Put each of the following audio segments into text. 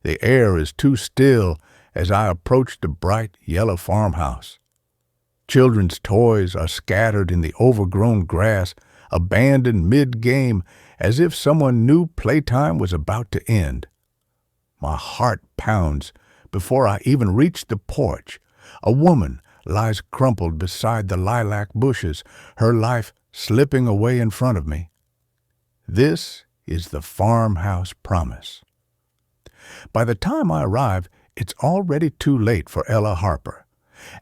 The air is too still as I approach the bright yellow farmhouse. Children's toys are scattered in the overgrown grass, abandoned mid-game, as if someone knew playtime was about to end. My heart pounds before I even reach the porch. A woman lies crumpled beside the lilac bushes, her life slipping away in front of me. This is the farmhouse promise. By the time I arrive, it's already too late for Ella Harper,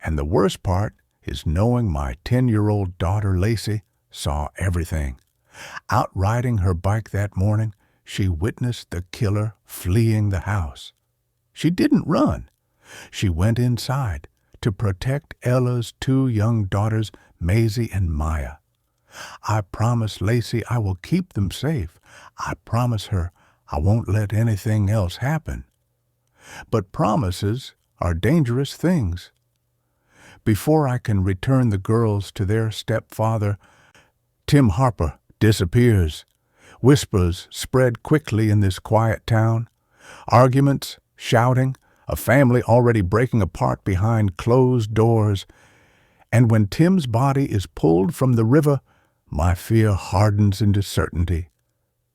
and the worst part is knowing my 10-year-old daughter Lacey saw everything. Out riding her bike that morning, she witnessed the killer fleeing the house. She didn't run. She went inside to protect Ella's 2 young daughters, Maisie and Maya. I promise Lacey I will keep them safe. I promise her I won't let anything else happen. But promises are dangerous things. Before I can return the girls to their stepfather, Tim Harper disappears. Whispers spread quickly in this quiet town. Arguments, shouting, a family already breaking apart behind closed doors. And when Tim's body is pulled from the river, my fear hardens into certainty.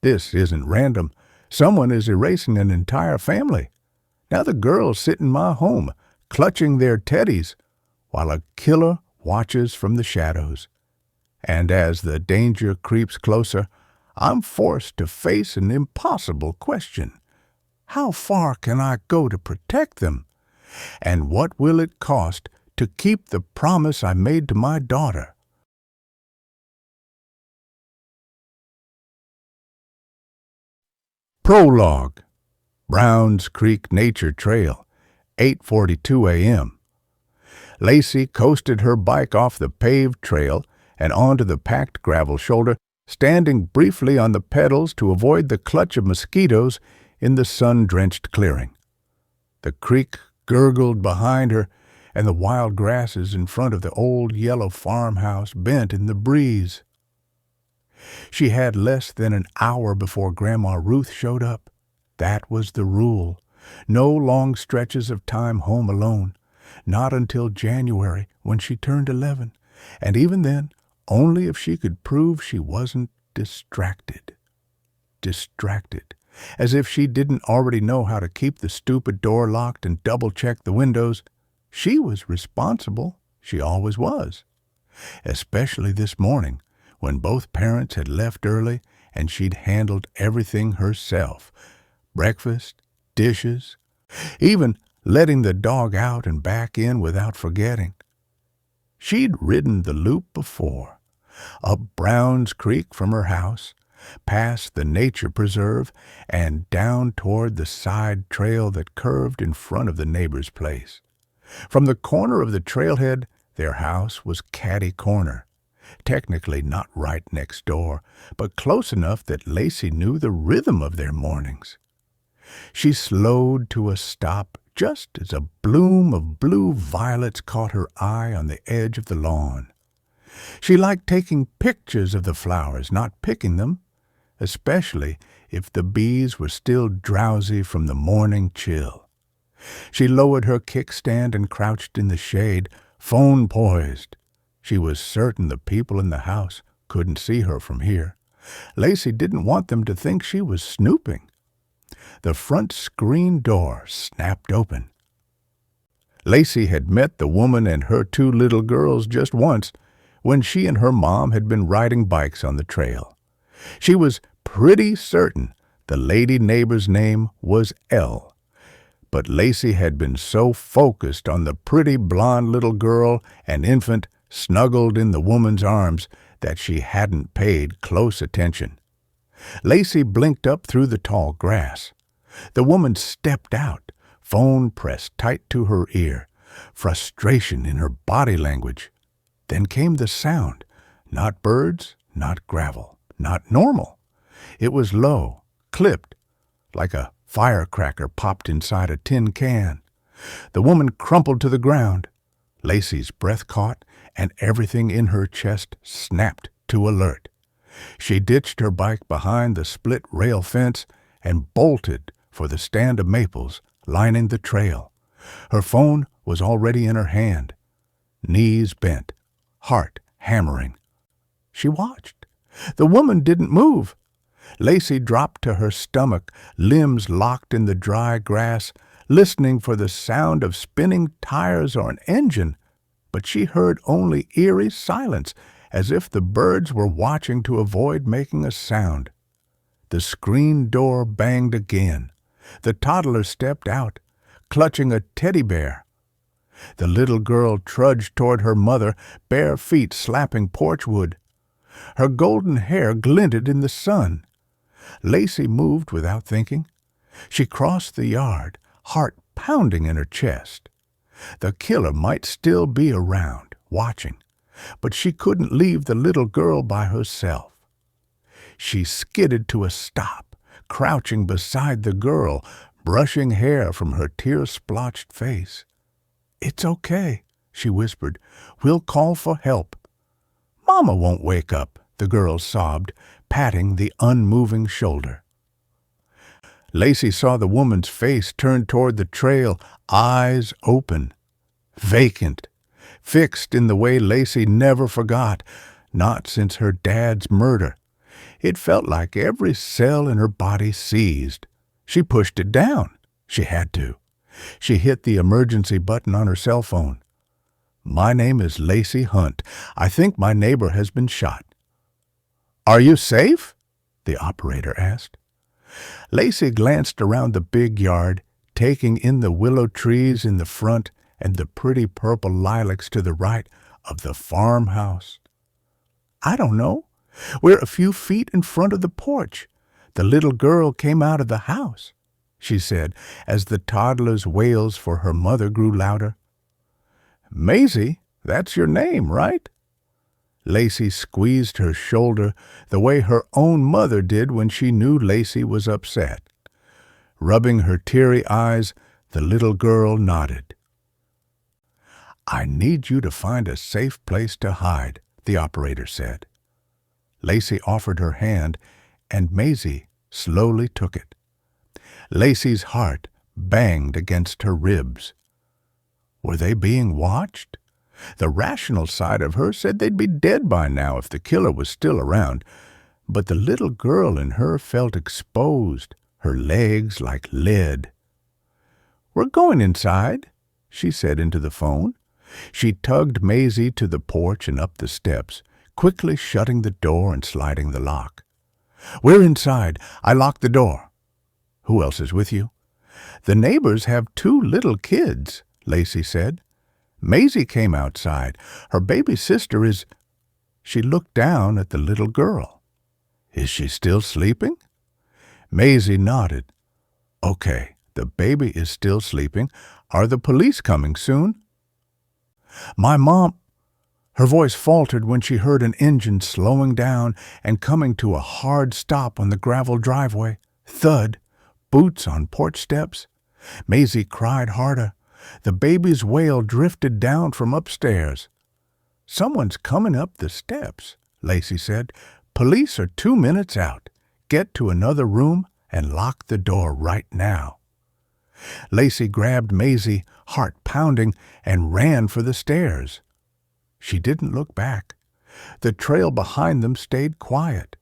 This isn't random. Someone is erasing an entire family. Now the girls sit in my home, clutching their teddies, while a killer watches from the shadows. And as the danger creeps closer, I'm forced to face an impossible question. How far can I go to protect them? And what will it cost to keep the promise I made to my daughter? Prologue. Browns Creek Nature Trail, 8:42 a.m. Lacey coasted her bike off the paved trail and onto the packed gravel shoulder, standing briefly on the pedals to avoid the clutch of mosquitoes in the sun-drenched clearing. The creek gurgled behind her, and the wild grasses in front of the old yellow farmhouse bent in the breeze. She had less than an hour before Grandma Ruth showed up. That was the rule. No long stretches of time home alone. Not until January, when she turned 11. And even then, only if she could prove she wasn't distracted. Distracted. As if she didn't already know how to keep the stupid door locked and double-check the windows. She was responsible. She always was. Especially this morning, when both parents had left early and she'd handled everything herself. Breakfast, dishes, even letting the dog out and back in without forgetting. She'd ridden the loop before, up Browns Creek from her house, past the nature preserve, and down toward the side trail that curved in front of the neighbor's place. From the corner of the trailhead, their house was catty corner. Technically not right next door, but close enough that Lacey knew the rhythm of their mornings. She slowed to a stop just as a bloom of blue violets caught her eye on the edge of the lawn. She liked taking pictures of the flowers, not picking them, especially if the bees were still drowsy from the morning chill. She lowered her kickstand and crouched in the shade, phone poised. She was certain the people in the house couldn't see her from here. Lacey didn't want them to think she was snooping. The front screen door snapped open. Lacey had met the woman and her 2 little girls just once, when she and her mom had been riding bikes on the trail. She was pretty certain the lady neighbor's name was Elle. But Lacey had been so focused on the pretty blonde little girl and infant snuggled in the woman's arms that she hadn't paid close attention. Lacey blinked up through the tall grass. The woman stepped out, phone pressed tight to her ear, frustration in her body language. Then came the sound, not birds, not gravel, not normal. It was low, clipped, like a firecracker popped inside a tin can. The woman crumpled to the ground. Lacey's breath caught, and everything in her chest snapped to alert. She ditched her bike behind the split rail fence and bolted for the stand of maples lining the trail. Her phone was already in her hand. Knees bent, heart hammering. She watched. The woman didn't move. Lacey dropped to her stomach, limbs locked in the dry grass, listening for the sound of spinning tires or an engine, but she heard only eerie silence, as if the birds were watching to avoid making a sound. The screen door banged again. The toddler stepped out, clutching a teddy bear. The little girl trudged toward her mother, bare feet slapping porch wood. Her golden hair glinted in the sun. Lacey moved without thinking. She crossed the yard, heart pounding in her chest. The killer might still be around, watching, but she couldn't leave the little girl by herself. She skidded to a stop, crouching beside the girl, brushing hair from her tear-splotched face. "It's okay," she whispered. "We'll call for help." "Mama won't wake up," the girl sobbed, patting the unmoving shoulder. Lacey saw the woman's face turn toward the trail, eyes open, vacant, fixed in the way Lacey never forgot, not since her dad's murder. It felt like every cell in her body seized. She pushed it down. She had to. She hit the emergency button on her cell phone. "My name is Lacey Hunt. I think my neighbor has been shot." "Are you safe?" the operator asked. Lacey glanced around the big yard, taking in the willow trees in the front and the pretty purple lilacs to the right of the farmhouse. "I don't know. We're a few feet in front of the porch. The little girl came out of the house," she said, as the toddler's wails for her mother grew louder. "Maisie, that's your name, right?" Lacey squeezed her shoulder the way her own mother did when she knew Lacey was upset. Rubbing her teary eyes, the little girl nodded. "I need you to find a safe place to hide," the operator said. Lacey offered her hand, and Maisie slowly took it. Lacey's heart banged against her ribs. Were they being watched? The rational side of her said they'd be dead by now if the killer was still around, but the little girl in her felt exposed, her legs like lead. "We're going inside," she said into the phone. She tugged Maisie to the porch and up the steps, quickly shutting the door and sliding the lock. "We're inside. I locked the door." "Who else is with you?" "The neighbors have 2 little kids," Lacey said. "Maisie came outside. Her baby sister is—" She looked down at the little girl. "Is she still sleeping?" Maisie nodded. "Okay, the baby is still sleeping. Are the police coming soon?" "My mom—" Her voice faltered when she heard an engine slowing down and coming to a hard stop on the gravel driveway. Thud. Boots on porch steps. Maisie cried harder. The baby's wail drifted down from upstairs. "Someone's coming up the steps," Lacey said. "Police are 2 minutes out. Get to another room and lock the door right now." Lacey grabbed Maisie, heart pounding, and ran for the stairs. She didn't look back. The trail behind them stayed quiet,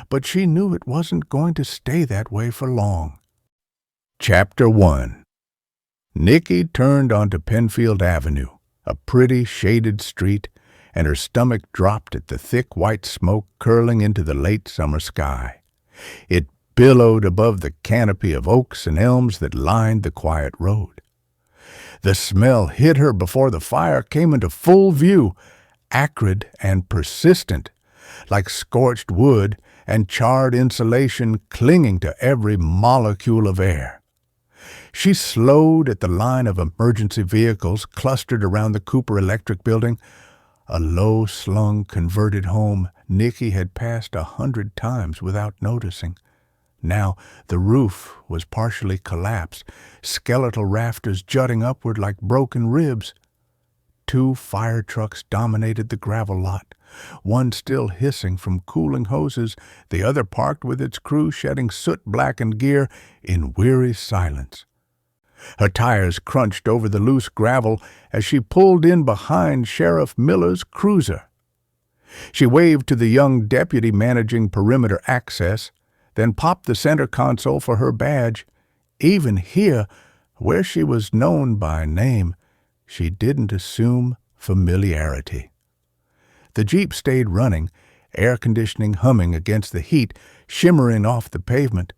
but she knew it wasn't going to stay that way for long. Chapter 1. Nikki turned onto Penfield Avenue, a pretty shaded street, and her stomach dropped at the thick white smoke curling into the late summer sky. It billowed above the canopy of oaks and elms that lined the quiet road. The smell hit her before the fire came into full view, acrid and persistent, like scorched wood and charred insulation clinging to every molecule of air. She slowed at the line of emergency vehicles clustered around the Cooper Electric Building, a low-slung converted home Nikki had passed 100 times without noticing. Now the roof was partially collapsed, skeletal rafters jutting upward like broken ribs. 2 fire trucks dominated the gravel lot, one still hissing from cooling hoses, the other parked with its crew shedding soot-blackened gear in weary silence. Her tires crunched over the loose gravel as she pulled in behind Sheriff Miller's cruiser. She waved to the young deputy managing perimeter access, then popped the center console for her badge. Even here, where she was known by name, she didn't assume familiarity. The Jeep stayed running, air conditioning humming against the heat, shimmering off the pavement.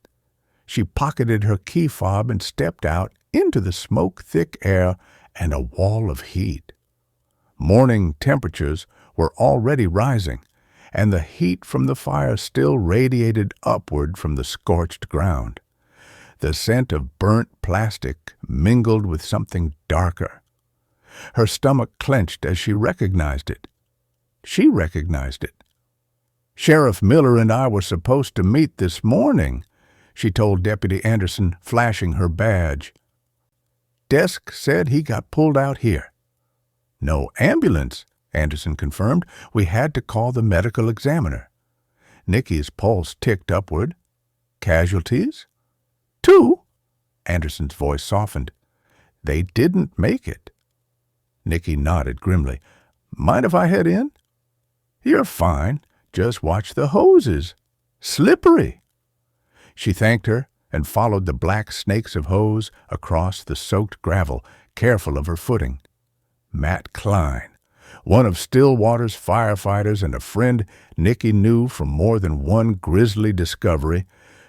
She pocketed her key fob and stepped out into the smoke-thick air and a wall of heat. Morning temperatures were already rising, and the heat from the fire still radiated upward from the scorched ground. The scent of burnt plastic mingled with something darker. Her stomach clenched as she recognized it. She recognized it. "Sheriff Miller and I were supposed to meet this morning," she told Deputy Anderson, flashing her badge. "Desk said he got pulled out here." "No ambulance," Anderson confirmed. "We had to call the medical examiner." Nikki's pulse ticked upward. "Casualties?" "Two." Anderson's voice softened. "They didn't make it." Nikki nodded grimly. "Mind if I head in?" "You're fine. Just watch the hoses. Slippery." She thanked her and followed the black snakes of hose across the soaked gravel, careful of her footing. Matt Klein, one of Stillwater's firefighters and a friend Nikki knew from more than one grisly discovery,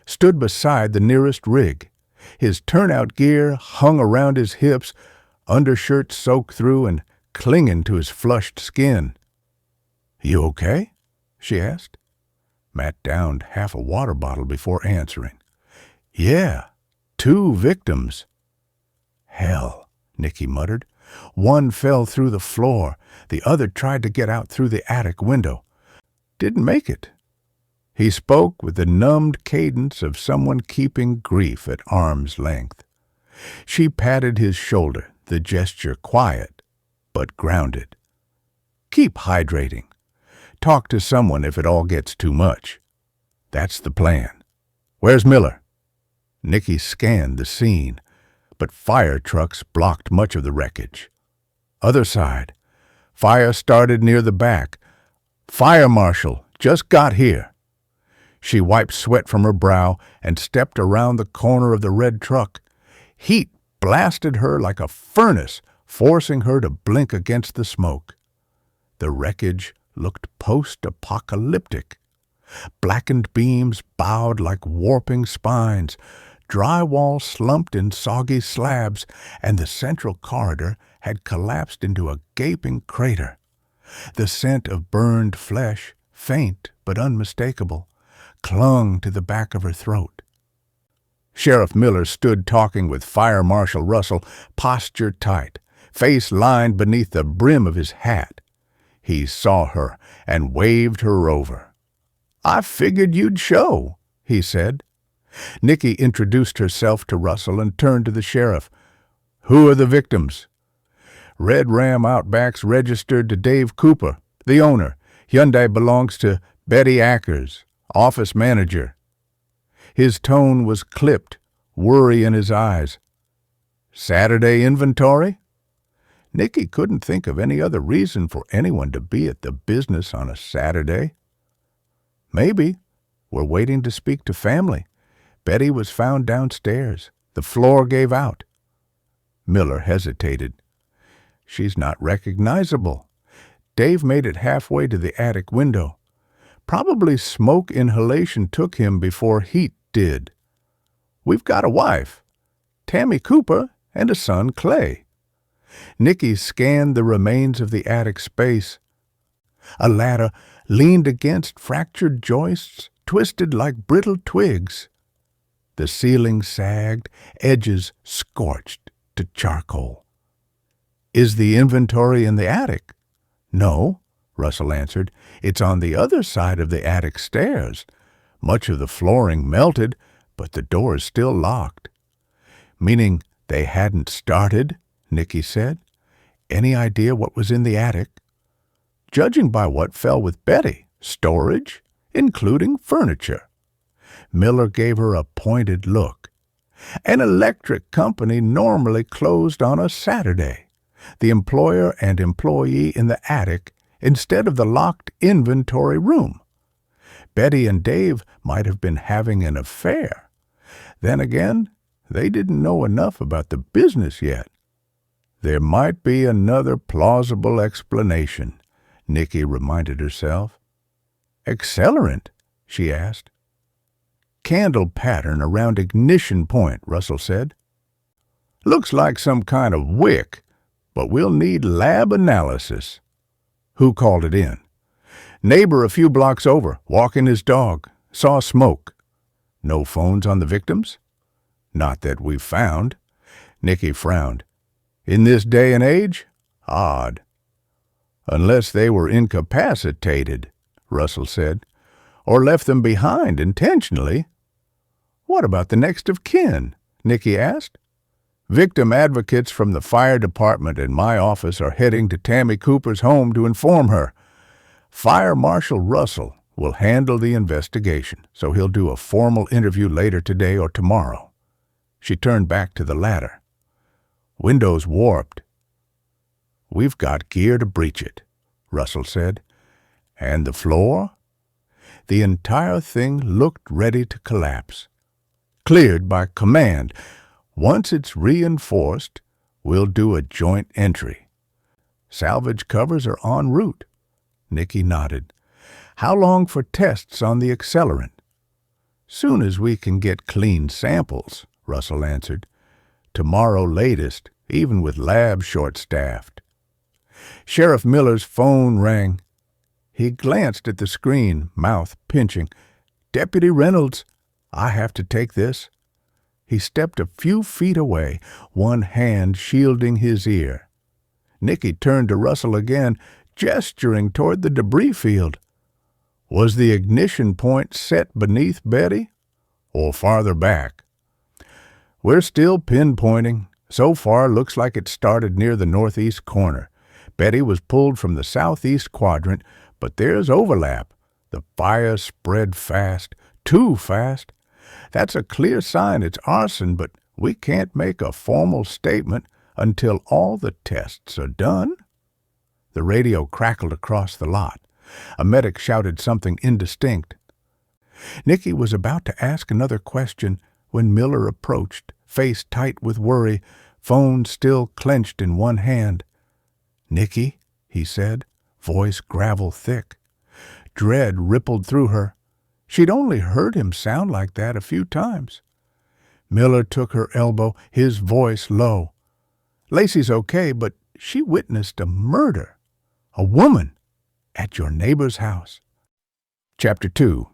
stood beside the nearest rig. His turnout gear hung around his hips, undershirt soaked through and clinging to his flushed skin. "You okay?" she asked. Matt downed half a water bottle before answering. "Yeah, 2 victims." "Hell," Nikki muttered. "One fell through the floor. The other tried to get out through the attic window. Didn't make it." He spoke with the numbed cadence of someone keeping grief at arm's length. She patted his shoulder, the gesture quiet but grounded. "Keep hydrating. Talk to someone if it all gets too much. That's the plan. Where's Miller?" Nikki scanned the scene, but fire trucks blocked much of the wreckage. Other side. Fire started near the back. "Fire marshal, just got here." She wiped sweat from her brow and stepped around the corner of the red truck. Heat blasted her like a furnace, forcing her to blink against the smoke. The wreckage looked post-apocalyptic. Blackened beams bowed like warping spines, drywall slumped in soggy slabs, and the central corridor had collapsed into a gaping crater. The scent of burned flesh, faint but unmistakable, clung to the back of her throat. Sheriff Miller stood talking with Fire Marshal Russell, posture tight, face lined beneath the brim of his hat. He saw her and waved her over. "I figured you'd show," he said. Nikki introduced herself to Russell and turned to the sheriff. "Who are the victims?" "Red Ram Outback's registered to Dave Cooper, the owner. Hyundai belongs to Betty Ackers, office manager." His tone was clipped, worry in his eyes. "Saturday inventory?" Nikki couldn't think of any other reason for anyone to be at the business on a Saturday. "Maybe. We're waiting to speak to family. Betty was found downstairs. The floor gave out." Miller hesitated. "She's not recognizable. Dave made it halfway to the attic window. Probably smoke inhalation took him before heat did. We've got a wife, Tammy Cooper, and a son, Clay." Nikki scanned the remains of the attic space. A ladder leaned against fractured joists, twisted like brittle twigs. The ceiling sagged, edges scorched to charcoal. "Is the inventory in the attic?" "No," Russell answered. "It's on the other side of the attic stairs. Much of the flooring melted, but the door is still locked." "Meaning they hadn't started?" Nikki said. "Any idea what was in the attic?" judging by what fell with Betty, storage, including furniture. Miller gave her a pointed look. An electric company normally closed on a Saturday. The employer and employee in the attic instead of the locked inventory room. Betty and Dave might have been having an affair. Then again, they didn't know enough about the business yet. There might be another plausible explanation, Nikki reminded herself. Accelerant? She asked. Candle pattern around ignition point, Russell said. Looks like some kind of wick, but we'll need lab analysis. Who called it in? Neighbor a few blocks over, walking his dog. Saw smoke. No phones on the victims? Not that we've found. Nikki frowned. In this day and age? Odd. Unless they were incapacitated, Russell said, or left them behind intentionally. What about the next of kin? Nikki asked. Victim advocates from the fire department and my office are heading to Tammy Cooper's home to inform her. Fire Marshal Russell will handle the investigation, so he'll do a formal interview later today or tomorrow. She turned back to the ladder. Windows warped. We've got gear to breach it, Russell said. And the floor? The entire thing looked ready to collapse. Cleared by command. Once it's reinforced, we'll do a joint entry. Salvage covers are en route. Nikki nodded. How long for tests on the accelerant? Soon as we can get clean samples, Russell answered. Tomorrow latest, even with labs short-staffed. Sheriff Miller's phone rang. He glanced at the screen, mouth pinching. Deputy Reynolds, I have to take this. He stepped a few feet away, one hand shielding his ear. Nikki turned to Russell again, gesturing toward the debris field. Was the ignition point set beneath Betty, or farther back? We're still pinpointing. So far, looks like it started near the northeast corner. Betty was pulled from the southeast quadrant, but there's overlap. The fire spread fast, too fast. That's a clear sign it's arson, but we can't make a formal statement until all the tests are done. The radio crackled across the lot. A medic shouted something indistinct. Nikki was about to ask another question when Miller approached, face tight with worry, phone still clenched in one hand. Nikki, he said, voice gravel thick. Dread rippled through her. She'd only heard him sound like that a few times. Miller took her elbow, his voice low. Lacey's okay, but she witnessed a murder. A woman at your neighbor's house. Chapter 2.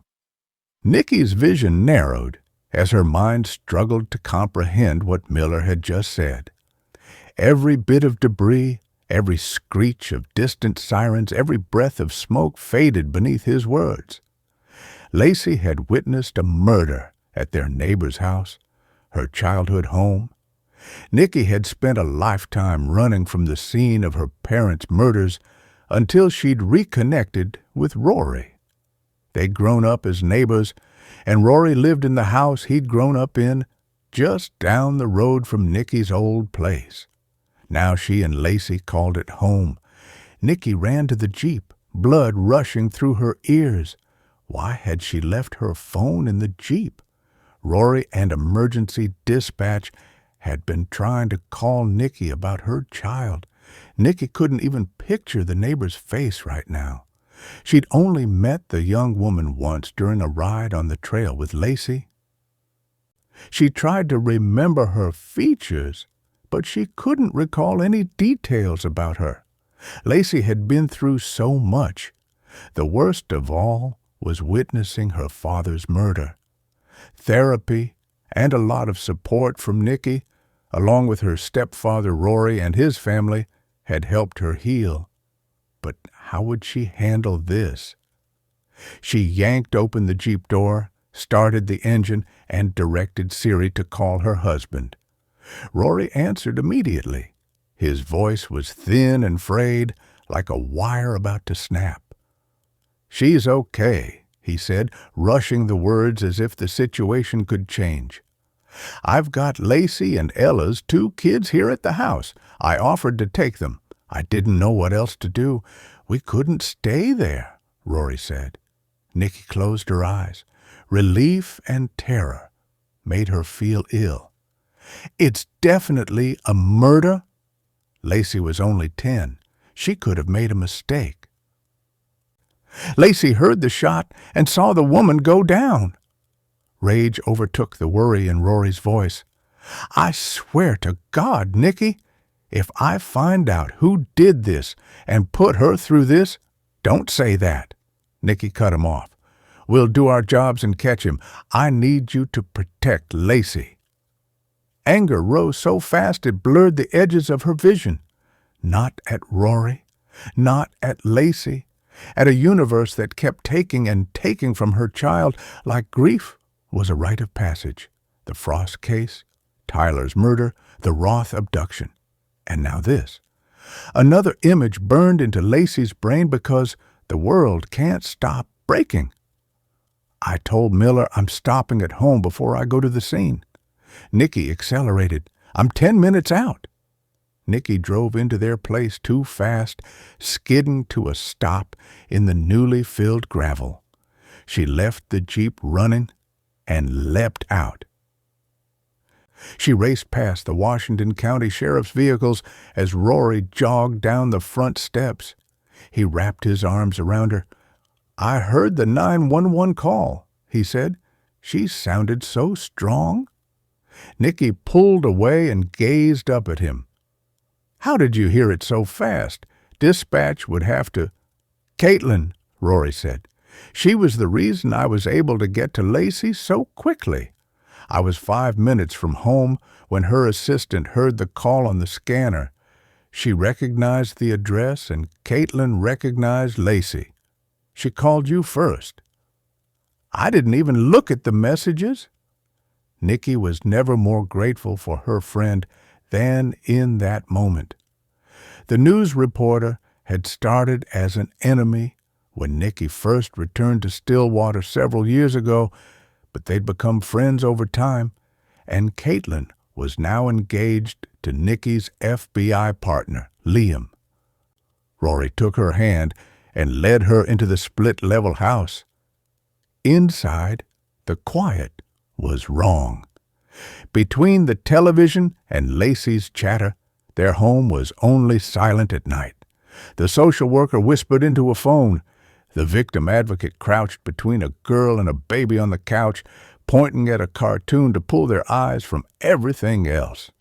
Nikki's vision narrowed as her mind struggled to comprehend what Miller had just said. Every bit of debris, every screech of distant sirens, every breath of smoke faded beneath his words. Lacey had witnessed a murder at their neighbor's house, her childhood home. Nikki had spent a lifetime running from the scene of her parents' murders until she'd reconnected with Rory. They'd grown up as neighbors, and Rory lived in the house he'd grown up in just down the road from Nikki's old place. Now she and Lacey called it home. Nikki ran to the Jeep, blood rushing through her ears. Why had she left her phone in the Jeep? Rory and emergency dispatch had been trying to call Nikki about her child. Nikki couldn't even picture the neighbor's face right now. She'd only met the young woman once during a ride on the trail with Lacey. She tried to remember her features, but she couldn't recall any details about her. Lacey had been through so much. The worst of all was witnessing her father's murder. Therapy and a lot of support from Nikki, along with her stepfather Rory and his family, had helped her heal. But how would she handle this? She yanked open the Jeep door, started the engine, and directed Siri to call her husband. Rory answered immediately. His voice was thin and frayed, like a wire about to snap. "She's okay," he said, rushing the words as if the situation could change. "I've got Lacey and Ella's 2 kids here at the house. I offered to take them. I didn't know what else to do. We couldn't stay there," Rory said. Nicky closed her eyes. Relief and terror made her feel ill. "It's definitely a murder?" Lacey was only 10. She could have made a mistake. Lacey heard the shot and saw the woman go down. Rage overtook the worry in Rory's voice. "I swear to God, Nicky, if I find out who did this and put her through this—" "Don't say that," Nicky cut him off. "We'll do our jobs and catch him. I need you to protect Lacey." Anger rose so fast it blurred the edges of her vision. Not at Rory, not at Lacey, at a universe that kept taking and taking from her child like grief was a rite of passage. The Frost case, Tyler's murder, the Roth abduction. And now this. Another image burned into Lacey's brain because the world can't stop breaking. "I told Miller I'm stopping at home before I go to the scene." Nicky accelerated. "I'm 10 minutes out." Nicky drove into their place too fast, skidding to a stop in the newly filled gravel. She left the Jeep running and leapt out. She raced past the Washington County Sheriff's vehicles as Rory jogged down the front steps. He wrapped his arms around her. "I heard the 911 call," he said. "She sounded so strong." Nicky pulled away and gazed up at him. "How did you hear it so fast? Dispatch would have to—" "Caitlin," Rory said. "She was the reason I was able to get to Lacey so quickly. I was 5 minutes from home when her assistant heard the call on the scanner. She recognized the address, and Caitlin recognized Lacey. She called you first." "I didn't even look at the messages." Nicky was never more grateful for her friend than in that moment. The news reporter had started as an enemy when Nicky first returned to Stillwater several years ago, but they'd become friends over time, and Caitlin was now engaged to Nicky's FBI partner, Liam. Rory took her hand and led her into the split-level house. Inside, the quiet was wrong. Between the television and Lacey's chatter, their home was only silent at night. The social worker whispered into a phone. The victim advocate crouched between a girl and a baby on the couch, pointing at a cartoon to pull their eyes from everything else.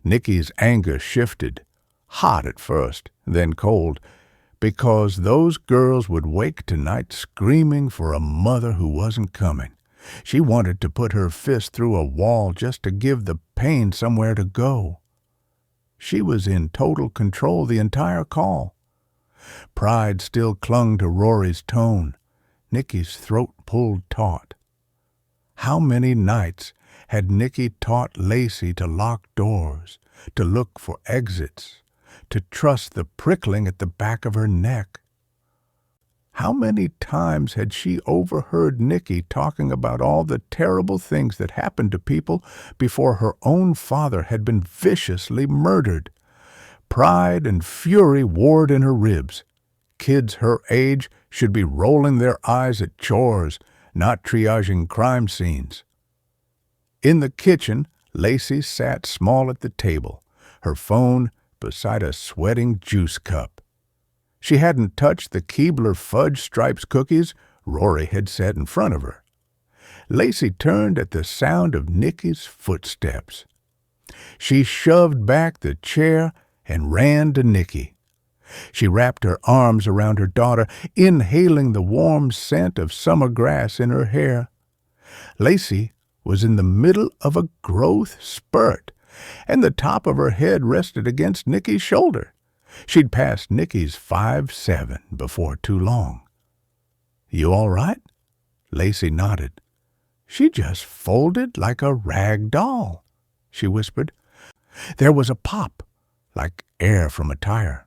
Nicky's anger shifted, hot at first, then cold, because those girls would wake tonight screaming for a mother who wasn't coming. She wanted to put her fist through a wall just to give the pain somewhere to go. She was in total control the entire call. Pride still clung to Rory's tone. Nicky's throat pulled taut. How many nights had Nicky taught Lacey to lock doors, to look for exits, to trust the prickling at the back of her neck? How many times had she overheard Nicky talking about all the terrible things that happened to people before her own father had been viciously murdered? Pride and fury warred in her ribs. Kids her age should be rolling their eyes at chores, not triaging crime scenes. In the kitchen, Lacey sat small at the table, her phone beside a sweating juice cup. She hadn't touched the Keebler Fudge Stripes cookies Rory had set in front of her. Lacey turned at the sound of Nicky's footsteps. She shoved back the chair and ran to Nicky. She wrapped her arms around her daughter, inhaling the warm scent of summer grass in her hair. Lacey was in the middle of a growth spurt, and the top of her head rested against Nicky's shoulder. She'd passed Nicky's 5'7" before too long. "You all right?" Lacey nodded. "She just folded like a rag doll," she whispered. There was a pop, like air from a tire.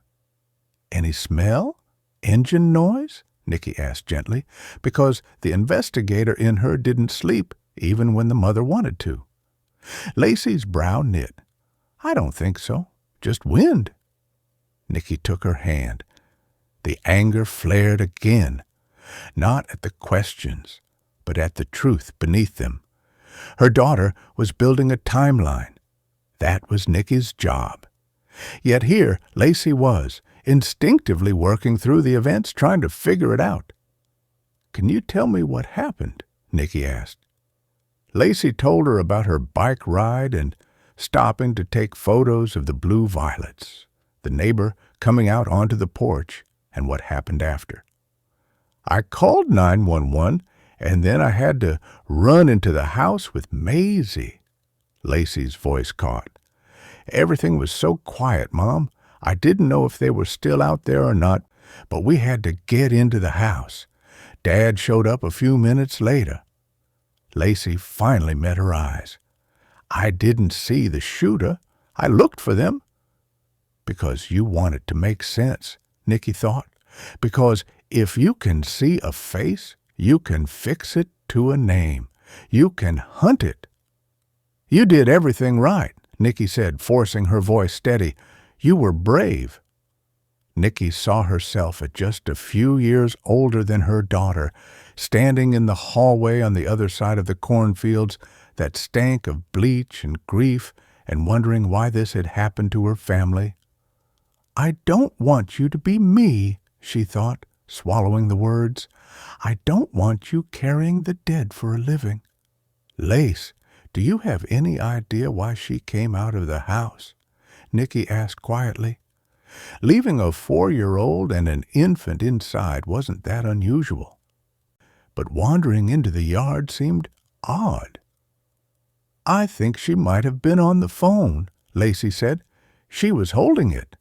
Any smell? Engine noise? Nicky asked gently, because the investigator in her didn't sleep, even when the mother wanted to. Lacey's brow knit. I don't think so. Just wind. Nicky took her hand. The anger flared again, not at the questions, but at the truth beneath them. Her daughter was building a timeline. That was Nicky's job. Yet here Lacey was, instinctively working through the events, trying to figure it out. Can you tell me what happened? Nicky asked. Lacey told her about her bike ride and stopping to take photos of the blue violets, the neighbor coming out onto the porch, and what happened after. I called 911, and then I had to run into the house with Maisie. Lacey's voice caught. Everything was so quiet, Mom. I didn't know if they were still out there or not, but we had to get into the house. Dad showed up a few minutes later. Lacey finally met her eyes. I didn't see the shooter. I looked for them. Because you wanted to make sense, Nicky thought. Because if you can see a face, you can fix it to a name. You can hunt it. You did everything right, Nicky said, forcing her voice steady. You were brave. Nicky saw herself at just a few years older than her daughter, standing in the hallway on the other side of the cornfields that stank of bleach and grief, and wondering why this had happened to her family. I don't want you to be me, she thought, swallowing the words. I don't want you carrying the dead for a living. Lace, do you have any idea why she came out of the house? Nicky asked quietly. Leaving a 4-year-old and an infant inside wasn't that unusual. But wandering into the yard seemed odd. I think she might have been on the phone, Lacey said. She was holding it.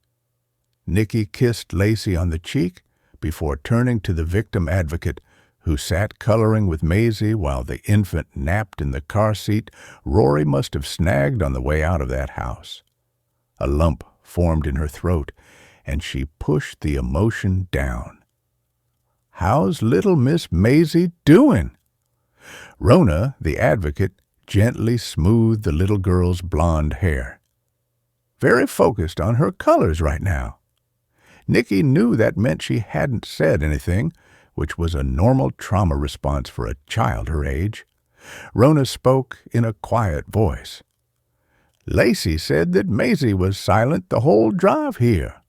Nicky kissed Lacey on the cheek before turning to the victim advocate, who sat coloring with Maisie while the infant napped in the car seat Rory must have snagged on the way out of that house. A lump formed in her throat, and she pushed the emotion down. How's little Miss Maisie doing? Rona, the advocate, gently smoothed the little girl's blonde hair. Very focused on her colors right now. Nicky knew that meant she hadn't said anything, which was a normal trauma response for a child her age. Rona spoke in a quiet voice. Lacey said that Maisie was silent the whole drive here.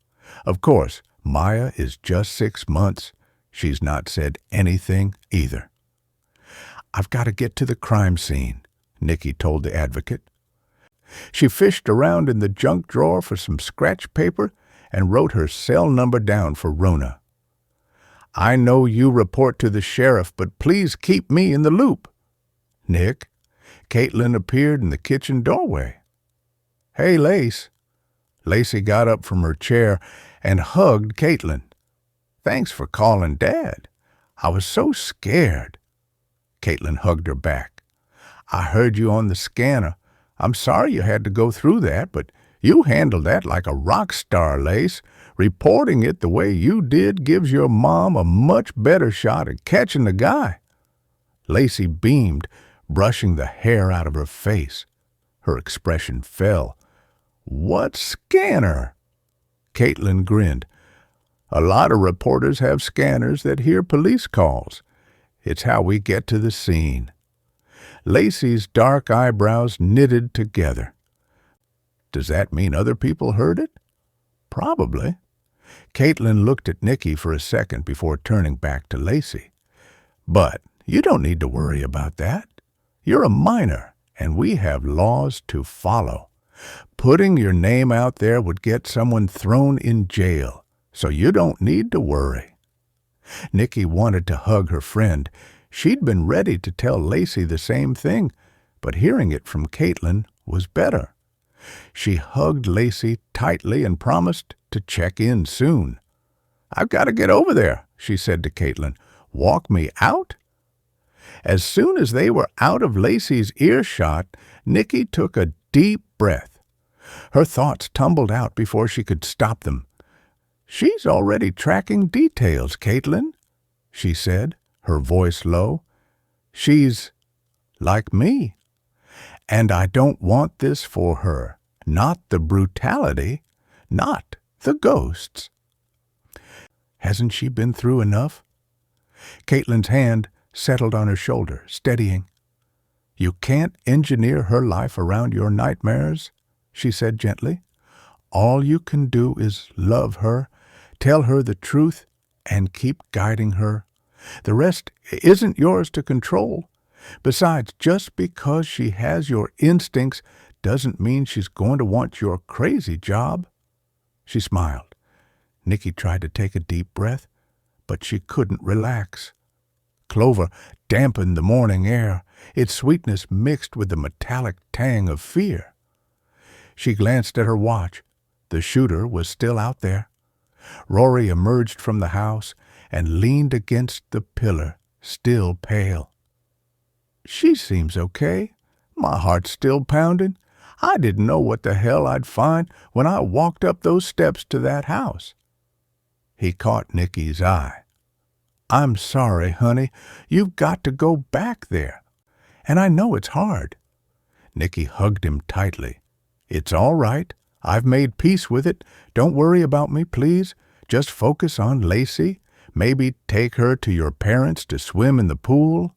Of course, Maya is just 6 months. She's not said anything either. I've got to get to the crime scene, Nicky told the advocate. She fished around in the junk drawer for some scratch paper and wrote her cell number down for Rona. I know you report to the sheriff, but please keep me in the loop. Nick, Caitlin appeared in the kitchen doorway. Hey, Lace. Lacey got up from her chair and hugged Caitlin. Thanks for calling Dad. I was so scared. Caitlin hugged her back. I heard you on the scanner. I'm sorry you had to go through that, but you handled that like a rock star, Lace. Reporting it the way you did gives your mom a much better shot at catching the guy. Lacey beamed, brushing the hair out of her face. Her expression fell. What scanner? Caitlin grinned. A lot of reporters have scanners that hear police calls. It's how we get to the scene. Lacey's dark eyebrows knitted together. Does that mean other people heard it? Probably. Caitlin looked at Nicky for a second before turning back to Lacey. But you don't need to worry about that. You're a minor, and we have laws to follow. Putting your name out there would get someone thrown in jail, so you don't need to worry. Nicky wanted to hug her friend. She'd been ready to tell Lacey the same thing, but hearing it from Caitlin was better. She hugged Lacey tightly and promised to check in soon. I've got to get over there, she said to Caitlin. Walk me out? As soon as they were out of Lacey's earshot, Nicky took a deep breath. Her thoughts tumbled out before she could stop them. "She's already tracking details, Caitlin," she said, her voice low. "She's like me. And I don't want this for her. Not the brutality, not the ghosts." "Hasn't she been through enough?" Caitlin's hand settled on her shoulder, steadying. "You can't engineer her life around your nightmares," she said gently. "All you can do is love her, tell her the truth, and keep guiding her. The rest isn't yours to control. Besides, just because she has your instincts doesn't mean she's going to want your crazy job." She smiled. Nicky tried to take a deep breath, but she couldn't relax. Clover dampened the morning air, its sweetness mixed with the metallic tang of fear. She glanced at her watch. The shooter was still out there. Rory emerged from the house and leaned against the pillar, still pale. "She seems okay. My heart's still pounding. I didn't know what the hell I'd find when I walked up those steps to that house." He caught Nicky's eye. "I'm sorry, honey. You've got to go back there. And I know it's hard." Nicky hugged him tightly. "It's all right. I've made peace with it. Don't worry about me, please. Just focus on Lacey. Maybe take her to your parents to swim in the pool."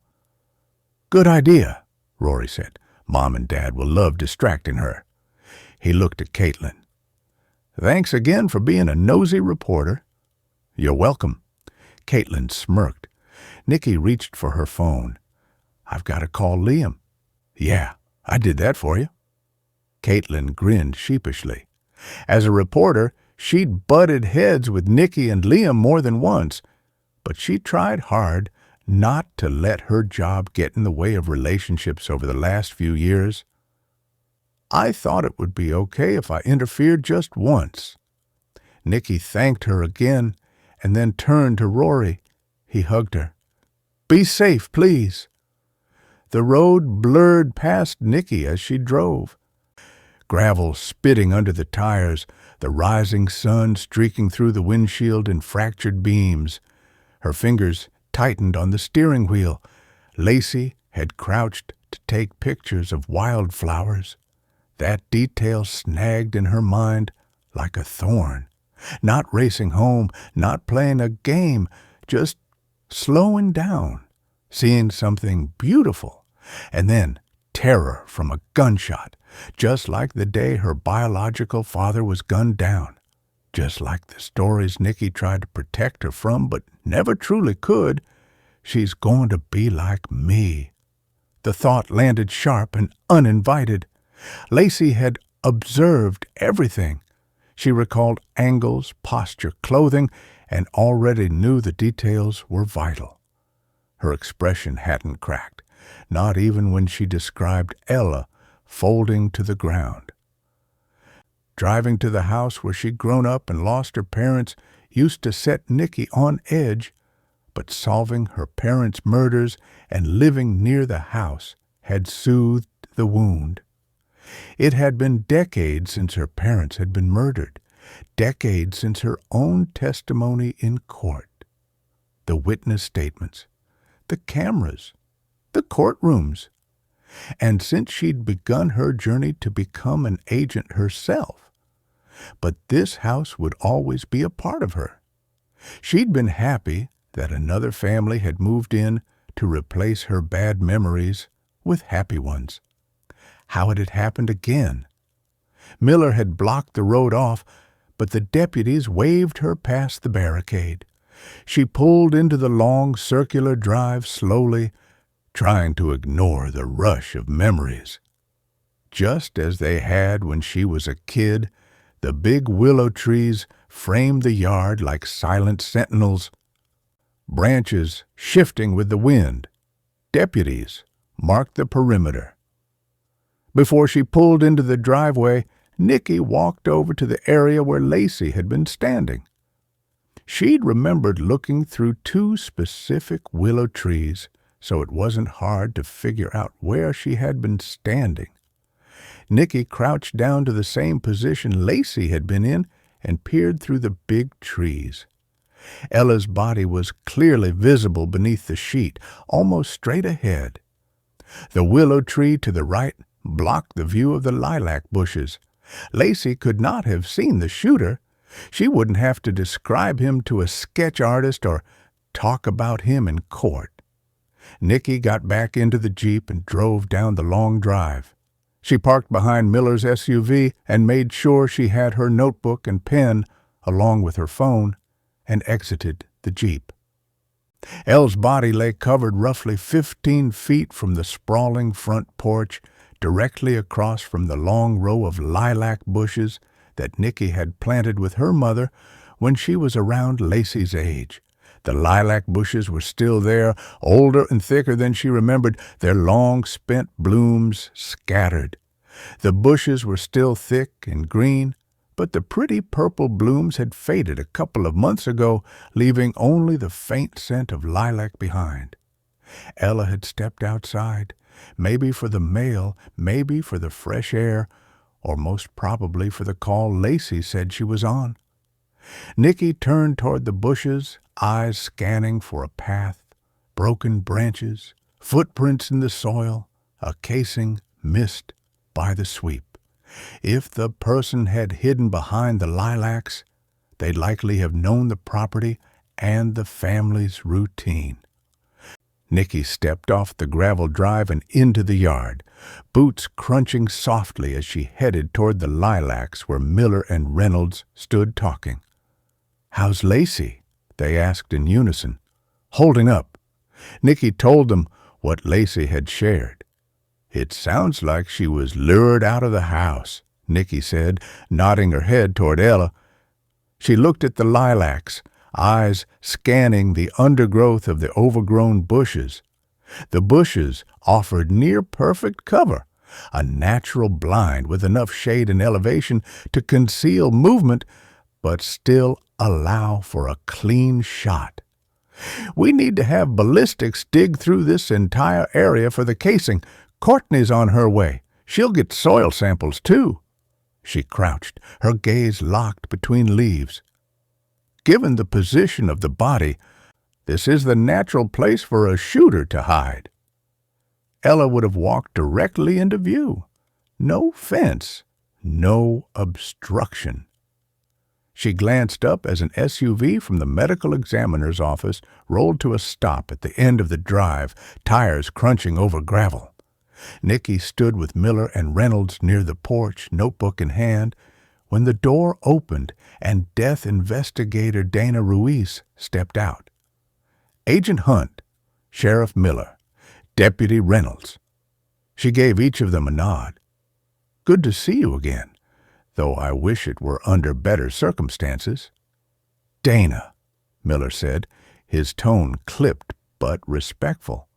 "Good idea," Rory said. "Mom and Dad will love distracting her." He looked at Caitlin. "Thanks again for being a nosy reporter." "You're welcome." Caitlin smirked. Nicky reached for her phone. "I've got to call Liam." "Yeah, I did that for you." Caitlin grinned sheepishly. As a reporter, she'd butted heads with Nicky and Liam more than once, but she tried hard not to let her job get in the way of relationships over the last few years. "I thought it would be okay if I interfered just once." Nicky thanked her again and then turned to Rory. He hugged her. "Be safe, please." The road blurred past Nicky as she drove. Gravel spitting under the tires, the rising sun streaking through the windshield in fractured beams. Her fingers tightened on the steering wheel. Lacey had crouched to take pictures of wildflowers. That detail snagged in her mind like a thorn. Not racing home, not playing a game, just slowing down, seeing something beautiful, and then terror from a gunshot, just like the day her biological father was gunned down, just like the stories Nicky tried to protect her from but never truly could. She's going to be like me. The thought landed sharp and uninvited. Lacey had observed everything. She recalled angles, posture, clothing, and already knew the details were vital. Her expression hadn't cracked, not even when she described Ella folding to the ground. Driving to the house where she'd grown up and lost her parents used to set Nicky on edge, but solving her parents' murders and living near the house had soothed the wound. It had been decades since her parents had been murdered, decades since her own testimony in court. The witness statements, the cameras, the courtrooms. And since she'd begun her journey to become an agent herself. But this house would always be a part of her. She'd been happy that another family had moved in to replace her bad memories with happy ones. How had it happened again? Miller had blocked the road off, but the deputies waved her past the barricade. She pulled into the long circular drive slowly, trying to ignore the rush of memories. Just as they had when she was a kid, the big willow trees framed the yard like silent sentinels, branches shifting with the wind. Deputies marked the perimeter. Before she pulled into the driveway, Nicky walked over to the area where Lacey had been standing. She'd remembered looking through two specific willow trees, so it wasn't hard to figure out where she had been standing. Nicky crouched down to the same position Lacey had been in and peered through the big trees. Ella's body was clearly visible beneath the sheet, almost straight ahead. The willow tree to the right blocked the view of the lilac bushes. Lacey could not have seen the shooter. She wouldn't have to describe him to a sketch artist or talk about him in court. Nicky got back into the Jeep and drove down the long drive. She parked behind Miller's SUV and made sure she had her notebook and pen along with her phone and exited the Jeep. Elle's body lay covered roughly 15 feet from the sprawling front porch, directly across from the long row of lilac bushes that Nicky had planted with her mother when she was around Lacey's age. The lilac bushes were still there, older and thicker than she remembered, their long spent blooms scattered. The bushes were still thick and green, but the pretty purple blooms had faded a couple of months ago, leaving only the faint scent of lilac behind. Ella had stepped outside, maybe for the mail, maybe for the fresh air, or most probably for the call Lacey said she was on. Nicky turned toward the bushes, eyes scanning for a path, broken branches, footprints in the soil, a casing missed by the sweep. If the person had hidden behind the lilacs, they'd likely have known the property and the family's routine. Nicky stepped off the gravel drive and into the yard, boots crunching softly as she headed toward the lilacs where Miller and Reynolds stood talking. "How's Lacey?" they asked in unison. "Holding up." Nicky told them what Lacey had shared. "It sounds like she was lured out of the house," Nicky said, nodding her head toward Ella. She looked at the lilacs, eyes scanning the undergrowth of the overgrown bushes. The bushes offered near-perfect cover, a natural blind with enough shade and elevation to conceal movement, but still allow for a clean shot. "We need to have ballistics dig through this entire area for the casing. Courtney's on her way. She'll get soil samples, too." She crouched, her gaze locked between leaves. Given the position of the body, this is the natural place for a shooter to hide. Ella would have walked directly into view. No fence, no obstruction. She glanced up as an SUV from the medical examiner's office rolled to a stop at the end of the drive, tires crunching over gravel. Nicky stood with Miller and Reynolds near the porch, notebook in hand, when the door opened and Death Investigator Dana Ruiz stepped out. Agent Hunt, Sheriff Miller, Deputy Reynolds. She gave each of them a nod. "Good to see you again, though I wish it were under better circumstances." "Dana," Miller said, his tone clipped but respectful.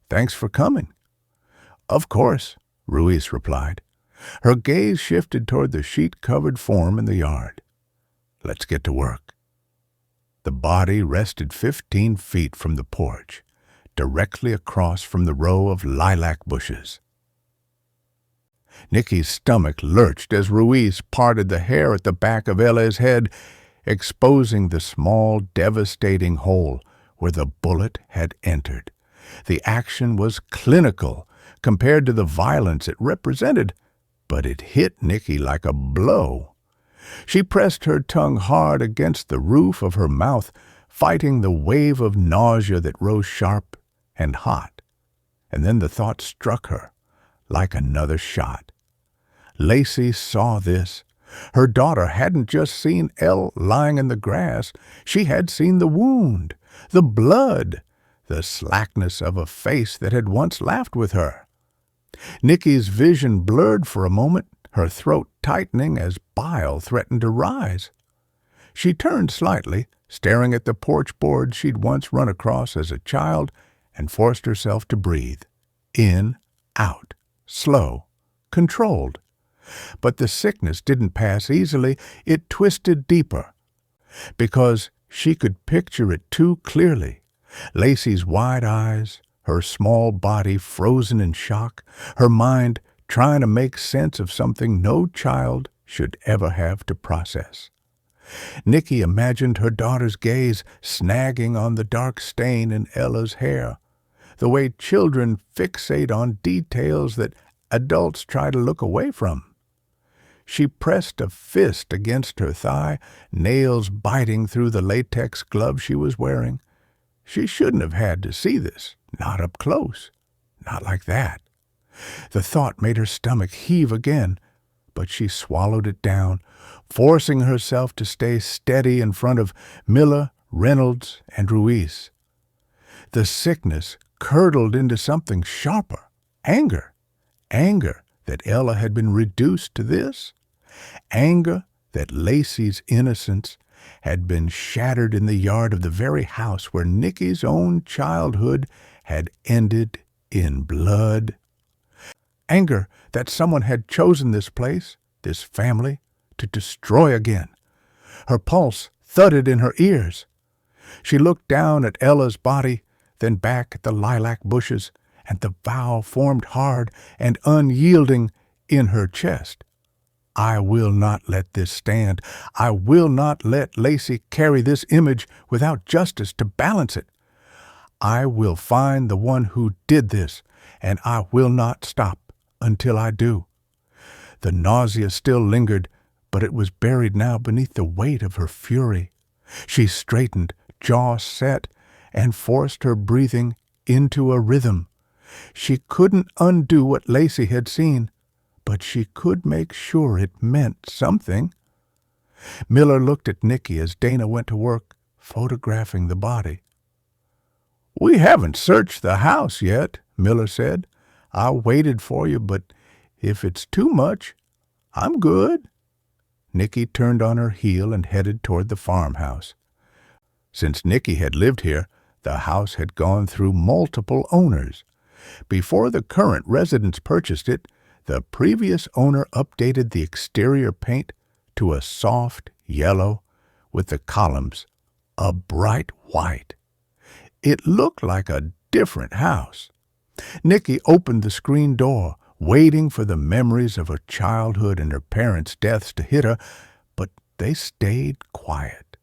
"Thanks for coming." "Of course," Ruiz replied. Her gaze shifted toward the sheet-covered form in the yard. "Let's get to work." The body rested 15 feet from the porch, directly across from the row of lilac bushes. Nicky's stomach lurched as Ruiz parted the hair at the back of Ella's head, exposing the small, devastating hole where the bullet had entered. The action was clinical compared to the violence it represented, but it hit Nicky like a blow. She pressed her tongue hard against the roof of her mouth, fighting the wave of nausea that rose sharp and hot. And then the thought struck her, like another shot. Lacey saw this. Her daughter hadn't just seen Elle lying in the grass. She had seen the wound, the blood, the slackness of a face that had once laughed with her. Nicky's vision blurred for a moment, her throat tightening as bile threatened to rise. She turned slightly, staring at the porch board she'd once run across as a child, and forced herself to breathe. In, out, slow, controlled. But the sickness didn't pass easily. It twisted deeper, because she could picture it too clearly. Lacey's wide eyes, her small body frozen in shock, her mind trying to make sense of something no child should ever have to process. Nicky imagined her daughter's gaze snagging on the dark stain in Ella's hair, the way children fixate on details that adults try to look away from. She pressed a fist against her thigh, nails biting through the latex glove she was wearing. She shouldn't have had to see this, not up close, not like that. The thought made her stomach heave again, but she swallowed it down, forcing herself to stay steady in front of Miller, Reynolds, and Ruiz. The sickness curdled into something sharper, anger that Ella had been reduced to this, anger that Lacey's innocence had been shattered in the yard of the very house where Nicky's own childhood had ended in blood, anger that someone had chosen this place, this family, to destroy again. Her pulse thudded in her ears. She looked down at Ella's body, then back at the lilac bushes, and the vow formed hard and unyielding in her chest. I will not let this stand. I will not let Lacey carry this image without justice to balance it. I will find the one who did this, and I will not stop until I do. The nausea still lingered, but it was buried now beneath the weight of her fury. She straightened, jaw set, and forced her breathing into a rhythm. She couldn't undo what Lacey had seen, but she could make sure it meant something. Miller looked at Nicky as Dana went to work, photographing the body. "We haven't searched the house yet," Miller said. "I waited for you, but if it's too much, I'm good." Nicky turned on her heel and headed toward the farmhouse. Since Nicky had lived here, the house had gone through multiple owners. Before the current residents purchased it, the previous owner updated the exterior paint to a soft yellow with the columns a bright white. It looked like a different house. Nicky opened the screen door, waiting for the memories of her childhood and her parents' deaths to hit her, but they stayed quiet.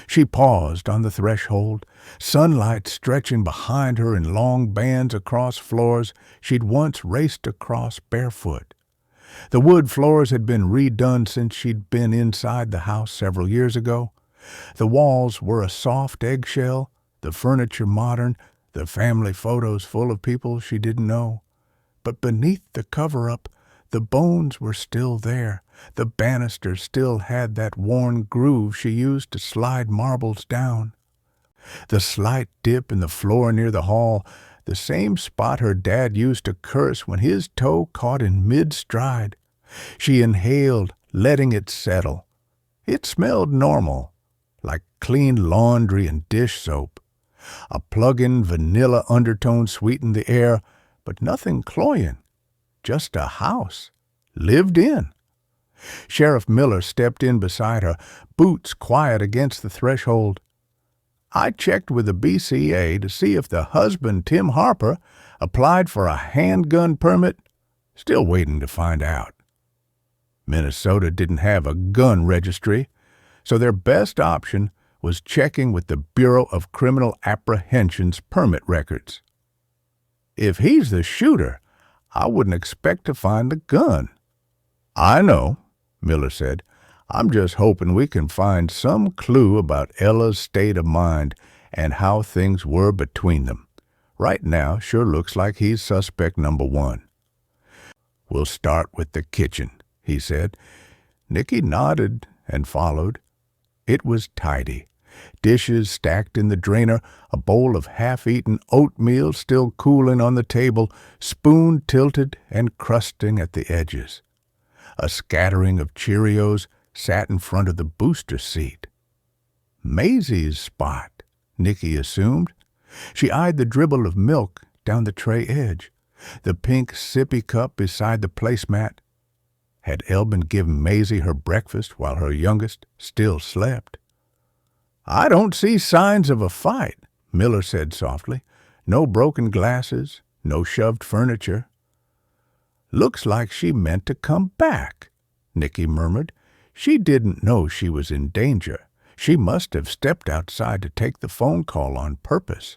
She paused on the threshold, sunlight stretching behind her in long bands across floors she'd once raced across barefoot. The wood floors had been redone since she'd been inside the house several years ago. The walls were a soft eggshell, the furniture modern, the family photos full of people she didn't know. But beneath the cover-up, the bones were still there. The banister still had that worn groove she used to slide marbles down. The slight dip in the floor near the hall, the same spot her dad used to curse when his toe caught in mid-stride. She inhaled, letting it settle. It smelled normal, like clean laundry and dish soap. A plug-in vanilla undertone sweetened the air, but nothing cloying. Just a house, lived in. Sheriff Miller stepped in beside her, boots quiet against the threshold. "I checked with the BCA to see if the husband, Tim Harper, applied for a handgun permit. Still waiting to find out." Minnesota didn't have a gun registry, so their best option was checking with the Bureau of Criminal Apprehension's permit records. "If he's the shooter, I wouldn't expect to find the gun." "I know," Miller said. "I'm just hoping we can find some clue about Ella's state of mind and how things were between them. Right now, sure looks like he's suspect number one." "We'll start with the kitchen," he said. Nicky nodded and followed. It was tidy. Dishes stacked in the drainer, a bowl of half-eaten oatmeal still cooling on the table, spoon tilted and crusting at the edges. A scattering of Cheerios sat in front of the booster seat. Maisie's spot, Nicky assumed. She eyed the dribble of milk down the tray edge, the pink sippy cup beside the placemat. Had Elle been giving Maisie her breakfast while her youngest still slept? "I don't see signs of a fight," Miller said softly. "No broken glasses, no shoved furniture." "Looks like she meant to come back," Nicky murmured. She didn't know she was in danger. She must have stepped outside to take the phone call on purpose.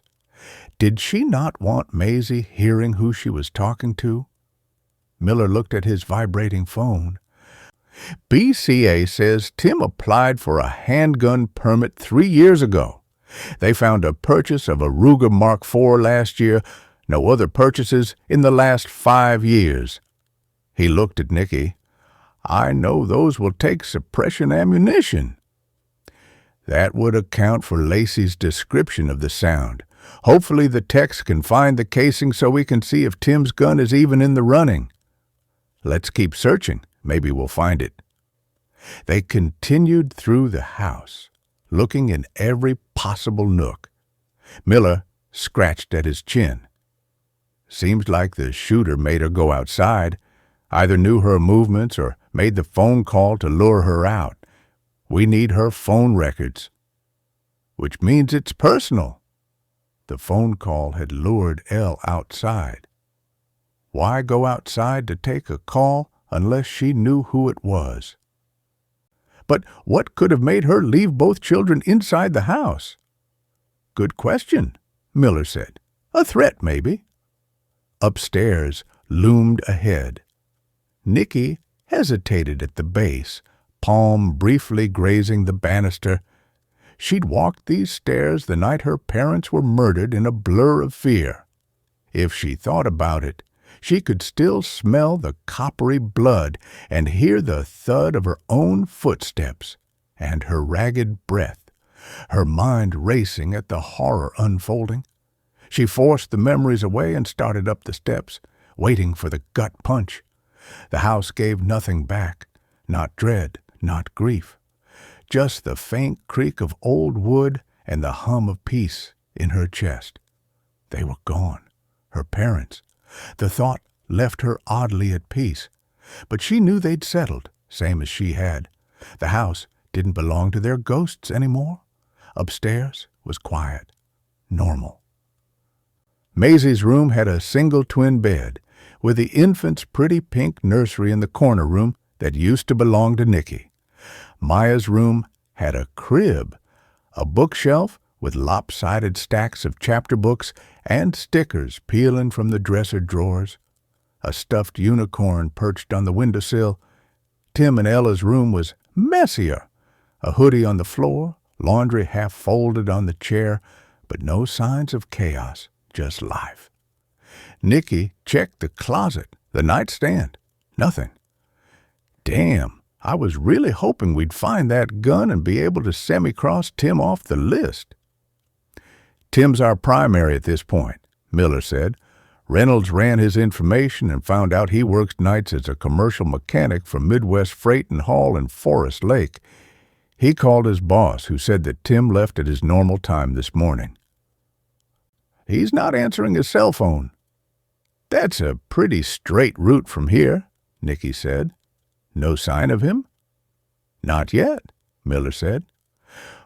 Did she not want Maisie hearing who she was talking to? Miller looked at his vibrating phone. BCA says Tim applied for a handgun permit 3 years ago. They found a purchase of a Ruger Mark IV last year, no other purchases in the last 5 years. He looked at Nicky. I know those will take suppression ammunition. That would account for Lacey's description of the sound. Hopefully the techs can find the casing so we can see if Tim's gun is even in the running. Let's keep searching. Maybe we'll find it. They continued through the house, looking in every possible nook. Miller scratched at his chin. Seems like the shooter made her go outside, either knew her movements or made the phone call to lure her out. We need her phone records. Which means it's personal. The phone call had lured Elle outside. Why go outside to take a call unless she knew who it was? But what could have made her leave both children inside the house? Good question, Miller said. A threat, maybe. Upstairs loomed ahead. Nicky hesitated at the base, palm briefly grazing the banister. She'd walked these stairs the night her parents were murdered in a blur of fear. If she thought about it, she could still smell the coppery blood and hear the thud of her own footsteps and her ragged breath, her mind racing at the horror unfolding. She forced the memories away and started up the steps, waiting for the gut punch. The house gave nothing back, not dread, not grief, just the faint creak of old wood and the hum of peace in her chest. They were gone, her parents. The thought left her oddly at peace, but she knew they'd settled, same as she had. The house didn't belong to their ghosts anymore. Upstairs was quiet, normal. Maisie's room had a single twin bed, with the infant's pretty pink nursery in the corner room that used to belong to Nicky. Maya's room had a crib, a bookshelf with lopsided stacks of chapter books and stickers peeling from the dresser drawers, a stuffed unicorn perched on the windowsill. Tim and Ella's room was messier, a hoodie on the floor, laundry half folded on the chair, but no signs of chaos, just life. Nicky checked the closet, the nightstand. Nothing. Damn, I was really hoping we'd find that gun and be able to semi-cross Tim off the list. Tim's our primary at this point, Miller said. Reynolds ran his information and found out he works nights as a commercial mechanic for Midwest Freight and Haul in Forest Lake. He called his boss, who said that Tim left at his normal time this morning. He's not answering his cell phone. That's a pretty straight route from here, Nicky said. No sign of him? Not yet, Miller said.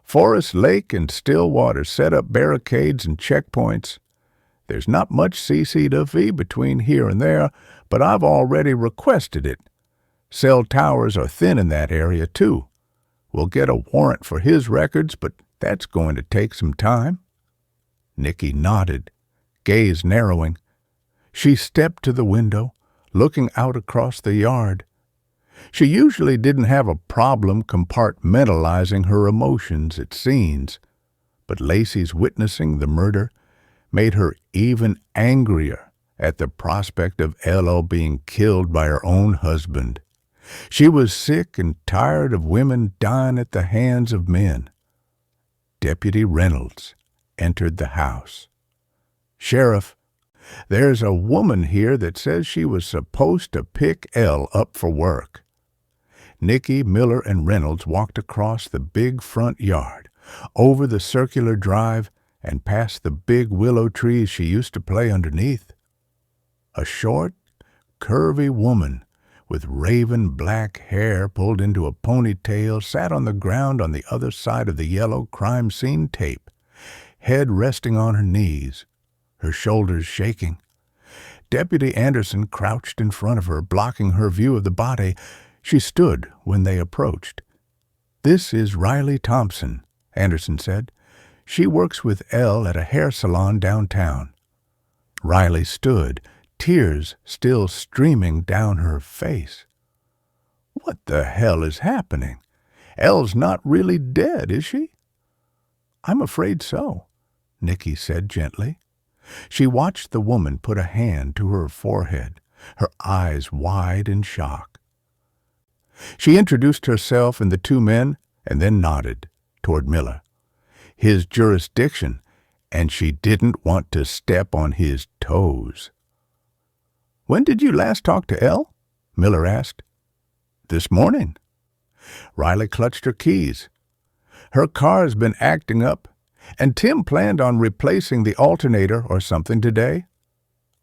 Forest Lake and Stillwater set up barricades and checkpoints. There's not much CCTV between here and there, but I've already requested it. Cell towers are thin in that area, too. We'll get a warrant for his records, but that's going to take some time. Nicky nodded, gaze narrowing. She stepped to the window, looking out across the yard. She usually didn't have a problem compartmentalizing her emotions at scenes, but Lacey's witnessing the murder made her even angrier at the prospect of Ella being killed by her own husband. She was sick and tired of women dying at the hands of men. Deputy Reynolds entered the house. Sheriff, there's a woman here that says she was supposed to pick Elle up for work. Nicky, Miller, and Reynolds walked across the big front yard, over the circular drive, and past the big willow trees she used to play underneath. A short, curvy woman with raven black hair pulled into a ponytail sat on the ground on the other side of the yellow crime scene tape, head resting on her knees, her shoulders shaking. Deputy Anderson crouched in front of her, blocking her view of the body. She stood when they approached. "This is Riley Thompson," Anderson said. "She works with Elle at a hair salon downtown." Riley stood, tears still streaming down her face. "What the hell is happening? Elle's not really dead, is she?" "I'm afraid so," Nicky said gently. She watched the woman put a hand to her forehead, her eyes wide in shock. She introduced herself and the two men, and then nodded toward Miller. His jurisdiction, and she didn't want to step on his toes. "When did you last talk to Elle?" Miller asked. "This morning." Riley clutched her keys. "Her car's been acting up, and Tim planned on replacing the alternator or something today.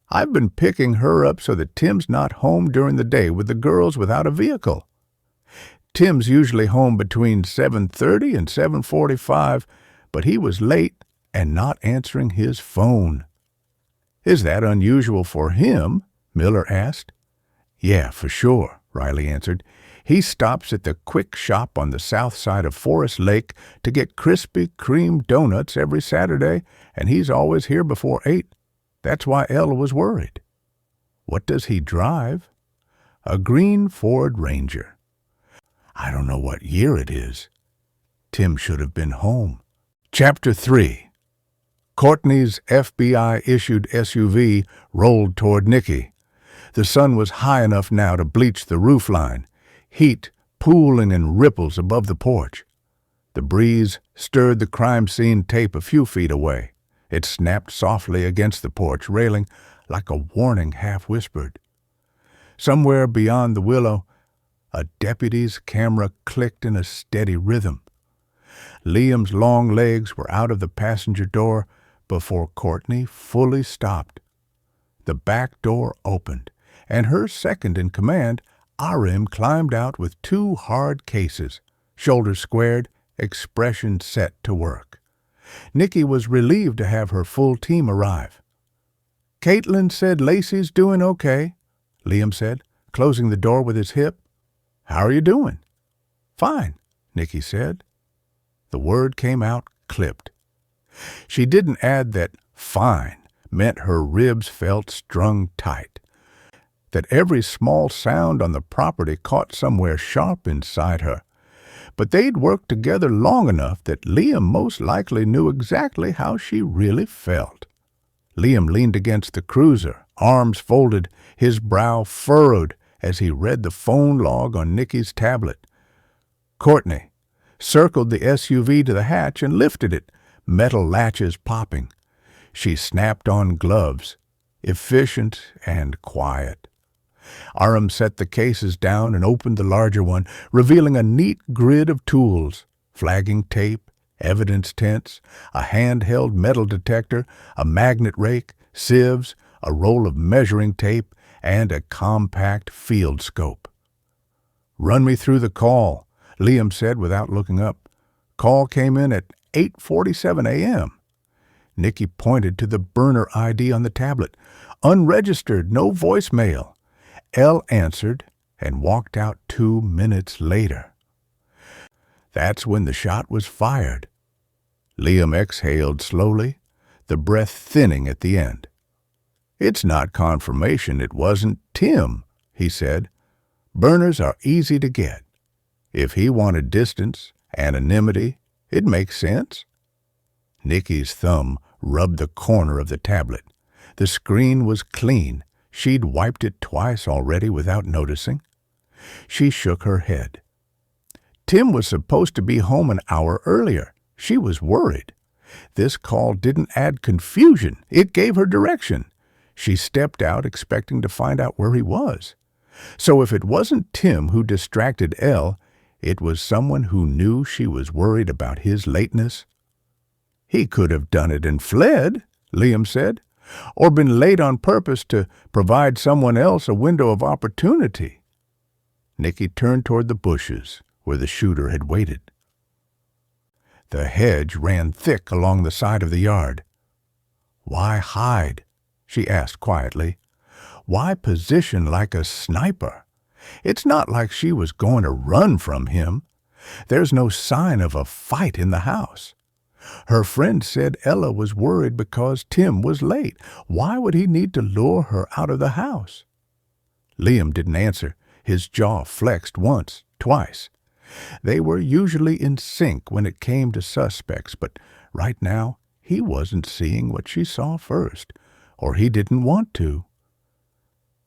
I've been picking her up so that Tim's not home during the day with the girls without a vehicle. Tim's usually home between 7:30 and 7:45, but he was late and not answering his phone." "Is that unusual for him?" Miller asked. "Yeah, for sure," Riley answered. "He stops at the Quick Shop on the south side of Forest Lake to get Krispy Kreme donuts every Saturday, and he's always here before 8. That's why Elle was worried." "What does he drive?" "A green Ford Ranger." "I don't know what year it is." Tim should have been home. Chapter 3. Courtney's FBI-issued SUV rolled toward Nicky. The sun was high enough now to bleach the roofline, heat pooling in ripples above the porch. The breeze stirred the crime scene tape a few feet away. It snapped softly against the porch railing like a warning half-whispered. Somewhere beyond the willow, a deputy's camera clicked in a steady rhythm. Liam's long legs were out of the passenger door before Courtney fully stopped. The back door opened, and her second-in-command, Arim, climbed out with 2 hard cases, shoulders squared, expression set to work. Nicky was relieved to have her full team arrive. "Caitlin said Lacey's doing okay," Liam said, closing the door with his hip. "How are you doing?" "Fine," Nicky said. The word came out clipped. She didn't add that "fine" meant her ribs felt strung tight, that every small sound on the property caught somewhere sharp inside her. But they'd worked together long enough that Liam most likely knew exactly how she really felt. Liam leaned against the cruiser, arms folded, his brow furrowed as he read the phone log on Nicky's tablet. Courtney circled the SUV to the hatch and lifted it, metal latches popping. She snapped on gloves, efficient and quiet. Aram set the cases down and opened the larger one, revealing a neat grid of tools: flagging tape, evidence tents, a handheld metal detector, a magnet rake, sieves, a roll of measuring tape, and a compact field scope. "Run me through the call," Liam said without looking up. "Call came in at 8:47 a.m. Nicky pointed to the burner ID on the tablet. "Unregistered, no voicemail." Elle answered and walked out 2 minutes later. That's when the shot was fired. Liam exhaled slowly, the breath thinning at the end. "It's not confirmation it wasn't Tim," he said. "Burners are easy to get. If he wanted distance, anonymity, it makes sense." Nicky's thumb rubbed the corner of the tablet. The screen was clean. She'd wiped it twice already without noticing. She shook her head. Tim was supposed to be home an hour earlier. She was worried. This call didn't add confusion. It gave her direction. She stepped out expecting to find out where he was. So if it wasn't Tim who distracted Elle, it was someone who knew she was worried about his lateness. "He could have done it and fled," Liam said, "or been late on purpose to provide someone else a window of opportunity." Nicky turned toward the bushes where the shooter had waited. The hedge ran thick along the side of the yard. "Why hide?" she asked quietly. "Why position like a sniper? It's not like she was going to run from him. There's no sign of a fight in the house. Her friend said Ella was worried because Tim was late. Why would he need to lure her out of the house? Liam didn't answer. His jaw flexed once, twice. They were usually in sync when it came to suspects, but right now he wasn't seeing what she saw first, or he didn't want to.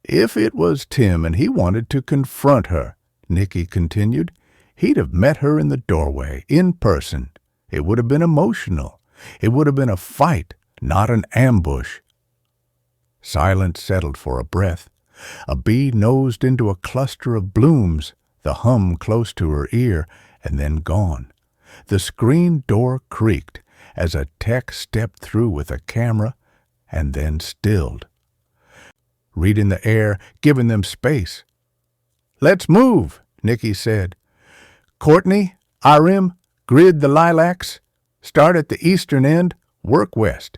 If it was Tim and he wanted to confront her, Nicky continued, he'd have met her in the doorway, in person. It would have been emotional. It would have been a fight, not an ambush. Silence settled for a breath. A bee nosed into a cluster of blooms, the hum close to her ear, and then gone. The screen door creaked as a tech stepped through with a camera and then stilled. Reading the air, giving them space. "Let's move," Nicky said. "Courtney, Arim, grid the lilacs. Start at the eastern end, work west.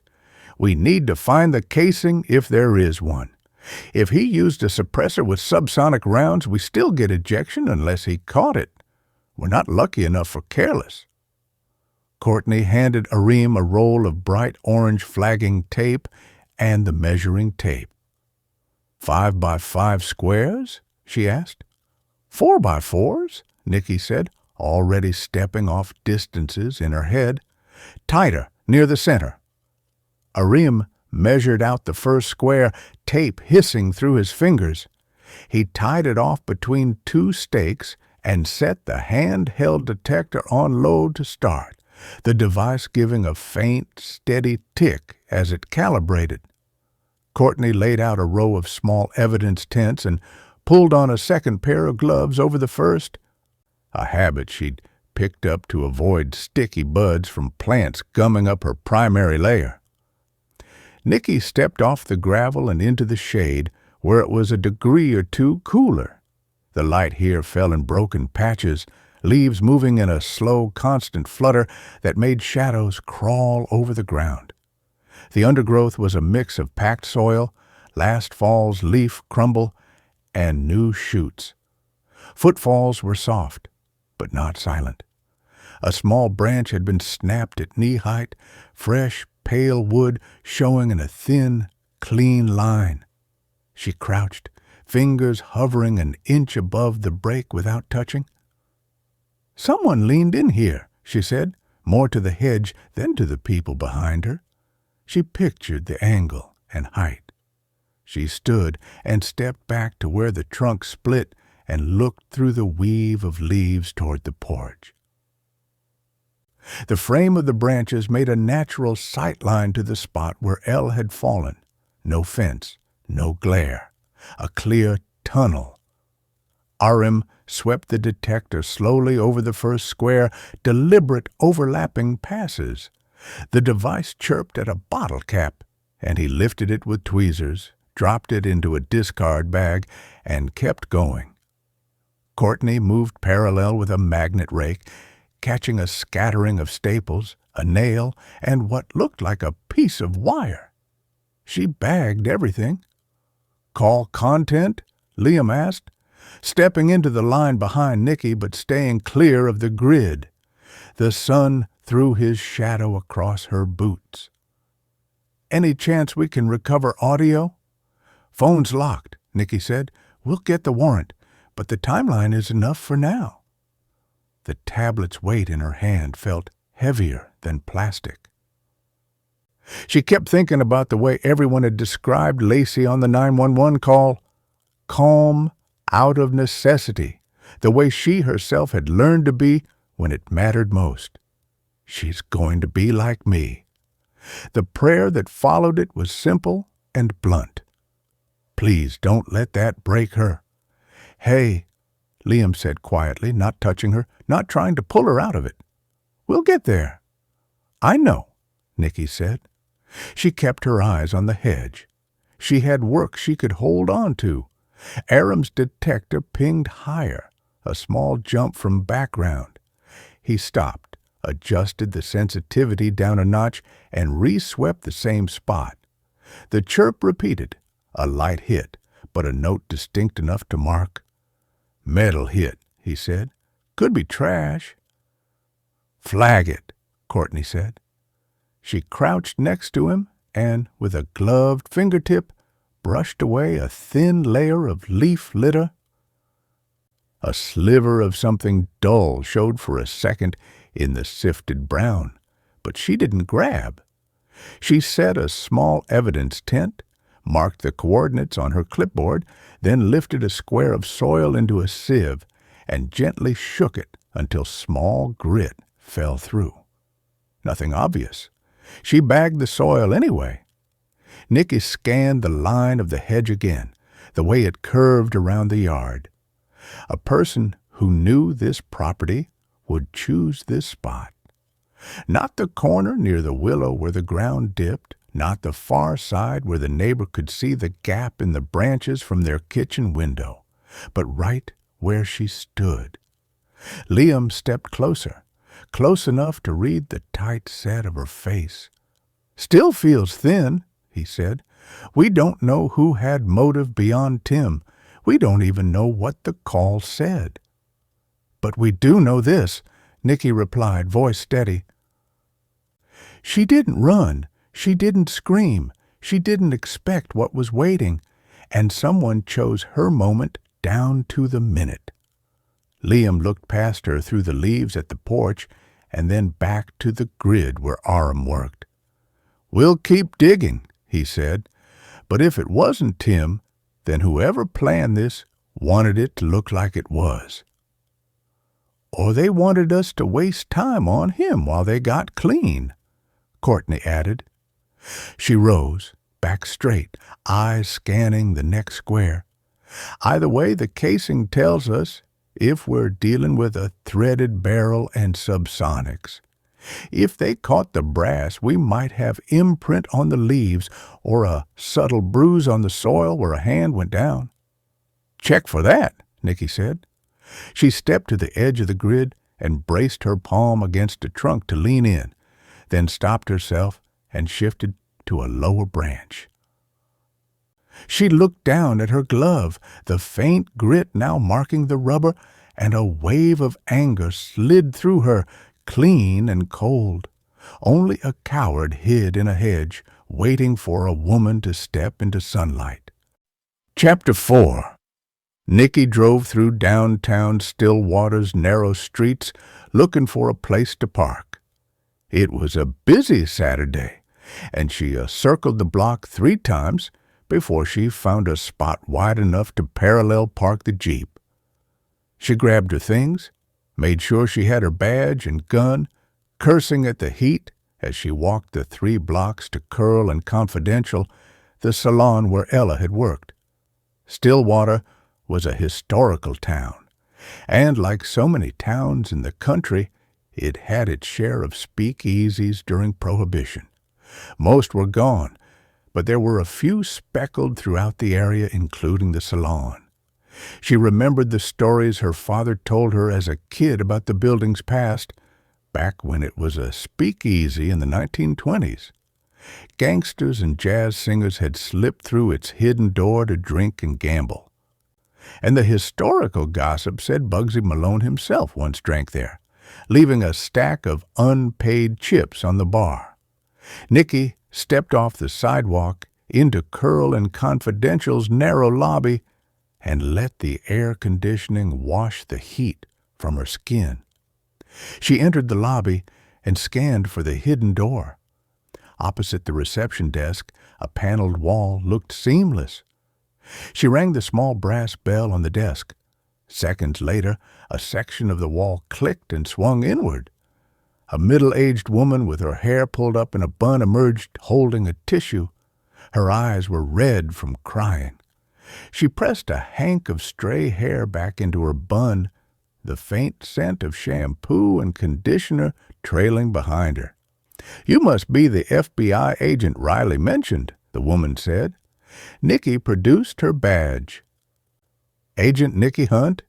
We need to find the casing if there is one. If he used a suppressor with subsonic rounds, we still get ejection unless he caught it. We're not lucky enough for careless." Courtney handed Arim a roll of bright orange flagging tape and the measuring tape. 5 by 5 squares? She asked. 4 by 4s? Nicky said, already stepping off distances in her head. Tighter, near the center. Arim measured out the first square, tape hissing through his fingers. He tied it off between 2 stakes and set the handheld detector on low to start, the device giving a faint, steady tick as it calibrated. Courtney laid out a row of small evidence tents and pulled on a second pair of gloves over the first, a habit she'd picked up to avoid sticky buds from plants gumming up her primary layer. Nicky stepped off the gravel and into the shade, where it was a degree or two cooler. The light here fell in broken patches, leaves moving in a slow, constant flutter that made shadows crawl over the ground. The undergrowth was a mix of packed soil, last fall's leaf crumble, and new shoots. Footfalls were soft, but not silent. A small branch had been snapped at knee height, fresh, pale wood showing in a thin, clean line. She crouched, fingers hovering an inch above the break without touching. "Someone leaned in here," she said, more to the hedge than to the people behind her. She pictured the angle and height. She stood and stepped back to where the trunk split and looked through the weave of leaves toward the porch. The frame of the branches made a natural sight line to the spot where Elle had fallen. No fence, no glare. A clear tunnel. Arim swept the detector slowly over the first square, deliberate overlapping passes. The device chirped at a bottle cap, and he lifted it with tweezers, dropped it into a discard bag, and kept going. Courtney moved parallel with a magnet rake, catching a scattering of staples, a nail, and what looked like a piece of wire. She bagged everything. "Call content?" Liam asked, stepping into the line behind Nicky but staying clear of the grid. The sun threw his shadow across her boots. "Any chance we can recover audio?" "Phone's locked," Nicky said. "We'll get the warrant, but the timeline is enough for now." The tablet's weight in her hand felt heavier than plastic. She kept thinking about the way everyone had described Lacey on the 911 call. Calm, out of necessity, the way she herself had learned to be when it mattered most. She's going to be like me. The prayer that followed it was simple and blunt. Please don't let that break her. "Hey," Liam said quietly, not touching her, not trying to pull her out of it. "We'll get there." "I know," Nicky said. She kept her eyes on the hedge. She had work she could hold on to. Aram's detector pinged higher, a small jump from background. He stopped, adjusted the sensitivity down a notch, and re-swept the same spot. The chirp repeated, a light hit, but a note distinct enough to mark. "Metal hit," he said. "Could be trash." "Flag it," Courtney said. She crouched next to him and, with a gloved fingertip, brushed away a thin layer of leaf litter. A sliver of something dull showed for a second in the sifted brown, but she didn't grab. She set a small evidence tent, marked the coordinates on her clipboard, then lifted a square of soil into a sieve and gently shook it until small grit fell through. Nothing obvious. She bagged the soil anyway. Nicky scanned the line of the hedge again, the way it curved around the yard. A person who knew this property would choose this spot. Not the corner near the willow where the ground dipped, not the far side where the neighbor could see the gap in the branches from their kitchen window, but right where she stood. Liam stepped closer, close enough to read the tight set of her face. "Still feels thin," he said. "We don't know who had motive beyond Tim. We don't even know what the call said." "But we do know this," Nicky replied, voice steady. "She didn't run. She didn't scream. She didn't expect what was waiting. And someone chose her moment down to the minute." Liam looked past her through the leaves at the porch and then back to the grid where Aram worked. "We'll keep digging," he said. "But if it wasn't Tim, then whoever planned this wanted it to look like it was. Or they wanted us to waste time on him while they got clean," Courtney added. She rose, back straight, eyes scanning the next square. "Either way, the casing tells us if we're dealing with a threaded barrel and subsonics. If they caught the brass, we might have imprint on the leaves or a subtle bruise on the soil where a hand went down." "Check for that," Nicky said. She stepped to the edge of the grid and braced her palm against a trunk to lean in, then stopped herself and shifted to a lower branch. She looked down at her glove, the faint grit now marking the rubber, and a wave of anger slid through her, clean and cold. Only a coward hid in a hedge, waiting for a woman to step into sunlight. Chapter 4. Nicky drove through downtown Stillwater's narrow streets, looking for a place to park. It was a busy Saturday, and she circled the block 3 times before she found a spot wide enough to parallel park the Jeep. She grabbed her things, made sure she had her badge and gun, cursing at the heat as she walked the 3 blocks to Curl and Confidential, the salon where Ella had worked. Stillwater was a historical town, and like so many towns in the country, it had its share of speakeasies during Prohibition. Most were gone, but there were a few speckled throughout the area, including the salon. She remembered the stories her father told her as a kid about the building's past, back when it was a speakeasy in the 1920s. Gangsters and jazz singers had slipped through its hidden door to drink and gamble. And the historical gossip said Bugsy Malone himself once drank there, leaving a stack of unpaid chips on the bar. Nicky stepped off the sidewalk into Curl and Confidential's narrow lobby and let the air conditioning wash the heat from her skin. She entered the lobby and scanned for the hidden door. Opposite the reception desk, a paneled wall looked seamless. She rang the small brass bell on the desk. Seconds later, a section of the wall clicked and swung inward. A middle-aged woman with her hair pulled up in a bun emerged holding a tissue. Her eyes were red from crying. She pressed a hank of stray hair back into her bun, the faint scent of shampoo and conditioner trailing behind her. "You must be the FBI agent Riley mentioned," the woman said. Nicky produced her badge. "Agent Nicky Hunt?"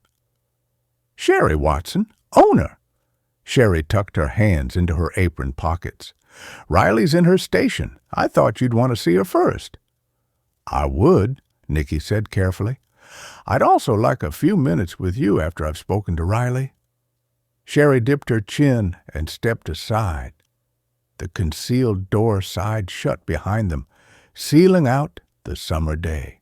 "Sherry Watson, owner." Sherry tucked her hands into her apron pockets. "Riley's in her station. I thought you'd want to see her first." "I would," Nicky said carefully. I'd also like a few minutes with you after I've spoken to Riley." Sherry dipped her chin and stepped aside. The concealed door sighed shut behind them, sealing out the summer day.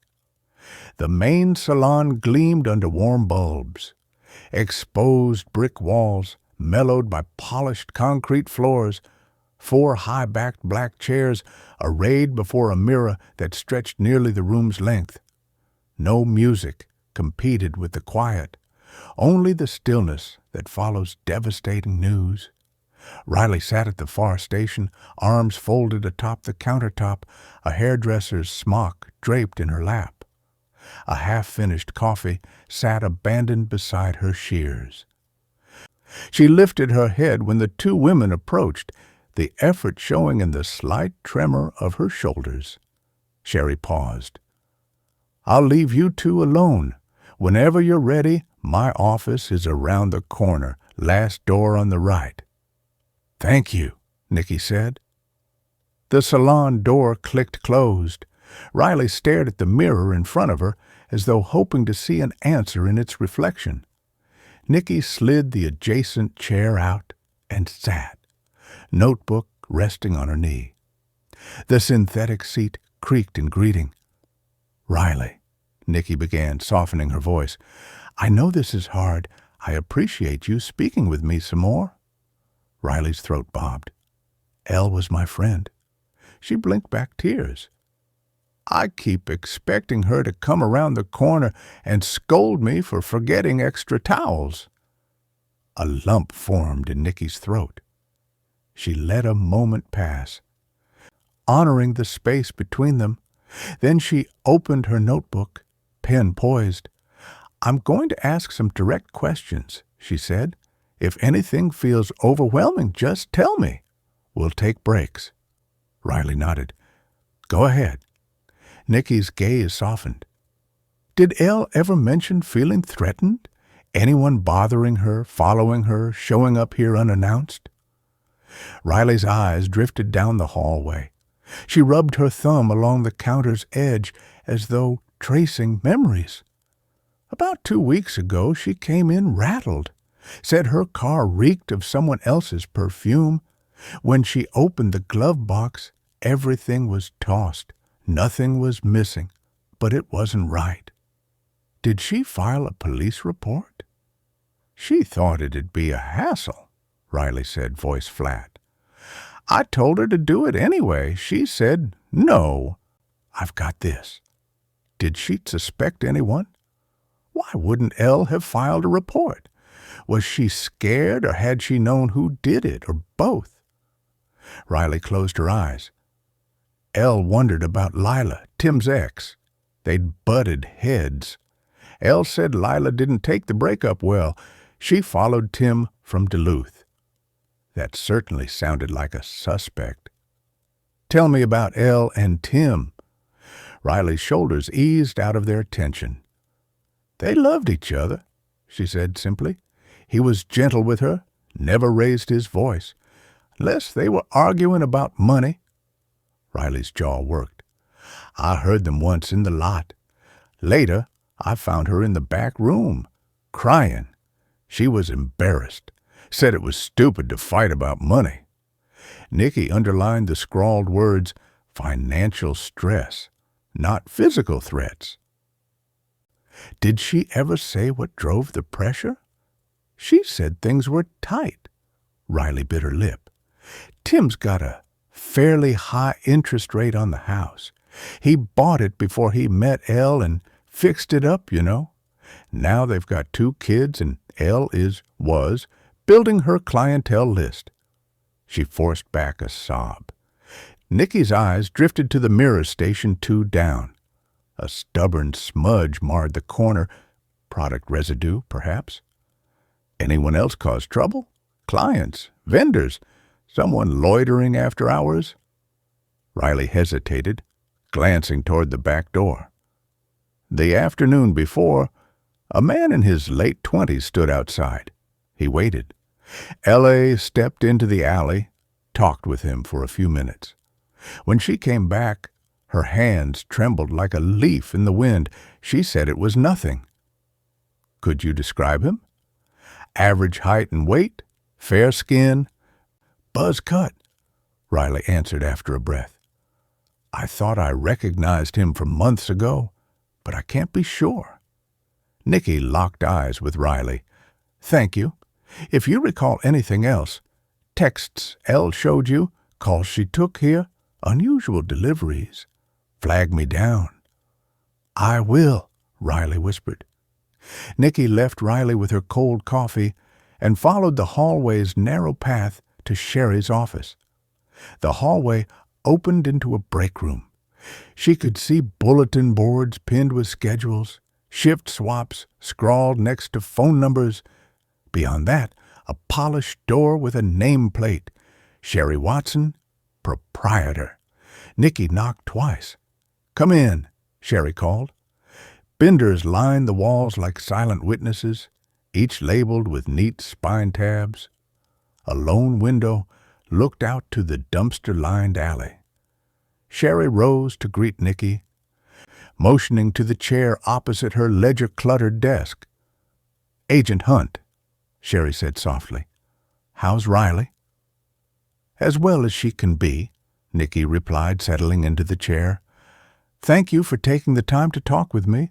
The main salon gleamed under warm bulbs. Exposed brick walls, mellowed by polished concrete floors, 4 high-backed black chairs arrayed before a mirror that stretched nearly the room's length. No music competed with the quiet, only the stillness that follows devastating news. Riley sat at the far station, arms folded atop the countertop, a hairdresser's smock draped in her lap. A half-finished coffee sat abandoned beside her shears. She lifted her head when the 2 women approached, the effort showing in the slight tremor of her shoulders. Sherry paused. "I'll leave you 2 alone. Whenever you're ready, my office is around the corner, last door on the right." "Thank you," Nicky said. The salon door clicked closed. Riley stared at the mirror in front of her as though hoping to see an answer in its reflection. Nicky slid the adjacent chair out and sat, notebook resting on her knee. The synthetic seat creaked in greeting. "Riley," Nicky began, softening her voice, "I know this is hard. I appreciate you speaking with me some more." Riley's throat bobbed. "Elle was my friend." She blinked back tears. "I keep expecting her to come around the corner and scold me for forgetting extra towels." A lump formed in Nicky's throat. She let a moment pass, honoring the space between them. Then she opened her notebook, pen poised. "I'm going to ask some direct questions," she said. "If anything feels overwhelming, just tell me. We'll take breaks." Riley nodded. "Go ahead." Nicky's gaze softened. "Did Elle ever mention feeling threatened? Anyone bothering her, following her, showing up here unannounced?" Riley's eyes drifted down the hallway. She rubbed her thumb along the counter's edge as though tracing memories. "About 2 weeks ago she came in rattled. Said her car reeked of someone else's perfume. When she opened the glove box, everything was tossed. Nothing was missing, but it wasn't right." "Did she file a police report?" "She thought it'd be a hassle," Riley said, voice flat. "I told her to do it anyway. She said no." "I've got this. Did she suspect anyone? Why wouldn't Elle have filed a report? Was she scared, or had she known who did it, or both?" Riley closed her eyes. Elle wondered about Lila, Tim's ex. They'd butted heads. Elle said Lila didn't take the breakup well. She followed Tim from Duluth. That certainly sounded like a suspect. "Tell me about Elle and Tim." Riley's shoulders eased out of their tension. "They loved each other," she said simply. "He was gentle with her, never raised his voice, unless they were arguing about money." Riley's jaw worked. "I heard them once in the lot. Later, I found her in the back room, crying. She was embarrassed, said it was stupid to fight about money." Nicky underlined the scrawled words, "financial stress, not physical threats." "Did she ever say what drove the pressure?" "She said things were tight." Riley bit her lip. "Tim's got a fairly high interest rate on the house. He bought it before he met Elle and fixed it up, you know. Now they've got 2 kids and Elle was building her clientele list." She forced back a sob. Nicky's eyes drifted to the mirror station 2 down. A stubborn smudge marred the corner. Product residue, perhaps. "Anyone else cause trouble? Clients? Vendors? Someone loitering after hours?" Riley hesitated, glancing toward the back door. The afternoon before, a man in his late 20s stood outside. He waited. L.A. stepped into the alley, talked with him for a few minutes. When she came back, Her hands trembled like a leaf in the wind. She said it was nothing. Could you describe him? Average height and weight, fair skin, buzz cut, Riley answered after a breath. I thought I recognized him from months ago, but I can't be sure. Nicky locked eyes with Riley. Thank you. If you recall anything else, texts Elle showed you, calls she took here, unusual deliveries, flag me down. I will, Riley whispered. Nicky left Riley with her cold coffee and followed the hallway's narrow path to Sherry's office. The hallway opened into a break room. She could see bulletin boards pinned with schedules, shift swaps scrawled next to phone numbers. Beyond that, a polished door with a nameplate. Sherry Watson, proprietor. Nicky knocked twice. Come in, Sherry called. Binders lined the walls like silent witnesses, each labeled with neat spine tabs. A lone window looked out to the dumpster-lined alley. Sherry rose to greet Nicky, motioning to the chair opposite her ledger-cluttered desk. Agent Hunt, Sherry said softly. How's Riley? As well as she can be, Nicky replied, settling into the chair. Thank you for taking the time to talk with me.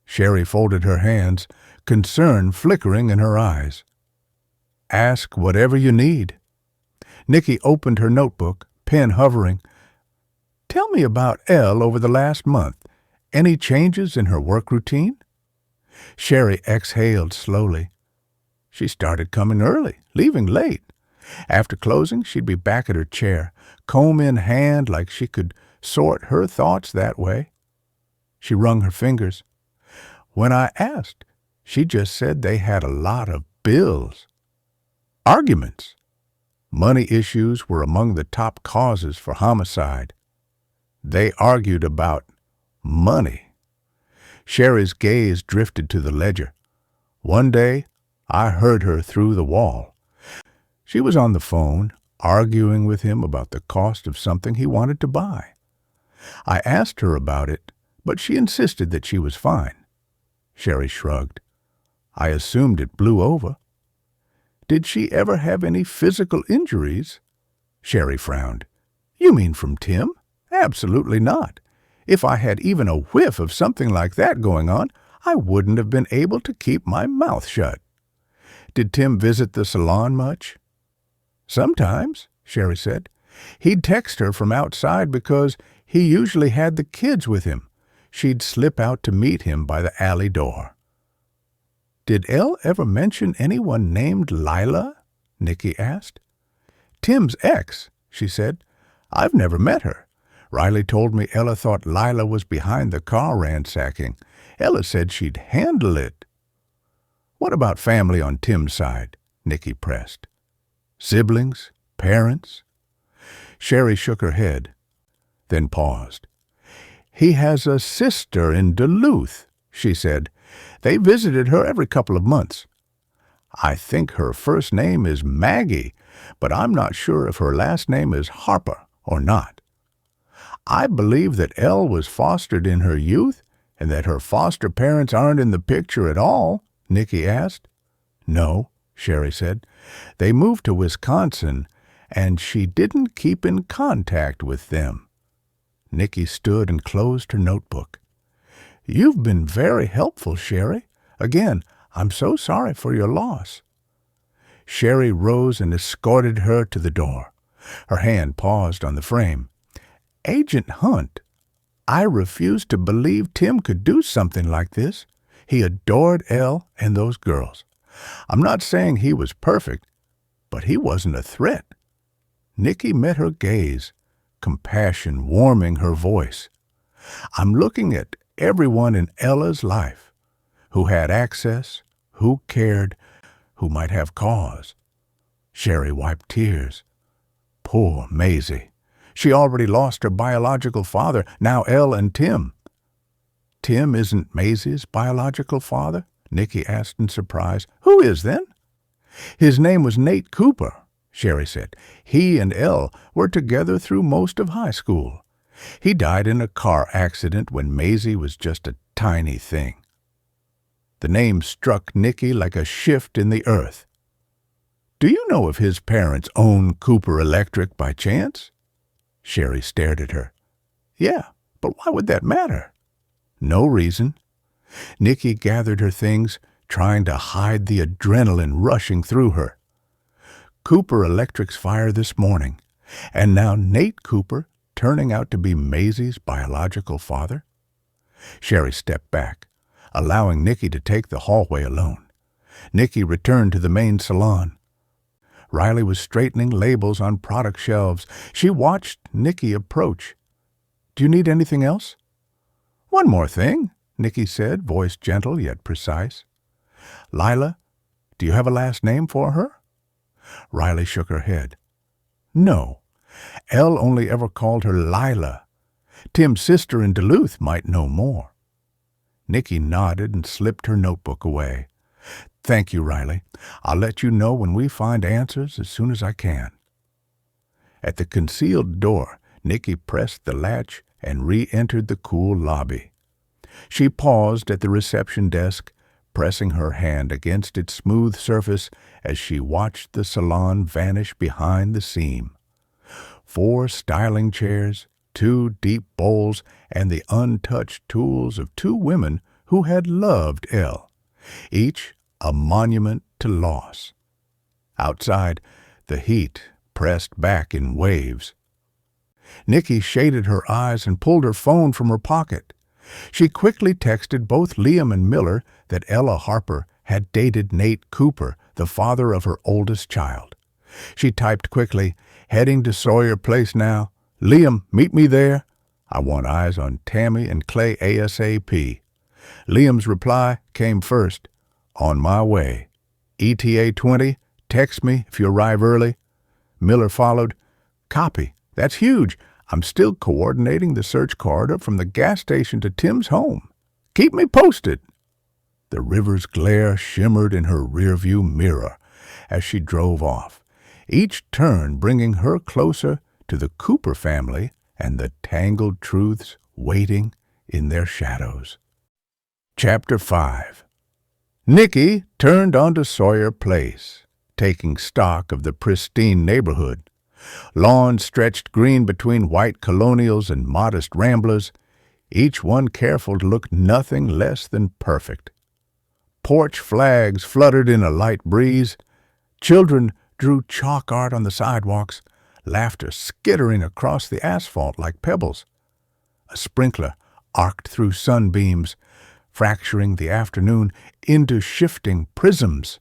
Sherry folded her hands, concern flickering in her eyes. Ask whatever you need. Nicky opened her notebook, pen hovering. Tell me about Elle over the last month. Any changes in her work routine? Sherry exhaled slowly. She started coming early, leaving late. After closing, she'd be back at her chair, comb in hand like she could sort her thoughts that way. She wrung her fingers. When I asked, she just said they had a lot of bills. Arguments. Money issues were among the top causes for homicide. They argued about money. Sherry's gaze drifted to the ledger. One day, I heard her through the wall. She was on the phone, arguing with him about the cost of something he wanted to buy. I asked her about it, but she insisted that she was fine. Sherry shrugged. I assumed it blew over. Did she ever have any physical injuries? Sherry frowned. You mean from Tim? Absolutely not. If I had even a whiff of something like that going on, I wouldn't have been able to keep my mouth shut. Did Tim visit the salon much? Sometimes, Sherry said. He'd text her from outside because he usually had the kids with him. She'd slip out to meet him by the alley door. Did Elle ever mention anyone named Lila? Nicky asked. Tim's ex, she said. I've never met her. Riley told me Ella thought Lila was behind the car ransacking. Ella said she'd handle it. What about family on Tim's side? Nicky pressed. Siblings? Parents? Sherry shook her head, then paused. He has a sister in Duluth, she said. They visited her every couple of months. I think her first name is Maggie, but I'm not sure if her last name is Harper or not. I believe that Elle was fostered in her youth and that her foster parents aren't in the picture at all, Nicky asked. No, Sherry said. They moved to Wisconsin, and she didn't keep in contact with them. Nicky stood and closed her notebook. You've been very helpful, Sherry. Again, I'm so sorry for your loss. Sherry rose and escorted her to the door. Her hand paused on the frame. Agent Hunt, I refuse to believe Tim could do something like this. He adored Elle and those girls. I'm not saying he was perfect, but he wasn't a threat. Nicky met her gaze, compassion warming her voice. I'm looking at everyone in Ella's life, who had access, who cared, who might have cause. Sherry wiped tears. Poor Maisie. She already lost her biological father, now Elle and Tim. Tim isn't Maisie's biological father? Nicky asked in surprise. Who is then? His name was Nate Cooper, Sherry said. He and Elle were together through most of high school. He died in a car accident when Maisie was just a tiny thing. The name struck Nicky like a shift in the earth. Do you know if his parents own Cooper Electric by chance? Sherry stared at her. Yeah, but why would that matter? No reason. Nicky gathered her things, trying to hide the adrenaline rushing through her. Cooper Electric's fire this morning, and now Nate Cooper turning out to be Maisie's biological father? Sherry stepped back, allowing Nicky to take the hallway alone. Nicky returned to the main salon. Riley was straightening labels on product shelves. She watched Nicky approach. Do you need anything else? One more thing, Nicky said, voice gentle yet precise. Lila, do you have a last name for her? Riley shook her head. No. Elle only ever called her Lila. Tim's sister in Duluth might know more. Nicky nodded and slipped her notebook away. Thank you, Riley. I'll let you know when we find answers as soon as I can. At the concealed door, Nicky pressed the latch and re-entered the cool lobby. She paused at the reception desk, pressing her hand against its smooth surface as she watched the salon vanish behind the seam. 4 styling chairs, 2 deep bowls, and the untouched tools of 2 women who had loved Elle, each a monument to loss. Outside, the heat pressed back in waves. Nicky shaded her eyes and pulled her phone from her pocket. She quickly texted both Liam and Miller that Ella Harper had dated Nate Cooper, the father of her oldest child. She typed quickly, heading to Sawyer Place now. Liam, meet me there. I want eyes on Tammy and Clay ASAP. Liam's reply came first. On my way. ETA 20, text me if you arrive early. Miller followed. Copy. That's huge. I'm still coordinating the search corridor from the gas station to Tim's home. Keep me posted. The river's glare shimmered in her rearview mirror as she drove off, each turn bringing her closer to the Cooper family and the tangled truths waiting in their shadows. Chapter 5. Nicky turned onto Sawyer Place, taking stock of the pristine neighborhood. Lawns stretched green between white colonials and modest ramblers, each one careful to look nothing less than perfect. Porch flags fluttered in a light breeze. Children drew chalk art on the sidewalks, laughter skittering across the asphalt like pebbles. A sprinkler arced through sunbeams, fracturing the afternoon into shifting prisms.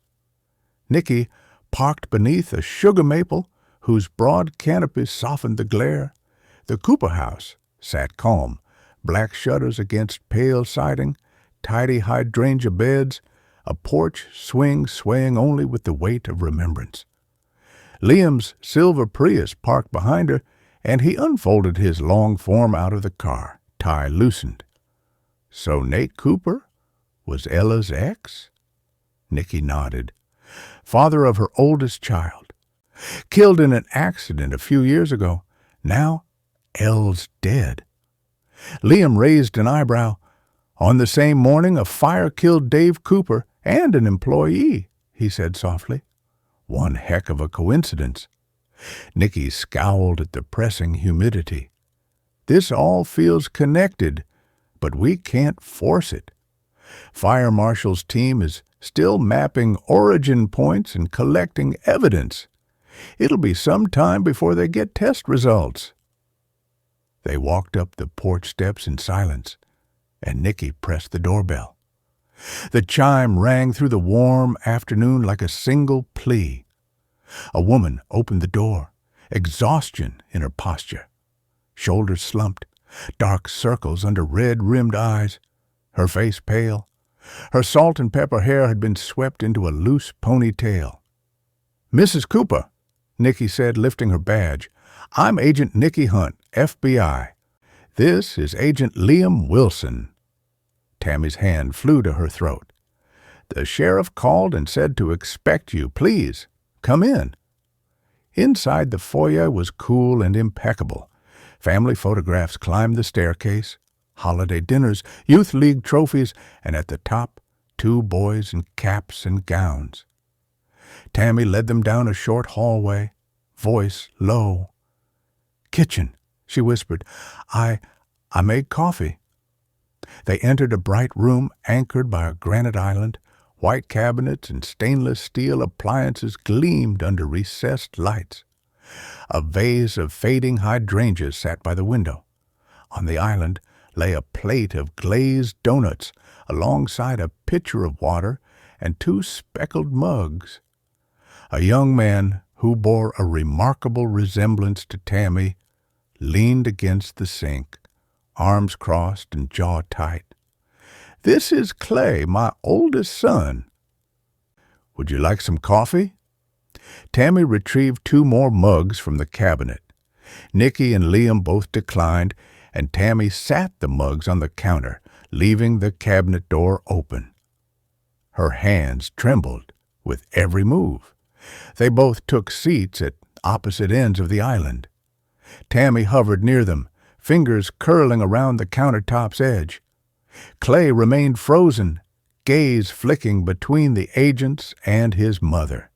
Nicky parked beneath a sugar maple whose broad canopy softened the glare. The Cooper house sat calm, black shutters against pale siding, tidy hydrangea beds, a porch swing swaying only with the weight of remembrance. Liam's silver Prius parked behind her, and he unfolded his long form out of the car, tie loosened. So Nate Cooper was Ella's ex? Nicky nodded. Father of her oldest child. Killed in an accident a few years ago. Now, Elle's dead. Liam raised an eyebrow. On the same morning, a fire killed Dave Cooper and an employee, he said softly. One heck of a coincidence. Nicky scowled at the pressing humidity. This all feels connected, but we can't force it. Fire Marshal's team is still mapping origin points and collecting evidence. It'll be some time before they get test results. They walked up the porch steps in silence, and Nicky pressed the doorbell. The chime rang through the warm afternoon like a single plea. A woman opened the door, exhaustion in her posture. Shoulders slumped, dark circles under red-rimmed eyes, her face pale. Her salt and pepper hair had been swept into a loose ponytail. Mrs. Cooper, Nicky said, lifting her badge. I'm Agent Nicky Hunt, FBI. This is Agent Liam Wilson. Tammy's hand flew to her throat. The sheriff called and said to expect you. Please, come in. Inside the foyer was cool and impeccable, Family photographs climbed the staircase, holiday dinners, youth league trophies, and at the top, 2 boys in caps and gowns. Tammy led them down a short hallway, voice low. "Kitchen," she whispered. I made coffee." They entered a bright room anchored by a granite island. White cabinets and stainless steel appliances gleamed under recessed lights. A vase of fading hydrangeas sat by the window. On the island lay a plate of glazed donuts alongside a pitcher of water and 2 speckled mugs. A young man who bore a remarkable resemblance to Tammy leaned against the sink, arms crossed and jaw tight. "This is Clay, my oldest son." "Would you like some coffee?" Tammy retrieved 2 more mugs from the cabinet. Nicky and Liam both declined, and Tammy sat the mugs on the counter, leaving the cabinet door open. Her hands trembled with every move. They both took seats at opposite ends of the island. Tammy hovered near them, fingers curling around the countertop's edge. Clay remained frozen, gaze flicking between the agent's and his mother.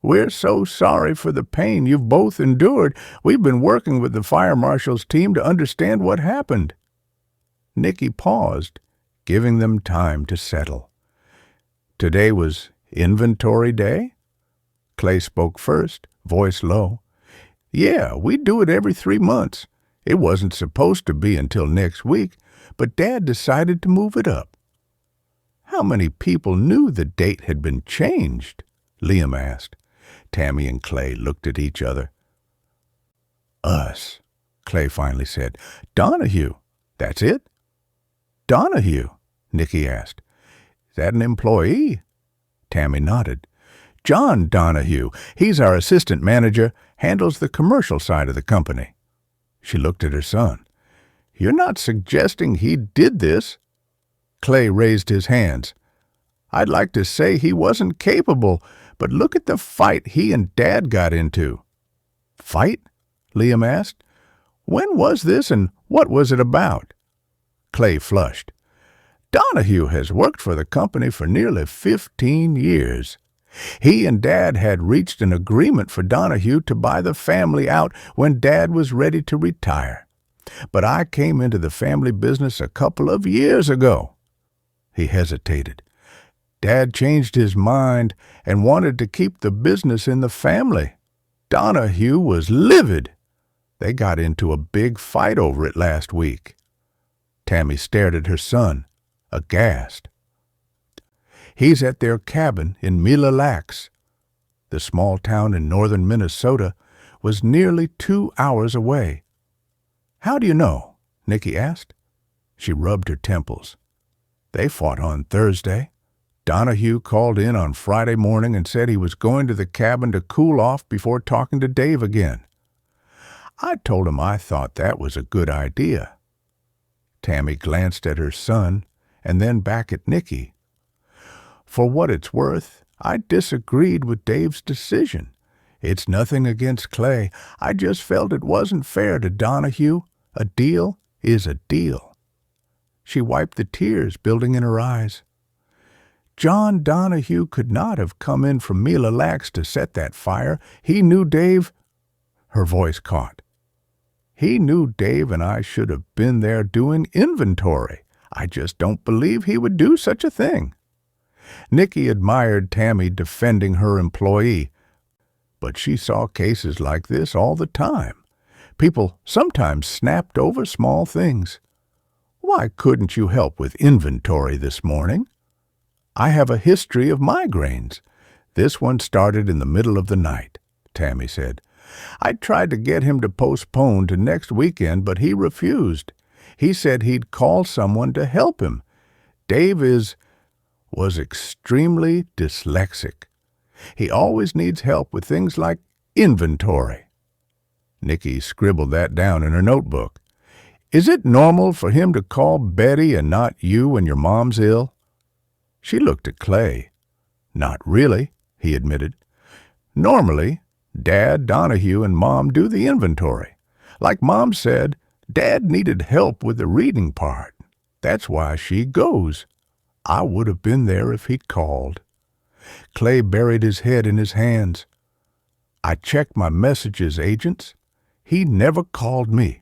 "We're so sorry for the pain you've both endured. We've been working with the fire marshal's team to understand what happened." Nicky paused, giving them time to settle. "Today was inventory day?" Clay spoke first, voice low. "Yeah, we do it every 3 months. It wasn't supposed to be until next week, but Dad decided to move it up." "How many people knew the date had been changed?" Liam asked. Tammy and Clay looked at each other. "Us," Clay finally said. "Donahue, that's it?" "Donahue?" Nicky asked. "Is that an employee?" Tammy nodded. "John Donahue. He's our assistant manager, handles the commercial side of the company." She looked at her son. "You're not suggesting he did this?" Clay raised his hands. "I'd like to say he wasn't capable, but look at the fight he and Dad got into." "Fight?" Liam asked. "When was this and what was it about?" Clay flushed. "Donahue has worked for the company for nearly 15 years. He and Dad had reached an agreement for Donahue to buy the family out when Dad was ready to retire. But I came into the family business a couple of years ago." He hesitated. "Dad changed his mind and wanted to keep the business in the family. Donahue was livid. They got into a big fight over it last week." Tammy stared at her son, aghast. "He's at their cabin in Mille Lacs." The small town in northern Minnesota was nearly 2 hours away. "How do you know?" Nicky asked. She rubbed her temples. "They fought on Thursday. Donahue called in on Friday morning and said he was going to the cabin to cool off before talking to Dave again. I told him I thought that was a good idea." Tammy glanced at her son and then back at Nicky. "For what it's worth, I disagreed with Dave's decision. It's nothing against Clay. I just felt it wasn't fair to Donahue. A deal is a deal." She wiped the tears building in her eyes. "John Donahue could not have come in from Mille Lacs to set that fire. He knew Dave—" Her voice caught. "He knew Dave and I should have been there doing inventory. I just don't believe he would do such a thing." Nicky admired Tammy defending her employee, but she saw cases like this all the time. People sometimes snapped over small things. "Why couldn't you help with inventory this morning?" "I have a history of migraines. This one started in the middle of the night," Tammy said. "I tried to get him to postpone to next weekend, but he refused. He said he'd call someone to help him. Dave was extremely dyslexic. He always needs help with things like inventory." Nicky scribbled that down in her notebook. "Is it normal for him to call Betty and not you when your mom's ill?" She looked at Clay. "Not really," he admitted. "Normally, Dad, Donahue, and Mom do the inventory. Like Mom said, Dad needed help with the reading part. That's why she goes. I would have been there if he'd called." Clay buried his head in his hands. "I checked my messages, agents. He never called me.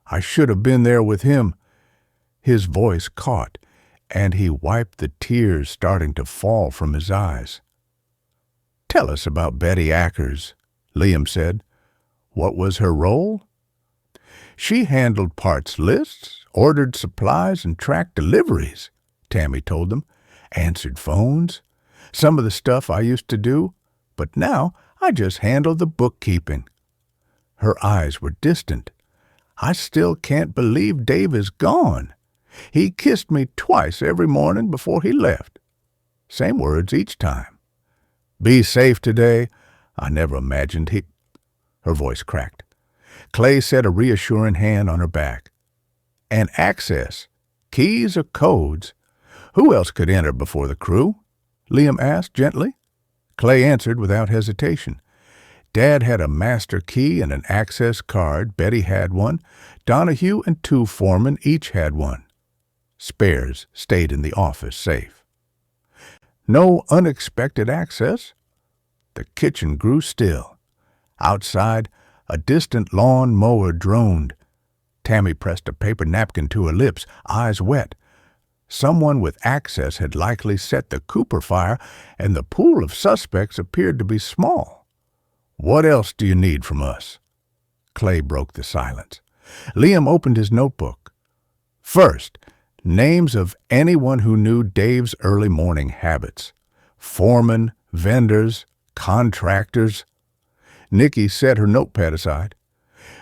I should have been there with him." His voice caught, and he wiped the tears starting to fall from his eyes. "Tell us about Betty Ackers," Liam said. "What was her role?" "She handled parts lists, ordered supplies, and tracked deliveries," Tammy told them. "Answered phones. Some of the stuff I used to do, but now I just handle the bookkeeping." Her eyes were distant. "I still can't believe Dave is gone. He kissed me twice every morning before he left. Same words each time. Be safe today. I never imagined he—" Her voice cracked. Clay set a reassuring hand on her back. "And access. Keys or codes. Who else could enter before the crew?" Liam asked gently. Clay answered without hesitation. Dad had a master key and an access card. Betty had one. Donahue and 2 foremen each had one. Spares stayed in the office safe. No unexpected access. The kitchen grew still. Outside, a distant lawn mower droned. Tammy pressed a paper napkin to her lips, eyes wet. Someone with access had likely set the Cooper fire, and the pool of suspects appeared to be small. "What else do you need from us?" Clay broke the silence. Liam opened his notebook. "First, names of anyone who knew Dave's early morning habits. Foremen, vendors, contractors." Nikki set her notepad aside.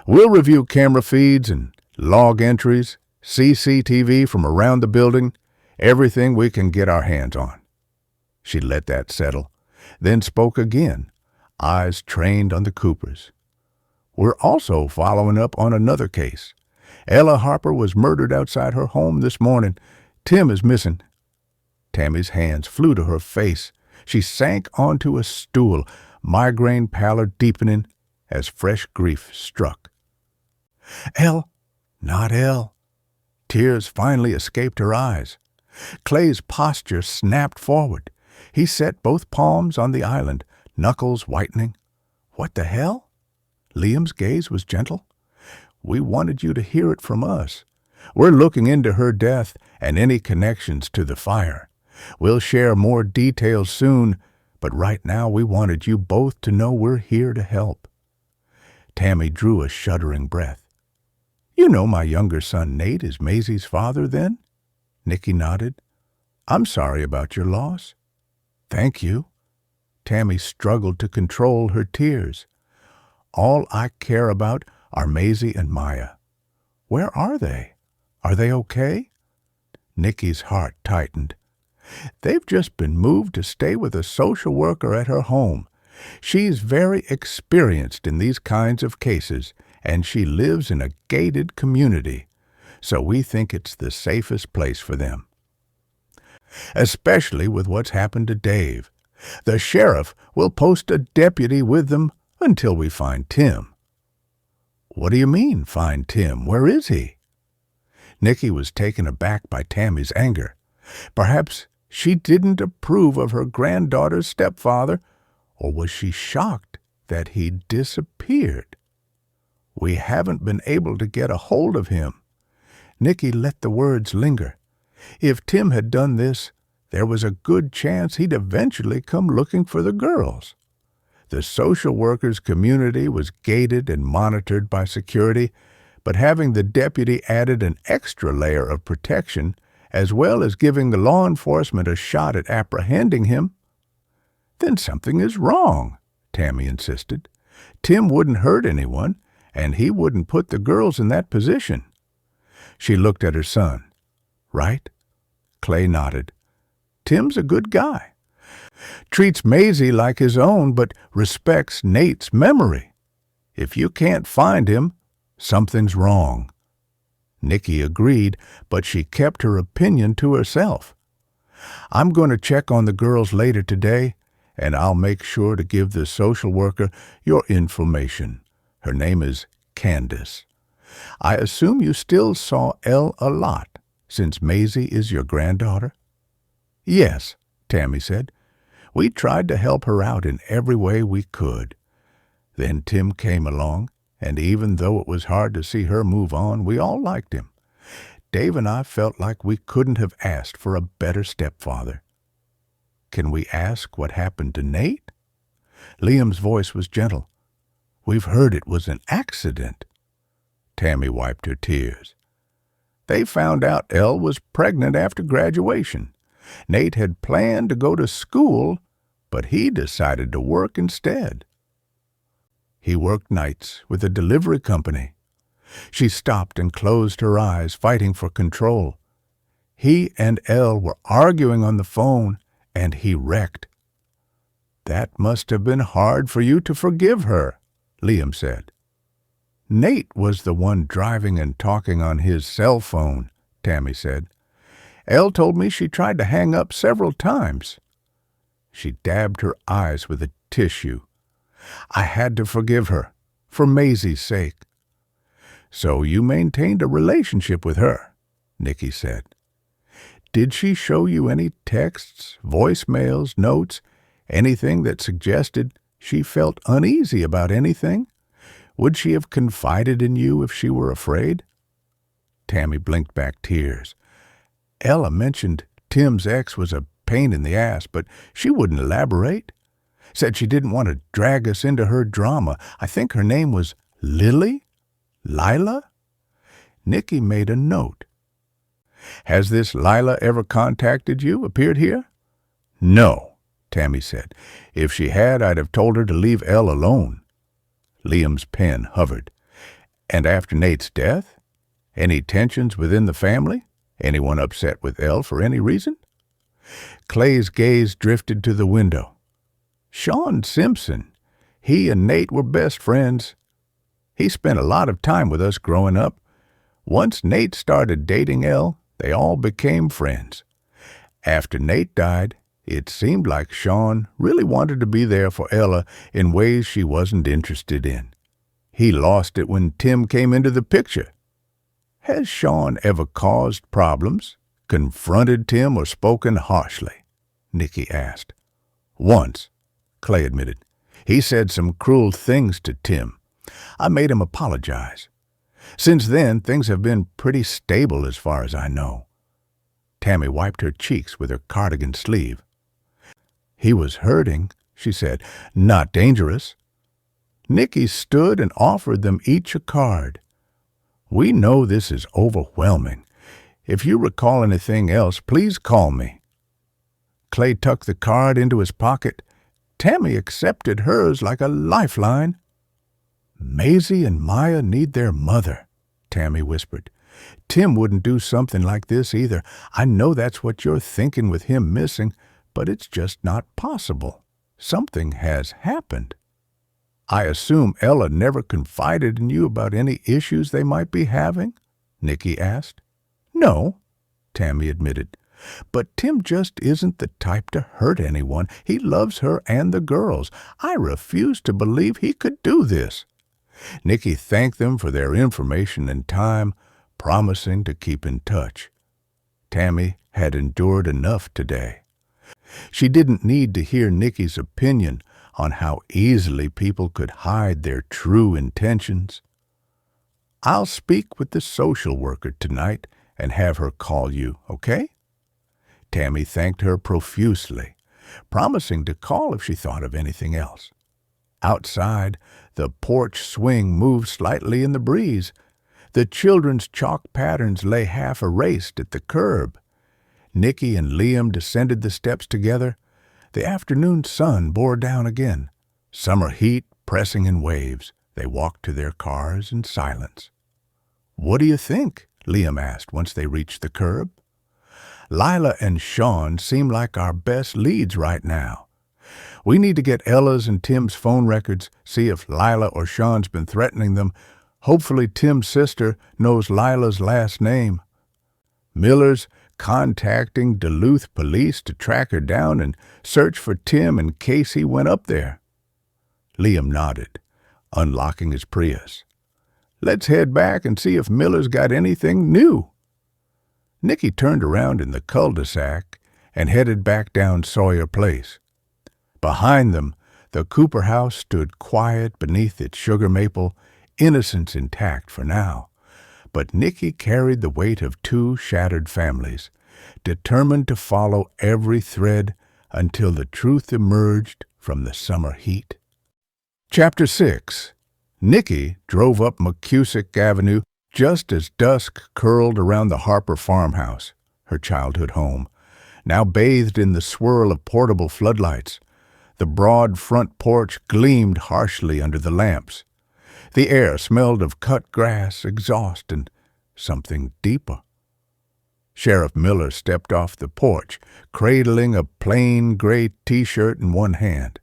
"We'll review camera feeds and log entries, CCTV from around the building, everything we can get our hands on." She let that settle, then spoke again, eyes trained on the Coopers. "We're also following up on another case. Ella Harper was murdered outside her home this morning. Tim is missing." Tammy's hands flew to her face. She sank onto a stool, migraine pallor deepening as fresh grief struck. "Elle, not Elle." Tears finally escaped her eyes. Clay's posture snapped forward. He set both palms on the island, knuckles whitening. "What the hell?" Liam's gaze was gentle. "We wanted you to hear it from us. We're looking into her death and any connections to the fire. We'll share more details soon, but right now we wanted you both to know we're here to help." Tammy drew a shuddering breath. "You know my younger son Nate is Maisie's father, then?" Nikki nodded. "I'm sorry about your loss." "Thank you." Tammy struggled to control her tears. "All I care about are Maisie and Maya. Where are they? Are they okay?" Nikki's heart tightened. "They've just been moved to stay with a social worker at her home. She's very experienced in these kinds of cases, and she lives in a gated community, so we think it's the safest place for them. Especially with what's happened to Dave. The sheriff will post a deputy with them until we find Tim." "What do you mean, find Tim? Where is he?" Nikki was taken aback by Tammy's anger. Perhaps she didn't approve of her granddaughter's stepfather, or was she shocked that he disappeared? "We haven't been able to get a hold of him." Nikki let the words linger. If Tim had done this, there was a good chance he'd eventually come looking for the girls. The social workers' community was gated and monitored by security, but having the deputy added an extra layer of protection, as well as giving the law enforcement a shot at apprehending him. "Then something is wrong," Tammy insisted. "Tim wouldn't hurt anyone, and he wouldn't put the girls in that position." She looked at her son. "Right?" Clay nodded. "Tim's a good guy. Treats Maisie like his own, but respects Nate's memory. If you can't find him, something's wrong." Nikki agreed, but she kept her opinion to herself. "I'm going to check on the girls later today, and I'll make sure to give the social worker your information. Her name is Candace. I assume you still saw Elle a lot, since Maisie is your granddaughter? Yes, Tammy said. We tried to help her out in every way we could. Then Tim came along, and even though it was hard to see her move on, we all liked him. Dave and I felt like we couldn't have asked for a better stepfather. Can we ask what happened to Nate? Liam's voice was gentle. We've heard it was an accident. Tammy wiped her tears. They found out Elle was pregnant after graduation. Nate had planned to go to school, but he decided to work instead. He worked nights with a delivery company. She stopped and closed her eyes, fighting for control. He and Elle were arguing on the phone, and he wrecked. That must have been hard for you to forgive her, Liam said. Nate was the one driving and talking on his cell phone, Tammy said. Elle told me she tried to hang up several times. She dabbed her eyes with a tissue. I had to forgive her, for Maisie's sake. So you maintained a relationship with her, Nicky said. Did she show you any texts, voicemails, notes, anything that suggested she felt uneasy about anything? Would she have confided in you if she were afraid? Tammy blinked back tears. Ella mentioned Tim's ex was a pain in the ass, but she wouldn't elaborate. Said she didn't want to drag us into her drama. I think her name was Lily? Lila? Nicky made a note. Has this Lila ever contacted you, appeared here? No, Tammy said. If she had, I'd have told her to leave Elle alone. Liam's pen hovered. And after Nate's death? Any tensions within the family? Anyone upset with Elle for any reason? Clay's gaze drifted to the window. Sean Simpson. He and Nate were best friends. He spent a lot of time with us growing up. Once Nate started dating Elle, they all became friends. After Nate died, it seemed like Sean really wanted to be there for Ella in ways she wasn't interested in. He lost it when Tim came into the picture. Has Sean ever caused problems, confronted Tim, or spoken harshly? Nicky asked. Once, Clay admitted. He said some cruel things to Tim. I made him apologize. Since then, things have been pretty stable as far as I know. Tammy wiped her cheeks with her cardigan sleeve. He was hurting, she said, not dangerous. Nicky stood and offered them each a card. We know this is overwhelming. If you recall anything else, please call me. Clay tucked the card into his pocket. Tammy accepted hers like a lifeline. Maisie and Maya need their mother, Tammy whispered. Tim wouldn't do something like this either. I know that's what you're thinking with him missing, but it's just not possible. Something has happened. I assume Ella never confided in you about any issues they might be having? Nicky asked. No, Tammy admitted. But Tim just isn't the type to hurt anyone. He loves her and the girls. I refuse to believe he could do this. Nicky thanked them for their information and time, promising to keep in touch. Tammy had endured enough today. She didn't need to hear Nicky's opinion on how easily people could hide their true intentions. I'll speak with the social worker tonight and have her call you, okay? Tammy thanked her profusely, promising to call if she thought of anything else. Outside, the porch swing moved slightly in the breeze. The children's chalk patterns lay half erased at the curb. Nicky and Liam descended the steps together. The afternoon sun bore down again. Summer heat pressing in waves. They walked to their cars in silence. What do you think? Liam asked once they reached the curb. Lila and Sean seem like our best leads right now. We need to get Ella's and Tim's phone records, see if Lila or Sean's been threatening them. Hopefully Tim's sister knows Lila's last name. Miller's contacting Duluth police to track her down and search for Tim in case he went up there. Liam nodded, unlocking his Prius. Let's head back and see if Miller's got anything new." Nicky turned around in the cul-de-sac and headed back down Sawyer Place. Behind them, the Cooper house stood quiet beneath its sugar maple, innocence intact for now. But Nicky carried the weight of 2 shattered families, determined to follow every thread until the truth emerged from the summer heat. Chapter 6. Nicky drove up McCusick Avenue just as dusk curled around the Harper farmhouse, her childhood home, now bathed in the swirl of portable floodlights. The broad front porch gleamed harshly under the lamps. The air smelled of cut grass, exhaust, and something deeper. Sheriff Miller stepped off the porch, cradling a plain gray T-shirt in one hand.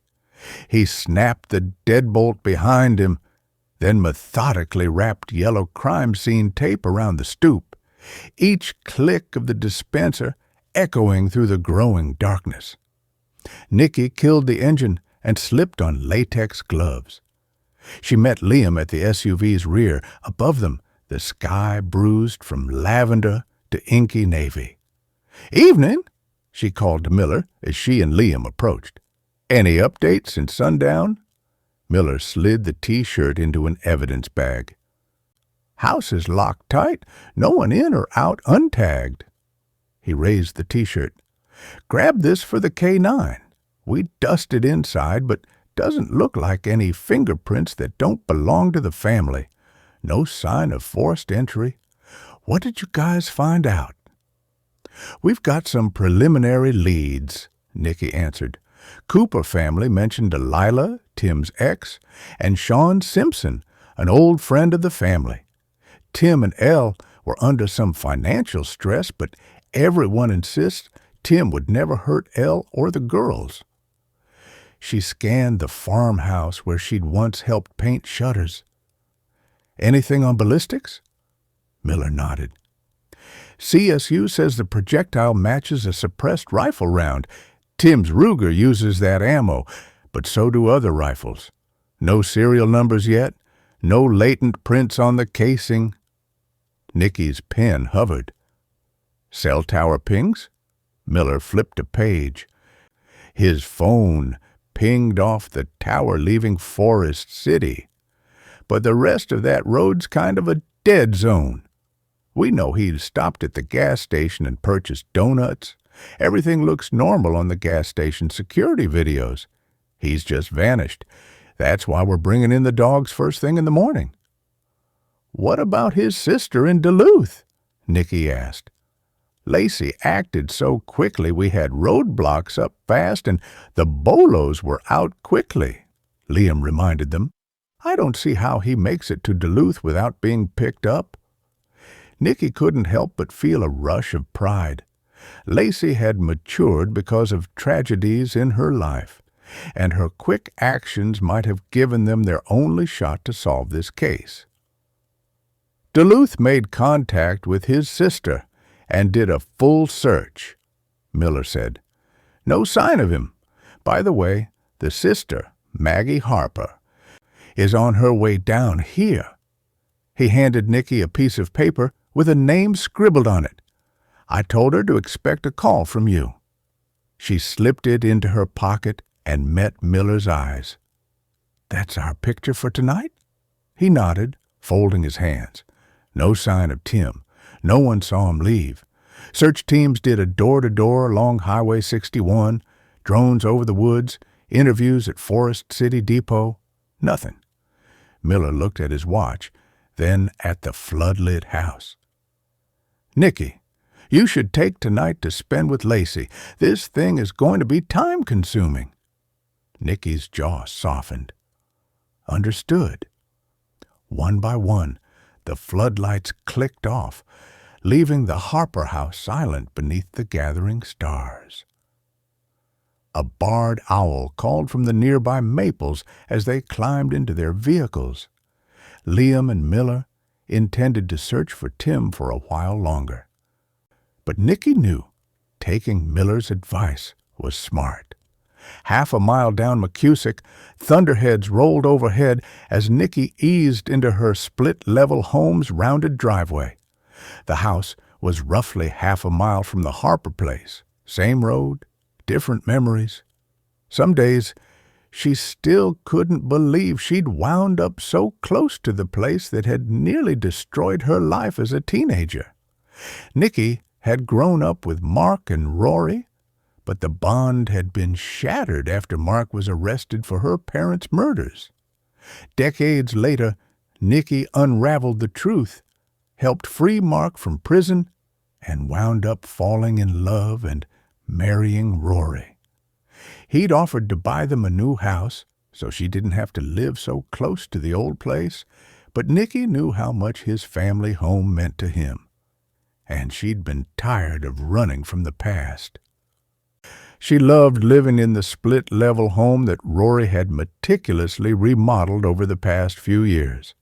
He snapped the deadbolt behind him, then methodically wrapped yellow crime scene tape around the stoop, each click of the dispenser echoing through the growing darkness. Nicky killed the engine and slipped on latex gloves. She met Liam at the SUV's rear. Above them, the sky bruised from lavender to inky navy. "Evening," she called to Miller as she and Liam approached. "Any updates since sundown?" Miller slid the T-shirt into an evidence bag. "House is locked tight. No one in or out untagged." He raised the T-shirt. "Grab this for the K9. We dusted inside, but doesn't look like any fingerprints that don't belong to the family. No sign of forced entry. What did you guys find out?" "We've got some preliminary leads," Nicky answered. "Cooper family mentioned Delilah, Tim's ex, and Sean Simpson, an old friend of the family. Tim and Elle were under some financial stress, but everyone insists Tim would never hurt Elle or the girls." She scanned the farmhouse where she'd once helped paint shutters. "Anything on ballistics?" Miller nodded. "CSU says the projectile matches a suppressed rifle round. Tim's Ruger uses that ammo, but so do other rifles. No serial numbers yet, no latent prints on the casing." Nicky's pen hovered. "Cell tower pings?" Miller flipped a page. His phone pinged off the tower leaving Forest City. "But the rest of that road's kind of a dead zone. We know he stopped at the gas station and purchased donuts. Everything looks normal on the gas station security videos. He's just vanished. That's why we're bringing in the dogs first thing in the morning." "What about his sister in Duluth?" Nicky asked. "Lacey acted so quickly we had roadblocks up fast and the bolos were out quickly," Liam reminded them. "I don't see how he makes it to Duluth without being picked up." Nicky couldn't help but feel a rush of pride. Lacey had matured because of tragedies in her life, and her quick actions might have given them their only shot to solve this case. "Duluth made contact with his sister and did a full search," Miller said. "No sign of him. By the way, the sister, Maggie Harper, is on her way down here." He handed Nicky a piece of paper with a name scribbled on it. "I told her to expect a call from you." She slipped it into her pocket and met Miller's eyes. "That's our picture for tonight?" He nodded, folding his hands. No sign of Tim. No one saw him leave. Search teams did a door-to-door along Highway 61, drones over the woods, interviews at Forest City Depot. Nothing. Miller looked at his watch, then at the floodlit house. "Nicky, you should take tonight to spend with Lacey. This thing is going to be time-consuming." Nicky's jaw softened. "Understood." One by one, the floodlights clicked off, leaving the Harper house silent beneath the gathering stars. A barred owl called from the nearby maples as they climbed into their vehicles. Liam and Miller intended to search for Tim for a while longer. But Nicky knew taking Miller's advice was smart. Half a mile down McCusick, thunderheads rolled overhead as Nicky eased into her split-level home's rounded driveway. The house was roughly half a mile from the Harper place. Same road, different memories. Some days, she still couldn't believe she'd wound up so close to the place that had nearly destroyed her life as a teenager. Nicky had grown up with Mark and Rory, but the bond had been shattered after Mark was arrested for her parents' murders. Decades later, Nicky unraveled the truth, helped free Mark from prison, and wound up falling in love and marrying Rory. He'd offered to buy them a new house so she didn't have to live so close to the old place, but Nicky knew how much his family home meant to him, and she'd been tired of running from the past. She loved living in the split-level home that Rory had meticulously remodeled over the past few years.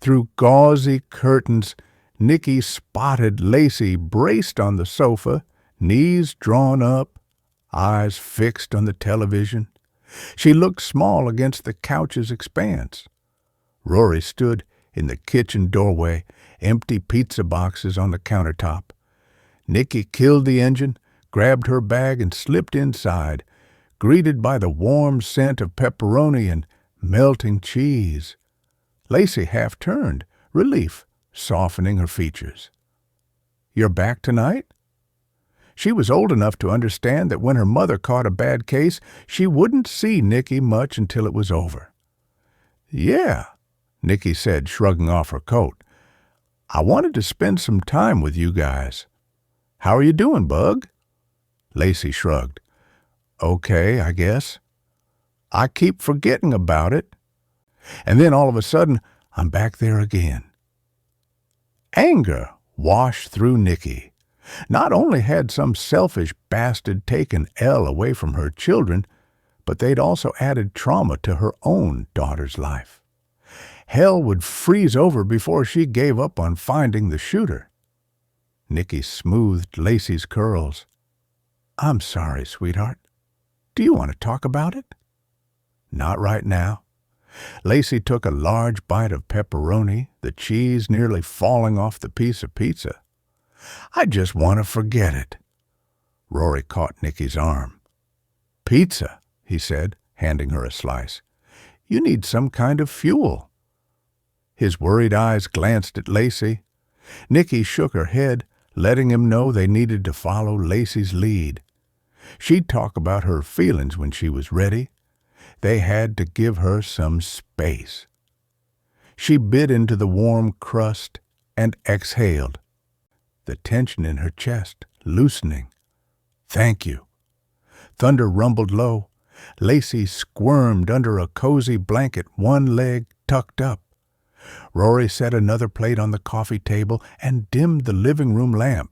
Through gauzy curtains, Nicky spotted Lacey braced on the sofa, knees drawn up, eyes fixed on the television. She looked small against the couch's expanse. Rory stood in the kitchen doorway, empty pizza boxes on the countertop. Nicky killed the engine, grabbed her bag, and slipped inside, greeted by the warm scent of pepperoni and melting cheese. Lacey half turned, relief softening her features. "You're back tonight?" She was old enough to understand that when her mother caught a bad case, she wouldn't see Nicky much until it was over. "Yeah," Nicky said, shrugging off her coat. "I wanted to spend some time with you guys. How are you doing, Bug?" Lacey shrugged. "Okay, I guess. I keep forgetting about it. And then all of a sudden, I'm back there again." Anger washed through Nicky. Not only had some selfish bastard taken Elle away from her children, but they'd also added trauma to her own daughter's life. Hell would freeze over before she gave up on finding the shooter. Nicky smoothed Lacey's curls. "I'm sorry, sweetheart. Do you want to talk about it?" "Not right now." Lacey took a large bite of pepperoni, the cheese nearly falling off the piece of pizza. "I just want to forget it." Rory caught Nicky's arm. "Pizza," he said, handing her a slice. "You need some kind of fuel." His worried eyes glanced at Lacey. Nicky shook her head, letting him know they needed to follow Lacey's lead. She'd talk about her feelings when she was ready. They had to give her some space. She bit into the warm crust and exhaled, the tension in her chest loosening. "Thank you." Thunder rumbled low. Lacey squirmed under a cozy blanket, one leg tucked up. Rory set another plate on the coffee table and dimmed the living room lamp.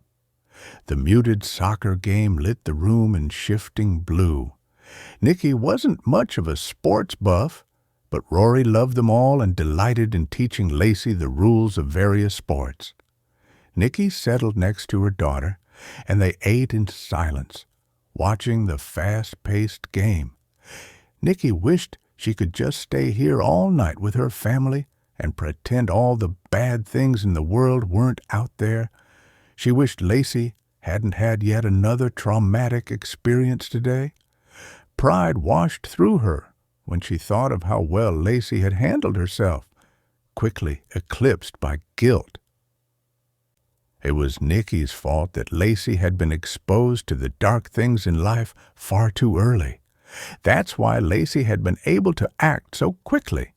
The muted soccer game lit the room in shifting blue. Nicky wasn't much of a sports buff, but Rory loved them all and delighted in teaching Lacey the rules of various sports. Nicky settled next to her daughter, and they ate in silence, watching the fast-paced game. Nicky wished she could just stay here all night with her family and pretend all the bad things in the world weren't out there. She wished Lacey hadn't had yet another traumatic experience today. Pride washed through her when she thought of how well Lacey had handled herself, quickly eclipsed by guilt. It was Nicky's fault that Lacey had been exposed to the dark things in life far too early. That's why Lacey had been able to act so quickly.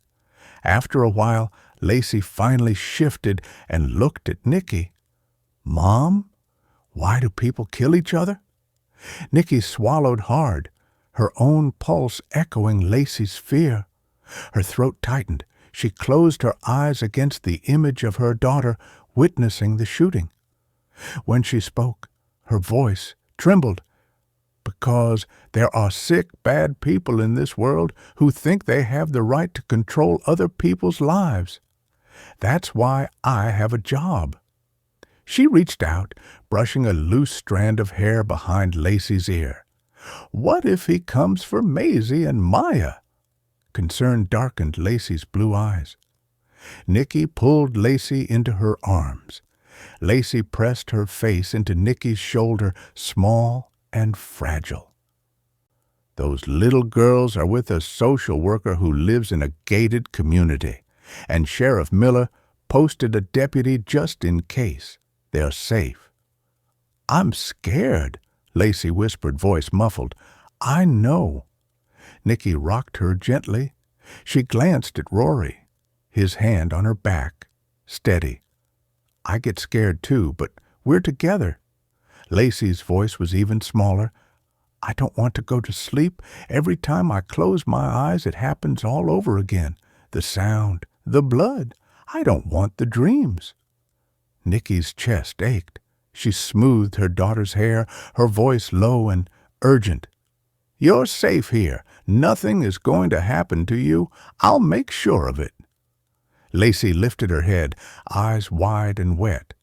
After a while, Lacey finally shifted and looked at Nicky. "Mom, why do people kill each other?" Nicky swallowed hard, her own pulse echoing Lacey's fear. Her throat tightened. She closed her eyes against the image of her daughter witnessing the shooting. When she spoke, her voice trembled. "Because there are sick, bad people in this world who think they have the right to control other people's lives. That's why I have a job." She reached out, brushing a loose strand of hair behind Lacey's ear. What if he comes for Maisie and Maya? Concern darkened Lacey's blue eyes. Nicky pulled Lacey into her arms. Lacey pressed her face into Nicky's shoulder, small and fragile. Those little girls are with a social worker who lives in a gated community, and Sheriff Miller posted a deputy just in case. They're safe. I'm scared, Lacey whispered, voice muffled. I know. Nicky rocked her gently. She glanced at Rory, his hand on her back, steady. I get scared too, but we're together. Lacey's voice was even smaller. I don't want to go to sleep. Every time I close my eyes, it happens all over again. The sound, the blood. I don't want the dreams. Nicky's chest ached. She smoothed her daughter's hair, her voice low and urgent. You're safe here. Nothing is going to happen to you. I'll make sure of it. Lacey lifted her head, eyes wide and wet.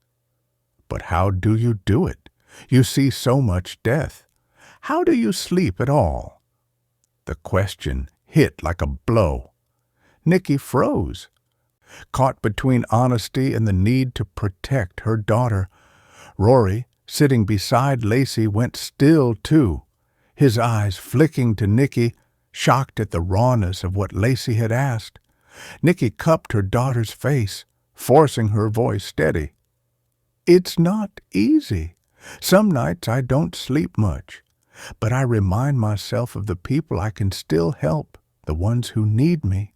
But how do you do it? You see so much death. How do you sleep at all? The question hit like a blow. Nicky froze, caught between honesty and the need to protect her daughter. Rory, sitting beside Lacey, went still too, his eyes flicking to Nicky, shocked at the rawness of what Lacey had asked. Nicky cupped her daughter's face, forcing her voice steady. It's not easy. Some nights I don't sleep much, but I remind myself of the people I can still help, the ones who need me.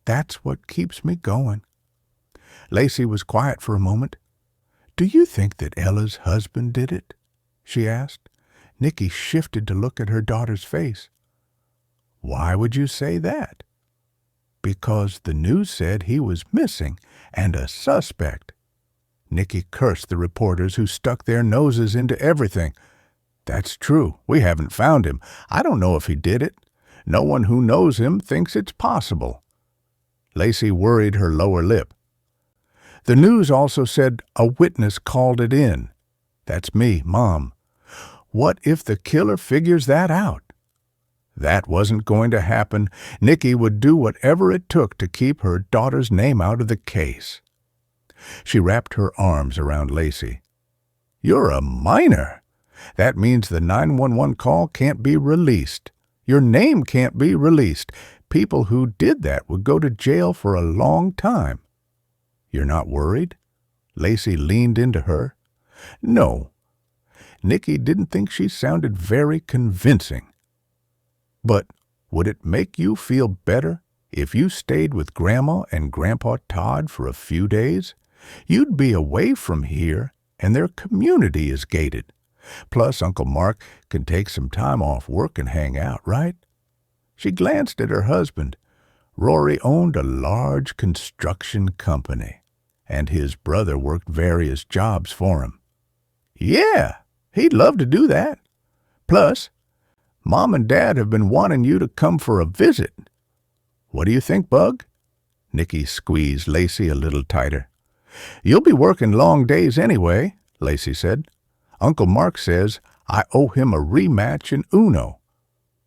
That's what keeps me going. Lacey was quiet for a moment. Do you think that Ella's husband did it? She asked. Nicky shifted to look at her daughter's face. Why would you say that? Because the news said he was missing and a suspect. Nicky cursed the reporters who stuck their noses into everything. That's true. We haven't found him. I don't know if he did it. No one who knows him thinks it's possible. Lacey worried her lower lip. The news also said a witness called it in. That's me, Mom. What if the killer figures that out? That wasn't going to happen. Nicky would do whatever it took to keep her daughter's name out of the case. She wrapped her arms around Lacey. You're a minor. That means the 911 call can't be released. Your name can't be released. People who did that would go to jail for a long time. You're not worried? Lacey leaned into her. No. Nicky didn't think she sounded very convincing. But would it make you feel better if you stayed with Grandma and Grandpa Todd for a few days? You'd be away from here, and their community is gated. Plus, Uncle Mark can take some time off work and hang out, right? She glanced at her husband. Rory owned a large construction company, and his brother worked various jobs for him. Yeah, he'd love to do that. Plus, Mom and Dad have been wanting you to come for a visit. What do you think, Bug? Nicky squeezed Lacey a little tighter. You'll be working long days anyway, Lacey said. Uncle Mark says I owe him a rematch in Uno.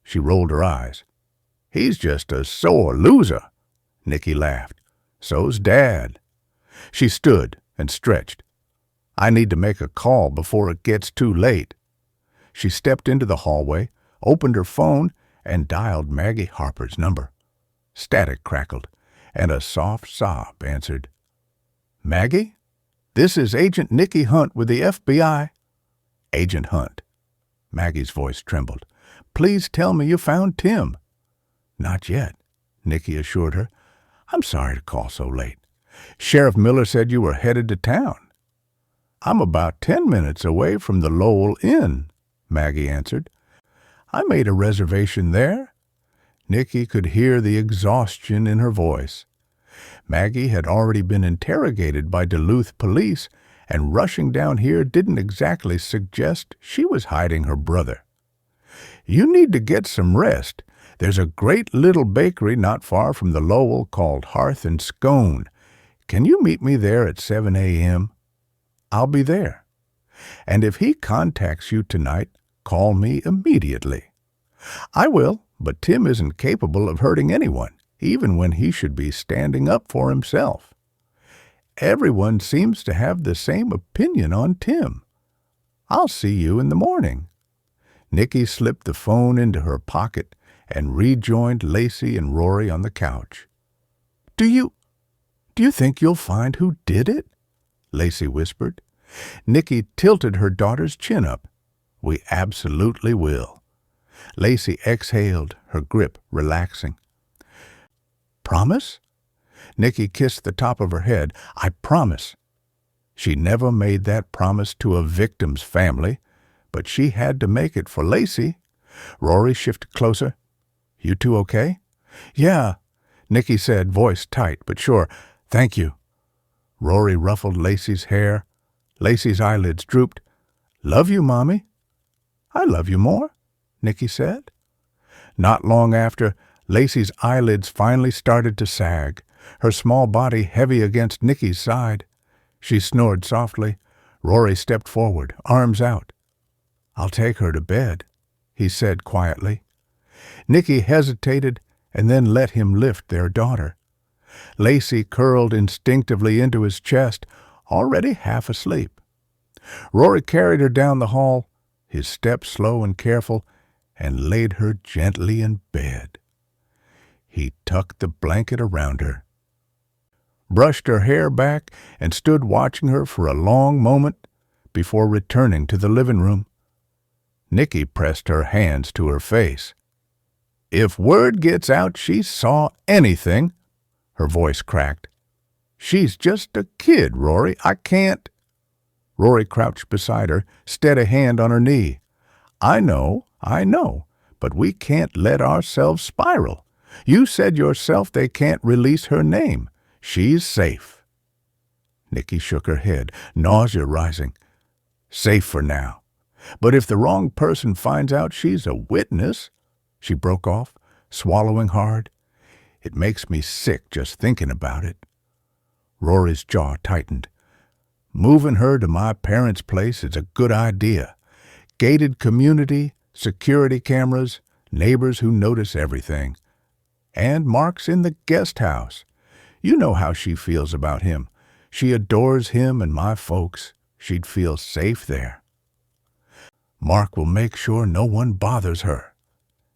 She rolled her eyes. He's just a sore loser. Nicky laughed. So's Dad. She stood and stretched. I need to make a call before it gets too late. She stepped into the hallway, opened her phone, and dialed Maggie Harper's number. Static crackled, and a soft sob answered. Maggie? This is Agent Nicky Hunt with the FBI. Agent Hunt. Maggie's voice trembled. Please tell me you found Tim. Not yet, Nicky assured her. I'm sorry to call so late. Sheriff Miller said you were headed to town. I'm about 10 minutes away from the Lowell Inn, Maggie answered. I made a reservation there. Nicky could hear the exhaustion in her voice. Maggie had already been interrogated by Duluth police, and rushing down here didn't exactly suggest she was hiding her brother. You need to get some rest. There's a great little bakery not far from the Lowell called Hearth and Scone. Can you meet me there at 7 a.m.? I'll be there. And if he contacts you tonight, call me immediately. I will, but Tim isn't capable of hurting anyone, even when he should be standing up for himself. Everyone seems to have the same opinion on Tim. I'll see you in the morning." Nicky slipped the phone into her pocket and rejoined Lacey and Rory on the couch. Do you think you'll find who did it?" Lacey whispered. Nicky tilted her daughter's chin up. "We absolutely will." Lacey exhaled, her grip relaxing. "Promise?" Nicky kissed the top of her head. "I promise." She never made that promise to a victim's family, but she had to make it for Lacey. Rory shifted closer. "You two okay?" "Yeah," Nicky said, voice tight but sure. "Thank you." Rory ruffled Lacey's hair. Lacey's eyelids drooped. "Love you, Mommy." "I love you more," Nicky said. Not long after, Lacey's eyelids finally started to sag, her small body heavy against Nicky's side. She snored softly. Rory stepped forward, arms out. "I'll take her to bed," he said quietly. Nicky hesitated and then let him lift their daughter. Lacey curled instinctively into his chest, already half asleep. Rory carried her down the hall, his step slow and careful, and laid her gently in bed. He tucked the blanket around her, brushed her hair back, and stood watching her for a long moment before returning to the living room. Nicky pressed her hands to her face. "If word gets out she saw anything," her voice cracked. "She's just a kid, Rory. I can't—" Rory crouched beside her, steady hand on her knee. I know, but we can't let ourselves spiral. You said yourself they can't release her name. She's safe." Nicky shook her head, nausea rising. "Safe for now. But if the wrong person finds out she's a witness—" She broke off, swallowing hard. "It makes me sick just thinking about it." Rory's jaw tightened. "Moving her to my parents' place is a good idea. Gated community, security cameras, neighbors who notice everything. And Mark's in the guest house. You know how she feels about him. She adores him and my folks. She'd feel safe there." "Mark will make sure no one bothers her."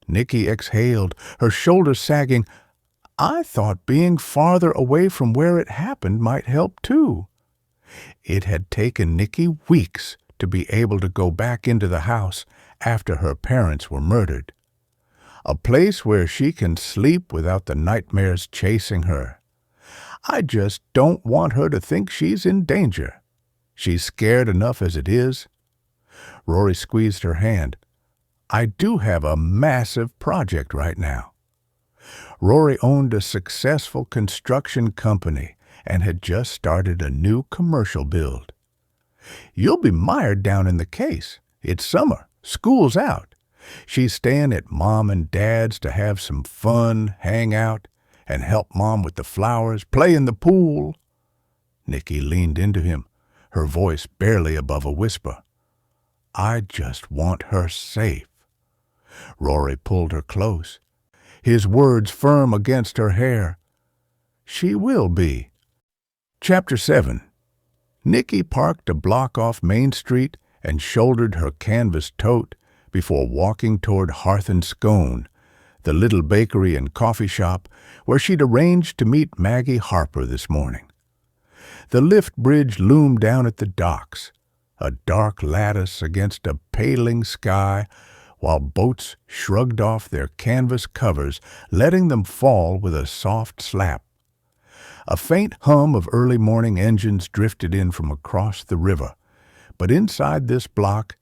Nicky exhaled, her shoulders sagging. "I thought being farther away from where it happened might help too." It had taken Nicky weeks to be able to go back into the house after her parents were murdered. A place where she can sleep without the nightmares chasing her. "I just don't want her to think she's in danger. She's scared enough as it is." Rory squeezed her hand. "I do have a massive project right now." Rory owned a successful construction company and had just started a new commercial build. "You'll be mired down in the case. It's summer. School's out. She's staying at Mom and Dad's to have some fun, hang out, and help Mom with the flowers, play in the pool." Nicky leaned into him, her voice barely above a whisper. "I just want her safe." Rory pulled her close, his words firm against her hair. "She will be." Chapter 7. Nicky parked a block off Main Street and shouldered her canvas tote before walking toward Hearth and Scone, the little bakery and coffee shop where she'd arranged to meet Maggie Harper this morning. The lift bridge loomed down at the docks, a dark lattice against a paling sky, while boats shrugged off their canvas covers, letting them fall with a soft slap. A faint hum of early morning engines drifted in from across the river, but inside this block,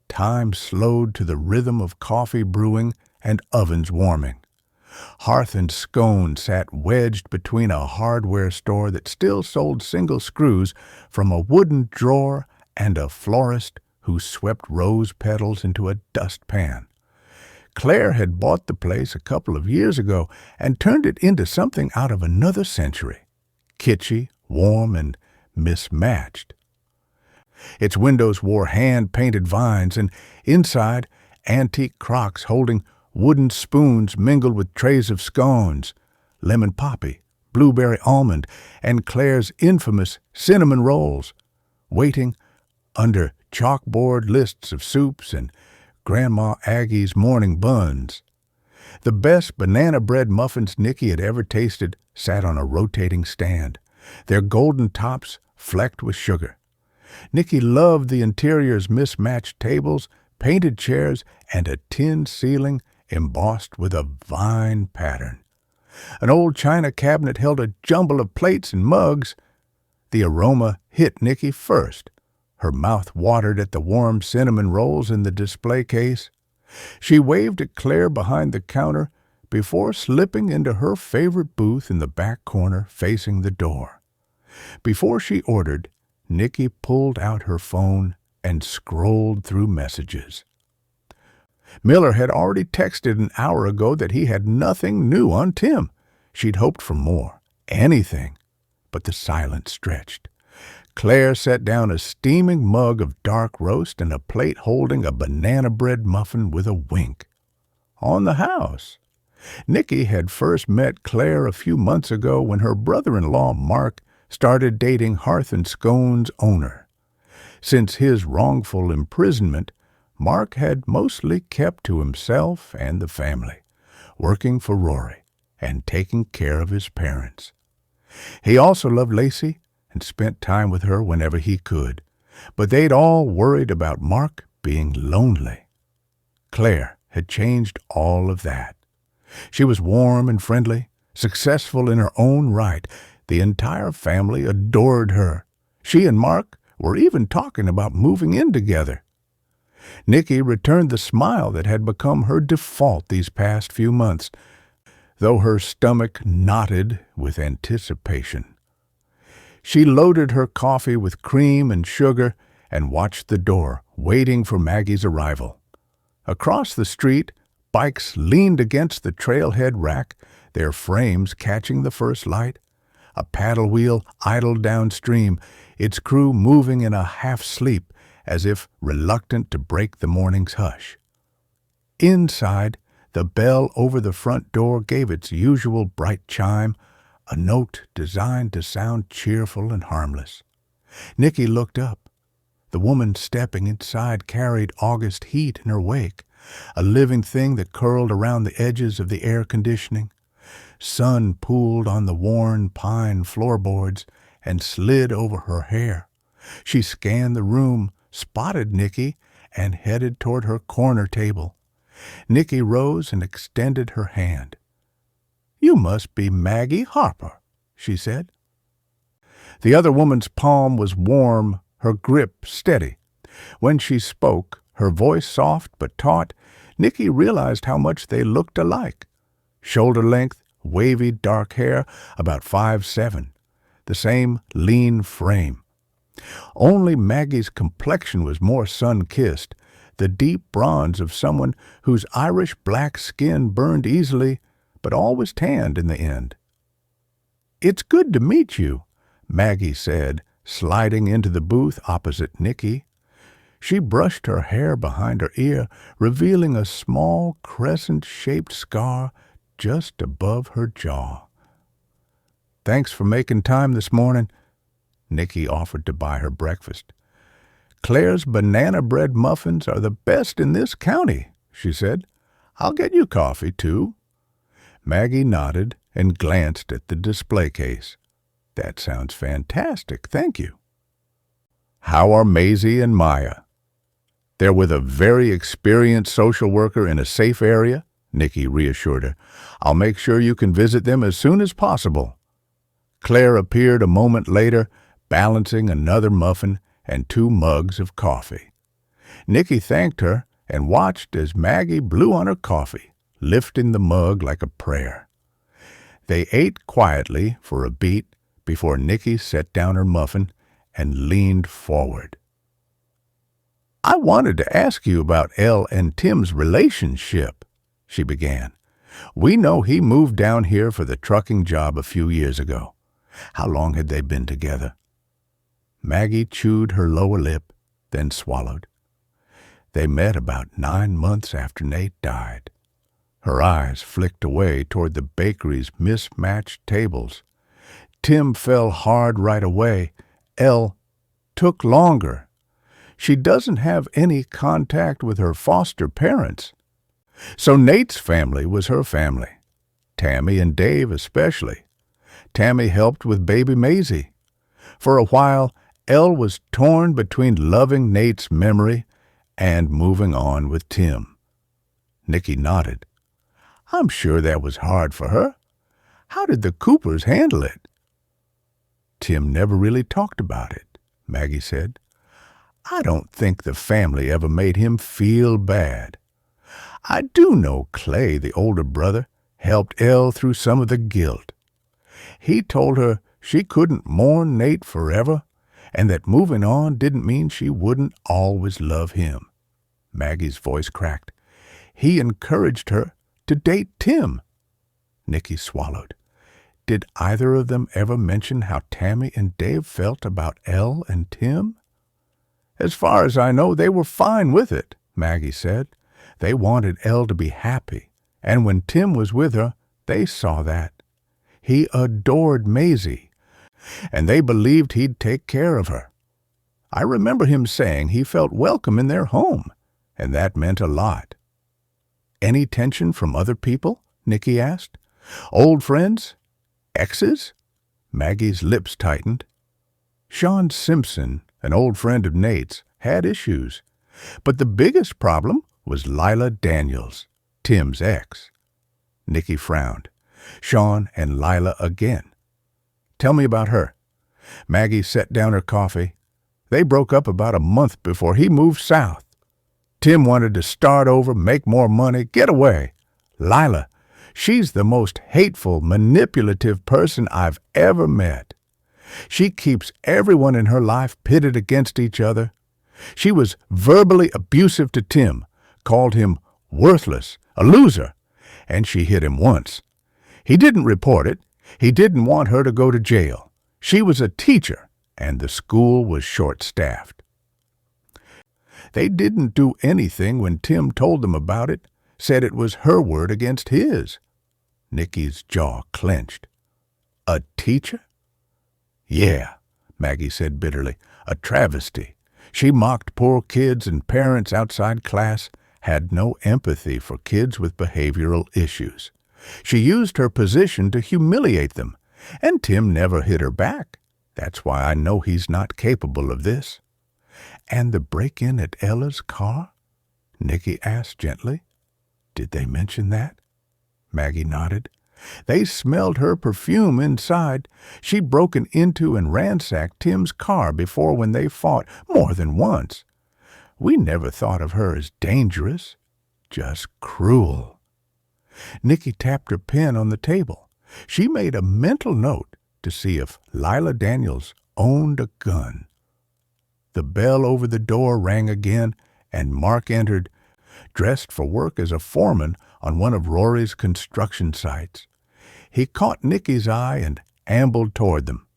time slowed to the rhythm of coffee brewing and ovens warming. Hearth and Scone sat wedged between a hardware store that still sold single screws from a wooden drawer and a florist who swept rose petals into a dustpan. Claire had bought the place a couple of years ago and turned it into something out of another century, kitschy, warm, and mismatched. Its windows wore hand-painted vines, and inside, antique crocks holding wooden spoons mingled with trays of scones, lemon poppy, blueberry almond, and Claire's infamous cinnamon rolls, waiting under chalkboard lists of soups and Grandma Aggie's morning buns. The best banana bread muffins Nicky had ever tasted sat on a rotating stand, their golden tops flecked with sugar. Nicky loved the interior's mismatched tables, painted chairs, and a tin ceiling embossed with a vine pattern. An old china cabinet held a jumble of plates and mugs. The aroma hit Nicky first. Her mouth watered at the warm cinnamon rolls in the display case. She waved at Claire behind the counter before slipping into her favorite booth in the back corner facing the door. Before she ordered, Nicky pulled out her phone and scrolled through messages. Miller had already texted an hour ago that he had nothing new on Tim. She'd hoped for more, anything, but the silence stretched. Claire set down a steaming mug of dark roast and a plate holding a banana bread muffin with a wink. On the house. Nicky had first met Claire a few months ago when her brother-in-law, Mark, started dating Hearth and Scone's owner. Since his wrongful imprisonment, Mark had mostly kept to himself and the family, working for Rory and taking care of his parents. He also loved Lacey and spent time with her whenever he could, but they'd all worried about Mark being lonely. Claire had changed all of that. She was warm and friendly, successful in her own right. The entire family adored her. She and Mark were even talking about moving in together. Nicky returned the smile that had become her default these past few months, though her stomach knotted with anticipation. She loaded her coffee with cream and sugar and watched the door, waiting for Maggie's arrival. Across the street, bikes leaned against the trailhead rack, their frames catching the first light. A paddle wheel idled downstream, its crew moving in a half-sleep as if reluctant to break the morning's hush. Inside, the bell over the front door gave its usual bright chime, a note designed to sound cheerful and harmless. Nicky looked up. The woman stepping inside carried August heat in her wake, a living thing that curled around the edges of the air conditioning. Sun pooled on the worn pine floorboards and slid over her hair. She scanned the room, spotted Nicky, and headed toward her corner table. Nicky rose and extended her hand. "You must be Maggie Harper," she said. The other woman's palm was warm, her grip steady. When she spoke, her voice soft but taut, Nicky realized how much they looked alike. Shoulder-length, wavy dark hair, about 5'7", the same lean frame. Only Maggie's complexion was more sun-kissed, the deep bronze of someone whose Irish black skin burned easily, but always tanned in the end. "It's good to meet you," Maggie said, sliding into the booth opposite Nicky. She brushed her hair behind her ear, revealing a small crescent-shaped scar just above her jaw. "Thanks for making time this morning." Nicky offered to buy her breakfast. "Claire's banana bread muffins are the best in this county," she said. "I'll get you coffee, too." Maggie nodded and glanced at the display case. "That sounds fantastic, thank you." "How are Maisie and Maya?" "They're with a very experienced social worker in a safe area," Nicky reassured her. "I'll make sure you can visit them as soon as possible." Claire appeared a moment later, balancing another muffin and 2 mugs of coffee. Nicky thanked her and watched as Maggie blew on her coffee, lifting the mug like a prayer. They ate quietly for a beat before Nicky set down her muffin and leaned forward. "I wanted to ask you about Elle and Tim's relationship," she began. "We know he moved down here for the trucking job a few years ago. How long had they been together?" Maggie chewed her lower lip, then swallowed. "They met about 9 months after Nate died." Her eyes flicked away toward the bakery's mismatched tables. Tim fell hard right away. Elle took longer. She doesn't have any contact with her foster parents. So Nate's family was her family. Tammy and Dave especially. Tammy helped with baby Maisie. For a while, Elle was torn between loving Nate's memory and moving on with Tim. Nicky nodded. I'm sure that was hard for her. How did the Coopers handle it? Tim never really talked about it, Maggie said. I don't think the family ever made him feel bad. I do know Clay, the older brother, helped Elle through some of the guilt. He told her she couldn't mourn Nate forever, and that moving on didn't mean she wouldn't always love him. Maggie's voice cracked. He encouraged her to date Tim. Nicky swallowed. Did either of them ever mention how Tammy and Dave felt about Elle and Tim? As far as I know, they were fine with it, Maggie said. They wanted Elle to be happy, and when Tim was with her, they saw that. He adored Maisie, and they believed he'd take care of her. I remember him saying he felt welcome in their home, and that meant a lot. Any tension from other people? Nicky asked. Old friends? Exes? Maggie's lips tightened. Sean Simpson, an old friend of Nate's, had issues, but the biggest problem was Lila Daniels, Tim's ex. Nicky frowned. Sean and Lila again. Tell me about her. Maggie set down her coffee. They broke up about a month before he moved south. Tim wanted to start over, make more money, get away. Lila, she's the most hateful, manipulative person I've ever met. She keeps everyone in her life pitted against each other. She was verbally abusive to Tim, called him worthless, a loser, and she hit him once. He didn't report it. He didn't want her to go to jail. She was a teacher, and the school was short-staffed. They didn't do anything when Tim told them about it, said it was her word against his. Nicky's jaw clenched. A teacher? Yeah, Maggie said bitterly, a travesty. She mocked poor kids and parents outside class, had no empathy for kids with behavioral issues. She used her position to humiliate them, and Tim never hit her back. That's why I know he's not capable of this. And the break-in at Ella's car? Nicky asked gently. Did they mention that? Maggie nodded. They smelled her perfume inside. She'd broken into and ransacked Tim's car before when they fought more than once. We never thought of her as dangerous, just cruel. Nicky tapped her pen on the table. She made a mental note to see if Lila Daniels owned a gun. The bell over the door rang again, and Mark entered, dressed for work as a foreman on one of Rory's construction sites. He caught Nicky's eye and ambled toward them.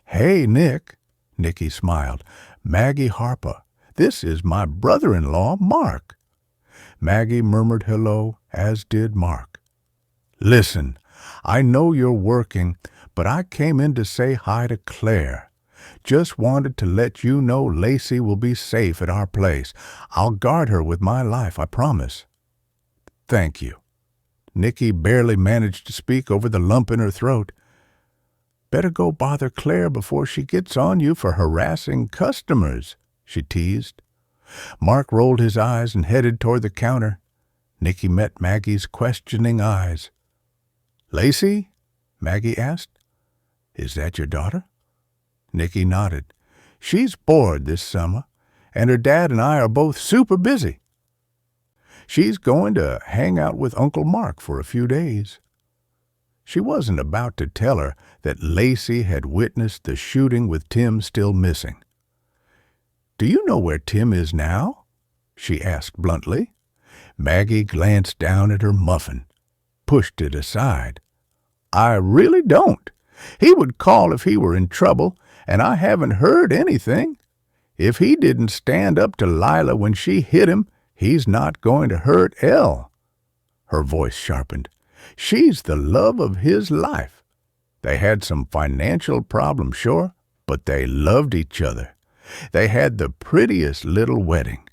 Hey, Nick, Nicky smiled. Maggie Harper. This is my brother-in-law, Mark. Maggie murmured hello, as did Mark. Listen, I know you're working, but I came in to say hi to Claire. Just wanted to let you know Lacey will be safe at our place. I'll guard her with my life, I promise. Thank you. Nicky barely managed to speak over the lump in her throat. Better go bother Claire before she gets on you for harassing customers, she teased. Mark rolled his eyes and headed toward the counter. Nicky met Maggie's questioning eyes. Lacey? Maggie asked. Is that your daughter? Nicky nodded. She's bored this summer, and her dad and I are both super busy. She's going to hang out with Uncle Mark for a few days. She wasn't about to tell her that Lacey had witnessed the shooting with Tim still missing. Do you know where Tim is now? She asked bluntly. Maggie glanced down at her muffin, pushed it aside. I really don't. He would call if he were in trouble, and I haven't heard anything. If he didn't stand up to Lila when she hit him, he's not going to hurt Elle. Her voice sharpened. She's the love of his life. They had some financial problems, sure, but they loved each other. They had the prettiest little wedding.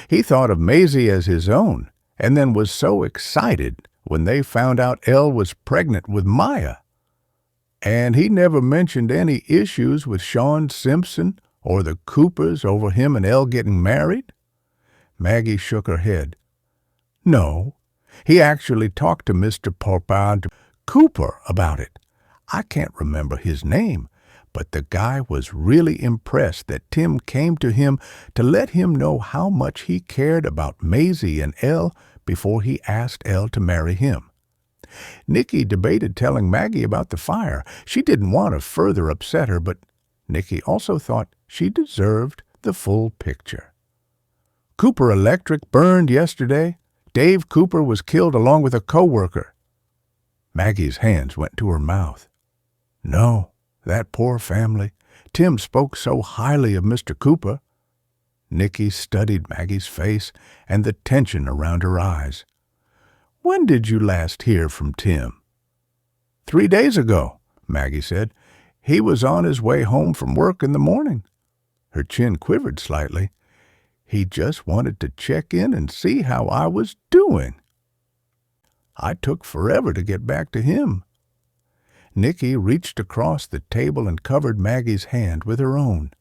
He thought of Maisie as his own, and then was so excited when they found out Elle was pregnant with Maya. And he never mentioned any issues with Sean Simpson or the Coopers over him and Elle getting married? Maggie shook her head. No, he actually talked to Mr. Popard Cooper about it. I can't remember his name, but the guy was really impressed that Tim came to him to let him know how much he cared about Maisie and Elle before he asked Elle to marry him. Nicky debated telling Maggie about the fire. She didn't want to further upset her, but Nicky also thought she deserved the full picture. Cooper Electric burned yesterday. Dave Cooper was killed along with a co-worker. Maggie's hands went to her mouth. No, that poor family. Tim spoke so highly of Mr. Cooper. Nicky studied Maggie's face and the tension around her eyes. When did you last hear from Tim? 3 days ago, Maggie said. He was on his way home from work in the morning. Her chin quivered slightly. He just wanted to check in and see how I was doing. I took forever to get back to him. Nicky reached across the table and covered Maggie's hand with her own.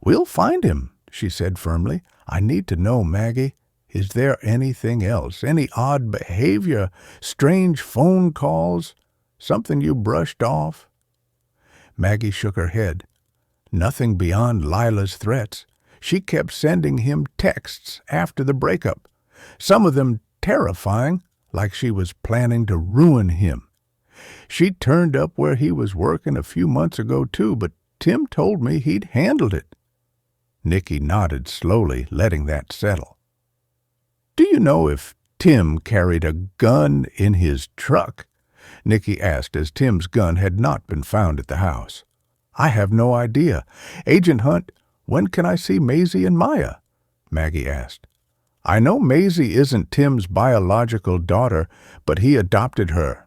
We'll find him, she said firmly. I need to know, Maggie. Is there anything else? Any odd behavior? Strange phone calls? Something you brushed off? Maggie shook her head. Nothing beyond Lila's threats. She kept sending him texts after the breakup, some of them terrifying, like she was planning to ruin him. She turned up where he was working a few months ago, too, but Tim told me he'd handled it. Nicky nodded slowly, letting that settle. Do you know if Tim carried a gun in his truck? Nicky asked, as Tim's gun had not been found at the house. I have no idea. Agent Hunt, when can I see Maisie and Maya? Maggie asked. I know Maisie isn't Tim's biological daughter, but he adopted her.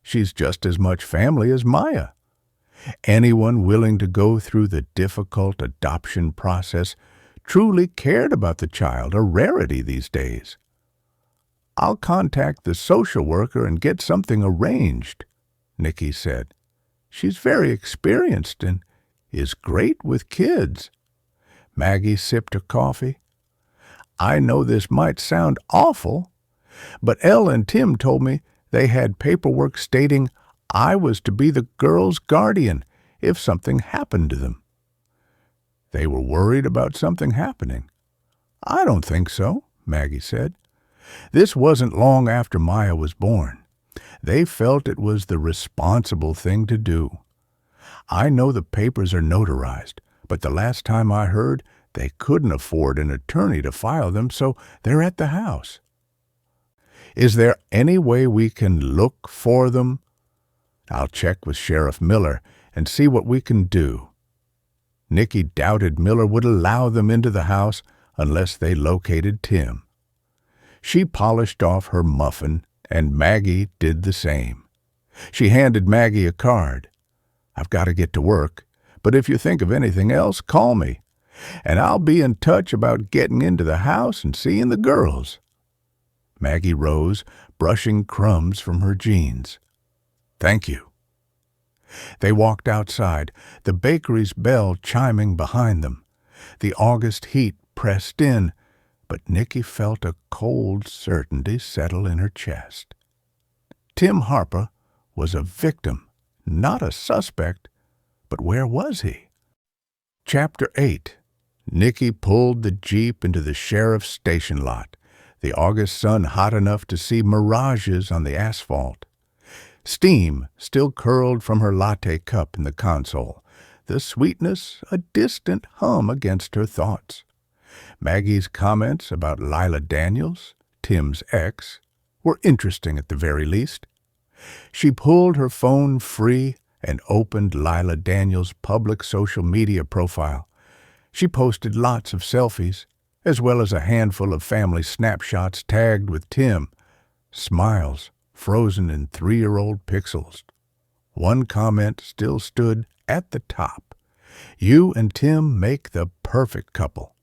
She's just as much family as Maya. Anyone willing to go through the difficult adoption process truly cared about the child, a rarity these days. I'll contact the social worker and get something arranged, Nicky said. She's very experienced and is great with kids. Maggie sipped her coffee. I know this might sound awful, but Elle and Tim told me they had paperwork stating I was to be the girl's guardian if something happened to them. They were worried about something happening. I don't think so, Maggie said. This wasn't long after Maya was born. They felt it was the responsible thing to do. I know the papers are notarized, but the last time I heard, they couldn't afford an attorney to file them, so they're at the house. Is there any way we can look for them? I'll check with Sheriff Miller and see what we can do. Nicky doubted Miller would allow them into the house unless they located Tim. She polished off her muffin, and Maggie did the same. She handed Maggie a card. I've got to get to work, but if you think of anything else, call me, and I'll be in touch about getting into the house and seeing the girls. Maggie rose, brushing crumbs from her jeans. Thank you. They walked outside, the bakery's bell chiming behind them. The August heat pressed in, but Nicky felt a cold certainty settle in her chest. Tim Harper was a victim, not a suspect, but where was he? Chapter 8. Nicky pulled the Jeep into the sheriff's station lot, the August sun hot enough to see mirages on the asphalt. Steam still curled from her latte cup in the console, the sweetness a distant hum against her thoughts. Maggie's comments about Lila Daniels, Tim's ex, were interesting at the very least. She pulled her phone free and opened Lila Daniels' public social media profile. She posted lots of selfies, as well as a handful of family snapshots tagged with Tim. smiles frozen in 3-year-old pixels. One comment still stood at the top. "You and Tim make the perfect couple."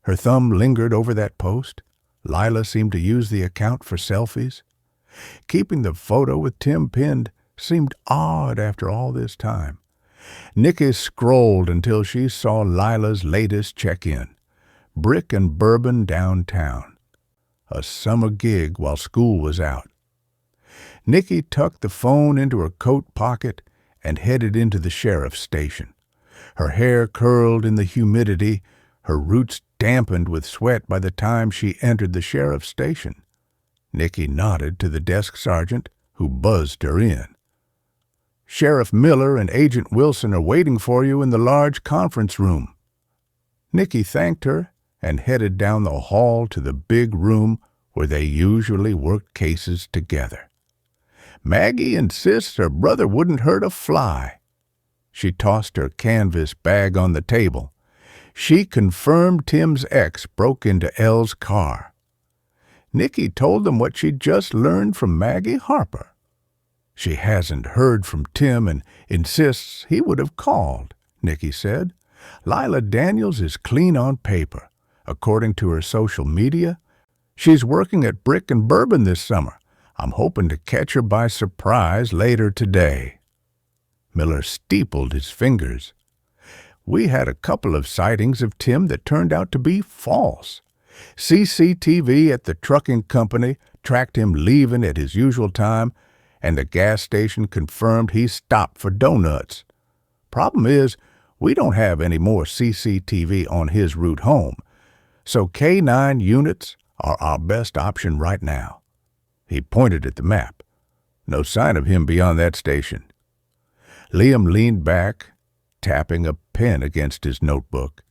Her thumb lingered over that post. Lila seemed to use the account for selfies. Keeping the photo with Tim pinned seemed odd after all this time. Nikki scrolled until she saw Lila's latest check-in. Brick and Bourbon downtown. A summer gig while school was out. Nikki tucked the phone into her coat pocket and headed into the sheriff's station. Her hair curled in the humidity, her roots dampened with sweat by the time she entered the sheriff's station. Nikki nodded to the desk sergeant, who buzzed her in. "Sheriff Miller and Agent Wilson are waiting for you in the large conference room." Nikki thanked her and headed down the hall to the big room where they usually worked cases together. "Maggie insists her brother wouldn't hurt a fly." She tossed her canvas bag on the table. She confirmed Tim's ex broke into Elle's car. Nikki told them what she'd just learned from Maggie Harper. "She hasn't heard from Tim and insists he would have called," Nikki said. "Lila Daniels is clean on paper. According to her social media, she's working at Brick and Bourbon this summer. I'm hoping to catch her by surprise later today." Miller steepled his fingers. "We had a couple of sightings of Tim that turned out to be false. CCTV at the trucking company tracked him leaving at his usual time, and the gas station confirmed he stopped for donuts. Problem is, we don't have any more CCTV on his route home, so K9 units are our best option right now." He pointed at the map. "No sign of him beyond that station." Liam leaned back, tapping a pen against his notebook.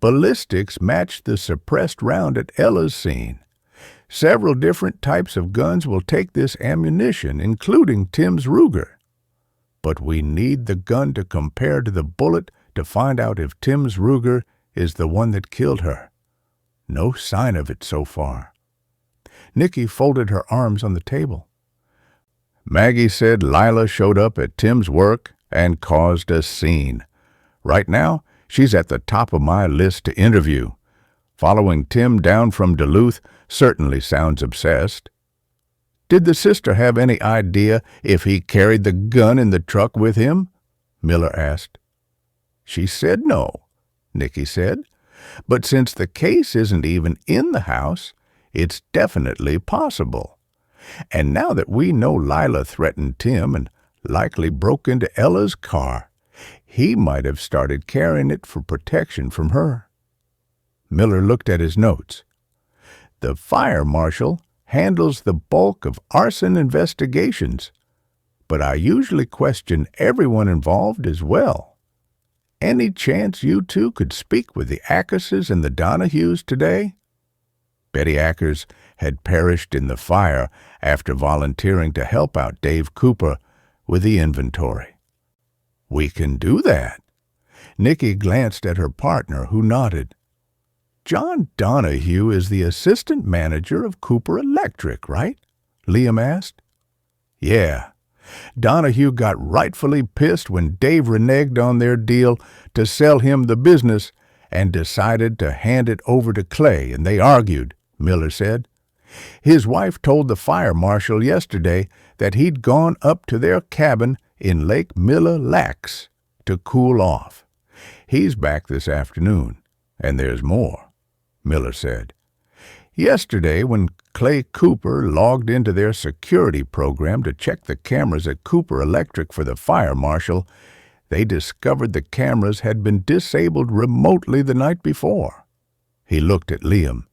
"Ballistics matched the suppressed round at Ella's scene. Several different types of guns will take this ammunition, including Tim's Ruger. But we need the gun to compare to the bullet to find out if Tim's Ruger is the one that killed her. No sign of it so far." Nikki folded her arms on the table. "Maggie said Lila showed up at Tim's work and caused a scene. Right now, she's at the top of my list to interview. Following Tim down from Duluth certainly sounds obsessed." "Did the sister have any idea if he carried the gun in the truck with him?" Miller asked. "She said no," Nikki said. "But since the case isn't even in the house, it's definitely possible. And now that we know Lila threatened Tim and likely broke into Ella's car, he might have started carrying it for protection from her." Miller looked at his notes. "The fire marshal handles the bulk of arson investigations, but I usually question everyone involved as well. Any chance you two could speak with the Ackerses and the Donahues today?" Betty Ackers had perished in the fire after volunteering to help out Dave Cooper with the inventory. "We can do that." Nikki glanced at her partner, who nodded. "John Donahue is the assistant manager of Cooper Electric, right?" Liam asked. "Yeah. Donahue got rightfully pissed when Dave reneged on their deal to sell him the business and decided to hand it over to Clay, and they argued," Miller said. "His wife told the fire marshal yesterday that he'd gone up to their cabin in Lake Mille Lacs to cool off. He's back this afternoon, and there's more," Miller said. "Yesterday, when Clay Cooper logged into their security program to check the cameras at Cooper Electric for the fire marshal, they discovered the cameras had been disabled remotely the night before." He looked at Liam.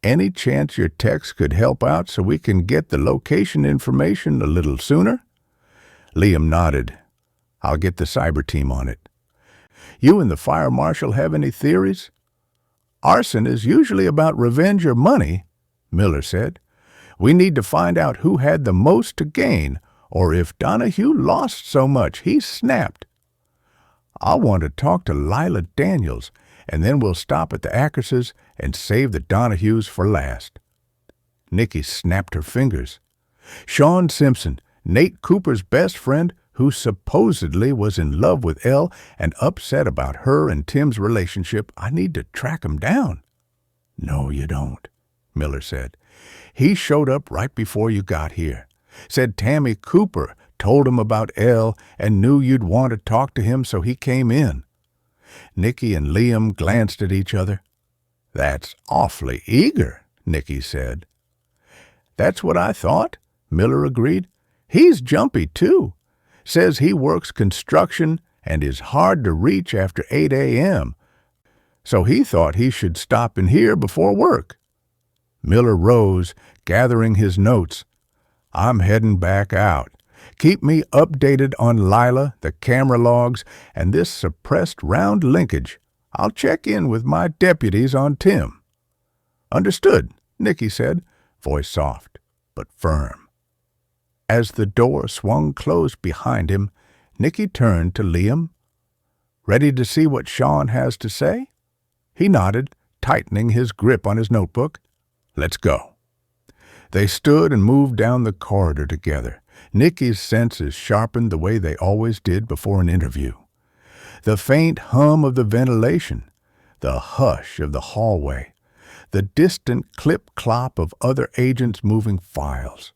"Any chance your techs could help out so we can get the location information a little sooner?" Liam nodded. "I'll get the cyber team on it." "You and the fire marshal have any theories?" "Arson is usually about revenge or money," Miller said. "We need to find out who had the most to gain, or if Donahue lost so much he snapped." "I'll want to talk to Lila Daniels, and then we'll stop at the Ackerses and save the Donahues for last." Nikki snapped her fingers. Sean Simpson, Nate Cooper's best friend, who supposedly was in love with Elle and upset about her and Tim's relationship. I need to track him down. No, you don't, Miller said. He showed up right before you got here. Said Tammy Cooper told him about Elle and knew you'd want to talk to him, so he came in. Nikki and Liam glanced at each other. That's awfully eager, Nikki said. That's what I thought, Miller agreed. He's jumpy, too. Says he works construction and is hard to reach after 8 a.m., so he thought he should stop in here before work. Miller rose, gathering his notes. I'm heading back out. Keep me updated on Lila, the camera logs, and this suppressed round linkage. I'll check in with my deputies on Tim. Understood, Nikki said, voice soft but firm. As the door swung closed behind him, Nikki turned to Liam. Ready to see what Sean has to say? He nodded, tightening his grip on his notebook. Let's go. They stood and moved down the corridor together. Nikki's senses sharpened the way they always did before an interview. The faint hum of the ventilation, the hush of the hallway, the distant clip-clop of other agents moving files.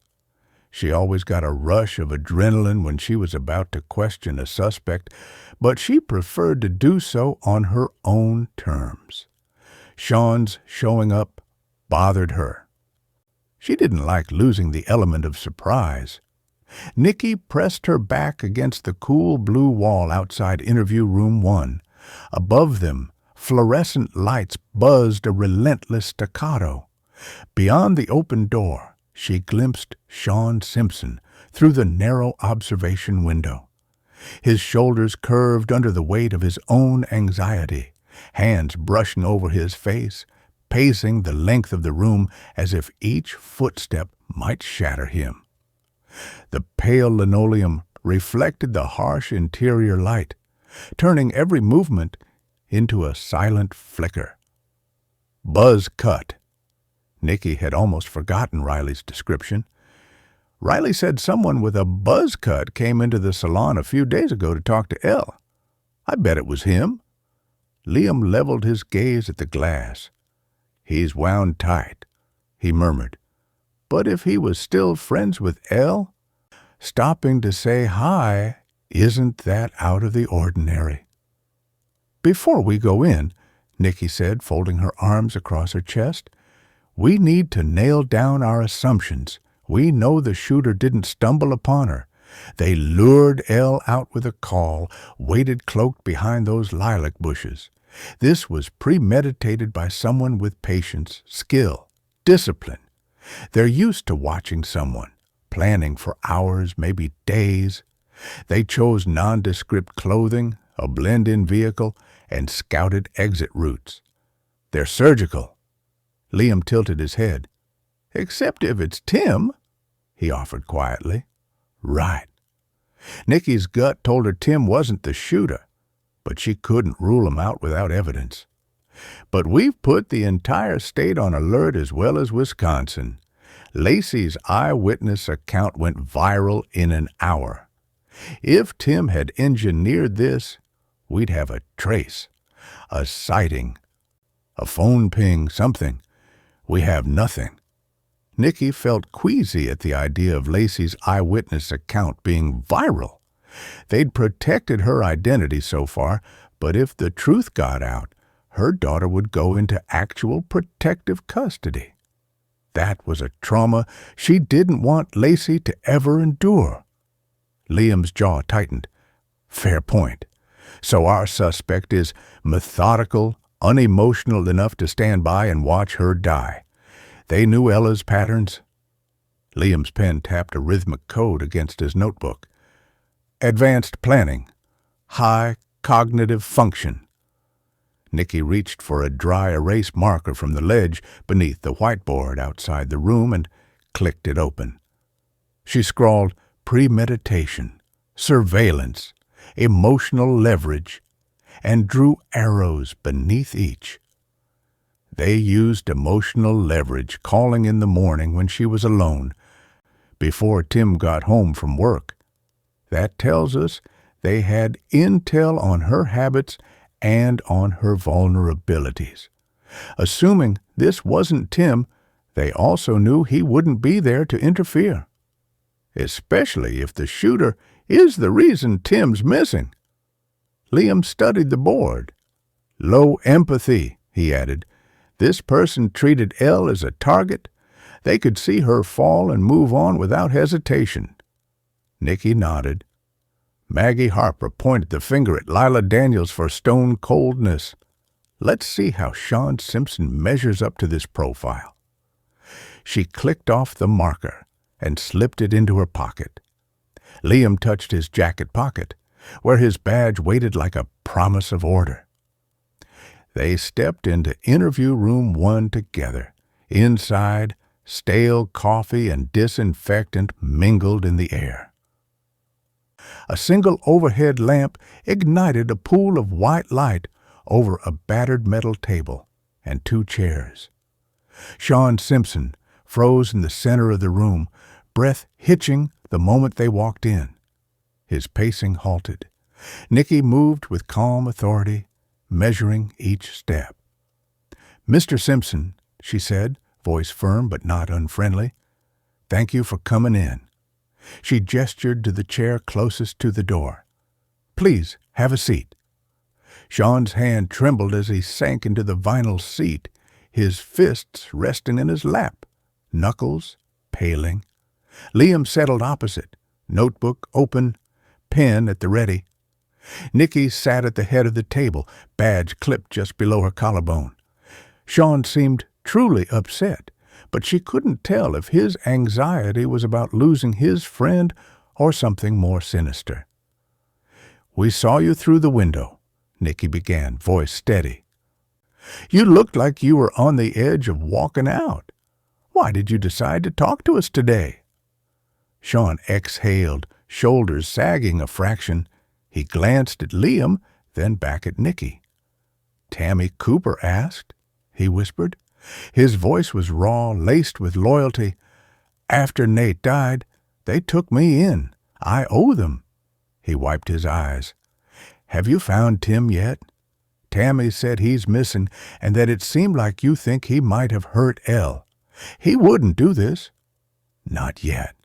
She always got a rush of adrenaline when she was about to question a suspect, but she preferred to do so on her own terms. Sean's showing up bothered her. She didn't like losing the element of surprise. Nikki pressed her back against the cool blue wall outside interview room 1. Above them, fluorescent lights buzzed a relentless staccato. Beyond the open door, she glimpsed Sean Simpson through the narrow observation window. His shoulders curved under the weight of his own anxiety, hands brushing over his face, pacing the length of the room as if each footstep might shatter him. The pale linoleum reflected the harsh interior light, turning every movement into a silent flicker. Buzz cut. Nikki had almost forgotten Riley's description. Riley said someone with a buzz cut came into the salon a few days ago to talk to Elle. I bet it was him. Liam leveled his gaze at the glass. He's wound tight, he murmured. But if he was still friends with Elle, stopping to say hi isn't that out of the ordinary. Before we go in, Nikki said, folding her arms across her chest, we need to nail down our assumptions. We know the shooter didn't stumble upon her. They lured Elle out with a call, waited cloaked behind those lilac bushes. This was premeditated by someone with patience, skill, discipline. They're used to watching someone, planning for hours, maybe days. They chose nondescript clothing, a blend-in vehicle, and scouted exit routes. They're surgical. Liam tilted his head. Except if it's Tim, he offered quietly. Right. Nikki's gut told her Tim wasn't the shooter, but she couldn't rule him out without evidence. But we've put the entire state on alert as well as Wisconsin. Lacey's eyewitness account went viral in an hour. If Tim had engineered this, we'd have a trace, a sighting, a phone ping, something. We have nothing. Nikki felt queasy at the idea of Lacey's eyewitness account being viral. They'd protected her identity so far, but if the truth got out, her daughter would go into actual protective custody. That was a trauma she didn't want Lacey to ever endure. Liam's jaw tightened. Fair point. So our suspect is methodical, unemotional enough to stand by and watch her die. They knew Ella's patterns. Liam's pen tapped a rhythmic code against his notebook. Advanced planning. High cognitive function. Nikki reached for a dry erase marker from the ledge beneath the whiteboard outside the room and clicked it open. She scrawled premeditation, surveillance, emotional leverage, and drew arrows beneath each. They used emotional leverage, calling in the morning when she was alone, before Tim got home from work. That tells us they had intel on her habits and on her vulnerabilities. Assuming this wasn't Tim, they also knew he wouldn't be there to interfere, especially if the shooter is the reason Tim's missing. Liam studied the board. Low empathy, he added. This person treated Elle as a target. They could see her fall and move on without hesitation. Nicky nodded. Maggie Harper pointed the finger at Lila Daniels for stone coldness. Let's see how Sean Simpson measures up to this profile. She clicked off the marker and slipped it into her pocket. Liam touched his jacket pocket, where his badge waited like a promise of order. They stepped into interview room 1 together. Inside, stale coffee and disinfectant mingled in the air. A single overhead lamp ignited a pool of white light over a battered metal table and 2 chairs. Sean Simpson froze in the center of the room, breath hitching the moment they walked in. His pacing halted. Nicky moved with calm authority, measuring each step. "Mr. Simpson," she said, voice firm but not unfriendly, "thank you for coming in." She gestured to the chair closest to the door. "Please, have a seat." Sean's hand trembled as he sank into the vinyl seat, his fists resting in his lap, knuckles paling. Liam settled opposite, notebook open, pen at the ready. Nicky sat at the head of the table, badge clipped just below her collarbone. Sean seemed truly upset, but she couldn't tell if his anxiety was about losing his friend or something more sinister. "We saw you through the window," Nicky began, voice steady. "You looked like you were on the edge of walking out. Why did you decide to talk to us today?" Sean exhaled, shoulders sagging a fraction. He glanced at Liam, then back at Nicky. "Tammy Cooper asked," he whispered. His voice was raw, laced with loyalty. "After Nate died, they took me in. I owe them." He wiped his eyes. "Have you found Tim yet? Tammy said he's missing and that it seemed like you think he might have hurt Elle. He wouldn't do this." "Not yet."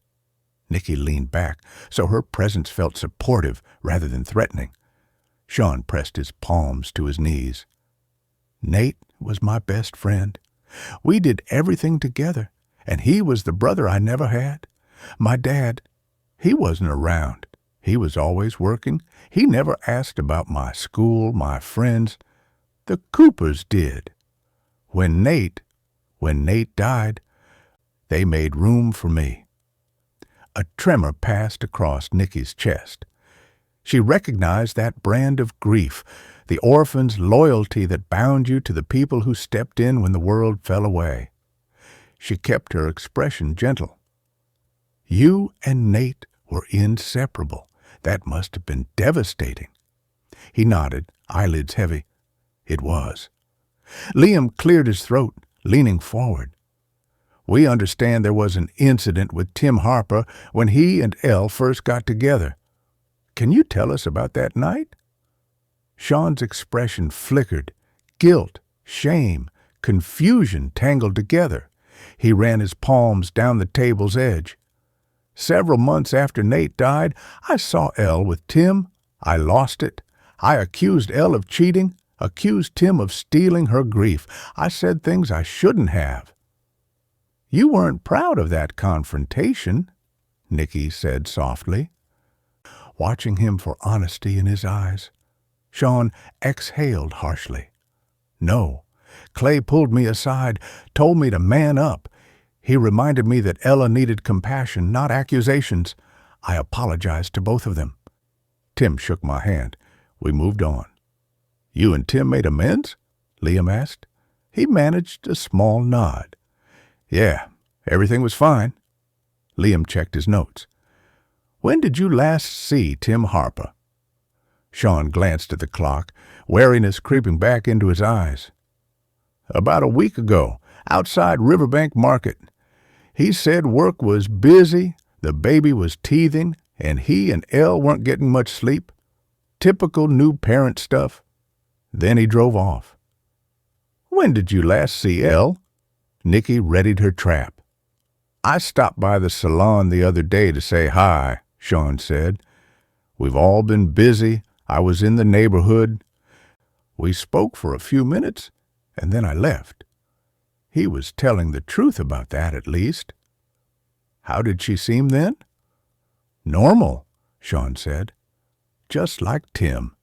Nicky leaned back, so her presence felt supportive rather than threatening. Sean pressed his palms to his knees. "Nate was my best friend. We did everything together, and he was the brother I never had. My dad, he wasn't around. He was always working. He never asked about my school, my friends. The Coopers did. When Nate died, they made room for me." A tremor passed across Nicky's chest. She recognized that brand of grief, the orphan's loyalty that bound you to the people who stepped in when the world fell away. She kept her expression gentle. "You and Nate were inseparable. That must have been devastating." He nodded, eyelids heavy. "It was." Liam cleared his throat, leaning forward. "We understand there was an incident with Tim Harper when he and Elle first got together. Can you tell us about that night?" Sean's expression flickered. Guilt, shame, confusion tangled together. He ran his palms down the table's edge. "Several months after Nate died, I saw Elle with Tim. I lost it. I accused Elle of cheating, accused Tim of stealing her grief. I said things I shouldn't have." "You weren't proud of that confrontation," Nicky said softly. Watching him for honesty in his eyes, Sean exhaled harshly. "No. Clay pulled me aside, told me to man up. He reminded me that Ella needed compassion, not accusations. I apologized to both of them." Tim shook my hand. We moved on. "You and Tim made amends?" Liam asked. He managed a small nod. "Yeah, everything was fine." Liam checked his notes. "When did you last see Tim Harper?" Sean glanced at the clock, wariness creeping back into his eyes. about a week ago, outside Riverbank Market. He said work was busy, the baby was teething, and he and Elle weren't getting much sleep. Typical new parent stuff. Then he drove off. When did you last see Elle? Nikki readied her trap. I stopped by the salon the other day to say hi, Sean said. We've all been busy. I was in the neighborhood. We spoke for a few minutes, and then I left. He was telling the truth about that, at least. How did she seem then? Normal, Sean said. Just like Tim.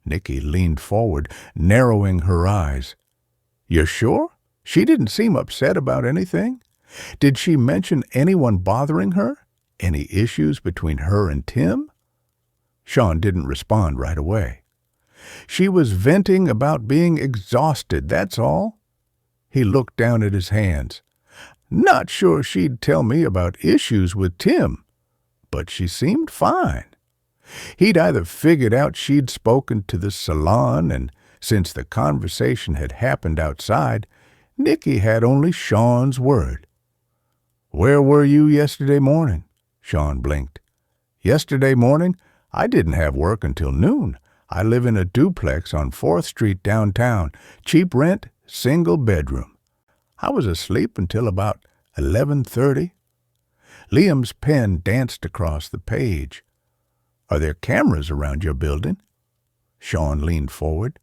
Nikki leaned forward, narrowing her eyes. You're sure? She didn't seem upset about anything. Did she mention anyone bothering her? Any issues between her and Tim? Sean didn't respond right away. She was venting about being exhausted, that's all. He looked down at his hands. Not sure she'd tell me about issues with Tim, but she seemed fine. He'd either figured out she'd spoken to the salon, and since the conversation had happened outside, Nikki had only Sean's word. Where were you yesterday morning? Sean blinked. Yesterday morning, I didn't have work until noon. I live in a duplex on 4th Street downtown. Cheap rent, single bedroom. I was asleep until about 11:30. Liam's pen danced across the page. Are there cameras around your building? Sean leaned forward.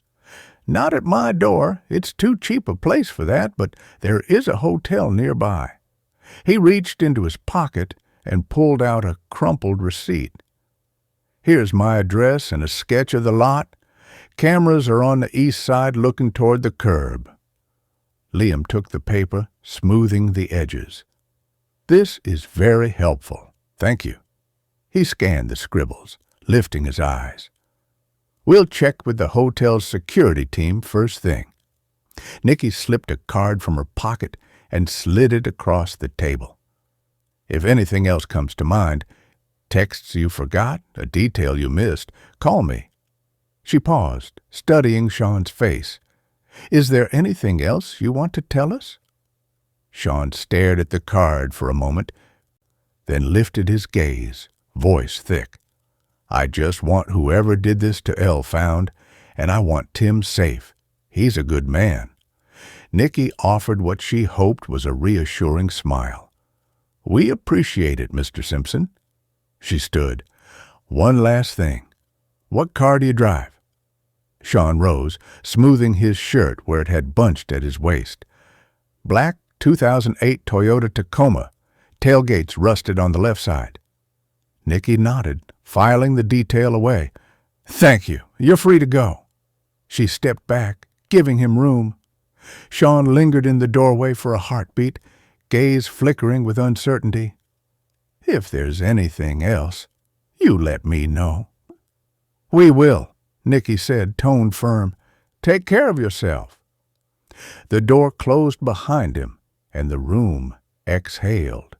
Not at my door. It's too cheap a place for that, but there is a hotel nearby. He reached into his pocket and pulled out a crumpled receipt. Here's my address and a sketch of the lot. Cameras are on the east side looking toward the curb. Liam took the paper, smoothing the edges. This is very helpful. Thank you. He scanned the scribbles, lifting his eyes. We'll check with the hotel's security team first thing. Nikki slipped a card from her pocket and slid it across the table. If anything else comes to mind, texts you forgot, a detail you missed, call me. She paused, studying Sean's face. Is there anything else you want to tell us? Sean stared at the card for a moment, then lifted his gaze, voice thick. I just want whoever did this to Elle found, and I want Tim safe. He's a good man. Nikki offered what she hoped was a reassuring smile. We appreciate it, Mr. Simpson. She stood. One last thing. What car do you drive? Sean rose, smoothing his shirt where it had bunched at his waist. Black 2008 Toyota Tacoma. Tailgates rusted on the left side. Nikki nodded, filing the detail away. Thank you. You're free to go. She stepped back, giving him room. Sean lingered in the doorway for a heartbeat, gaze flickering with uncertainty. If there's anything else, you let me know. We will, Nikki said, tone firm. Take care of yourself. The door closed behind him, and the room exhaled.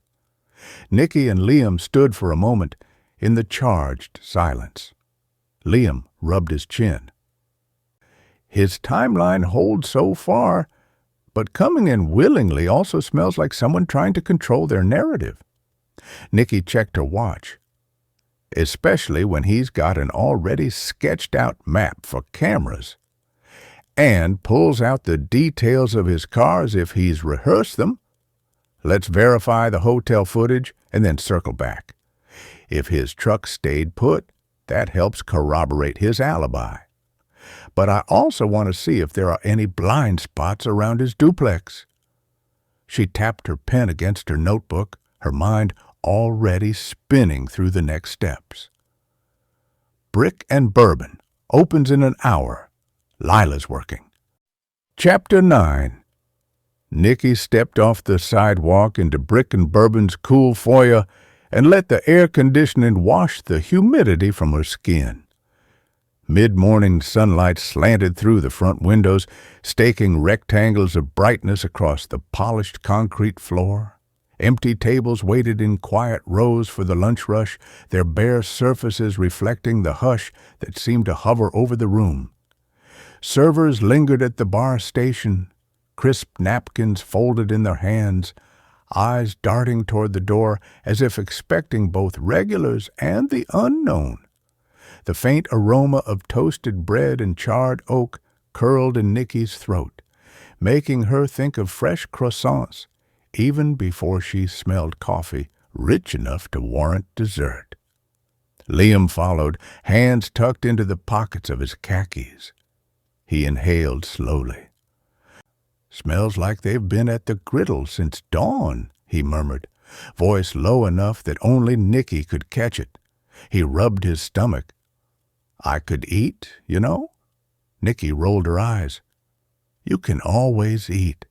Nikki and Liam stood for a moment in the charged silence. Liam rubbed his chin. His timeline holds so far, but coming in willingly also smells like someone trying to control their narrative. Nikki checked her watch. Especially when he's got an already sketched-out map for cameras, and pulls out the details of his cars if he's rehearsed them. Let's verify the hotel footage and then circle back. If his truck stayed put, that helps corroborate his alibi. But I also want to see if there are any blind spots around his duplex. She tapped her pen against her notebook, her mind already spinning through the next steps. Brick and Bourbon opens in an hour. Lila's working. Chapter 9. Nikki stepped off the sidewalk into Brick and Bourbon's cool foyer and let the air conditioning wash the humidity from her skin. Mid-morning sunlight slanted through the front windows, staking rectangles of brightness across the polished concrete floor. Empty tables waited in quiet rows for the lunch rush, their bare surfaces reflecting the hush that seemed to hover over the room. Servers lingered at the bar station, crisp napkins folded in their hands, eyes darting toward the door as if expecting both regulars and the unknown. The faint aroma of toasted bread and charred oak curled in Nicky's throat, making her think of fresh croissants even before she smelled coffee rich enough to warrant dessert. Liam followed, hands tucked into the pockets of his khakis. He inhaled slowly. "Smells like they've been at the griddle since dawn," he murmured, voice low enough that only Nicky could catch it. He rubbed his stomach. "I could eat, you know?" Nicky rolled her eyes. "You can always eat."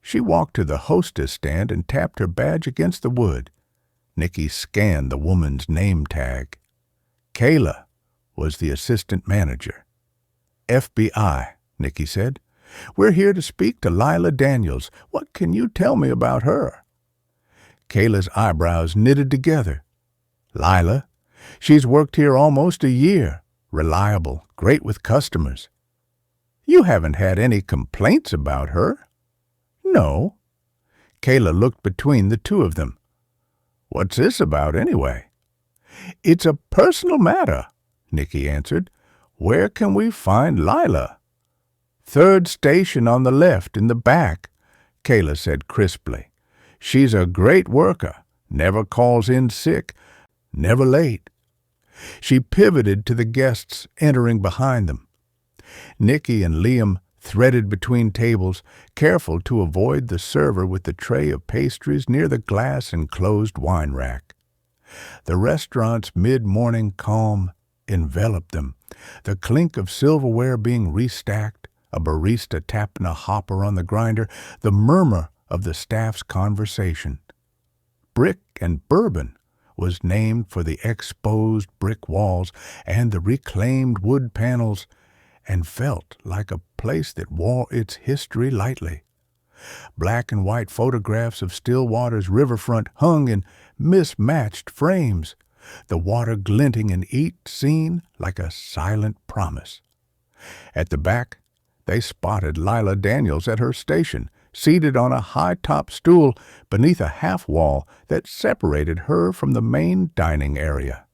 She walked to the hostess stand and tapped her badge against the wood. Nicky scanned the woman's name tag. Kayla was the assistant manager. "FBI," Nicky said. "We're here to speak to Lila Daniels. What can you tell me about her?" Kayla's eyebrows knitted together. "Lila? She's worked here almost a year. Reliable, great with customers." "You haven't had any complaints about her?" "No." Kayla looked between the two of them. "What's this about, anyway?" "It's a personal matter," Nicky answered. "Where can we find Lila?" "Third station on the left, in the back," Kayla said crisply. "She's a great worker, never calls in sick, never late." She pivoted to the guests entering behind them. Nicky and Liam threaded between tables, careful to avoid the server with the tray of pastries near the glass-enclosed wine rack. The restaurant's mid-morning calm enveloped them, the clink of silverware being restacked, a barista tapping a hopper on the grinder, the murmur of the staff's conversation. Brick and Bourbon was named for the exposed brick walls and the reclaimed wood panels, and felt like a place that wore its history lightly. Black and white photographs of Stillwater's riverfront hung in mismatched frames, the water glinting in each scene like a silent promise. At the back, they spotted Lila Daniels at her station, seated on a high-top stool beneath a half-wall that separated her from the main dining area.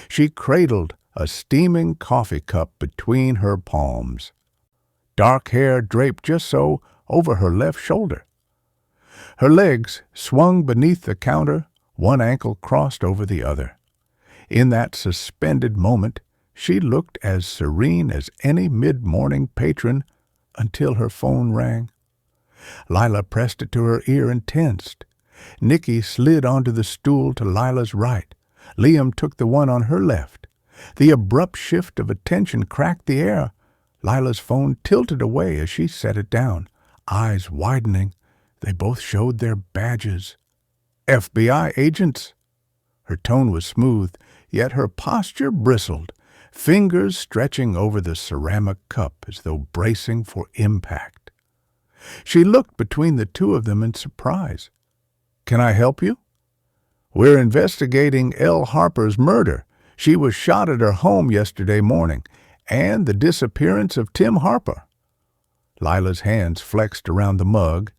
She cradled a steaming coffee cup between her palms. Dark hair draped just so over her left shoulder. Her legs swung beneath the counter, one ankle crossed over the other. In that suspended moment, she looked as serene as any mid-morning patron until her phone rang. Lila pressed it to her ear and tensed. Nicky slid onto the stool to Lila's right. Liam took the one on her left. The abrupt shift of attention cracked the air. Lila's phone tilted away as she set it down. Eyes widening, they both showed their badges. "FBI agents." Her tone was smooth, yet her posture bristled, fingers stretching over the ceramic cup as though bracing for impact. She looked between the two of them in surprise. "Can I help you?" "We're investigating Elle Harper's murder. She was shot at her home yesterday morning, and the disappearance of Tim Harper." Lila's hands flexed around the mug,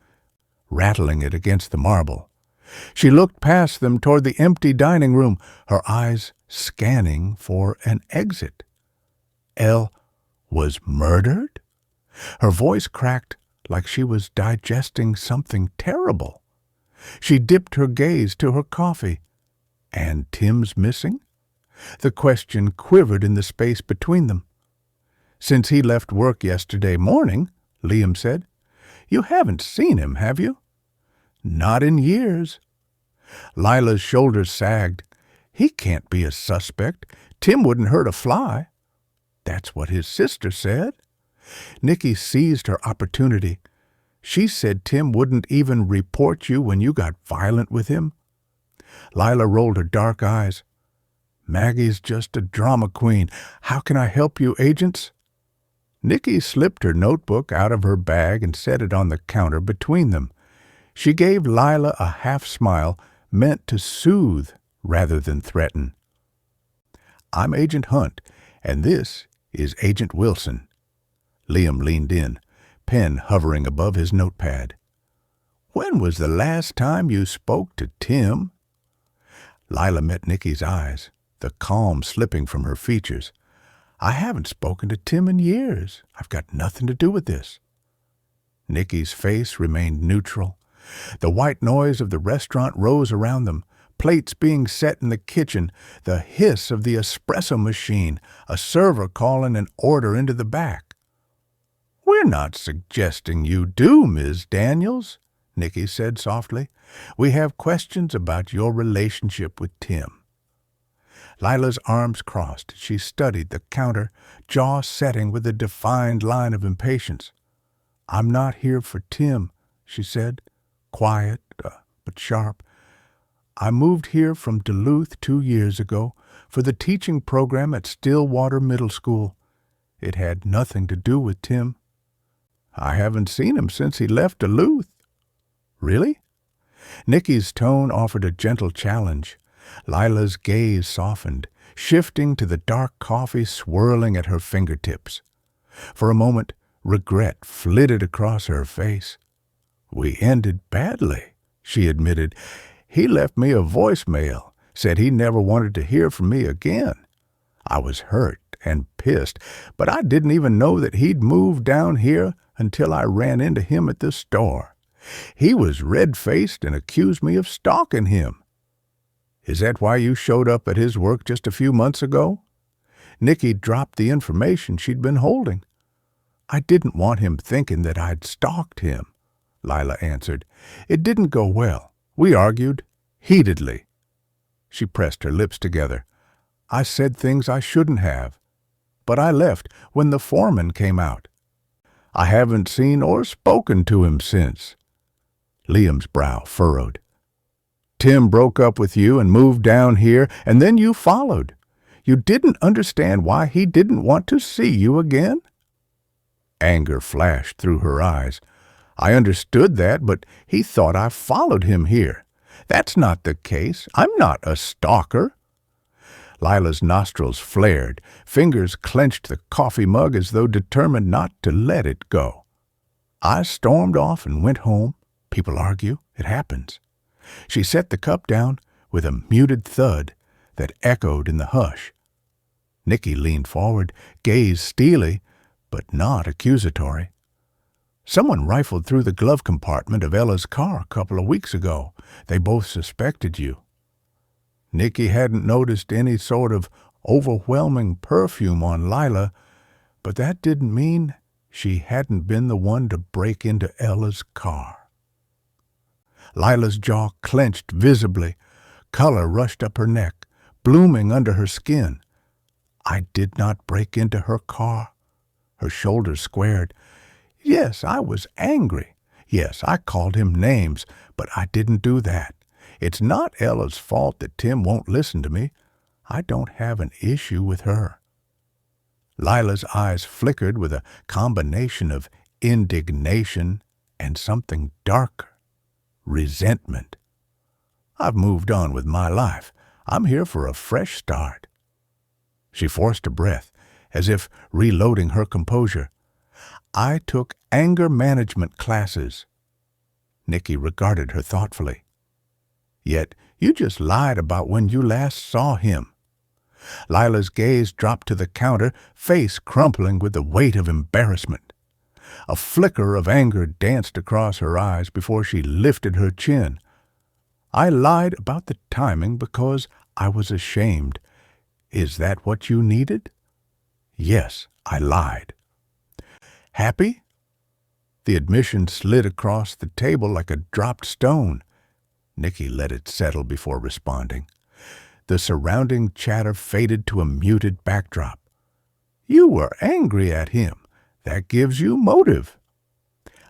rattling it against the marble. She looked past them toward the empty dining room, her eyes scanning for an exit. Elle was murdered? Her voice cracked like she was digesting something terrible. She dipped her gaze to her coffee. "And Tim's missing?" The question quivered in the space between them. "Since he left work yesterday morning," Liam said. "You haven't seen him, have you?" "Not in years." Lila's shoulders sagged. "He can't be a suspect. Tim wouldn't hurt a fly." "That's what his sister said." Nicky seized her opportunity. "She said Tim wouldn't even report you when you got violent with him." Lila rolled her dark eyes. "Maggie's just a drama queen. How can I help you, agents?" Nicky slipped her notebook out of her bag and set it on the counter between them. She gave Lila a half-smile meant to soothe rather than threaten. "I'm Agent Hunt, and this is Agent Wilson." Liam leaned in. pen hovering above his notepad. "When was the last time you spoke to Tim?" Lila met Nicky's eyes, the calm slipping from her features. "I haven't spoken to Tim in years. I've got nothing to do with this." Nicky's face remained neutral. The white noise of the restaurant rose around them, plates being set in the kitchen, the hiss of the espresso machine, a server calling an order into the back. "We're not suggesting you do, Ms. Daniels," Nicky said softly. "We have questions about your relationship with Tim." Lila's arms crossed. She studied the counter, jaw setting with a defined line of impatience. "I'm not here for Tim," she said, quiet but sharp. "I moved here from Duluth 2 years ago for the teaching program at Stillwater Middle School. It had nothing to do with Tim." "I haven't seen him since he left Duluth." "Really?" Nicky's tone offered a gentle challenge. Lila's gaze softened, shifting to the dark coffee swirling at her fingertips. For a moment, regret flitted across her face. "We ended badly," she admitted. "He left me a voicemail, said he never wanted to hear from me again. I was hurt and pissed, but I didn't even know that he'd moved down here until I ran into him at the store. He was red-faced and accused me of stalking him." "Is that why you showed up at his work just a few months ago?" Nicky dropped the information she'd been holding. "I didn't want him thinking that I'd stalked him," Lila answered. "It didn't go well. We argued heatedly." She pressed her lips together. "I said things I shouldn't have. But I left when the foreman came out. I haven't seen or spoken to him since." Liam's brow furrowed. "Tim broke up with you and moved down here, and then you followed. You didn't understand why he didn't want to see you again?" Anger flashed through her eyes. "I understood that, but he thought I followed him here. That's not the case. I'm not a stalker." Lila's nostrils flared. Fingers clenched the coffee mug as though determined not to let it go. "I stormed off and went home. People argue. It happens." She set the cup down with a muted thud that echoed in the hush. Nicky leaned forward, gaze steely, but not accusatory. "Someone rifled through the glove compartment of Ella's car a couple of weeks ago. They both suspected you." Nicky hadn't noticed any sort of overwhelming perfume on Lila, but that didn't mean she hadn't been the one to break into Ella's car. Lila's jaw clenched visibly. Color rushed up her neck, blooming under her skin. "I did not break into her car." Her shoulders squared. "Yes, I was angry. Yes, I called him names, but I didn't do that. It's not Ella's fault that Tim won't listen to me. I don't have an issue with her." Lila's eyes flickered with a combination of indignation and something darker. Resentment. "I've moved on with my life. I'm here for a fresh start." She forced a breath, as if reloading her composure. "I took anger management classes." Nicky regarded her thoughtfully. "Yet you just lied about when you last saw him." Lila's gaze dropped to the counter, face crumpling with the weight of embarrassment. A flicker of anger danced across her eyes before she lifted her chin. "I lied about the timing because I was ashamed. Is that what you needed?" "Yes, I lied." "Happy?" The admission slid across the table like a dropped stone. Nicky let it settle before responding. The surrounding chatter faded to a muted backdrop. "You were angry at him. That gives you motive."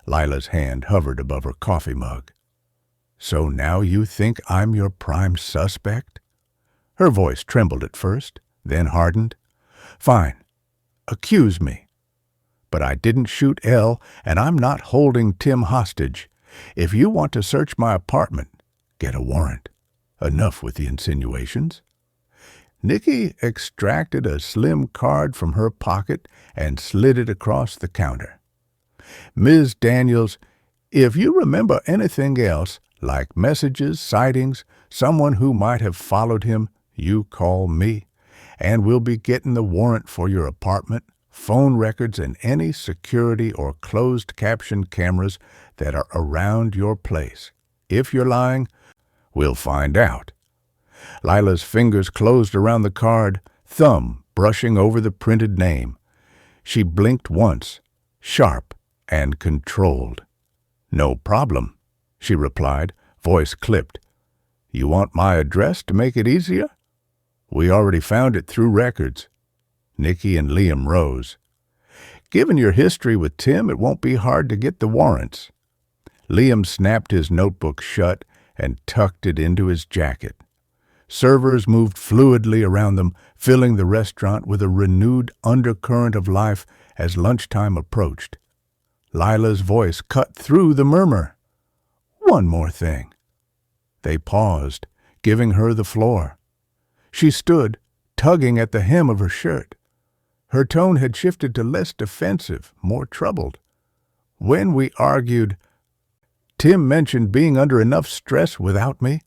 Lila's hand hovered above her coffee mug. "So now you think I'm your prime suspect?" Her voice trembled at first, then hardened. "Fine. Accuse me. But I didn't shoot Elle, and I'm not holding Tim hostage. If you want to search my apartment, get a warrant. Enough with the insinuations." Nicky extracted a slim card from her pocket and slid it across the counter. Ms. Daniels, if you remember anything else, like messages, sightings, someone who might have followed him, you call me, and we'll be getting the warrant for your apartment, phone records, and any security or closed caption cameras that are around your place. If you're lying, we'll find out. Lila's fingers closed around the card, thumb brushing over the printed name. She blinked once, sharp and controlled. "No problem," she replied, voice clipped. "You want my address to make it easier?" "We already found it through records." Nicky and Liam rose. "Given your history with Tim, it won't be hard to get the warrants." Liam snapped his notebook shut and tucked it into his jacket. Servers moved fluidly around them, filling the restaurant with a renewed undercurrent of life as lunchtime approached. Lila's voice cut through the murmur. "One more thing." They paused, giving her the floor. She stood, tugging at the hem of her shirt. Her tone had shifted to less defensive, more troubled. "When we argued, Tim mentioned being under enough stress without me.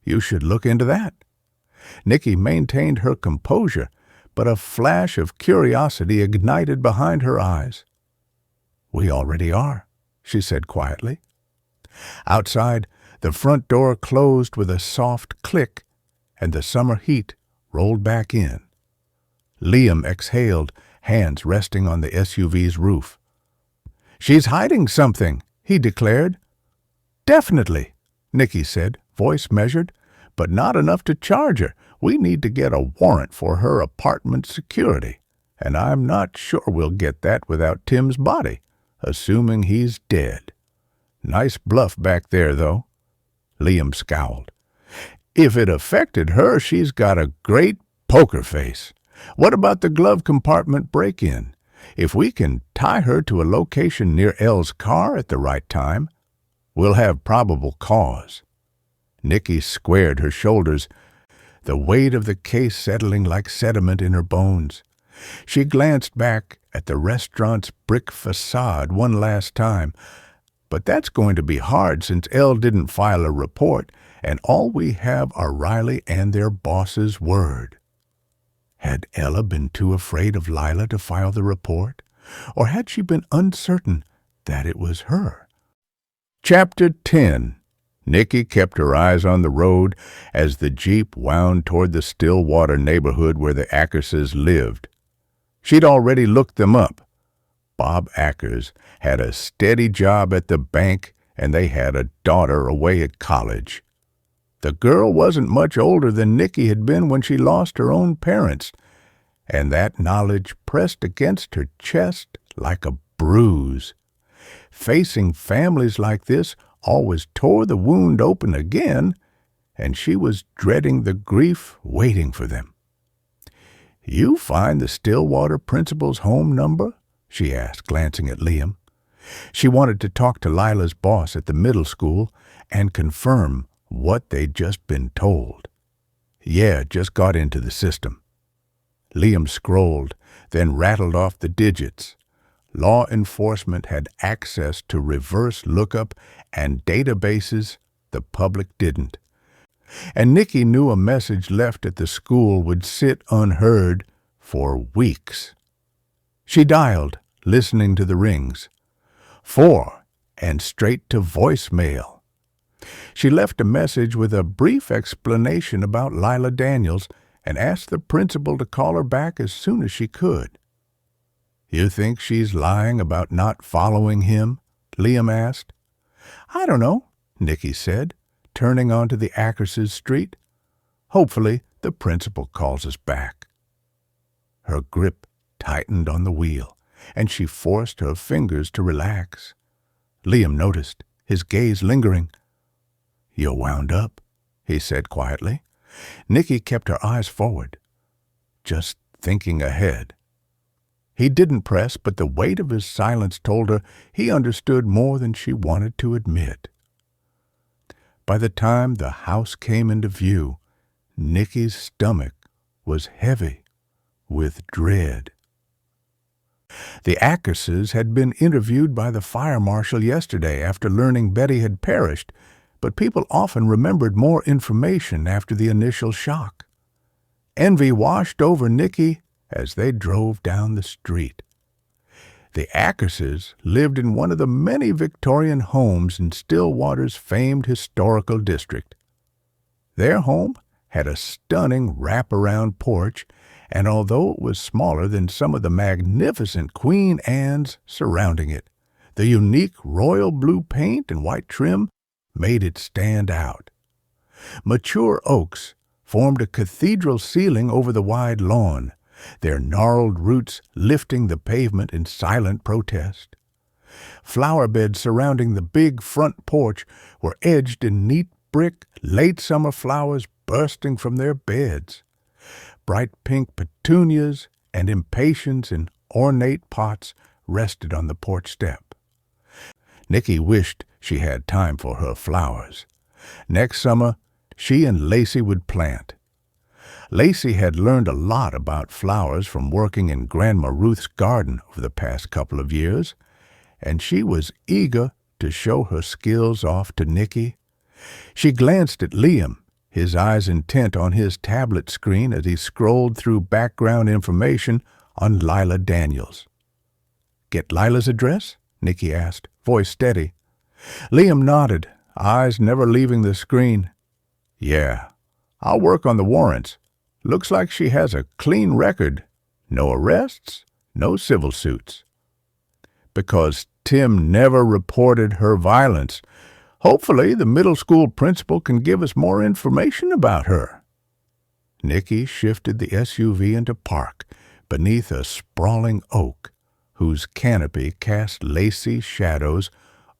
You should look into that." Nicky maintained her composure, but a flash of curiosity ignited behind her eyes. "We already are," she said quietly. Outside, the front door closed with a soft click, and the summer heat rolled back in. Liam exhaled, hands resting on the SUV's roof. "She's hiding something," he declared. "Definitely," Nicky said, voice measured, "but not enough to charge her. We need to get a warrant for her apartment security, and I'm not sure we'll get that without Tim's body, assuming he's dead. Nice bluff back there, though." Liam scowled. "If it affected her, she's got a great poker face. What about the glove compartment break-in? If we can tie her to a location near Elle's car at the right time, we'll have probable cause." Nicky squared her shoulders, the weight of the case settling like sediment in her bones. She glanced back at the restaurant's brick facade one last time. "But that's going to be hard since Elle didn't file a report, and all we have are Riley and their boss's word." Had Ella been too afraid of Lila to file the report, or had she been uncertain that it was her? Chapter 10. Nicky kept her eyes on the road as the Jeep wound toward the Stillwater neighborhood where the Ackerses lived. She'd already looked them up. Bob Ackers had a steady job at the bank, and they had a daughter away at college. The girl wasn't much older than Nicky had been when she lost her own parents, and that knowledge pressed against her chest like a bruise. Facing families like this always tore the wound open again, and she was dreading the grief waiting for them. "You find the Stillwater principal's home number?" she asked, glancing at Liam. She wanted to talk to Lila's boss at the middle school and confirm what they'd just been told. "Yeah, just got into the system." Liam scrolled, then rattled off the digits. Law enforcement had access to reverse lookup and databases the public didn't. And Nicky knew a message left at the school would sit unheard for weeks. She dialed, listening to the rings. 4, and straight to voicemail. She left a message with a brief explanation about Lila Daniels and asked the principal to call her back as soon as she could. "You think she's lying about not following him?" Liam asked. "I don't know," Nicky said, turning onto the Ackerses' street. "Hopefully the principal calls us back." Her grip tightened on the wheel, and she forced her fingers to relax. Liam noticed, his gaze lingering. "You're wound up," he said quietly. Nicky kept her eyes forward, just thinking ahead. He didn't press, but the weight of his silence told her he understood more than she wanted to admit. By the time the house came into view, Nicky's stomach was heavy with dread. The Ackerses had been interviewed by the fire marshal yesterday after learning Betty had perished, but people often remembered more information after the initial shock. Envy washed over Nicky as they drove down the street. The Ackerses lived in one of the many Victorian homes in Stillwater's famed historical district. Their home had a stunning wraparound porch, and although it was smaller than some of the magnificent Queen Anne's surrounding it, the unique royal blue paint and white trim made it stand out. Mature oaks formed a cathedral ceiling over the wide lawn, their gnarled roots lifting the pavement in silent protest. Flower beds surrounding the big front porch were edged in neat brick, late summer flowers bursting from their beds. Bright pink petunias and impatiens in ornate pots rested on the porch step. Nicky wished she had time for her flowers. Next summer, she and Lacey would plant. Lacey had learned a lot about flowers from working in Grandma Ruth's garden over the past couple of years, and she was eager to show her skills off to Nicky. She glanced at Liam, his eyes intent on his tablet screen as he scrolled through background information on Lila Daniels. "Get Lila's address?" Nicky asked, voice steady. Liam nodded, eyes never leaving the screen. "Yeah, I'll work on the warrants. Looks like she has a clean record. No arrests, no civil suits." "Because Tim never reported her violence. Hopefully the middle school principal can give us more information about her." Nicky shifted the SUV into park beneath a sprawling oak whose canopy cast lacy shadows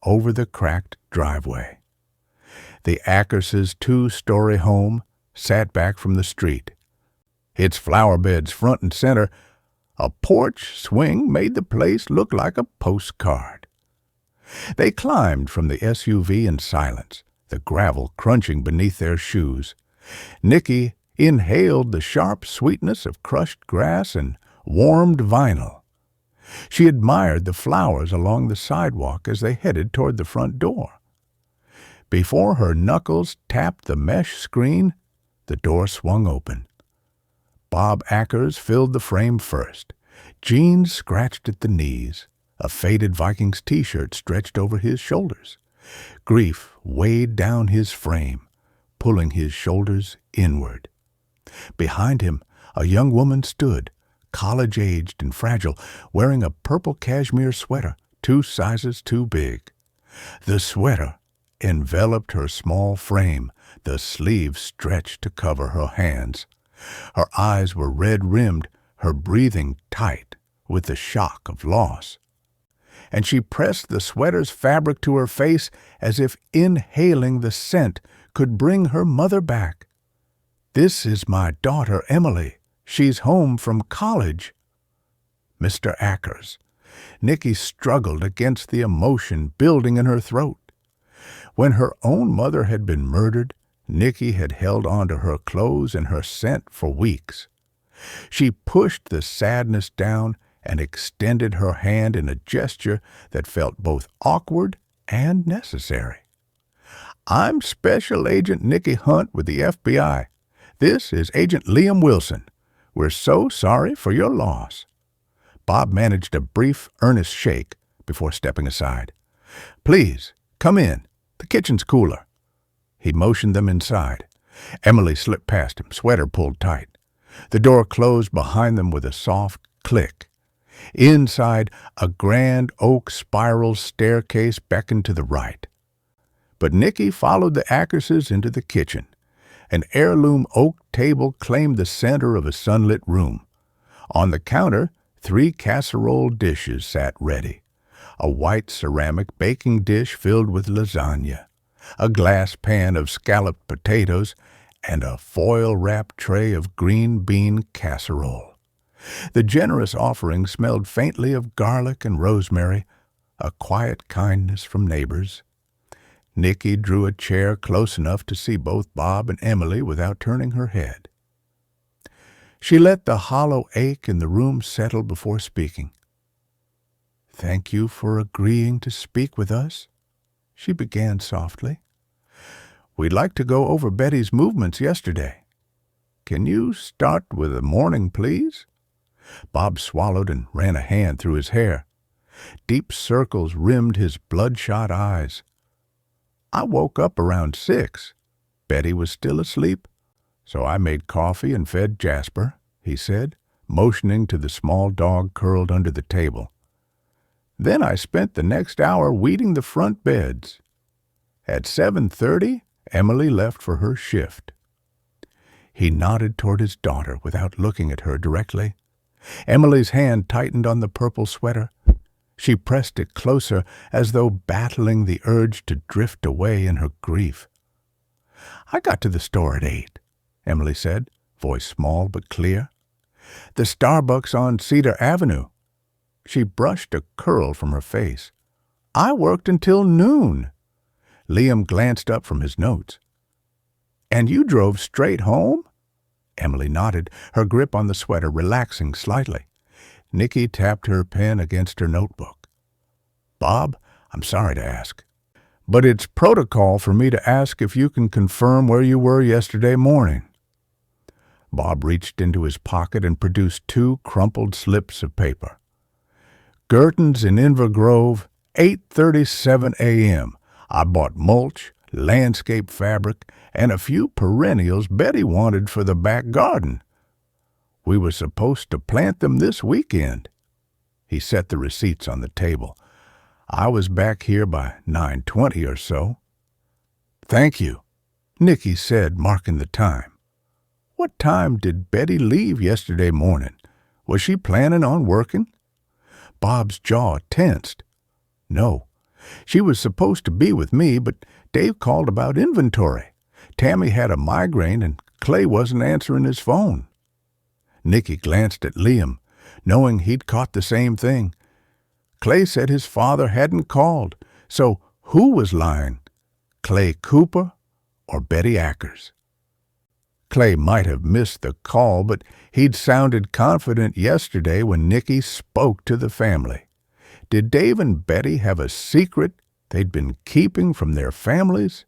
over the cracked driveway. The Ackerses' two-story home sat back from the street. Its flower beds front and center, a porch swing made the place look like a postcard. They climbed from the SUV in silence, the gravel crunching beneath their shoes. Nicky inhaled the sharp sweetness of crushed grass and warmed vinyl. She admired the flowers along the sidewalk as they headed toward the front door. Before her knuckles tapped the mesh screen, the door swung open. Bob Ackers filled the frame first. Jeans scratched at the knees. A faded Vikings t-shirt stretched over his shoulders. Grief weighed down his frame, pulling his shoulders inward. Behind him, a young woman stood, college-aged and fragile, wearing a purple cashmere sweater, 2 sizes too big. The sweater enveloped her small frame, the sleeves stretched to cover her hands. Her eyes were red-rimmed, her breathing tight with the shock of loss. And she pressed the sweater's fabric to her face as if inhaling the scent could bring her mother back. "This is my daughter, Emily. She's home from college." Mr. Ackers. Nicky struggled against the emotion building in her throat. When her own mother had been murdered, Nicky had held on to her clothes and her scent for weeks. She pushed the sadness down and extended her hand in a gesture that felt both awkward and necessary. "I'm Special Agent Nicky Hunt with the FBI. This is Agent Liam Wilson. We're so sorry for your loss." Bob managed a brief, earnest shake before stepping aside. "Please, come in. The kitchen's cooler." He motioned them inside. Emily slipped past him, sweater pulled tight. The door closed behind them with a soft click. Inside, a grand oak spiral staircase beckoned to the right. But Nicky followed the Ackerses into the kitchen. An heirloom oak table claimed the center of a sunlit room. On the counter, 3 casserole dishes sat ready. A white ceramic baking dish filled with lasagna, a glass pan of scalloped potatoes, and a foil-wrapped tray of green bean casserole. The generous offering smelled faintly of garlic and rosemary, a quiet kindness from neighbors. Nicky drew a chair close enough to see both Bob and Emily without turning her head. She let the hollow ache in the room settle before speaking. "Thank you for agreeing to speak with us," she began softly. "We'd like to go over Betty's movements yesterday. Can you start with the morning, please?" Bob swallowed and ran a hand through his hair. Deep circles rimmed his bloodshot eyes. "I woke up around 6. Betty was still asleep, so I made coffee and fed Jasper," he said, motioning to the small dog curled under the table. "Then I spent the next hour weeding the front beds. At 7:30, Emily left for her shift." He nodded toward his daughter without looking at her directly. Emily's hand tightened on the purple sweater. She pressed it closer as though battling the urge to drift away in her grief. "I got to the store at 8, Emily said, voice small but clear. "The Starbucks on Cedar Avenue." She brushed a curl from her face. "I worked until noon." Liam glanced up from his notes. "And you drove straight home?" Emily nodded, her grip on the sweater relaxing slightly. Nicky tapped her pen against her notebook. "Bob, I'm sorry to ask, but it's protocol for me to ask if you can confirm where you were yesterday morning." Bob reached into his pocket and produced 2 crumpled slips of paper. "Gerton's in Inver Grove, 8:37 a.m. I bought mulch, landscape fabric, and a few perennials Betty wanted for the back garden. We were supposed to plant them this weekend." He set the receipts on the table. "I was back here by 9:20 or so." "Thank you," Nicky said, marking the time. "What time did Betty leave yesterday morning? Was she planning on working?" Bob's jaw tensed. "No. She was supposed to be with me, but Dave called about inventory. Tammy had a migraine and Clay wasn't answering his phone." Nicky glanced at Liam, knowing he'd caught the same thing. Clay said his father hadn't called, so who was lying? Clay Cooper or Betty Ackers? Clay might have missed the call, but he'd sounded confident yesterday when Nicky spoke to the family. Did Dave and Betty have a secret they'd been keeping from their families?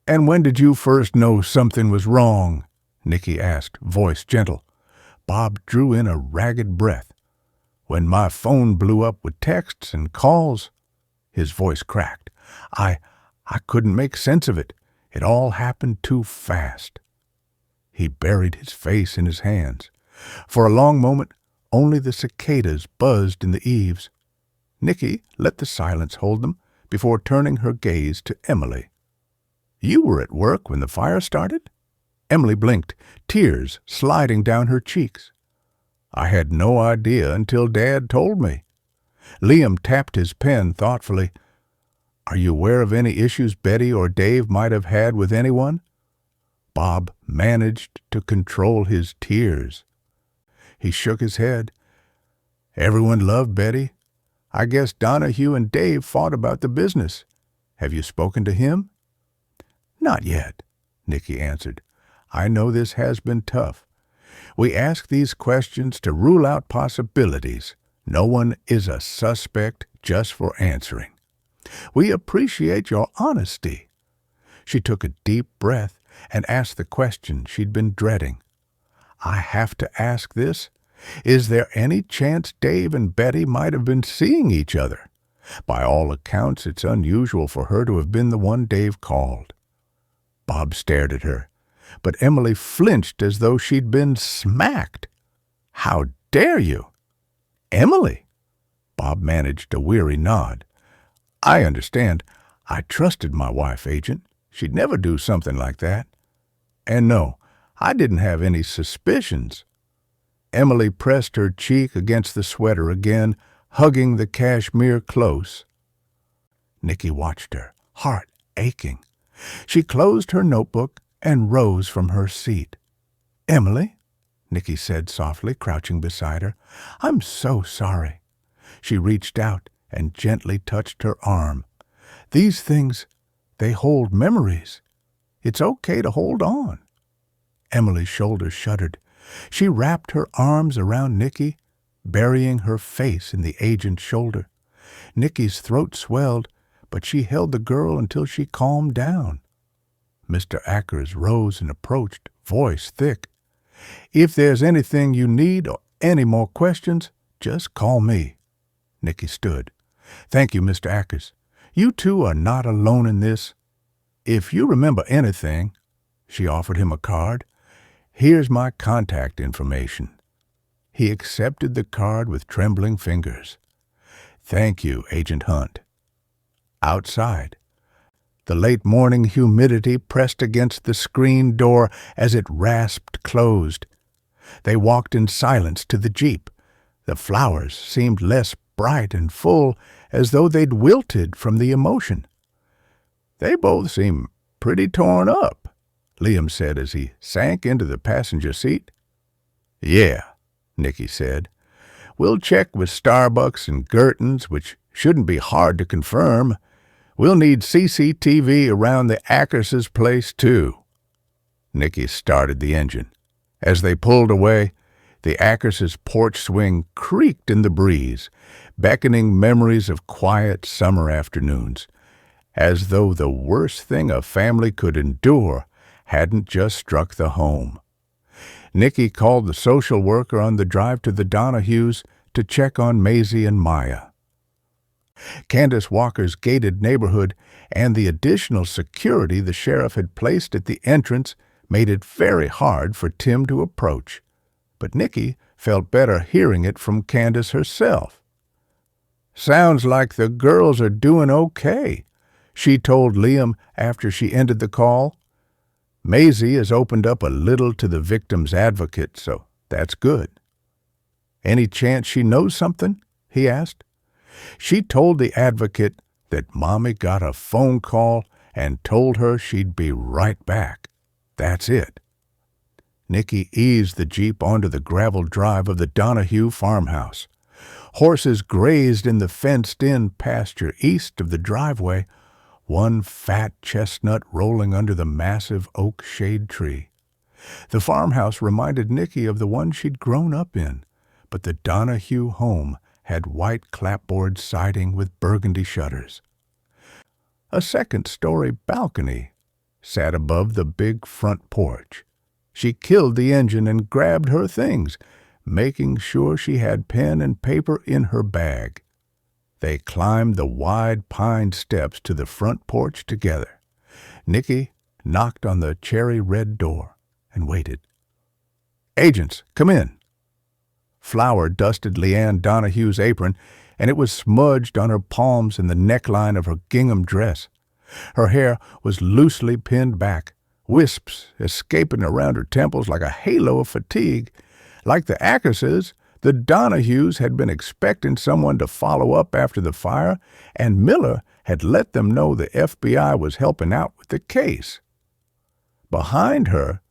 "And when did you first know something was wrong?" Nicky asked, voice gentle. Bob drew in a ragged breath. "When my phone blew up with texts and calls." His voice cracked. I couldn't make sense of it. It all happened too fast." He buried his face in his hands. For a long moment, only the cicadas buzzed in the eaves. Nicky let the silence hold them before turning her gaze to Emily. "You were at work when the fire started?" Emily blinked, tears sliding down her cheeks. "I had no idea until Dad told me." Liam tapped his pen thoughtfully. "Are you aware of any issues Betty or Dave might have had with anyone?" Bob managed to control his tears. He shook his head. "Everyone loved Betty. I guess Donahue and Dave fought about the business. Have you spoken to him?" "Not yet," Nicky answered. "I know this has been tough. We ask these questions to rule out possibilities. No one is a suspect just for answering. We appreciate your honesty." She took a deep breath and asked the question she'd been dreading. "I have to ask this. Is there any chance Dave and Betty might have been seeing each other? By all accounts, it's unusual for her to have been the one Dave called." Bob stared at her, but Emily flinched as though she'd been smacked. "How dare you?" "Emily?" Bob managed a weary nod. "I understand. I trusted my wife, Agent. She'd never do something like that. And no, I didn't have any suspicions." Emily pressed her cheek against the sweater again, hugging the cashmere close. Nicky watched her, heart aching. She closed her notebook and rose from her seat. "Emily," Nicky said softly, crouching beside her, "I'm so sorry." She reached out and gently touched her arm. "These things, they hold memories. It's okay to hold on." Emily's shoulders shuddered. She wrapped her arms around Nicky, burying her face in the agent's shoulder. Nicky's throat swelled, but she held the girl until she calmed down. Mr. Ackers rose and approached, voice thick. "If there's anything you need or any more questions, just call me." Nicky stood. "Thank you, Mr. Ackers. You two are not alone in this. If you remember anything," she offered him a card, "here's my contact information." He accepted the card with trembling fingers. "Thank you, Agent Hunt." Outside, the late morning humidity pressed against the screen door as it rasped closed. They walked in silence to the Jeep. The flowers seemed less bright and full, as though they'd wilted from the emotion. "They both seem pretty torn up," Liam said as he sank into the passenger seat. "Yeah," Nicky said. "We'll check with Starbucks and Gerton's, which shouldn't be hard to confirm. We'll need CCTV around the Ackerses' place, too." Nicky started the engine. As they pulled away, the Ackerses' porch swing creaked in the breeze, beckoning memories of quiet summer afternoons, as though the worst thing a family could endure hadn't just struck the home. Nicky called the social worker on the drive to the Donahues to check on Maisie and Maya. Candace Walker's gated neighborhood and the additional security the sheriff had placed at the entrance made it very hard for Tim to approach, but Nicky felt better hearing it from Candace herself. "Sounds like the girls are doing okay," she told Liam after she ended the call. "Maisie has opened up a little to the victim's advocate, so that's good." "Any chance she knows something?" he asked. "She told the advocate that Mommy got a phone call and told her she'd be right back. That's it." Nicky eased the Jeep onto the gravel drive of the Donahue farmhouse. Horses grazed in the fenced-in pasture east of the driveway, one fat chestnut rolling under the massive oak shade tree. The farmhouse reminded Nicky of the one she'd grown up in, but the Donahue home had white clapboard siding with burgundy shutters. A second-story balcony sat above the big front porch. She killed the engine and grabbed her things, making sure she had pen and paper in her bag. They climbed the wide pine steps to the front porch together. Nicky knocked on the cherry-red door and waited. "Agents, come in." Flour dusted Leanne Donahue's apron, and it was smudged on her palms and the neckline of her gingham dress. Her hair was loosely pinned back, wisps escaping around her temples like a halo of fatigue. Like the Ackerses, the Donahues had been expecting someone to follow up after the fire, and Miller had let them know the FBI was helping out with the case. Behind her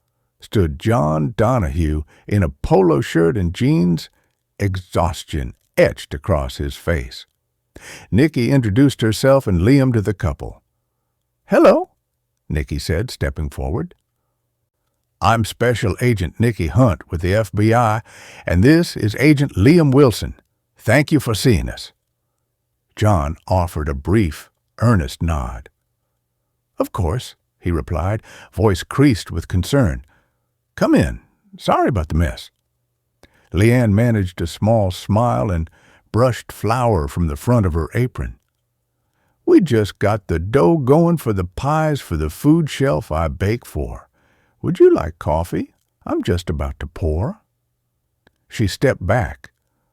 stood John Donahue in a polo shirt and jeans, exhaustion etched across his face. Nicky introduced herself and Liam to the couple. "Hello," Nicky said, stepping forward. "I'm Special Agent Nicky Hunt with the FBI, and this is Agent Liam Wilson. Thank you for seeing us." John offered a brief, earnest nod. "Of course," he replied, voice creased with concern. "Come in. Sorry about the mess." Leanne managed a small smile and brushed flour from the front of her apron. "We just got the dough going for the pies for the food shelf I bake for. Would you like coffee? I'm just about to pour." She stepped back,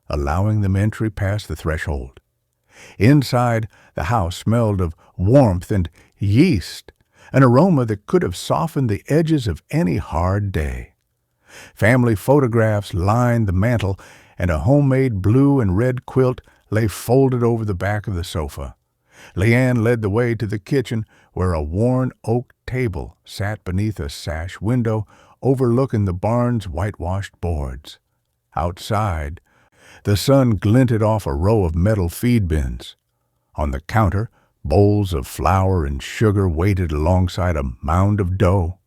allowing them entry past the threshold. Inside, the house smelled of warmth and yeast, an aroma that could have softened the edges of any hard day. Family photographs lined the mantel, and a homemade blue and red quilt lay folded over the back of the sofa. Leanne led the way to the kitchen, where a worn oak table sat beneath a sash window overlooking the barn's whitewashed boards. Outside, the sun glinted off a row of metal feed bins. On the counter, bowls of flour and sugar waited alongside a mound of dough.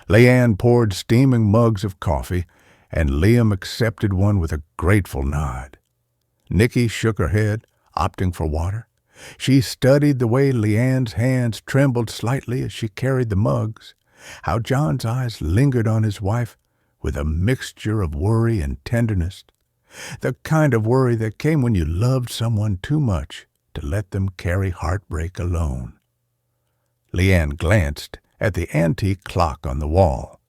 Leanne poured steaming mugs of coffee, and Liam accepted one with a grateful nod. Nicky shook her head, opting for water. She studied the way Leanne's hands trembled slightly as she carried the mugs, how John's eyes lingered on his wife with a mixture of worry and tenderness, the kind of worry that came when you loved someone too much to let them carry heartbreak alone. Leanne glanced at the antique clock on the wall.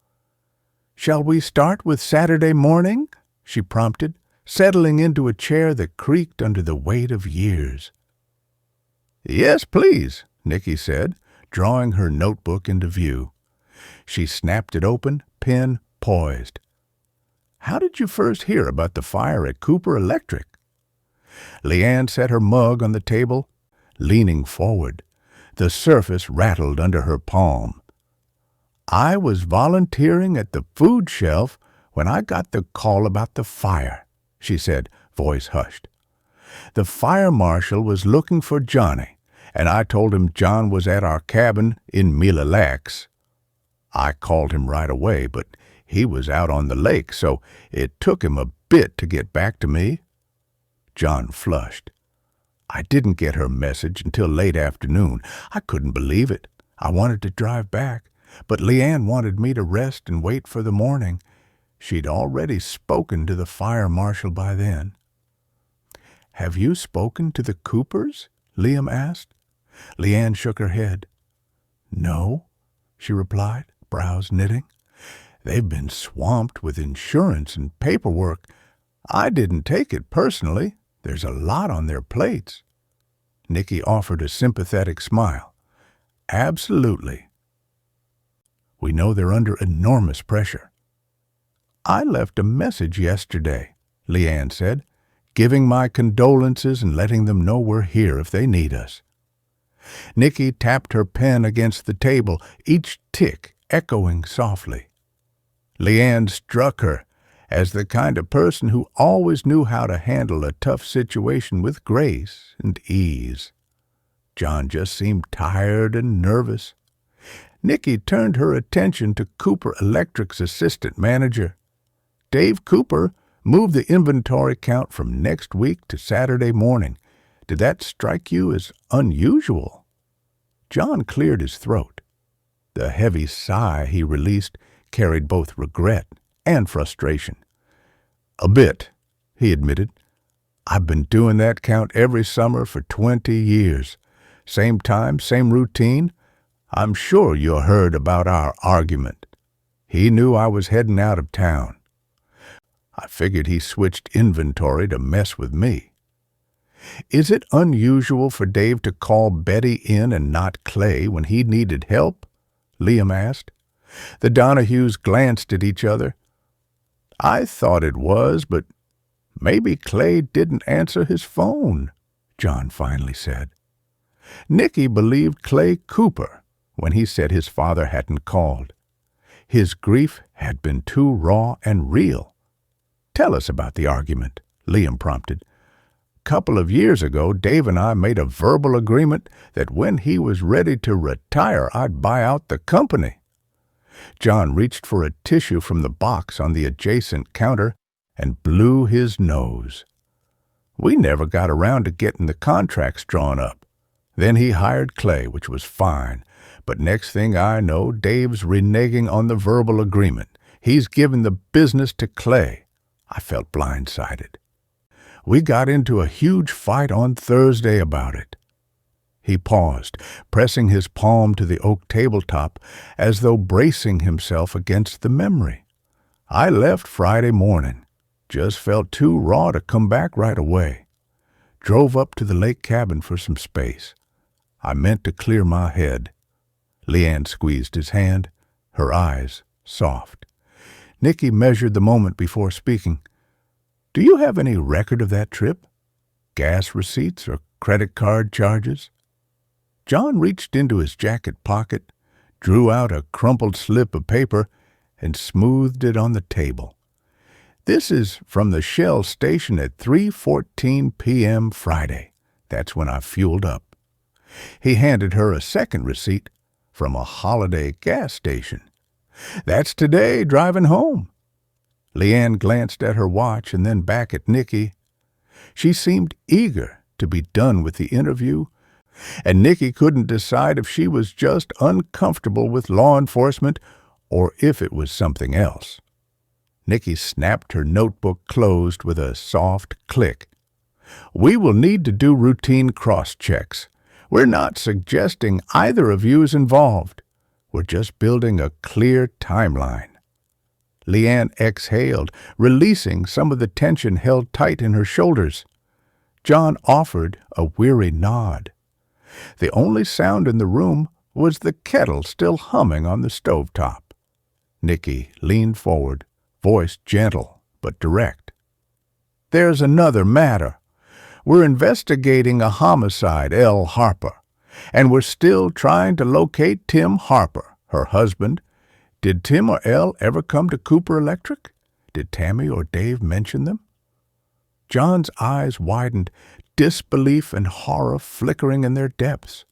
"Shall we start with Saturday morning?" she prompted, settling into a chair that creaked under the weight of years. "Yes, please," Nicky said, drawing her notebook into view. She snapped it open, pen poised. "How did you first hear about the fire at Cooper Electric?" Leanne set her mug on the table, leaning forward. The surface rattled under her palm. "I was volunteering at the food shelf when I got the call about the fire," she said, voice hushed. "The fire marshal was looking for Johnny, and I told him John was at our cabin in Mille Lacs. I called him right away, but he was out on the lake, so it took him a bit to get back to me." John flushed. "I didn't get her message until late afternoon. I couldn't believe it. I wanted to drive back, but Leanne wanted me to rest and wait for the morning. She'd already spoken to the fire marshal by then." "Have you spoken to the Coopers?" Liam asked. Leanne shook her head. "No," she replied, brows knitting. "They've been swamped with insurance and paperwork. I didn't take it personally. There's a lot on their plates." Nicky offered a sympathetic smile. "Absolutely. We know they're under enormous pressure." "I left a message yesterday," Leanne said, "giving my condolences and letting them know we're here if they need us." Nicky tapped her pen against the table, each tick echoing softly. Leanne struck her as the kind of person who always knew how to handle a tough situation with grace and ease. John just seemed tired and nervous. Nicky turned her attention to Cooper Electric's assistant manager. Dave Cooper moved the inventory count from next week to Saturday morning. Did that strike you as unusual? John cleared his throat. The heavy sigh he released carried both regret and frustration. "A bit," he admitted. "I've been doing that count every summer for 20 years. Same time, same routine. I'm sure you heard about our argument. He knew I was heading out of town. I figured he switched inventory to mess with me." "Is it unusual for Dave to call Betty in and not Clay when he needed help?" Liam asked. The Donahues glanced at each other. "I thought it was, but maybe Clay didn't answer his phone," John finally said. Nicky believed Clay Cooper when he said his father hadn't called. His grief had been too raw and real. "Tell us about the argument," Liam prompted. "Couple of years ago, Dave and I made a verbal agreement that when he was ready to retire, I'd buy out the company." John reached for a tissue from the box on the adjacent counter and blew his nose. "We never got around to getting the contracts drawn up. Then he hired Clay, which was fine. But next thing I know, Dave's reneging on the verbal agreement. He's given the business to Clay." I felt blindsided. "We got into a huge fight on Thursday about it." He paused, pressing his palm to the oak tabletop as though bracing himself against the memory. "I left Friday morning. Just felt too raw to come back right away. Drove up to the lake cabin for some space. I meant to clear my head." Leanne squeezed his hand, her eyes soft. Nicky measured the moment before speaking. "Do you have any record of that trip? Gas receipts or credit card charges?" John reached into his jacket pocket, drew out a crumpled slip of paper, and smoothed it on the table. "This is from the Shell station at 3:14 p.m. Friday. That's when I fueled up." He handed her a second receipt from a Holiday gas station. "That's today driving home." Leanne glanced at her watch and then back at Nicky. She seemed eager to be done with the interview, and Nicky couldn't decide if she was just uncomfortable with law enforcement or if it was something else. Nicky snapped her notebook closed with a soft click. "We will need to do routine cross-checks. We're not suggesting either of you is involved. We're just building a clear timeline." Leanne exhaled, releasing some of the tension held tight in her shoulders. John offered a weary nod. The only sound in the room was the kettle still humming on the stovetop. Nicky leaned forward, voice gentle but direct. "There's another matter. We're investigating a homicide, L. Harper, and we're still trying to locate Tim Harper, her husband. Did Tim or Elle ever come to Cooper Electric? Did Tammy or Dave mention them?" John's eyes widened, disbelief and horror flickering in their depths.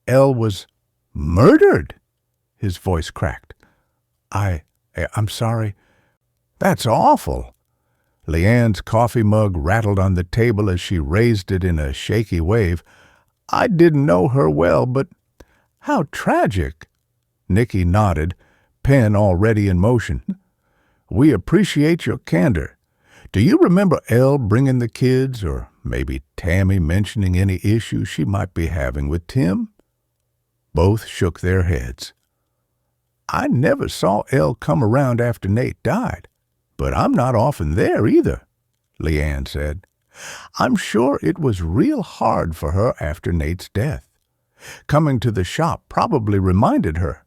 "Elle was murdered?" His voice cracked. I'm sorry. That's awful." Leanne's coffee mug rattled on the table as she raised it in a shaky wave. "I didn't know her well, but how tragic." Nicky nodded, pen already in motion. "We appreciate your candor. Do you remember Elle bringing the kids, or maybe Tammy mentioning any issues she might be having with Tim?" Both shook their heads. "I never saw Elle come around after Nate died, but I'm not often there either," Leanne said. "I'm sure it was real hard for her after Nate's death. Coming to the shop probably reminded her."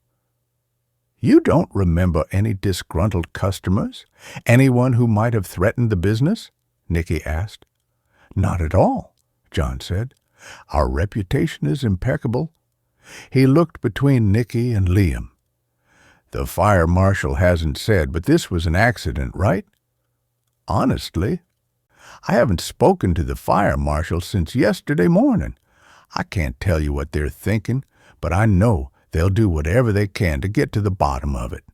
"You don't remember any disgruntled customers? Anyone who might have threatened the business?" Nicky asked. "Not at all," John said. "Our reputation is impeccable." He looked between Nicky and Liam. "The fire marshal hasn't said, but this was an accident, right?" "Honestly, I haven't spoken to the fire marshal since yesterday morning. I can't tell you what they're thinking, but I know they'll do whatever they can to get to the bottom of it."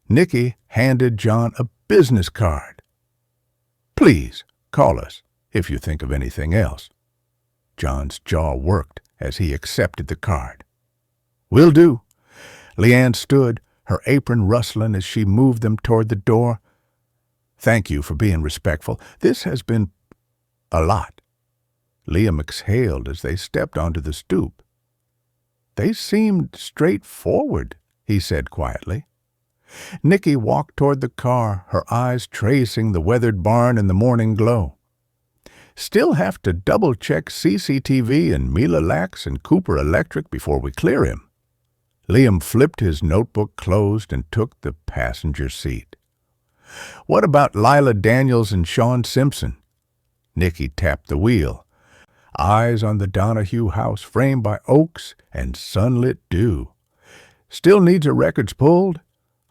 Nicky handed John a business card. "Please call us if you think of anything else." John's jaw worked as he accepted the card. "Will do." Leanne stood, her apron rustling as she moved them toward the door. "Thank you for being respectful. This has been a lot." Liam exhaled as they stepped onto the stoop. "They seemed straightforward," he said quietly. Nicky walked toward the car, her eyes tracing the weathered barn in the morning glow. "Still have to double-check CCTV and Mila Lax and Cooper Electric before we clear him." Liam flipped his notebook closed and took the passenger seat. "What about Lila Daniels and Sean Simpson?" Nicky tapped the wheel. Eyes on the Donahue house framed by oaks and sunlit dew. "Still needs her records pulled?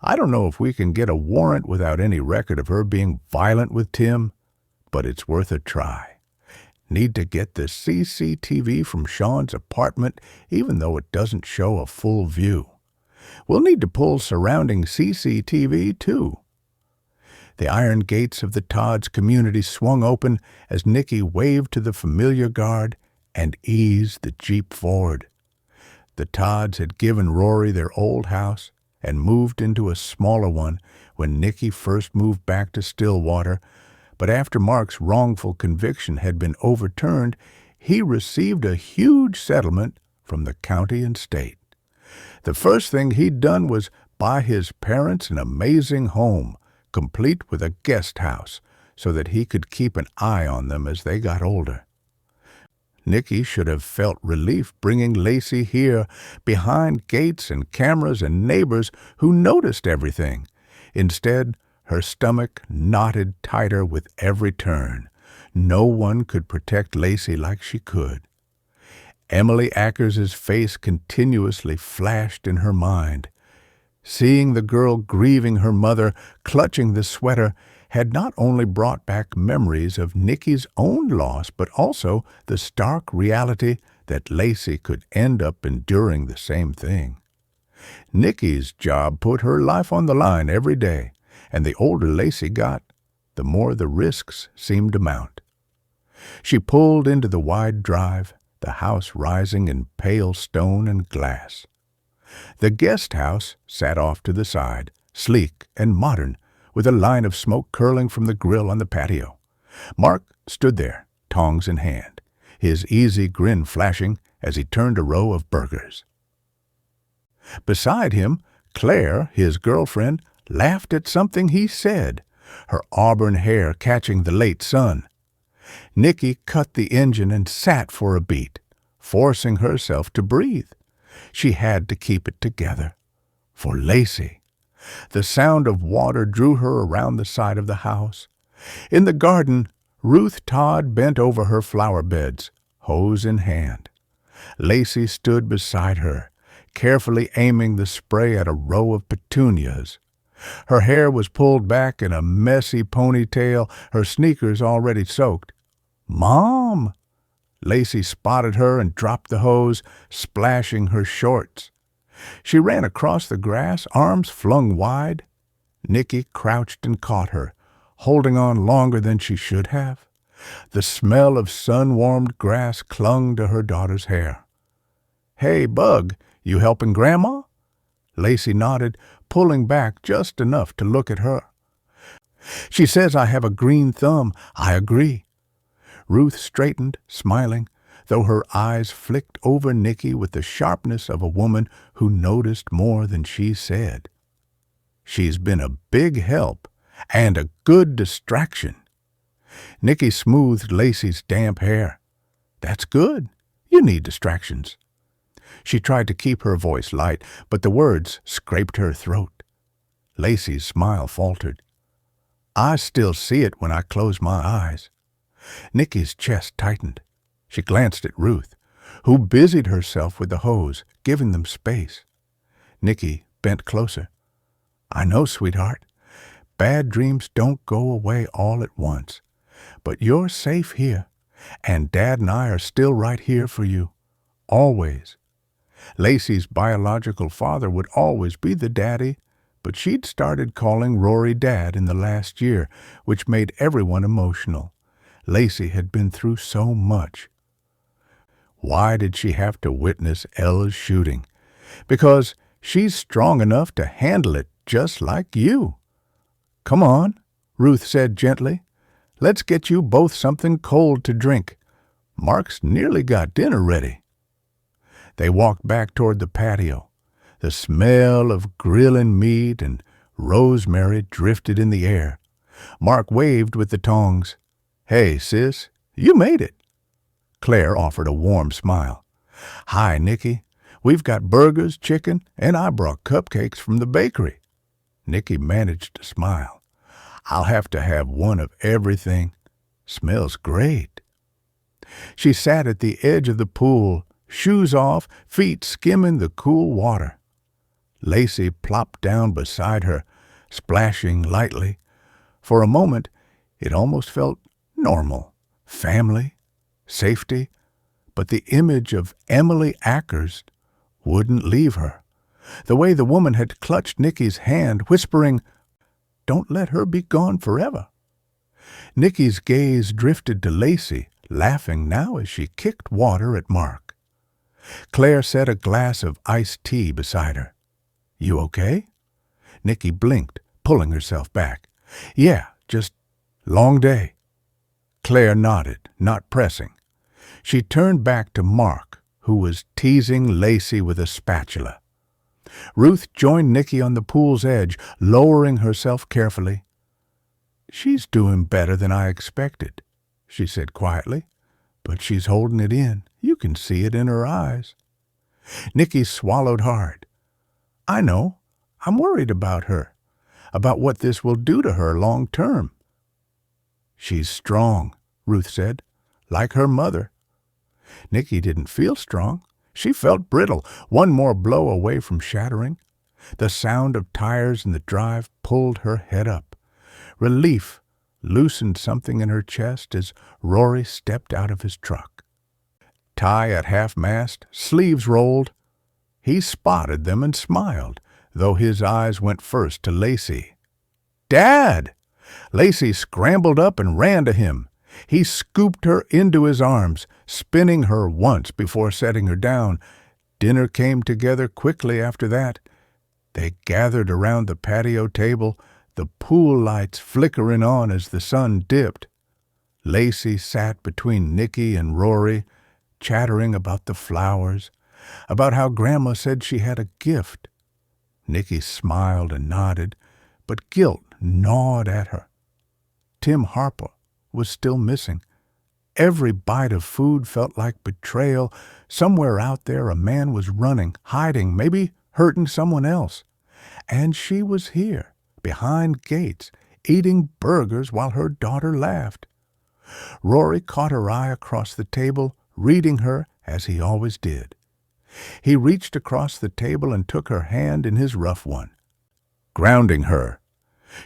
I don't know if we can get a warrant without any record of her being violent with Tim, but it's worth a try. Need to get the CCTV from Sean's apartment, even though it doesn't show a full view. We'll need to pull surrounding CCTV, too." The iron gates of the Todd's community swung open as Nicky waved to the familiar guard and eased the Jeep forward. The Todds had given Rory their old house and moved into a smaller one when Nicky first moved back to Stillwater, but after Mark's wrongful conviction had been overturned, he received a huge settlement from the county and state. The first thing he'd done was buy his parents an amazing home, complete with a guest house, so that he could keep an eye on them as they got older. Nicky should have felt relief bringing Lacey here, behind gates and cameras and neighbors who noticed everything. Instead, her stomach knotted tighter with every turn. No one could protect Lacey like she could. Emily Ackers's face continuously flashed in her mind. Seeing the girl grieving her mother, clutching the sweater, had not only brought back memories of Nicky's own loss, but also the stark reality that Lacey could end up enduring the same thing. Nicky's job put her life on the line every day, and the older Lacey got, the more the risks seemed to mount. She pulled into the wide drive, the house rising in pale stone and glass. The guest house sat off to the side, sleek and modern, with a line of smoke curling from the grill on the patio. Mark stood there, tongs in hand, his easy grin flashing as he turned a row of burgers. Beside him, Claire, his girlfriend, laughed at something he said, her auburn hair catching the late sun. Nicky cut the engine and sat for a beat, forcing herself to breathe. She had to keep it together. For Lacey. The sound of water drew her around the side of the house. In the garden, Ruth Todd bent over her flower beds, hose in hand. Lacey stood beside her, carefully aiming the spray at a row of petunias. Her hair was pulled back in a messy ponytail, her sneakers already soaked. "Mom!" Lacey spotted her and dropped the hose, splashing her shorts. She ran across the grass, arms flung wide. Nicky crouched and caught her, holding on longer than she should have. The smell of sun-warmed grass clung to her daughter's hair. "Hey, Bug, you helping Grandma?" Lacey nodded, pulling back just enough to look at her. "She says I have a green thumb. I agree." Ruth straightened, smiling, though her eyes flicked over Nicky with the sharpness of a woman who noticed more than she said. "She's been a big help and a good distraction." Nicky smoothed Lacey's damp hair. "That's good. You need distractions." She tried to keep her voice light, but the words scraped her throat. Lacey's smile faltered. "I still see it when I close my eyes." Nicky's chest tightened. She glanced at Ruth, who busied herself with the hose, giving them space. Nicky bent closer. "I know, sweetheart. Bad dreams don't go away all at once. But you're safe here, and Dad and I are still right here for you. Always." Lacey's biological father would always be the daddy, but she'd started calling Rory Dad in the last year, which made everyone emotional. Lacey had been through so much. Why did she have to witness Ella's shooting? Because she's strong enough to handle it just like you. "Come on," Ruth said gently. "Let's get you both something cold to drink. Mark's nearly got dinner ready." They walked back toward the patio. The smell of grilling meat and rosemary drifted in the air. Mark waved with the tongs. "Hey, sis, you made it." Claire offered a warm smile. "Hi, Nicky. We've got burgers, chicken, and I brought cupcakes from the bakery." Nicky managed to smile. "I'll have to have one of everything. Smells great." She sat at the edge of the pool, shoes off, feet skimming the cool water. Lacey plopped down beside her, splashing lightly. For a moment, it almost felt normal. Family, safety, but the image of Emily Ackers wouldn't leave her. The way the woman had clutched Nicky's hand, whispering, "Don't let her be gone forever." Nicky's gaze drifted to Lacey, laughing now as she kicked water at Mark. Claire set a glass of iced tea beside her. "You okay?" Nicky blinked, pulling herself back. "Yeah, just long day." Claire nodded, not pressing. She turned back to Mark, who was teasing Lacey with a spatula. Ruth joined Nicky on the pool's edge, lowering herself carefully. "She's doing better than I expected," she said quietly. "But she's holding it in. You can see it in her eyes." Nicky swallowed hard. "I know. I'm worried about her, about what this will do to her long term." "She's strong," Ruth said, "like her mother." Nicky didn't feel strong. She felt brittle, one more blow away from shattering. The sound of tires in the drive pulled her head up. Relief loosened something in her chest as Rory stepped out of his truck. Tie at half-mast, sleeves rolled. He spotted them and smiled, though his eyes went first to Lacey. "Dad!" Lacey scrambled up and ran to him. He scooped her into his arms, spinning her once before setting her down. Dinner came together quickly after that. They gathered around the patio table, the pool lights flickering on as the sun dipped. Lacey sat between Nicky and Rory, chattering about the flowers, about how Grandma said she had a gift. Nicky smiled and nodded, but guilt gnawed at her. Tim Harper was still missing. Every bite of food felt like betrayal. Somewhere out there a man was running, hiding, maybe hurting someone else. And she was here, behind gates, eating burgers while her daughter laughed. Rory caught her eye across the table, reading her as he always did. He reached across the table and took her hand in his rough one, grounding her.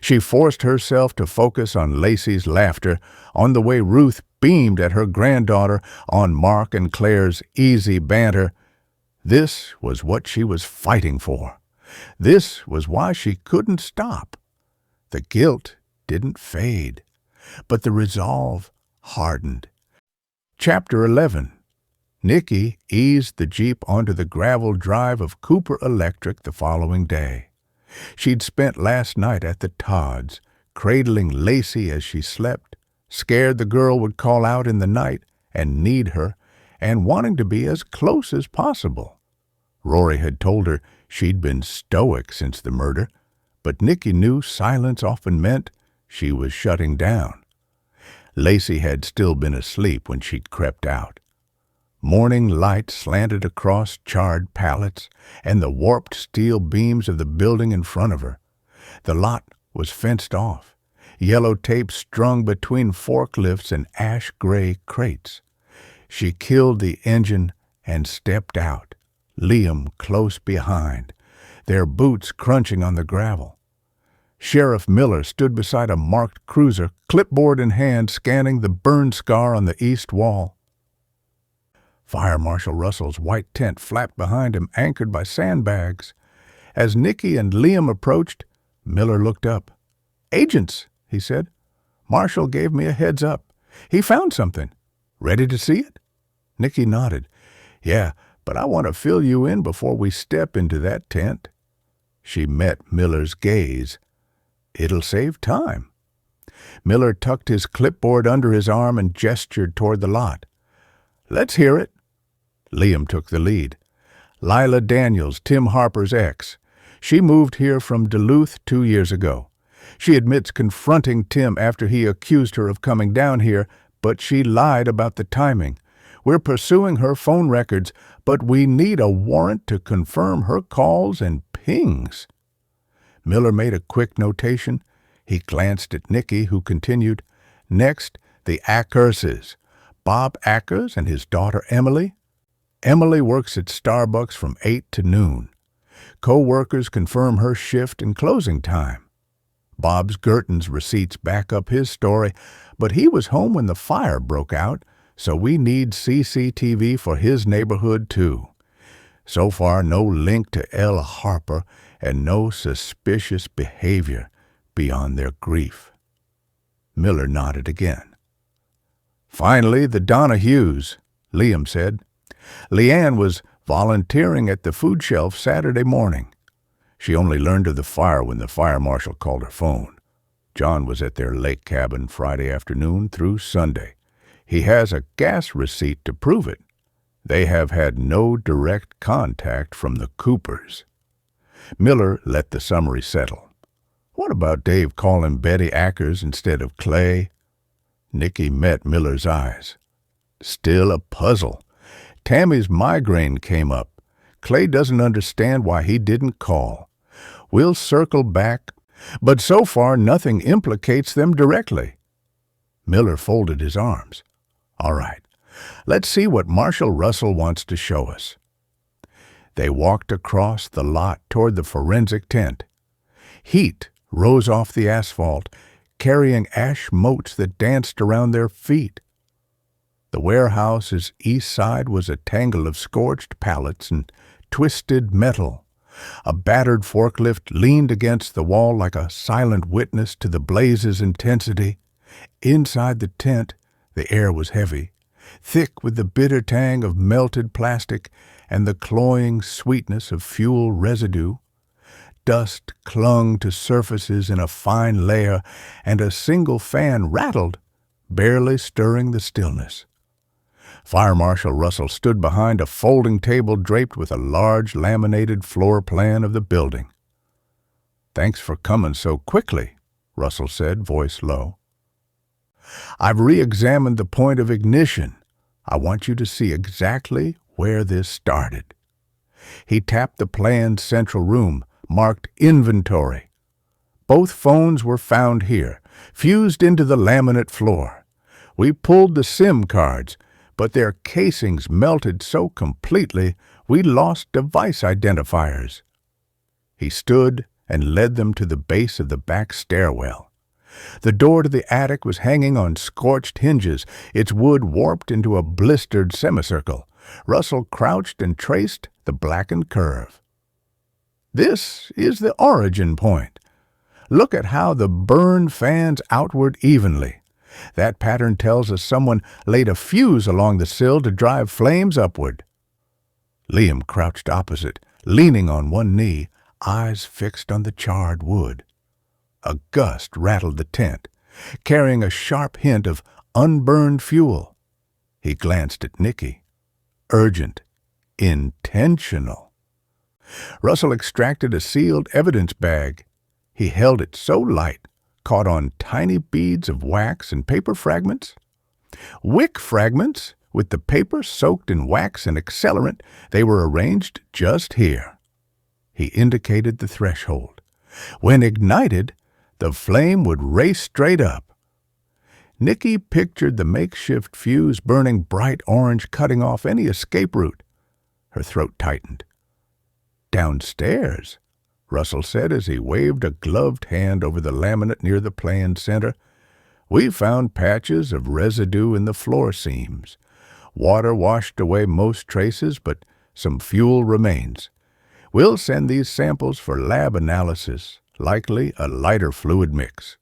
She forced herself to focus on Lacey's laughter, on the way Ruth beamed at her granddaughter, on Mark and Claire's easy banter. This was what she was fighting for. This was why she couldn't stop. The guilt didn't fade, but the resolve hardened. Chapter 11. Nicky eased the Jeep onto the gravel drive of Cooper Electric the following day. She'd spent last night at the Todds, cradling Lacey as she slept, scared the girl would call out in the night and need her, and wanting to be as close as possible. Rory had told her she'd been stoic since the murder, but Nicky knew silence often meant she was shutting down. Lacey had still been asleep when she'd crept out. Morning light slanted across charred pallets and the warped steel beams of the building in front of her. The lot was fenced off, yellow tape strung between forklifts and ash-gray crates. She killed the engine and stepped out, Liam close behind, their boots crunching on the gravel. Sheriff Miller stood beside a marked cruiser, clipboard in hand, scanning the burn scar on the east wall. Fire Marshal Russell's white tent flapped behind him, anchored by sandbags. As Nicky and Liam approached, Miller looked up. "Agents," he said. "Marshall gave me a heads up. He found something. Ready to see it?" Nicky nodded. "Yeah, but I want to fill you in before we step into that tent." She met Miller's gaze. "It'll save time." Miller tucked his clipboard under his arm and gestured toward the lot. "Let's hear it." Liam took the lead. Lila Daniels, Tim Harper's ex. She moved here from Duluth 2 years ago. She admits confronting Tim after he accused her of coming down here, but she lied about the timing. We're pursuing her phone records, but we need a warrant to confirm her calls and pings. Miller made a quick notation. He glanced at Nicky, who continued, "Next, the Ackerses. Bob Ackers and his daughter Emily. Emily works at Starbucks from 8 to noon. Co-workers confirm her shift and closing time. Bob's Girton's receipts back up his story, but he was home when the fire broke out, so we need CCTV for his neighborhood too. So far, no link to L. Harper and no suspicious behavior beyond their grief." Miller nodded again. "Finally, the Donahues," Liam said. "Leanne was volunteering at the food shelf Saturday morning. She only learned of the fire when the fire marshal called her phone. John was at their lake cabin Friday afternoon through Sunday. He has a gas receipt to prove it. They have had no direct contact from the Coopers." Miller let the summary settle. "What about Dave calling Betty Ackers instead of Clay?" Nicky met Miller's eyes. "Still a puzzle. Tammy's migraine came up. Clay doesn't understand why he didn't call. We'll circle back, but so far nothing implicates them directly." Miller folded his arms. "All right, let's see what Marshal Russell wants to show us." They walked across the lot toward the forensic tent. Heat rose off the asphalt, carrying ash motes that danced around their feet. The warehouse's east side was a tangle of scorched pallets and twisted metal. A battered forklift leaned against the wall like a silent witness to the blaze's intensity. Inside the tent, the air was heavy, thick with the bitter tang of melted plastic and the cloying sweetness of fuel residue. Dust clung to surfaces in a fine layer, and a single fan rattled, barely stirring the stillness. Fire Marshal Russell stood behind a folding table draped with a large laminated floor plan of the building. "Thanks for coming so quickly," Russell said, voice low. "I've re-examined the point of ignition. I want you to see exactly where this started." He tapped the plan's central room, marked Inventory. Both phones were found here, fused into the laminate floor. We pulled the SIM cards, but their casings melted so completely we lost device identifiers. He stood and led them to the base of the back stairwell. The door to the attic was hanging on scorched hinges, its wood warped into a blistered semicircle. Russell crouched and traced the blackened curve. "This is the origin point. Look at how the burn fans outward evenly. That pattern tells us someone laid a fuse along the sill to drive flames upward." Liam crouched opposite, leaning on one knee, eyes fixed on the charred wood. A gust rattled the tent, carrying a sharp hint of unburned fuel. He glanced at Nicky. Urgent. Intentional. Russell extracted a sealed evidence bag. He held it so light, caught on tiny beads of wax and paper fragments. Wick fragments, with the paper soaked in wax and accelerant. They were arranged just here. He indicated the threshold. When ignited, the flame would race straight up. Nicky pictured the makeshift fuse burning bright orange, cutting off any escape route. Her throat tightened. "Downstairs," Russell said as he waved a gloved hand over the laminate near the plan center. "We found patches of residue in the floor seams. Water washed away most traces, but some fuel remains. We'll send these samples for lab analysis, likely a lighter fluid mix."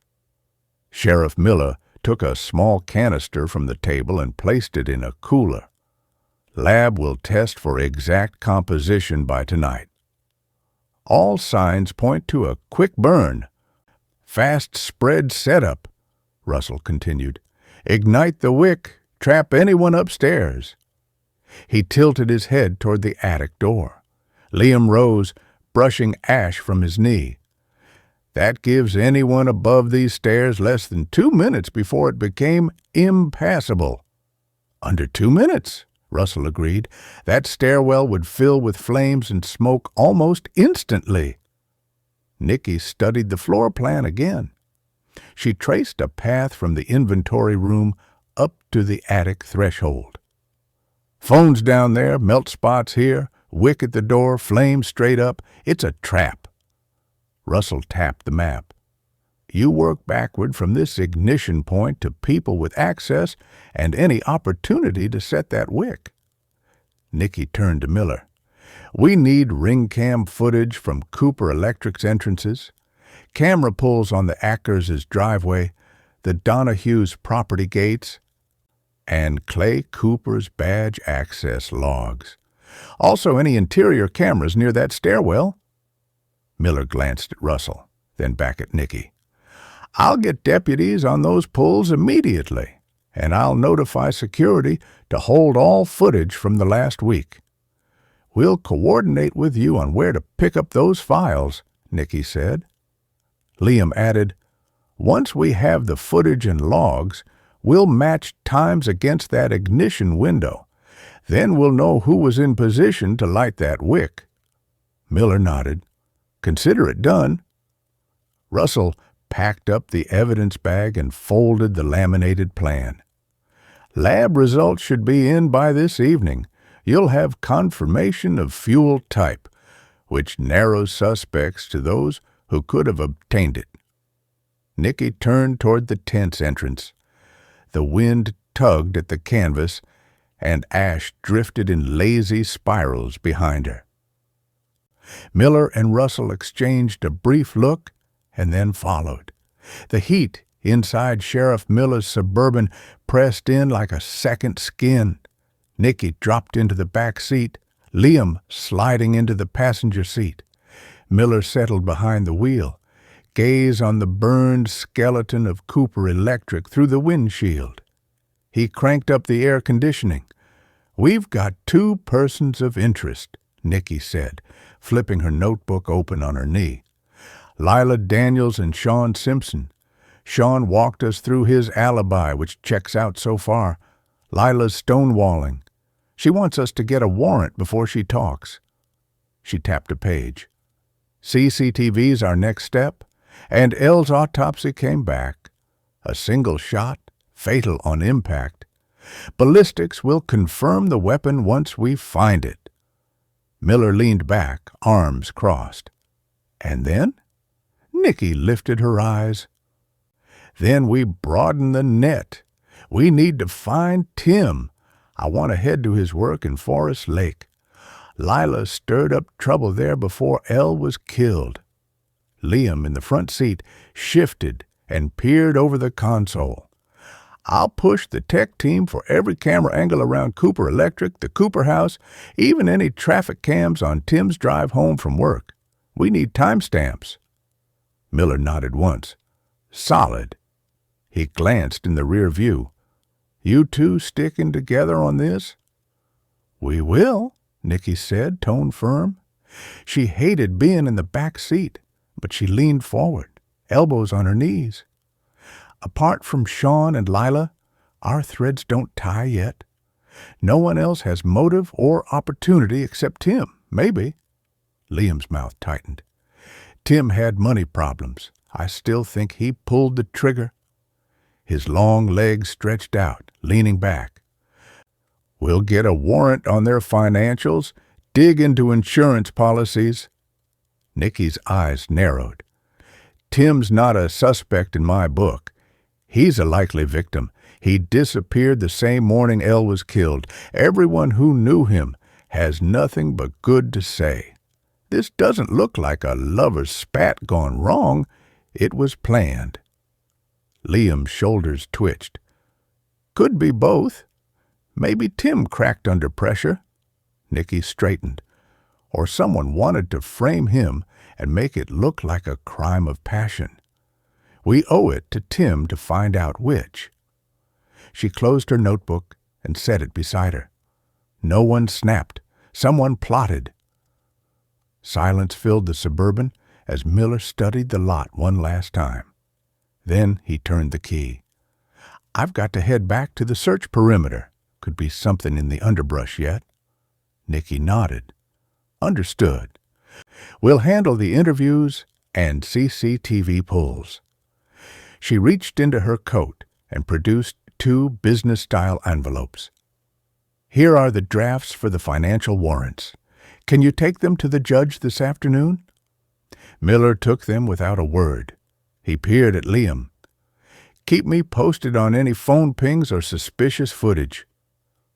Sheriff Miller took a small canister from the table and placed it in a cooler. "Lab will test for exact composition by tonight. All signs point to a quick burn. Fast spread setup," Russell continued. "Ignite the wick, trap anyone upstairs." He tilted his head toward the attic door. Liam rose, brushing ash from his knee. "That gives anyone above these stairs less than 2 minutes before it became impassable." "Under 2 minutes," Russell agreed. "That stairwell would fill with flames and smoke almost instantly." Nicky studied the floor plan again. She traced a path from the inventory room up to the attic threshold. "Phones down there, melt spots here, wick at the door, flames straight up. It's a trap." Russell tapped the map. "You work backward from this ignition point to people with access and any opportunity to set that wick." Nicky turned to Miller. "We need ring cam footage from Cooper Electric's entrances, camera pulls on the Ackers' driveway, the Donahue's property gates, and Clay Cooper's badge access logs. Also any interior cameras near that stairwell." Miller glanced at Russell, then back at Nicky. "I'll get deputies on those pulls immediately, and I'll notify security to hold all footage from the last week. We'll coordinate with you on where to pick up those files," Nicky said. Liam added, "Once we have the footage and logs, we'll match times against that ignition window. Then we'll know who was in position to light that wick." Miller nodded. "Consider it done." Russell packed up the evidence bag and folded the laminated plan. "Lab results should be in by this evening. You'll have confirmation of fuel type, which narrows suspects to those who could have obtained it." Nicky turned toward the tent's entrance. The wind tugged at the canvas, and ash drifted in lazy spirals behind her. Miller and Russell exchanged a brief look and then followed. The heat inside Sheriff Miller's Suburban pressed in like a second skin. Nicky dropped into the back seat, Liam sliding into the passenger seat. Miller settled behind the wheel, gaze on the burned skeleton of Cooper Electric through the windshield. He cranked up the air conditioning. "We've got two persons of interest," Nicky said, flipping her notebook open on her knee. "Lila Daniels and Sean Simpson. Sean walked us through his alibi, which checks out so far. Lila's stonewalling. She wants us to get a warrant before she talks." She tapped a page. "CCTV's our next step, and Elle's autopsy came back. A single shot, fatal on impact. Ballistics will confirm the weapon once we find it." Miller leaned back, arms crossed. "And then?" Nicky lifted her eyes. "Then we broaden the net. We need to find Tim. I want to head to his work in Forest Lake. Lila stirred up trouble there before Elle was killed." Liam, in the front seat, shifted and peered over the console. "I'll push the tech team for every camera angle around Cooper Electric, the Cooper house, even any traffic cams on Tim's drive home from work. We need timestamps." Miller nodded once. "Solid." He glanced in the rear view. "You two sticking together on this?" "We will," Nicky said, tone firm. She hated being in the back seat, but she leaned forward, elbows on her knees. "Apart from Sean and Lila, our threads don't tie yet. No one else has motive or opportunity except Tim, maybe." Liam's mouth tightened. "Tim had money problems. I still think he pulled the trigger." His long legs stretched out, leaning back. "We'll get a warrant on their financials, dig into insurance policies." Nicky's eyes narrowed. "Tim's not a suspect in my book. He's a likely victim. He disappeared the same morning Elle was killed. Everyone who knew him has nothing but good to say. This doesn't look like a lover's spat gone wrong. It was planned." Liam's shoulders twitched. "Could be both. Maybe Tim cracked under pressure." Nicky straightened. "Or someone wanted to frame him and make it look like a crime of passion. We owe it to Tim to find out which." She closed her notebook and set it beside her. No one snapped. Someone plotted. Silence filled the Suburban as Miller studied the lot one last time. Then he turned the key. "I've got to head back to the search perimeter. Could be something in the underbrush yet." Nicky nodded. "Understood. We'll handle the interviews and CCTV pulls." She reached into her coat and produced 2 business-style envelopes. "Here are the drafts for the financial warrants. Can you take them to the judge this afternoon?" Miller took them without a word. He peered at Liam. "Keep me posted on any phone pings or suspicious footage."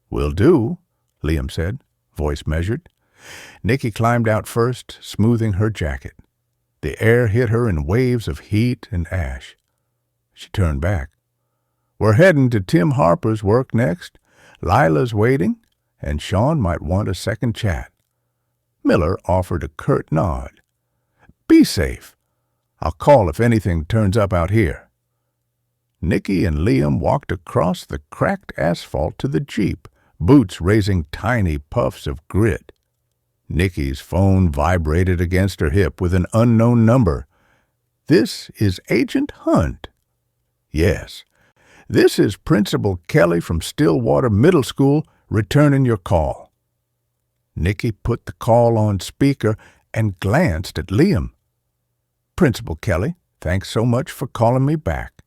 "Will do," Liam said, voice measured. Nicky climbed out first, smoothing her jacket. The air hit her in waves of heat and ash. She turned back. "We're heading to Tim Harper's work next. Lila's waiting, and Sean might want a second chat." Miller offered a curt nod. "Be safe. I'll call if anything turns up out here." Nicky and Liam walked across the cracked asphalt to the Jeep, boots raising tiny puffs of grit. Nicky's phone vibrated against her hip with an unknown number. "This is Agent Hunt." "Yes. This is Principal Kelly from Stillwater Middle School returning your call." Nicky put the call on speaker and glanced at Liam. "Principal Kelly, thanks so much for calling me back."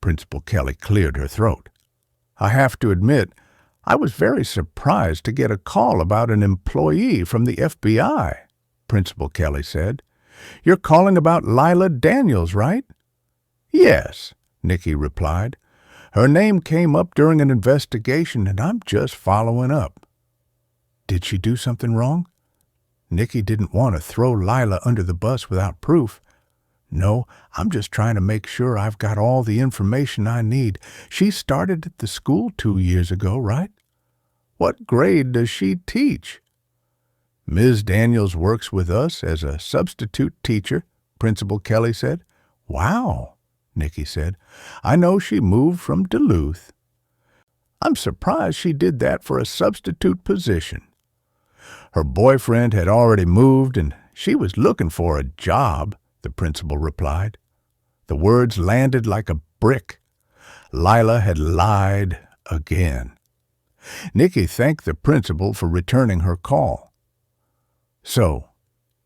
Principal Kelly cleared her throat. "I have to admit, I was very surprised to get a call about an employee from the FBI," Principal Kelly said. "You're calling about Lila Daniels, right?" "Yes," Nicky replied. "Her name came up during an investigation, and I'm just following up." "Did she do something wrong?" Nicky didn't want to throw Lila under the bus without proof. "No, I'm just trying to make sure I've got all the information I need. She started at the school 2 years ago, right?" "What grade does she teach?" "Ms. Daniels works with us as a substitute teacher," Principal Kelly said. "Wow," Nicky said. "I know she moved from Duluth." "I'm surprised she did that for a substitute position." "Her boyfriend had already moved and she was looking for a job," the principal replied. The words landed like a brick. Lila had lied again. Nicky thanked the principal for returning her call. "So,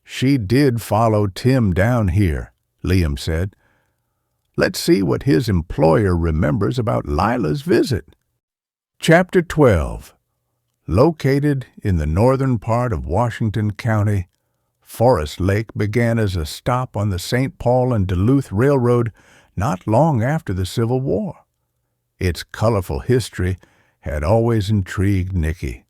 she did follow Tim down here," Liam said. "Let's see what his employer remembers about Lila's visit." Chapter 12. Located in the northern part of Washington County, Forest Lake began as a stop on the St. Paul and Duluth Railroad not long after the Civil War. Its colorful history had always intrigued Nicky.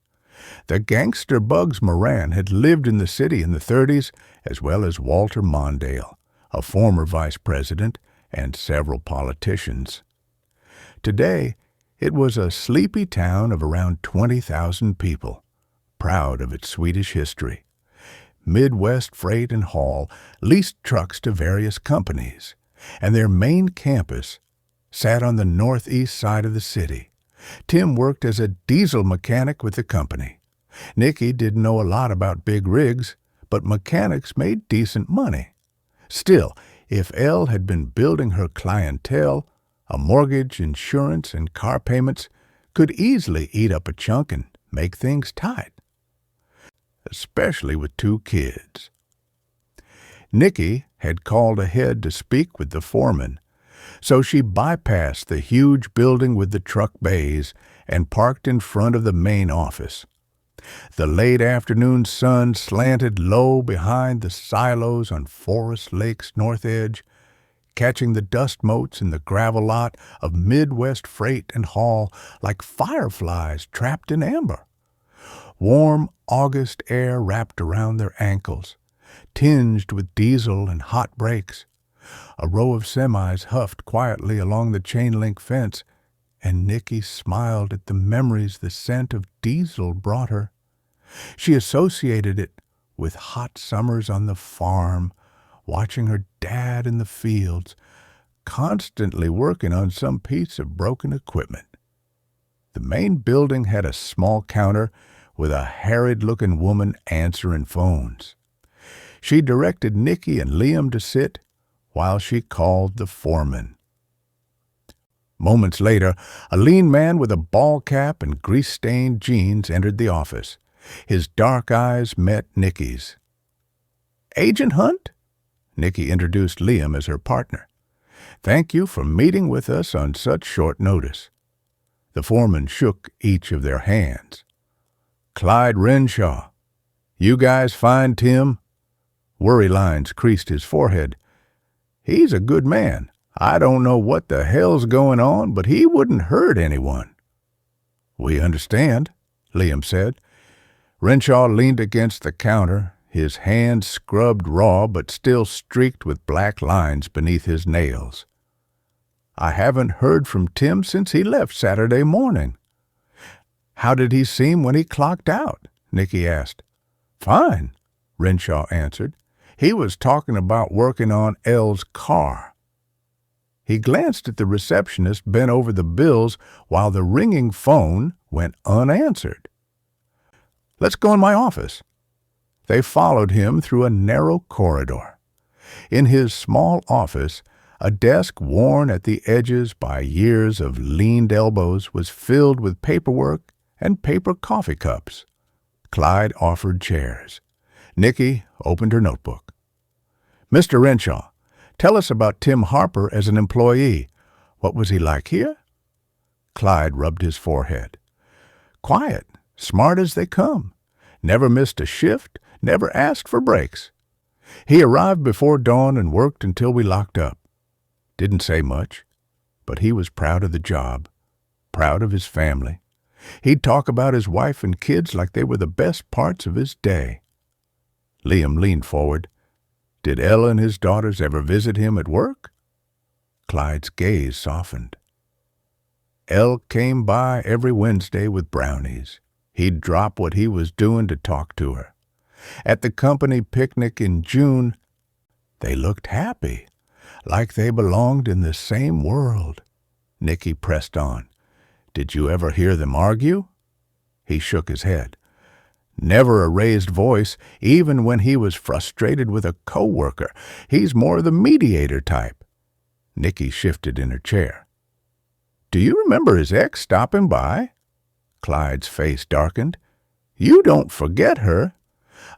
The gangster Bugs Moran had lived in the city in the 30s, as well as Walter Mondale, a former vice president, and several politicians. Today, it was a sleepy town of around 20,000 people, proud of its Swedish history. Midwest Freight and Haul leased trucks to various companies, and their main campus sat on the northeast side of the city. Tim worked as a diesel mechanic with the company. Nicky didn't know a lot about big rigs, but mechanics made decent money. Still, if Elle had been building her clientele, a mortgage, insurance, and car payments could easily eat up a chunk and make things tight, especially with 2 kids. Nicky had called ahead to speak with the foreman, so she bypassed the huge building with the truck bays and parked in front of the main office. The late afternoon sun slanted low behind the silos on Forest Lake's north edge, catching the dust motes in the gravel lot of Midwest Freight and Haul like fireflies trapped in amber. Warm August air wrapped around their ankles, tinged with diesel and hot brakes. A row of semis huffed quietly along the chain-link fence, and Nicky smiled at the memories the scent of diesel brought her. She associated it with hot summers on the farm, watching her dad in the fields, constantly working on some piece of broken equipment. The main building had a small counter with a harried-looking woman answering phones. She directed Nicky and Liam to sit while she called the foreman. Moments later, a lean man with a ball cap and grease-stained jeans entered the office. His dark eyes met Nicky's. "Agent Hunt?" Nicky introduced Liam as her partner. "Thank you for meeting with us on such short notice." The foreman shook each of their hands. "Clyde Renshaw. You guys find Tim?" Worry lines creased his forehead. "He's a good man. I don't know what the hell's going on, but he wouldn't hurt anyone." "We understand," Liam said. Renshaw leaned against the counter, his hands scrubbed raw but still streaked with black lines beneath his nails. "I haven't heard from Tim since he left Saturday morning." "How did he seem when he clocked out?" Nicky asked. "Fine," Renshaw answered. "He was talking about working on Elle's car." He glanced at the receptionist bent over the bills while the ringing phone went unanswered. "Let's go in my office." They followed him through a narrow corridor. In his small office, a desk worn at the edges by years of leaned elbows was filled with paperwork and paper coffee cups. Clyde offered chairs. Nicky opened her notebook. "Mr. Renshaw, tell us about Tim Harper as an employee. What was he like here?" Clyde rubbed his forehead. "Quiet, smart as they come. Never missed a shift, never asked for breaks. He arrived before dawn and worked until we locked up. Didn't say much, but he was proud of the job, proud of his family. He'd talk about his wife and kids like they were the best parts of his day." Liam leaned forward. Did Ella and his daughters ever visit him at work? Clyde's gaze softened. Elle came by every Wednesday with brownies. He'd drop what he was doing to talk to her. At the company picnic in June, they looked happy, like they belonged in the same world. Nicky pressed on. Did you ever hear them argue? He shook his head. Never a raised voice, even when he was frustrated with a coworker. He's more the mediator type. Nicky shifted in her chair. Do you remember his ex stopping by? Clyde's face darkened. You don't forget her.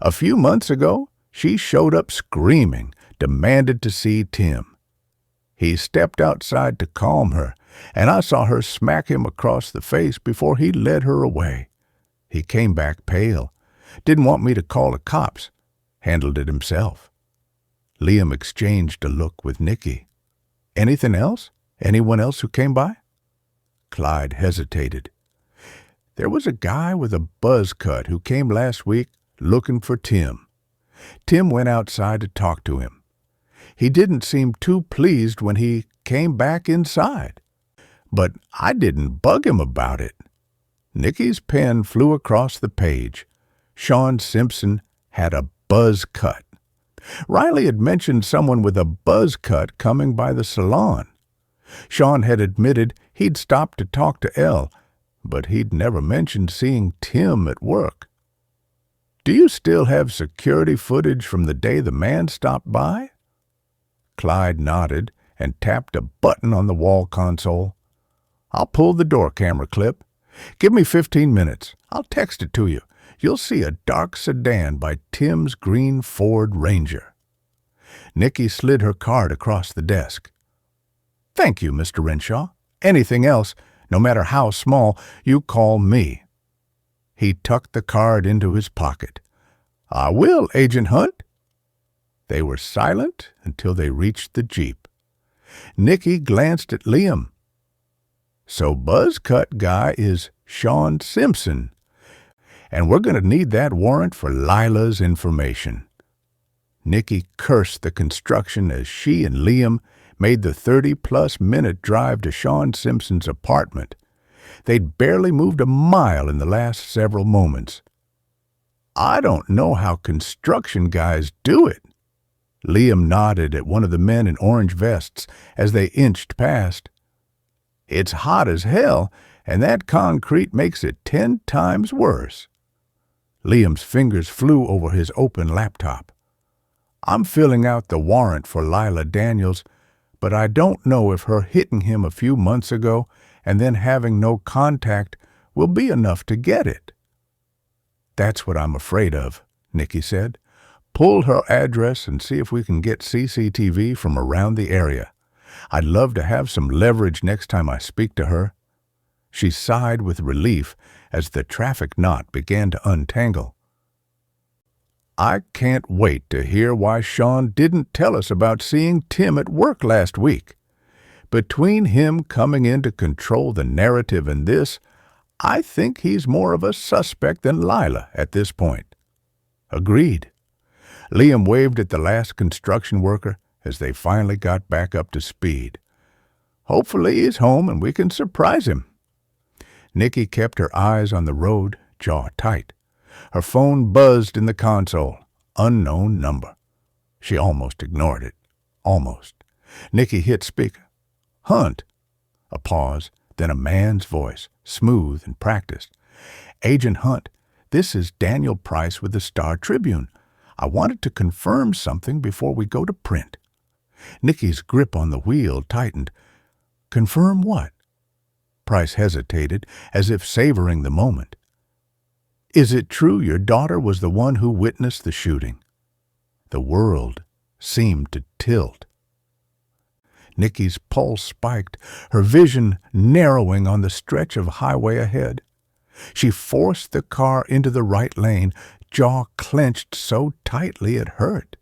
A few months ago, she showed up screaming, demanded to see Tim. He stepped outside to calm her, and I saw her smack him across the face before he led her away. He came back pale, didn't want me to call the cops, handled it himself. Liam exchanged a look with Nicky. Anything else? Anyone else who came by? Clyde hesitated. There was a guy with a buzz cut who came last week looking for Tim. Tim went outside to talk to him. He didn't seem too pleased when he came back inside. But I didn't bug him about it. Nicky's pen flew across the page. Sean Simpson had a buzz cut. Riley had mentioned someone with a buzz cut coming by the salon. Sean had admitted he'd stopped to talk to Elle, but he'd never mentioned seeing Tim at work. Do you still have security footage from the day the man stopped by? Clyde nodded and tapped a button on the wall console. I'll pull the door camera clip. Give me 15 minutes. I'll text it to you. You'll see a dark sedan by Tim's green Ford Ranger. Nicky slid her card across the desk. Thank you, Mr. Renshaw. Anything else, no matter how small, you call me. He tucked the card into his pocket. I will, Agent Hunt. They were silent until they reached the Jeep. Nicky glanced at Liam. So Buzzcut guy is Sean Simpson, and we're going to need that warrant for Lila's information. Nicky cursed the construction as she and Liam made the 30-plus minute drive to Sean Simpson's apartment. They'd barely moved a mile in the last several moments. I don't know how construction guys do it. Liam nodded at one of the men in orange vests as they inched past. It's hot as hell, and that concrete makes it 10 times worse. Liam's fingers flew over his open laptop. I'm filling out the warrant for Lila Daniels, but I don't know if her hitting him a few months ago and then having no contact will be enough to get it. That's what I'm afraid of, Nicky said. Pull her address and see if we can get CCTV from around the area. I'd love to have some leverage next time I speak to her. She sighed with relief as the traffic knot began to untangle. I can't wait to hear why Sean didn't tell us about seeing Tim at work last week. Between him coming in to control the narrative and this, I think he's more of a suspect than Lila at this point. Agreed. Liam waved at the last construction worker as they finally got back up to speed. Hopefully he's home and we can surprise him. Nicky kept her eyes on the road, jaw tight. Her phone buzzed in the console. Unknown number. She almost ignored it. Almost. Nicky hit speaker. Hunt. A pause, then a man's voice, smooth and practiced. Agent Hunt, this is Daniel Price with the Star Tribune. I wanted to confirm something before we go to print. Nicky's grip on the wheel tightened. Confirm what? Price hesitated, as if savoring the moment. Is it true your daughter was the one who witnessed the shooting? The world seemed to tilt. Nicky's pulse spiked, her vision narrowing on the stretch of highway ahead. She forced the car into the right lane, jaw clenched so tightly it hurt.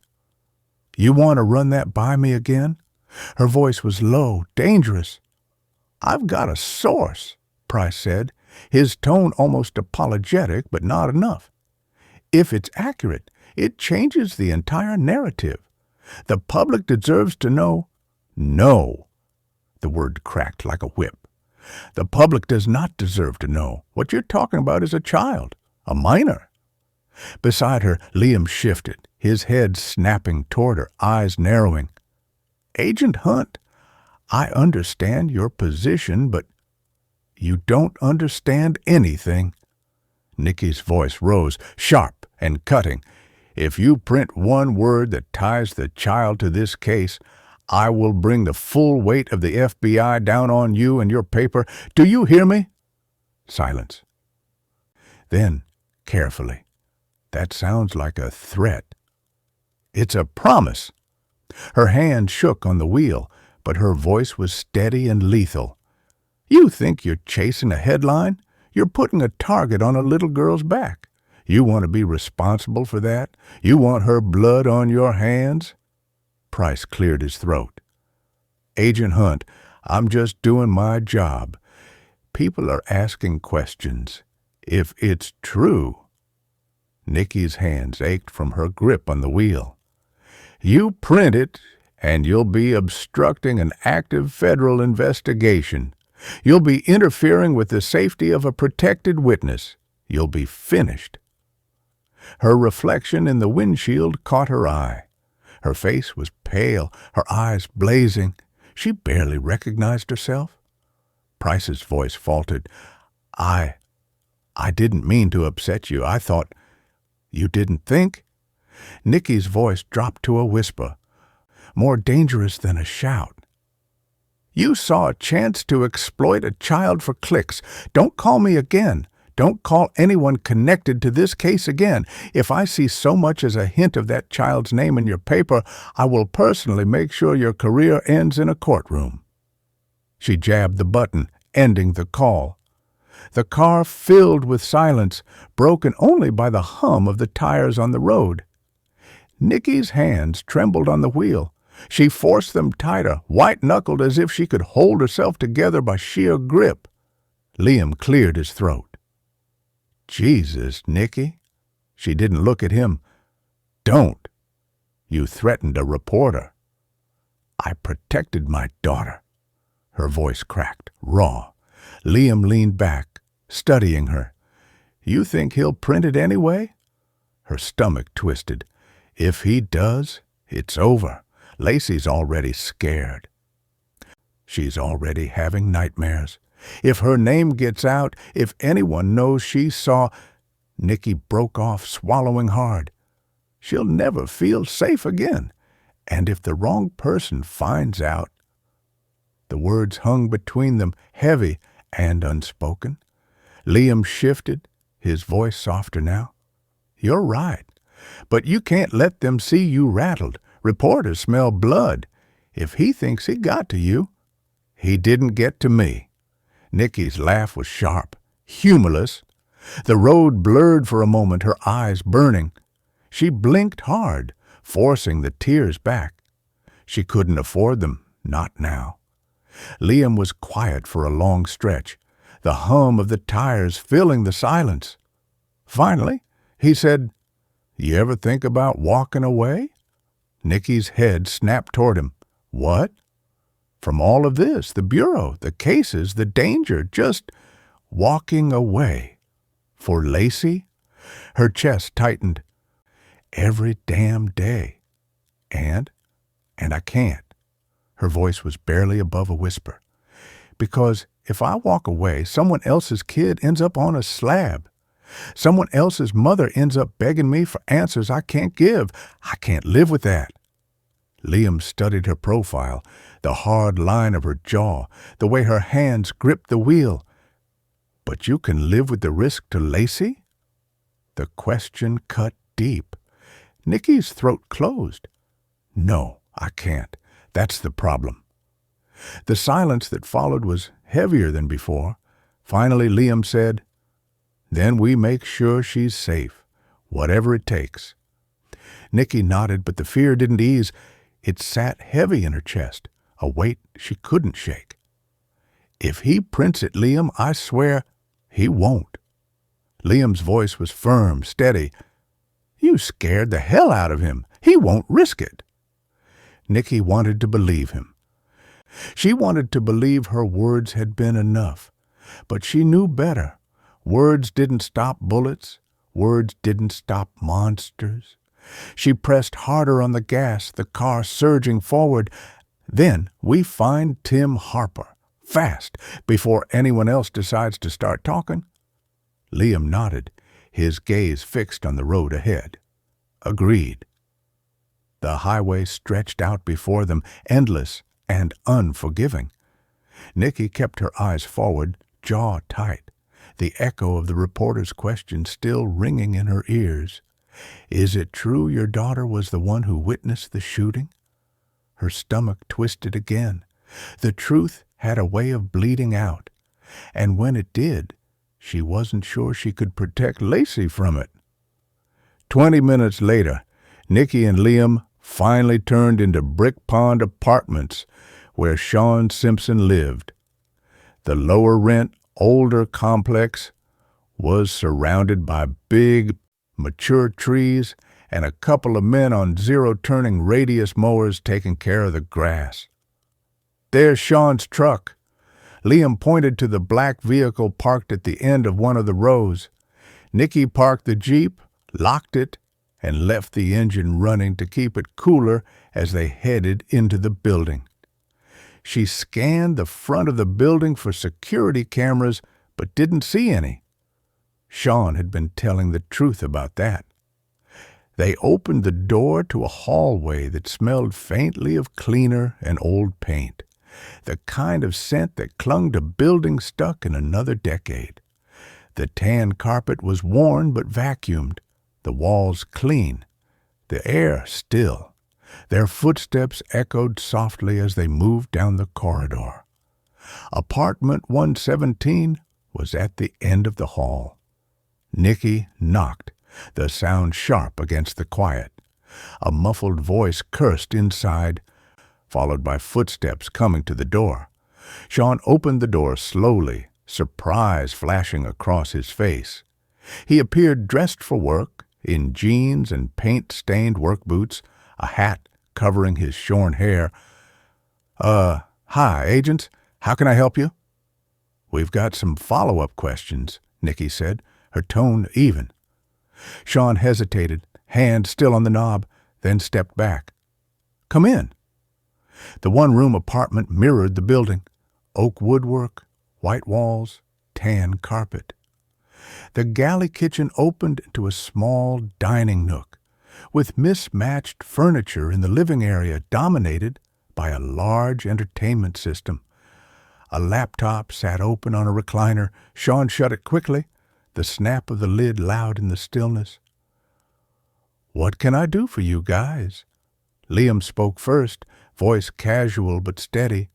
You want to run that by me again? Her voice was low, dangerous. I've got a source, Price said, his tone almost apologetic, but not enough. If it's accurate, It changes the entire narrative. The public deserves to know. No. The word cracked like a whip. The public does not deserve to know. What you're talking about is a child, a minor. Beside her, Liam shifted, his head snapping toward her, eyes narrowing. Agent Hunt, I understand your position, but you don't understand anything. Nikki's voice rose, sharp and cutting. If you print one word that ties the child to this case, I will bring the full weight of the FBI down on you and your paper. Do you hear me? Silence. Then, carefully, that sounds like a threat. It's a promise. Her hand shook on the wheel, but her voice was steady and lethal. You think you're chasing a headline? You're putting a target on a little girl's back. You want to be responsible for that? You want her blood on your hands? Price cleared his throat. Agent Hunt, I'm just doing my job. People are asking questions. If it's true. Nikki's hands ached from her grip on the wheel. You print it, and you'll be obstructing an active federal investigation. You'll be interfering with the safety of a protected witness. You'll be finished. Her reflection in the windshield caught her eye. Her face was pale, her eyes blazing. She barely recognized herself. Price's voice faltered. I didn't mean to upset you. I thought you didn't think? Nikki's voice dropped to a whisper, more dangerous than a shout. You saw a chance to exploit a child for clicks. Don't call me again. Don't call anyone connected to this case again. If I see so much as a hint of that child's name in your paper, I will personally make sure your career ends in a courtroom. She jabbed the button, ending the call. The car filled with silence, broken only by the hum of the tires on the road. Nikki's hands trembled on the wheel. She forced them tighter, white-knuckled as if she could hold herself together by sheer grip. Liam cleared his throat. Jesus, Nikki. She didn't look at him. Don't. You threatened a reporter. I protected my daughter. Her voice cracked, raw. Liam leaned back, studying her. You think he'll print it anyway? Her stomach twisted. If he does, it's over. Lacey's already scared. She's already having nightmares. If her name gets out, if anyone knows she saw... Nikki broke off, swallowing hard. She'll never feel safe again. And if the wrong person finds out... The words hung between them, heavy and unspoken. Liam shifted, his voice softer now. You're right. But you can't let them see you rattled. Reporters smell blood. If he thinks he got to you, he didn't get to me. Nikki's laugh was sharp, humorless. The road blurred for a moment, her eyes burning. She blinked hard, forcing the tears back. She couldn't afford them, not now. Liam was quiet for a long stretch, the hum of the tires filling the silence. Finally, he said, You ever think about walking away? Nikki's head snapped toward him. What? From all of this, the bureau, the cases, the danger, just walking away. For Lacey? Her chest tightened. Every damn day. And I can't. Her voice was barely above a whisper. Because if I walk away, someone else's kid ends up on a slab. Someone else's mother ends up begging me for answers I can't give. I can't live with that. Liam studied her profile, the hard line of her jaw, the way her hands gripped the wheel. But you can live with the risk to Lacey? The question cut deep. Nikki's throat closed. No, I can't. That's the problem. The silence that followed was heavier than before. Finally, Liam said, Then we make sure she's safe, whatever it takes. Nikki nodded, but the fear didn't ease. It sat heavy in her chest, a weight she couldn't shake. If he prints it, Liam, I swear he won't. Liam's voice was firm, steady. You scared the hell out of him. He won't risk it." Nicky wanted to believe him. She wanted to believe her words had been enough, but she knew better. Words didn't stop bullets. Words didn't stop monsters. She pressed harder on the gas, the car surging forward. "Then we find Tim Harper, fast, before anyone else decides to start talking." Liam nodded, his gaze fixed on the road ahead. "Agreed." The highway stretched out before them, endless and unforgiving. Nicky kept her eyes forward, jaw tight, the echo of the reporter's question still ringing in her ears. "Is it true your daughter was the one who witnessed the shooting?" Her stomach twisted again. The truth had a way of bleeding out, and when it did, she wasn't sure she could protect Lacey from it. 20 minutes later, Nicky and Liam finally turned into Brick Pond Apartments, where Sean Simpson lived. The lower-rent, older complex was surrounded by big, mature trees and a couple of men on zero-turning radius mowers taking care of the grass. "There's Sean's truck." Liam pointed to the black vehicle parked at the end of one of the rows. Nicky parked the Jeep, locked it, and left the engine running to keep it cooler as they headed into the building. She scanned the front of the building for security cameras, but didn't see any. Sean had been telling the truth about that. They opened the door to a hallway that smelled faintly of cleaner and old paint, the kind of scent that clung to buildings stuck in another decade. The tan carpet was worn but vacuumed, the walls clean, the air still. Their footsteps echoed softly as they moved down the corridor. Apartment 117 was at the end of the hall. Nicky knocked, the sound sharp against the quiet. A muffled voice cursed inside, followed by footsteps coming to the door. Sean opened the door slowly, surprise flashing across his face. He appeared dressed for work, in jeans and paint-stained work boots, a hat covering his shorn hair. Hi, agents. How can I help you?" "We've got some follow-up questions," Nicky said, her tone even. Sean hesitated, hand still on the knob, then stepped back. "Come in." The one-room apartment mirrored the building. Oak woodwork, white walls, tan carpet. The galley kitchen opened into a small dining nook, with mismatched furniture in the living area dominated by a large entertainment system. A laptop sat open on a recliner. Sean shut it quickly, the snap of the lid loud in the stillness. "What can I do for you guys?" Liam spoke first, voice casual but steady.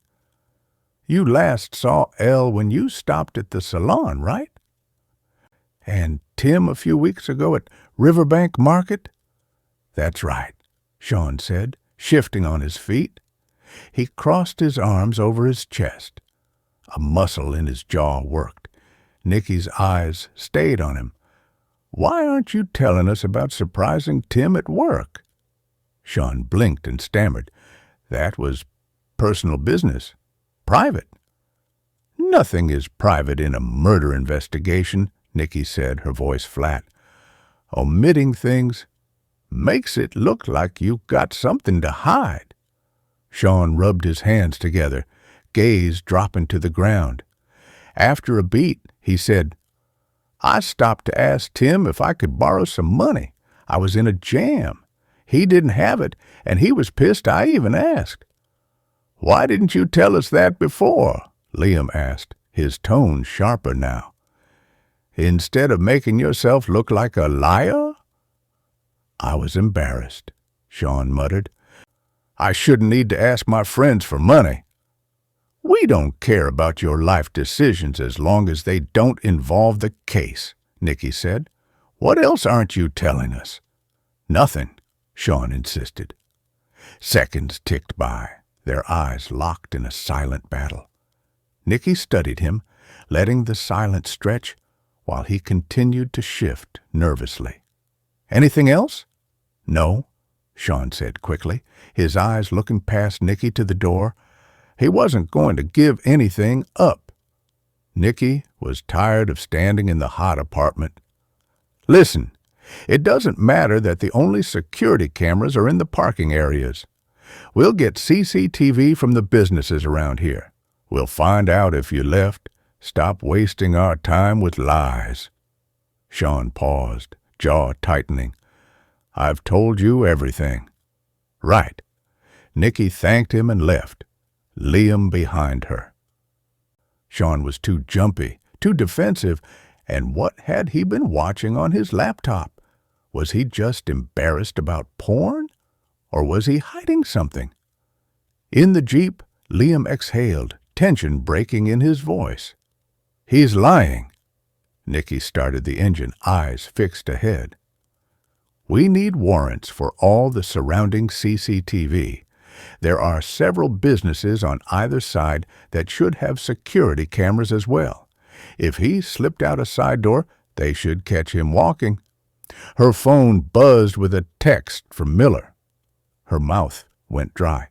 "You last saw Elle when you stopped at the salon, right? And Tim a few weeks ago at Riverbank Market?" "That's right," Sean said, shifting on his feet. He crossed his arms over his chest. A muscle in his jaw worked. Nicky's eyes stayed on him. "Why aren't you telling us about surprising Tim at work?" Sean blinked and stammered. "That was personal business. Private." "Nothing is private in a murder investigation," Nicky said, her voice flat. "Omitting things makes it look like you've got something to hide." Sean rubbed his hands together, gaze dropping to the ground. After a beat, he said, "I stopped to ask Tim if I could borrow some money. I was in a jam. He didn't have it, and he was pissed I even asked." "Why didn't you tell us that before?" Liam asked, his tone sharper now. "Instead of making yourself look like a liar?" "I was embarrassed," Sean muttered. "I shouldn't need to ask my friends for money." "We don't care about your life decisions as long as they don't involve the case," Nicky said. "What else aren't you telling us?" "Nothing," Sean insisted. Seconds ticked by, their eyes locked in a silent battle. Nicky studied him, letting the silence stretch while he continued to shift nervously. Anything else?" "No," Sean said quickly, his eyes looking past Nicky to the door. He wasn't going to give anything up. Nicky was tired of standing in the hot apartment. "Listen, it doesn't matter that the only security cameras are in the parking areas. We'll get CCTV from the businesses around here. We'll find out if you left. Stop wasting our time with lies." Sean paused, jaw tightening. "I've told you everything." "Right." Nicky thanked him and left, Liam behind her. Sean was too jumpy, too defensive, and what had he been watching on his laptop? Was he just embarrassed about porn? Or was he hiding something? In the Jeep, Liam exhaled, tension breaking in his voice. "He's lying." Nicky started the engine, eyes fixed ahead. "We need warrants for all the surrounding CCTV. There are several businesses on either side that should have security cameras as well. If he slipped out a side door, they should catch him walking." Her phone buzzed with a text from Miller. Her mouth went dry.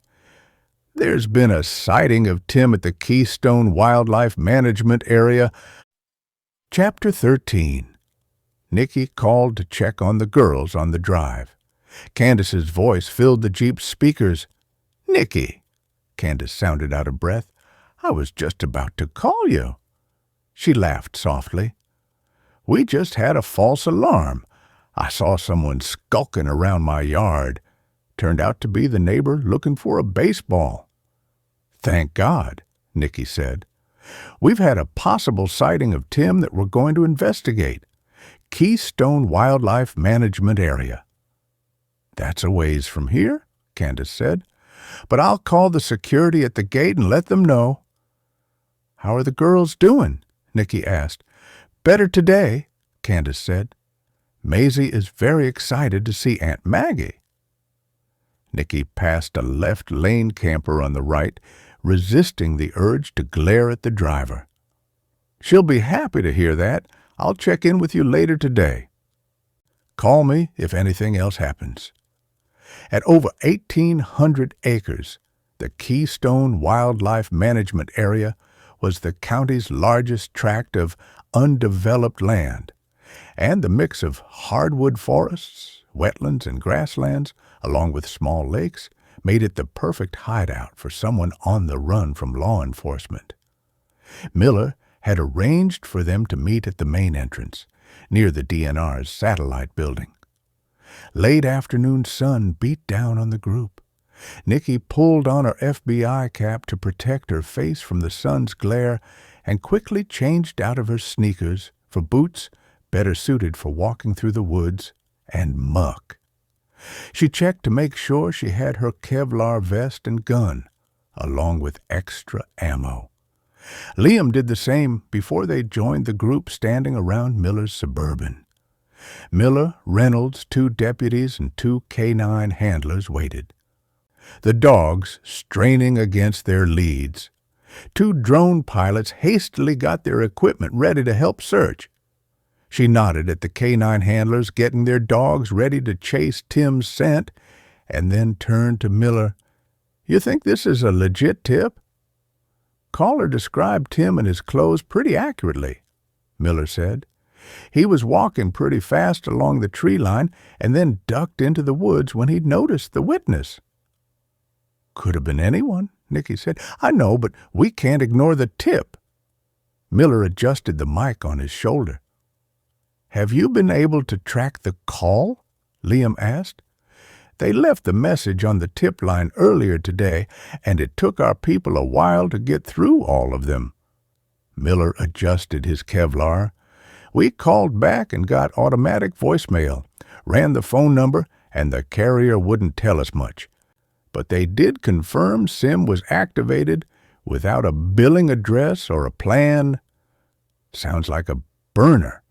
"There's been a sighting of Tim at the Keystone Wildlife Management Area." Chapter 13. Nicky called to check on the girls on the drive. Candace's voice filled the Jeep's speakers. "Nicky," Candace sounded out of breath, "I was just about to call you." She laughed softly. "We just had a false alarm. I saw someone skulking around my yard. Turned out to be the neighbor looking for a baseball." "Thank God," Nicky said. "We've had a possible sighting of Tim that we're going to investigate. Keystone Wildlife Management Area." "That's a ways from here," Candace said. "But I'll call the security at the gate and let them know." "How are the girls doing?" Nicky asked. "Better today," Candace said. "Maisie is very excited to see Aunt Maggie." Nicky passed a left-lane camper on the right, resisting the urge to glare at the driver. "She'll be happy to hear that. I'll check in with you later today. Call me if anything else happens." At over 1,800 acres, the Keystone Wildlife Management Area was the county's largest tract of undeveloped land, and the mix of hardwood forests, wetlands, and grasslands, along with small lakes, made it the perfect hideout for someone on the run from law enforcement. Miller had arranged for them to meet at the main entrance, near the DNR's satellite building. Late afternoon sun beat down on the group. Nicky pulled on her FBI cap to protect her face from the sun's glare and quickly changed out of her sneakers for boots better suited for walking through the woods and muck. She checked to make sure she had her Kevlar vest and gun, along with extra ammo. Liam did the same before they joined the group standing around Miller's Suburban. Miller, Reynolds, 2 deputies, and 2 K9 handlers waited, the dogs straining against their leads. 2 drone pilots hastily got their equipment ready to help search. She nodded at the K9 handlers getting their dogs ready to chase Tim's scent, and then turned to Miller. "You think this is a legit tip?" "Caller described Tim and his clothes pretty accurately," Miller said. "He was walking pretty fast along the tree line and then ducked into the woods when he noticed the witness." "Could have been anyone," Nicky said. "I know, but we can't ignore the tip." Miller adjusted the mic on his shoulder. "Have you been able to track the call?" Liam asked. "They left the message on the tip line earlier today, and it took our people a while to get through all of them." Miller adjusted his Kevlar. "We called back and got automatic voicemail, ran the phone number, and the carrier wouldn't tell us much. But they did confirm SIM was activated without a billing address or a plan. Sounds like a burner."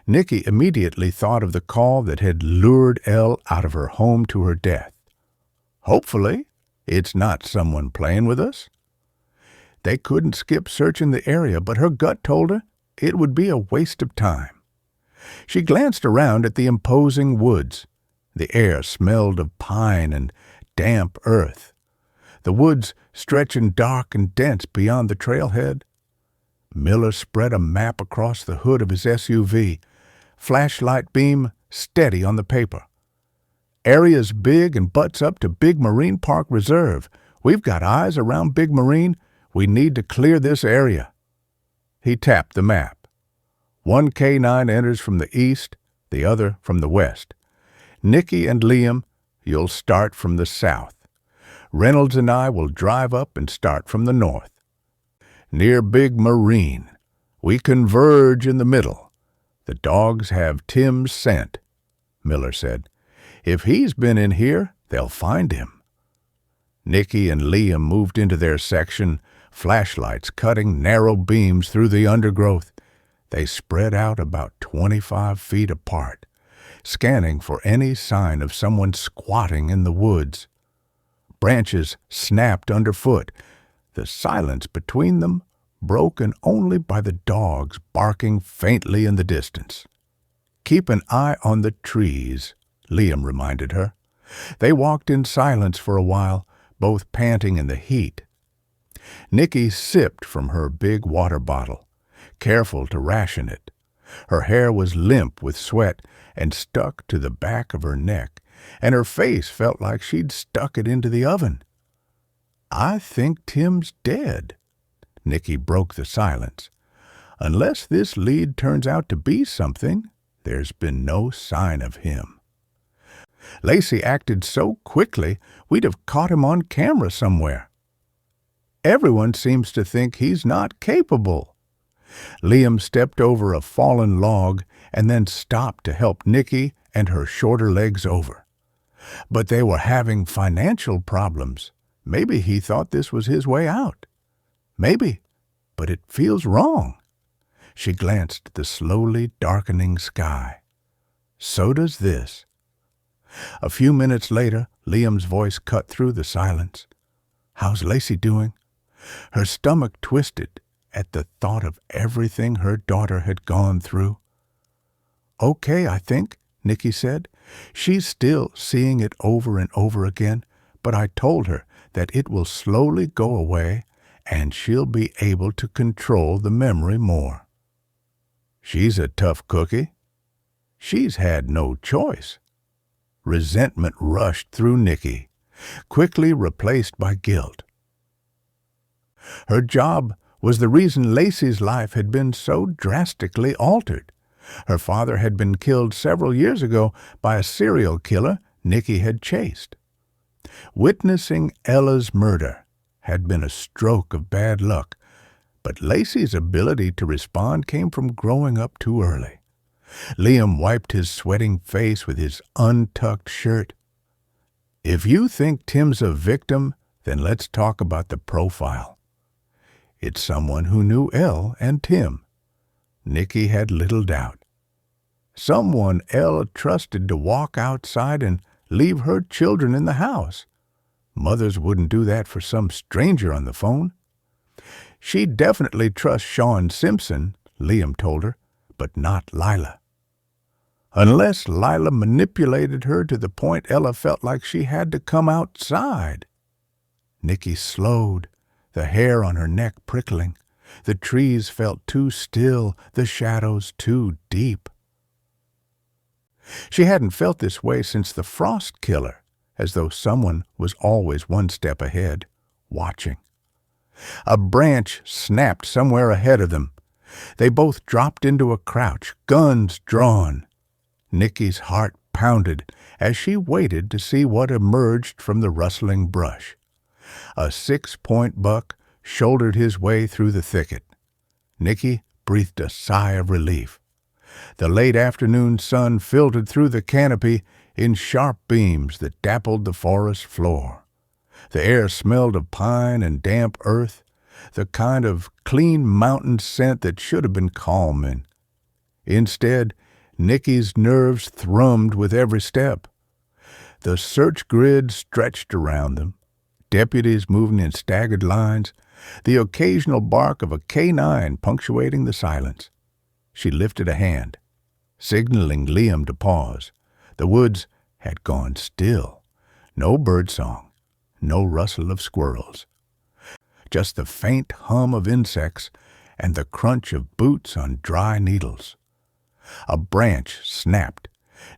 Nicky immediately thought of the call that had lured Elle out of her home to her death. Hopefully, it's not someone playing with us. They couldn't skip searching the area, but her gut told her it would be a waste of time. She glanced around at the imposing woods. The air smelled of pine and damp earth. The woods stretching dark and dense beyond the trailhead. Miller spread a map across the hood of his SUV, flashlight beam steady on the paper. Area's big and butts up to Big Marine Park Reserve. We've got eyes around Big Marine. We need to clear this area. He tapped the map. One K9 enters from the east, the other from the west. Nicky and Liam, you'll start from the south. Reynolds and I will drive up and start from the north. Near Big Marine, we converge in the middle. The dogs have Tim's scent, Miller said. If he's been in here, they'll find him. Nicky and Liam moved into their section, flashlights cutting narrow beams through the undergrowth. They spread out about 25 feet apart, scanning for any sign of someone squatting in the woods. Branches snapped underfoot, the silence between them broken only by the dogs barking faintly in the distance. Keep an eye on the trees, Liam reminded her. They walked in silence for a while, both panting in the heat. Nicky sipped from her big water bottle, careful to ration it. Her hair was limp with sweat and stuck to the back of her neck, and her face felt like she'd stuck it into the oven. I think Tim's dead. Nicky broke the silence. Unless this lead turns out to be something, there's been no sign of him. Lacey acted so quickly, we'd have caught him on camera somewhere. Everyone seems to think he's not capable. Liam stepped over a fallen log and then stopped to help Nicky and her shorter legs over. But they were having financial problems. Maybe he thought this was his way out. Maybe, but it feels wrong. She glanced at the slowly darkening sky. So does this. A few minutes later, Liam's voice cut through the silence. How's Lacey doing? Her stomach twisted at the thought of everything her daughter had gone through. Okay, I think, Nicky said. She's still seeing it over and over again, but I told her that it will slowly go away and she'll be able to control the memory more. She's a tough cookie. She's had no choice. Resentment rushed through Nicky, quickly replaced by guilt. Her job was the reason Lacey's life had been so drastically altered. Her father had been killed several years ago by a serial killer Nicky had chased. Witnessing Ella's murder had been a stroke of bad luck, but Lacey's ability to respond came from growing up too early. Liam wiped his sweating face with his untucked shirt. If you think Tim's a victim, then let's talk about the profile. It's someone who knew Elle and Tim. Nicky had little doubt. Someone Elle trusted to walk outside and leave her children in the house. Mothers wouldn't do that for some stranger on the phone. She'd definitely trust Sean Simpson, Liam told her, but not Lila. Unless Lila manipulated her to the point Ella felt like she had to come outside. Nicky slowed, the hair on her neck prickling. The trees felt too still, the shadows too deep. She hadn't felt this way since the frost killer, as though someone was always one step ahead, watching. A branch snapped somewhere ahead of them. They both dropped into a crouch, guns drawn. Nicky's heart pounded as she waited to see what emerged from the rustling brush. A 6-point buck shouldered his way through the thicket. Nicky breathed a sigh of relief. The late afternoon sun filtered through the canopy in sharp beams that dappled the forest floor. The air smelled of pine and damp earth, the kind of clean mountain scent that should have been calming. Instead, Nicky's nerves thrummed with every step. The search grid stretched around them, deputies moving in staggered lines, the occasional bark of a K9 punctuating the silence. She lifted a hand. signaling Liam to pause. The woods had gone still. No birdsong, no rustle of squirrels. Just the faint hum of insects and the crunch of boots on dry needles. A branch snapped.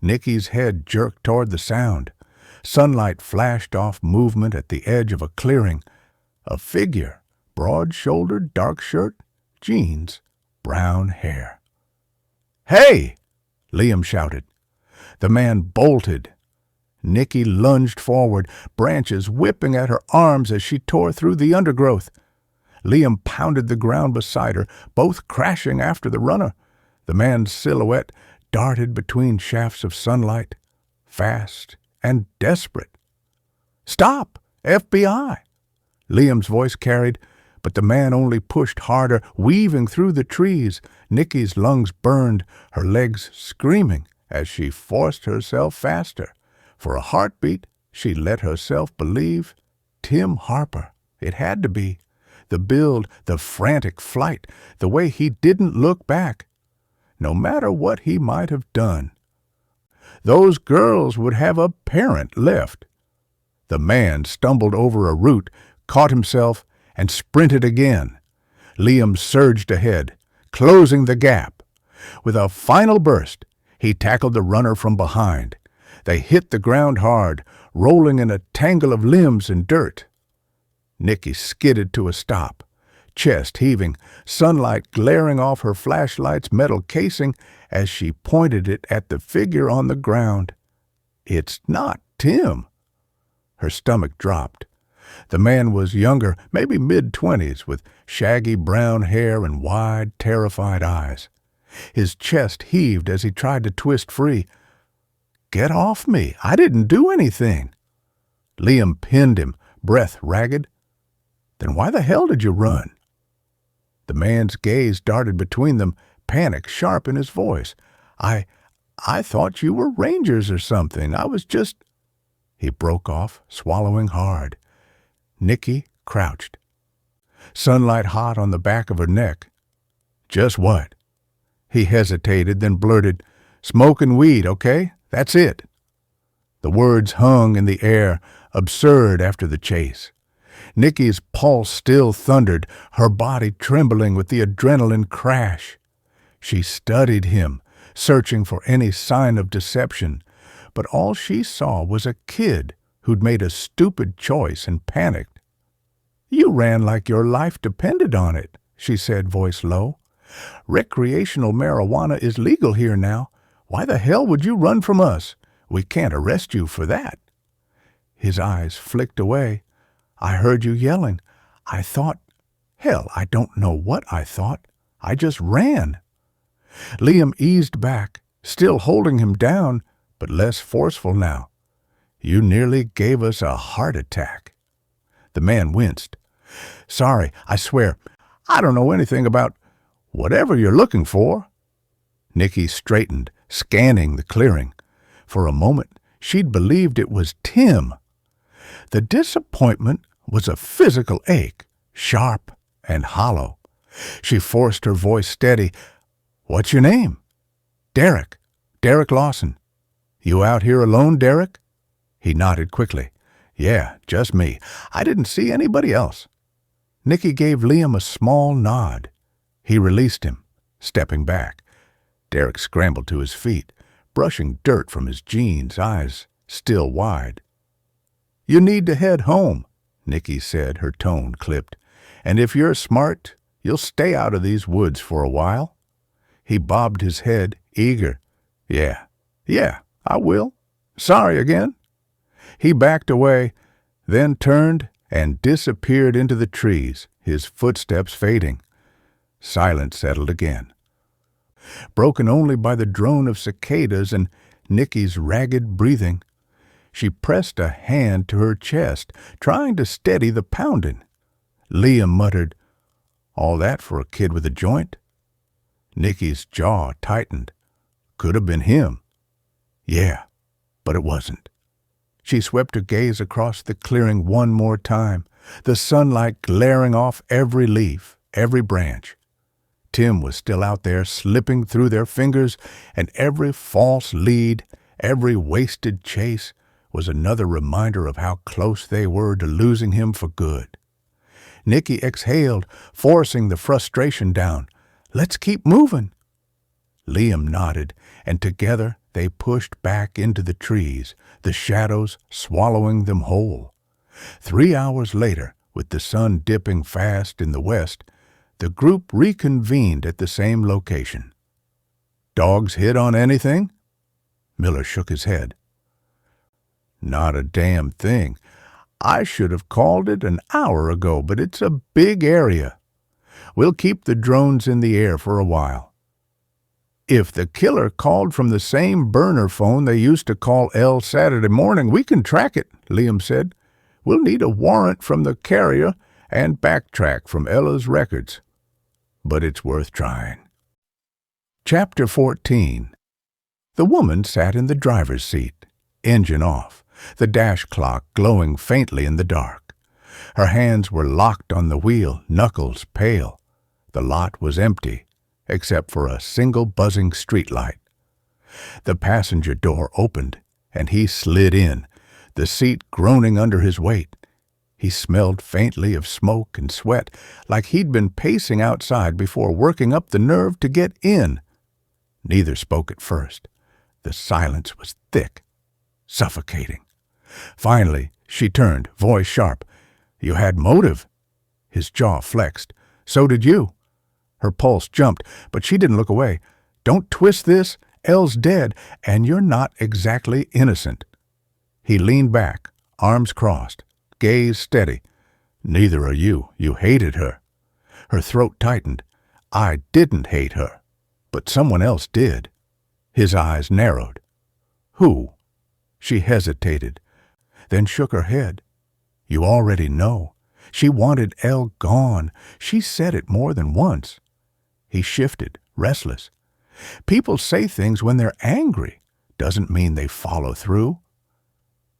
Nicky's head jerked toward the sound. Sunlight flashed off movement at the edge of a clearing. A figure, broad-shouldered, dark shirt, jeans, brown hair. "Hey!" Liam shouted. The man bolted. Nicky lunged forward, branches whipping at her arms as she tore through the undergrowth. Liam pounded the ground beside her, both crashing after the runner. The man's silhouette darted between shafts of sunlight, fast and desperate. "Stop! FBI!" Liam's voice carried, but the man only pushed harder, weaving through the trees. Nicky's lungs burned, her legs screaming as she forced herself faster. For a heartbeat, she let herself believe Tim Harper. It had to be. The build, the frantic flight, the way he didn't look back. No matter what he might have done. Those girls would have a parent left. The man stumbled over a root, caught himself, and sprinted again. Liam surged ahead, closing the gap. With a final burst, he tackled the runner from behind. They hit the ground hard, rolling in a tangle of limbs and dirt. Nicky skidded to a stop, chest heaving, sunlight glaring off her flashlight's metal casing as she pointed it at the figure on the ground. "It's not Tim." Her stomach dropped. The man was younger, maybe mid-20s, with shaggy brown hair and wide, terrified eyes. His chest heaved as he tried to twist free. "Get off me! I didn't do anything!" Liam pinned him, breath ragged. "Then why the hell did you run?" The man's gaze darted between them, panic sharp in his voice. I thought you were rangers or something. I was just—" He broke off, swallowing hard. Nicky crouched. Sunlight hot on the back of her neck. "Just what?" He hesitated, then blurted, "Smoking weed, okay? That's it." The words hung in the air, absurd after the chase. Nicky's pulse still thundered, her body trembling with the adrenaline crash. She studied him, searching for any sign of deception, but all she saw was a kid who'd made a stupid choice and panicked. "You ran like your life depended on it," she said, voice low. "Recreational marijuana is legal here now. Why the hell would you run from us? We can't arrest you for that." His eyes flicked away. "I heard you yelling. I thought— Hell, I don't know what I thought. I just ran." Liam eased back, still holding him down, but less forceful now. "You nearly gave us a heart attack." The man winced. "Sorry, I swear, I don't know anything about whatever you're looking for." Nicky straightened, scanning the clearing. For a moment, she'd believed it was Tim. The disappointment was a physical ache, sharp and hollow. She forced her voice steady. "What's your name?" "Derek. Derek Lawson." "You out here alone, Derek?" He nodded quickly. "Yeah, just me. I didn't see anybody else." Nicky gave Liam a small nod. He released him, stepping back. Derek scrambled to his feet, brushing dirt from his jeans, eyes still wide. "You need to head home," Nicky said, her tone clipped. "And if you're smart, you'll stay out of these woods for a while." He bobbed his head, eager. Yeah, I will. Sorry again." He backed away, then turned and disappeared into the trees, his footsteps fading. Silence settled again, broken only by the drone of cicadas and Nicky's ragged breathing. She pressed a hand to her chest, trying to steady the pounding. Liam muttered, "All that for a kid with a joint?" Nicky's jaw tightened. Could have been him. Yeah, but it wasn't. She swept her gaze across the clearing one more time, the sunlight glaring off every leaf, every branch. Tim was still out there slipping through their fingers, and every false lead, every wasted chase, was another reminder of how close they were to losing him for good. Nicky exhaled, forcing the frustration down. "Let's keep moving." Liam nodded, and together they pushed back into the trees, the shadows swallowing them whole. 3 hours later, with the sun dipping fast in the west, the group reconvened at the same location. "Dogs hit on anything?" Miller shook his head. "Not a damn thing. I should have called it an hour ago, but it's a big area. We'll keep the drones in the air for a while." "If the killer called from the same burner phone they used to call Elle Saturday morning, we can track it," Liam said. "We'll need a warrant from the carrier and backtrack from Ella's records. But it's worth trying." Chapter 14. The woman sat in the driver's seat, engine off, the dash clock glowing faintly in the dark. Her hands were locked on the wheel, knuckles pale. The lot was empty, except for a single buzzing streetlight. The passenger door opened, and he slid in, the seat groaning under his weight. He smelled faintly of smoke and sweat, like he'd been pacing outside before working up the nerve to get in. Neither spoke at first. The silence was thick, suffocating. Finally, she turned, voice sharp. "You had motive." His jaw flexed. "So did you." Her pulse jumped, but she didn't look away. "Don't twist this. Elle's dead, and you're not exactly innocent." He leaned back, arms crossed, gaze steady. "Neither are you. You hated her." Her throat tightened. "I didn't hate her, but someone else did." His eyes narrowed. "Who?" She hesitated, then shook her head. "You already know. She wanted Elle gone. She said it more than once." He shifted, restless. "People say things when they're angry. Doesn't mean they follow through."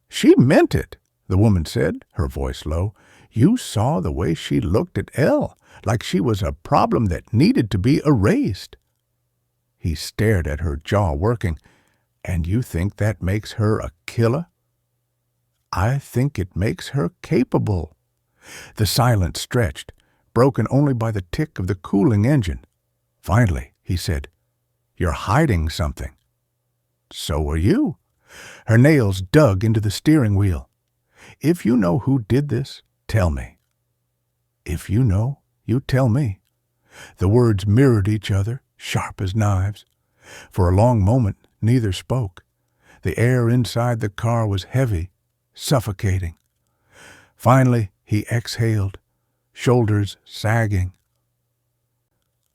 "She meant it," the woman said, her voice low. "You saw the way she looked at Elle, like she was a problem that needed to be erased." He stared at her, jaw working. "And you think that makes her a killer?" "I think it makes her capable." The silence stretched, broken only by the tick of the cooling engine. Finally, he said, "You're hiding something." "So are you." Her nails dug into the steering wheel. "If you know who did this, tell me." "If you know, you tell me." The words mirrored each other, sharp as knives. For a long moment, neither spoke. The air inside the car was heavy, suffocating. Finally, he exhaled, shoulders sagging.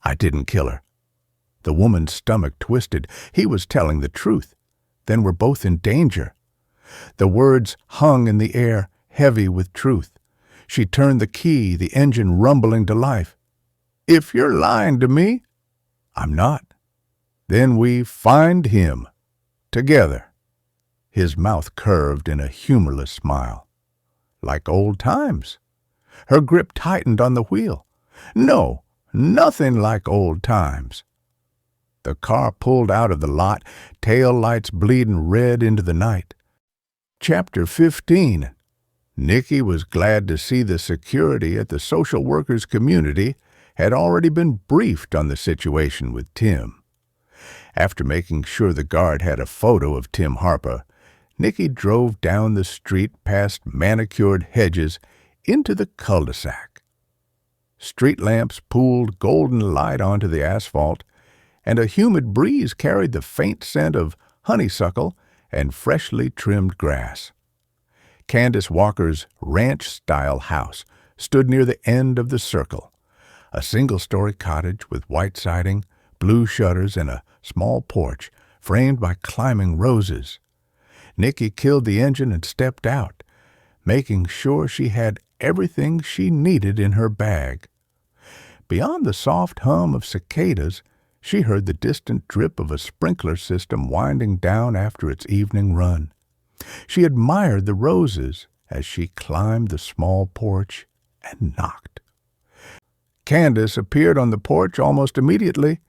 "I didn't kill her." The woman's stomach twisted. He was telling the truth. Then we're both in danger. The words hung in the air, heavy with truth. She turned the key, the engine rumbling to life. "If you're lying to me." "I'm not." "Then we find him. Together." His mouth curved in a humorless smile. "Like old times." Her grip tightened on the wheel. "No, nothing like old times." The car pulled out of the lot, tail lights bleeding red into the night. Chapter 15. Nicky was glad to see the security at the social workers' community had already been briefed on the situation with Tim. After making sure the guard had a photo of Tim Harper, Nicky drove down the street past manicured hedges into the cul-de-sac. Street lamps pooled golden light onto the asphalt, and a humid breeze carried the faint scent of honeysuckle and freshly trimmed grass. Candace Walker's ranch-style house stood near the end of the circle, a single-story cottage with white siding, blue shutters, and a small porch framed by climbing roses. Nicky killed the engine and stepped out, making sure she had everything she needed in her bag. Beyond the soft hum of cicadas, she heard the distant drip of a sprinkler system winding down after its evening run. She admired the roses as she climbed the small porch and knocked. Candace appeared on the porch almost immediately.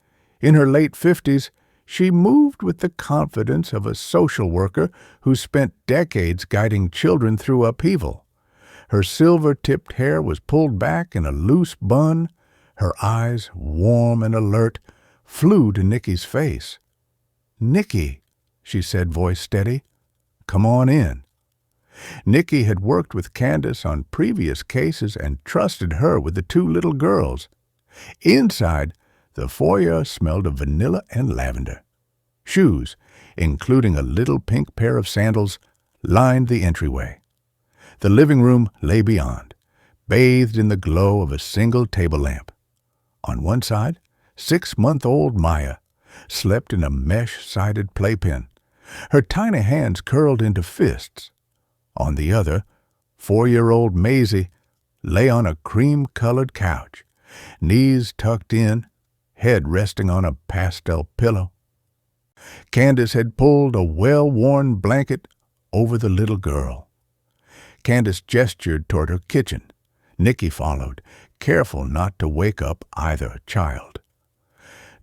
In her late 50s, she moved with the confidence of a social worker who spent decades guiding children through upheaval. Her silver-tipped hair was pulled back in a loose bun. Her eyes, warm and alert, flew to Nicky's face. "Nicky," she said, voice steady, "come on in." Nicky had worked with Candace on previous cases and trusted her with the two little girls. Inside, the foyer smelled of vanilla and lavender. Shoes, including a little pink pair of sandals, lined the entryway. The living room lay beyond, bathed in the glow of a single table lamp. On one side, 6-month-old Maya slept in a mesh-sided playpen, her tiny hands curled into fists. On the other, 4-year-old Maisie lay on a cream-colored couch, knees tucked in, head resting on a pastel pillow. Candace had pulled a well-worn blanket over the little girl. Candace gestured toward her kitchen. Nicky followed, careful not to wake up either child.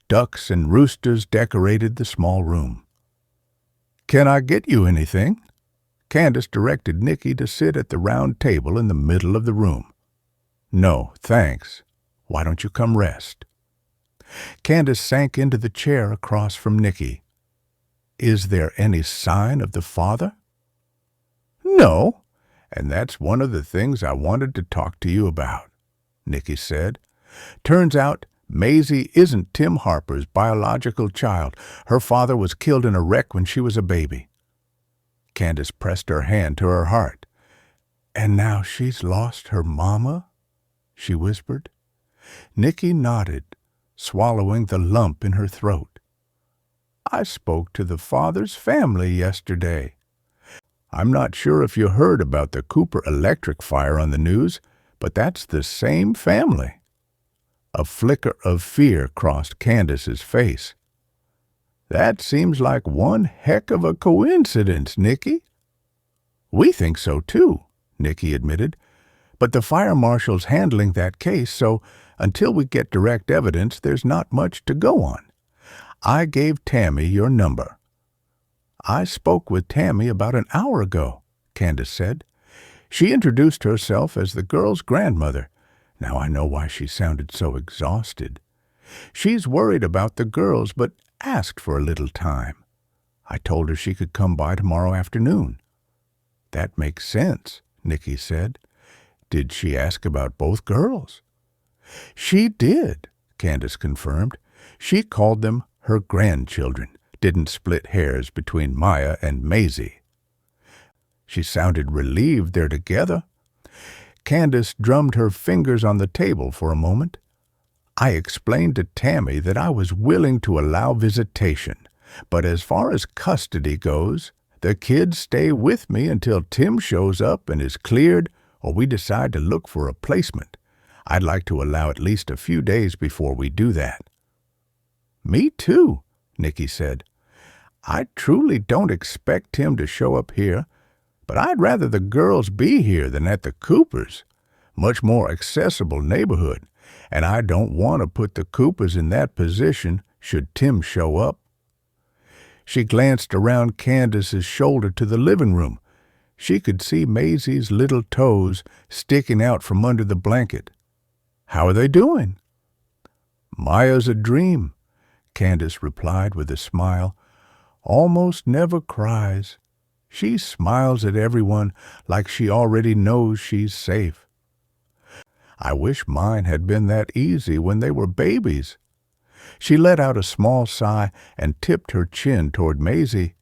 Ducks and roosters decorated the small room. "Can I get you anything?" Candace directed Nicky to sit at the round table in the middle of the room. "No, thanks. Why don't you come rest?" Candace sank into the chair across from Nicky. "Is there any sign of the father?" "No, and that's one of the things I wanted to talk to you about," Nicky said. "Turns out Maisie isn't Tim Harper's biological child. Her father was killed in a wreck when she was a baby." Candace pressed her hand to her heart. "And now she's lost her mama?" she whispered. Nicky nodded, swallowing the lump in her throat. "I spoke to the father's family yesterday. I'm not sure if you heard about the Cooper electric fire on the news, but that's the same family." A flicker of fear crossed Candace's face. "That seems like one heck of a coincidence, Nicky." "We think so, too," Nicky admitted. "But the fire marshal's handling that case, so until we get direct evidence, there's not much to go on. I gave Tammy your number." "I spoke with Tammy about an hour ago," Candace said. "She introduced herself as the girl's grandmother. Now I know why she sounded so exhausted. She's worried about the girls, but asked for a little time. I told her she could come by tomorrow afternoon." "That makes sense," Nicky said. "Did she ask about both girls?" "She did," Candace confirmed. "She called them her grandchildren, didn't split hairs between Maya and Maisie." She sounded relieved they're together. Candace drummed her fingers on the table for a moment. "I explained to Tammy that I was willing to allow visitation, but as far as custody goes, the kids stay with me until Tim shows up and is cleared or we decide to look for a placement. I'd like to allow at least a few days before we do that." "Me too," Nicky said. "I truly don't expect Tim to show up here, but I'd rather the girls be here than at the Coopers'. Much more accessible neighborhood, and I don't want to put the Coopers in that position should Tim show up." She glanced around Candace's shoulder to the living room. She could see Maisie's little toes sticking out from under the blanket. "How are they doing?" "Maya's a dream," Candace replied with a smile. "Almost never cries. She smiles at everyone like she already knows she's safe. I wish mine had been that easy when they were babies." She let out a small sigh and tipped her chin toward Maisie.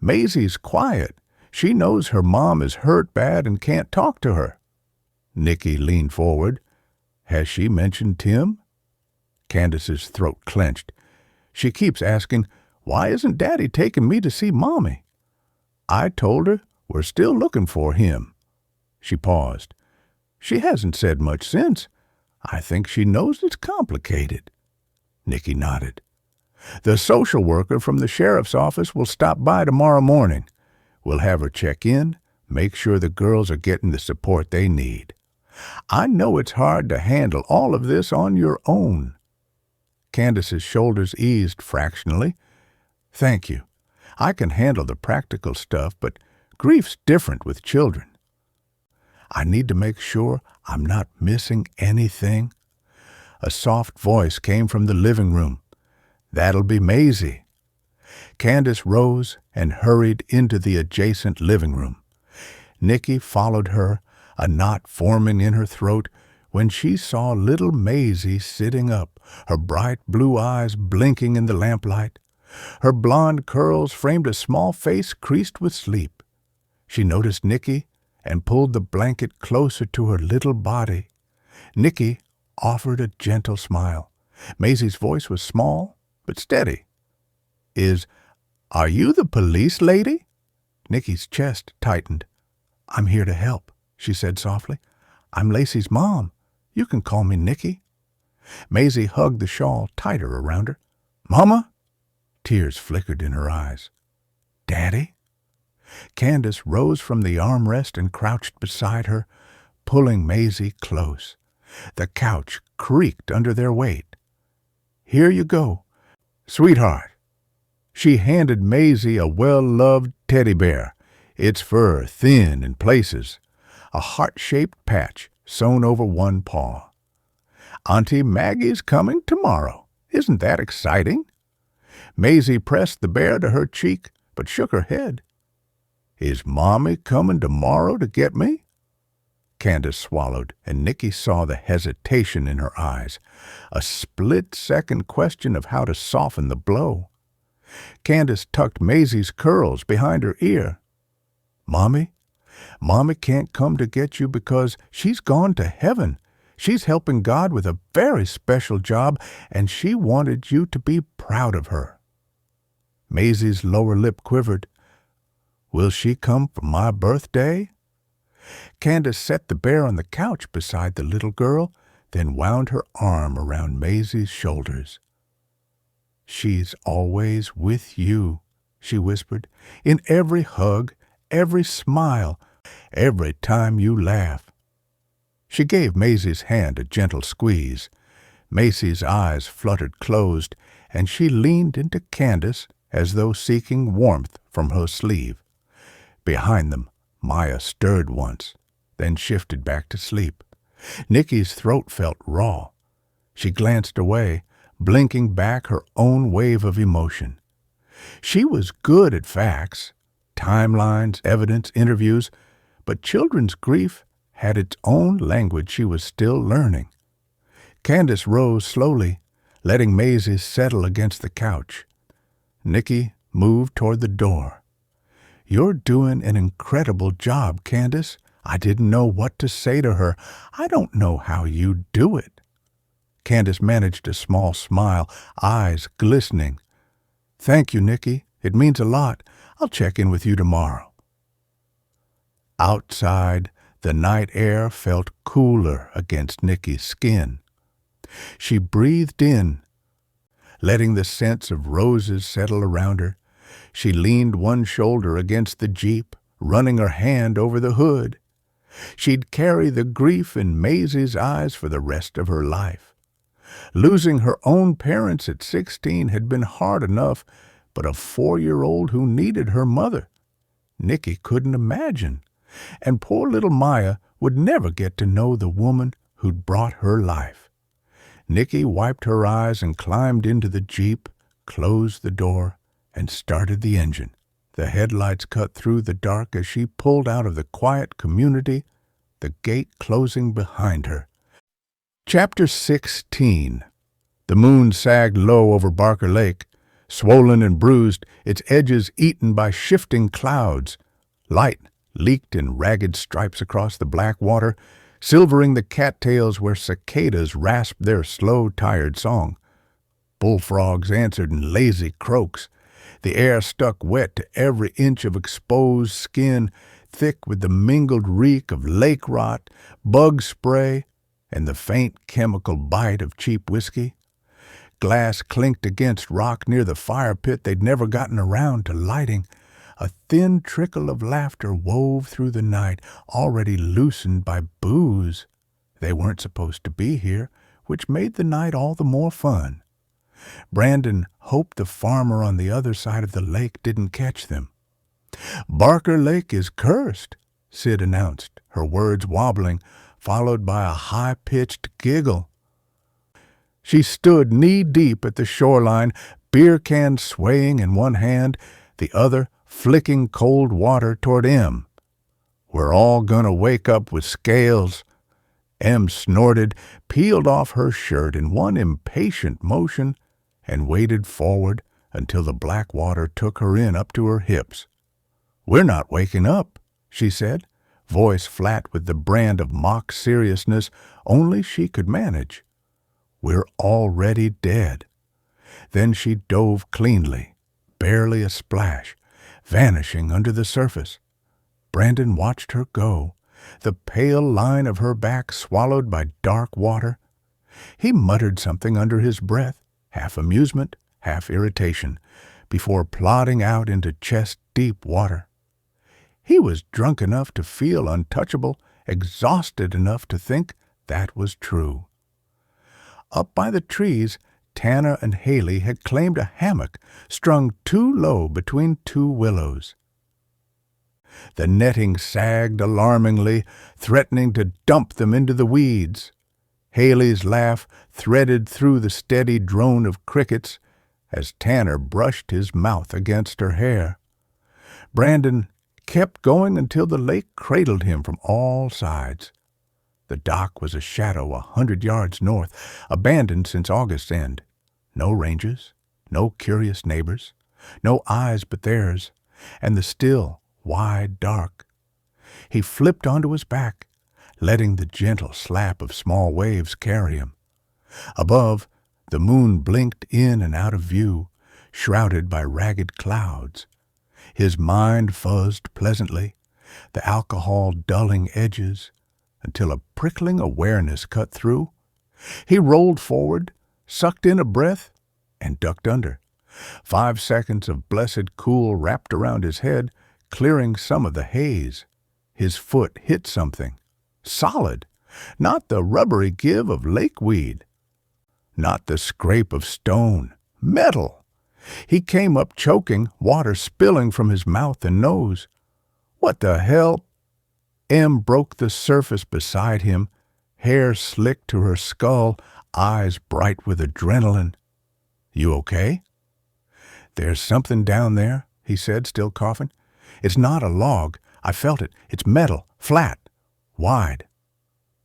"Maisie's quiet. She knows her mom is hurt bad and can't talk to her." Nicky leaned forward. "Has she mentioned Tim?" Candace's throat clenched. "She keeps asking, 'Why isn't Daddy taking me to see Mommy?' I told her we're still looking for him." She paused. "She hasn't said much since. I think she knows it's complicated." Nicky nodded. "The social worker from the sheriff's office will stop by tomorrow morning. We'll have her check in, make sure the girls are getting the support they need. I know it's hard to handle all of this on your own." Candace's shoulders eased fractionally. "Thank you. I can handle the practical stuff, but grief's different with children. I need to make sure I'm not missing anything." A soft voice came from the living room. "That'll be Maisie." Candace rose and hurried into the adjacent living room. Nicky followed her, a knot forming in her throat, when she saw little Maisie sitting up, her bright blue eyes blinking in the lamplight. Her blonde curls framed a small face creased with sleep. She noticed Nicky and pulled the blanket closer to her little body. Nicky offered a gentle smile. Maisie's voice was small but steady. "Are you the police lady?" Nicky's chest tightened. "I'm here to help," she said softly. "I'm Lacey's mom. You can call me Nicky." Maisie hugged the shawl tighter around her. "Mama?" Tears flickered in her eyes. "Daddy?" Candace rose from the armrest and crouched beside her, pulling Maisie close. The couch creaked under their weight. "Here you go, sweetheart." She handed Maisie a well-loved teddy bear, its fur thin in places, a heart-shaped patch sewn over one paw. "Auntie Maggie's coming tomorrow. Isn't that exciting?" Maisie pressed the bear to her cheek, but shook her head. "Is Mommy coming tomorrow to get me?" Candace swallowed, and Nicky saw the hesitation in her eyes, a split-second question of how to soften the blow. Candace tucked Maisie's curls behind her ear. "Mommy can't come to get you because she's gone to heaven. She's helping God with a very special job, and she wanted you to be proud of her." Maisie's lower lip quivered. "Will she come for my birthday?" Candace set the bear on the couch beside the little girl, then wound her arm around Maisie's shoulders. "She's always with you," she whispered, "in every hug, every smile, every time you laugh." She gave Maisie's hand a gentle squeeze. Maisie's eyes fluttered closed, and she leaned into Candace as though seeking warmth from her sleeve. Behind them, Maya stirred once, then shifted back to sleep. Nicky's throat felt raw. She glanced away, blinking back her own wave of emotion. She was good at facts, timelines, evidence, interviews, but children's grief had its own language she was still learning. Candace rose slowly, letting Maisie settle against the couch. Nicky moved toward the door. "You're doing an incredible job, Candace. I didn't know what to say to her. I don't know how you do it." Candace managed a small smile, eyes glistening. "Thank you, Nicky. It means a lot. I'll check in with you tomorrow." Outside, the night air felt cooler against Nicky's skin. She breathed in, letting the scents of roses settle around her. She leaned one shoulder against the Jeep, running her hand over the hood. She'd carry the grief in Maisie's eyes for the rest of her life. Losing her own parents at 16 had been hard enough, but a 4-year-old who needed her mother, Nicky couldn't imagine. And poor little Maya would never get to know the woman who'd brought her life. Nicky wiped her eyes and climbed into the Jeep, closed the door, and started the engine. The headlights cut through the dark as she pulled out of the quiet community, the gate closing behind her. Chapter 16. The moon sagged low over Barker Lake, swollen and bruised, its edges eaten by shifting clouds. Light leaked in ragged stripes across the black water, silvering the cattails where cicadas rasped their slow, tired song. Bullfrogs answered in lazy croaks. The air stuck wet to every inch of exposed skin, thick with the mingled reek of lake rot, bug spray, and the faint chemical bite of cheap whiskey. Glass clinked against rock near the fire pit they'd never gotten around to lighting. A thin trickle of laughter wove through the night, already loosened by booze. They weren't supposed to be here, which made the night all the more fun. Brandon hoped the farmer on the other side of the lake didn't catch them. "Barker Lake is cursed," Sid announced, her words wobbling, followed by a high-pitched giggle. She stood knee-deep at the shoreline, beer can swaying in one hand, the other flicking cold water toward Em. "We're all gonna wake up with scales." Em snorted, peeled off her shirt in one impatient motion, and waded forward until the black water took her in up to her hips. "We're not waking up," she said, voice flat with the brand of mock seriousness only she could manage. "We're already dead." Then she dove cleanly, barely a splash, vanishing under the surface. Brandon watched her go, the pale line of her back swallowed by dark water. He muttered something under his breath, half amusement, half irritation, before plodding out into chest-deep water. He was drunk enough to feel untouchable, exhausted enough to think that was true. Up by the trees, Tanner and Haley had claimed a hammock strung too low between two willows. The netting sagged alarmingly, threatening to dump them into the weeds. Haley's laugh threaded through the steady drone of crickets as Tanner brushed his mouth against her hair. Brandon kept going until the lake cradled him from all sides. The dock was a shadow 100 yards north, abandoned since August's end. No rangers, no curious neighbors, no eyes but theirs, and the still, wide dark. He flipped onto his back, letting the gentle slap of small waves carry him. Above, the moon blinked in and out of view, shrouded by ragged clouds. His mind fuzzed pleasantly, the alcohol dulling edges, until a prickling awareness cut through. He rolled forward, sucked in a breath, and ducked under. 5 seconds of blessed cool wrapped around his head, clearing some of the haze. His foot hit something. Solid. Not the rubbery give of lakeweed. Not the scrape of stone. Metal. He came up choking, water spilling from his mouth and nose. "What the hell?" Em broke the surface beside him, hair slicked to her skull, eyes bright with adrenaline. "You okay?" "There's something down there," he said, still coughing. "It's not a log. I felt it. It's metal, flat, wide."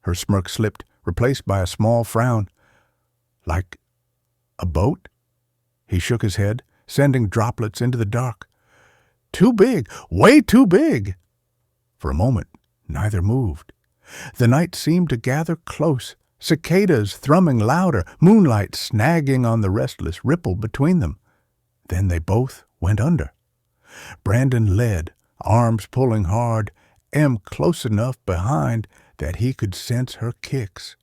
Her smirk slipped, replaced by a small frown. "Like a boat?" He shook his head, sending droplets into the dark. "Too big, way too big." For a moment, neither moved. The night seemed to gather close, cicadas thrumming louder, moonlight snagging on the restless ripple between them. Then they both went under. Brandon led, arms pulling hard, Em close enough behind that he could sense her kicks.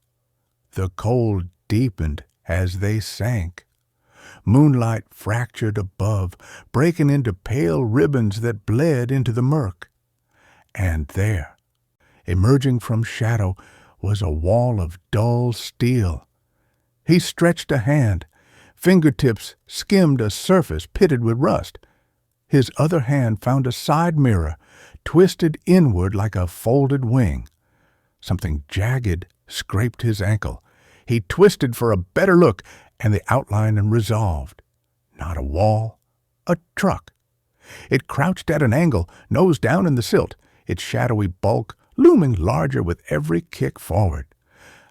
The cold deepened as they sank. Moonlight fractured above, breaking into pale ribbons that bled into the murk. And there, emerging from shadow, was a wall of dull steel. He stretched a hand. Fingertips skimmed a surface pitted with rust. His other hand found a side mirror, twisted inward like a folded wing. Something jagged scraped his ankle. He twisted for a better look, and the outline resolved. Not a wall, a truck. It crouched at an angle, nose down in the silt, its shadowy bulk looming larger with every kick forward.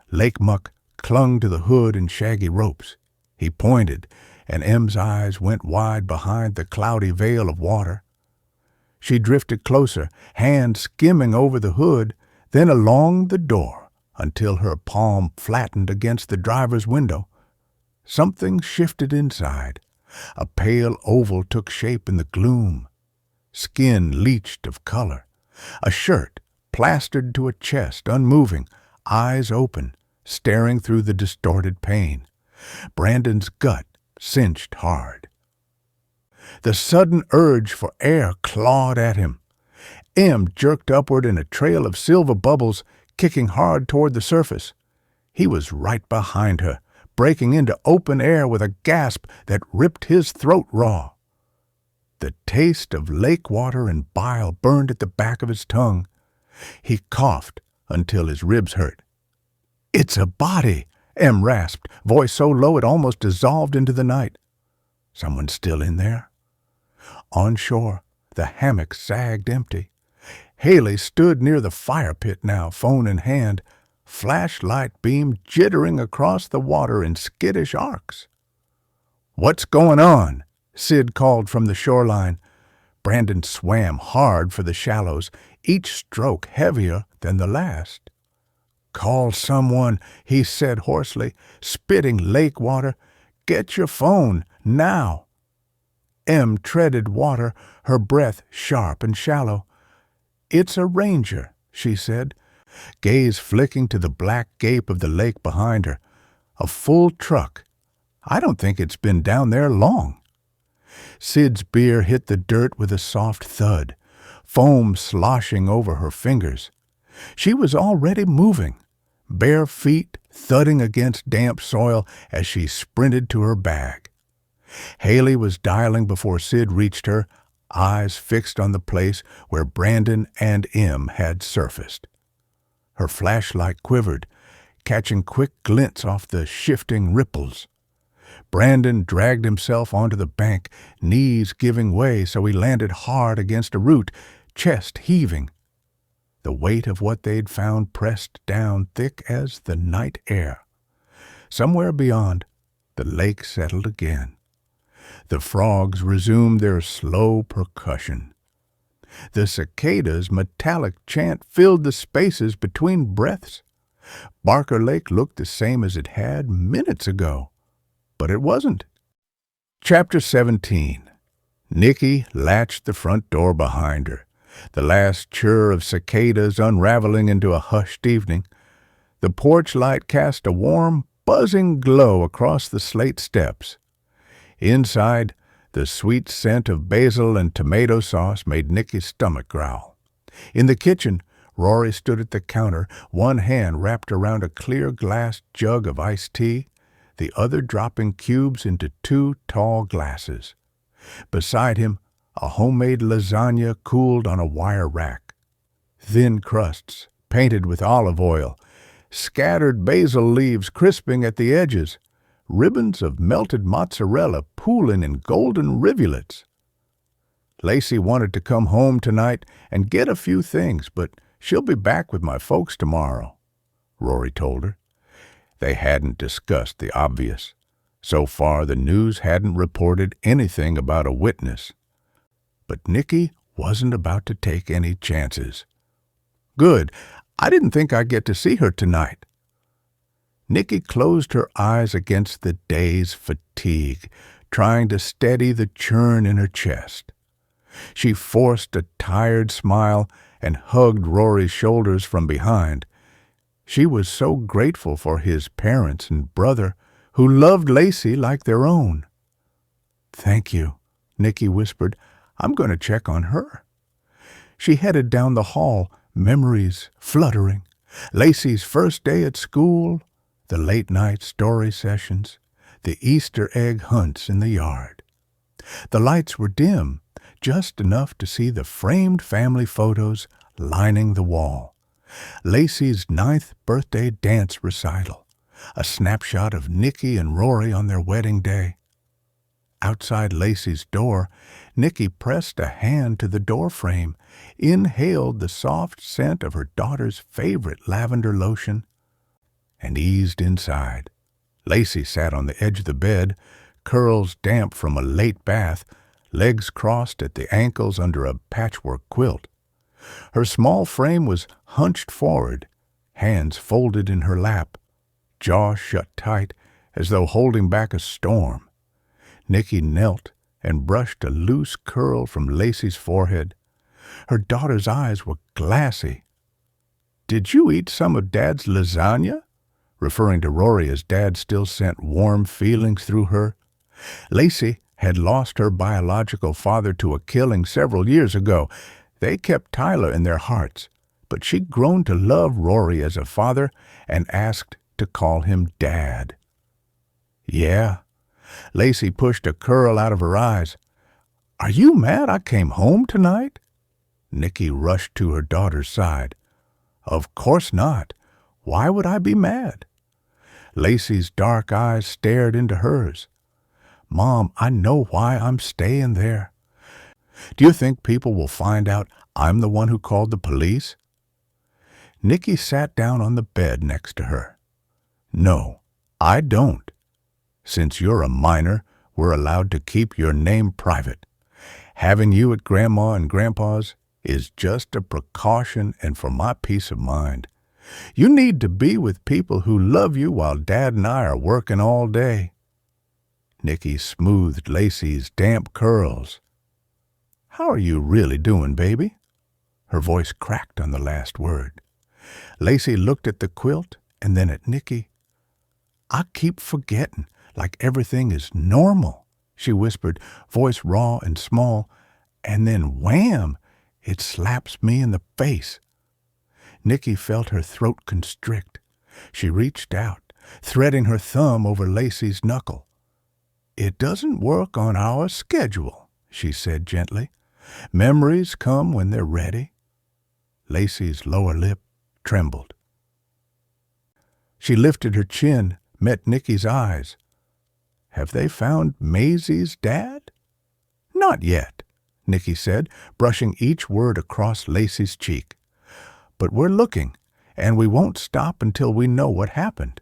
Lake muck clung to the hood and shaggy ropes. He pointed, and Em's eyes went wide behind the cloudy veil of water. She drifted closer, hand skimming over the hood, then along the door, until her palm flattened against the driver's window. Something shifted inside. A pale oval took shape in the gloom. Skin leached of color. A shirt, plastered to a chest, unmoving, eyes open, staring through the distorted pain. Brandon's gut cinched hard. The sudden urge for air clawed at him. Em jerked upward in a trail of silver bubbles, kicking hard toward the surface. He was right behind her, breaking into open air with a gasp that ripped his throat raw. The taste of lake water and bile burned at the back of his tongue. He coughed until his ribs hurt. "It's a body," Em rasped, voice so low it almost dissolved into the night. "Someone still in there?" On shore, the hammock sagged empty. Haley stood near the fire pit now, phone in hand, flashlight beam jittering across the water in skittish arcs. "What's going on?" Sid called from the shoreline. Brandon swam hard for the shallows, each stroke heavier than the last. "Call someone," he said hoarsely, spitting lake water. "Get your phone, now." Em treaded water, her breath sharp and shallow. "It's a ranger," she said, gaze flicking to the black gape of the lake behind her. "A full truck. I don't think it's been down there long." Sid's beer hit the dirt with a soft thud, foam sloshing over her fingers. She was already moving, bare feet thudding against damp soil as she sprinted to her bag. Haley was dialing before Sid reached her, eyes fixed on the place where Brandon and Em had surfaced. Her flashlight quivered, catching quick glints off the shifting ripples. Brandon dragged himself onto the bank, knees giving way so he landed hard against a root, chest heaving. The weight of what they'd found pressed down thick as the night air. Somewhere beyond, the lake settled again. The frogs resumed their slow percussion. The cicada's metallic chant filled the spaces between breaths. Barker Lake looked the same as it had minutes ago, but it wasn't. Chapter 17. Nicky latched the front door behind her, the last chirr of cicadas unraveling into a hushed evening. The porch light cast a warm, buzzing glow across the slate steps. Inside, the sweet scent of basil and tomato sauce made Nicky's stomach growl. In the kitchen, Rory stood at the counter, one hand wrapped around a clear glass jug of iced tea, the other dropping cubes into 2 tall glasses. Beside him, a homemade lasagna cooled on a wire rack. Thin crusts, painted with olive oil, scattered basil leaves crisping at the edges, ribbons of melted mozzarella pooling in golden rivulets. Lacey wanted to come home tonight and get a few things, but she'll be back with my folks tomorrow, Rory told her. They hadn't discussed the obvious. So far, the news hadn't reported anything about a witness. But Nicky wasn't about to take any chances. "Good. I didn't think I'd get to see her tonight." Nicky closed her eyes against the day's fatigue, trying to steady the churn in her chest. She forced a tired smile and hugged Rory's shoulders from behind. She was so grateful for his parents and brother, who loved Lacey like their own. "Thank you," Nicky whispered. "I'm going to check on her." She headed down the hall, memories fluttering. Lacey's first day at school, the late-night story sessions, the Easter egg hunts in the yard. The lights were dim, just enough to see the framed family photos lining the wall. Lacey's 9th birthday dance recital, a snapshot of Nicky and Rory on their wedding day. Outside Lacey's door, Nicky pressed a hand to the doorframe, inhaled the soft scent of her daughter's favorite lavender lotion, and eased inside. Lacey sat on the edge of the bed, curls damp from a late bath, legs crossed at the ankles under a patchwork quilt. Her small frame was hunched forward, hands folded in her lap, jaw shut tight as though holding back a storm. Nicky knelt and brushed a loose curl from Lacey's forehead. Her daughter's eyes were glassy. "Did you eat some of Dad's lasagna?" referring to Rory as Dad still sent warm feelings through her. Lacey had lost her biological father to a killing several years ago. They kept Tyler in their hearts, but she'd grown to love Rory as a father and asked to call him Dad. Yeah. Lacey pushed a curl out of her eyes. Are you mad I came home tonight? Nicky rushed to her daughter's side. Of course not. Why would I be mad? Lacey's dark eyes stared into hers. Mom, I know why I'm staying there. Do you think people will find out I'm the one who called the police? Nicky sat down on the bed next to her. No, I don't. Since you're a minor, we're allowed to keep your name private. Having you at Grandma and Grandpa's is just a precaution and for my peace of mind. You need to be with people who love you while Dad and I are working all day. Nicky smoothed Lacey's damp curls. How are you really doing, baby? Her voice cracked on the last word. Lacey looked at the quilt and then at Nicky. I keep forgetting, like everything is normal, she whispered, voice raw and small, and then wham! It slaps me in the face. Nicky felt her throat constrict. She reached out, threading her thumb over Lacey's knuckle. It doesn't work on our schedule, she said gently. Memories come when they're ready. Lacey's lower lip trembled. She lifted her chin, met Nicky's eyes. Have they found Maisie's dad? Not yet, Nicky said, brushing each word across Lacey's cheek. But we're looking, and we won't stop until we know what happened.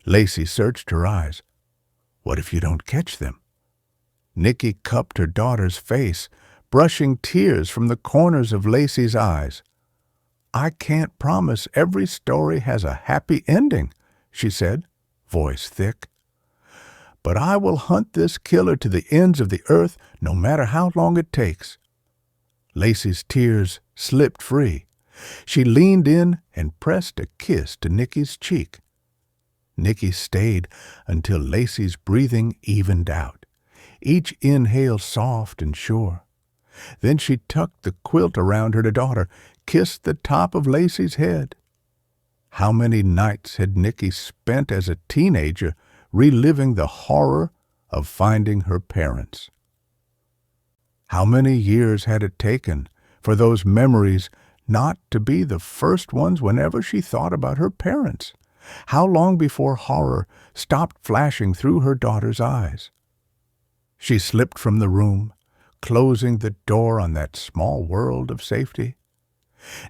Lacey searched her eyes. What if you don't catch them? Nicky cupped her daughter's face, brushing tears from the corners of Lacey's eyes. I can't promise every story has a happy ending, she said, voice thick. But I will hunt this killer to the ends of the earth, no matter how long it takes. Lacey's tears slipped free. She leaned in and pressed a kiss to Nicky's cheek. Nicky stayed until Lacey's breathing evened out, each inhale soft and sure. Then she tucked the quilt around her daughter, kissed the top of Lacey's head. How many nights had Nicky spent as a teenager reliving the horror of finding her parents? How many years had it taken for those memories not to be the first ones whenever she thought about her parents? How long before horror stopped flashing through her daughter's eyes? She slipped from the room, closing the door on that small world of safety.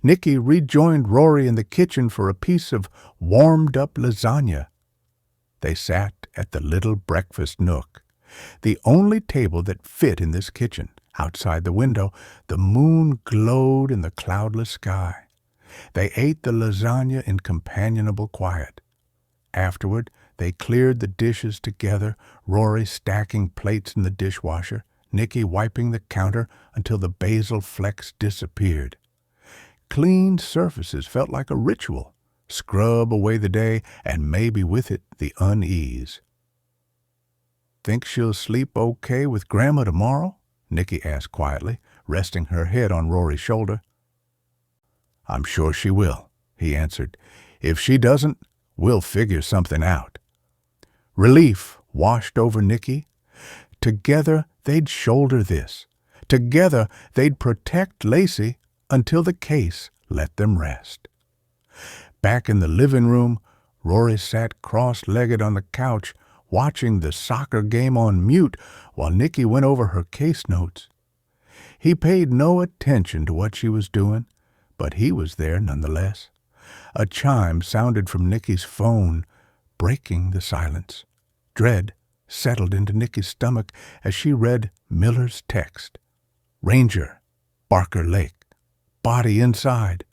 Nicky rejoined Rory in the kitchen for a piece of warmed-up lasagna. They sat at the little breakfast nook, the only table that fit in this kitchen. Outside the window, the moon glowed in the cloudless sky. They ate the lasagna in companionable quiet. Afterward, they cleared the dishes together, Rory stacking plates in the dishwasher, Nicky wiping the counter until the basil flecks disappeared. Clean surfaces felt like a ritual. Scrub away the day, and maybe with it the unease. Think she'll sleep okay with Grandma tomorrow? Nicky asked quietly, resting her head on Rory's shoulder. I'm sure she will, he answered. If she doesn't, we'll figure something out. Relief washed over Nicky. Together they'd shoulder this. Together they'd protect Lacey until the case let them rest. Back in the living room, Rory sat cross-legged on the couch, watching the soccer game on mute while Nicky went over her case notes. He paid no attention to what she was doing, but he was there nonetheless. A chime sounded from Nicky's phone, breaking the silence. Dread settled into Nicky's stomach as she read Miller's text. Ranger, Barker Lake, body inside.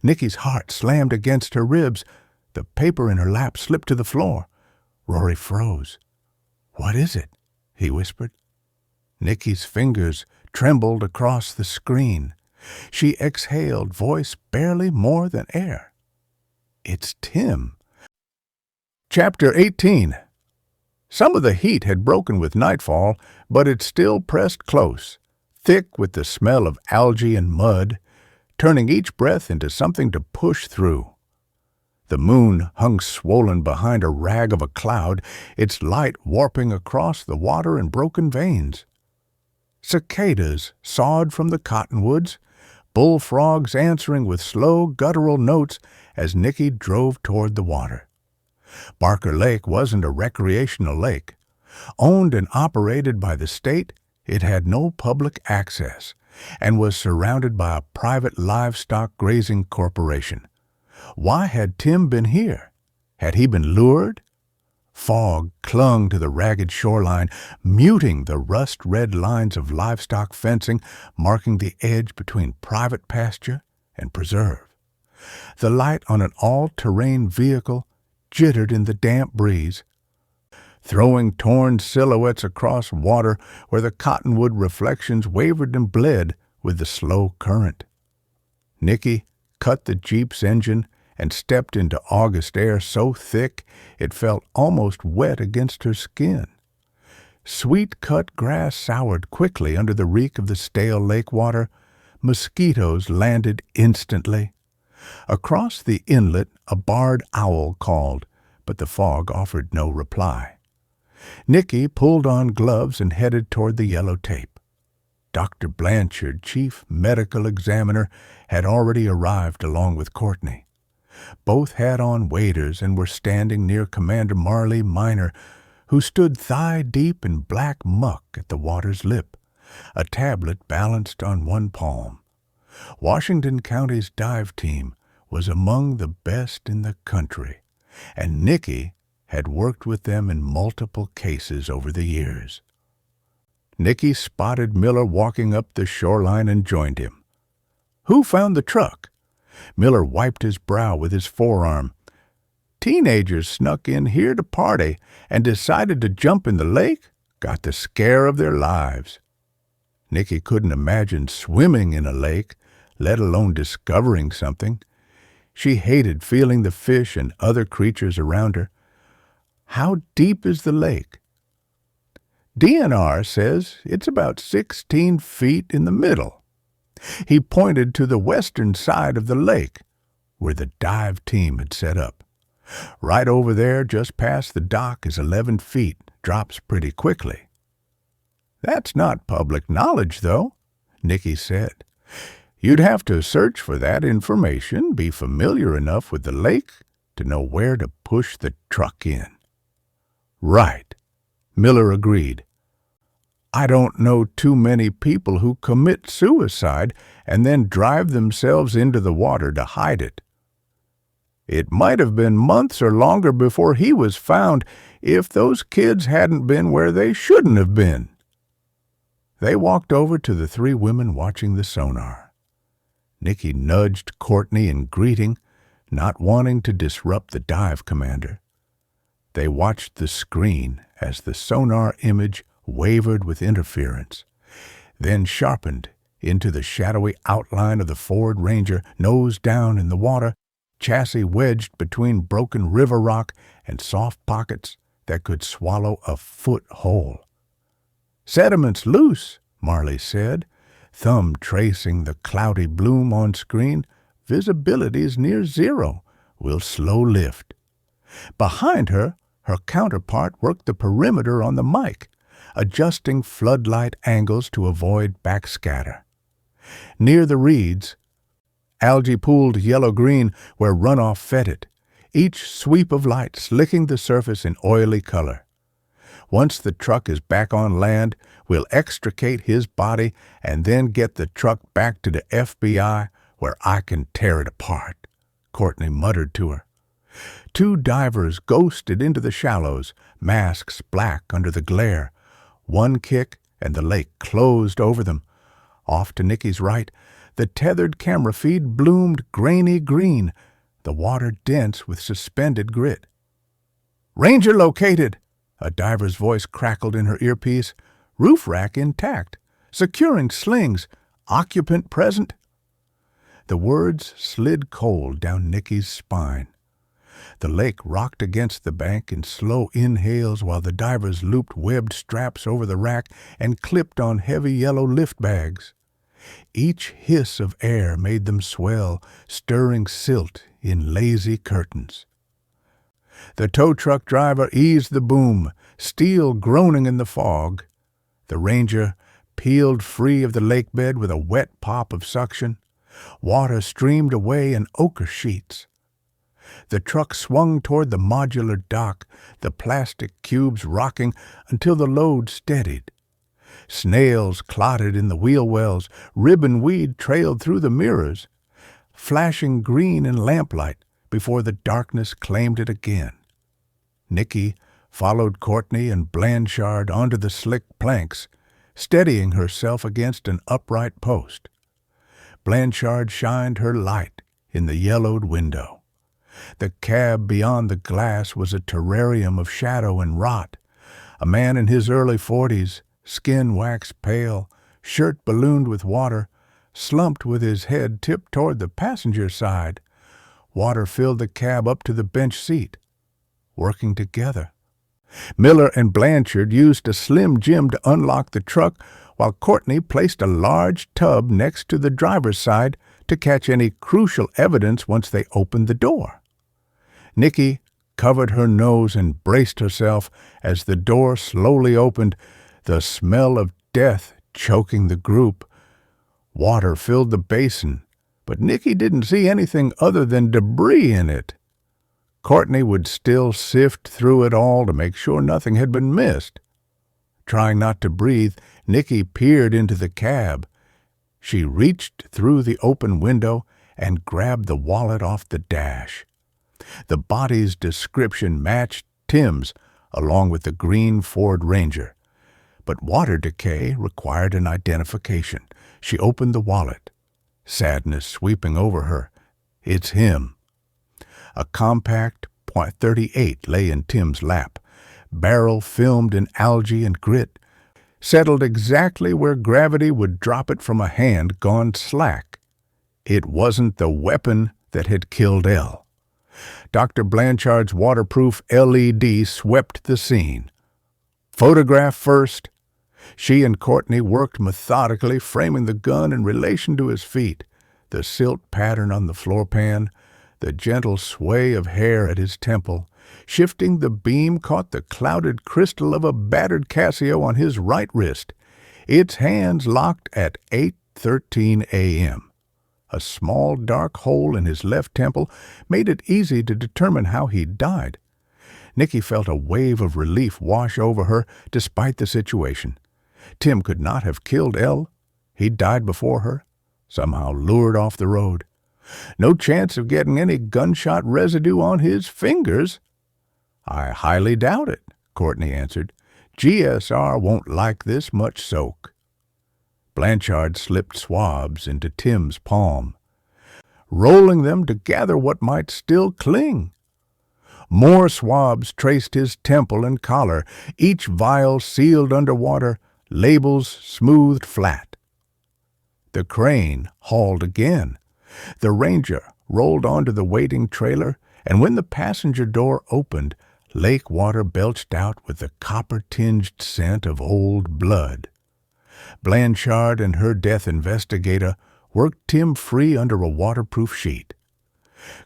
Nicky's heart slammed against her ribs. The paper in her lap slipped to the floor. Rory froze. What is it? He whispered. Nicky's fingers trembled across the screen. She exhaled, voice barely more than air. It's Tim. Chapter 18. Some of the heat had broken with nightfall, but it still pressed close, thick with the smell of algae and mud. turning each breath into something to push through. The moon hung swollen behind a rag of a cloud, its light warping across the water in broken veins. Cicadas sawed from the cottonwoods, bullfrogs answering with slow, guttural notes as Nicky drove toward the water. Barker Lake wasn't a recreational lake. Owned and operated by the state, it had no public access and was surrounded by a private livestock grazing corporation. Why had Tim been here? Had he been lured? Fog clung to the ragged shoreline, muting the rust-red lines of livestock fencing marking the edge between private pasture and preserve. The light on an all-terrain vehicle jittered in the damp breeze, throwing torn silhouettes across water where the cottonwood reflections wavered and bled with the slow current. Nicky cut the Jeep's engine and stepped into August air so thick it felt almost wet against her skin. Sweet-cut grass soured quickly under the reek of the stale lake water. Mosquitoes landed instantly. Across the inlet a barred owl called, but the fog offered no reply. Nicky pulled on gloves and headed toward the yellow tape. Dr. Blanchard, chief medical examiner, had already arrived along with Courtney. Both had on waders and were standing near Commander Marley Minor, who stood thigh-deep in black muck at the water's lip, a tablet balanced on one palm. Washington County's dive team was among the best in the country, and Nicky had worked with them in multiple cases over the years. Nicky spotted Miller walking up the shoreline and joined him. "Who found the truck?" Miller wiped his brow with his forearm. "Teenagers snuck in here to party and decided to jump in the lake. Got the scare of their lives." Nicky couldn't imagine swimming in a lake, let alone discovering something. She hated feeling the fish and other creatures around her. "How deep is the lake?" "DNR says it's about 16 feet in the middle." He pointed to the western side of the lake, where the dive team had set up. "Right over there, just past the dock, is 11 feet. Drops pretty quickly." "That's not public knowledge, though," Nicky said. "You'd have to search for that information, be familiar enough with the lake to know where to push the truck in." "Right," Miller agreed. "I don't know too many people who commit suicide and then drive themselves into the water to hide it. It might have been months or longer before he was found if those kids hadn't been where they shouldn't have been." They walked over to the three women watching the sonar. Nicky nudged Courtney in greeting, not wanting to disrupt the dive commander. They watched the screen as the sonar image wavered with interference, then sharpened into the shadowy outline of the Ford Ranger, nose down in the water, chassis wedged between broken river rock and soft pockets that could swallow a foot whole. "Sediment's loose," Marley said, thumb tracing the cloudy bloom on screen. "Visibility's near zero. We'll slow lift." Behind her, her counterpart worked the perimeter on the mic, adjusting floodlight angles to avoid backscatter. Near the reeds, algae pooled yellow-green where runoff fed it, each sweep of light slicking the surface in oily color. "Once the truck is back on land, we'll extricate his body and then get the truck back to the FBI where I can tear it apart," Courtney muttered to her. Two divers ghosted into the shallows, masks black under the glare. One kick, and the lake closed over them. Off to Nicky's right, the tethered camera feed bloomed grainy green, the water dense with suspended grit. "Ranger located!" A diver's voice crackled in her earpiece. "Roof rack intact. Securing slings. Occupant present." The words slid cold down Nicky's spine. The lake rocked against the bank in slow inhales while the divers looped webbed straps over the rack and clipped on heavy yellow lift bags. Each hiss of air made them swell, stirring silt in lazy curtains. The tow truck driver eased the boom, steel groaning in the fog. The ranger peeled free of the lake bed with a wet pop of suction. Water streamed away in ochre sheets. The truck swung toward the modular dock, the plastic cubes rocking until the load steadied. Snails clotted in the wheel wells, ribbon weed trailed through the mirrors, flashing green in lamplight before the darkness claimed it again. Nicky followed Courtney and Blanchard onto the slick planks, steadying herself against an upright post. Blanchard shined her light in the yellowed window. The cab beyond the glass was a terrarium of shadow and rot. A man in his early 40s, skin waxed pale, shirt ballooned with water, slumped with his head tipped toward the passenger side. Water filled the cab up to the bench seat. Working together. Miller and Blanchard used a Slim Jim to unlock the truck, while Courtney placed a large tub next to the driver's side to catch any crucial evidence once they opened the door. Nicky covered her nose and braced herself as the door slowly opened, the smell of death choking the group. Water filled the basin, but Nicky didn't see anything other than debris in it. Courtney would still sift through it all to make sure nothing had been missed. Trying not to breathe, Nicky peered into the cab. She reached through the open window and grabbed the wallet off the dash. The body's description matched Tim's, along with the green Ford Ranger. But water decay required an identification. She opened the wallet. Sadness sweeping over her. It's him. A compact .38 lay in Tim's lap, barrel filmed in algae and grit, settled exactly where gravity would drop it from a hand gone slack. It wasn't the weapon that had killed Elle. Dr. Blanchard's waterproof LED swept the scene. Photograph first. She and Courtney worked methodically, framing the gun in relation to his feet, the silt pattern on the floor pan, the gentle sway of hair at his temple. Shifting the beam caught the clouded crystal of a battered Casio on his right wrist. Its hands locked at 8:13 a.m. A small dark hole in his left temple made it easy to determine how he'd died. Nicky felt a wave of relief wash over her despite the situation. Tim could not have killed Elle. He'd died before her, somehow lured off the road. No chance of getting any gunshot residue on his fingers. I highly doubt it, Courtney answered. GSR won't like this much soak. Blanchard slipped swabs into Tim's palm, rolling them to gather what might still cling. More swabs traced his temple and collar, each vial sealed underwater, labels smoothed flat. The crane hauled again. The Ranger rolled onto the waiting trailer, and when the passenger door opened, lake water belched out with the copper-tinged scent of old blood. Blanchard and her death investigator worked Tim free under a waterproof sheet.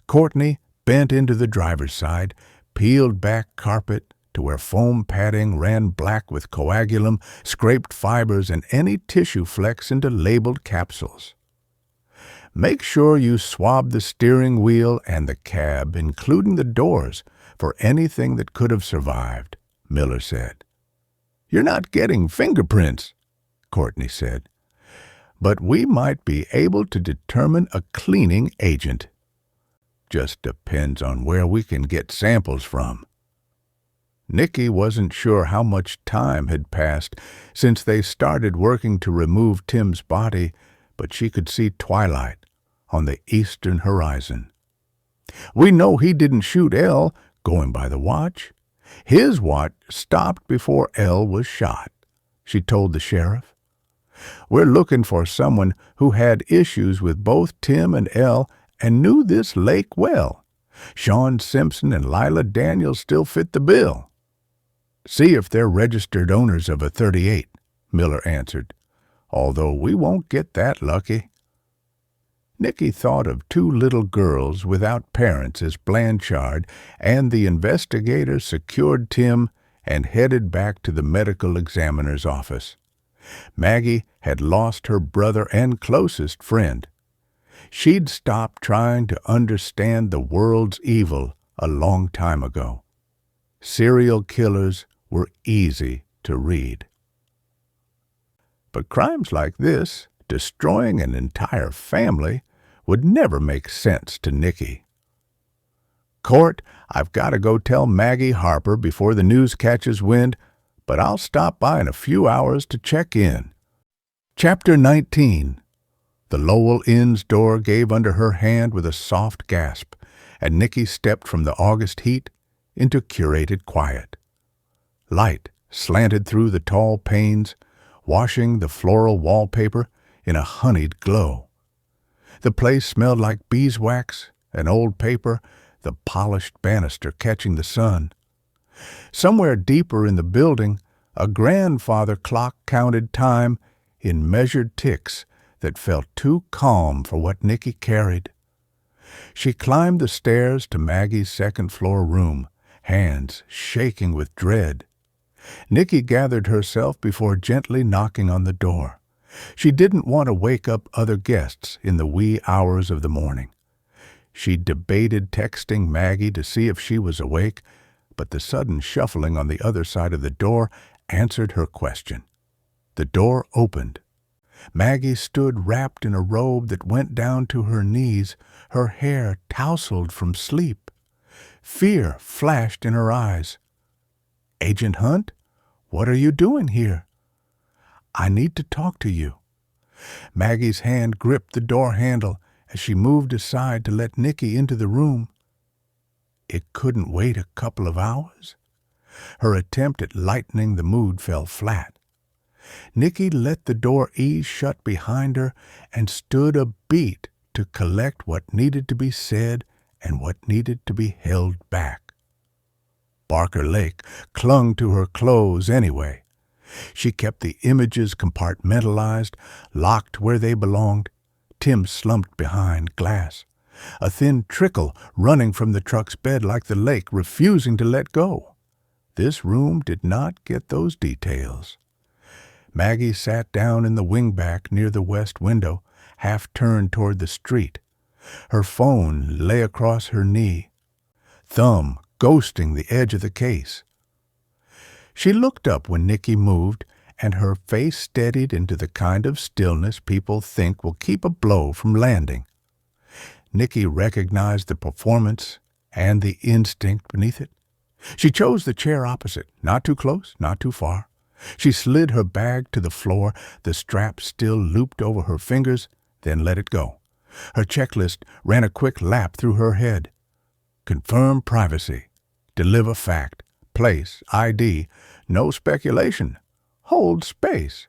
Courtney bent into the driver's side, peeled back carpet to where foam padding ran black with coagulum, scraped fibers and any tissue flecks into labeled capsules. Make sure you swab the steering wheel and the cab, including the doors, for anything that could have survived, Miller said. You're not getting fingerprints, Courtney said, but we might be able to determine a cleaning agent. Just depends on where we can get samples from. Nicky wasn't sure how much time had passed since they started working to remove Tim's body, but she could see twilight on the eastern horizon. We know he didn't shoot Elle, going by the watch. His watch stopped before Elle was shot, she told the sheriff. We're looking for someone who had issues with both Tim and Elle and knew this lake well. Sean Simpson and Lila Daniels still fit the bill. See if they're registered owners of a .38, Miller answered. although we won't get that lucky." Nicky thought of two little girls without parents as Blanchard and the investigator secured Tim and headed back to the medical examiner's office. Maggie had lost her brother and closest friend. She'd stopped trying to understand the world's evil a long time ago. Serial killers were easy to read. But crimes like this, destroying an entire family, would never make sense to Nicky. "Court, I've got to go tell Maggie Harper before the news catches wind, but I'll stop by in a few hours to check in." Chapter 19. The Lowell Inn's door gave under her hand with a soft gasp, and Nicky stepped from the August heat into curated quiet. Light slanted through the tall panes, washing the floral wallpaper in a honeyed glow. The place smelled like beeswax and old paper, the polished banister catching the sun. Somewhere deeper in the building, a grandfather clock counted time in measured ticks that felt too calm for what Nicky carried. She climbed the stairs to Maggie's second-floor room, hands shaking with dread. Nicky gathered herself before gently knocking on the door. She didn't want to wake up other guests in the wee hours of the morning. She debated texting Maggie to see if she was awake, but the sudden shuffling on the other side of the door answered her question. The door opened. Maggie stood wrapped in a robe that went down to her knees, her hair tousled from sleep. Fear flashed in her eyes. "Agent Hunt, what are you doing here?" "I need to talk to you." Maggie's hand gripped the door handle as she moved aside to let Nicky into the room. It couldn't wait a couple of hours? Her attempt at lightening the mood fell flat. Nicky let the door ease shut behind her and stood a beat to collect what needed to be said and what needed to be held back. Barker Lake clung to her clothes anyway. She kept the images compartmentalized, locked where they belonged. Tim slumped behind glass, a thin trickle running from the truck's bed like the lake, refusing to let go. This room did not get those details. Maggie sat down in the wingback near the west window, half turned toward the street. Her phone lay across her knee, thumb ghosting the edge of the case. She looked up when Nicky moved, and her face steadied into the kind of stillness people think will keep a blow from landing. Nicky recognized the performance and the instinct beneath it. She chose the chair opposite, not too close, not too far. She slid her bag to the floor, the strap still looped over her fingers, then let it go. Her checklist ran a quick lap through her head. Confirm privacy. Deliver fact. Place. ID. No speculation. Hold space.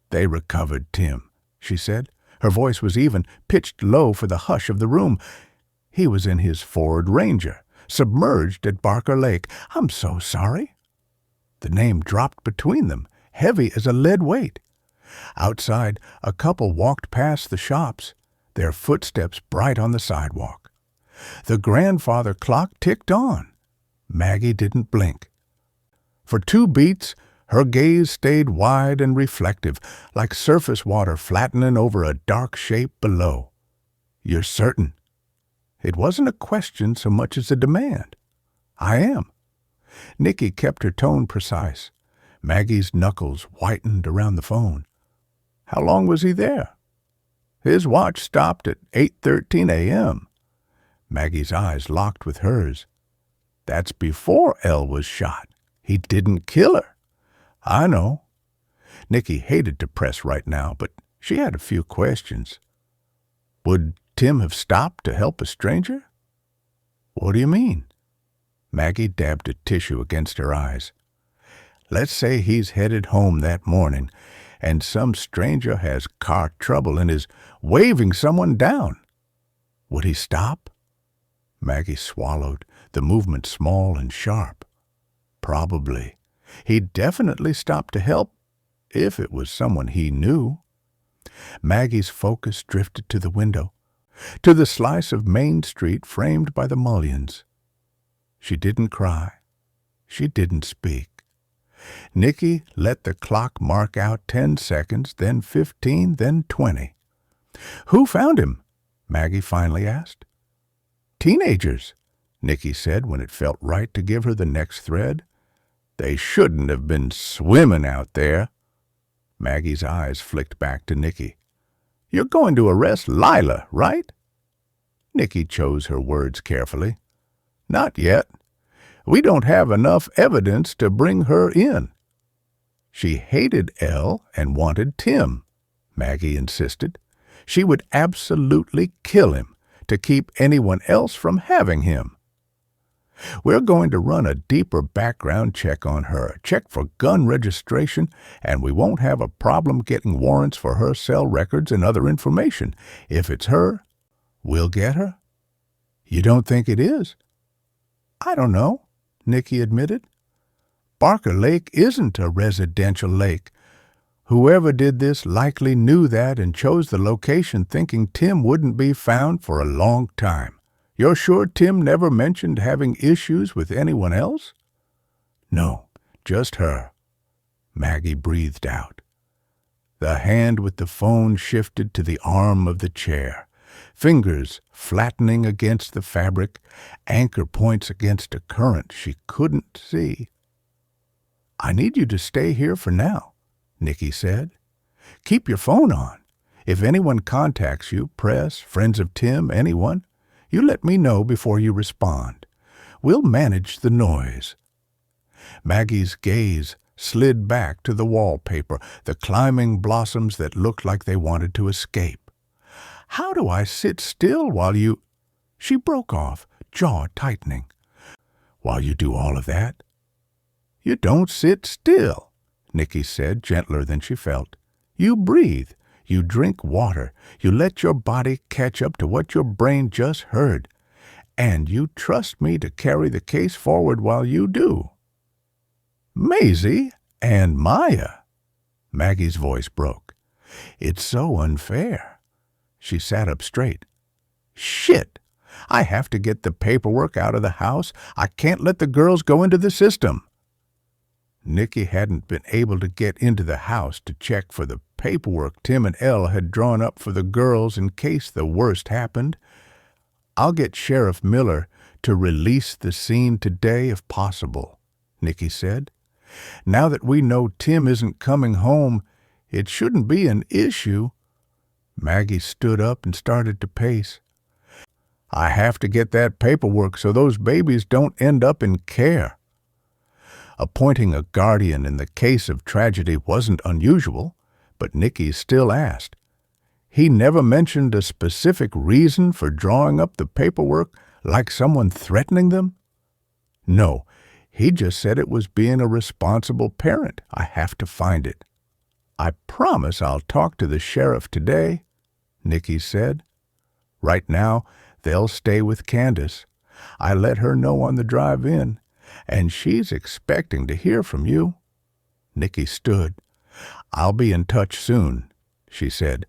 "They recovered Tim," she said. Her voice was even, pitched low for the hush of the room. "He was in his Ford Ranger, submerged at Barker Lake. I'm so sorry." The name dropped between them, heavy as a lead weight. Outside, a couple walked past the shops, their footsteps bright on the sidewalk. The grandfather clock ticked on. Maggie didn't blink. For 2 beats, her gaze stayed wide and reflective, like surface water flattening over a dark shape below. "You're certain?" It wasn't a question so much as a demand. "I am." Nicky kept her tone precise. Maggie's knuckles whitened around the phone. "How long was he there?" "His watch stopped at 8:13 a.m. Maggie's eyes locked with hers. "That's before Elle was shot. He didn't kill her." "I know." Nicky hated to press right now, but she had a few questions. "Would Tim have stopped to help a stranger?" "What do you mean?" Maggie dabbed a tissue against her eyes. "Let's say he's headed home that morning, and some stranger has car trouble and is waving someone down. Would he stop?" Maggie swallowed, the movement small and sharp. "Probably. He'd definitely stop to help if it was someone he knew. Maggie's focus drifted to the window, to the slice of Main Street framed by the mullions. She didn't cry. She didn't speak. Nicky let the clock mark out 10 seconds, then 15, then 20. "Who found him?" Maggie finally asked. "Teenagers," Nicky said when it felt right to give her the next thread. "They shouldn't have been swimming out there." Maggie's eyes flicked back to Nicky. "You're going to arrest Lila, right?" Nicky chose her words carefully. "Not yet. We don't have enough evidence to bring her in." "She hated Elle and wanted Tim," Maggie insisted. "She would absolutely kill him to keep anyone else from having him. We're going to run a deeper background check on her, check for gun registration, and we won't have a problem getting warrants for her cell records and other information. If it's her, we'll get her." "You don't think it is?" "I don't know," Nicky admitted. "Barker Lake isn't a residential lake. Whoever did this likely knew that and chose the location thinking Tim wouldn't be found for a long time. You're sure Tim never mentioned having issues with anyone else?" "No, just her." Maggie breathed out. The hand with the phone shifted to the arm of the chair, fingers flattening against the fabric, anchor points against a current she couldn't see. "I need you to stay here for now," Nicky said. "Keep your phone on. If anyone contacts you, press, friends of Tim, anyone, you let me know before you respond. We'll manage the noise." Maggie's gaze slid back to the wallpaper, the climbing blossoms that looked like they wanted to escape. "How do I sit still while you—" She broke off, jaw tightening. "While you do all of that?" "You don't sit still," Nicky said, gentler than she felt. "You breathe. You drink water. You let your body catch up to what your brain just heard. And you trust me to carry the case forward while you do." "Maisie and Maya," Maggie's voice broke. "It's so unfair." She sat up straight. "Shit! I have to get the paperwork out of the house. I can't let the girls go into the system." Nicky hadn't been able to get into the house to check for the paperwork Tim and Elle had drawn up for the girls in case the worst happened. "I'll get Sheriff Miller to release the scene today if possible," Nicky said. "Now that we know Tim isn't coming home, it shouldn't be an issue." Maggie stood up and started to pace. "I have to get that paperwork so those babies don't end up in care." Appointing a guardian in the case of tragedy wasn't unusual, but Nicky still asked. "He never mentioned a specific reason for drawing up the paperwork, like someone threatening them?" "No, he just said it was being a responsible parent. I have to find it." "I promise I'll talk to the sheriff today," Nicky said. "Right now, they'll stay with Candace. I let her know on the drive in, and she's expecting to hear from you." Nicky stood. "I'll be in touch soon," she said.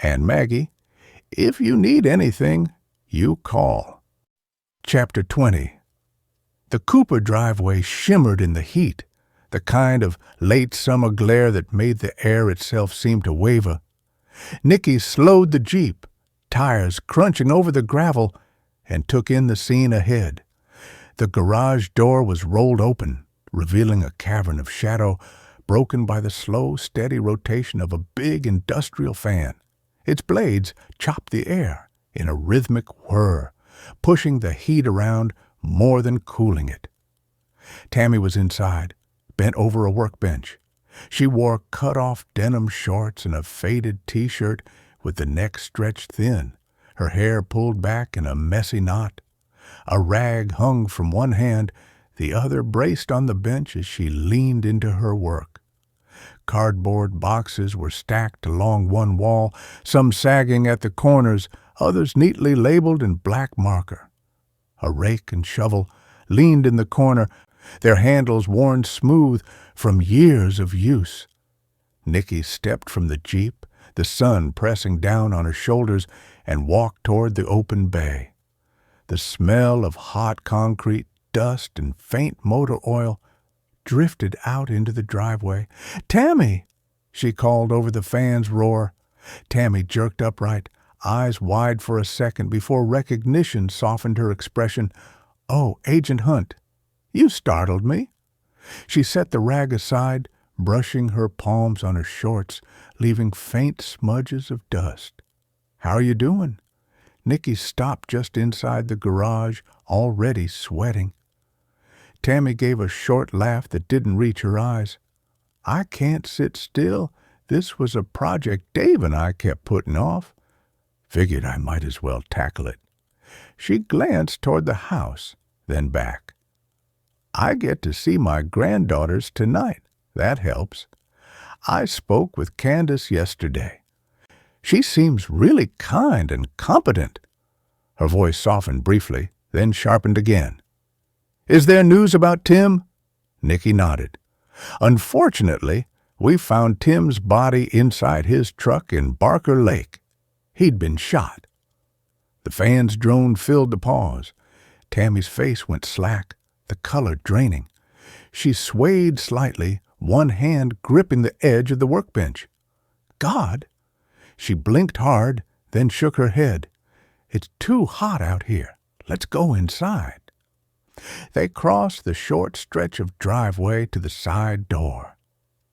"And Maggie, if you need anything, you call." Chapter 20. The Cooper driveway shimmered in the heat, the kind of late summer glare that made the air itself seem to waver. Nicky slowed the Jeep, tires crunching over the gravel, and took in the scene ahead. The garage door was rolled open, revealing a cavern of shadow broken by the slow, steady rotation of a big industrial fan. Its blades chopped the air in a rhythmic whir, pushing the heat around more than cooling it. Tammy was inside, bent over a workbench. She wore cut-off denim shorts and a faded T-shirt with the neck stretched thin, her hair pulled back in a messy knot. A rag hung from one hand, the other braced on the bench as she leaned into her work. Cardboard boxes were stacked along one wall, some sagging at the corners, others neatly labeled in black marker. A rake and shovel leaned in the corner, their handles worn smooth from years of use. Nicky stepped from the Jeep, the sun pressing down on her shoulders, and walked toward the open bay. The smell of hot concrete, dust, and faint motor oil drifted out into the driveway. "Tammy!" she called over the fan's roar. Tammy jerked upright, eyes wide for a second before recognition softened her expression. "Oh, Agent Hunt, you startled me." She set the rag aside, brushing her palms on her shorts, leaving faint smudges of dust. "How are you doing?" Nicky stopped just inside the garage, already sweating. Tammy gave a short laugh that didn't reach her eyes. "I can't sit still. This was a project Dave and I kept putting off. Figured I might as well tackle it." She glanced toward the house, then back. "I get to see my granddaughters tonight. That helps. I spoke with Candace yesterday. She seems really kind and competent." Her voice softened briefly, then sharpened again. "Is there news about Tim?" Nicky nodded. "Unfortunately, we found Tim's body inside his truck in Barker Lake. He'd been shot." The fan's drone filled the pause. Tammy's face went slack, the color draining. She swayed slightly, one hand gripping the edge of the workbench. "God!" She blinked hard, then shook her head. "It's too hot out here. Let's go inside." They crossed the short stretch of driveway to the side door.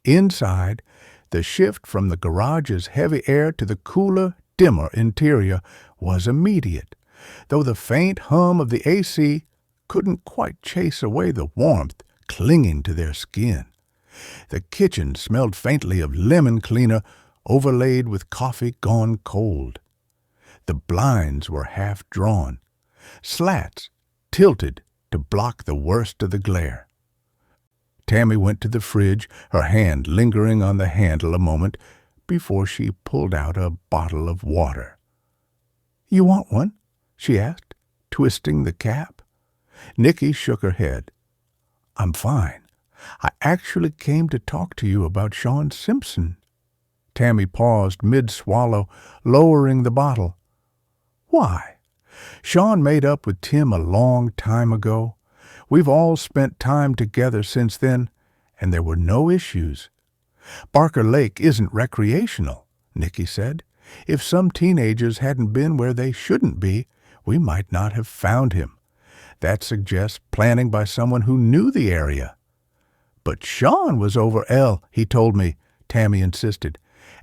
Inside, the shift from the garage's heavy air to the cooler, dimmer interior was immediate, though the faint hum of the AC couldn't quite chase away the warmth clinging to their skin. The kitchen smelled faintly of lemon cleaner overlaid with coffee gone cold. The blinds were half drawn, slats tilted to block the worst of the glare. Tammy went to the fridge, her hand lingering on the handle a moment before she pulled out a bottle of water. "You want one?" she asked, twisting the cap. Nicky shook her head. "I'm fine. I actually came to talk to you about Sean Simpson." Tammy paused mid-swallow, lowering the bottle. "Why? Sean made up with Tim a long time ago. We've all spent time together since then, and there were no issues. Barker Lake isn't recreational," Nicky said. "If some teenagers hadn't been where they shouldn't be, we might not have found him. That suggests planning by someone who knew the area." "But Sean was over L, he told me," Tammy insisted.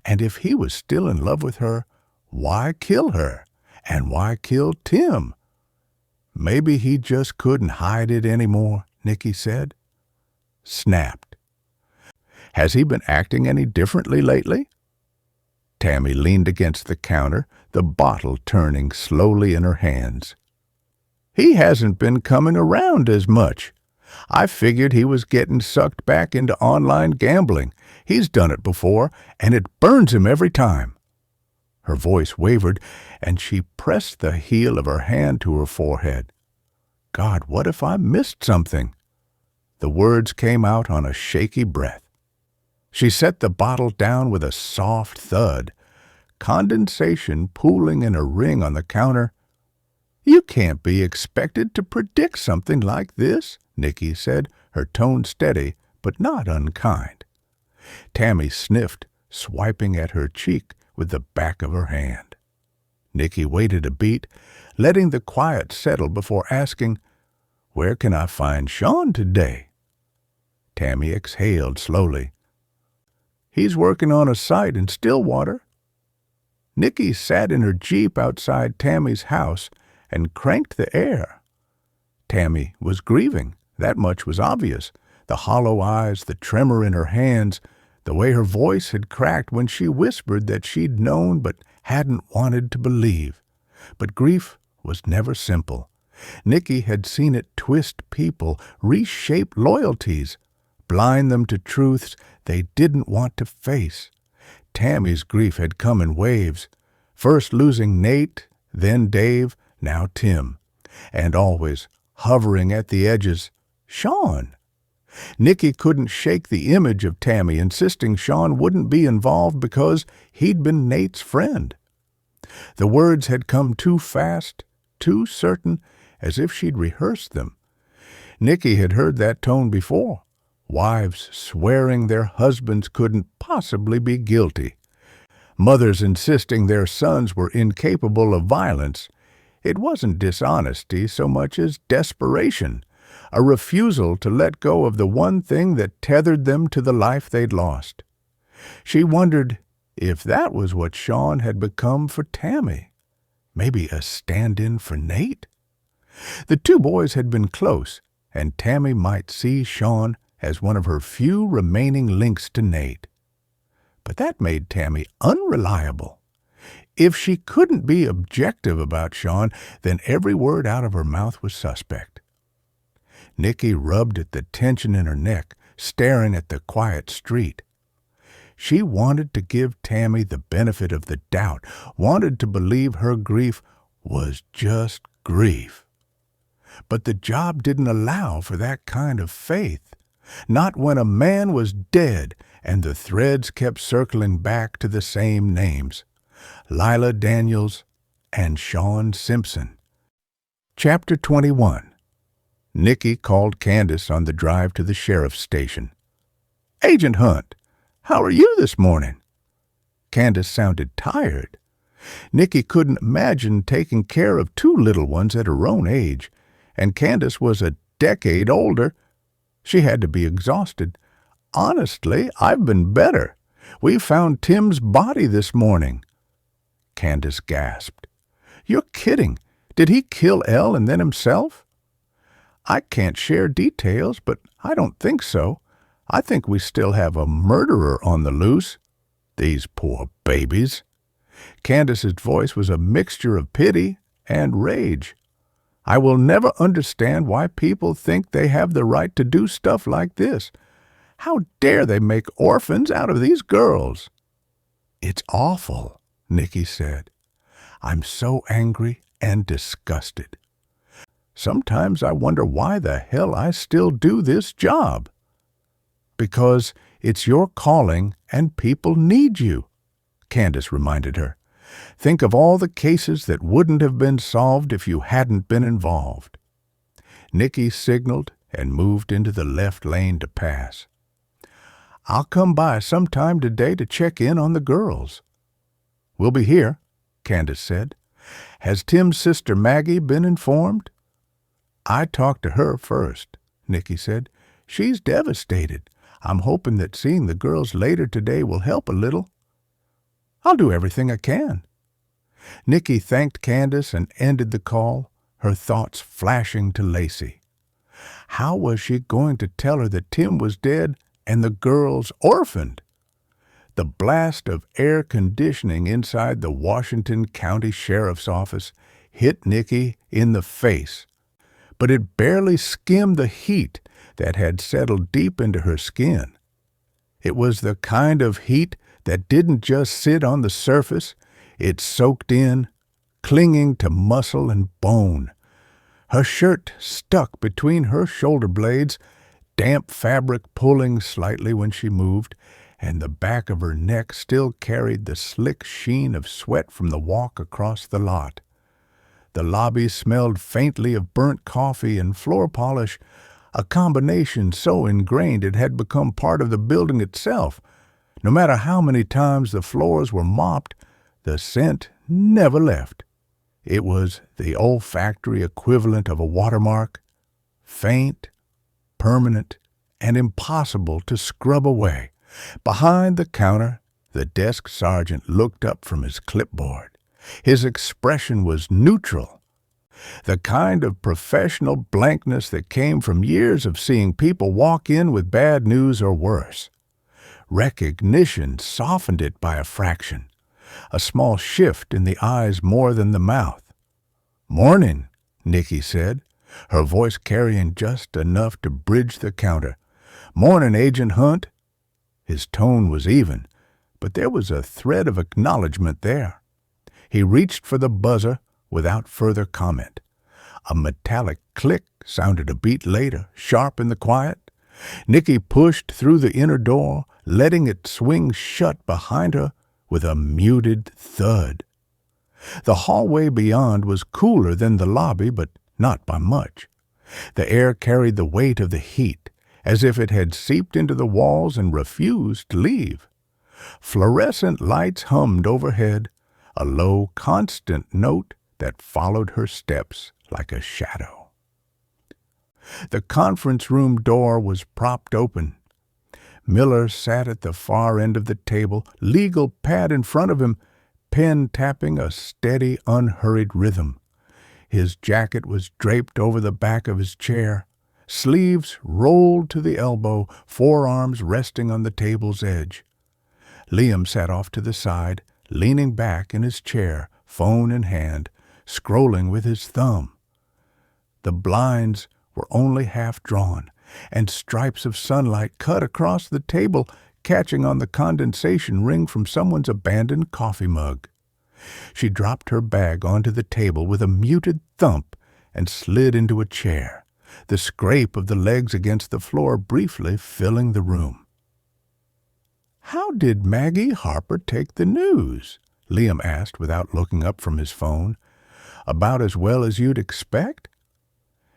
"And if he was still in love with her, why kill her? And why kill Tim?" "Maybe he just couldn't hide it anymore," Nicky said. Snapped. "Has he been acting any differently lately?" Tammy leaned against the counter, the bottle turning slowly in her hands. "He hasn't been coming around as much. I figured he was getting sucked back into online gambling. He's done it before, and it burns him every time." Her voice wavered, and she pressed the heel of her hand to her forehead. "God, what if I missed something?" The words came out on a shaky breath. She set the bottle down with a soft thud, condensation pooling in a ring on the counter. "You can't be expected to predict something like this," Nicky said, her tone steady but not unkind. Tammy sniffed, swiping at her cheek with the back of her hand. Nicky waited a beat, letting the quiet settle before asking, "Where can I find Sean today?" Tammy exhaled slowly. "He's working on a site in Stillwater." Nicky sat in her Jeep outside Tammy's house and cranked the air. Tammy was grieving, that much was obvious. The hollow eyes, the tremor in her hands, the way her voice had cracked when she whispered that she'd known but hadn't wanted to believe. But grief was never simple. Nicky had seen it twist people, reshape loyalties, blind them to truths they didn't want to face. Tammy's grief had come in waves, first losing Nate, then Dave, now Tim, and always, hovering at the edges, Sean. Nicky couldn't shake the image of Tammy insisting Sean wouldn't be involved because he'd been Nate's friend. The words had come too fast, too certain, as if she'd rehearsed them. Nicky had heard that tone before. Wives swearing their husbands couldn't possibly be guilty. Mothers insisting their sons were incapable of violence. It wasn't dishonesty so much as desperation, a refusal to let go of the one thing that tethered them to the life they'd lost. She wondered if that was what Sean had become for Tammy. Maybe a stand-in for Nate? The two boys had been close, and Tammy might see Sean as one of her few remaining links to Nate. But that made Tammy unreliable. If she couldn't be objective about Sean, then every word out of her mouth was suspect. Nicky rubbed at the tension in her neck, staring at the quiet street. She wanted to give Tammy the benefit of the doubt, wanted to believe her grief was just grief. But the job didn't allow for that kind of faith. Not when a man was dead and the threads kept circling back to the same names: Lila Daniels and Sean Simpson. Chapter 21. Nicky called Candace on the drive to the sheriff's station. "Agent Hunt, how are you this morning?" Candace sounded tired. Nicky couldn't imagine taking care of two little ones at her own age, and Candace was a decade older. She had to be exhausted. "Honestly, I've been better. We found Tim's body this morning." Candace gasped. "You're kidding. Did he kill Elle and then himself?" "I can't share details, but I don't think so. I think we still have a murderer on the loose. These poor babies." Candace's voice was a mixture of pity and rage. "I will never understand why people think they have the right to do stuff like this. How dare they make orphans out of these girls?" "It's awful," Nicky said. "I'm so angry and disgusted. Sometimes I wonder why the hell I still do this job." "Because it's your calling and people need you," Candace reminded her. "Think of all the cases that wouldn't have been solved if you hadn't been involved." Nicky signaled and moved into the left lane to pass. "I'll come by sometime today to check in on the girls." "We'll be here," Candace said. "Has Tim's sister Maggie been informed?" "I talked to her first," Nicky said. "She's devastated. I'm hoping that seeing the girls later today will help a little." "I'll do everything I can." Nicky thanked Candace and ended the call, her thoughts flashing to Lacey. How was she going to tell her that Tim was dead and the girls orphaned? The blast of air conditioning inside the Washington County Sheriff's Office hit Nicky in the face, but it barely skimmed the heat that had settled deep into her skin. It was the kind of heat that didn't just sit on the surface, it soaked in, clinging to muscle and bone. Her shirt stuck between her shoulder blades, damp fabric pulling slightly when she moved, and the back of her neck still carried the slick sheen of sweat from the walk across the lot. The lobby smelled faintly of burnt coffee and floor polish, a combination so ingrained it had become part of the building itself. No matter how many times the floors were mopped, the scent never left. It was the olfactory equivalent of a watermark, faint, permanent, and impossible to scrub away. Behind the counter, the desk sergeant looked up from his clipboard. His expression was neutral, the kind of professional blankness that came from years of seeing people walk in with bad news or worse. Recognition softened it by a fraction, a small shift in the eyes more than the mouth. "Morning," Nicky said, her voice carrying just enough to bridge the counter. "Morning, Agent Hunt." His tone was even, but there was a thread of acknowledgement there. He reached for the buzzer without further comment. A metallic click sounded a beat later, sharp in the quiet. Nicky pushed through the inner door, letting it swing shut behind her with a muted thud. The hallway beyond was cooler than the lobby, but not by much. The air carried the weight of the heat, as if it had seeped into the walls and refused to leave. Fluorescent lights hummed overhead, a low, constant note that followed her steps like a shadow. The conference room door was propped open. Miller sat at the far end of the table, legal pad in front of him, pen tapping a steady, unhurried rhythm. His jacket was draped over the back of his chair, sleeves rolled to the elbow, forearms resting on the table's edge. Liam sat off to the side, leaning back in his chair, phone in hand, scrolling with his thumb. The blinds were only half drawn, and stripes of sunlight cut across the table, catching on the condensation ring from someone's abandoned coffee mug. She dropped her bag onto the table with a muted thump and slid into a chair, the scrape of the legs against the floor briefly filling the room. "How did Maggie Harper take the news?" Liam asked without looking up from his phone. "About as well as you'd expect?"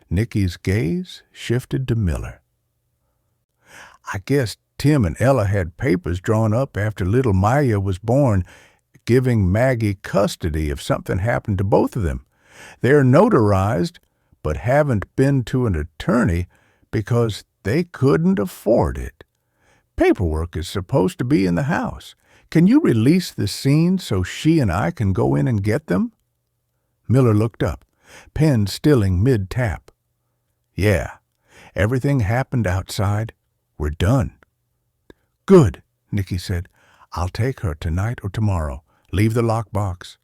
Nicky's gaze shifted to Miller. "I guess Tim and Ella had papers drawn up after little Maya was born, giving Maggie custody if something happened to both of them. They're notarized, but haven't been to an attorney because they couldn't afford it. Paperwork is supposed to be in the house. Can you release the scene so she and I can go in and get them?" Miller looked up, pen stilling mid-tap. "Yeah, everything happened outside. We're done." "Good," Nicky said. "I'll take her tonight or tomorrow. Leave the lockbox."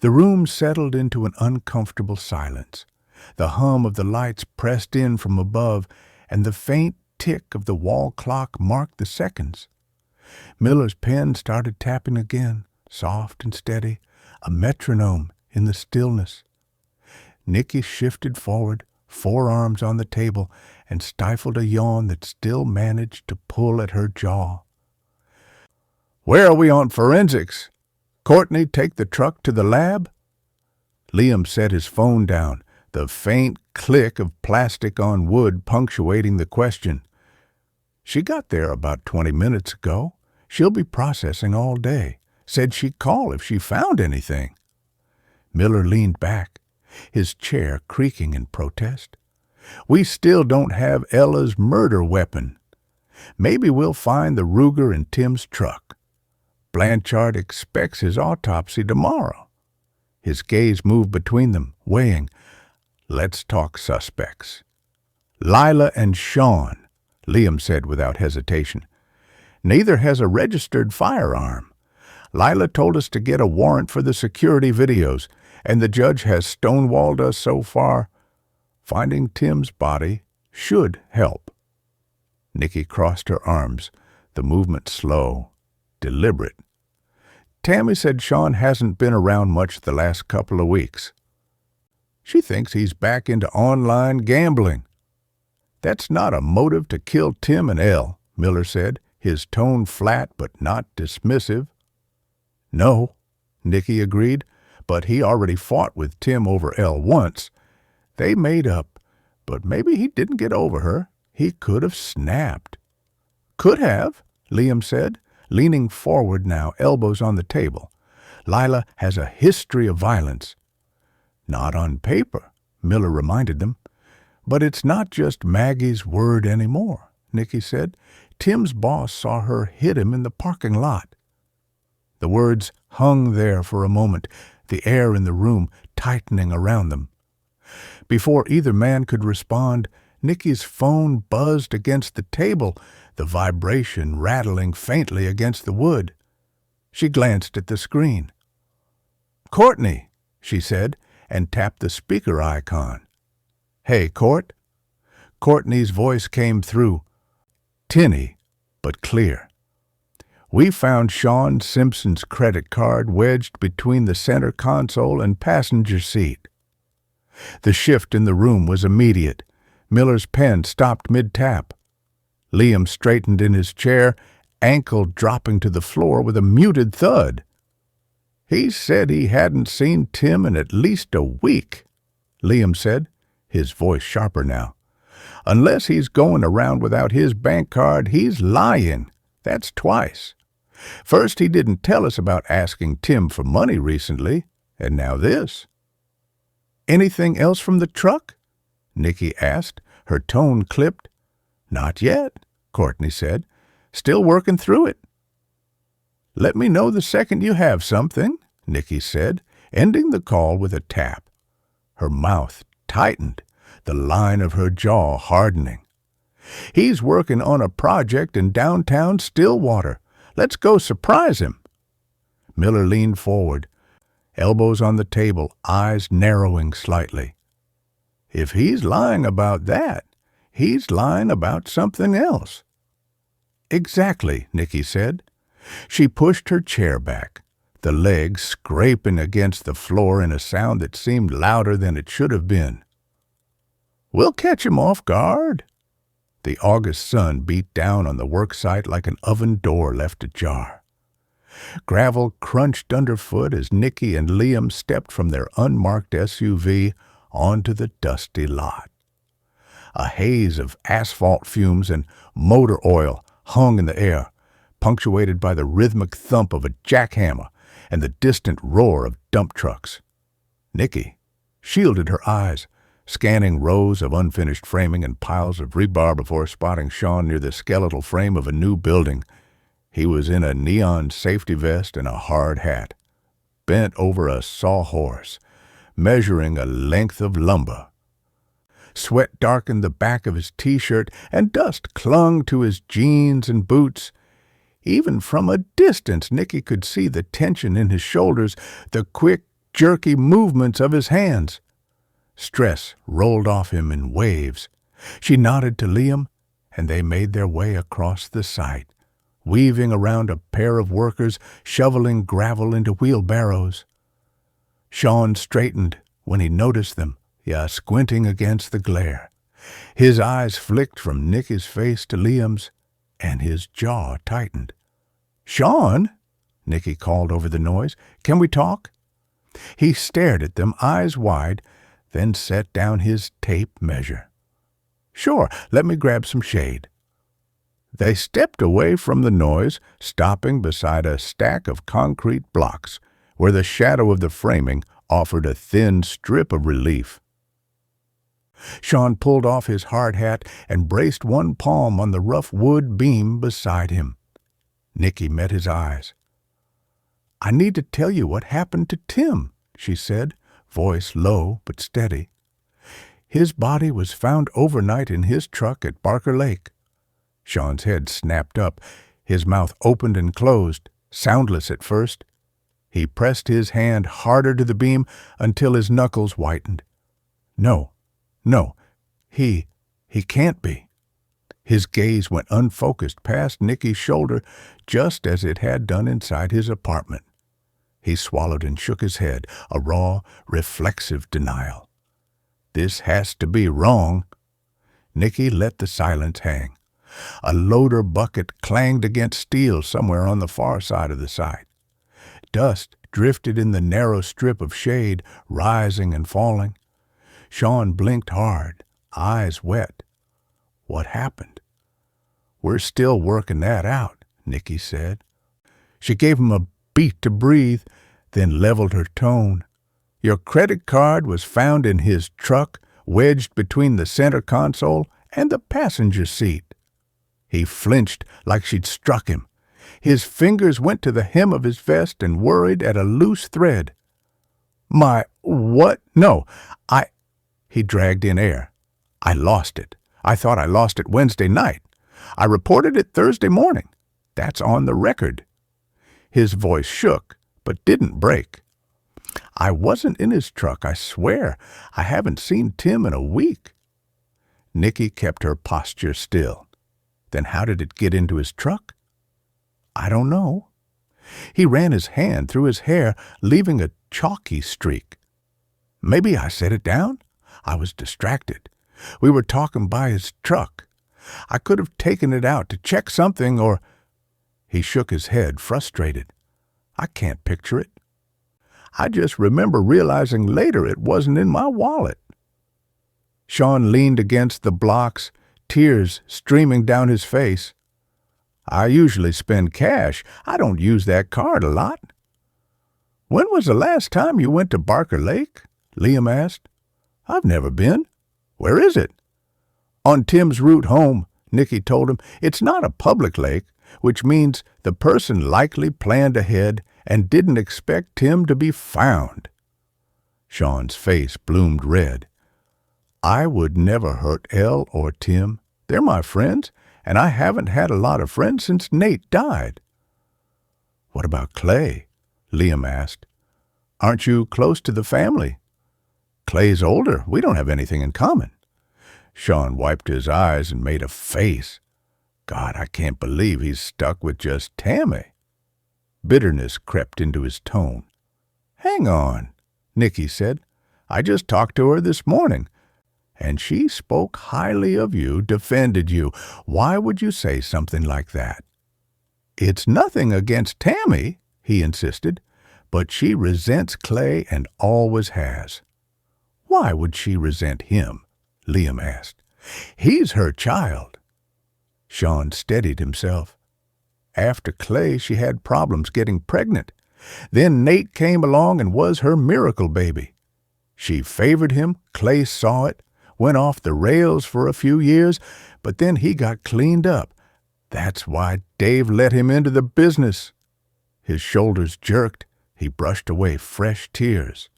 The room settled into an uncomfortable silence. The hum of the lights pressed in from above, and the faint tick of the wall clock marked the seconds. Miller's pen started tapping again, soft and steady, a metronome in the stillness. Nicky shifted forward, forearms on the table, and stifled a yawn that still managed to pull at her jaw. "Where are we on forensics? Courtney take the truck to the lab?" Liam set his phone down, the faint click of plastic on wood punctuating the question. "She got there about 20 minutes ago. She'll be processing all day. Said she'd call if she found anything." Miller leaned back, his chair creaking in protest. "We still don't have Ella's murder weapon. Maybe we'll find the Ruger in Tim's truck. Blanchard expects his autopsy tomorrow." His gaze moved between them, weighing. "Let's talk suspects." "Lila and Sean," Liam said without hesitation. "Neither has a registered firearm. Lila told us to get a warrant for the security videos, and the judge has stonewalled us so far. Finding Tim's body should help." Nicky crossed her arms, the movement slow, deliberate. "Tammy said Sean hasn't been around much the last couple of weeks. She thinks he's back into online gambling." "That's not a motive to kill Tim and Elle," Miller said, his tone flat but not dismissive. "No," Nicky agreed, "but he already fought with Tim over Elle once. They made up, but maybe he didn't get over her. He could have snapped." "Could have," Liam said, leaning forward now, elbows on the table. "Lila has a history of violence." "Not on paper," Miller reminded them. "But it's not just Maggie's word anymore," Nicky said. "Tim's boss saw her hit him in the parking lot." The words hung there for a moment, the air in the room tightening around them. Before either man could respond, Nicky's phone buzzed against the table, the vibration rattling faintly against the wood. She glanced at the screen. "Courtney," she said, and tapped the speaker icon. "Hey, Court." Courtney's voice came through, tinny but clear. "We found Sean Simpson's credit card wedged between the center console and passenger seat." The shift in the room was immediate. Miller's pen stopped mid-tap. Liam straightened in his chair, ankle dropping to the floor with a muted thud. "He said he hadn't seen Tim in at least a week," Liam said, his voice sharper now. "Unless he's going around without his bank card, he's lying. That's twice. First, he didn't tell us about asking Tim for money recently, and now this." "Anything else from the truck?" Nicky asked, her tone clipped. "Not yet," Courtney said. "Still working through it." "Let me know the second you have something," Nicky said, ending the call with a tap. Her mouth tightened, the line of her jaw hardening. "He's working on a project in downtown Stillwater. Let's go surprise him." Miller leaned forward, elbows on the table, eyes narrowing slightly. "If he's lying about that, he's lying about something else." "Exactly," Nicky said. She pushed her chair back, the legs scraping against the floor in a sound that seemed louder than it should have been. "We'll catch him off guard." The August sun beat down on the work site like an oven door left ajar. Gravel crunched underfoot as Nicky and Liam stepped from their unmarked SUV onto the dusty lot. A haze of asphalt fumes and motor oil hung in the air, punctuated by the rhythmic thump of a jackhammer and the distant roar of dump trucks. Nicky shielded her eyes, scanning rows of unfinished framing and piles of rebar before spotting Sean near the skeletal frame of a new building. He was in a neon safety vest and a hard hat, bent over a sawhorse, measuring a length of lumber. Sweat darkened the back of his T-shirt, and dust clung to his jeans and boots. Even from a distance, Nicky could see the tension in his shoulders, the quick, jerky movements of his hands. Stress rolled off him in waves. She nodded to Liam, and they made their way across the site, weaving around a pair of workers shoveling gravel into wheelbarrows. Sean straightened when he noticed them, squinting against the glare. His eyes flicked from Nicky's face to Liam's, and his jaw tightened. "Sean," Nicky called over the noise, "can we talk?" He stared at them, eyes wide, then set down his tape measure. "Sure, let me grab some shade." They stepped away from the noise, stopping beside a stack of concrete blocks, where the shadow of the framing offered a thin strip of relief. Sean pulled off his hard hat and braced one palm on the rough wood beam beside him. Nicky met his eyes. "I need to tell you what happened to Tim," she said, voice low but steady. "His body was found overnight in his truck at Barker Lake." Sean's head snapped up, his mouth opened and closed, soundless at first. He pressed his hand harder to the beam until his knuckles whitened. No, he can't be." His gaze went unfocused past Nicky's shoulder, just as it had done inside his apartment. He swallowed and shook his head, a raw, reflexive denial. "This has to be wrong." Nicky let the silence hang. A loader bucket clanged against steel somewhere on the far side of the site. Dust drifted in the narrow strip of shade, rising and falling. Sean blinked hard, eyes wet. "What happened?" "We're still working that out," Nicky said. She gave him a beat to breathe, then leveled her tone. "Your credit card was found in his truck, wedged between the center console and the passenger seat." He flinched like she'd struck him. His fingers went to the hem of his vest and worried at a loose thread. "My what? No, He dragged in air. "I lost it. I thought I lost it Wednesday night. I reported it Thursday morning. That's on the record." His voice shook, but didn't break. "I wasn't in his truck, I swear. I haven't seen Tim in a week." Nicky kept her posture still. "Then how did it get into his truck?" "I don't know." He ran his hand through his hair, leaving a chalky streak. "Maybe I set it down. I was distracted. We were talking by his truck. I could have taken it out to check something or—" He shook his head, frustrated. "I can't picture it. I just remember realizing later it wasn't in my wallet." Sean leaned against the blocks, tears streaming down his face. "I usually spend cash. I don't use that card a lot." "When was the last time you went to Barker Lake?" Liam asked. "I've never been. Where is it?" "On Tim's route home," Nicky told him. "It's not a public lake, which means the person likely planned ahead and didn't expect Tim to be found." Sean's face bloomed red. "I would never hurt Elle or Tim. They're my friends, and I haven't had a lot of friends since Nate died." "What about Clay?" Liam asked. "Aren't you close to the family?" "Clay's older. We don't have anything in common." Sean wiped his eyes and made a face. "God, I can't believe he's stuck with just Tammy." Bitterness crept into his tone. "Hang on," Nicky said. "I just talked to her this morning, and she spoke highly of you, defended you. Why would you say something like that?" "It's nothing against Tammy," he insisted, "but she resents Clay and always has." "Why would she resent him?" Liam asked. "He's her child." Sean steadied himself. After Clay, she had problems getting pregnant. Then Nate came along and was her miracle baby. She favored him, Clay saw it, went off the rails for a few years, but then he got cleaned up. That's why Dave let him into the business. His shoulders jerked. He brushed away fresh tears.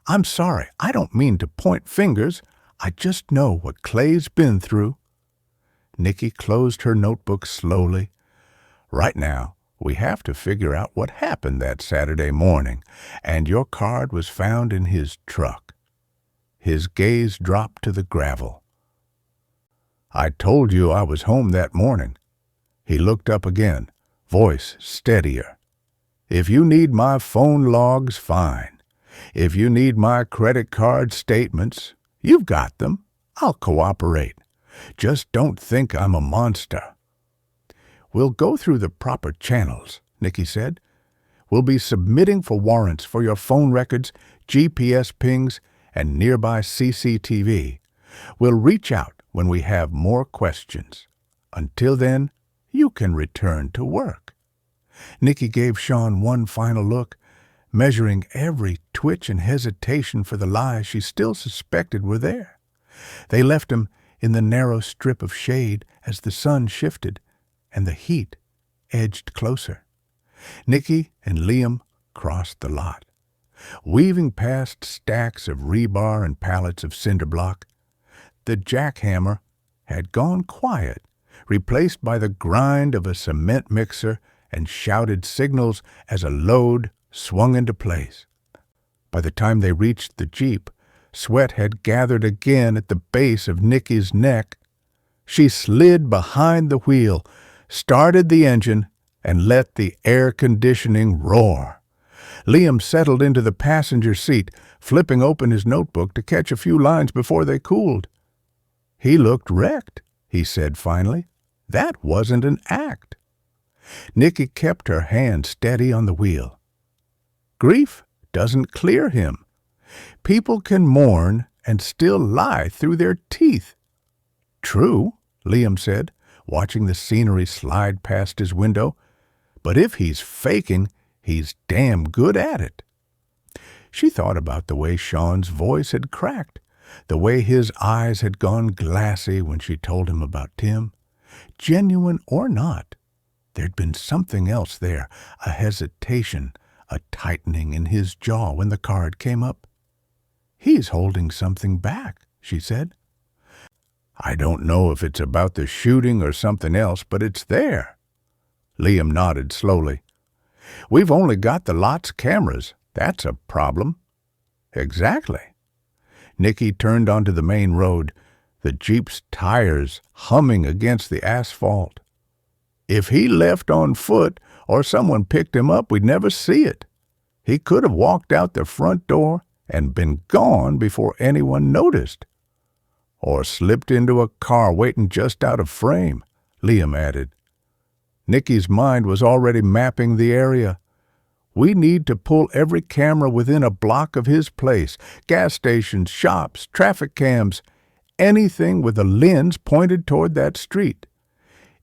"I'm sorry, I don't mean to point fingers. I just know what Clay's been through." Nicky closed her notebook slowly. "Right now, we have to figure out what happened that Saturday morning, and your card was found in his truck." His gaze dropped to the gravel. "I told you I was home that morning." He looked up again, voice steadier. "If you need my phone logs, fine. If you need my credit card statements, you've got them. I'll cooperate. Just don't think I'm a monster." "We'll go through the proper channels," Nicky said. "We'll be submitting for warrants for your phone records, GPS pings, and nearby CCTV. We'll reach out when we have more questions. Until then, you can return to work." Nicky gave Sean one final look, measuring every twitch and hesitation for the lies she still suspected were there. They left him in the narrow strip of shade as the sun shifted and the heat edged closer. Nicky and Liam crossed the lot, weaving past stacks of rebar and pallets of cinder block. The jackhammer had gone quiet, replaced by the grind of a cement mixer and shouted signals as a load swung into place. By the time they reached the Jeep, sweat had gathered again at the base of Nicky's neck. She slid behind the wheel, started the engine, and let the air conditioning roar. Liam settled into the passenger seat, flipping open his notebook to catch a few lines before they cooled. "He looked wrecked," he said finally. "That wasn't an act." Nicky kept her hand steady on the wheel. "Grief doesn't clear him. People can mourn and still lie through their teeth." "True," Liam said, watching the scenery slide past his window. "But if he's faking, he's damn good at it." She thought about the way Sean's voice had cracked, the way his eyes had gone glassy when she told him about Tim. Genuine or not, there'd been something else there, a hesitation, a tightening in his jaw when the card came up. "He's holding something back," she said. "I don't know if it's about the shooting or something else, but it's there." Liam nodded slowly. "We've only got the lot's cameras. That's a problem." "Exactly." Nicky turned onto the main road, the Jeep's tires humming against the asphalt. "If he left on foot or someone picked him up, we'd never see it. He could have walked out the front door and been gone before anyone noticed." Or slipped into a car waiting just out of frame, Liam added. Nicky's mind was already mapping the area. We need to pull every camera within a block of his place, gas stations, shops, traffic cams, anything with a lens pointed toward that street.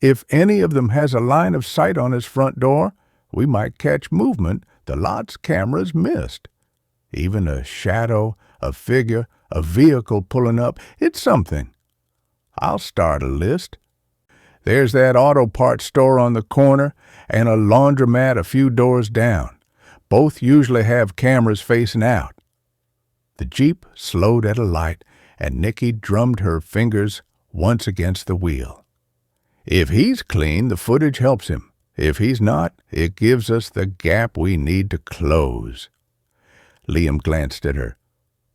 If any of them has a line of sight on his front door, we might catch movement the lot's cameras missed. Even a shadow, a figure, a vehicle pulling up, it's something. I'll start a list. There's that auto parts store on the corner and a laundromat a few doors down. Both usually have cameras facing out. The Jeep slowed at a light, and Nicky drummed her fingers once against the wheel. If he's clean, the footage helps him. If he's not, it gives us the gap we need to close. Liam glanced at her.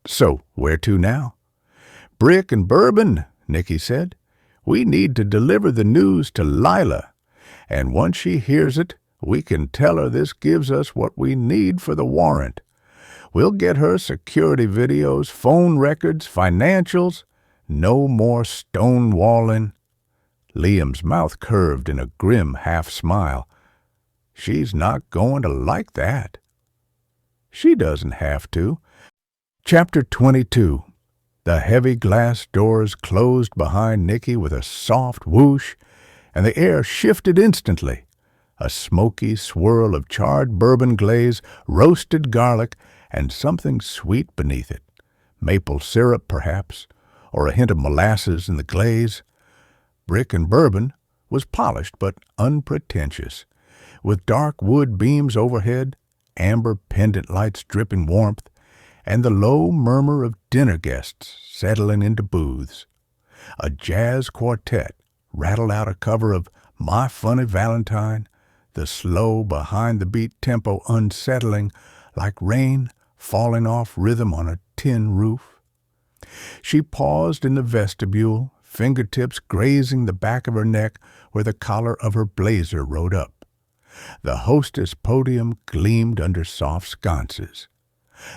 So, where to now? Brick and Bourbon, Nicky said. We need to deliver the news to Lila, and once she hears it, we can tell her this gives us what we need for the warrant. We'll get her security videos, phone records, financials. No more stonewalling. Liam's mouth curved in a grim half-smile. She's not going to like that. She doesn't have to. Chapter 22. The heavy glass doors closed behind Nicky with a soft whoosh, and the air shifted instantly. A smoky swirl of charred bourbon glaze, roasted garlic, and something sweet beneath it. Maple syrup, perhaps, or a hint of molasses in the glaze. Brick and Bourbon was polished but unpretentious, with dark wood beams overhead, amber pendant lights dripping warmth, and the low murmur of dinner guests settling into booths. A jazz quartet rattled out a cover of My Funny Valentine, the slow behind-the-beat tempo unsettling like rain falling off rhythm on a tin roof. She paused in the vestibule, fingertips grazing the back of her neck where the collar of her blazer rode up. The hostess podium gleamed under soft sconces.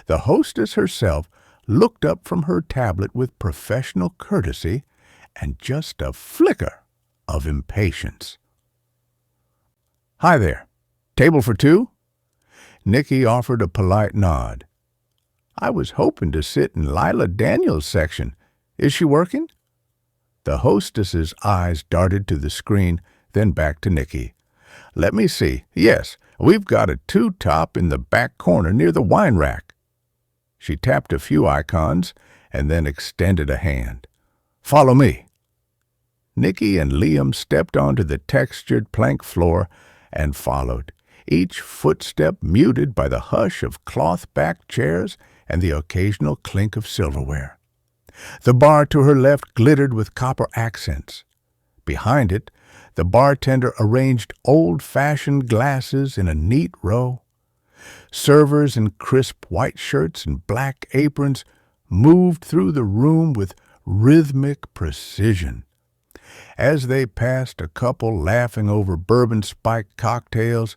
The hostess herself looked up from her tablet with professional courtesy and just a flicker of impatience. Hi there. Table for two? Nicky offered a polite nod. I was hoping to sit in Lila Daniels' section. Is she working? The hostess's eyes darted to the screen, then back to Nicky. Let me see. Yes, we've got a two-top in the back corner near the wine rack. She tapped a few icons and then extended a hand. Follow me. Nicky and Liam stepped onto the textured plank floor and followed, each footstep muted by the hush of cloth-backed chairs and the occasional clink of silverware. The bar to her left glittered with copper accents. Behind it, the bartender arranged old-fashioned glasses in a neat row. Servers in crisp white shirts and black aprons moved through the room with rhythmic precision. As they passed a couple laughing over bourbon-spiked cocktails,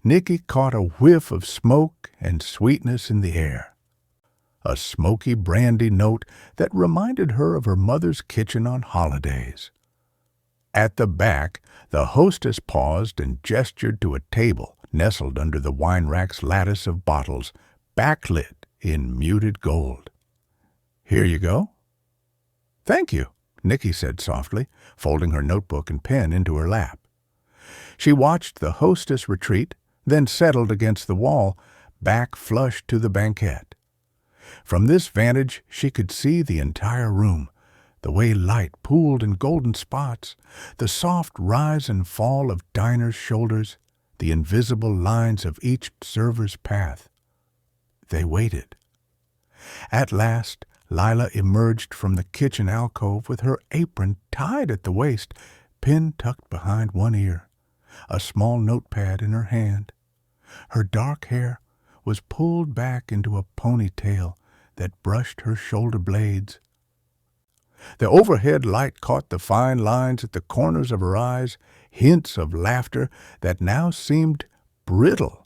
Nicky caught a whiff of smoke and sweetness in the air. A smoky brandy note that reminded her of her mother's kitchen on holidays. At the back, the hostess paused and gestured to a table nestled under the wine rack's lattice of bottles, backlit in muted gold. Here you go. Thank you, Nicky said softly, folding her notebook and pen into her lap. She watched the hostess retreat, then settled against the wall, back flush to the banquette. From this vantage she could see the entire room, the way light pooled in golden spots, the soft rise and fall of diners' shoulders, the invisible lines of each server's path. They waited. At last, Lila emerged from the kitchen alcove with her apron tied at the waist, pin tucked behind one ear, a small notepad in her hand. Her dark hair was pulled back into a ponytail that brushed her shoulder blades. The overhead light caught the fine lines at the corners of her eyes, hints of laughter that now seemed brittle.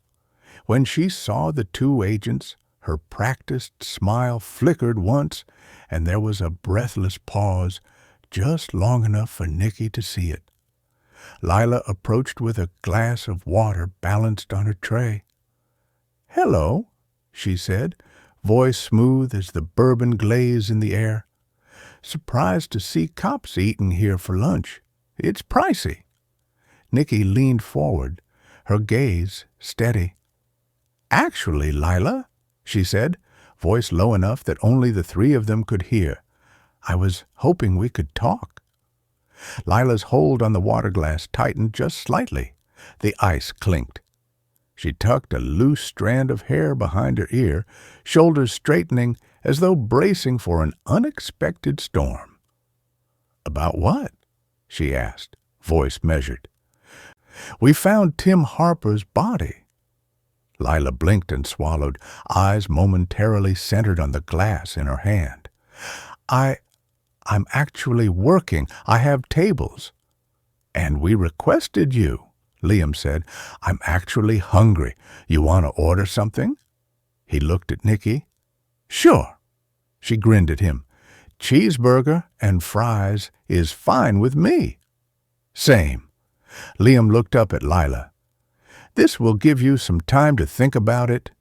When she saw the two agents, Her practiced smile flickered once, and there was a breathless pause, just long enough for Nicky to see it. Lila approached with a glass of water balanced on her tray. "Hello," she said, voice smooth as the bourbon glaze in the air. "Surprised to see cops eating here for lunch. It's pricey." Nicky leaned forward, her gaze steady. "Actually, Lila," she said, voice low enough that only the three of them could hear, "I was hoping we could talk." Lila's hold on the water glass tightened just slightly. The ice clinked. She tucked a loose strand of hair behind her ear, shoulders straightening as though bracing for an unexpected storm. "About what?" she asked, voice measured. "We found Tim Harper's body." Lila blinked and swallowed, eyes momentarily centered on the glass in her hand. I'm actually working. I have tables." "And we requested you," Liam said. "I'm actually hungry. You want to order something?" He looked at Nicky. "Sure." She grinned at him. "Cheeseburger and fries is fine with me." "Same." Liam looked up at Lila. "This will give you some time to think about it."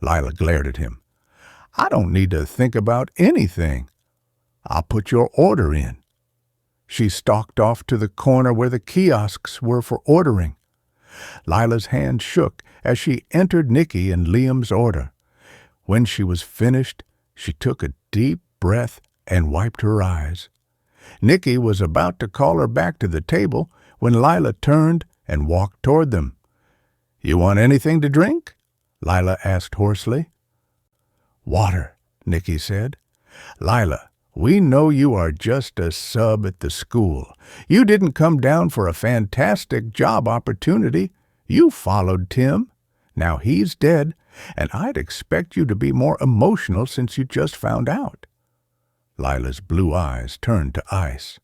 Lila glared at him. "I don't need to think about anything. I'll put your order in." She stalked off to the corner where the kiosks were for ordering. Lila's hand shook as she entered Nicky and Liam's order. When she was finished, she took a deep breath and wiped her eyes. Nicky was about to call her back to the table when Lila turned and walked toward them. "You want anything to drink?" Lila asked hoarsely. "Water," Nicky said. "Lila, we know you are just a sub at the school. You didn't come down for a fantastic job opportunity. You followed Tim. Now he's dead, and I'd expect you to be more emotional since you just found out." Lila's blue eyes turned to ice.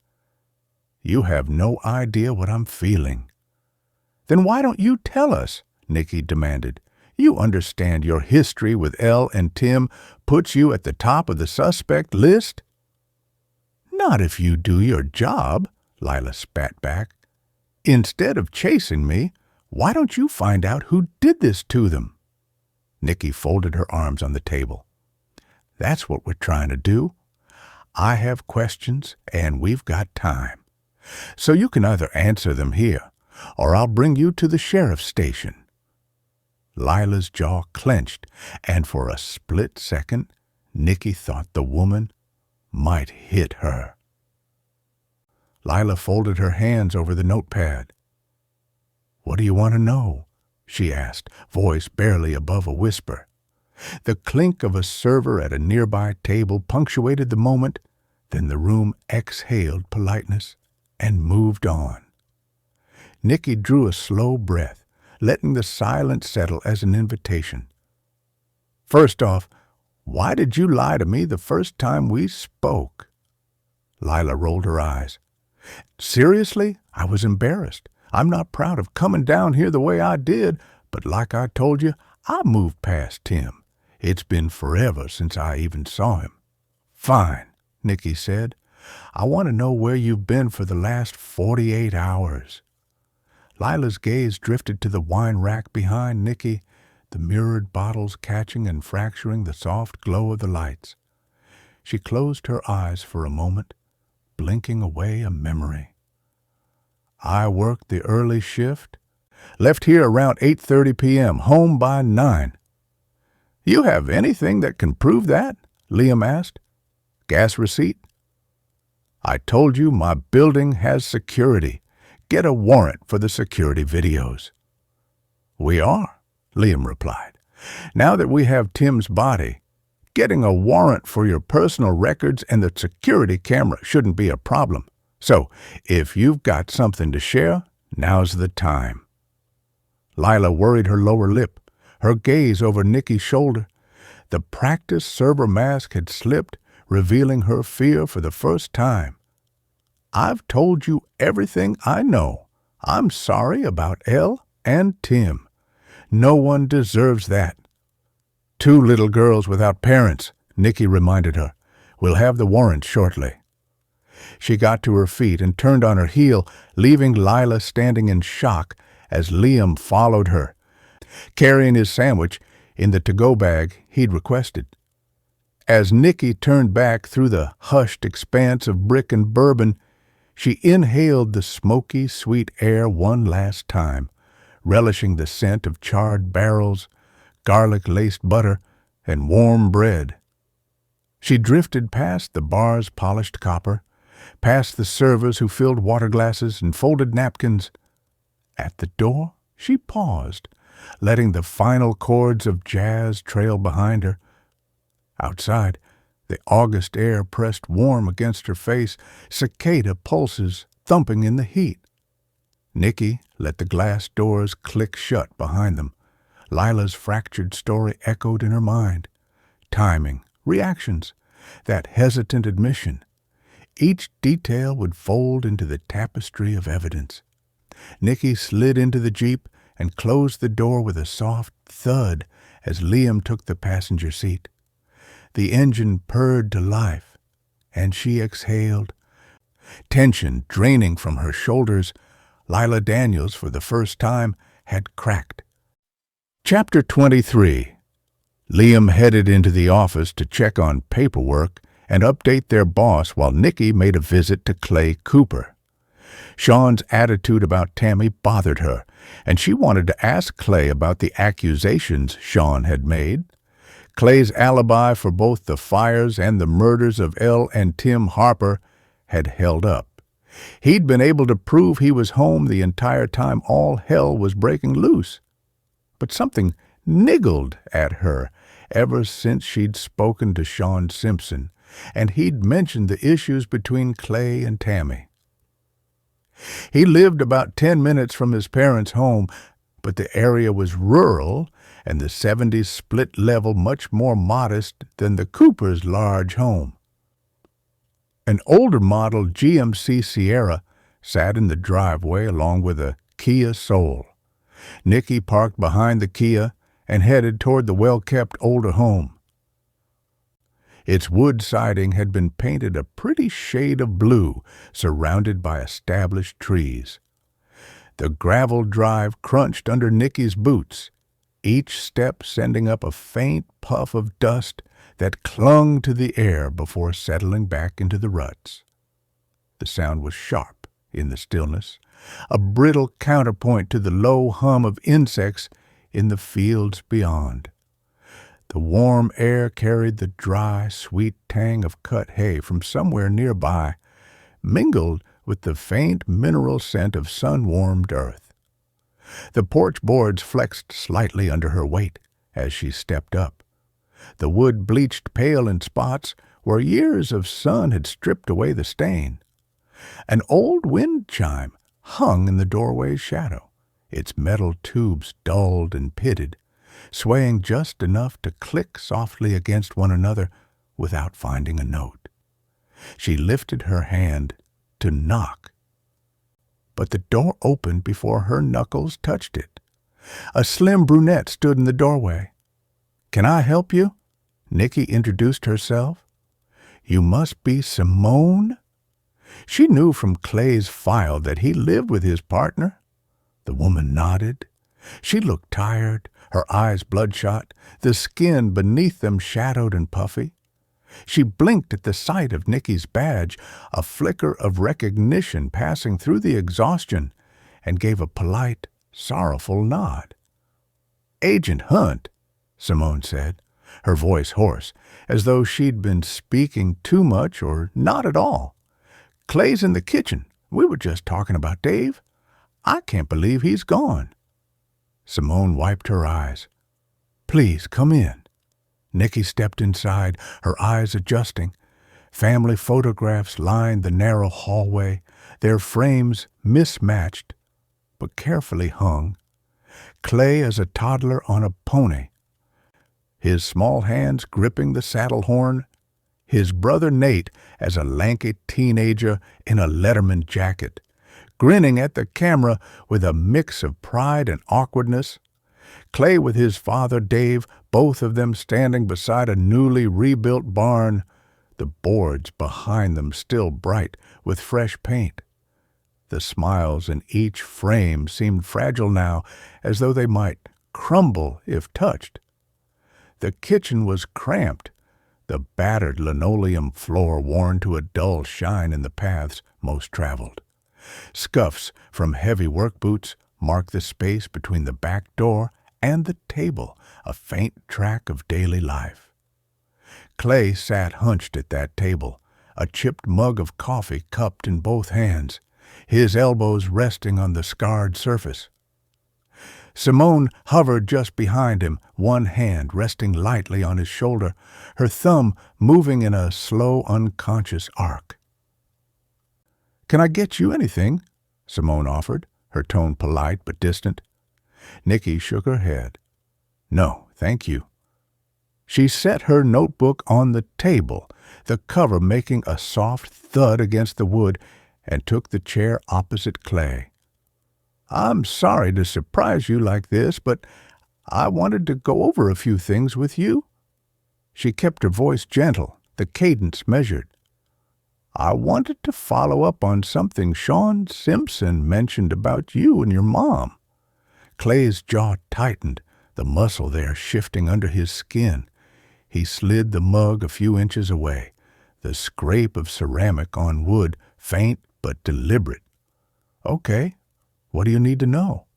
"You have no idea what I'm feeling." "Then why don't you tell us?" Nicky demanded. "You understand your history with Elle and Tim puts you at the top of the suspect list?" "Not if you do your job," Lila spat back. "Instead of chasing me, why don't you find out who did this to them?" Nicky folded her arms on the table. "That's what we're trying to do. I have questions, and we've got time. So you can either answer them here, or I'll bring you to the sheriff's station." Lila's jaw clenched, and for a split second, Nicky thought the woman might hit her. Lila folded her hands over the notepad. "What do you want to know?" she asked, voice barely above a whisper. The clink of a server at a nearby table punctuated the moment, then the room exhaled politeness and moved on. Nicky drew a slow breath, letting the silence settle as an invitation. "First off, why did you lie to me the first time we spoke?" Lila rolled her eyes. "Seriously, I was embarrassed. I'm not proud of coming down here the way I did, but like I told you, I moved past Tim. It's been forever since I even saw him." "Fine," Nicky said. "I want to know where you've been for the last 48 hours. Lila's gaze drifted to the wine rack behind Nicky, the mirrored bottles catching and fracturing the soft glow of the lights. She closed her eyes for a moment, blinking away a memory. "I worked the early shift. Left here around 8:30 p.m., home by 9. "You have anything that can prove that?" Liam asked. "Gas receipt?" "I told you my building has security. Get a warrant for the security videos." "We are," Liam replied. "Now that we have Tim's body, getting a warrant for your personal records and the security camera shouldn't be a problem. So, if you've got something to share, now's the time." Lila worried her lower lip, her gaze over Nicky's shoulder. The practiced server mask had slipped, revealing her fear for the first time. "I've told you everything I know. I'm sorry about Elle and Tim. No one deserves that." 2 little girls without parents," Nicky reminded her. "We'll have the warrants shortly." She got to her feet and turned on her heel, leaving Lila standing in shock as Liam followed her, carrying his sandwich in the to-go bag he'd requested. As Nicky turned back through the hushed expanse of brick and bourbon, she inhaled the smoky, sweet air one last time, relishing the scent of charred barrels, garlic-laced butter, and warm bread. She drifted past the bar's polished copper, past the servers who filled water glasses and folded napkins. At the door, she paused, letting the final chords of jazz trail behind her. Outside, the August air pressed warm against her face, cicada pulses thumping in the heat. Nicky let the glass doors click shut behind them. Lila's fractured story echoed in her mind. Timing, reactions, that hesitant admission. Each detail would fold into the tapestry of evidence. Nicky slid into the Jeep and closed the door with a soft thud as Liam took the passenger seat. The engine purred to life, and she exhaled. Tension draining from her shoulders, Lila Daniels, for the first time, had cracked. Chapter 23. Liam headed into the office to check on paperwork and update their boss while Nicky made a visit to Clay Cooper. Sean's attitude about Tammy bothered her, and she wanted to ask Clay about the accusations Sean had made. Clay's alibi for both the fires and the murders of Elle and Tim Harper had held up. He'd been able to prove he was home the entire time all hell was breaking loose. But something niggled at her ever since she'd spoken to Sean Simpson, and he'd mentioned the issues between Clay and Tammy. He lived about 10 minutes from his parents' home, but the area was rural and the 70s split level much more modest than the Coopers' large home. An older model GMC Sierra sat in the driveway along with a Kia Soul. Nicky parked behind the Kia and headed toward the well-kept older home. Its wood siding had been painted a pretty shade of blue, surrounded by established trees. The gravel drive crunched under Nicky's boots, each step sending up a faint puff of dust that clung to the air before settling back into the ruts. The sound was sharp in the stillness, a brittle counterpoint to the low hum of insects in the fields beyond. The warm air carried the dry, sweet tang of cut hay from somewhere nearby, mingled with the faint mineral scent of sun-warmed earth. The porch boards flexed slightly under her weight as she stepped up. The wood bleached pale in spots where years of sun had stripped away the stain. An old wind chime hung in the doorway's shadow, its metal tubes dulled and pitted, swaying just enough to click softly against one another without finding a note. She lifted her hand to knock, but the door opened before her knuckles touched it. A slim brunette stood in the doorway. "Can I help you?" Nicky introduced herself. "You must be Simone?" She knew from Clay's file that he lived with his partner. The woman nodded. She looked tired, her eyes bloodshot, the skin beneath them shadowed and puffy. She blinked at the sight of Nicky's badge, a flicker of recognition passing through the exhaustion, and gave a polite, sorrowful nod. "Agent Hunt," Simone said, her voice hoarse, as though she'd been speaking too much or not at all. "Clay's in the kitchen. We were just talking about Dave. I can't believe he's gone." Simone wiped her eyes. "Please, come in." Nicky stepped inside, her eyes adjusting. Family photographs lined the narrow hallway, their frames mismatched, but carefully hung. Clay as a toddler on a pony, his small hands gripping the saddle horn. His brother Nate as a lanky teenager in a Letterman jacket, grinning at the camera with a mix of pride and awkwardness. Clay with his father, Dave, both of them standing beside a newly rebuilt barn, the boards behind them still bright with fresh paint. The smiles in each frame seemed fragile now, as though they might crumble if touched. The kitchen was cramped, the battered linoleum floor worn to a dull shine in the paths most traveled. Scuffs from heavy work boots marked the space between the back door and the table, a faint track of daily life. Clay sat hunched at that table, a chipped mug of coffee cupped in both hands, his elbows resting on the scarred surface. Simone hovered just behind him, one hand resting lightly on his shoulder, her thumb moving in a slow, unconscious arc. "Can I get you anything?" Simone offered, her tone polite but distant. Nicky shook her head. "No, thank you." She set her notebook on the table, the cover making a soft thud against the wood, and took the chair opposite Clay. "I'm sorry to surprise you like this, but I wanted to go over a few things with you." She kept her voice gentle, the cadence measured. "I wanted to follow up on something Sean Simpson mentioned about you and your mom." Clay's jaw tightened, the muscle there shifting under his skin. He slid the mug a few inches away, the scrape of ceramic on wood faint but deliberate. "Okay, what do you need to know?"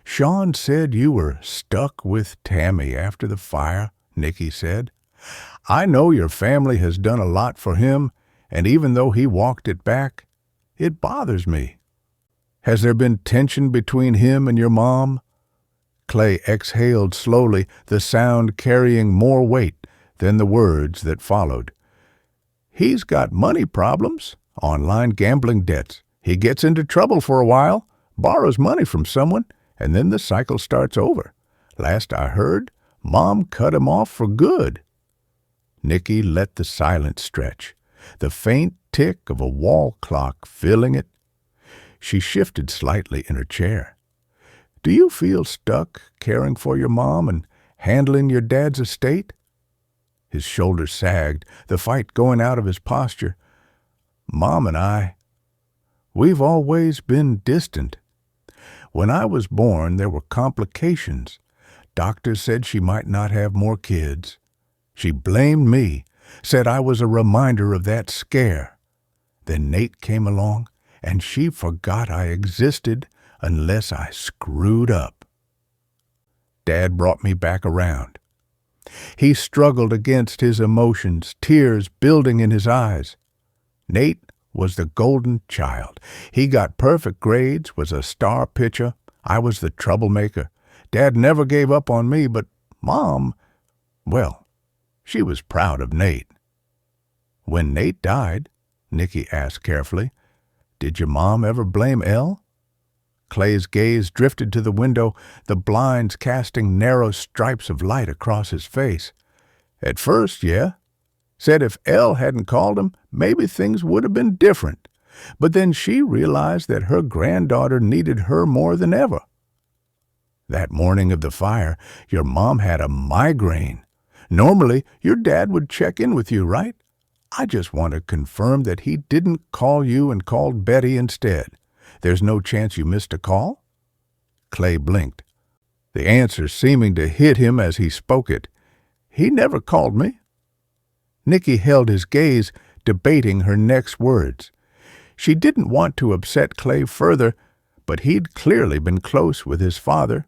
"Sean said you were stuck with Tammy after the fire," Nicky said. "I know your family has done a lot for him, and even though he walked it back, it bothers me. Has there been tension between him and your mom?" Clay exhaled slowly, the sound carrying more weight than the words that followed. "He's got money problems, online gambling debts. He gets into trouble for a while, borrows money from someone, and then the cycle starts over. Last I heard, Mom cut him off for good." Nicky let the silence stretch, the faint tick of a wall clock filling it. She shifted slightly in her chair. "Do you feel stuck caring for your mom and handling your dad's estate?" His shoulders sagged, the fight going out of his posture. "Mom and we've always been distant. When I was born, there were complications. Doctors said she might not have more kids. She blamed me, said I was a reminder of that scare. Then Nate came along, and she forgot I existed unless I screwed up. Dad brought me back around." He struggled against his emotions, tears building in his eyes. Nate was the golden child. He got perfect grades, was a star pitcher. I was the troublemaker. Dad never gave up on me, but Mom, well, she was proud of Nate. "When Nate died," Nicky asked carefully, "did your mom ever blame Elle?" Clay's gaze drifted to the window, the blinds casting narrow stripes of light across his face. "At first, yeah. Said if Elle hadn't called him, maybe things would have been different. But then she realized that her granddaughter needed her more than ever. That morning of the fire, your mom had a migraine. Normally, your dad would check in with you, right? I just want to confirm that he didn't call you and called Betty instead. There's no chance you missed a call?" Clay blinked, the answer seeming to hit him as he spoke it. "He never called me." Nicky held his gaze, debating her next words. She didn't want to upset Clay further, but he'd clearly been close with his father.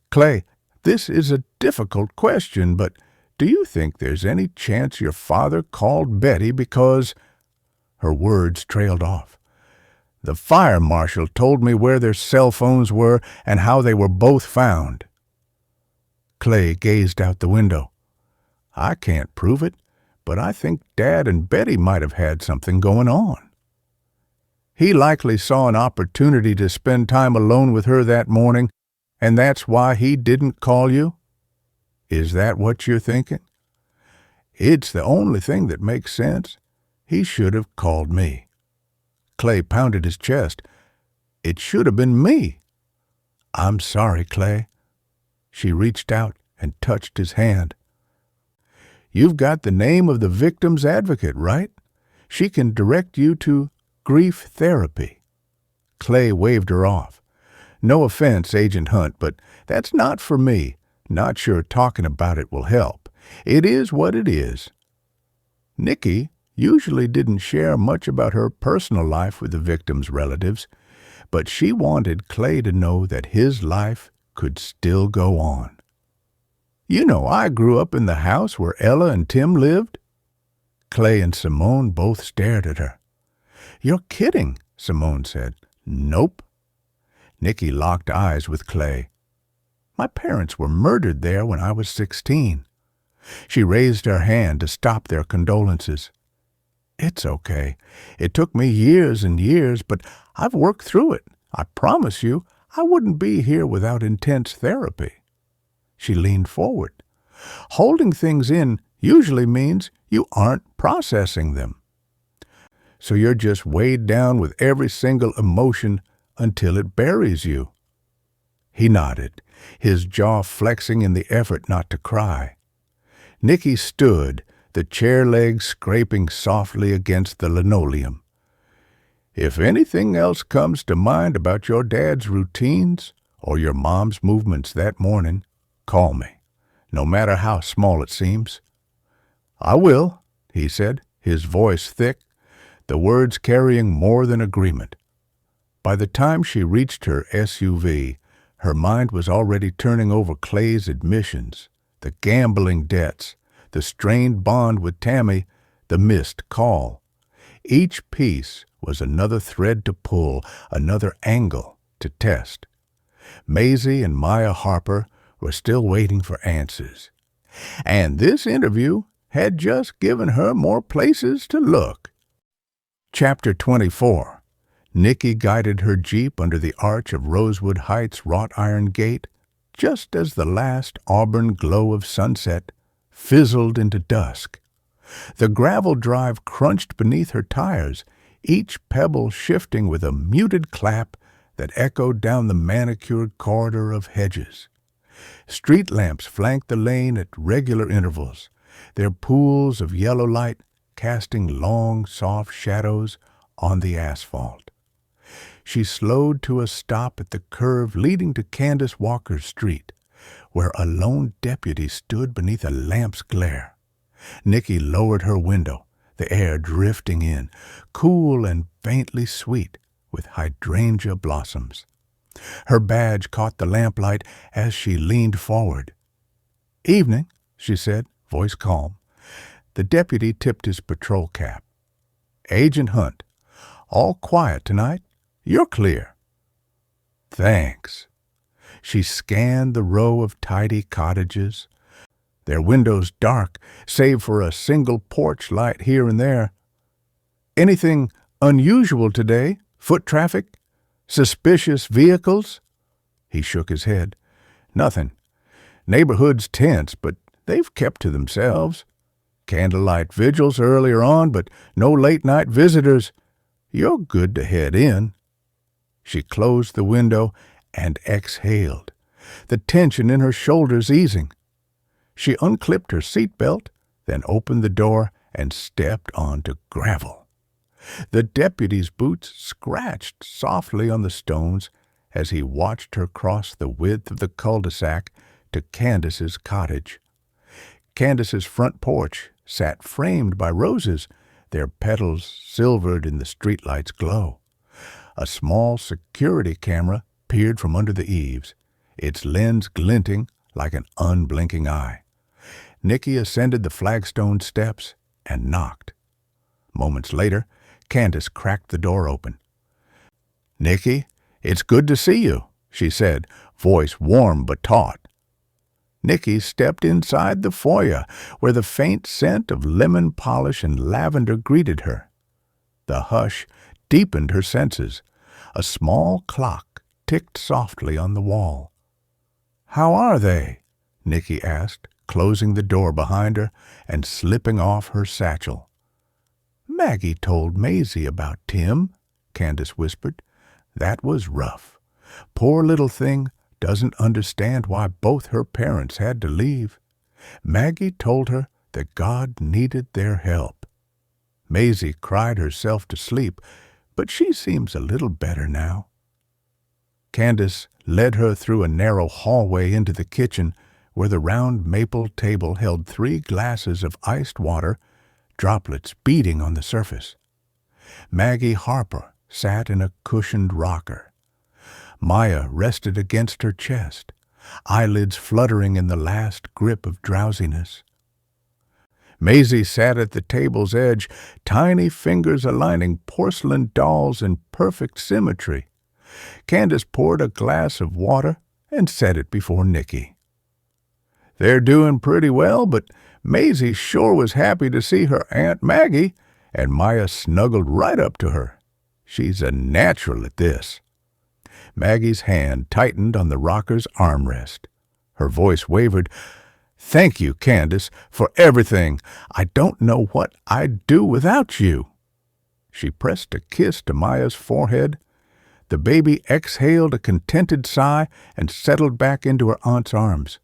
"Clay, this is a difficult question, but do you think there's any chance your father called Betty because—" Her words trailed off. "The fire marshal told me where their cell phones were and how they were both found." Clay gazed out the window. "I can't prove it, but I think Dad and Betty might have had something going on. He likely saw an opportunity to spend time alone with her that morning, and that's why he didn't call you. Is that what you're thinking?" "It's the only thing that makes sense. He should have called me." Clay pounded his chest. "It should have been me." "I'm sorry, Clay." She reached out and touched his hand. "You've got the name of the victim's advocate, right? She can direct you to grief therapy." Clay waved her off. "No offense, Agent Hunt, but that's not for me. Not sure talking about it will help. It is what it is." Nikki usually didn't share much about her personal life with the victim's relatives, but she wanted Clay to know that his life could still go on. "You know, I grew up in the house where Ella and Tim lived." Clay and Simone both stared at her. "You're kidding," Simone said. "Nope." Nikki locked eyes with Clay. "My parents were murdered there when I was 16. She raised her hand to stop their condolences. "It's okay. It took me years and years, but I've worked through it. I promise you, I wouldn't be here without intense therapy." She leaned forward. "Holding things in usually means you aren't processing them. So you're just weighed down with every single emotion until it buries you." He nodded, his jaw flexing in the effort not to cry. Nikki stood, the chair legs scraping softly against the linoleum. "If anything else comes to mind about your dad's routines or your mom's movements that morning, call me, no matter how small it seems." "I will," he said, his voice thick, the words carrying more than agreement. By the time she reached her SUV, her mind was already turning over Clay's admissions, the gambling debts, the strained bond with Tammy, the missed call. Each piece was another thread to pull, another angle to test. Maisie and Maya Harper were still waiting for answers. And this interview had just given her more places to look. Chapter 24. Nikki guided her Jeep under the arch of Rosewood Heights' wrought iron gate just as the last auburn glow of sunset fizzled into dusk. The gravel drive crunched beneath her tires, each pebble shifting with a muted clap that echoed down the manicured corridor of hedges. Street lamps flanked the lane at regular intervals, their pools of yellow light casting long, soft shadows on the asphalt. She slowed to a stop at the curve leading to Candace Walker's street, where a lone deputy stood beneath a lamp's glare. Nikki lowered her window, the air drifting in, cool and faintly sweet with hydrangea blossoms. Her badge caught the lamplight as she leaned forward. "Evening," she said, voice calm. The deputy tipped his patrol cap. "Agent Hunt. All quiet tonight? You're clear." "Thanks." She scanned the row of tidy cottages, their windows dark, save for a single porch light here and there. "Anything unusual today? Foot traffic? Suspicious vehicles?" He shook his head. "Nothing. Neighborhood's tense, but they've kept to themselves. Candlelight vigils earlier on, but no late-night visitors. You're good to head in." She closed the window and exhaled, the tension in her shoulders easing. She unclipped her seatbelt, then opened the door and stepped onto gravel. The deputy's boots scratched softly on the stones as he watched her cross the width of the cul-de-sac to Candace's cottage. Candace's front porch sat framed by roses, their petals silvered in the streetlight's glow. A small security camera peered from under the eaves, its lens glinting like an unblinking eye. Nikki ascended the flagstone steps and knocked. Moments later, Candace cracked the door open. "Nikki, it's good to see you," she said, voice warm but taut. Nikki stepped inside the foyer, where the faint scent of lemon polish and lavender greeted her. The hush deepened her senses. A small clock ticked softly on the wall. "How are they?" Nikki asked, closing the door behind her and slipping off her satchel. "Maggie told Maisie about Tim," Candace whispered. "That was rough. Poor little thing doesn't understand why both her parents had to leave. Maggie told her that God needed their help. Maisie cried herself to sleep, but she seems a little better now. Candace led her through a narrow hallway into the kitchen, where the round maple table held 3 glasses of iced water, droplets beating on the surface. Maggie Harper sat in a cushioned rocker. Maya rested against her chest, eyelids fluttering in the last grip of drowsiness. Maisie sat at the table's edge, tiny fingers aligning porcelain dolls in perfect symmetry. Candace poured a glass of water and set it before Nicky. "They're doing pretty well, but Maisie sure was happy to see her Aunt Maggie," and Maya snuggled right up to her. "She's a natural at this." Maggie's hand tightened on the rocker's armrest. Her voice wavered. "Thank you, Candace, for everything. I don't know what I'd do without you." She pressed a kiss to Maya's forehead. The baby exhaled a contented sigh and settled back into her aunt's arms.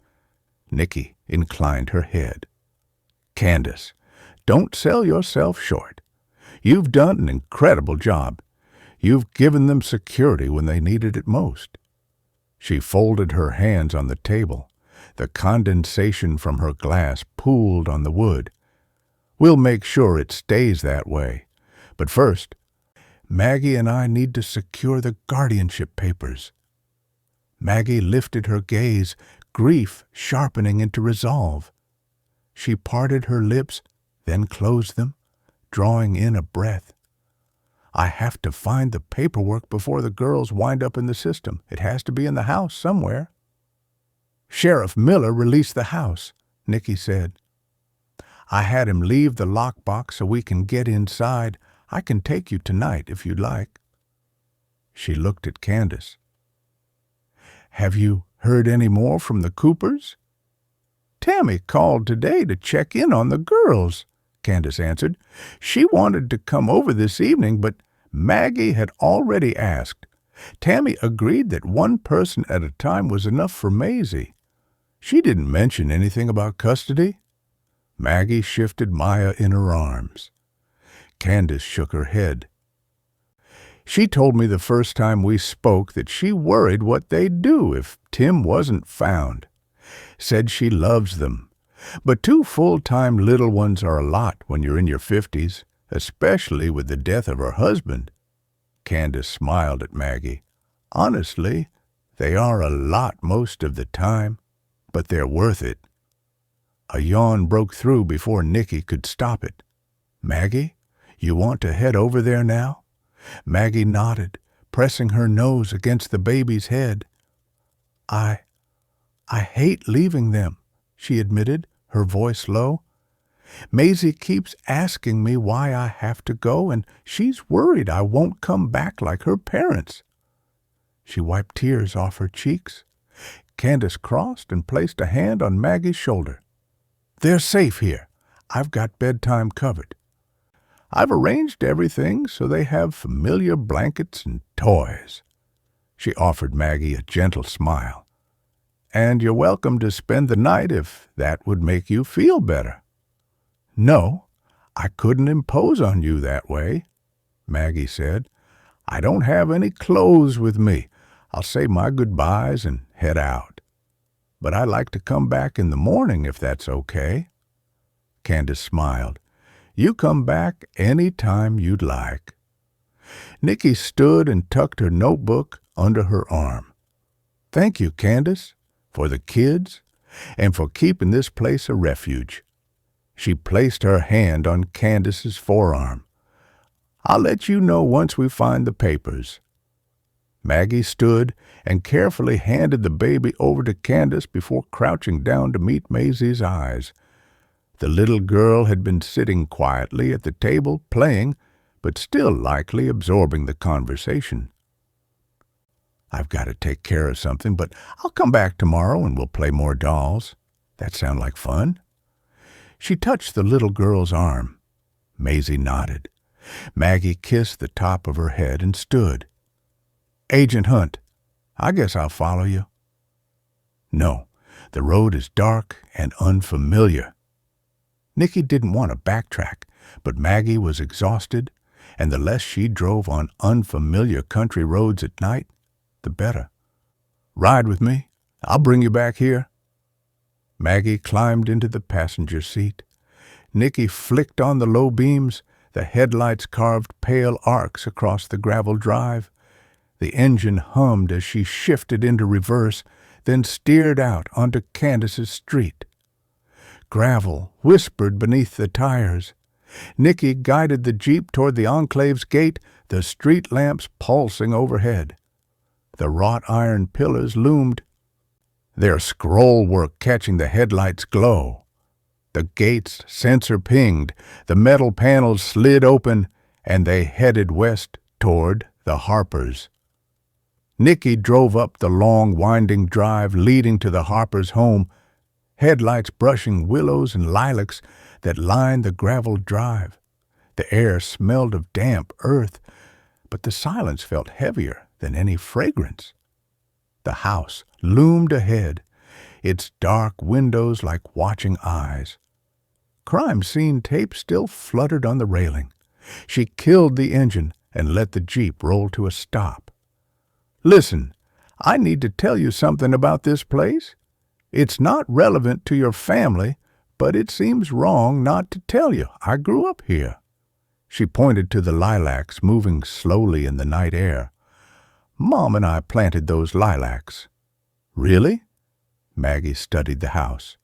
Nicky inclined her head. "Candace, don't sell yourself short. You've done an incredible job. You've given them security when they needed it most." She folded her hands on the table. The condensation from her glass pooled on the wood. "We'll make sure it stays that way. But first, Maggie and I need to secure the guardianship papers." Maggie lifted her gaze, grief sharpening into resolve. She parted her lips, then closed them, drawing in a breath. "I have to find the paperwork before the girls wind up in the system. It has to be in the house somewhere." "Sheriff Miller released the house," Nicky said. "I had him leave the lockbox so we can get inside. I can take you tonight if you'd like." She looked at Candace. "Have you heard any more from the Coopers?" "Tammy called today to check in on the girls," Candace answered. "She wanted to come over this evening, but Maggie had already asked. Tammy agreed that one person at a time was enough for Maisie. She didn't mention anything about custody." Maggie shifted Maya in her arms. Candace shook her head. "She told me the first time we spoke that she worried what they'd do if Tim wasn't found. Said she loves them. But 2 full-time little ones are a lot when you're in your 50s, especially with the death of her husband." Candace smiled at Maggie. "Honestly, they are a lot most of the time, but they're worth it." A yawn broke through before Nicky could stop it. "Maggie, you want to head over there now?" Maggie nodded, pressing her nose against the baby's head. I hate leaving them," she admitted, her voice low. "Maisie keeps asking me why I have to go, and she's worried I won't come back like her parents." She wiped tears off her cheeks. Candace crossed and placed a hand on Maggie's shoulder. "They're safe here. I've got bedtime covered. I've arranged everything so they have familiar blankets and toys." She offered Maggie a gentle smile. "And you're welcome to spend the night if that would make you feel better." "No, I couldn't impose on you that way," Maggie said. "I don't have any clothes with me. I'll say my goodbyes and head out. But I'd like to come back in the morning if that's okay." Candace smiled. "You come back any time you'd like." Nicky stood and tucked her notebook under her arm. "Thank you, Candace, for the kids, and for keeping this place a refuge." She placed her hand on Candace's forearm. "I'll let you know once we find the papers." Maggie stood and carefully handed the baby over to Candace before crouching down to meet Maisie's eyes. The little girl had been sitting quietly at the table, playing, but still likely absorbing the conversation. "I've got to take care of something, but I'll come back tomorrow and we'll play more dolls. That sound like fun?" She touched the little girl's arm. Maisie nodded. Maggie kissed the top of her head and stood. "Agent Hunt, I guess I'll follow you." No, the road is dark and unfamiliar. Nicky didn't want to backtrack, but Maggie was exhausted, and the less she drove on unfamiliar country roads at night, the better. Ride with me. I'll bring you back here. Maggie climbed into the passenger seat. Nicky flicked on the low beams. The headlights carved pale arcs across the gravel drive. The engine hummed as she shifted into reverse, then steered out onto Candace's street. Gravel whispered beneath the tires. Nicky guided the Jeep toward the enclave's gate, the street lamps pulsing overhead. The wrought iron pillars loomed, their scroll work catching the headlights' glow. The gate's sensor pinged, the metal panels slid open, and they headed west toward the Harpers. Nicky drove up the long, winding drive leading to the Harpers' home, headlights brushing willows and lilacs that lined the gravel drive. The air smelled of damp earth, but the silence felt heavier than any fragrance. The house loomed ahead, its dark windows like watching eyes. Crime scene tape still fluttered on the railing. She killed the engine and let the Jeep roll to a stop. Listen, I need to tell you something about this place. It's not relevant to your family, but it seems wrong not to tell you. I grew up here. She pointed to the lilacs moving slowly in the night air. Mom and I planted those lilacs. Really? Maggie studied the house.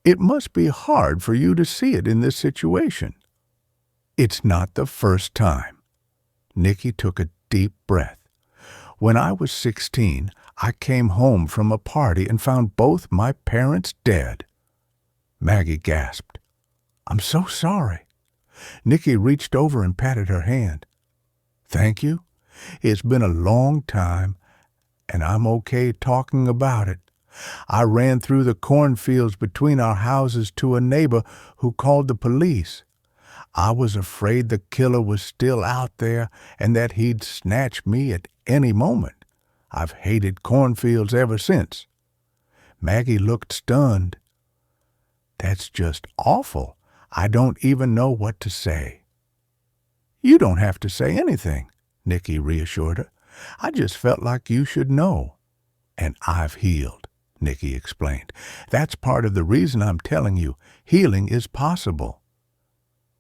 It must be hard for you to see it in this situation. It's not the first time. Nicky took a deep breath. When I was 16, I came home from a party and found both my parents dead. Maggie gasped. I'm so sorry. Nicky reached over and patted her hand. Thank you. It's been a long time, and I'm okay talking about it. I ran through the cornfields between our houses to a neighbor who called the police. I was afraid the killer was still out there and that he'd snatch me at any moment. I've hated cornfields ever since. Maggie looked stunned. That's just awful. I don't even know what to say. You don't have to say anything, Nicky reassured her. I just felt like you should know. And I've healed, Nicky explained. That's part of the reason I'm telling you. Healing is possible.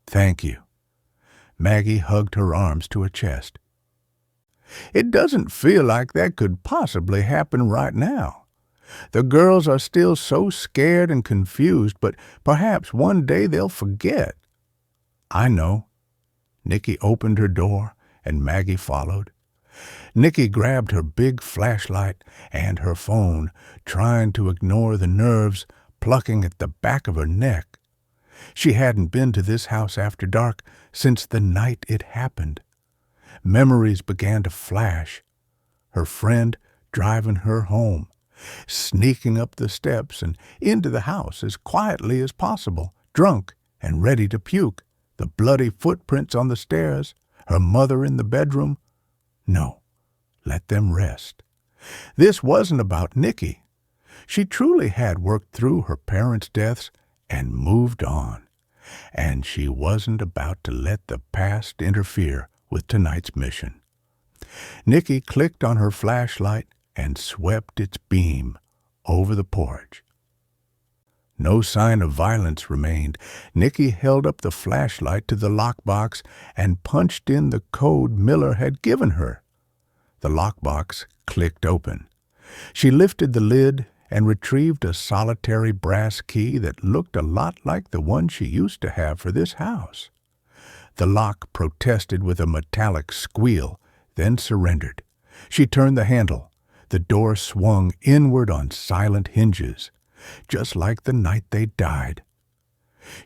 Thank you. Maggie hugged her arms to her chest. It doesn't feel like that could possibly happen right now. The girls are still so scared and confused, but perhaps one day they'll forget. I know. Nicky opened her door, and Maggie followed. Nicky grabbed her big flashlight and her phone, trying to ignore the nerves plucking at the back of her neck. She hadn't been to this house after dark since the night it happened. Memories began to flash. Her friend driving her home, sneaking up the steps and into the house as quietly as possible, drunk and ready to puke, the bloody footprints on the stairs, her mother in the bedroom. No, let them rest. This wasn't about Nicky. She truly had worked through her parents' deaths and moved on, and she wasn't about to let the past interfere with tonight's mission. Nicky clicked on her flashlight and swept its beam over the porch. No sign of violence remained. Nicky held up the flashlight to the lockbox and punched in the code Miller had given her. The lockbox clicked open. She lifted the lid and retrieved a solitary brass key that looked a lot like the one she used to have for this house. The lock protested with a metallic squeal, then surrendered. She turned the handle. The door swung inward on silent hinges, just like the night they died.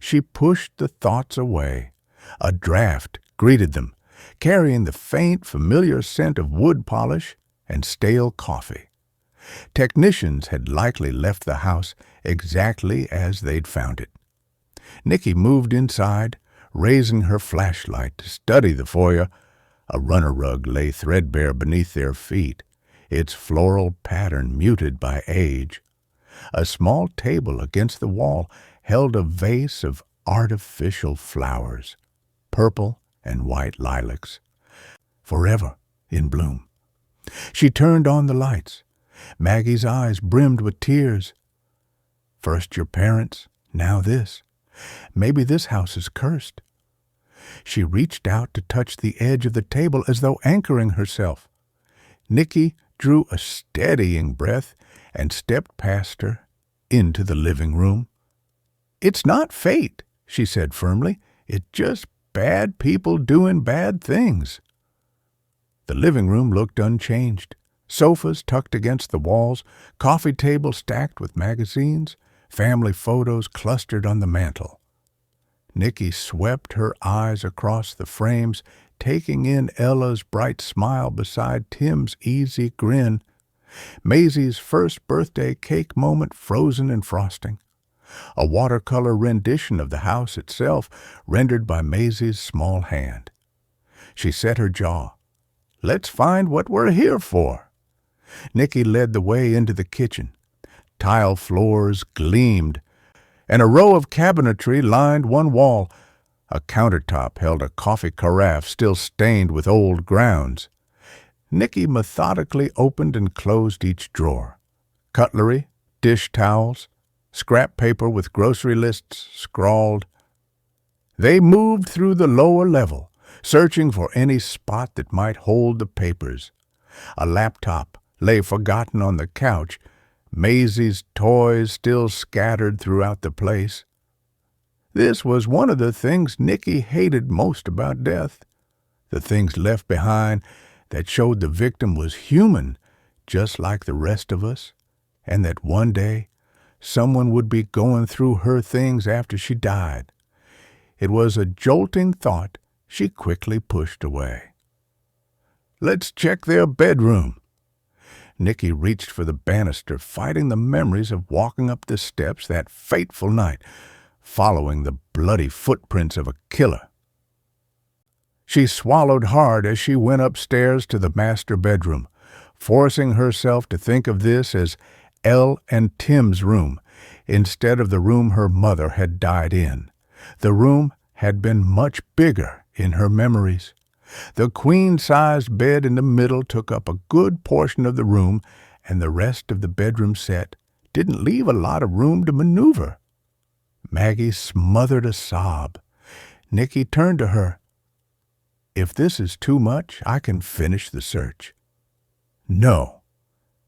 She pushed the thoughts away. A draft greeted them, carrying the faint, familiar scent of wood polish and stale coffee. Technicians had likely left the house exactly as they'd found it. Nicky moved inside, raising her flashlight to study the foyer. A runner rug lay threadbare beneath their feet. its floral pattern muted by age. A small table against the wall held a vase of artificial flowers, purple and white lilacs, forever in bloom. She turned on the lights. Maggie's eyes brimmed with tears. First your parents, now this. Maybe this house is cursed. She reached out to touch the edge of the table as though anchoring herself. Nicky drew a steadying breath and stepped past her into the living room. "It's not fate," she said firmly. "It's just bad people doing bad things." The living room looked unchanged. Sofas tucked against the walls, coffee table stacked with magazines, family photos clustered on the mantel. Nicky swept her eyes across the frames, taking in Ella's bright smile beside Tim's easy grin, Maisie's first birthday cake moment frozen in frosting, a watercolor rendition of the house itself rendered by Maisie's small hand. She set her jaw. "Let's find what we're here for." Nicky led the way into the kitchen. Tile floors gleamed, and a row of cabinetry lined one wall. A countertop held a coffee carafe still stained with old grounds. Nicky methodically opened and closed each drawer. Cutlery, dish towels, scrap paper with grocery lists scrawled. They moved through the lower level, searching for any spot that might hold the papers. A laptop lay forgotten on the couch, Maisie's toys still scattered throughout the place. This was one of the things Nicky hated most about death, the things left behind that showed the victim was human, just like the rest of us, and that one day someone would be going through her things after she died. It was a jolting thought she quickly pushed away. "Let's check their bedroom." Nicky reached for the banister, fighting the memories of walking up the steps that fateful night, following the bloody footprints of a killer. She swallowed hard as she went upstairs to the master bedroom, forcing herself to think of this as Elle and Tim's room, instead of the room her mother had died in. The room had been much bigger in her memories. The queen-sized bed in the middle took up a good portion of the room, and the rest of the bedroom set didn't leave a lot of room to maneuver. Maggie smothered a sob. Nicky turned to her. "If this is too much, I can finish the search." "No."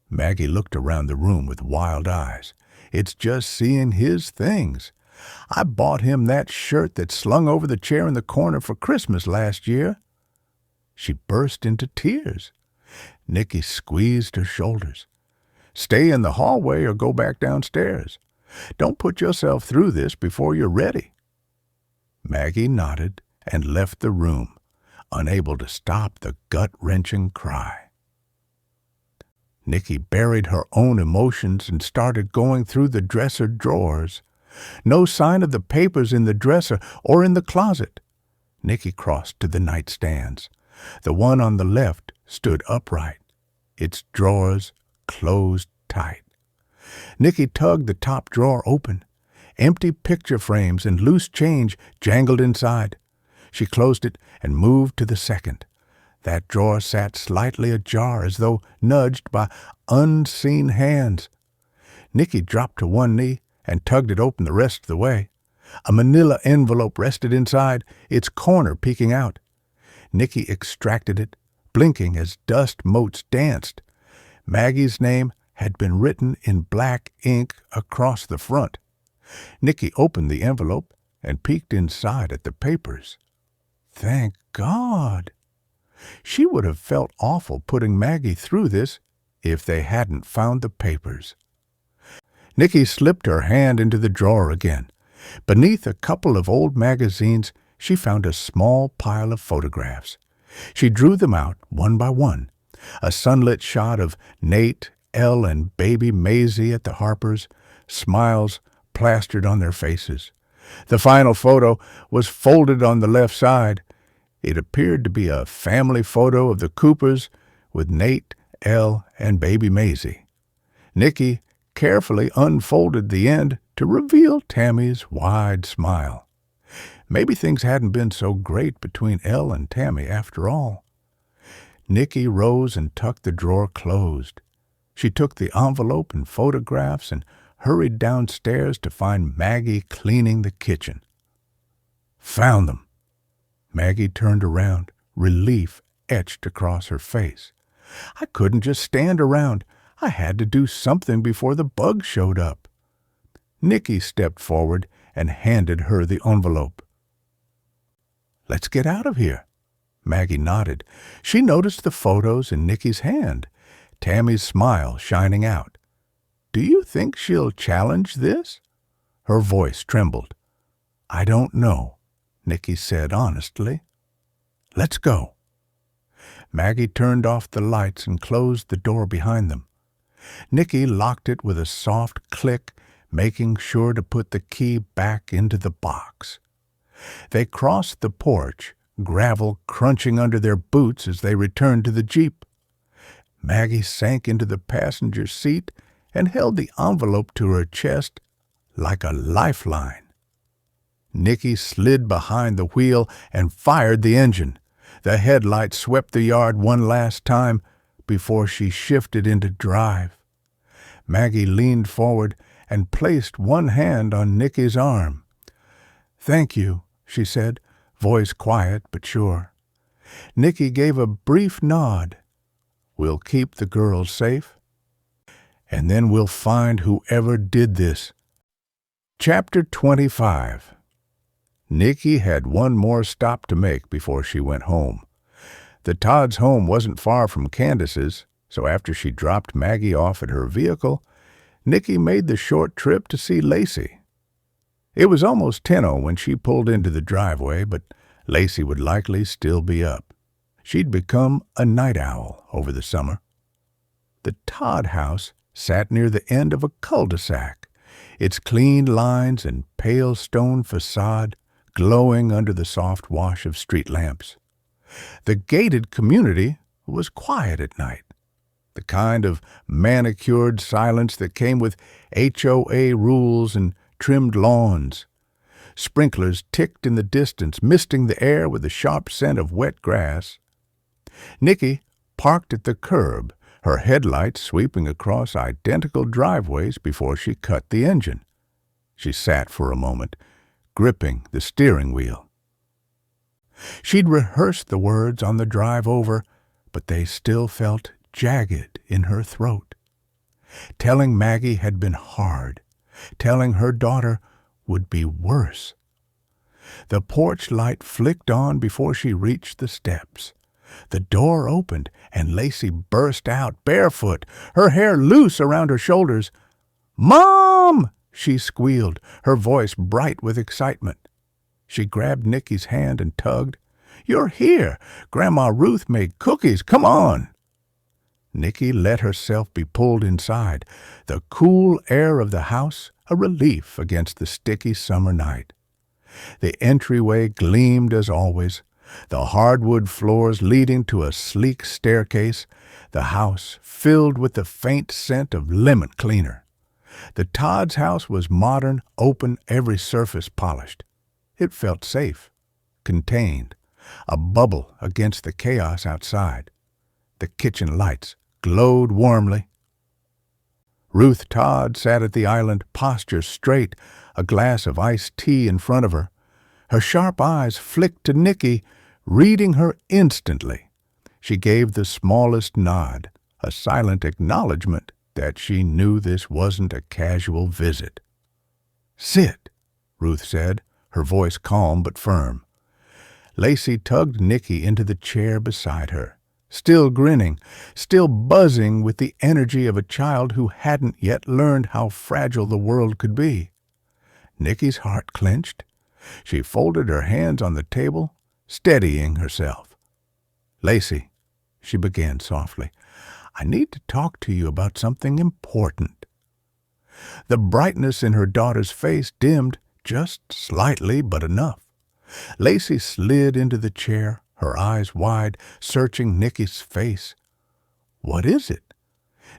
Maggie looked around the room with wild eyes. "It's just seeing his things. I bought him that shirt that slung over the chair in the corner for Christmas last year." She burst into tears. Nicky squeezed her shoulders. "Stay in the hallway or go back downstairs. Don't put yourself through this before you're ready." Maggie nodded and left the room, unable to stop the gut-wrenching cry. Nicky buried her own emotions and started going through the dresser drawers. No sign of the papers in the dresser or in the closet. Nicky crossed to the nightstands. The one on the left stood upright, its drawers closed tight. Nicky tugged the top drawer open. Empty picture frames and loose change jangled inside. She closed it and moved to the second. That drawer sat slightly ajar as though nudged by unseen hands. Nicky dropped to one knee and tugged it open the rest of the way. A manila envelope rested inside, its corner peeking out. Nicky extracted it, blinking as dust motes danced. Maggie's name had been written in black ink across the front. Nicky opened the envelope and peeked inside at the papers. Thank God! She would have felt awful putting Maggie through this if they hadn't found the papers. Nicky slipped her hand into the drawer again. Beneath a couple of old magazines, she found a small pile of photographs. She drew them out one by one. A sunlit shot of Nate, Elle, and baby Maisie at the Harpers, smiles plastered on their faces. The final photo was folded on the left side. It appeared to be a family photo of the Coopers, with Nate, Elle and baby Maisie. Nicky carefully unfolded the end to reveal Tammy's wide smile. Maybe things hadn't been so great between Elle and Tammy after all. Nicky rose and tucked the drawer closed. She took the envelope and photographs and hurried downstairs to find Maggie cleaning the kitchen. Found them. Maggie turned around, relief etched across her face. I couldn't just stand around. I had to do something before the bugs showed up. Nicky stepped forward and handed her the envelope. Let's get out of here. Maggie nodded. She noticed the photos in Nicky's hand, Tammy's smile shining out. Do you think she'll challenge this? Her voice trembled. I don't know, Nicky said honestly. Let's go. Maggie turned off the lights and closed the door behind them. Nicky locked it with a soft click, making sure to put the key back into the box. They crossed the porch, gravel crunching under their boots as they returned to the Jeep. Maggie sank into the passenger seat and held the envelope to her chest like a lifeline. Nicky slid behind the wheel and fired the engine. The headlight swept the yard one last time before she shifted into drive. Maggie leaned forward and placed one hand on Nicky's arm. Thank you, she said, voice quiet but sure. Nicky gave a brief nod. We'll keep the girls safe, and then we'll find whoever did this. Chapter 25. Nicky had one more stop to make before she went home. The Todd's home wasn't far from Candace's, so after she dropped Maggie off at her vehicle, Nicky made the short trip to see Lacey. It was almost 10:00 when she pulled into the driveway, but Lacey would likely still be up. She'd become a night owl over the summer. The Todd house sat near the end of a cul-de-sac, its clean lines and pale stone facade glowing under the soft wash of street lamps. The gated community was quiet at night, the kind of manicured silence that came with HOA rules and trimmed lawns. Sprinklers ticked in the distance, misting the air with the sharp scent of wet grass. Nicky parked at the curb, her headlights sweeping across identical driveways before she cut the engine. She sat for a moment, gripping the steering wheel. She'd rehearsed the words on the drive over, but they still felt jagged in her throat. Telling Maggie had been hard. Telling her daughter would be worse. The porch light flicked on before she reached the steps. The door opened, and Lacey burst out barefoot, her hair loose around her shoulders. "Mom!" she squealed, her voice bright with excitement. She grabbed Nicky's hand and tugged. "You're here! Grandma Ruth made cookies. Come on!" Nicky let herself be pulled inside, the cool air of the house a relief against the sticky summer night. The entryway gleamed as always, the hardwood floors leading to a sleek staircase, the house filled with the faint scent of lemon cleaner. The Todd's house was modern, open, every surface polished. It felt safe, contained, a bubble against the chaos outside. The kitchen lights glowed warmly. Ruth Todd sat at the island, posture straight, a glass of iced tea in front of her. Her sharp eyes flicked to Nicky, reading her instantly. She gave the smallest nod, a silent acknowledgment that she knew this wasn't a casual visit. "Sit," Ruth said, her voice calm but firm. Lacey tugged Nicky into the chair beside her, still grinning, still buzzing with the energy of a child who hadn't yet learned how fragile the world could be. Nicky's heart clenched. She folded her hands on the table, steadying herself. "Lacey," she began softly, "I need to talk to you about something important." The brightness in her daughter's face dimmed just slightly, but enough. Lacey slid into the chair, her eyes wide, searching Nicky's face. "What is it?"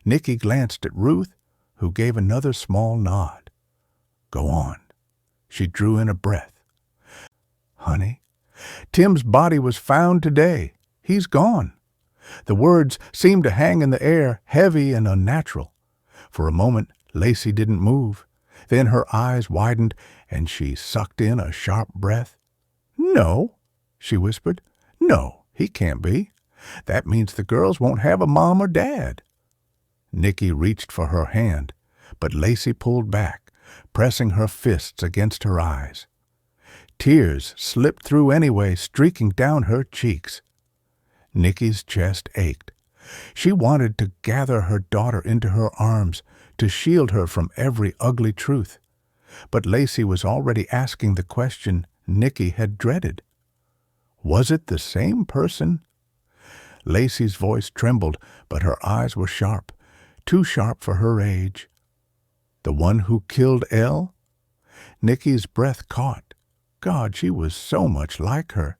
Nicky glanced at Ruth, who gave another small nod. "Go on." She drew in a breath. "Honey, Tim's body was found today. He's gone." The words seemed to hang in the air, heavy and unnatural. For a moment, Lacey didn't move. Then her eyes widened, and she sucked in a sharp breath. "No," she whispered. "No, he can't be. That means the girls won't have a mom or dad." Nicky reached for her hand, but Lacey pulled back, pressing her fists against her eyes. Tears slipped through anyway, streaking down her cheeks. Nicky's chest ached. She wanted to gather her daughter into her arms, to shield her from every ugly truth. But Lacey was already asking the question Nicky had dreaded. Was it the same person? Lacey's voice trembled, but her eyes were sharp, too sharp for her age. The one who killed Elle? Nicky's breath caught. God, she was so much like her.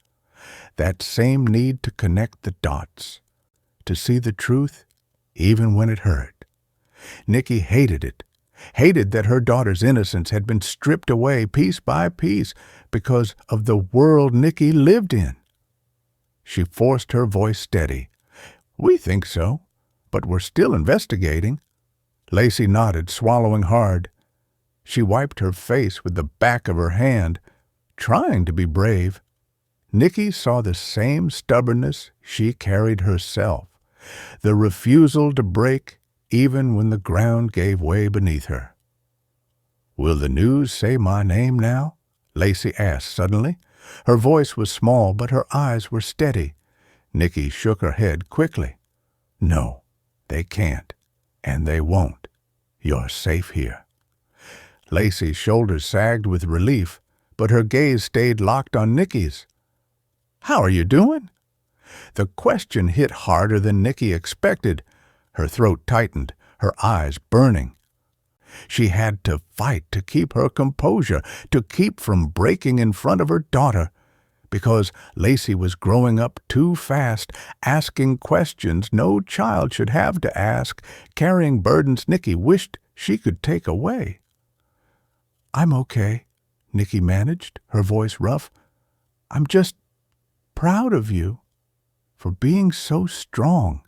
That same need to connect the dots, to see the truth, even when it hurt. Nicky hated it, hated that her daughter's innocence had been stripped away piece by piece because of the world Nicky lived in. She forced her voice steady. "We think so, but we're still investigating." Lacey nodded, swallowing hard. She wiped her face with the back of her hand, trying to be brave. Nicky saw the same stubbornness she carried herself, the refusal to break even when the ground gave way beneath her. "Will the news say my name now?" Lacey asked suddenly. Her voice was small, but her eyes were steady. Nicky shook her head quickly. "No, they can't, and they won't. You're safe here." Lacey's shoulders sagged with relief, but her gaze stayed locked on Nicky's. "How are you doing?" The question hit harder than Nicky expected. Her throat tightened, her eyes burning. She had to fight to keep her composure, to keep from breaking in front of her daughter, because Lacey was growing up too fast, asking questions no child should have to ask, carrying burdens Nicky wished she could take away. "I'm okay," Nicky managed, her voice rough. "I'm just proud of you for being so strong."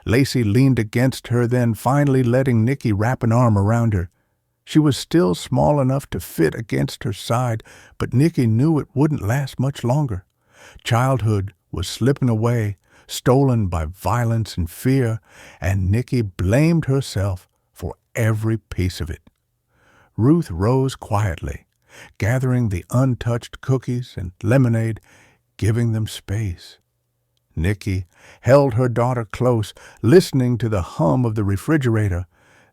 Lacey leaned against her, then finally letting Nicky wrap an arm around her. She was still small enough to fit against her side, but Nicky knew it wouldn't last much longer. Childhood was slipping away, stolen by violence and fear, and Nicky blamed herself for every piece of it. Ruth rose quietly, gathering the untouched cookies and lemonade, giving them space. Nicky held her daughter close, listening to the hum of the refrigerator,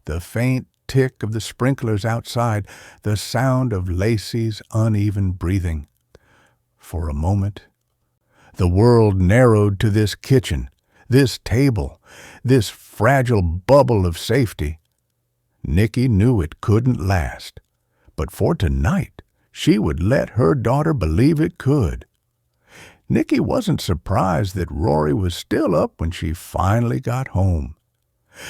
the faint tick of the sprinklers outside, the sound of Lacey's uneven breathing. For a moment, the world narrowed to this kitchen, this table, this fragile bubble of safety. Nicky knew it couldn't last, but for tonight, she would let her daughter believe it could. Nicky wasn't surprised that Rory was still up when she finally got home.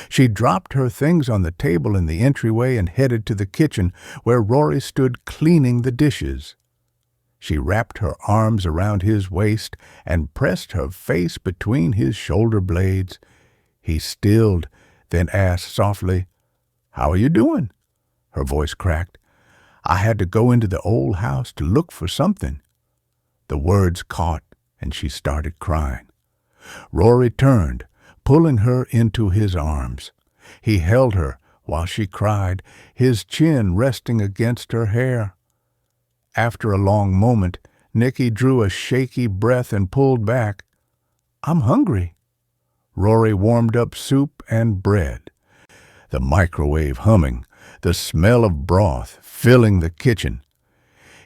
She dropped her things on the table in the entryway and headed to the kitchen, where Rory stood cleaning the dishes. She wrapped her arms around his waist and pressed her face between his shoulder blades. He stilled, then asked softly, "How are you doing?" Her voice cracked. "I had to go into the old house to look for something." The words caught, and she started crying. Rory turned, pulling her into his arms. He held her while she cried, his chin resting against her hair. After a long moment, Nicky drew a shaky breath and pulled back. "I'm hungry." Rory warmed up soup and bread, the microwave humming, the smell of broth filling the kitchen.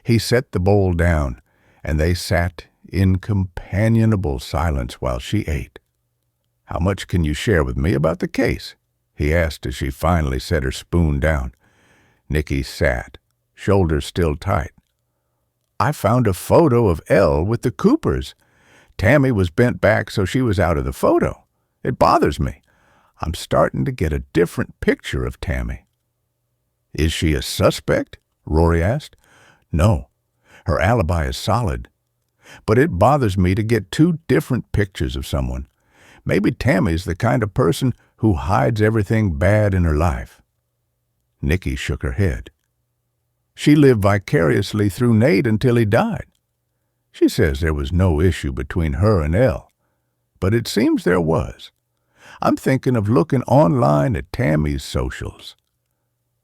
He set the bowl down, and they sat in companionable silence while she ate. "How much can you share with me about the case?" he asked as she finally set her spoon down. Nicky sat, shoulders still tight. "I found a photo of Elle with the Coopers. Tammy was bent back, so she was out of the photo. It bothers me. I'm starting to get a different picture of Tammy." "Is she a suspect?" Rory asked. "No. Her alibi is solid. But it bothers me to get two different pictures of someone. Maybe Tammy's the kind of person who hides everything bad in her life." Nikki shook her head. "She lived vicariously through Nate until he died. She says there was no issue between her and Elle, but it seems there was. I'm thinking of looking online at Tammy's socials."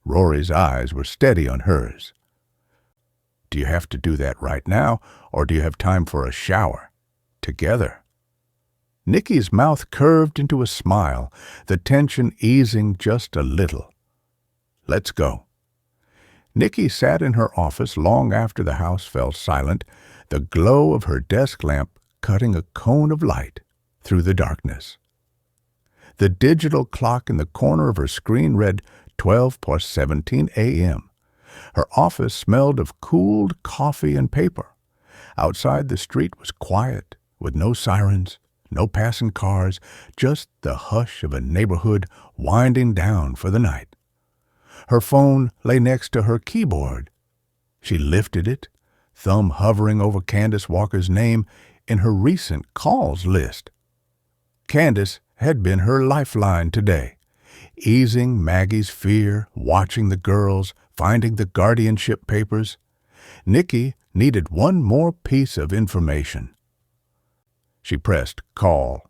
Rory's eyes were steady on hers. "Do you have to do that right now, or do you have time for a shower? Together?" Nikki's mouth curved into a smile, the tension easing just a little. "Let's go." Nikki sat in her office long after the house fell silent, the glow of her desk lamp cutting a cone of light through the darkness. The digital clock in the corner of her screen read 12:17 a.m. Her office smelled of cooled coffee and paper. Outside the street was quiet, with no sirens, no passing cars, just the hush of a neighborhood winding down for the night. Her phone lay next to her keyboard. She lifted it, thumb hovering over Candace Walker's name in her recent calls list. Candace had been her lifeline today, easing Maggie's fear, watching the girls, finding the guardianship papers. Nikki needed one more piece of information. She pressed call.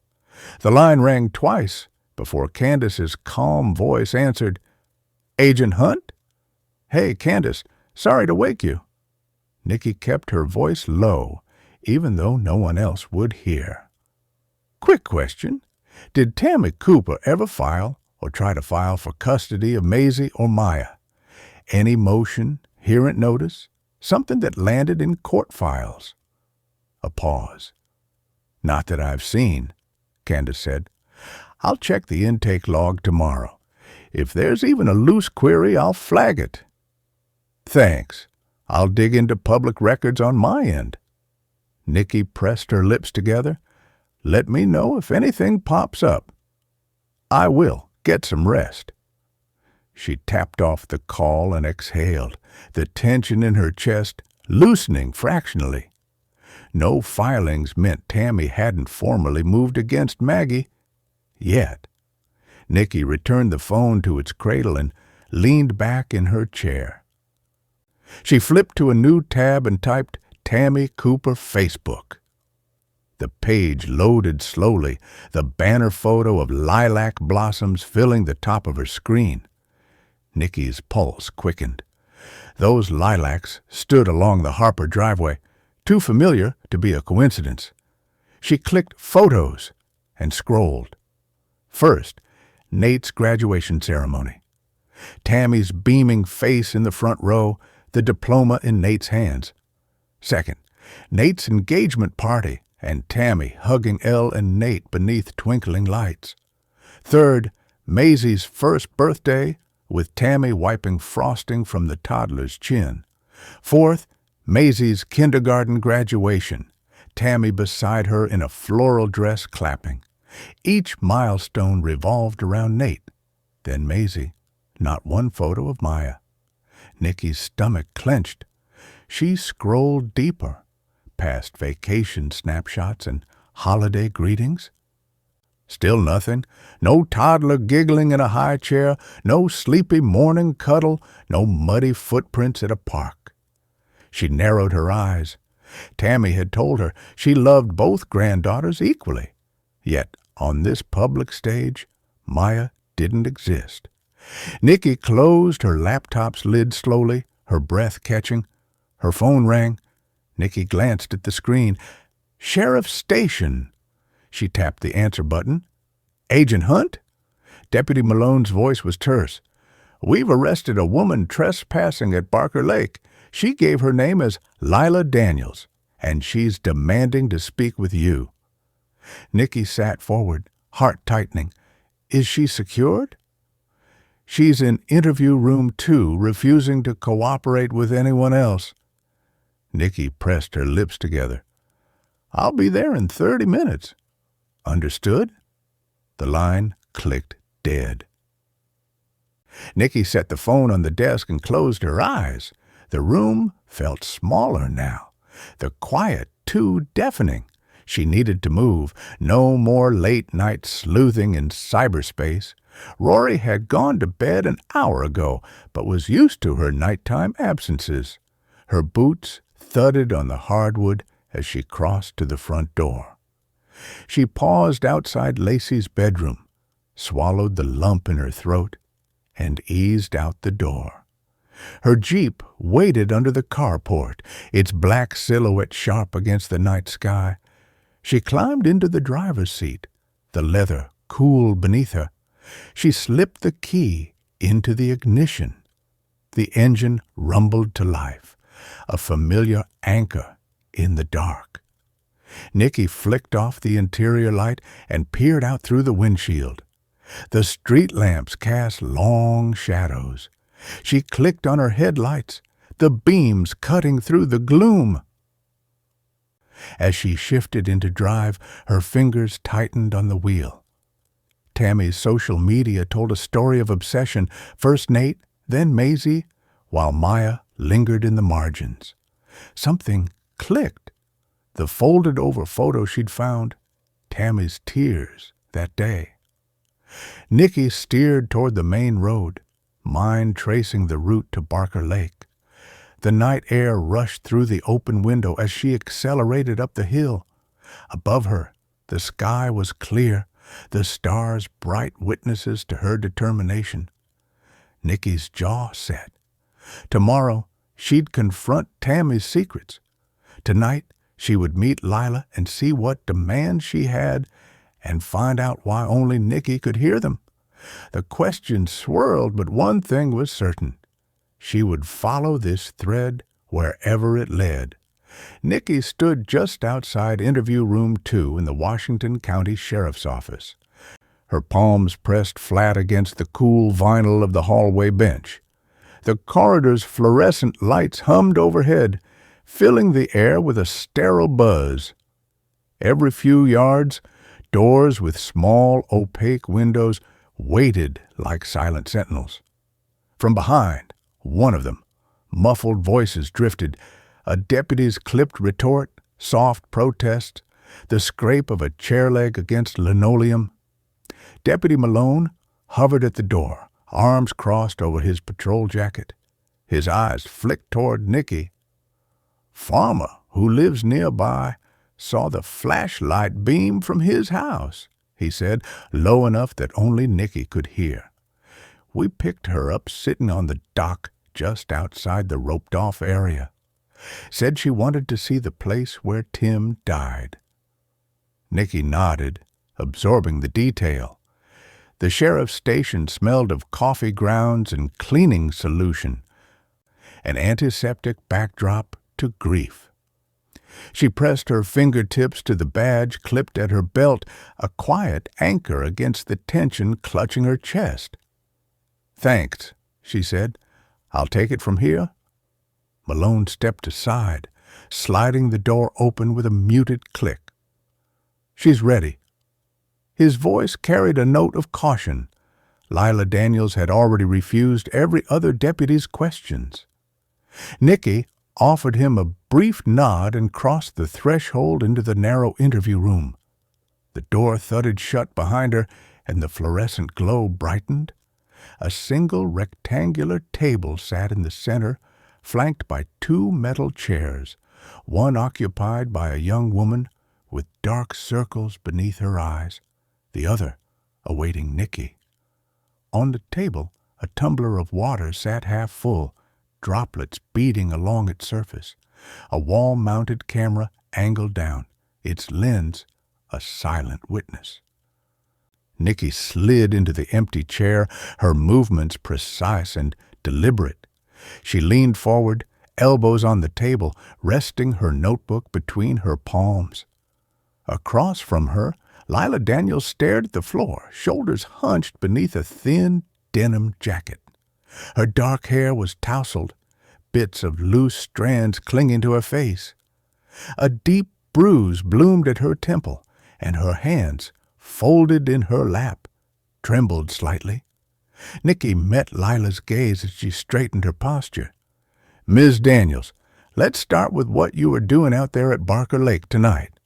The line rang twice before Candace's calm voice answered, "Agent Hunt? Hey, Candace, sorry to wake you." Nikki kept her voice low, even though no one else would hear. "Quick question. Did Tammy Cooper ever file or try to file for custody of Maisie or Maya? Any motion, hearing notice, something that landed in court files?" A pause. "Not that I've seen," Candace said. "I'll check the intake log tomorrow. If there's even a loose query, I'll flag it." "Thanks. I'll dig into public records on my end." Nikki pressed her lips together. "Let me know if anything pops up." "I will. Get some rest." She tapped off the call and exhaled, the tension in her chest loosening fractionally. No filings meant Tammy hadn't formally moved against Maggie. Yet. Nikki returned the phone to its cradle and leaned back in her chair. She flipped to a new tab and typed Tammy Cooper Facebook. The page loaded slowly, the banner photo of lilac blossoms filling the top of her screen. Nikki's pulse quickened. Those lilacs stood along the Harper driveway, too familiar to be a coincidence. She clicked Photos and scrolled. First, Nate's graduation ceremony. Tammy's beaming face in the front row, the diploma in Nate's hands. Second, Nate's engagement party and Tammy hugging Elle and Nate beneath twinkling lights. Third, Maisie's first birthday, with Tammy wiping frosting from the toddler's chin. Fourth, Maisie's kindergarten graduation, Tammy beside her in a floral dress clapping. Each milestone revolved around Nate, then Maisie, not one photo of Maya. Nikki's stomach clenched. She scrolled deeper, past vacation snapshots and holiday greetings. Still nothing. No toddler giggling in a high chair, no sleepy morning cuddle, no muddy footprints at a park. She narrowed her eyes. Tammy had told her she loved both granddaughters equally. Yet, on this public stage, Maya didn't exist. Nikki closed her laptop's lid slowly, her breath catching. Her phone rang. Nikki glanced at the screen. "Sheriff's Station." She tapped the answer button. "Agent Hunt?" Deputy Malone's voice was terse. "We've arrested a woman trespassing at Barker Lake. She gave her name as Lila Daniels, and she's demanding to speak with you." Nikki sat forward, heart tightening. "Is she secured?" "She's in interview room 2, refusing to cooperate with anyone else." Nikki pressed her lips together. "I'll be there in 30 minutes. Understood?" The line clicked dead. Nikki set the phone on the desk and closed her eyes. The room felt smaller now. The quiet too deafening. She needed to move. No more late-night sleuthing in cyberspace. Rory had gone to bed an hour ago, but was used to her nighttime absences. Her boots thudded on the hardwood as she crossed to the front door. She paused outside Lacey's bedroom, swallowed the lump in her throat, and eased out the door. Her Jeep waited under the carport, its black silhouette sharp against the night sky. She climbed into the driver's seat, the leather cool beneath her. She slipped the key into the ignition. The engine rumbled to life, a familiar anchor in the dark. Nikki flicked off the interior light and peered out through the windshield. The street lamps cast long shadows. She clicked on her headlights, the beams cutting through the gloom. As she shifted into drive, her fingers tightened on the wheel. Tammy's social media told a story of obsession, first Nate, then Maisie, while Maya lingered in the margins. Something clicked. The folded-over photo she'd found, Tammy's tears that day. Nikki steered toward the main road, mind tracing the route to Barker Lake. The night air rushed through the open window as she accelerated up the hill. Above her, the sky was clear, the stars bright witnesses to her determination. Nikki's jaw set. Tomorrow, she'd confront Tammy's secrets. Tonight, she would meet Lila and see what demands she had and find out why only Nikki could hear them. The questions swirled, but one thing was certain. She would follow this thread wherever it led. Nikki stood just outside Interview Room 2 in the Washington County Sheriff's Office, her palms pressed flat against the cool vinyl of the hallway bench. The corridor's fluorescent lights hummed overhead, filling the air with a sterile buzz. Every few yards, doors with small, opaque windows waited like silent sentinels. From behind, one of them, muffled voices drifted, a deputy's clipped retort, soft protest, the scrape of a chair leg against linoleum. Deputy Malone hovered at the door, arms crossed over his patrol jacket. His eyes flicked toward Nikki. Farmer, who lives nearby, saw the flashlight beam from his house, he said, low enough that only Nikki could hear. We picked her up sitting on the dock just outside the roped-off area. Said she wanted to see the place where Tim died. Nikki nodded, absorbing the detail. The sheriff's station smelled of coffee grounds and cleaning solution, an antiseptic backdrop to grief. She pressed her fingertips to the badge clipped at her belt, a quiet anchor against the tension clutching her chest. "Thanks," she said. "I'll take it from here." Malone stepped aside, sliding the door open with a muted click. "She's ready." His voice carried a note of caution. Lila Daniels had already refused every other deputy's questions. Nikki offered him a brief nod and crossed the threshold into the narrow interview room. The door thudded shut behind her, and the fluorescent glow brightened. A single rectangular table sat in the center, flanked by two metal chairs, one occupied by a young woman with dark circles beneath her eyes, the other awaiting Nikki. On the table, a tumbler of water sat half full, droplets beading along its surface. A wall-mounted camera angled down, its lens a silent witness. Nikki slid into the empty chair, her movements precise and deliberate. She leaned forward, elbows on the table, resting her notebook between her palms. Across from her, Lila Daniels stared at the floor, shoulders hunched beneath a thin denim jacket. Her dark hair was tousled, bits of loose strands clinging to her face. A deep bruise bloomed at her temple, and her hands folded in her lap, trembled slightly. Nicky met Lila's gaze as she straightened her posture. "Miss Daniels, let's start with what you were doing out there at Barker Lake tonight."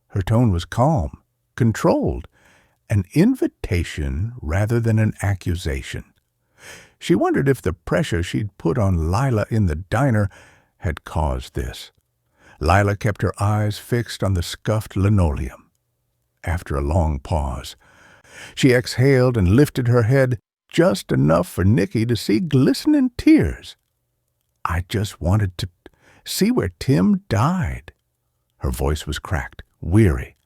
Her tone was calm, controlled, an invitation rather than an accusation. She wondered if the pressure she'd put on Lila in the diner had caused this. Lila kept her eyes fixed on the scuffed linoleum. After a long pause, she exhaled and lifted her head just enough for Nicky to see glistening tears. "I just wanted to see where Tim died." Her voice was cracked, weary.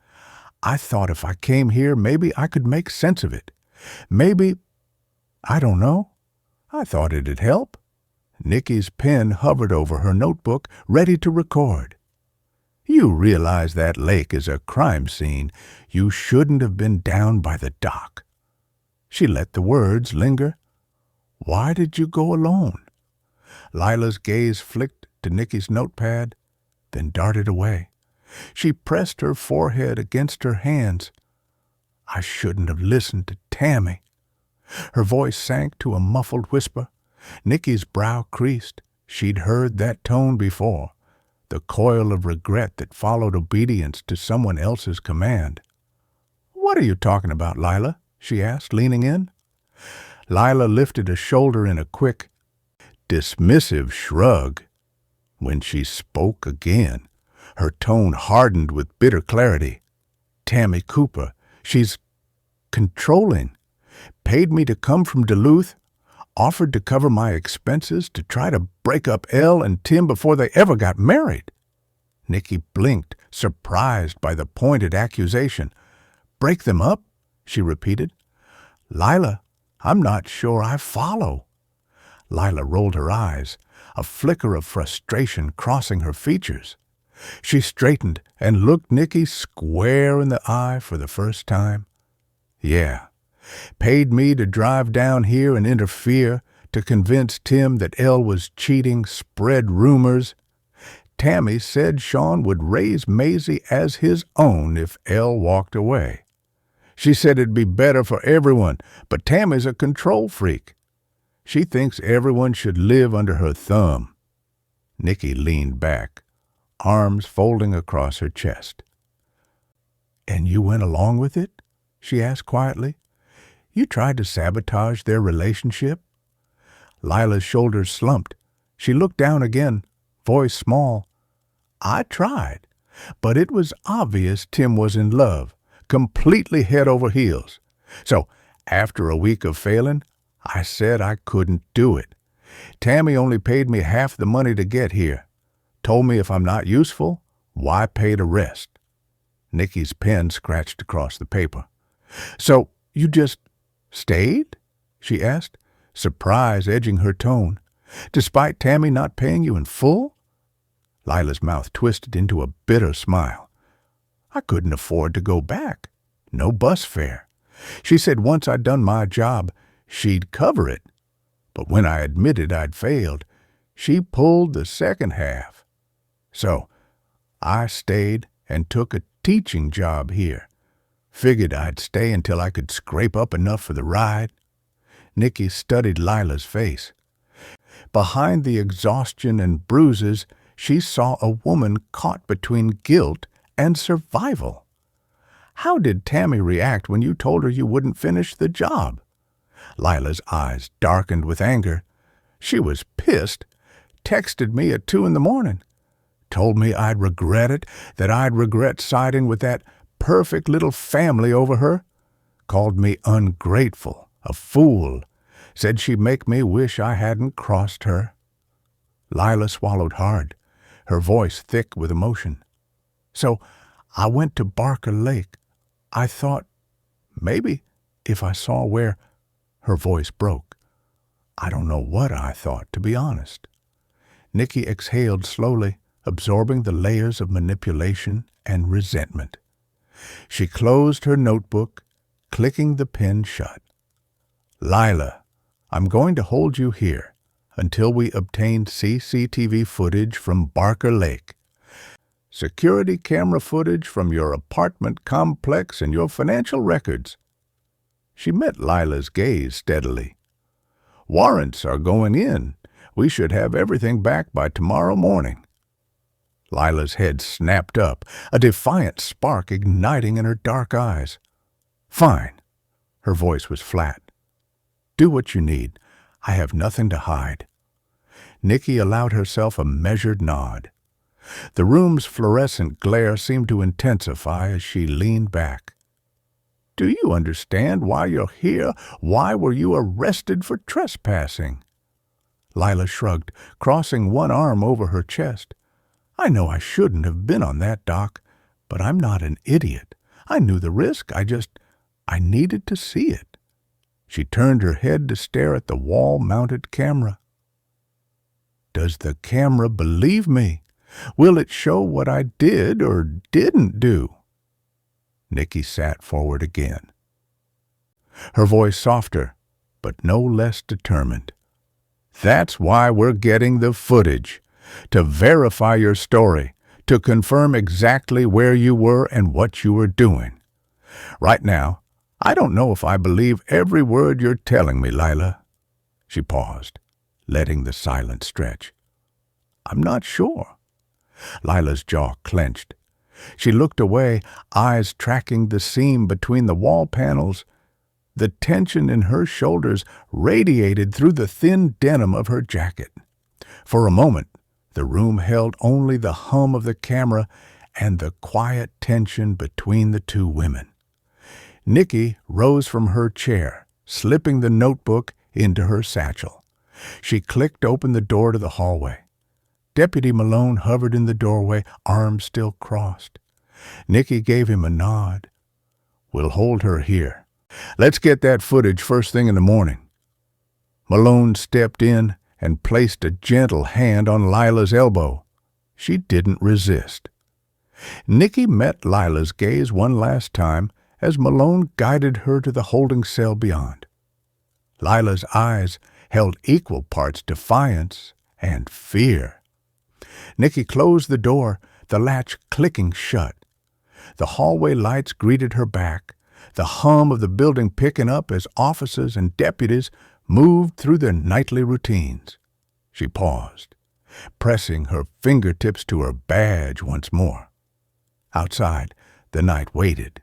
"I thought if I came here, maybe I could make sense of it. Maybe, I don't know. I thought it'd help." Nicky's pen hovered over her notebook, ready to record. "You realize that lake is a crime scene. You shouldn't have been down by the dock." She let the words linger. "Why did you go alone?" Lila's gaze flicked to Nicky's notepad, then darted away. She pressed her forehead against her hands. "I shouldn't have listened to Tammy." Her voice sank to a muffled whisper. Nicky's brow creased. She'd heard that tone before, the coil of regret that followed obedience to someone else's command. "What are you talking about, Lila?" she asked, leaning in. Lila lifted a shoulder in a quick, dismissive shrug. When she spoke again, her tone hardened with bitter clarity. "Tammy Cooper, she's controlling. Paid me to come from Duluth, offered to cover my expenses to try to break up Elle and Tim before they ever got married." Nicky blinked, surprised by the pointed accusation. "Break them up?" she repeated. "Lila, I'm not sure I follow." Lila rolled her eyes, a flicker of frustration crossing her features. She straightened and looked Nicky square in the eye for the first time. "Yeah. Paid me to drive down here and interfere, to convince Tim that Elle was cheating, spread rumors. Tammy said Sean would raise Maisie as his own if Elle walked away. She said it'd be better for everyone, but Tammy's a control freak. She thinks everyone should live under her thumb." Nicky leaned back, arms folding across her chest. "And you went along with it?" she asked quietly. "You tried to sabotage their relationship?" Lila's shoulders slumped. She looked down again, voice small. "I tried, but it was obvious Tim was in love, completely head over heels. So, after a week of failing, I said I couldn't do it. Tammy only paid me half the money to get here. Told me if I'm not useful, why pay the rest?" Nicky's pen scratched across the paper. "So, you just stayed?" she asked, surprise edging her tone. "Despite Tammy not paying you in full?" Lila's mouth twisted into a bitter smile. "I couldn't afford to go back. No bus fare. She said once I'd done my job, she'd cover it. But when I admitted I'd failed, she pulled the second half. So, I stayed and took a teaching job here. Figured I'd stay until I could scrape up enough for the ride." Nicky studied Lila's face. Behind the exhaustion and bruises, she saw a woman caught between guilt and survival. "How did Tammy react when you told her you wouldn't finish the job?" Lila's eyes darkened with anger. "She was pissed. Texted me at 2 a.m. Told me I'd regret it, that I'd regret siding with that perfect little family over her. Called me ungrateful, a fool. Said she'd make me wish I hadn't crossed her." Lila swallowed hard, her voice thick with emotion. "So I went to Barker Lake. I thought, maybe, if I saw where—" Her voice broke. "I don't know what I thought, to be honest." Nicky exhaled slowly, absorbing the layers of manipulation and resentment. She closed her notebook, clicking the pen shut. "Lila, I'm going to hold you here until we obtain CCTV footage from Barker Lake. security camera footage from your apartment complex and your financial records. She met Lila's gaze steadily. Warrants are going in. We should have everything back by tomorrow morning. Lila's head snapped up, a defiant spark igniting in her dark eyes. Fine. Her voice was flat. Do what you need. I have nothing to hide. Nikki allowed herself a measured nod. The room's fluorescent glare seemed to intensify as she leaned back. Do you understand why you're here? Why were you arrested for trespassing? Lila shrugged, crossing one arm over her chest. I know I shouldn't have been on that dock, but I'm not an idiot. I knew the risk. I needed to see it. She turned her head to stare at the wall-mounted camera. Does the camera believe me? Will it show what I did or didn't do? Nikki sat forward again. Her voice softer, but no less determined. That's why we're getting the footage. To verify your story, to confirm exactly where you were and what you were doing. Right now, I don't know if I believe every word you're telling me, Lila. She paused, letting the silence stretch. I'm not sure. Lila's jaw clenched. She looked away, eyes tracking the seam between the wall panels. The tension in her shoulders radiated through the thin denim of her jacket. For a moment, the room held only the hum of the camera and the quiet tension between the two women. Nikki rose from her chair, slipping the notebook into her satchel. She clicked open the door to the hallway. Deputy Malone hovered in the doorway, arms still crossed. Nikki gave him a nod. We'll hold her here. Let's get that footage first thing in the morning. Malone stepped in and placed a gentle hand on Lila's elbow. She didn't resist. Nikki met Lila's gaze one last time as Malone guided her to the holding cell beyond. Lila's eyes held equal parts defiance and fear. Nikki closed the door, the latch clicking shut. The hallway lights greeted her back, the hum of the building picking up as officers and deputies moved through their nightly routines. She paused, pressing her fingertips to her badge once more. Outside, the night waited,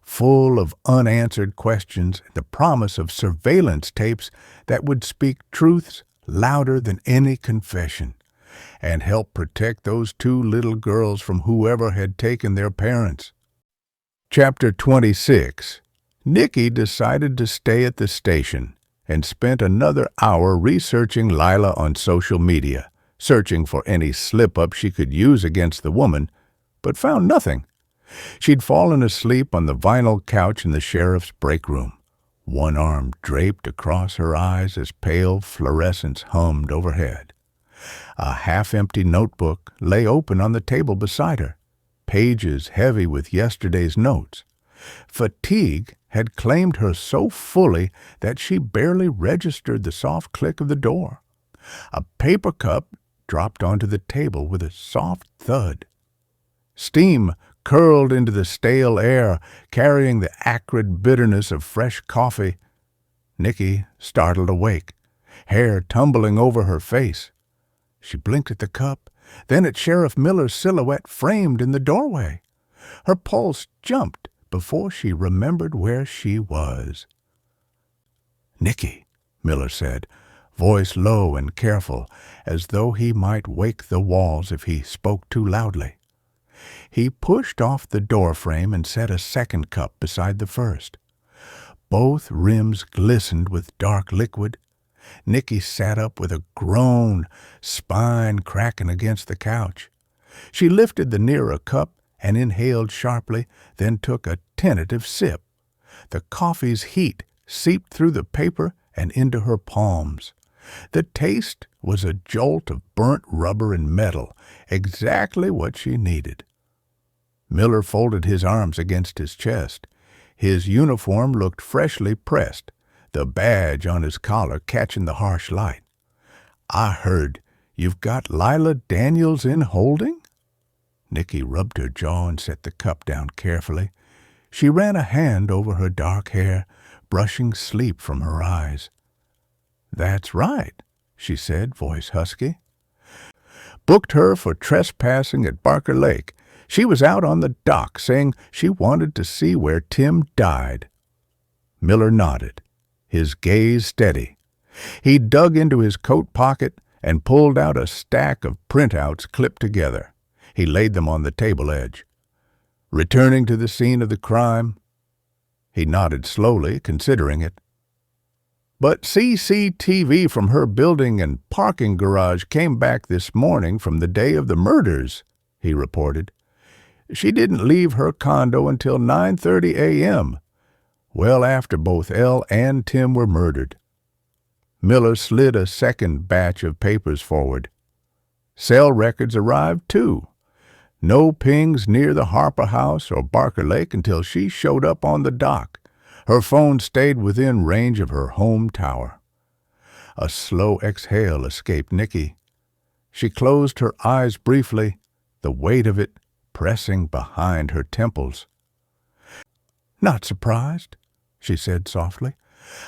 full of unanswered questions and the promise of surveillance tapes that would speak truths louder than any confession and help protect those two little girls from whoever had taken their parents. Chapter 26. Nikki decided to stay at the station and spent another hour researching Lila on social media, searching for any slip-up she could use against the woman, but found nothing. She'd fallen asleep on the vinyl couch in the sheriff's break room, one arm draped across her eyes as pale fluorescence hummed overhead. A half-empty notebook lay open on the table beside her, pages heavy with yesterday's notes. Fatigue had claimed her so fully that she barely registered the soft click of the door. A paper cup dropped onto the table with a soft thud. Steam curled into the stale air, carrying the acrid bitterness of fresh coffee. Nikki startled awake, hair tumbling over her face. She blinked at the cup, then at Sheriff Miller's silhouette framed in the doorway. Her pulse jumped before she remembered where she was. "Nikki," Miller said, voice low and careful, as though he might wake the walls if he spoke too loudly. He pushed off the doorframe and set a second cup beside the first. Both rims glistened with dark liquid. Nikki sat up with a groan, spine cracking against the couch. She lifted the nearer cup and inhaled sharply, then took a tentative sip. The coffee's heat seeped through the paper and into her palms. The taste was a jolt of burnt rubber and metal, exactly what she needed. Miller folded his arms against his chest. His uniform looked freshly pressed, the badge on his collar catching the harsh light. "I heard you've got Lila Daniels in holding?" Nicky rubbed her jaw and set the cup down carefully. She ran a hand over her dark hair, brushing sleep from her eyes. "That's right," she said, voice husky. "Booked her for trespassing at Barker Lake. She was out on the dock saying she wanted to see where Tim died." Miller nodded, his gaze steady. He dug into his coat pocket and pulled out a stack of printouts clipped together. He laid them on the table edge. "Returning to the scene of the crime?" He nodded slowly, considering it. "But CCTV from her building and parking garage came back this morning from the day of the murders," he reported. "She didn't leave her condo until 9:30 a.m., well after both Elle and Tim were murdered." Miller slid a second batch of papers forward. "Cell records arrived, too. No pings near the Harper House or Barker Lake until she showed up on the dock. Her phone stayed within range of her home tower." A slow exhale escaped Nicky. She closed her eyes briefly, the weight of it pressing behind her temples. "Not surprised," she said softly.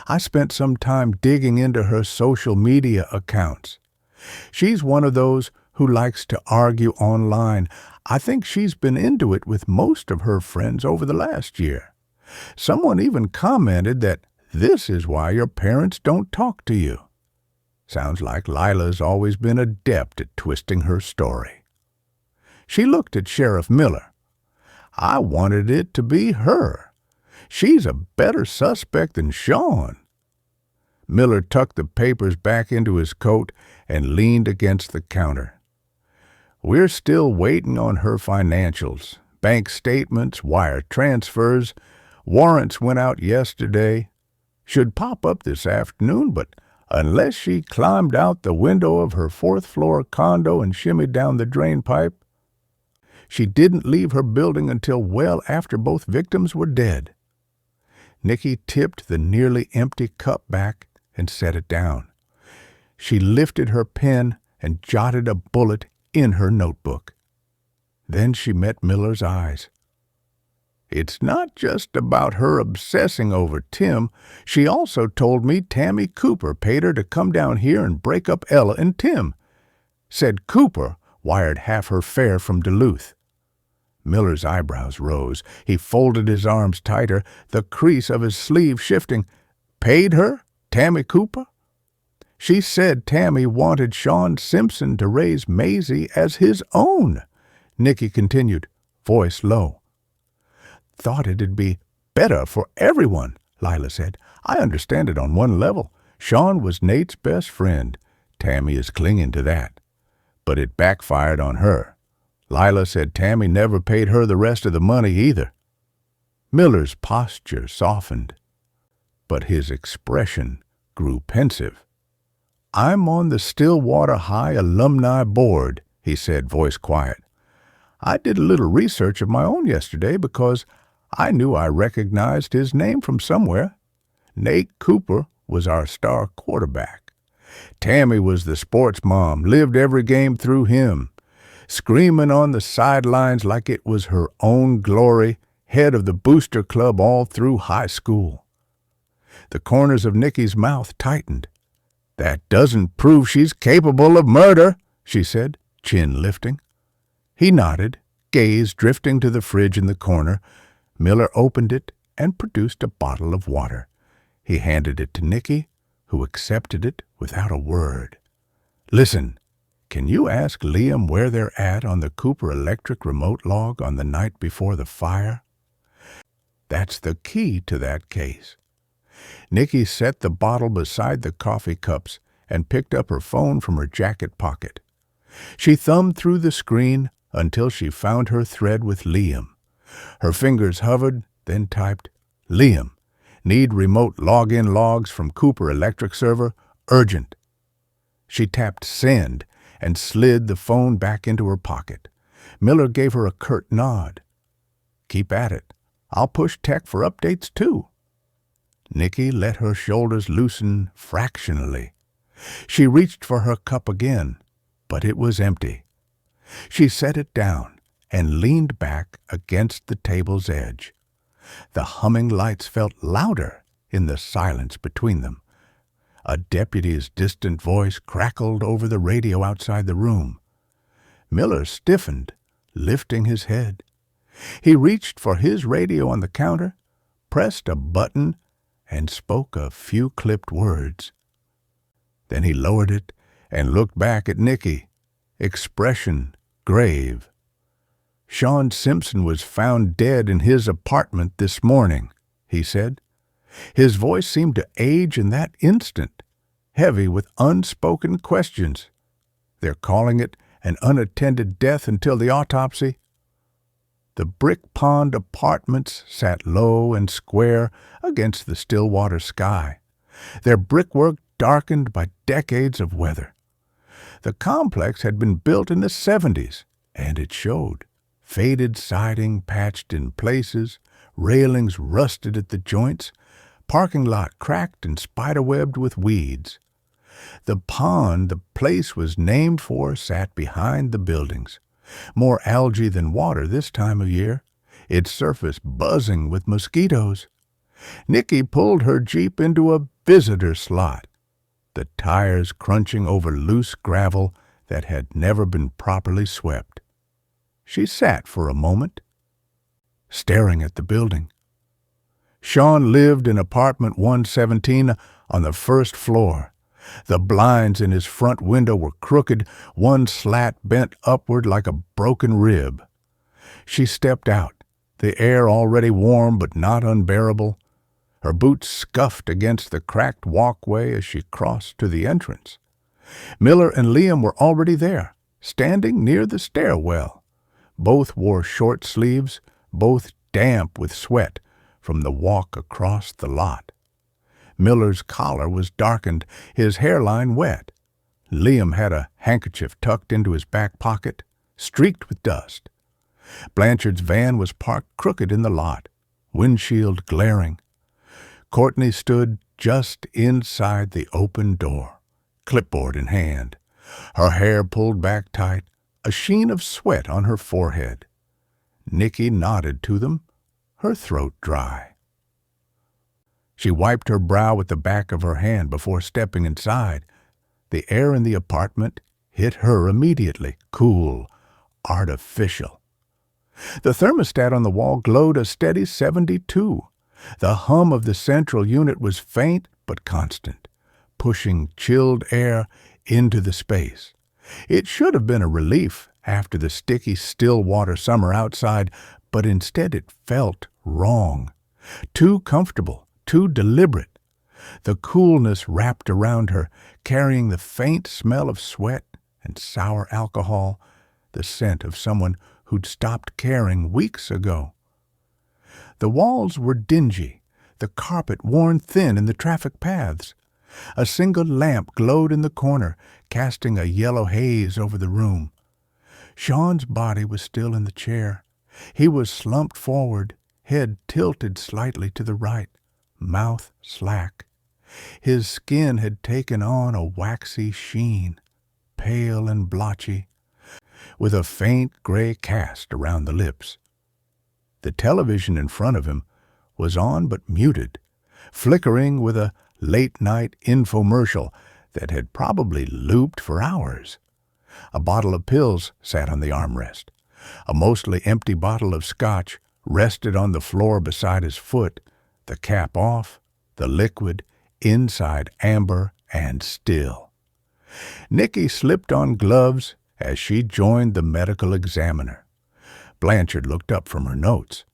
"I spent some time digging into her social media accounts. She's one of those who likes to argue online. I think she's been into it with most of her friends over the last year. Someone even commented that this is why your parents don't talk to you. Sounds like Lila's always been adept at twisting her story." She looked at Sheriff Miller. "I wanted it to be her. She's a better suspect than Sean." Miller tucked the papers back into his coat and leaned against the counter. "We're still waiting on her financials, bank statements, wire transfers. Warrants went out yesterday. Should pop up this afternoon, but unless she climbed out the window of her fourth-floor condo and shimmied down the drain pipe, she didn't leave her building until well after both victims were dead." Nicky tipped the nearly empty cup back and set it down. She lifted her pen and jotted a bullet in her notebook. Then she met Miller's eyes. "It's not just about her obsessing over Tim. She also told me Tammy Cooper paid her to come down here and break up Ella and Tim. Said Cooper wired half her fare from Duluth." Miller's eyebrows rose. He folded his arms tighter, the crease of his sleeve shifting. "Paid her? Tammy Cooper?" "She said Tammy wanted Sean Simpson to raise Maisie as his own," Nicky continued, voice low. "Thought it'd be better for everyone," Lila said. "I understand it on one level. Sean was Nate's best friend. Tammy is clinging to that. But it backfired on her. Lila said Tammy never paid her the rest of the money either." Miller's posture softened, but his expression grew pensive. "I'm on the Stillwater High Alumni Board," he said, voice quiet. "I did a little research of my own yesterday because I knew I recognized his name from somewhere. Nate Cooper was our star quarterback. Tammy was the sports mom, lived every game through him, screaming on the sidelines like it was her own glory, head of the booster club all through high school." The corners of Nicky's mouth tightened. "That doesn't prove she's capable of murder," she said, chin lifting. He nodded, gaze drifting to the fridge in the corner. Miller opened it and produced a bottle of water. He handed it to Nicky, who accepted it without a word. "Listen, can you ask Liam where they're at on the Cooper Electric remote log on the night before the fire? That's the key to that case." Nicky set the bottle beside the coffee cups and picked up her phone from her jacket pocket. She thumbed through the screen until she found her thread with Liam. Her fingers hovered, then typed, "Liam, need remote login logs from Cooper Electric server, urgent." She tapped send and slid the phone back into her pocket. Miller gave her a curt nod. "Keep at it. I'll push tech for updates too." Nicky let her shoulders loosen fractionally. She reached for her cup again, but it was empty. She set it down and leaned back against the table's edge. The humming lights felt louder in the silence between them. A deputy's distant voice crackled over the radio outside the room. Miller stiffened, lifting his head. He reached for his radio on the counter, pressed a button, and spoke a few clipped words. Then he lowered it and looked back at Nicky, expression grave. "Sean Simpson was found dead in his apartment this morning," he said. His voice seemed to age in that instant, heavy with unspoken questions. "They're calling it an unattended death until the autopsy." The Brick Pond Apartments sat low and square against the still-water sky, their brickwork darkened by decades of weather. The complex had been built in the 70s, and it showed. Faded siding patched in places, railings rusted at the joints, parking lot cracked and spiderwebbed with weeds. The pond the place was named for sat behind the buildings, more algae than water this time of year, its surface buzzing with mosquitoes. Nicky pulled her Jeep into a visitor slot, the tires crunching over loose gravel that had never been properly swept. She sat for a moment, staring at the building. Sean lived in apartment 117 on the first floor. The blinds in his front window were crooked, one slat bent upward like a broken rib. She stepped out, the air already warm but not unbearable. Her boots scuffed against the cracked walkway as she crossed to the entrance. Miller and Liam were already there, standing near the stairwell. Both wore short sleeves, both damp with sweat from the walk across the lot. Miller's collar was darkened, his hairline wet. Liam had a handkerchief tucked into his back pocket, streaked with dust. Blanchard's van was parked crooked in the lot, windshield glaring. Courtney stood just inside the open door, clipboard in hand, her hair pulled back tight, a sheen of sweat on her forehead. Nicky nodded to them, her throat dry. She wiped her brow with the back of her hand before stepping inside. The air in the apartment hit her immediately, cool, artificial. The thermostat on the wall glowed a steady 72. The hum of the central unit was faint but constant, pushing chilled air into the space. It should have been a relief after the sticky, still-water summer outside, but instead it felt wrong. Too comfortable, too deliberate. The coolness wrapped around her, carrying the faint smell of sweat and sour alcohol, the scent of someone who'd stopped caring weeks ago. The walls were dingy, the carpet worn thin in the traffic paths. A single lamp glowed in the corner, casting a yellow haze over the room. Sean's body was still in the chair. He was slumped forward, head tilted slightly to the right, mouth slack. His skin had taken on a waxy sheen, pale and blotchy, with a faint gray cast around the lips. The television in front of him was on but muted, flickering with a late-night infomercial that had probably looped for hours. A bottle of pills sat on the armrest. A mostly empty bottle of scotch rested on the floor beside his foot, the cap off, the liquid inside amber and still. Nicky slipped on gloves as she joined the medical examiner. Blanchard looked up from her notes.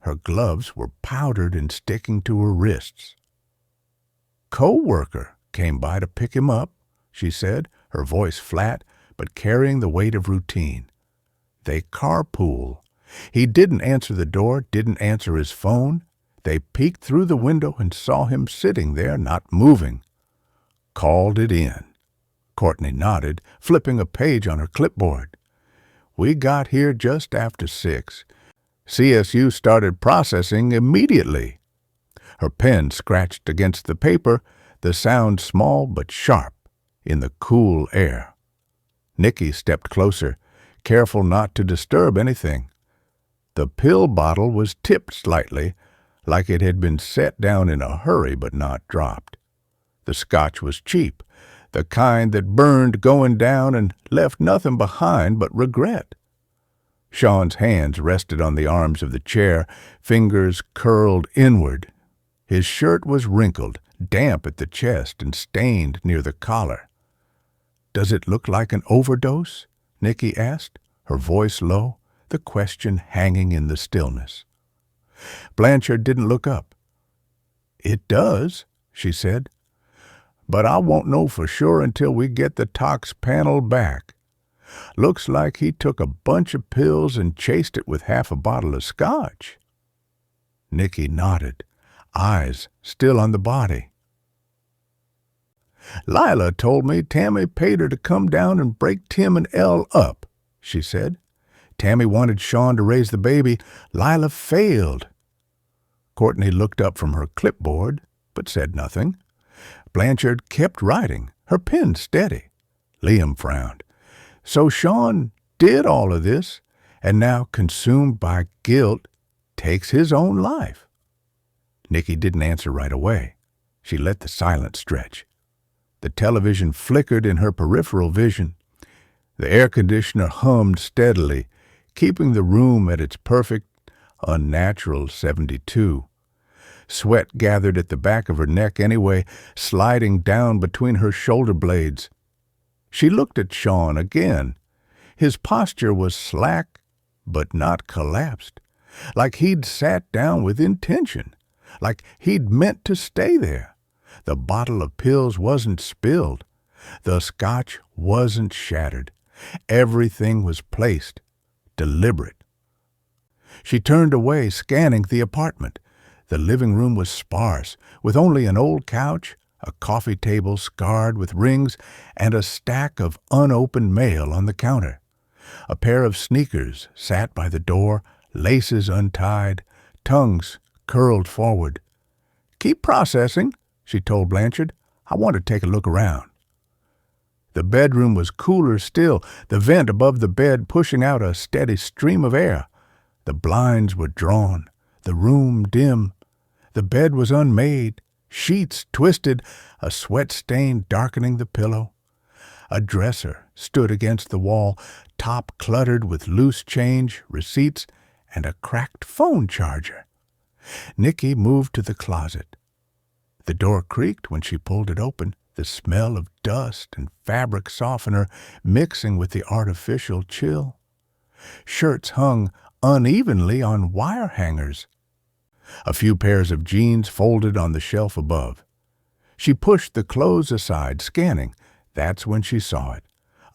Her gloves were powdered and sticking to her wrists. "Co-worker came by to pick him up," she said, her voice flat but carrying the weight of routine. "They carpool. He didn't answer the door, didn't answer his phone. They peeked through the window and saw him sitting there, not moving. Called it in." Courtney nodded, flipping a page on her clipboard. "We got here just after 6. CSU started processing immediately." Her pen scratched against the paper, the sound small but sharp in the cool air. Nicky stepped closer, careful not to disturb anything. The pill bottle was tipped slightly, like it had been set down in a hurry but not dropped. The scotch was cheap, the kind that burned going down and left nothing behind but regret. Sean's hands rested on the arms of the chair, fingers curled inward. His shirt was wrinkled, damp at the chest and stained near the collar. "Does it look like an overdose?" Nicky asked, her voice low, the question hanging in the stillness. Blanchard didn't look up. "It does," she said, "but I won't know for sure until we get the tox panel back. Looks like he took a bunch of pills and chased it with half a bottle of scotch." Nicky nodded, eyes still on the body. "Lila told me Tammy paid her to come down and break Tim and Elle up," she said. "Tammy wanted Sean to raise the baby. Lila failed." Courtney looked up from her clipboard, but said nothing. Blanchard kept writing, her pen steady. Liam frowned. "So Sean did all of this, and now, consumed by guilt, takes his own life." Nicky didn't answer right away. She let the silence stretch. The television flickered in her peripheral vision. The air conditioner hummed steadily, keeping the room at its perfect, unnatural 72. Sweat gathered at the back of her neck anyway, sliding down between her shoulder blades. She looked at Sean again. His posture was slack, but not collapsed, like he'd sat down with intention, like he'd meant to stay there. The bottle of pills wasn't spilled. The scotch wasn't shattered. Everything was placed, deliberate. She turned away, scanning the apartment. The living room was sparse, with only an old couch, a coffee table scarred with rings, and a stack of unopened mail on the counter. A pair of sneakers sat by the door, laces untied, tongues curled forward. "Keep processing," she told Blanchard. "I want to take a look around." The bedroom was cooler still, the vent above the bed pushing out a steady stream of air. The blinds were drawn, the room dim. The bed was unmade, sheets twisted, a sweat stain darkening the pillow. A dresser stood against the wall, top cluttered with loose change, receipts, and a cracked phone charger. Nicky moved to the closet. The door creaked when she pulled it open, the smell of dust and fabric softener mixing with the artificial chill. Shirts hung unevenly on wire hangers. A few pairs of jeans folded on the shelf above. She pushed the clothes aside, scanning. That's when she saw it,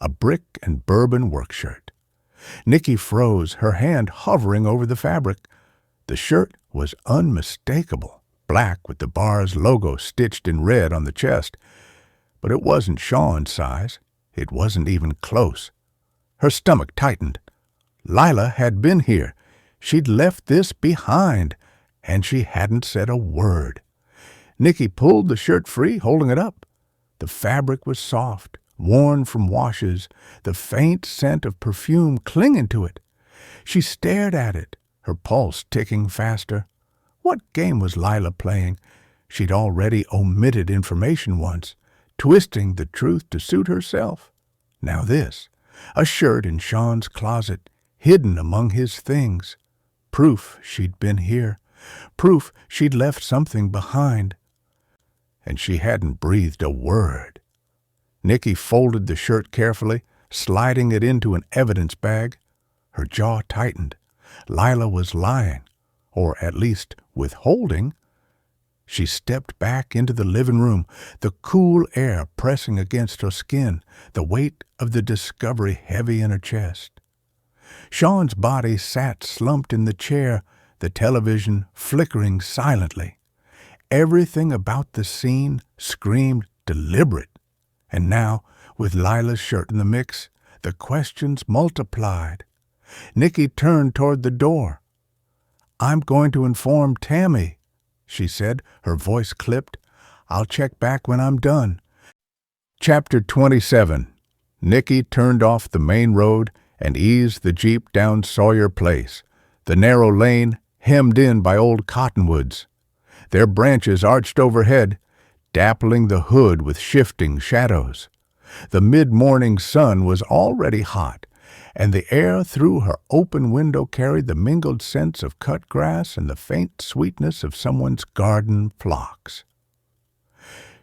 a brick and bourbon work shirt. Nicky froze, her hand hovering over the fabric. The shirt was unmistakable, black with the bar's logo stitched in red on the chest. But it wasn't Sean's size. It wasn't even close. Her stomach tightened. Lila had been here. She'd left this behind, and she hadn't said a word. Nicky pulled the shirt free, holding it up. The fabric was soft, worn from washes, the faint scent of perfume clinging to it. She stared at it, her pulse ticking faster. What game was Lila playing? She'd already omitted information once, twisting the truth to suit herself. Now this, a shirt in Sean's closet, hidden among his things. Proof she'd been here. Proof she'd left something behind. And she hadn't breathed a word. Nicky folded the shirt carefully, sliding it into an evidence bag. Her jaw tightened. Lila was lying, or at least withholding. She stepped back into the living room, the cool air pressing against her skin, the weight of the discovery heavy in her chest. Sean's body sat slumped in the chair, the television flickering silently. Everything about the scene screamed deliberate. And now, with Lila's shirt in the mix, the questions multiplied. Nicky turned toward the door. "I'm going to inform Tammy," she said, her voice clipped. "I'll check back when I'm done." Chapter 27. Nicky turned off the main road and eased the Jeep down Sawyer Place, the narrow lane hemmed in by old cottonwoods. Their branches arched overhead, dappling the hood with shifting shadows. The mid-morning sun was already hot, and the air through her open window carried the mingled scents of cut grass and the faint sweetness of someone's garden phlox.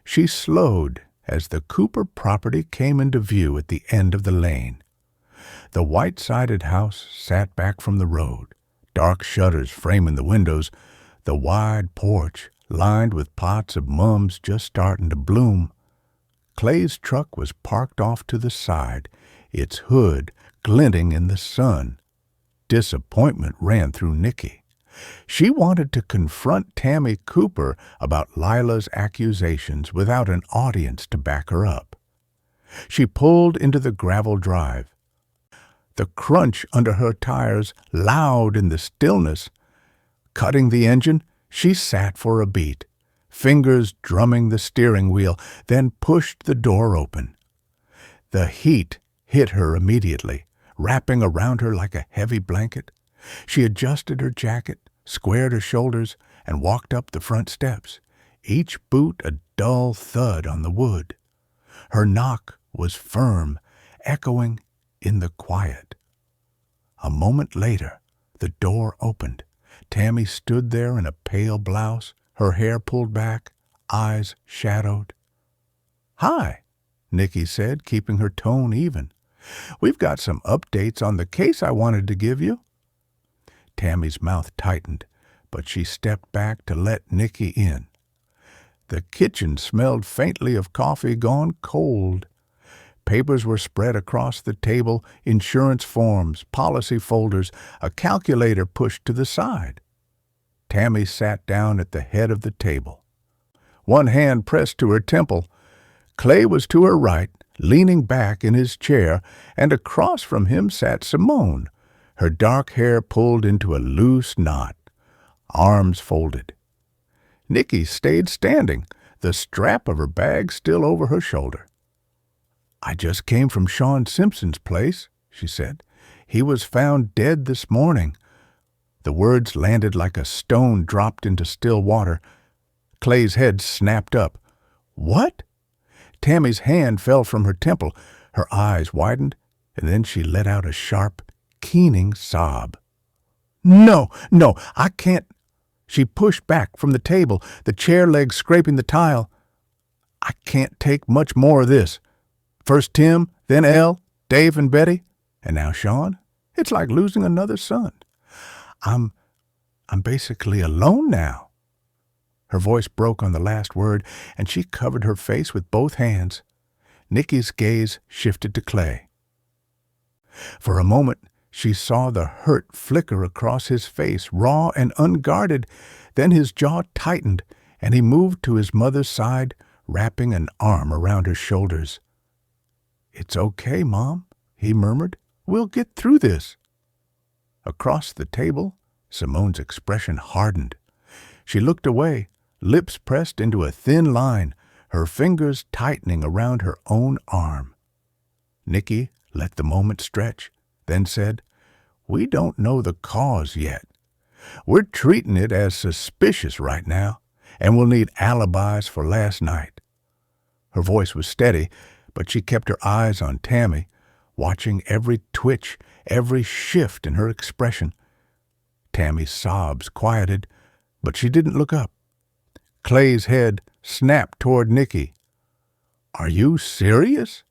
She slowed as the Cooper property came into view at the end of the lane. The white-sided house sat back from the road, dark shutters framing the windows, the wide porch lined with pots of mums just starting to bloom. Clay's truck was parked off to the side, its hood glinting in the sun. Disappointment ran through Nicky. She wanted to confront Tammy Cooper about Lila's accusations without an audience to back her up. She pulled into the gravel drive, the crunch under her tires loud in the stillness. Cutting the engine, she sat for a beat, fingers drumming the steering wheel, then pushed the door open. The heat hit her immediately, wrapping around her like a heavy blanket. She adjusted her jacket, squared her shoulders, and walked up the front steps, each boot a dull thud on the wood. Her knock was firm, echoing in the quiet. A moment later, the door opened. Tammy stood there in a pale blouse, her hair pulled back, eyes shadowed. "Hi," Nicky said, keeping her tone even. "We've got some updates on the case I wanted to give you." Tammy's mouth tightened, but she stepped back to let Nicky in. The kitchen smelled faintly of coffee gone cold. Papers were spread across the table, insurance forms, policy folders, a calculator pushed to the side. Tammy sat down at the head of the table. One hand pressed to her temple. Clay was to her right, leaning back in his chair, and across from him sat Simone, her dark hair pulled into a loose knot, arms folded. Nicky stayed standing, the strap of her bag still over her shoulder. "I just came from Sean Simpson's place," she said. "He was found dead this morning." The words landed like a stone dropped into still water. Clay's head snapped up. "What?" Tammy's hand fell from her temple. Her eyes widened, and then she let out a sharp, keening sob. No, I can't." She pushed back from the table, the chair legs scraping the tile. "I can't take much more of this. First Tim, then Elle, Dave and Betty, and now Sean. It's like losing another son. I'm basically alone now." Her voice broke on the last word, and she covered her face with both hands. Nicky's gaze shifted to Clay. For a moment, she saw the hurt flicker across his face, raw and unguarded. Then his jaw tightened, and he moved to his mother's side, wrapping an arm around her shoulders. "It's okay, Mom," he murmured. "We'll get through this." Across the table, Simone's expression hardened. She looked away, lips pressed into a thin line, her fingers tightening around her own arm. Nicky let the moment stretch, then said, "We don't know the cause yet. We're treating it as suspicious right now, and we'll need alibis for last night." Her voice was steady, but she kept her eyes on Tammy, watching every twitch, every shift in her expression. Tammy's sobs quieted, but she didn't look up. Clay's head snapped toward Nicky. "Are you serious?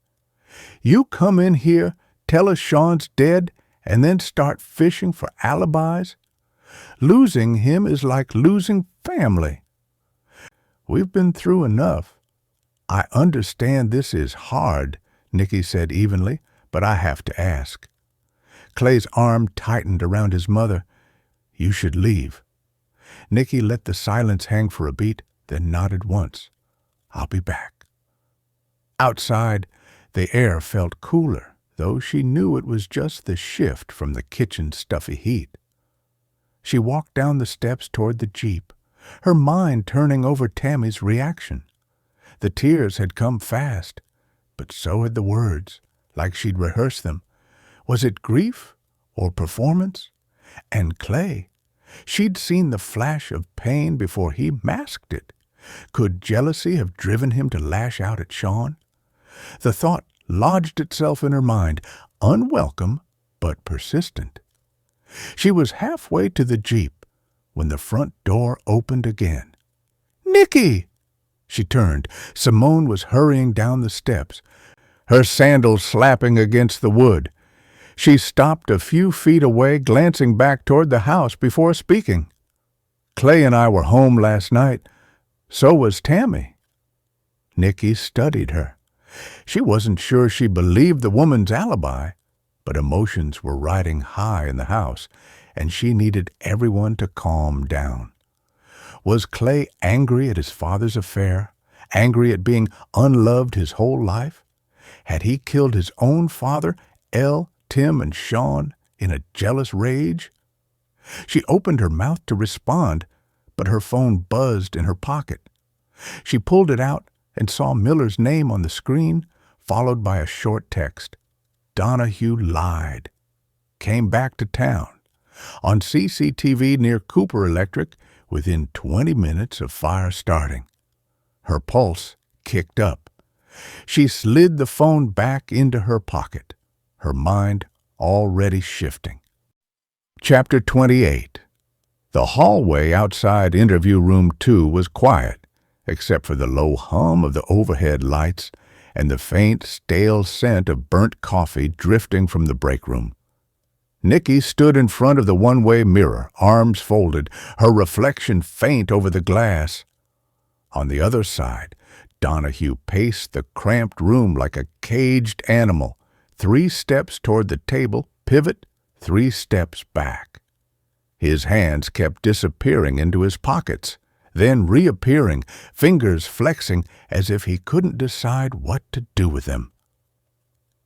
You come in here, tell us Sean's dead, and then start fishing for alibis? Losing him is like losing family." "We've been through enough. I understand this is hard," Nicky said evenly, "but I have to ask." Clay's arm tightened around his mother. "You should leave." Nicky let the silence hang for a beat, then nodded once. "I'll be back." Outside, the air felt cooler, though she knew it was just the shift from the kitchen's stuffy heat. She walked down the steps toward the Jeep, her mind turning over Tammy's reaction. The tears had come fast, but so had the words, like she'd rehearsed them. Was it grief or performance? And Clay, she'd seen the flash of pain before he masked it. Could jealousy have driven him to lash out at Sean? The thought lodged itself in her mind, unwelcome but persistent. She was halfway to the Jeep when the front door opened again. "Nicky!" She turned. Simone was hurrying down the steps, her sandals slapping against the wood. She stopped a few feet away, glancing back toward the house before speaking. "Clay and I were home last night. So was Tammy." Nicky studied her. She wasn't sure she believed the woman's alibi, but emotions were riding high in the house, and she needed everyone to calm down. Was Clay angry at his father's affair? Angry at being unloved his whole life? Had he killed his own father, Elle, Tim, and Sean, in a jealous rage? She opened her mouth to respond, but her phone buzzed in her pocket. She pulled it out and saw Miller's name on the screen, followed by a short text. Donahue lied. Came back to town. On CCTV near Cooper Electric within 20 minutes of fire starting. Her pulse kicked up. She slid the phone back into her pocket, her mind already shifting. Chapter 28. The hallway outside interview room 2 was quiet, except for the low hum of the overhead lights and the faint, stale scent of burnt coffee drifting from the break room. Nicky stood in front of the one-way mirror, arms folded, her reflection faint over the glass. On the other side, Donahue paced the cramped room like a caged animal, 3 steps toward the table, pivot, 3 steps back. His hands kept disappearing into his pockets, then reappearing, fingers flexing as if he couldn't decide what to do with them.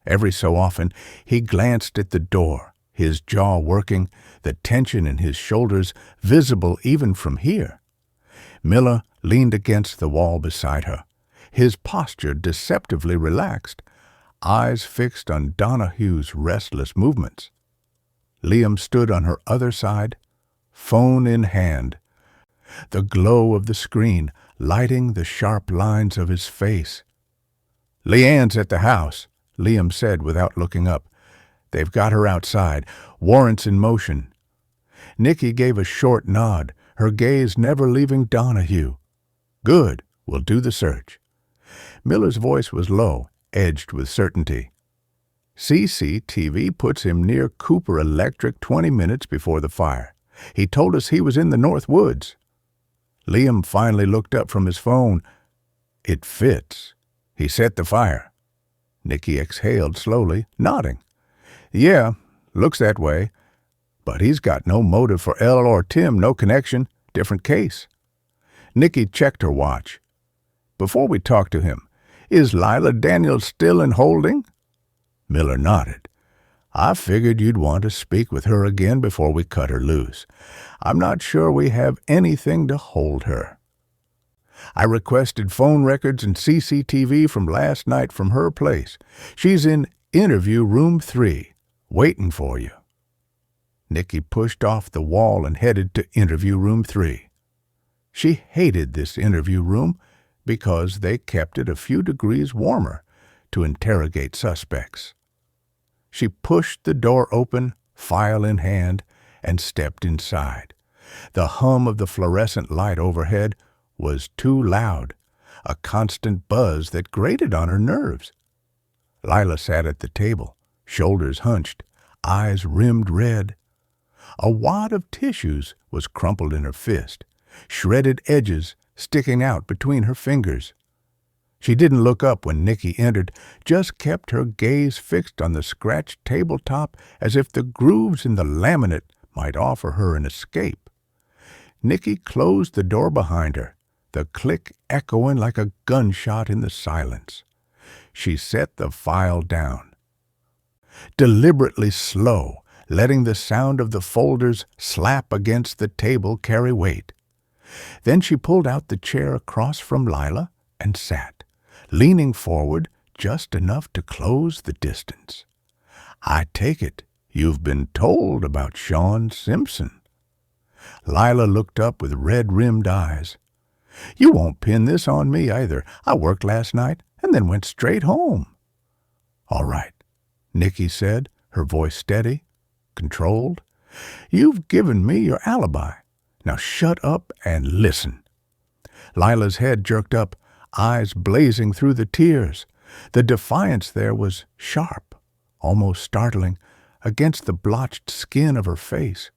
Every so often, he glanced at the door, his jaw working, the tension in his shoulders visible even from here. Miller leaned against the wall beside her, his posture deceptively relaxed, eyes fixed on Donahue's restless movements. Liam stood on her other side, phone in hand, the glow of the screen lighting the sharp lines of his face. "Leanne's at the house," Liam said without looking up. "They've got her outside. Warrants in motion." Nicky gave a short nod, her gaze never leaving Donahue. "Good. We'll do the search." Miller's voice was low, edged with certainty. "CCTV puts him near Cooper Electric 20 minutes before the fire. He told us he was in the North Woods." Liam finally looked up from his phone. "It fits. He set the fire." Nicky exhaled slowly, nodding. "Yeah, looks that way. But he's got no motive for Elle or Tim, no connection, different case." Nicky checked her watch. "Before we talk to him, is Lila Daniels still in holding?" Miller nodded. "I figured you'd want to speak with her again before we cut her loose. I'm not sure we have anything to hold her. I requested phone records and CCTV from last night from her place. She's in interview room 3, waiting for you." Nicky pushed off the wall and headed to interview room 3. She hated this interview room because they kept it a few degrees warmer to interrogate suspects. She pushed the door open, file in hand, and stepped inside. The hum of the fluorescent light overhead was too loud, a constant buzz that grated on her nerves. Lila sat at the table, shoulders hunched, eyes rimmed red. A wad of tissues was crumpled in her fist, shredded edges sticking out between her fingers. She didn't look up when Nicky entered, just kept her gaze fixed on the scratched tabletop as if the grooves in the laminate might offer her an escape. Nicky closed the door behind her, the click echoing like a gunshot in the silence. She set the file down. Deliberately slow, letting the sound of the folders slap against the table carry weight. Then she pulled out the chair across from Lila and sat, leaning forward just enough to close the distance. I take it you've been told about Sean Simpson." Lila looked up with red-rimmed eyes. "You won't pin this on me either. I worked last night and then went straight home." "All right," Nicky said, her voice steady, controlled. "You've given me your alibi. Now shut up and listen." Lila's head jerked up, eyes blazing through the tears. The defiance there was sharp, almost startling, against the blotched skin of her face.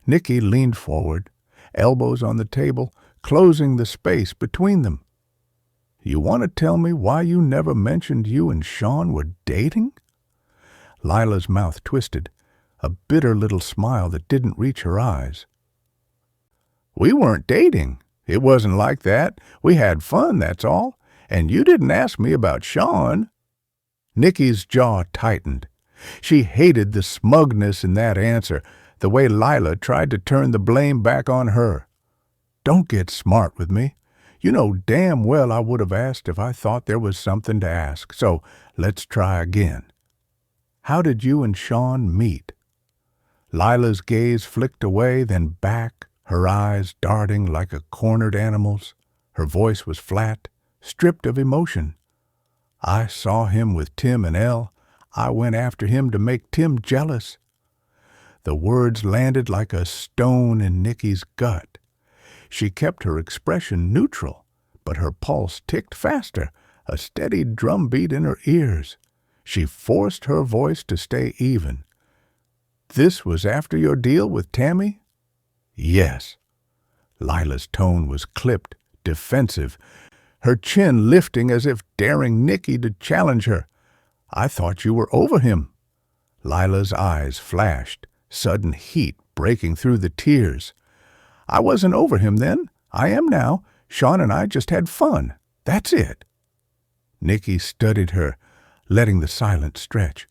Nicky leaned forward, elbows on the table, closing the space between them. "You want to tell me why you never mentioned you and Sean were dating?" Lila's mouth twisted, a bitter little smile that didn't reach her eyes. "We weren't dating. It wasn't like that. We had fun, that's all. And you didn't ask me about Sean." Nicky's jaw tightened. She hated the smugness in that answer, the way Lila tried to turn the blame back on her. "Don't get smart with me. You know damn well I would have asked if I thought there was something to ask, so let's try again. How did you and Sean meet?" Lila's gaze flicked away, then back, her eyes darting like a cornered animal's. Her voice was flat, stripped of emotion. "I saw him with Tim and Elle. I went after him to make Tim jealous." The words landed like a stone in Nicky's gut. She kept her expression neutral, but her pulse ticked faster, a steady drumbeat in her ears. She forced her voice to stay even. "This was after your deal with Tammy?" "Yes." Lila's tone was clipped, defensive, her chin lifting as if daring Nicky to challenge her. "I thought you were over him." Lila's eyes flashed, sudden heat breaking through the tears. "I wasn't over him then. I am now. Sean and I just had fun. That's it." Nicky studied her, letting the silence stretch.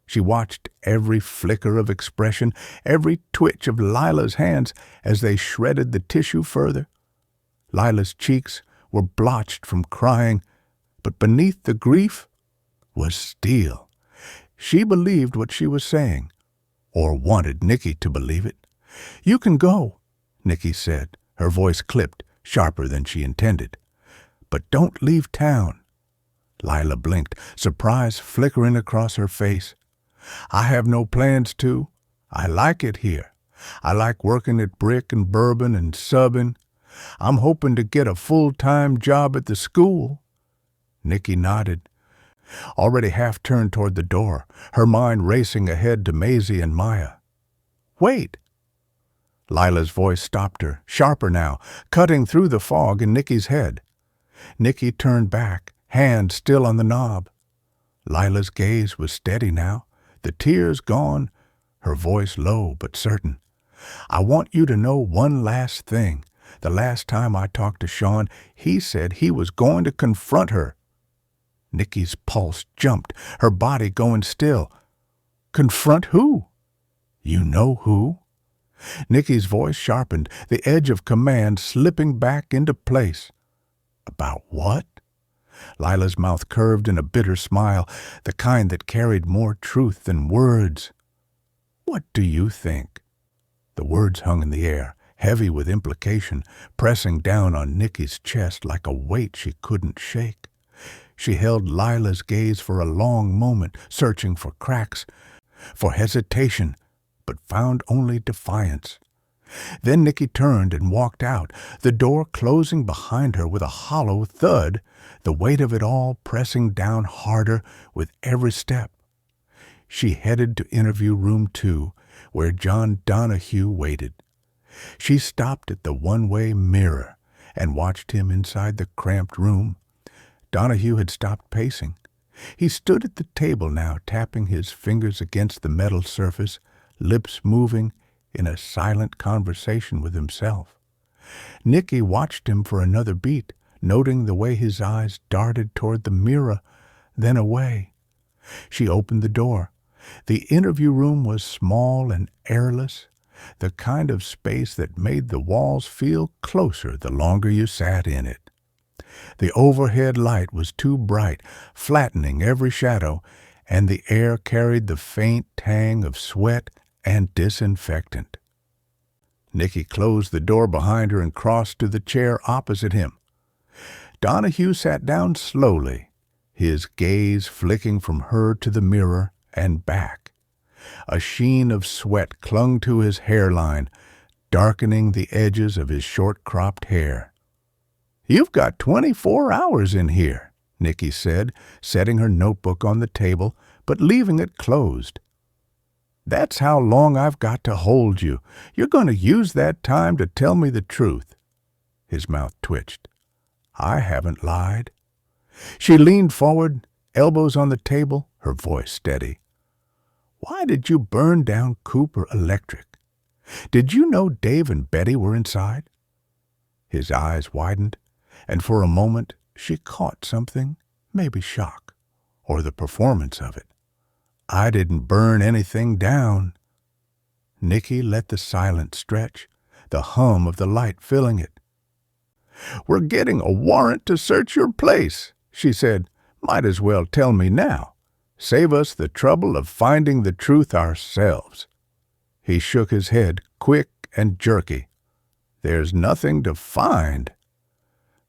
She watched every flicker of expression, every twitch of Lila's hands as they shredded the tissue further. Lila's cheeks were blotched from crying, but beneath the grief was steel. She believed what she was saying, or wanted Nicky to believe it. "You can go," Nicky said, her voice clipped, sharper than she intended. "But don't leave town." Lila blinked, surprise flickering across her face. "I have no plans to. I like it here. I like working at Brick and Bourbon and subbing. I'm hoping to get a full-time job at the school." Nicky nodded, already half turned toward the door, her mind racing ahead to Maisie and Maya. "Wait!" Lila's voice stopped her, sharper now, cutting through the fog in Nicky's head. Nicky turned back, hand still on the knob. Lila's gaze was steady now, the tears gone, her voice low but certain. "I want you to know one last thing. The last time I talked to Sean, he said he was going to confront her." Nicky's pulse jumped, her body going still. "Confront who?" "You know who." Nicky's voice sharpened, the edge of command slipping back into place. "About what?" Lila's mouth curved in a bitter smile, the kind that carried more truth than words. "What do you think?" The words hung in the air, heavy with implication, pressing down on Nicky's chest like a weight she couldn't shake. She held Lila's gaze for a long moment, searching for cracks, for hesitation, but found only defiance. Then Nicky turned and walked out, the door closing behind her with a hollow thud, the weight of it all pressing down harder with every step. She headed to interview room 2, where John Donahue waited. She stopped at the one-way mirror and watched him inside the cramped room. Donahue had stopped pacing. He stood at the table now, tapping his fingers against the metal surface, lips moving in a silent conversation with himself. Nicky watched him for another beat, noting the way his eyes darted toward the mirror, then away. She opened the door. The interview room was small and airless, the kind of space that made the walls feel closer the longer you sat in it. The overhead light was too bright, flattening every shadow, and the air carried the faint tang of sweat and disinfectant. Nicky closed the door behind her and crossed to the chair opposite him. Donahue sat down slowly, his gaze flicking from her to the mirror and back. A sheen of sweat clung to his hairline, darkening the edges of his short-cropped hair. "You've got 24 hours in here," Nicky said, setting her notebook on the table, but leaving it closed. "That's how long I've got to hold you. You're going to use that time to tell me the truth." His mouth twitched. "I haven't lied." She leaned forward, elbows on the table, her voice steady. "Why did you burn down Cooper Electric? Did you know Dave and Betty were inside?" His eyes widened, and for a moment she caught something, maybe shock, or the performance of it. "I didn't burn anything down." Nicky let the silence stretch, the hum of the light filling it. "We're getting a warrant to search your place," she said. "Might as well tell me now. Save us the trouble of finding the truth ourselves." He shook his head, quick and jerky. "There's nothing to find."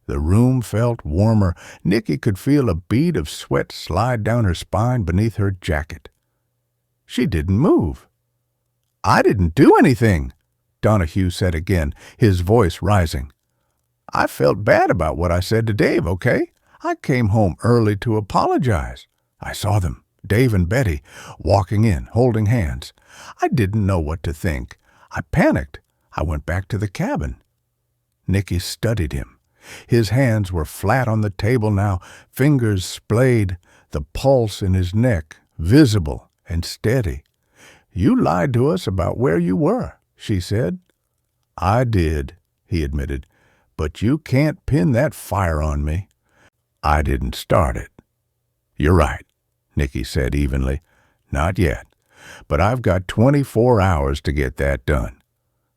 The room felt warmer. Nicky could feel a bead of sweat slide down her spine beneath her jacket. She didn't move. "I didn't do anything," Donahue said again, his voice rising. "I felt bad about what I said to Dave, okay? I came home early to apologize. I saw them, Dave and Betty, walking in, holding hands. I didn't know what to think. I panicked. I went back to the cabin." Nicky studied him. His hands were flat on the table now, fingers splayed, the pulse in his neck visible and steady. "You lied to us about where you were," she said. "I did," he admitted, "but you can't pin that fire on me. I didn't start it." "You're right," Nicky said evenly. "Not yet, but I've got 24 hours to get that done.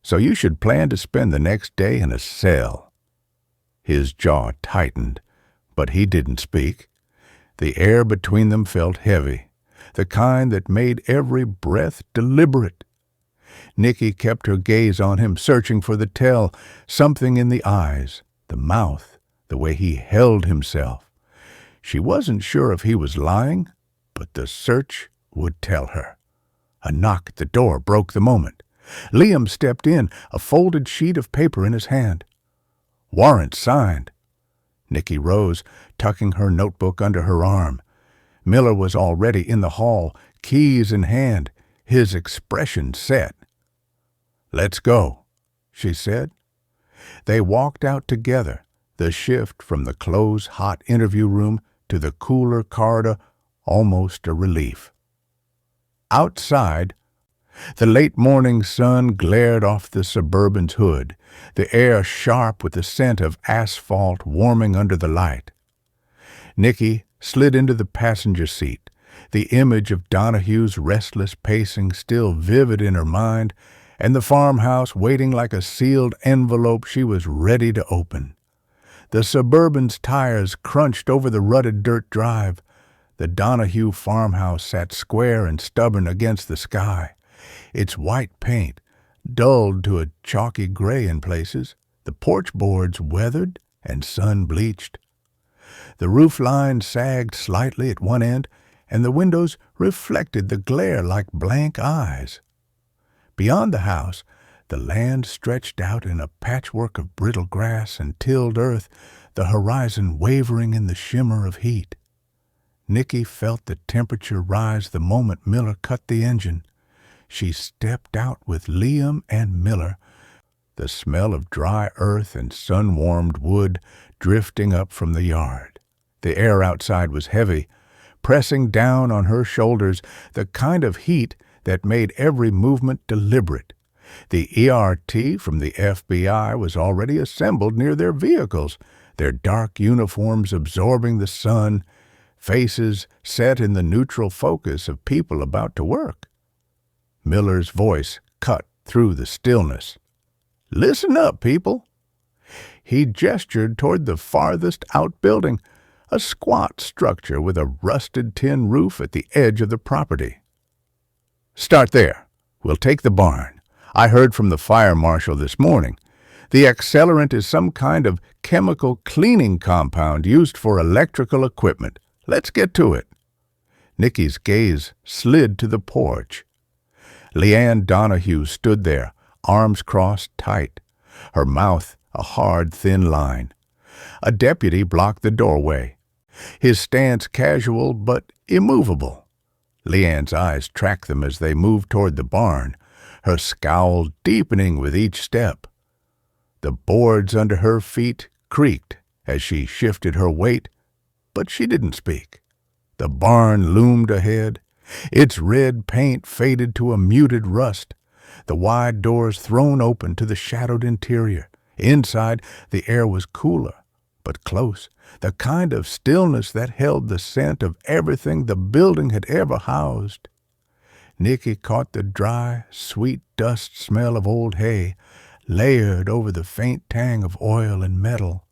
So you should plan to spend the next day in a cell." His jaw tightened, but he didn't speak. The air between them felt heavy, the kind that made every breath deliberate. Nicky kept her gaze on him, searching for the tell, something in the eyes, the mouth, the way he held himself. She wasn't sure if he was lying, but the search would tell her. A knock at the door broke the moment. Liam stepped in, a folded sheet of paper in his hand. "Warrant signed." Nicky rose, tucking her notebook under her arm. Miller was already in the hall, keys in hand, his expression set. "Let's go," she said. They walked out together, the shift from the close, hot interview room to the cooler corridor almost a relief. Outside, the late morning sun glared off the Suburban's hood, the air sharp with the scent of asphalt warming under the light. Nicky slid into the passenger seat, the image of Donahue's restless pacing still vivid in her mind, and the farmhouse waiting like a sealed envelope she was ready to open. The Suburban's tires crunched over the rutted dirt drive. The Donahue farmhouse sat square and stubborn against the sky, its white paint dulled to a chalky gray in places, the porch boards weathered and sun-bleached. The roof line sagged slightly at one end, and the windows reflected the glare like blank eyes. Beyond the house, the land stretched out in a patchwork of brittle grass and tilled earth, the horizon wavering in the shimmer of heat. Nicky felt the temperature rise the moment Miller cut the engine. She stepped out with Liam and Miller, the smell of dry earth and sun-warmed wood drifting up from the yard. The air outside was heavy, pressing down on her shoulders, the kind of heat that made every movement deliberate. The ERT from the FBI was already assembled near their vehicles, their dark uniforms absorbing the sun, faces set in the neutral focus of people about to work. Miller's voice cut through the stillness. "Listen up, people." He gestured toward the farthest outbuilding, a squat structure with a rusted tin roof at the edge of the property. "Start there. We'll take the barn. I heard from the fire marshal this morning. The accelerant is some kind of chemical cleaning compound used for electrical equipment. Let's get to it." Nicky's gaze slid to the porch. Leanne Donahue stood there, arms crossed tight, her mouth a hard, thin line. A deputy blocked the doorway, his stance casual but immovable. Leanne's eyes tracked them as they moved toward the barn, her scowl deepening with each step. The boards under her feet creaked as she shifted her weight, but she didn't speak. The barn loomed ahead, its red paint faded to a muted rust, the wide doors thrown open to the shadowed interior. Inside, the air was cooler, but close, the kind of stillness that held the scent of everything the building had ever housed. Nicky caught the dry, sweet dust smell of old hay, layered over the faint tang of oil and metal.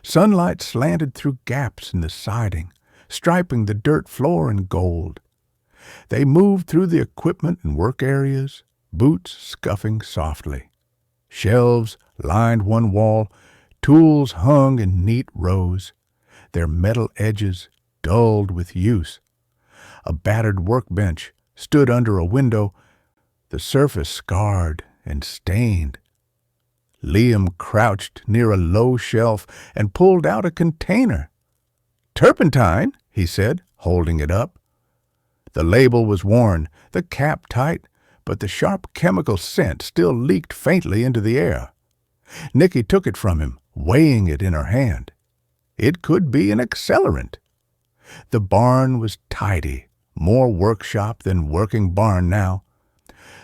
Sunlight slanted through gaps in the siding, striping the dirt floor in gold. They moved through the equipment and work areas, boots scuffing softly. Shelves lined one wall, tools hung in neat rows, their metal edges dulled with use. A battered workbench stood under a window, the surface scarred and stained. Liam crouched near a low shelf and pulled out a container. "Turpentine," he said, holding it up. The label was worn, the cap tight, but the sharp chemical scent still leaked faintly into the air. Nicky took it from him, weighing it in her hand. It could be an accelerant. The barn was tidy, more workshop than working barn now.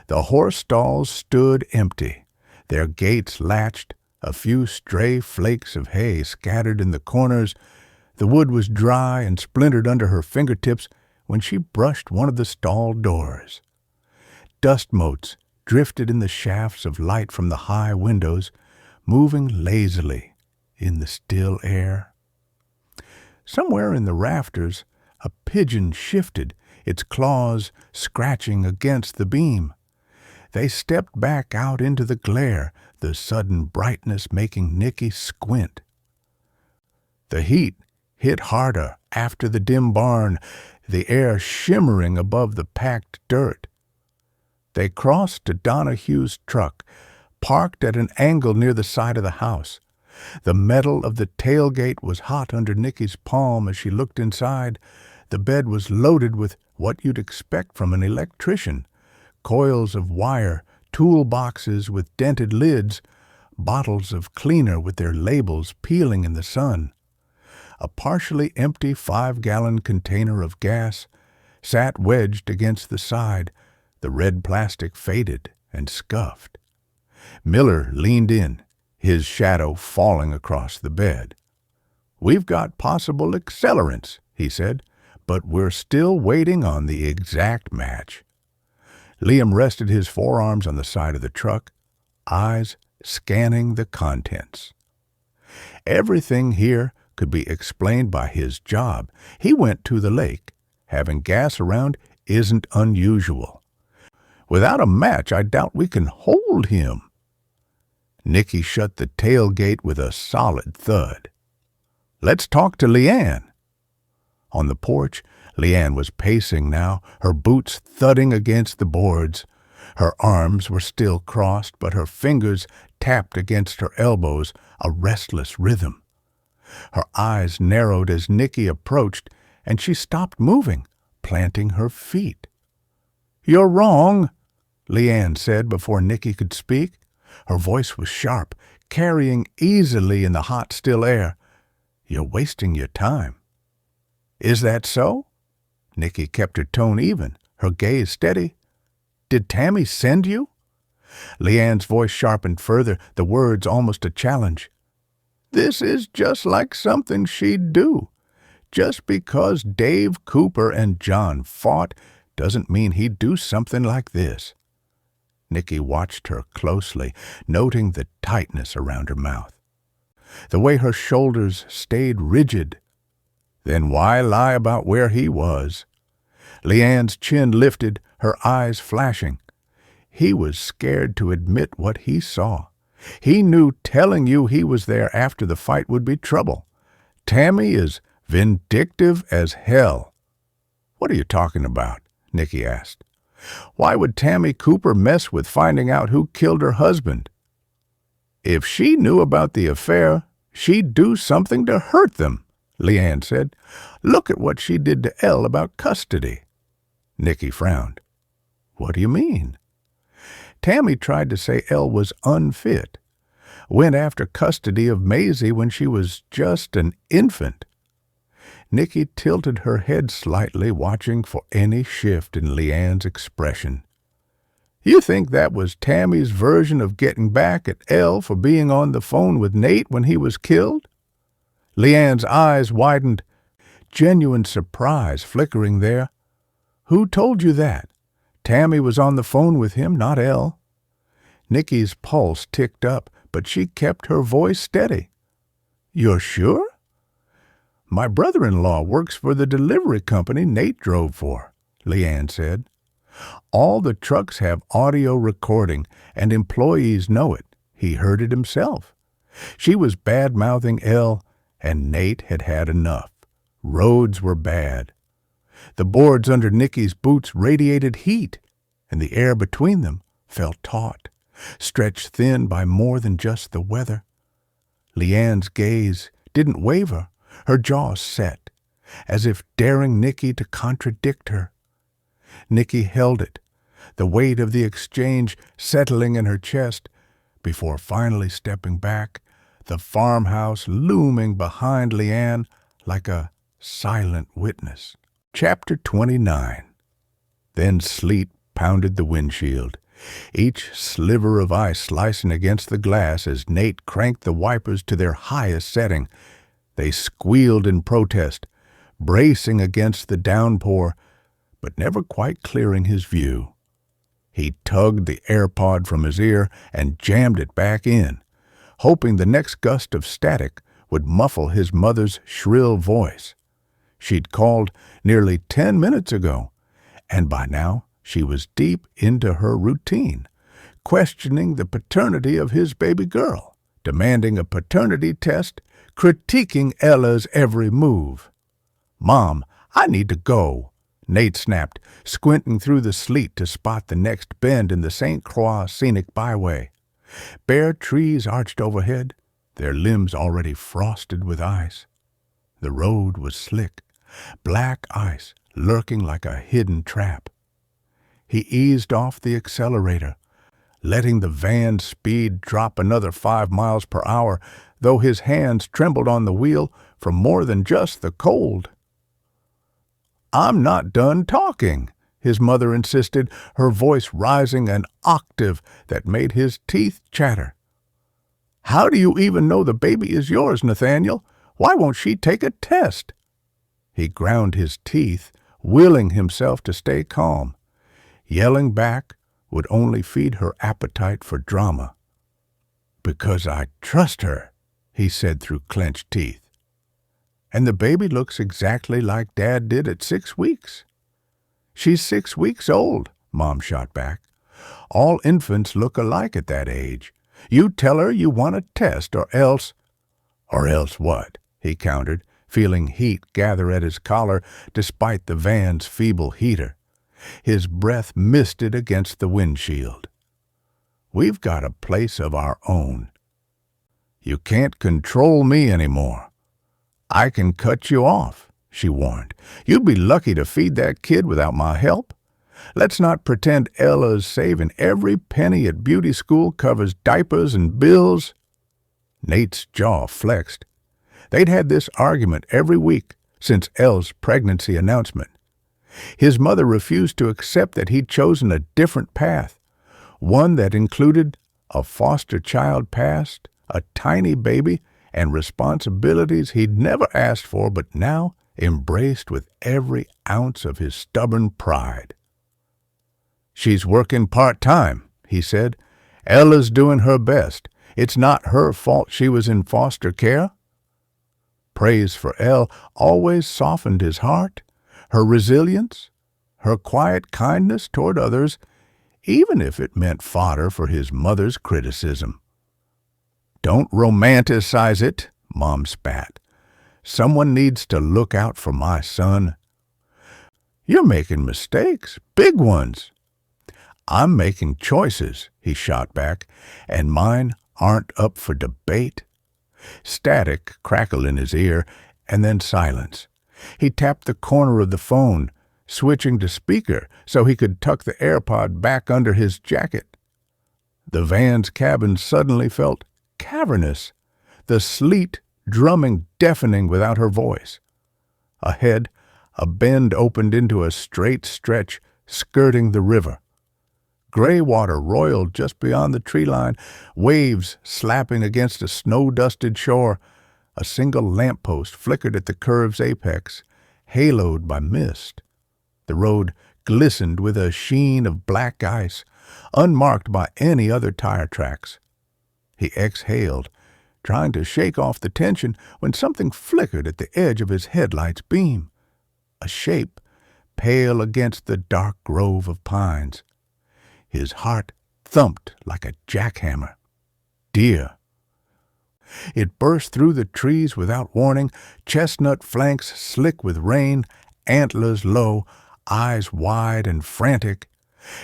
The horse stalls stood empty, their gates latched, a few stray flakes of hay scattered in the corners. The wood was dry and splintered under her fingertips when she brushed one of the stall doors. Dust motes drifted in the shafts of light from the high windows, moving lazily in the still air. Somewhere in the rafters, a pigeon shifted, its claws scratching against the beam. They stepped back out into the glare, the sudden brightness making Nicky squint. The heat hit harder after the dim barn, the air shimmering above the packed dirt. They crossed to Donahue's truck, parked at an angle near the side of the house. The metal of the tailgate was hot under Nicky's palm as she looked inside. The bed was loaded with what you'd expect from an electrician: coils of wire, toolboxes with dented lids, bottles of cleaner with their labels peeling in the sun. A partially empty 5-gallon container of gas sat wedged against the side, the red plastic faded and scuffed. Miller leaned in, his shadow falling across the bed. "We've got possible accelerants," he said, "but we're still waiting on the exact match." Liam rested his forearms on the side of the truck, eyes scanning the contents. Everything here could be explained by his job. He went to the lake. Having gas around isn't unusual. Without a match, I doubt we can hold him. Nicky shut the tailgate with a solid thud. "Let's talk to Leanne." On the porch, Leanne was pacing now, her boots thudding against the boards. Her arms were still crossed, but her fingers tapped against her elbows, a restless rhythm. Her eyes narrowed as Nicky approached, and she stopped moving, planting her feet. "You're wrong," Leanne said before Nicky could speak. Her voice was sharp, carrying easily in the hot, still air. "You're wasting your time." "Is that so?" Nicky kept her tone even, her gaze steady. "Did Tammy send you?" Leanne's voice sharpened further, the words almost a challenge. "This is just like something she'd do. Just because Dave Cooper and John fought doesn't mean he'd do something like this." Nicky watched her closely, noting the tightness around her mouth, the way her shoulders stayed rigid. Then why lie about where he was? Leanne's chin lifted, her eyes flashing. He was scared to admit what he saw. He knew telling you he was there after the fight would be trouble. Tammy is vindictive as hell. What are you talking about? Nicky asked. Why would Tammy Cooper mess with finding out who killed her husband? If she knew about the affair, she'd do something to hurt them, Leanne said. Look at what she did to Elle about custody. Nicky frowned. What do you mean? Tammy tried to say Elle was unfit. Went after custody of Maisie when she was just an infant. Nicky tilted her head slightly, watching for any shift in Leanne's expression. You think that was Tammy's version of getting back at Elle for being on the phone with Nate when he was killed? Leanne's eyes widened, genuine surprise flickering there. Who told you that? Tammy was on the phone with him, not Elle. Nicky's pulse ticked up, but she kept her voice steady. You're sure? My brother-in-law works for the delivery company Nate drove for, Leanne said. All the trucks have audio recording, and employees know it. He heard it himself. She was bad-mouthing Elle, and Nate had had enough. Roads were bad. The boards under Nicky's boots radiated heat, and the air between them felt taut, stretched thin by more than just the weather. Leanne's gaze didn't waver, her jaw set, as if daring Nicky to contradict her. Nicky held it, the weight of the exchange settling in her chest, before finally stepping back, the farmhouse looming behind Leanne like a silent witness. Chapter 29. Then sleet pounded the windshield, each sliver of ice slicing against the glass as Nate cranked the wipers to their highest setting. They squealed in protest, bracing against the downpour, but never quite clearing his view. He tugged the AirPod from his ear and jammed it back in, hoping the next gust of static would muffle his mother's shrill voice. She'd called nearly 10 minutes ago, and by now she was deep into her routine, questioning the paternity of his baby girl, demanding a paternity test, critiquing Ella's every move. Mom, I need to go, Nate snapped, squinting through the sleet to spot the next bend in the St. Croix scenic byway. Bare trees arched overhead, their limbs already frosted with ice. The road was slick, black ice lurking like a hidden trap. He eased off the accelerator, letting the van's speed drop another 5 miles per hour, though his hands trembled on the wheel from more than just the cold. I'm not done talking, his mother insisted, her voice rising an octave that made his teeth chatter. How do you even know the baby is yours, Nathaniel? Why won't she take a test? He ground his teeth, willing himself to stay calm. Yelling back would only feed her appetite for drama. Because I trust her, he said through clenched teeth. And the baby looks exactly like Dad did at 6 weeks. She's 6 weeks old, Mom shot back. All infants look alike at that age. You tell her you want a test or else... Or else what? He countered, feeling heat gather at his collar despite the van's feeble heater. His breath misted against the windshield. We've got a place of our own. You can't control me anymore. I can cut you off, she warned. You'd be lucky to feed that kid without my help. Let's not pretend Ella's saving every penny at beauty school covers diapers and bills. Nate's jaw flexed. They'd had this argument every week since Elle's pregnancy announcement. His mother refused to accept that he'd chosen a different path, one that included a foster child past, a tiny baby, and responsibilities he'd never asked for but now embraced with every ounce of his stubborn pride. She's working part-time, he said. Ella's doing her best. It's not her fault she was in foster care. Praise for Elle always softened his heart. Her resilience, her quiet kindness toward others, even if it meant fodder for his mother's criticism. "Don't romanticize it," Mom spat. "Someone needs to look out for my son." "You're making mistakes, big ones." "I'm making choices," he shot back, "and mine aren't up for debate." Static crackled in his ear, and then silence. He tapped the corner of the phone, switching to speaker so he could tuck the AirPod back under his jacket. The van's cabin suddenly felt cavernous, the sleet drumming deafening without her voice. Ahead, a bend opened into a straight stretch skirting the river. Gray water roiled just beyond the tree line, waves slapping against a snow-dusted shore. A single lamppost flickered at the curve's apex, haloed by mist. The road glistened with a sheen of black ice, unmarked by any other tire tracks. He exhaled, trying to shake off the tension, when something flickered at the edge of his headlight's beam. A shape, pale against the dark grove of pines. His heart thumped like a jackhammer. Deer. It burst through the trees without warning, chestnut flanks slick with rain, antlers low, eyes wide and frantic.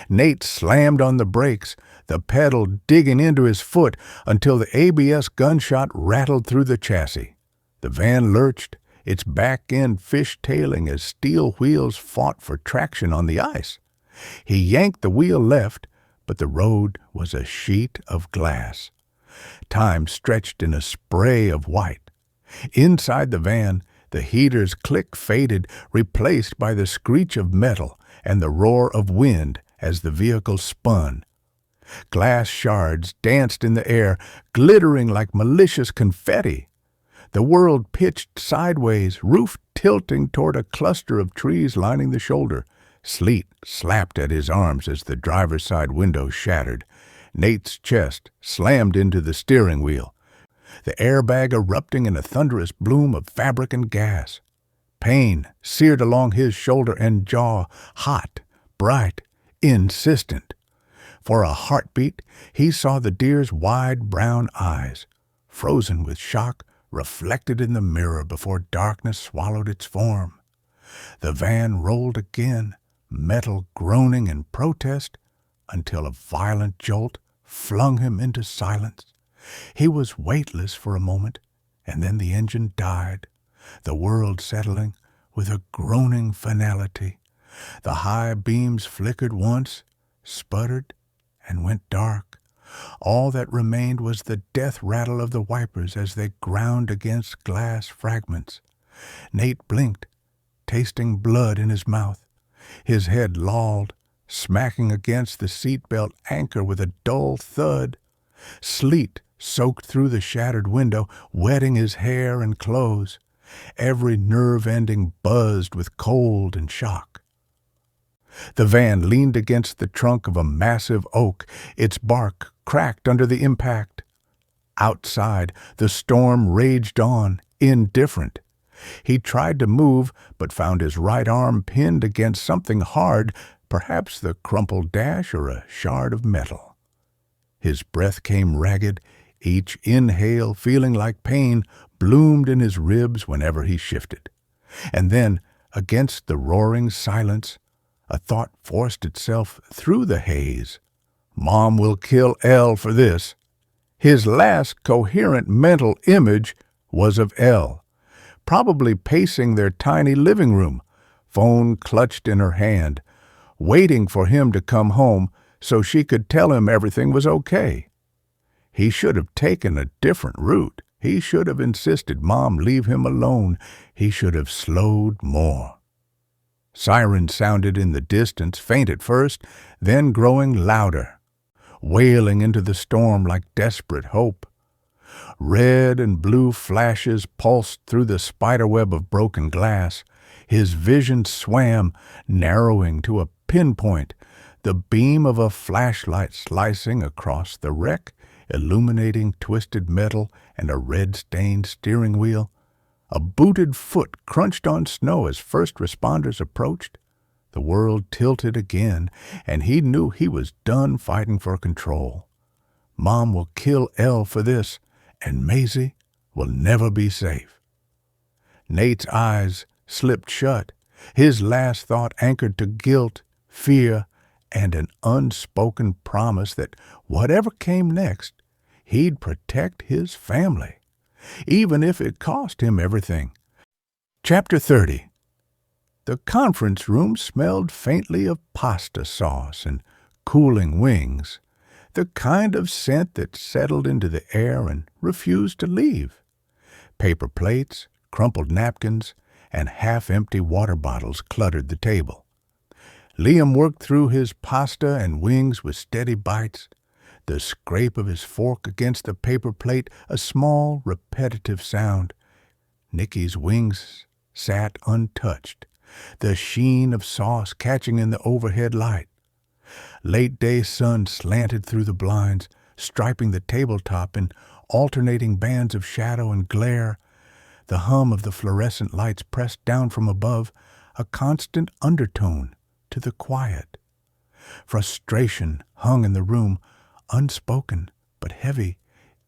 Nate slammed on the brakes, the pedal digging into his foot until the ABS gunshot rattled through the chassis. The van lurched, its back end fishtailing as steel wheels fought for traction on the ice. He yanked the wheel left, but the road was a sheet of glass. Time stretched in a spray of white. Inside the van, the heater's click faded, replaced by the screech of metal and the roar of wind as the vehicle spun. Glass shards danced in the air, glittering like malicious confetti. The world pitched sideways, roof tilting toward a cluster of trees lining the shoulder. Sleet slapped at his arms as the driver's side window shattered. Nate's chest slammed into the steering wheel, the airbag erupting in a thunderous bloom of fabric and gas. Pain seared along his shoulder and jaw, hot, bright, insistent. For a heartbeat, he saw the deer's wide brown eyes, frozen with shock, reflected in the mirror before darkness swallowed its form. The van rolled again, metal groaning in protest, until a violent jolt flung him into silence. He was weightless for a moment, and then the engine died, the world settling with a groaning finality. The high beams flickered once, sputtered, and went dark. All that remained was the death rattle of the wipers as they ground against glass fragments. Nate blinked, tasting blood in his mouth. His head lolled, smacking against the seatbelt anchor with a dull thud. Sleet soaked through the shattered window, wetting his hair and clothes. Every nerve ending buzzed with cold and shock. The van leaned against the trunk of a massive oak, its bark cracked under the impact. Outside, the storm raged on, indifferent. He tried to move, but found his right arm pinned against something hard, perhaps the crumpled dash or a shard of metal. His breath came ragged, each inhale feeling like pain bloomed in his ribs whenever he shifted. And then, against the roaring silence, a thought forced itself through the haze. Mom will kill Elle for this. His last coherent mental image was of Elle, probably pacing their tiny living room, phone clutched in her hand, waiting for him to come home so she could tell him everything was okay. He should have taken a different route. He should have insisted Mom leave him alone. He should have slowed more. Sirens sounded in the distance, faint at first, then growing louder, wailing into the storm like desperate hope. Red and blue flashes pulsed through the spiderweb of broken glass. His vision swam, narrowing to a pinpoint, the beam of a flashlight slicing across the wreck, illuminating twisted metal and a red-stained steering wheel. A booted foot crunched on snow as first responders approached. The world tilted again, and he knew he was done fighting for control. Mom will kill Elle for this, and Maisie will never be safe. Nate's eyes slipped shut, his last thought anchored to guilt, fear, and an unspoken promise that whatever came next, he'd protect his family, even if it cost him everything. Chapter 30. The conference room smelled faintly of pasta sauce and cooling wings, the kind of scent that settled into the air and refused to leave. Paper plates, crumpled napkins, and half-empty water bottles cluttered the table. Liam worked through his pasta and wings with steady bites, the scrape of his fork against the paper plate a small, repetitive sound. Nicky's wings sat untouched, the sheen of sauce catching in the overhead light. Late-day sun slanted through the blinds, striping the tabletop in alternating bands of shadow and glare. The hum of the fluorescent lights pressed down from above, a constant undertone to the quiet. Frustration hung in the room, unspoken but heavy,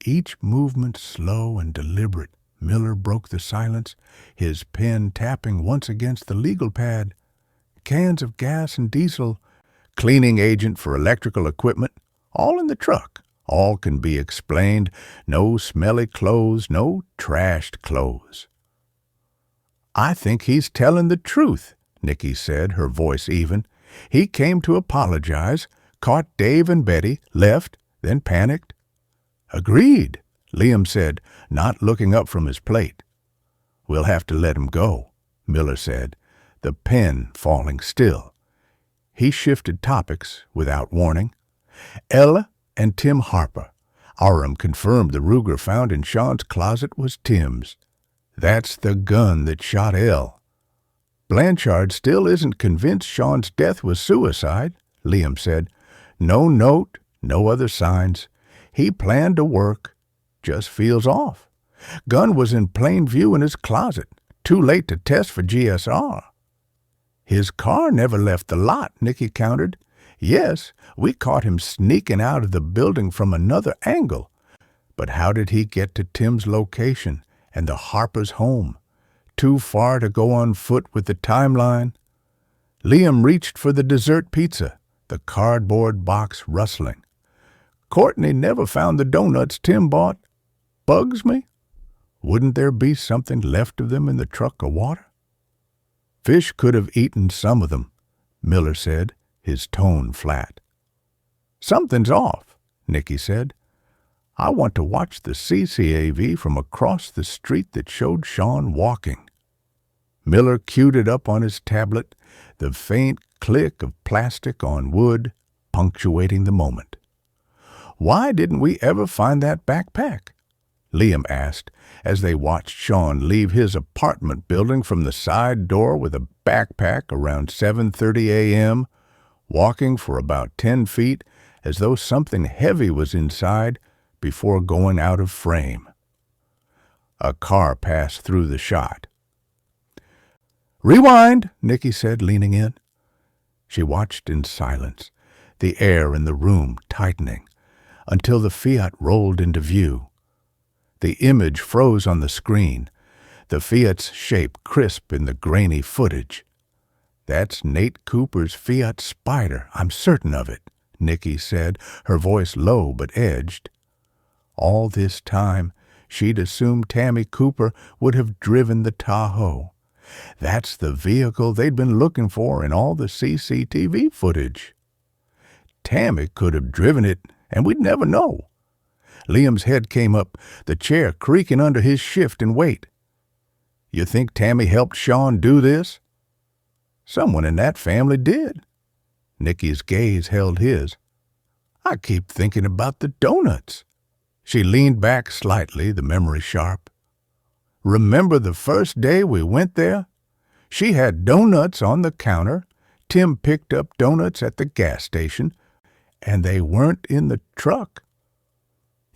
each movement slow and deliberate. Miller broke the silence, his pen tapping once against the legal pad. Cans of gas and diesel, cleaning agent for electrical equipment, all in the truck. All can be explained. No smelly clothes, no trashed clothes. "I think he's telling the truth," Nicky said, her voice even. "He came to apologize, caught Dave and Betty, left, then panicked." "Agreed," Liam said, not looking up from his plate. "We'll have to let him go," Miller said, the pen falling still. He shifted topics without warning. "Ella and Tim Harper. Aram confirmed the Ruger found in Sean's closet was Tim's. That's the gun that shot Elle. Blanchard still isn't convinced Sean's death was suicide," Liam said. "No note, no other signs. He planned to work. Just feels off. Gun was in plain view in his closet. Too late to test for GSR." "His car never left the lot," Nicky countered. "Yes, we caught him sneaking out of the building from another angle. But how did he get to Tim's location and the Harper's home? Too far to go on foot with the timeline?" Liam reached for the dessert pizza, the cardboard box rustling. "Courtney never found the donuts Tim bought. Bugs me. Wouldn't there be something left of them in the truck of water?" "Fish could have eaten some of them," Miller said, his tone flat. "Something's off," Nicky said. "I want to watch the CCAV from across the street that showed Sean walking." Miller queued it up on his tablet, the faint click of plastic on wood punctuating the moment. "Why didn't we ever find that backpack?" Liam asked, as they watched Sean leave his apartment building from the side door with a backpack around 7:30 a.m., walking for about 10 feet as though something heavy was inside before going out of frame. A car passed through the shot. "Rewind," Nicky said, leaning in. She watched in silence, the air in the room tightening, until the Fiat rolled into view. The image froze on the screen, the Fiat's shape crisp in the grainy footage. "That's Nate Cooper's Fiat Spider, I'm certain of it," Nicky said, her voice low but edged. All this time, she'd assumed Tammy Cooper would have driven the Tahoe. That's the vehicle they'd been looking for in all the CCTV footage. Tammy could have driven it, and we'd never know. Liam's head came up, the chair creaking under his shift and weight. "You think Tammy helped Sean do this?" "Someone in that family did." Nicky's gaze held his. "I keep thinking about the donuts." She leaned back slightly, the memory sharp. "Remember the first day we went there? She had donuts on the counter. Tim picked up donuts at the gas station, and they weren't in the truck."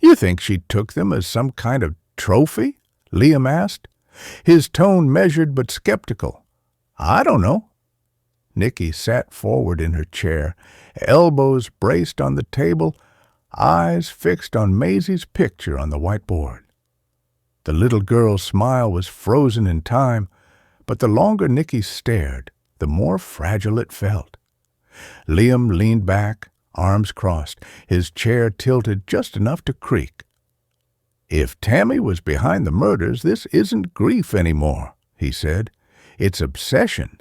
"You think she took them as some kind of trophy?" Liam asked. his tone measured but skeptical. "I don't know." Nicky sat forward in her chair, elbows braced on the table, eyes fixed on Maisie's picture on the whiteboard. The little girl's smile was frozen in time, but the longer Nicky stared, the more fragile it felt. Liam leaned back, arms crossed, his chair tilted just enough to creak. "If Tammy was behind the murders, this isn't grief anymore," he said. "It's obsession.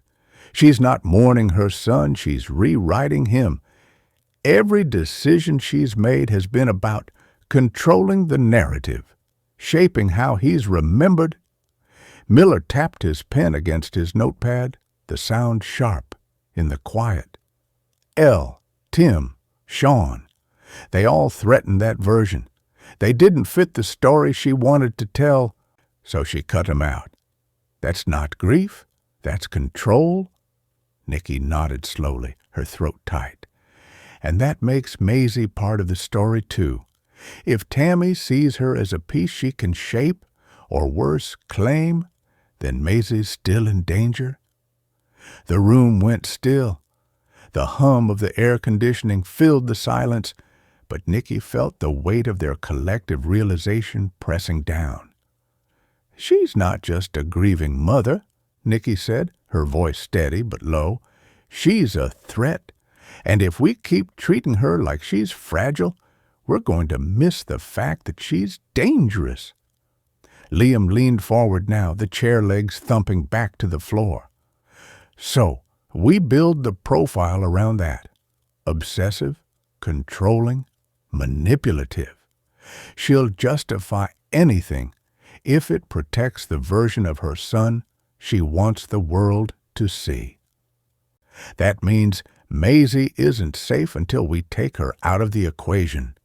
She's not mourning her son, she's rewriting him. Every decision she's made has been about controlling the narrative, shaping how he's remembered." Miller tapped his pen against his notepad, the sound sharp in the quiet. Elle, Tim, Sean, they all threatened that version. They didn't fit the story she wanted to tell, so she cut 'em out. That's not grief, that's control. Nicky nodded slowly, her throat tight. And that makes Maisie part of the story, too. If Tammy sees her as a piece she can shape, or worse, claim, then Maisie's still in danger. The room went still. The hum of the air conditioning filled the silence, but Nicky felt the weight of their collective realization pressing down. "She's not just a grieving mother," Nicky said, her voice steady but low. "She's a threat, and if we keep treating her like she's fragile, we're going to miss the fact that she's dangerous." Liam leaned forward now, the chair legs thumping back to the floor. "So, we build the profile around that. Obsessive, controlling, manipulative. She'll justify anything if it protects the version of her son she wants the world to see. That means Maisie isn't safe until we take her out of the equation."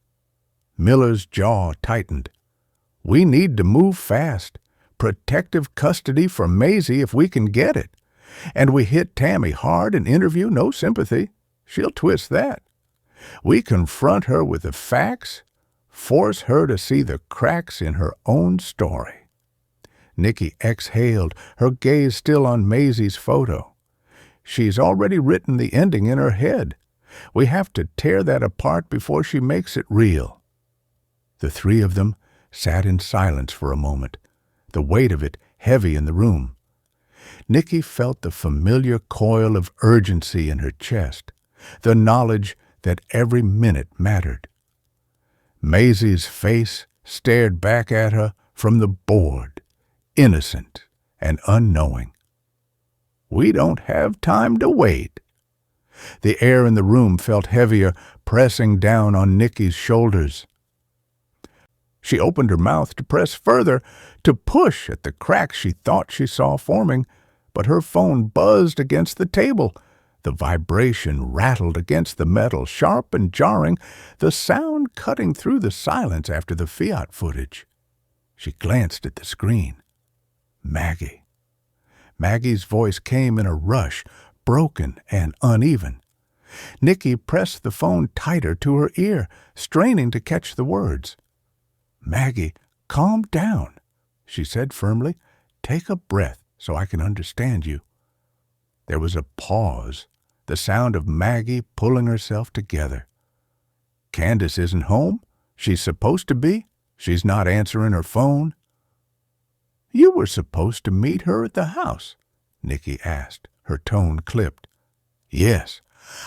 Miller's jaw tightened. "We need to move fast. Protective custody for Maisie if we can get it. And we hit Tammy hard in interview, no sympathy. She'll twist that. We confront her with the facts, force her to see the cracks in her own story." Nicky exhaled, her gaze still on Maisie's photo. "She's already written the ending in her head. We have to tear that apart before she makes it real." The three of them sat in silence for a moment, the weight of it heavy in the room. Nicky felt the familiar coil of urgency in her chest, the knowledge that every minute mattered. Maisie's face stared back at her from the board, innocent and unknowing. "We don't have time to wait." The air in the room felt heavier, pressing down on Nicky's shoulders. She opened her mouth to press further, to push at the cracks she thought she saw forming, but her phone buzzed against the table. The vibration rattled against the metal, sharp and jarring, the sound cutting through the silence after the Fiat footage. She glanced at the screen. Maggie. Maggie's voice came in a rush, broken and uneven. Nicky pressed the phone tighter to her ear, straining to catch the words. "Maggie, calm down," she said firmly. "Take a breath so I can understand you." There was a pause, the sound of Maggie pulling herself together. "Candace isn't home? She's supposed to be? She's not answering her phone?" "You were supposed to meet her at the house," Nicky asked, her tone clipped. "Yes,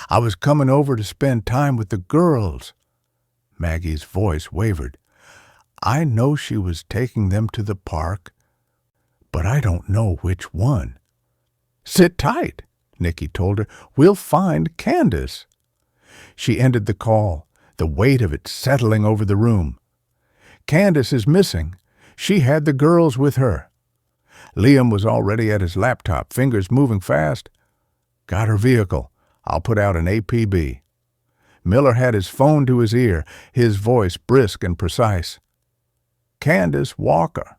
I was coming over to spend time with the girls." Maggie's voice wavered. "I know she was taking them to the park, but I don't know which one." "Sit tight," Nicky told her. "We'll find Candace." She ended the call, the weight of it settling over the room. "Candace is missing. She had the girls with her." Liam was already at his laptop, fingers moving fast. "Got her vehicle. I'll put out an APB." Miller had his phone to his ear, his voice brisk and precise. "Candace Walker,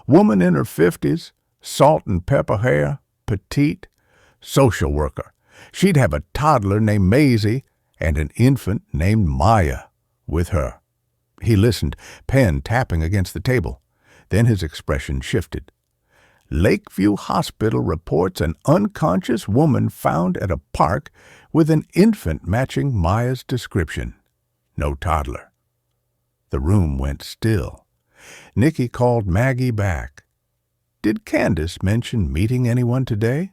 woman in her 50s, salt and pepper hair, petite, social worker. She'd have a toddler named Maisie and an infant named Maya with her." He listened, pen tapping against the table. Then his expression shifted. Lakeview Hospital reports an unconscious woman found at a park with an infant matching Maya's description. No toddler. The room went still. Nicky called Maggie back. "Did Candace mention meeting anyone today?"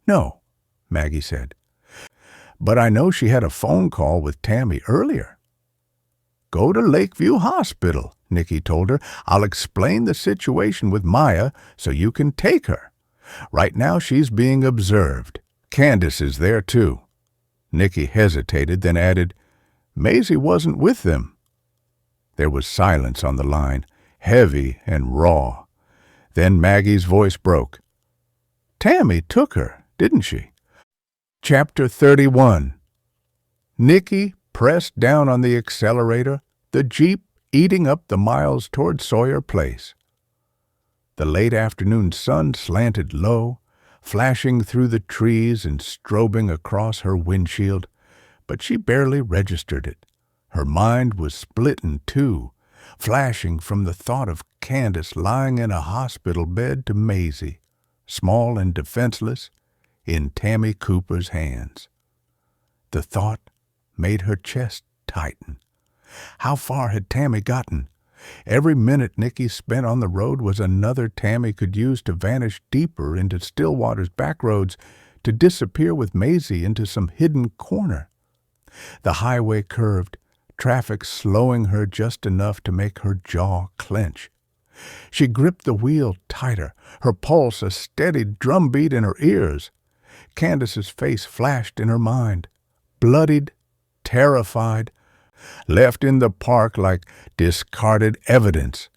"No," Maggie said. "But I know she had a phone call with Tammy earlier." "Go to Lakeview Hospital," Nicky told her. "I'll explain the situation with Maya so you can take her. Right now she's being observed. Candace is there too." Nicky hesitated, then added, "Maisie wasn't with them." There was silence on the line, heavy and raw. Then Maggie's voice broke. "Tammy took her, didn't she?" Chapter 31. Nicky pressed down on the accelerator, the Jeep eating up the miles toward Sawyer Place. The late afternoon sun slanted low, flashing through the trees and strobing across her windshield, but she barely registered it. Her mind was split in two, flashing from the thought of Candace lying in a hospital bed to Maisie, small and defenseless, in Tammy Cooper's hands. The thought made her chest tighten. How far had Tammy gotten? Every minute Nicky spent on the road was another Tammy could use to vanish deeper into Stillwater's backroads, to disappear with Maisie into some hidden corner. The highway curved, traffic slowing her just enough to make her jaw clench. She gripped the wheel tighter, her pulse a steady drumbeat in her ears. Candace's face flashed in her mind, bloodied, terrified, left in the park like discarded evidence.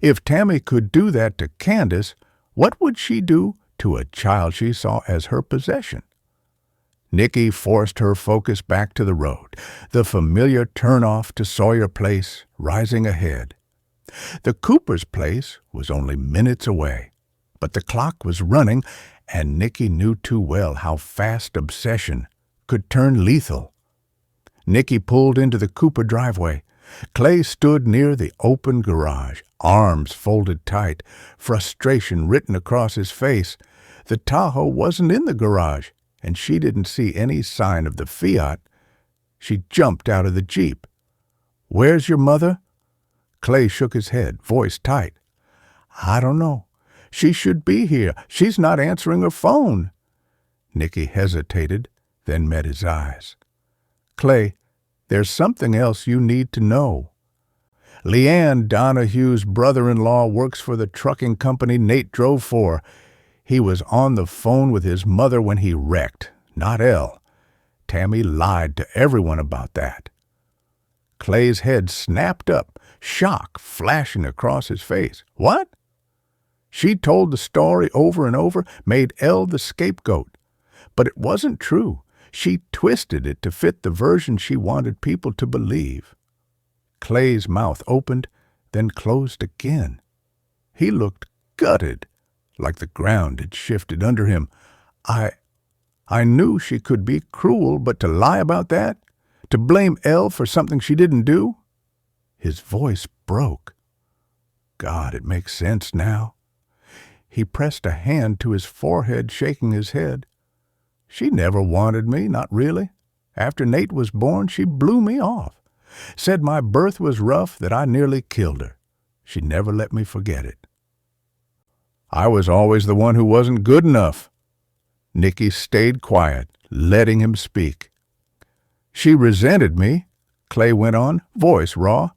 If Tammy could do that to Candace, what would she do to a child she saw as her possession? Nicky forced her focus back to the road, the familiar turnoff to Sawyer Place rising ahead. The Cooper's place was only minutes away, but the clock was running, and Nicky knew too well how fast obsession could turn lethal. Nicky pulled into the Cooper driveway. Clay stood near the open garage, arms folded tight, frustration written across his face. The Tahoe wasn't in the garage, and she didn't see any sign of the Fiat. She jumped out of the Jeep. "Where's your mother?" Clay shook his head, voice tight. "I don't know. She should be here. She's not answering her phone." Nicky hesitated, then met his eyes. "Clay, there's something else you need to know. Leanne Donahue's brother-in-law works for the trucking company Nate drove for. He was on the phone with his mother when he wrecked, not Elle. Tammy lied to everyone about that." Clay's head snapped up, shock flashing across his face. "What?" "She told the story over and over, made Elle the scapegoat. But it wasn't true. She twisted it to fit the version she wanted people to believe." Clay's mouth opened, then closed again. He looked gutted, like the ground had shifted under him. I knew she could be cruel, but to lie about that? To blame Elle for something she didn't do?" His voice broke. God, it makes sense now. He pressed a hand to his forehead, shaking his head. "She never wanted me, not really. After Nate was born, she blew me off. Said my birth was rough, that I nearly killed her. She never let me forget it." "I was always the one who wasn't good enough." Nicky stayed quiet, letting him speak. "She resented me," Clay went on, voice raw.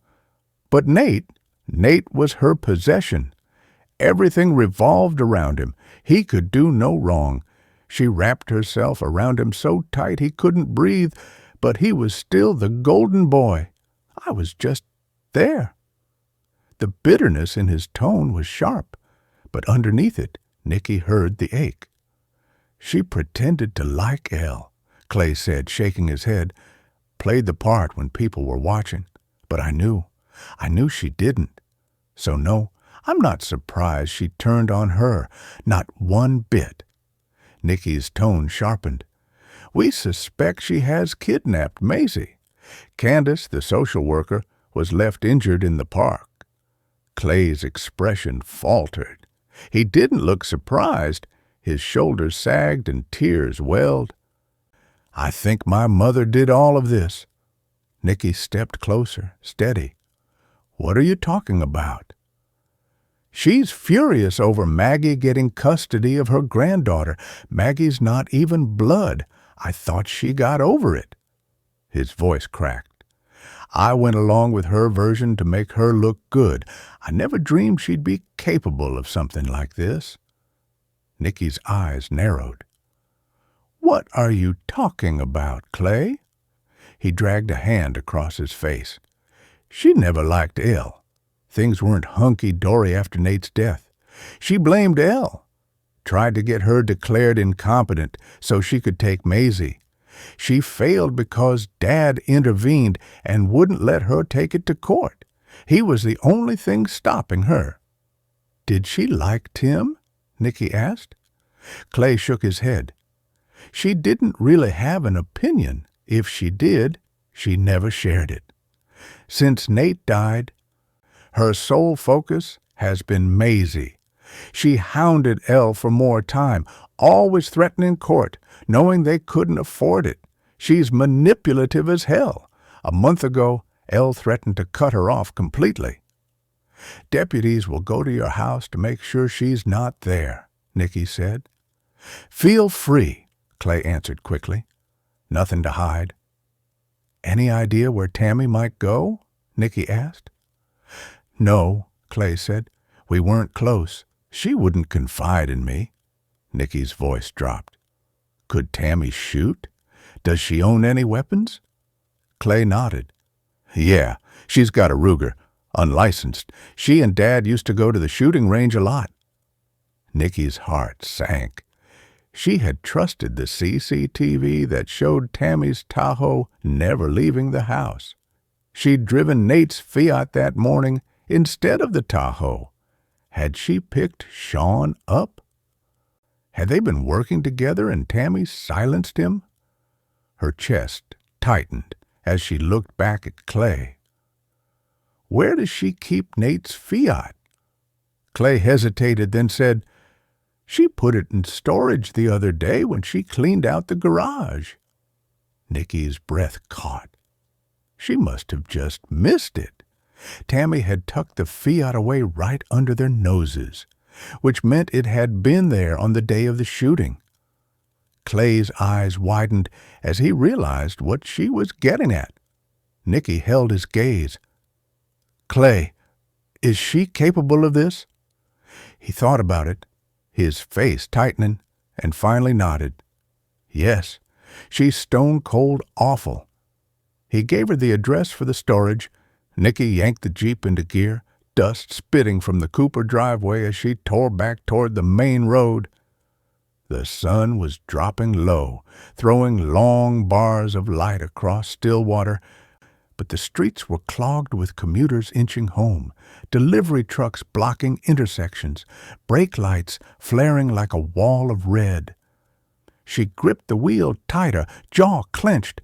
"But Nate was her possession. Everything revolved around him. He could do no wrong. She wrapped herself around him so tight he couldn't breathe, but he was still the golden boy. I was just there." The bitterness in his tone was sharp, but underneath it, Nicky heard the ache. "She pretended to like Elle," Clay said, shaking his head. "Played the part when people were watching. But I knew she didn't. So no, I'm not surprised she turned on her, not one bit." Nicky's tone sharpened. "We suspect she has kidnapped Maisie. Candace, the social worker, was left injured in the park." Clay's expression faltered. He didn't look surprised. His shoulders sagged and tears welled. "I think my mother did all of this." Nicky stepped closer, steady. "What are you talking about?" "She's furious over Maggie getting custody of her granddaughter. Maggie's not even blood. I thought she got over it." His voice cracked. "I went along with her version to make her look good. I never dreamed she'd be capable of something like this." Nicky's eyes narrowed. "What are you talking about, Clay?" He dragged a hand across his face. "She never liked Elle. Things weren't hunky-dory after Nate's death. She blamed Elle. Tried to get her declared incompetent so she could take Maisie. She failed because Dad intervened and wouldn't let her take it to court. He was the only thing stopping her." "Did she like Tim?" Nicky asked. Clay shook his head. "She didn't really have an opinion. If she did, she never shared it. Since Nate died, her sole focus has been Maisie. She hounded Elle for more time, always threatening court, knowing they couldn't afford it. She's manipulative as hell. A month ago, Elle threatened to cut her off completely." "Deputies will go to your house to make sure she's not there," Nicky said. "Feel free," Clay answered quickly. "Nothing to hide." "Any idea where Tammy might go?" Nicky asked. "No," Clay said. "We weren't close. She wouldn't confide in me." Nicky's voice dropped. "Could Tammy shoot? Does she own any weapons?" Clay nodded. "Yeah, she's got a Ruger, unlicensed. She and Dad used to go to the shooting range a lot." Nicky's heart sank. She had trusted the CCTV that showed Tammy's Tahoe never leaving the house. She'd driven Nate's Fiat that morning instead of the Tahoe. Had she picked Sean up? Had they been working together and Tammy silenced him? Her chest tightened as she looked back at Clay. "Where does she keep Nate's Fiat?" Clay hesitated, then said, "She put it in storage the other day when she cleaned out the garage." Nicky's breath caught. She must have just missed it. Tammy had tucked the Fiat away right under their noses, which meant it had been there on the day of the shooting. Clay's eyes widened as he realized what she was getting at. Nicky held his gaze. "Clay, is she capable of this?" He thought about it, his face tightening, and finally nodded. "Yes, she's stone-cold awful." He gave her the address for the storage. Nicky yanked the Jeep into gear, dust spitting from the Cooper driveway as she tore back toward the main road. The sun was dropping low, throwing long bars of light across Stillwater, but the streets were clogged with commuters inching home, delivery trucks blocking intersections, brake lights flaring like a wall of red. She gripped the wheel tighter, jaw clenched.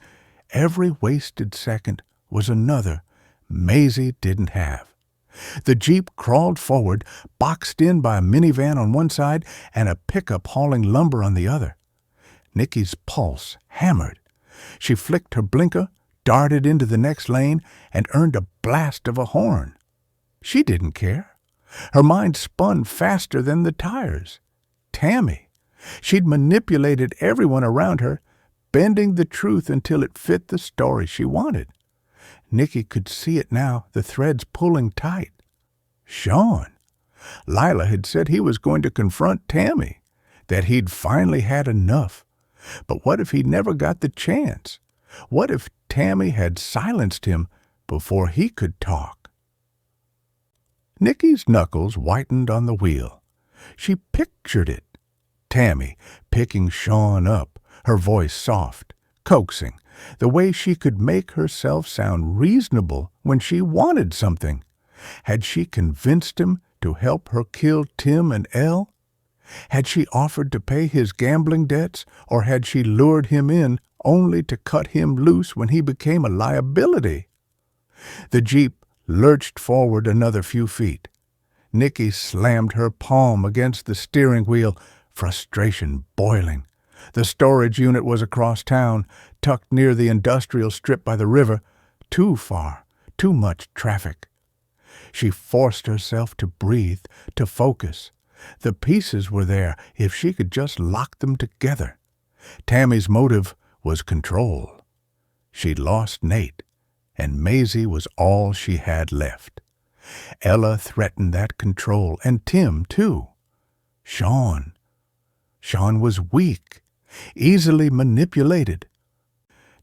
Every wasted second was another Maisie didn't have. The Jeep crawled forward, boxed in by a minivan on one side and a pickup hauling lumber on the other. Nicky's pulse hammered. She flicked her blinker, darted into the next lane, and earned a blast of a horn. She didn't care. Her mind spun faster than the tires. Tammy. She'd manipulated everyone around her, bending the truth until it fit the story she wanted. Nicky could see it now, the threads pulling tight. Sean. Lila had said he was going to confront Tammy, that he'd finally had enough. But what if he never got the chance? What if Tammy had silenced him before he could talk? Nicky's knuckles whitened on the wheel. She pictured it. Tammy picking Sean up, her voice soft, coaxing, the way she could make herself sound reasonable when she wanted something. Had she convinced him to help her kill Tim and Elle? Had she offered to pay his gambling debts, or had she lured him in only to cut him loose when he became a liability? The Jeep lurched forward another few feet. Nicky slammed her palm against the steering wheel, frustration boiling. The storage unit was across town, tucked near the industrial strip by the river. Too far, too much traffic. She forced herself to breathe, to focus. The pieces were there if she could just lock them together. Tammy's motive was control. She'd lost Nate, and Maisie was all she had left. Ella threatened that control, and Tim, too. Sean was weak, easily manipulated.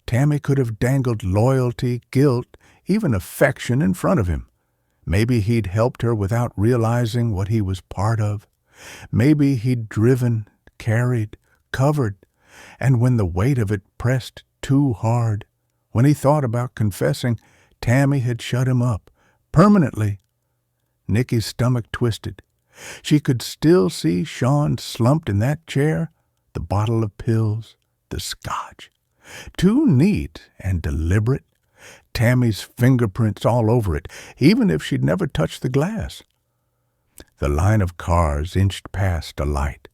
Tammy could have dangled loyalty, guilt, even affection in front of him. Maybe he'd helped her without realizing what he was part of. Maybe he'd driven, carried, covered, and when the weight of it pressed too hard, when he thought about confessing, Tammy had shut him up, permanently. Nicky's stomach twisted. She could still see Sean slumped in that chair, the bottle of pills, the scotch. Too neat and deliberate. Tammy's fingerprints all over it, even if she'd never touched the glass. The line of cars inched past a light.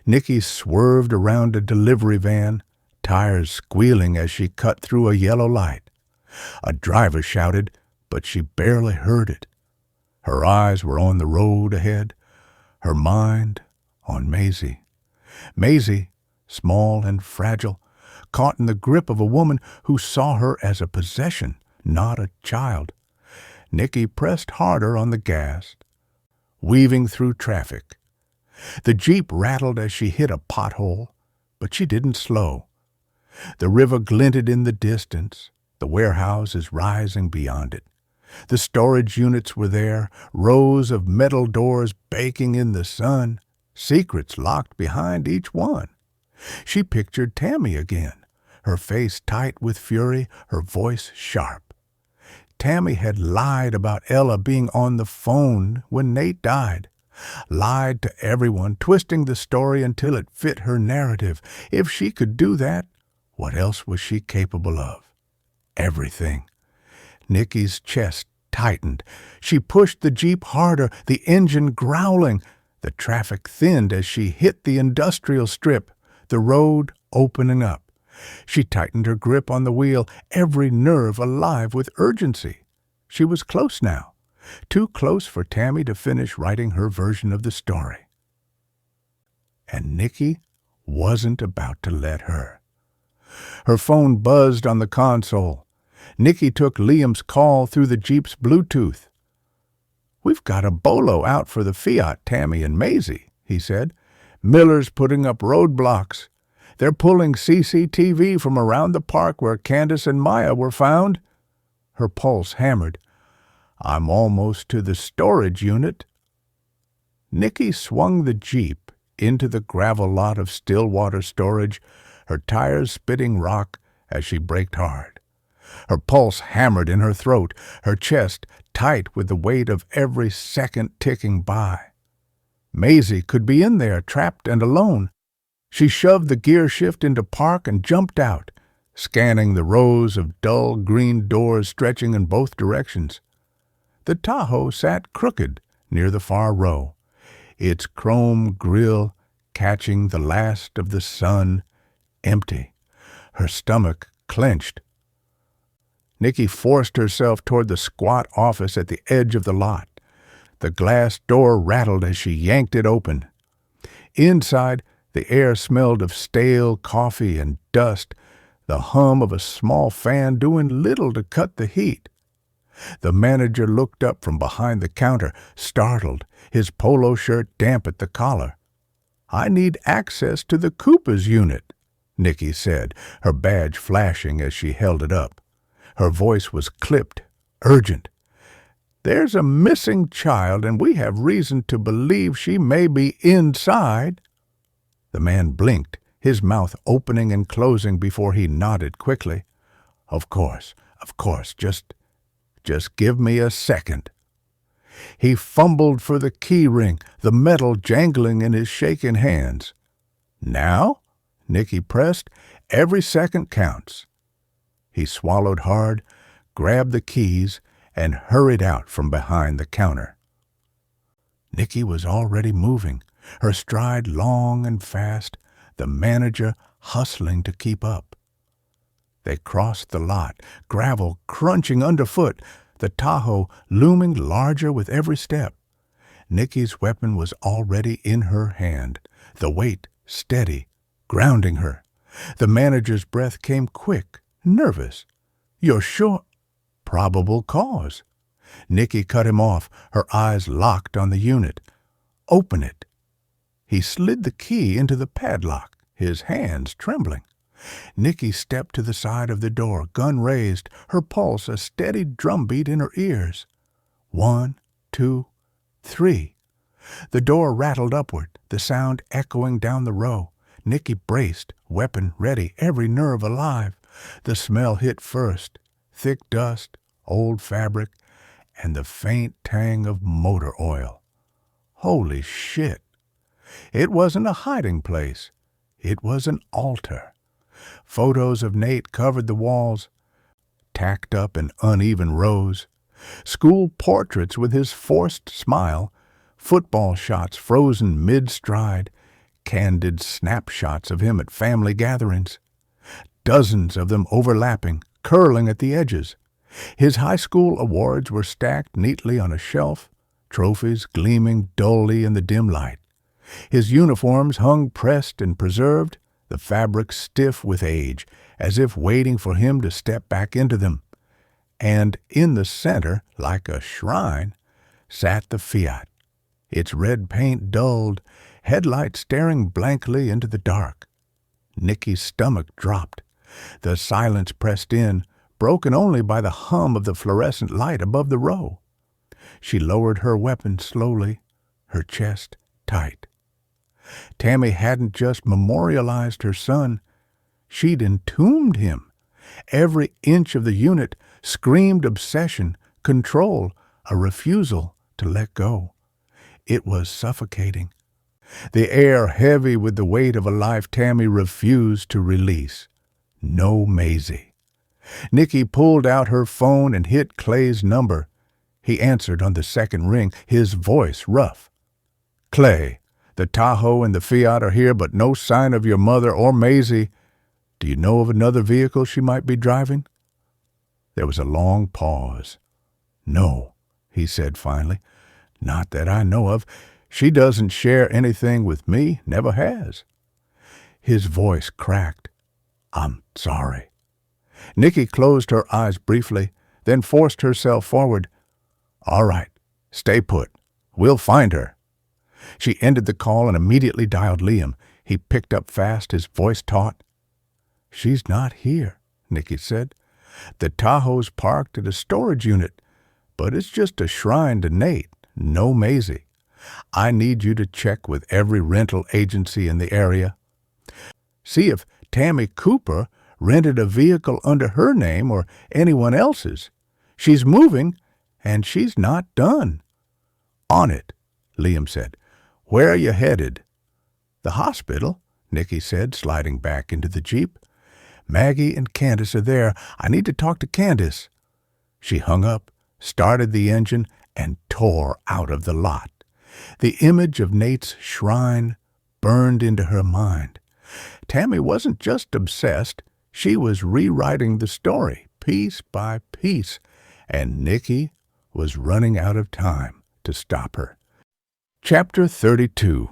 Nicky swerved around a delivery van, tires squealing as she cut through a yellow light. A driver shouted, but she barely heard it. Her eyes were on the road ahead, her mind on Maisie. Maisie, small and fragile, caught in the grip of a woman who saw her as a possession, not a child. Nicky pressed harder on the gas, weaving through traffic. The Jeep rattled as she hit a pothole, but she didn't slow. The river glinted in the distance, the warehouses rising beyond it. The storage units were there, rows of metal doors baking in the sun, secrets locked behind each one. She pictured Tammy again, her face tight with fury, her voice sharp. Tammy had lied about Ella being on the phone when Nate died. Lied to everyone, twisting the story until it fit her narrative. If she could do that, what else was she capable of? Everything. Nicky's chest tightened. She pushed the Jeep harder, the engine growling. The traffic thinned as she hit the industrial strip, the road opening up. She tightened her grip on the wheel, every nerve alive with urgency. She was close now, too close for Tammy to finish writing her version of the story. And Nicky wasn't about to let her. Her phone buzzed on the console. Nicky took Liam's call through the Jeep's Bluetooth. "We've got a bolo out for the Fiat, Tammy and Maisie," he said. "Miller's putting up roadblocks. They're pulling CCTV from around the park where Candace and Maya were found." Her pulse hammered. "I'm almost to the storage unit." Nicky swung the Jeep into the gravel lot of Stillwater storage, her tires spitting rock as she braked hard. Her pulse hammered in her throat, her chest tight with the weight of every second ticking by. Maisie could be in there, trapped and alone. She shoved the gear shift into park and jumped out, scanning the rows of dull green doors stretching in both directions. The Tahoe sat crooked near the far row, its chrome grille catching the last of the sun, empty. Her stomach clenched. Nicky forced herself toward the squat office at the edge of the lot. The glass door rattled as she yanked it open. Inside, the air smelled of stale coffee and dust, the hum of a small fan doing little to cut the heat. The manager looked up from behind the counter, startled, his polo shirt damp at the collar. "I need access to the Cooper's unit," Nicky said, her badge flashing as she held it up. Her voice was clipped, urgent. "There's a missing child, and we have reason to believe she may be inside." The man blinked, his mouth opening and closing before he nodded quickly. Of course, just give me a second." He fumbled for the key ring, the metal jangling in his shaking hands. "Now?" Nicky pressed. "Every second counts." He swallowed hard, grabbed the keys, and hurried out from behind the counter. Nicky was already moving, her stride long and fast, the manager hustling to keep up. They crossed the lot, gravel crunching underfoot, the Tahoe looming larger with every step. Nicky's weapon was already in her hand, the weight steady, grounding her. The manager's breath came quick, nervous. "You're sure?" "Probable cause." Nicky cut him off, her eyes locked on the unit. "Open it." He slid the key into the padlock, his hands trembling. Nicky stepped to the side of the door, gun raised, her pulse a steady drumbeat in her ears. 1, 2, 3. The door rattled upward, the sound echoing down the row. Nicky braced, weapon ready, every nerve alive. The smell hit first, thick dust, old fabric, and the faint tang of motor oil. Holy shit! It wasn't a hiding place. It was an altar. Photos of Nate covered the walls, tacked up in uneven rows. School portraits with his forced smile, football shots frozen mid-stride, candid snapshots of him at family gatherings. Dozens of them overlapping, curling at the edges. His high school awards were stacked neatly on a shelf, trophies gleaming dully in the dim light. His uniforms hung pressed and preserved, the fabric stiff with age, as if waiting for him to step back into them. And in the center, like a shrine, sat the Fiat, its red paint dulled, headlights staring blankly into the dark. Nicky's stomach dropped. The silence pressed in, broken only by the hum of the fluorescent light above the row. She lowered her weapon slowly, her chest tight. Tammy hadn't just memorialized her son, she'd entombed him. Every inch of the unit screamed obsession, control, a refusal to let go. It was suffocating. The air heavy with the weight of a life Tammy refused to release. No Maisie. Nicky pulled out her phone and hit Clay's number. He answered on the second ring, his voice rough. "Clay, the Tahoe and the Fiat are here, but no sign of your mother or Maisie. Do you know of another vehicle she might be driving?" There was a long pause. "No," he said finally. "Not that I know of. She doesn't share anything with me, never has." His voice cracked. "I'm sorry." Nicky closed her eyes briefly, then forced herself forward. "All right, stay put. We'll find her." She ended the call and immediately dialed Liam. He picked up fast, his voice taut. "She's not here," Nicky said. "The Tahoe's parked at a storage unit, but it's just a shrine to Nate, no Maisie. I need you to check with every rental agency in the area. See if Tammy Cooper rented a vehicle under her name or anyone else's. She's moving, and she's not done." "On it," Liam said. "Where are you headed?" "The hospital," Nicky said, sliding back into the Jeep. "Maggie and Candace are there. I need to talk to Candace." She hung up, started the engine, and tore out of the lot. The image of Nate's shrine burned into her mind. Tammy wasn't just obsessed. She was rewriting the story, piece by piece, and Nicky was running out of time to stop her. Chapter 32.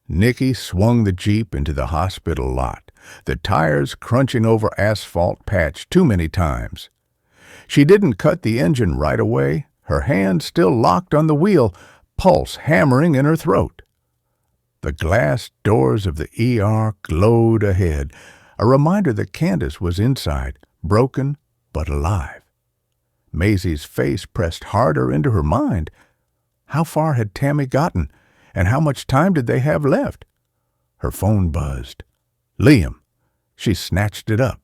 Nicky swung the Jeep into the hospital lot, the tires crunching over asphalt patch too many times. She didn't cut the engine right away, her hand still locked on the wheel, pulse hammering in her throat. The glass doors of the ER glowed ahead, a reminder that Candace was inside, broken but alive. Maisie's face pressed harder into her mind. How far had Tammy gotten, and how much time did they have left? Her phone buzzed. "Liam." She snatched it up.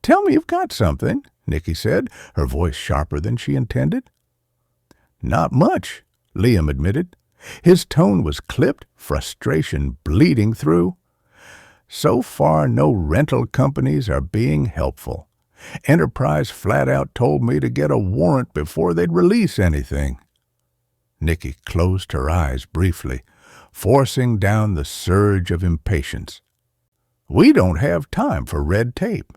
"Tell me you've got something," Nicky said, her voice sharper than she intended. "Not much," Liam admitted. His tone was clipped, frustration bleeding through. "So far, no rental companies are being helpful. Enterprise flat out told me to get a warrant before they'd release anything." Nicky closed her eyes briefly, forcing down the surge of impatience. "We don't have time for red tape."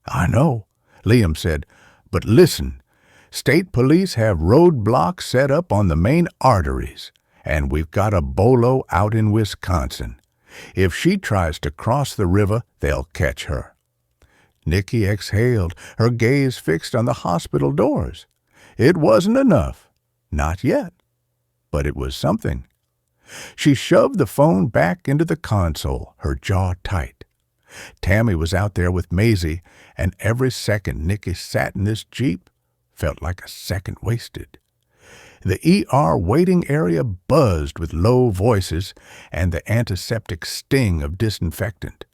"I know," Liam said, "but listen. State police have roadblocks set up on the main arteries, and we've got a bolo out in Wisconsin. If she tries to cross the river, they'll catch her." Nicky exhaled, her gaze fixed on the hospital doors. It wasn't enough. Not yet. But it was something. She shoved the phone back into the console, her jaw tight. Tammy was out there with Maisie, and every second Nicky sat in this Jeep felt like a second wasted. The ER waiting area buzzed with low voices and the antiseptic sting of disinfectant.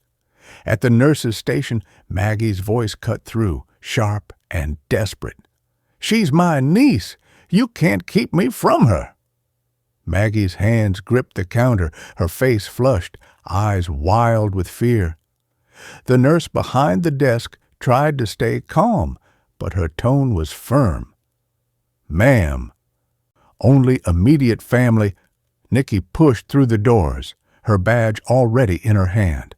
At the nurse's station, Maggie's voice cut through, sharp and desperate. "She's my niece. You can't keep me from her." Maggie's hands gripped the counter, her face flushed, eyes wild with fear. The nurse behind the desk tried to stay calm, but her tone was firm. "Ma'am, only immediate family." Nicky pushed through the doors, her badge already in her hand.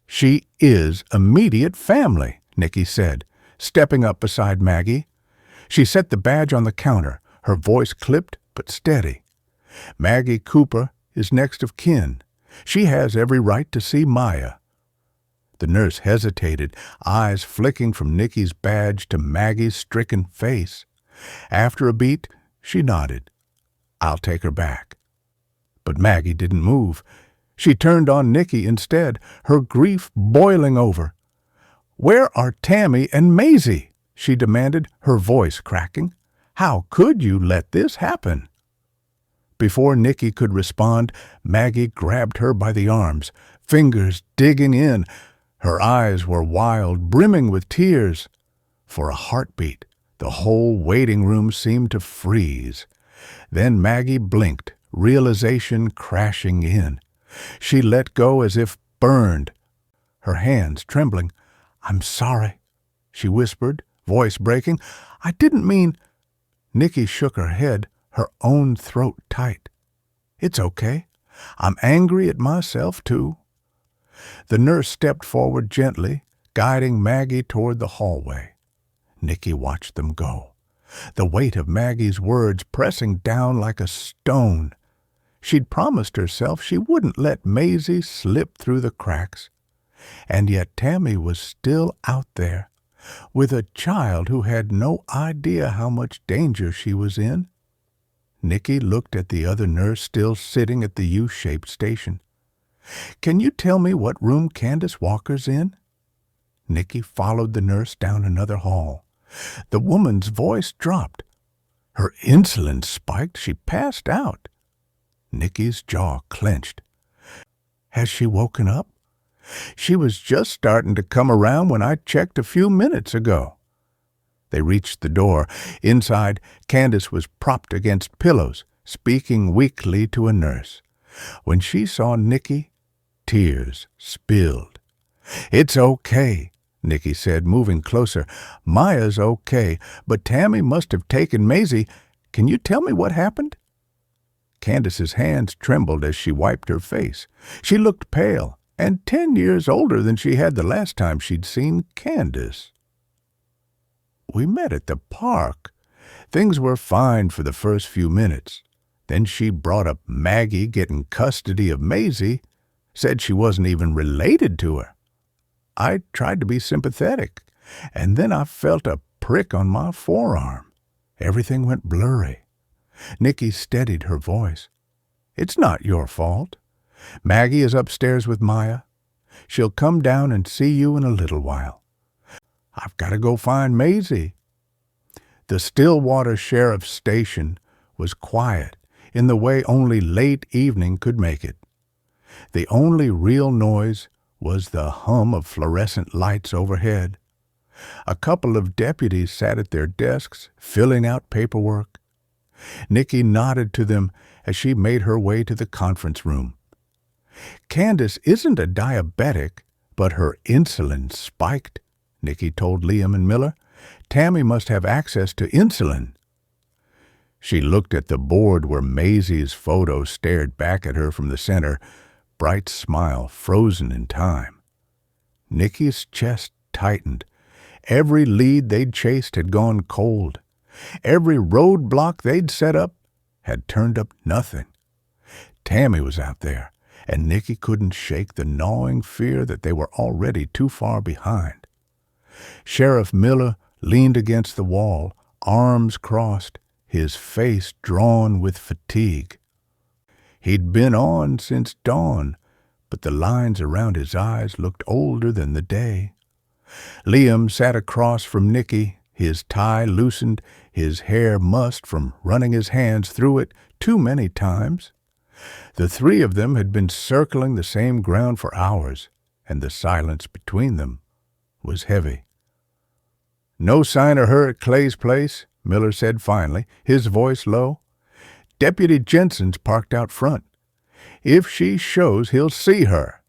"She is immediate family," Nicky said, stepping up beside Maggie. She set the badge on the counter, her voice clipped but steady. "Maggie Cooper is next of kin. She has every right to see Maya." The nurse hesitated, eyes flicking from Nicky's badge to Maggie's stricken face. After a beat, she nodded. "I'll take her back." But Maggie didn't move. She turned on Nicky instead, her grief boiling over. "Where are Tammy and Maisie?" she demanded, her voice cracking. "How could you let this happen?" Before Nicky could respond, Maggie grabbed her by the arms, fingers digging in. Her eyes were wild, brimming with tears. For a heartbeat, the whole waiting room seemed to freeze. Then Maggie blinked, realization crashing in. She let go as if burned, her hands trembling. "I'm sorry," she whispered, voice breaking. "I didn't mean—" Nicky shook her head, her own throat tight. "It's okay. I'm angry at myself, too." The nurse stepped forward gently, guiding Maggie toward the hallway. Nicky watched them go, the weight of Maggie's words pressing down like a stone. She'd promised herself she wouldn't let Maisie slip through the cracks. And yet Tammy was still out there, with a child who had no idea how much danger she was in. Nicky looked at the other nurse still sitting at the U-shaped station. "Can you tell me what room Candace Walker's in?" Nicky followed the nurse down another hall. The woman's voice dropped. Her insulin spiked. She passed out. Nicky's jaw clenched. "Has she woken up?" "She was just starting to come around when I checked a few minutes ago." They reached the door. Inside, Candace was propped against pillows, speaking weakly to a nurse. When she saw Nicky, tears spilled. "It's okay," Nicky said, moving closer. "Maya's okay, but Tammy must have taken Maisie. Can you tell me what happened?" Candace's hands trembled as she wiped her face. She looked pale, and 10 years older than she had the last time she'd seen Candace. "We met at the park. Things were fine for the first few minutes. Then she brought up Maggie getting custody of Maisie, said she wasn't even related to her. I tried to be sympathetic, and then I felt a prick on my forearm. Everything went blurry." Nicky steadied her voice. "It's not your fault. Maggie is upstairs with Maya. She'll come down and see you in a little while. I've got to go find Maisie." The Stillwater Sheriff's Station was quiet in the way only late evening could make it. The only real noise was the hum of fluorescent lights overhead. A couple of deputies sat at their desks, filling out paperwork. Nicky nodded to them as she made her way to the conference room. "Candace isn't a diabetic, but her insulin spiked," Nicky told Liam and Miller. "Tammy must have access to insulin." She looked at the board where Maisie's photo stared back at her from the center, bright smile frozen in time. Nicky's chest tightened. Every lead they'd chased had gone cold. Every roadblock they'd set up had turned up nothing. Tammy was out there, and Nicky couldn't shake the gnawing fear that they were already too far behind. Sheriff Miller leaned against the wall, arms crossed, his face drawn with fatigue. He'd been on since dawn, but the lines around his eyes looked older than the day. Liam sat across from Nicky, his tie loosened, his hair mussed from running his hands through it too many times. The three of them had been circling the same ground for hours, and the silence between them was heavy. "No sign of her at Clay's place," Miller said finally, his voice low. "Deputy Jensen's parked out front. If she shows, he'll see her."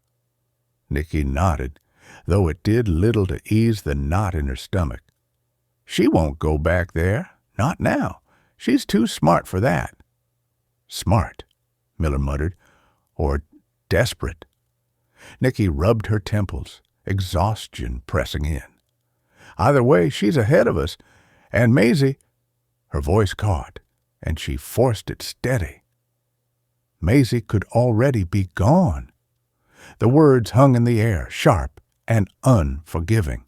Nicky nodded, though it did little to ease the knot in her stomach. "She won't go back there. Not now. She's too smart for that." "Smart," Miller muttered, "or desperate." Nicky rubbed her temples, exhaustion pressing in. "Either way, she's ahead of us. And Maisie—" Her voice caught, and she forced it steady. Maisie could already be gone. The words hung in the air, sharp and unforgiving.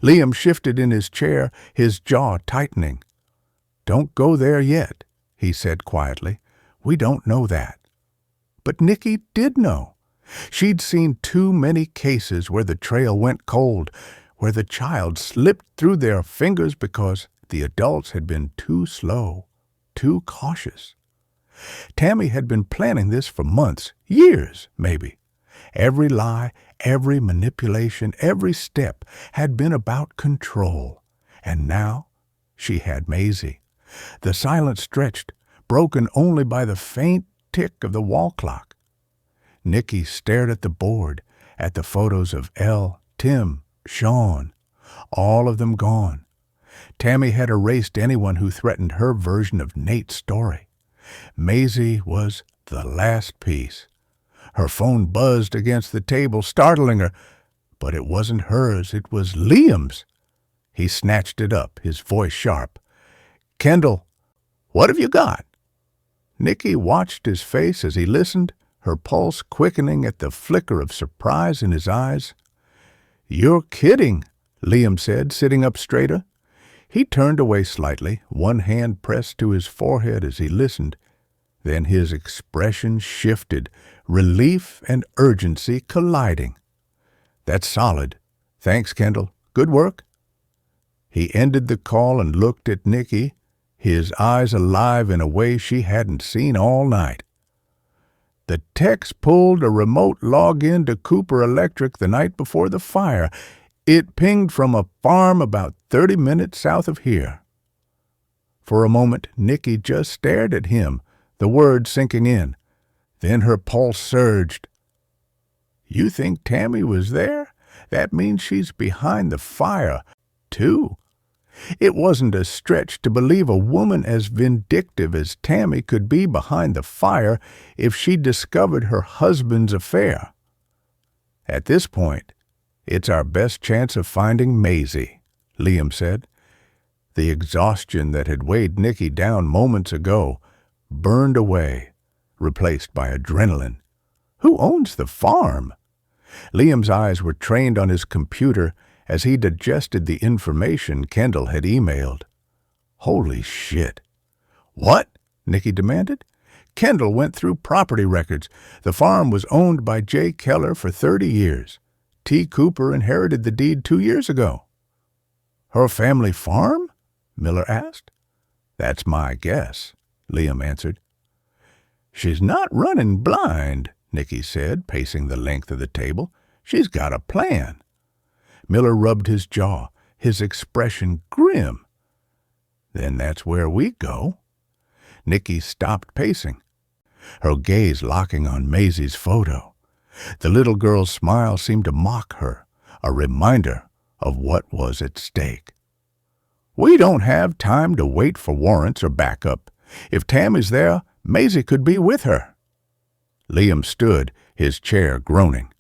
Liam shifted in his chair, his jaw tightening. "Don't go there yet," he said quietly. "We don't know that." But Nicky did know. She'd seen too many cases where the trail went cold, where the child slipped through their fingers because the adults had been too slow, too cautious. Tammy had been planning this for months, years, maybe. Every lie, every manipulation, every step had been about control. And now she had Maisie. The silence stretched, broken only by the faint tick of the wall clock. Nicky stared at the board, at the photos of Elle, Tim, Sean, all of them gone. Tammy had erased anyone who threatened her version of Nate's story. Maisie was the last piece. Her phone buzzed against the table, startling her, but it wasn't hers, it was Liam's. He snatched it up, his voice sharp. "Kendall, what have you got?" Nicky watched his face as he listened, her pulse quickening at the flicker of surprise in his eyes. "You're kidding," Liam said, sitting up straighter. He turned away slightly, one hand pressed to his forehead as he listened. Then his expression shifted, relief and urgency colliding. "That's solid. Thanks, Kendall. Good work." He ended the call and looked at Nicky, his eyes alive in a way she hadn't seen all night. "The techs pulled a remote log-in to Cooper Electric the night before the fire. It pinged from a farm about 30 minutes south of here." For a moment, Nicky just stared at him, the words sinking in. Then her pulse surged. "You think Tammy was there? That means she's behind the fire, too." It wasn't a stretch to believe a woman as vindictive as Tammy could be behind the fire if she discovered her husband's affair. "At this point, it's our best chance of finding Maisie," Liam said. The exhaustion that had weighed Nicky down moments ago burned away, replaced by adrenaline. "Who owns the farm?" Liam's eyes were trained on his computer as he digested the information Kendall had emailed. Holy shit. "What?" Nicky demanded. Kendall went through property records. The farm was owned by J. Keller for 30 years. T. Cooper inherited the deed 2 years ago. "Her family farm?" Miller asked. "That's my guess," Liam answered. "She's not running blind," Nicky said, pacing the length of the table. "She's got a plan." Miller rubbed his jaw, his expression grim. "Then that's where we go." Nicky stopped pacing, her gaze locking on Maisie's photo. The little girl's smile seemed to mock her, a reminder of what was at stake. We don't have time to wait for warrants or backup. If Tammy's there, Maisie could be with her." Liam stood, his chair groaning.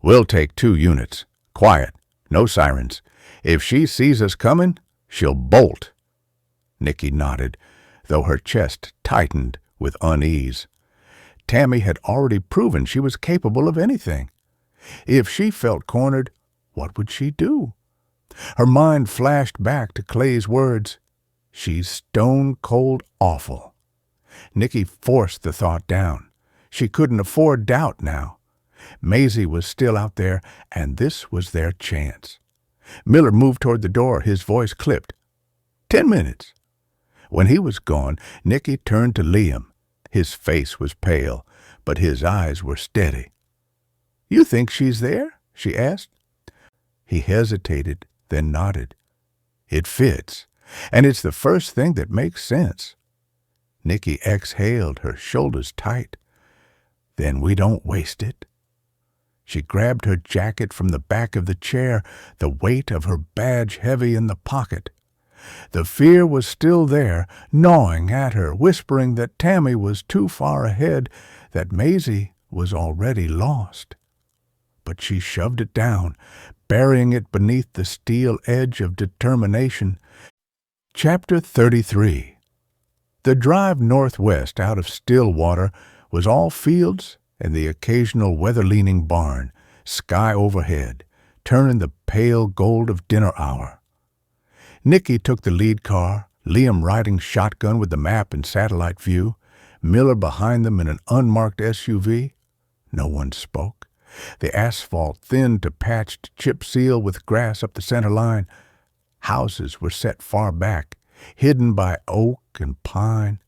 "We'll take 2 units. Quiet. No sirens. If she sees us coming, she'll bolt." Nicky nodded, though her chest tightened with unease. Tammy had already proven she was capable of anything. If she felt cornered, what would she do? Her mind flashed back to Clay's words. "She's stone-cold awful." Nicky forced the thought down. She couldn't afford doubt now. Maisie was still out there, and this was their chance. Miller moved toward the door, his voice clipped. 10 minutes. When he was gone, Nicky turned to Liam. His face was pale, but his eyes were steady. "You think she's there?" she asked. He hesitated, then nodded. "It fits, and it's the first thing that makes sense." Nicky exhaled, her shoulders tight. "Then we don't waste it." She grabbed her jacket from the back of the chair, the weight of her badge heavy in the pocket. The fear was still there, gnawing at her, whispering that Tammy was too far ahead, that Maisie was already lost. But she shoved it down, burying it beneath the steel edge of determination. Chapter 33. The drive northwest out of Stillwater was all fields and the occasional weather-leaning barn, sky overhead, turning the pale gold of dinner hour. Nicky took the lead car, Liam riding shotgun with the map in satellite view, Miller behind them in an unmarked SUV. No one spoke. The asphalt thinned to patched chip seal with grass up the center line. Houses were set far back, hidden by oak and pine.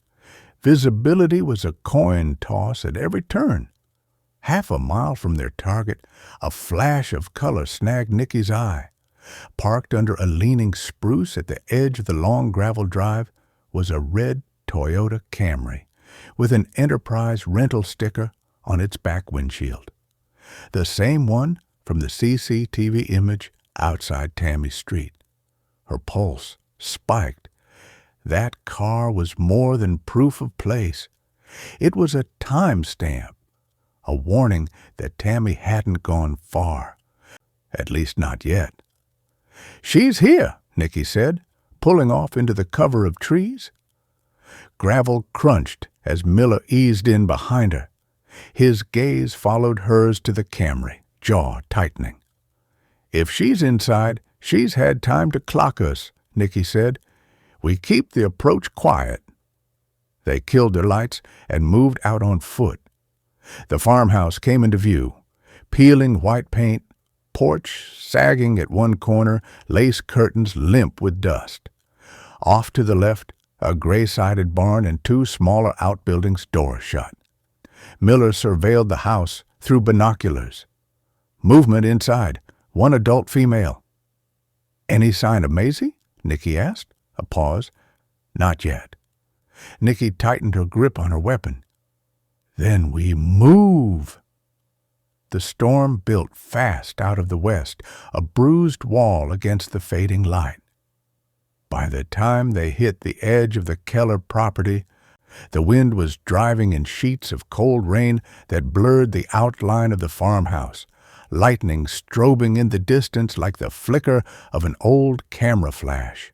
Visibility was a coin toss at every turn. Half a mile from their target, a flash of color snagged Nicky's eye. Parked under a leaning spruce at the edge of the long gravel drive was a red Toyota Camry with an Enterprise rental sticker on its back windshield. The same one from the CCTV image outside Tammy's street. Her pulse spiked. That car was more than proof of place. It was a timestamp, a warning that Tammy hadn't gone far. At least not yet. "She's here," Nicky said, pulling off into the cover of trees. Gravel crunched as Miller eased in behind her. His gaze followed hers to the Camry, jaw tightening. "If she's inside, she's had time to clock us," Nicky said. "We keep the approach quiet." They killed their lights and moved out on foot. The farmhouse came into view, peeling white paint, porch sagging at one corner, lace curtains limp with dust. Off to the left, a gray-sided barn and 2 smaller outbuildings, doors shut. Miller surveilled the house through binoculars. Movement inside, 1 adult female. "Any sign of Maisie?" Nicky asked. A pause. "Not yet." Nicky tightened her grip on her weapon. "Then we move." The storm built fast out of the west, a bruised wall against the fading light. By the time they hit the edge of the Keller property, the wind was driving in sheets of cold rain that blurred the outline of the farmhouse, lightning strobing in the distance like the flicker of an old camera flash.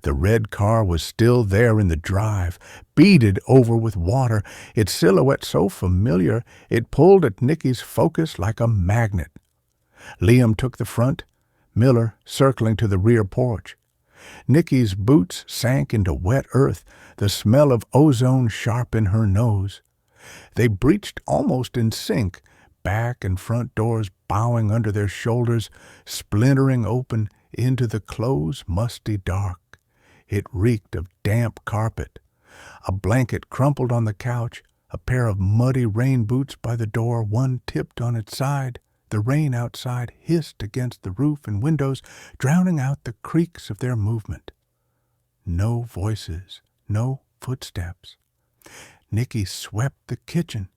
The red car was still there in the drive, beaded over with water, its silhouette so familiar it pulled at Nicky's focus like a magnet. Liam took the front, Miller circling to the rear porch. Nicky's boots sank into wet earth, the smell of ozone sharp in her nose. They breached almost in sync, back and front doors bowing under their shoulders, splintering open into the close, musty dark. It reeked of damp carpet. A blanket crumpled on the couch, a pair of muddy rain boots by the door, one tipped on its side. The rain outside hissed against the roof and windows, drowning out the creaks of their movement. No voices, no footsteps. Nicky swept the kitchen.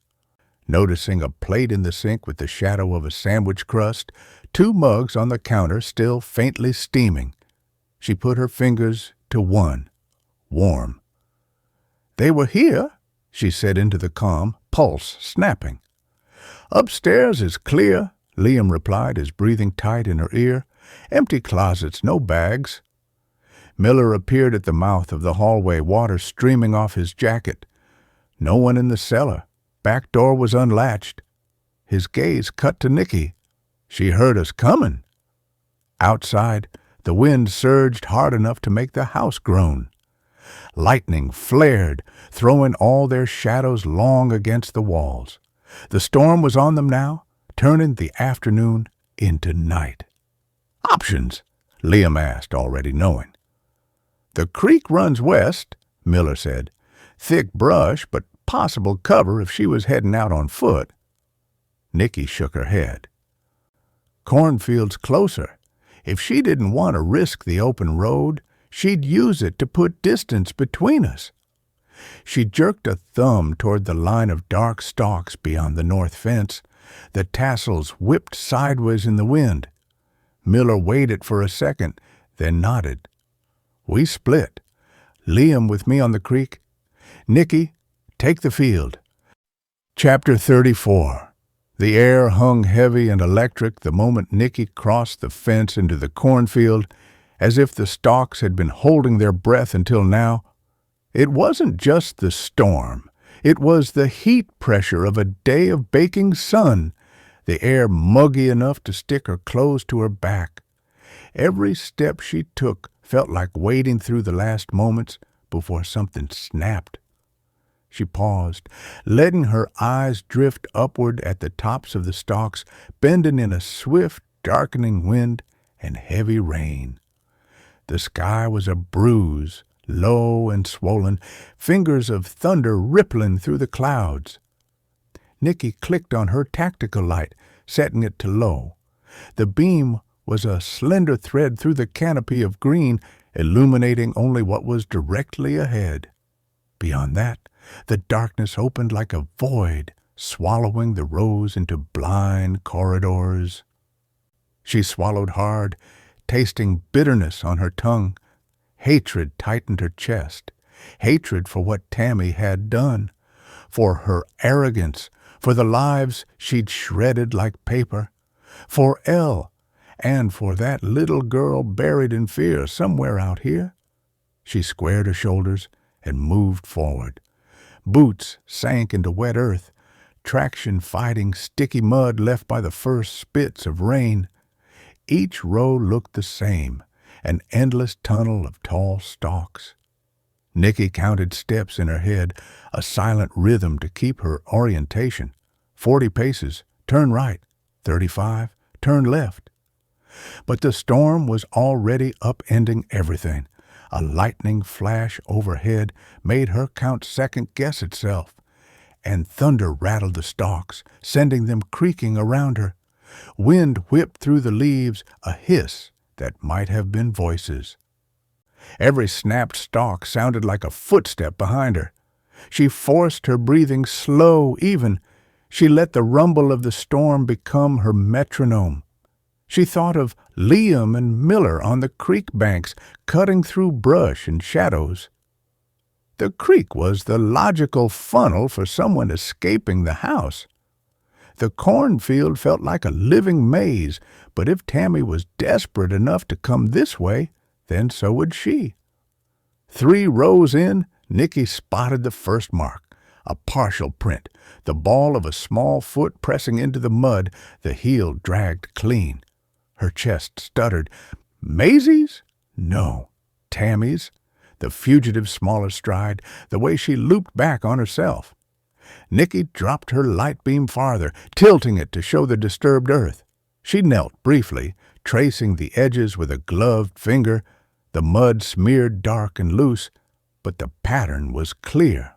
Noticing a plate in the sink with the shadow of a sandwich crust, 2 mugs on the counter still faintly steaming, She put her fingers to one, warm. "They were here," she said into the calm, pulse snapping. "Upstairs is clear," Liam replied, his breathing tight in her ear. "Empty closets, no bags." Miller appeared at the mouth of the hallway, water streaming off his jacket. No one in the cellar. Back door was unlatched. His gaze cut to Nicky. She heard us coming. Outside, the wind surged hard enough to make the house groan. Lightning flared, throwing all their shadows long against the walls. The storm was on them now, turning the afternoon into night. "Options?" Liam asked, already knowing. "The creek runs west," Miller said. "Thick brush, but possible cover if she was heading out on foot." Nicky shook her head. "Cornfield's closer. If she didn't want to risk the open road, she'd use it to put distance between us." She jerked a thumb toward the line of dark stalks beyond the north fence. The tassels whipped sideways in the wind. Miller waited for a second, then nodded. We split. Liam with me on the creek. Nicky, take the field. Chapter 34. The air hung heavy and electric the moment Nicky crossed the fence into the cornfield, as if the stalks had been holding their breath until now. It wasn't just the storm. It was the heat pressure of a day of baking sun, the air muggy enough to stick her clothes to her back. Every step she took felt like wading through the last moments before something snapped. She paused, letting her eyes drift upward at the tops of the stalks, bending in a swift, darkening wind and heavy rain. The sky was a bruise, low and swollen, fingers of thunder rippling through the clouds. Nicky clicked on her tactical light, setting it to low. The beam was a slender thread through the canopy of green, illuminating only what was directly ahead. Beyond that, the darkness opened like a void, swallowing the rows into blind corridors. She swallowed hard, tasting bitterness on her tongue. Hatred tightened her chest. Hatred for what Tammy had done, for her arrogance, for the lives she'd shredded like paper, for Elle, and for that little girl buried in fear somewhere out here. She squared her shoulders and moved forward. Boots sank into wet earth, traction fighting sticky mud left by the first spits of rain. Each row looked the same, an endless tunnel of tall stalks. Nicky counted steps in her head, a silent rhythm to keep her orientation. 40 paces, turn right. 35, turn left. But the storm was already upending everything. A lightning flash overhead made her count second-guess itself, and thunder rattled the stalks, sending them creaking around her. Wind whipped through the leaves, a hiss that might have been voices. Every snapped stalk sounded like a footstep behind her. She forced her breathing slow, even. She let the rumble of the storm become her metronome. She thought of Liam and Miller on the creek banks, cutting through brush and shadows. The creek was the logical funnel for someone escaping the house. The cornfield felt like a living maze, but if Tammy was desperate enough to come this way, then so would she. 3 rows in, Nicky spotted the first mark, a partial print, the ball of a small foot pressing into the mud, the heel dragged clean. Her chest stuttered. Maisie's? No, Tammy's. The fugitive's smaller stride, the way she looped back on herself. Nicky dropped her light beam farther, tilting it to show the disturbed earth. She knelt briefly, tracing the edges with a gloved finger. The mud smeared dark and loose, but the pattern was clear.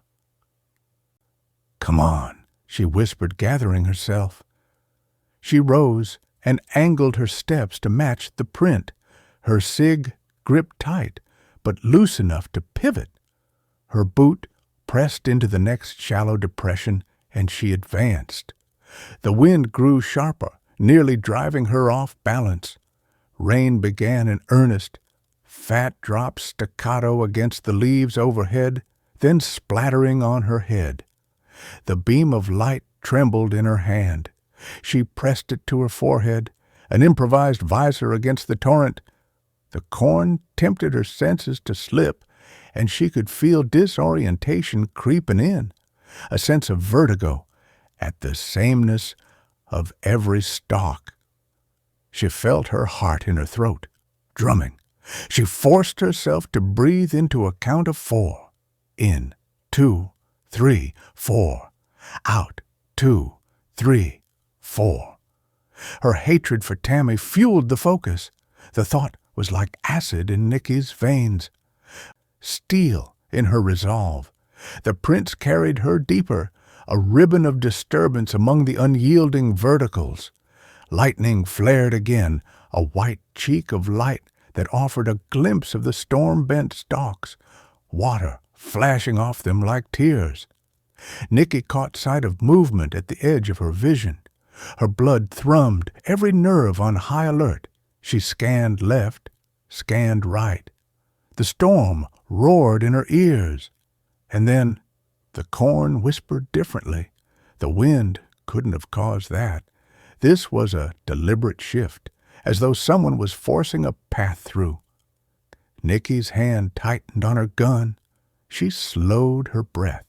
"Come on," she whispered, gathering herself. She rose and angled her steps to match the print, her cig gripped tight, but loose enough to pivot. Her boot pressed into the next shallow depression, and she advanced. The wind grew sharper, nearly driving her off balance. Rain began in earnest, fat drops staccato against the leaves overhead, then splattering on her head. The beam of light trembled in her hand. She pressed it to her forehead, an improvised visor against the torrent. The corn tempted her senses to slip, and she could feel disorientation creeping in, a sense of vertigo at the sameness of every stalk. She felt her heart in her throat, drumming. She forced herself to breathe into a count of 4. In, 2, 3, 4. Out, 2, 3, 4. Her hatred for Tammy fueled the focus. The thought was like acid in Nicky's veins, steel in her resolve. The prince carried her deeper, a ribbon of disturbance among the unyielding verticals. Lightning flared again, a white cheek of light that offered a glimpse of the storm-bent stalks, water flashing off them like tears. Nicky caught sight of movement at the edge of her vision. Her blood thrummed, every nerve on high alert. She scanned left, scanned right. The storm roared in her ears. And then the corn whispered differently. The wind couldn't have caused that. This was a deliberate shift, as though someone was forcing a path through. Nicky's hand tightened on her gun. She slowed her breath.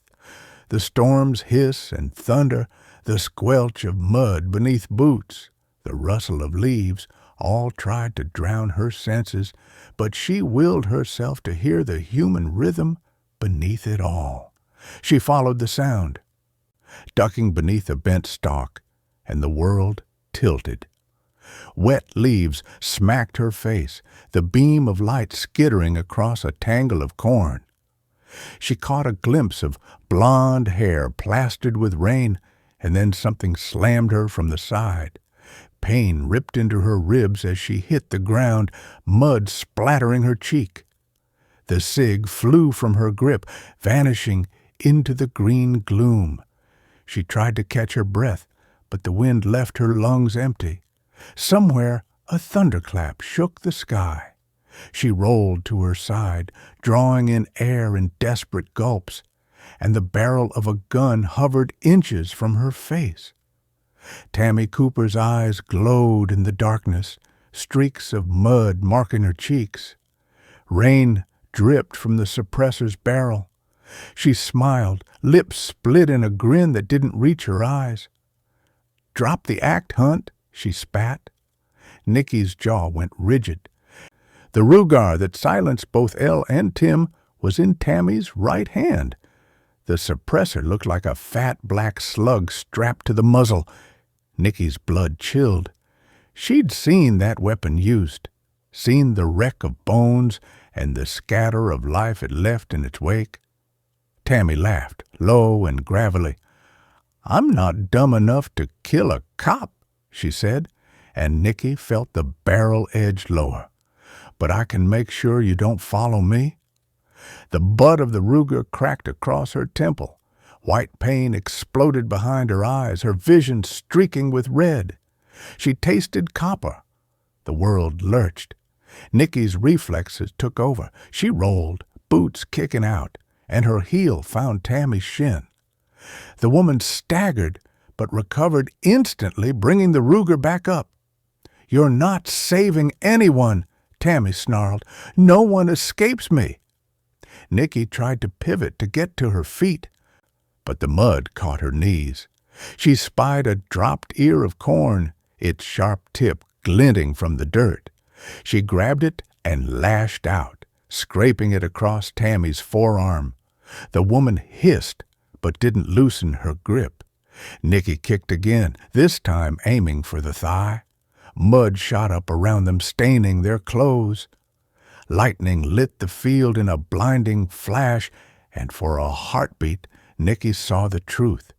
The storm's hiss and thunder, the squelch of mud beneath boots, the rustle of leaves, all tried to drown her senses, but she willed herself to hear the human rhythm beneath it all. She followed the sound, ducking beneath a bent stalk, and the world tilted. Wet leaves smacked her face, the beam of light skittering across a tangle of corn. She caught a glimpse of blonde hair plastered with rain, and then something slammed her from the side. Pain ripped into her ribs as she hit the ground, mud splattering her cheek. The cig flew from her grip, vanishing into the green gloom. She tried to catch her breath, but the wind left her lungs empty. Somewhere a thunderclap shook the sky. She rolled to her side, drawing in air in desperate gulps, and the barrel of a gun hovered inches from her face. Tammy Cooper's eyes glowed in the darkness, streaks of mud marking her cheeks. Rain dripped from the suppressor's barrel. She smiled, lips split in a grin that didn't reach her eyes. "Drop the act, Hunt," she spat. Nicky's jaw went rigid. The Ruger that silenced both Elle and Tim was in Tammy's right hand. The suppressor looked like a fat black slug strapped to the muzzle. Nicky's blood chilled. She'd seen that weapon used, seen the wreck of bones and the scatter of life it left in its wake. Tammy laughed, low and gravelly. "I'm not dumb enough to kill a cop," she said, and Nicky felt the barrel edge lower. "But I can make sure you don't follow me." The butt of the Ruger cracked across her temple. White pain exploded behind her eyes, her vision streaking with red. She tasted copper. The world lurched. Nicky's reflexes took over. She rolled, boots kicking out, and her heel found Tammy's shin. The woman staggered, but recovered instantly, bringing the Ruger back up. "You're not saving anyone," Tammy snarled. "No one escapes me." Nicky tried to pivot to get to her feet, but the mud caught her knees. She spied a dropped ear of corn, its sharp tip glinting from the dirt. She grabbed it and lashed out, scraping it across Tammy's forearm. The woman hissed, but didn't loosen her grip. Nicky kicked again, this time aiming for the thigh. Mud shot up around them, staining their clothes. Lightning lit the field in a blinding flash, and for a heartbeat, Nicky saw the truth.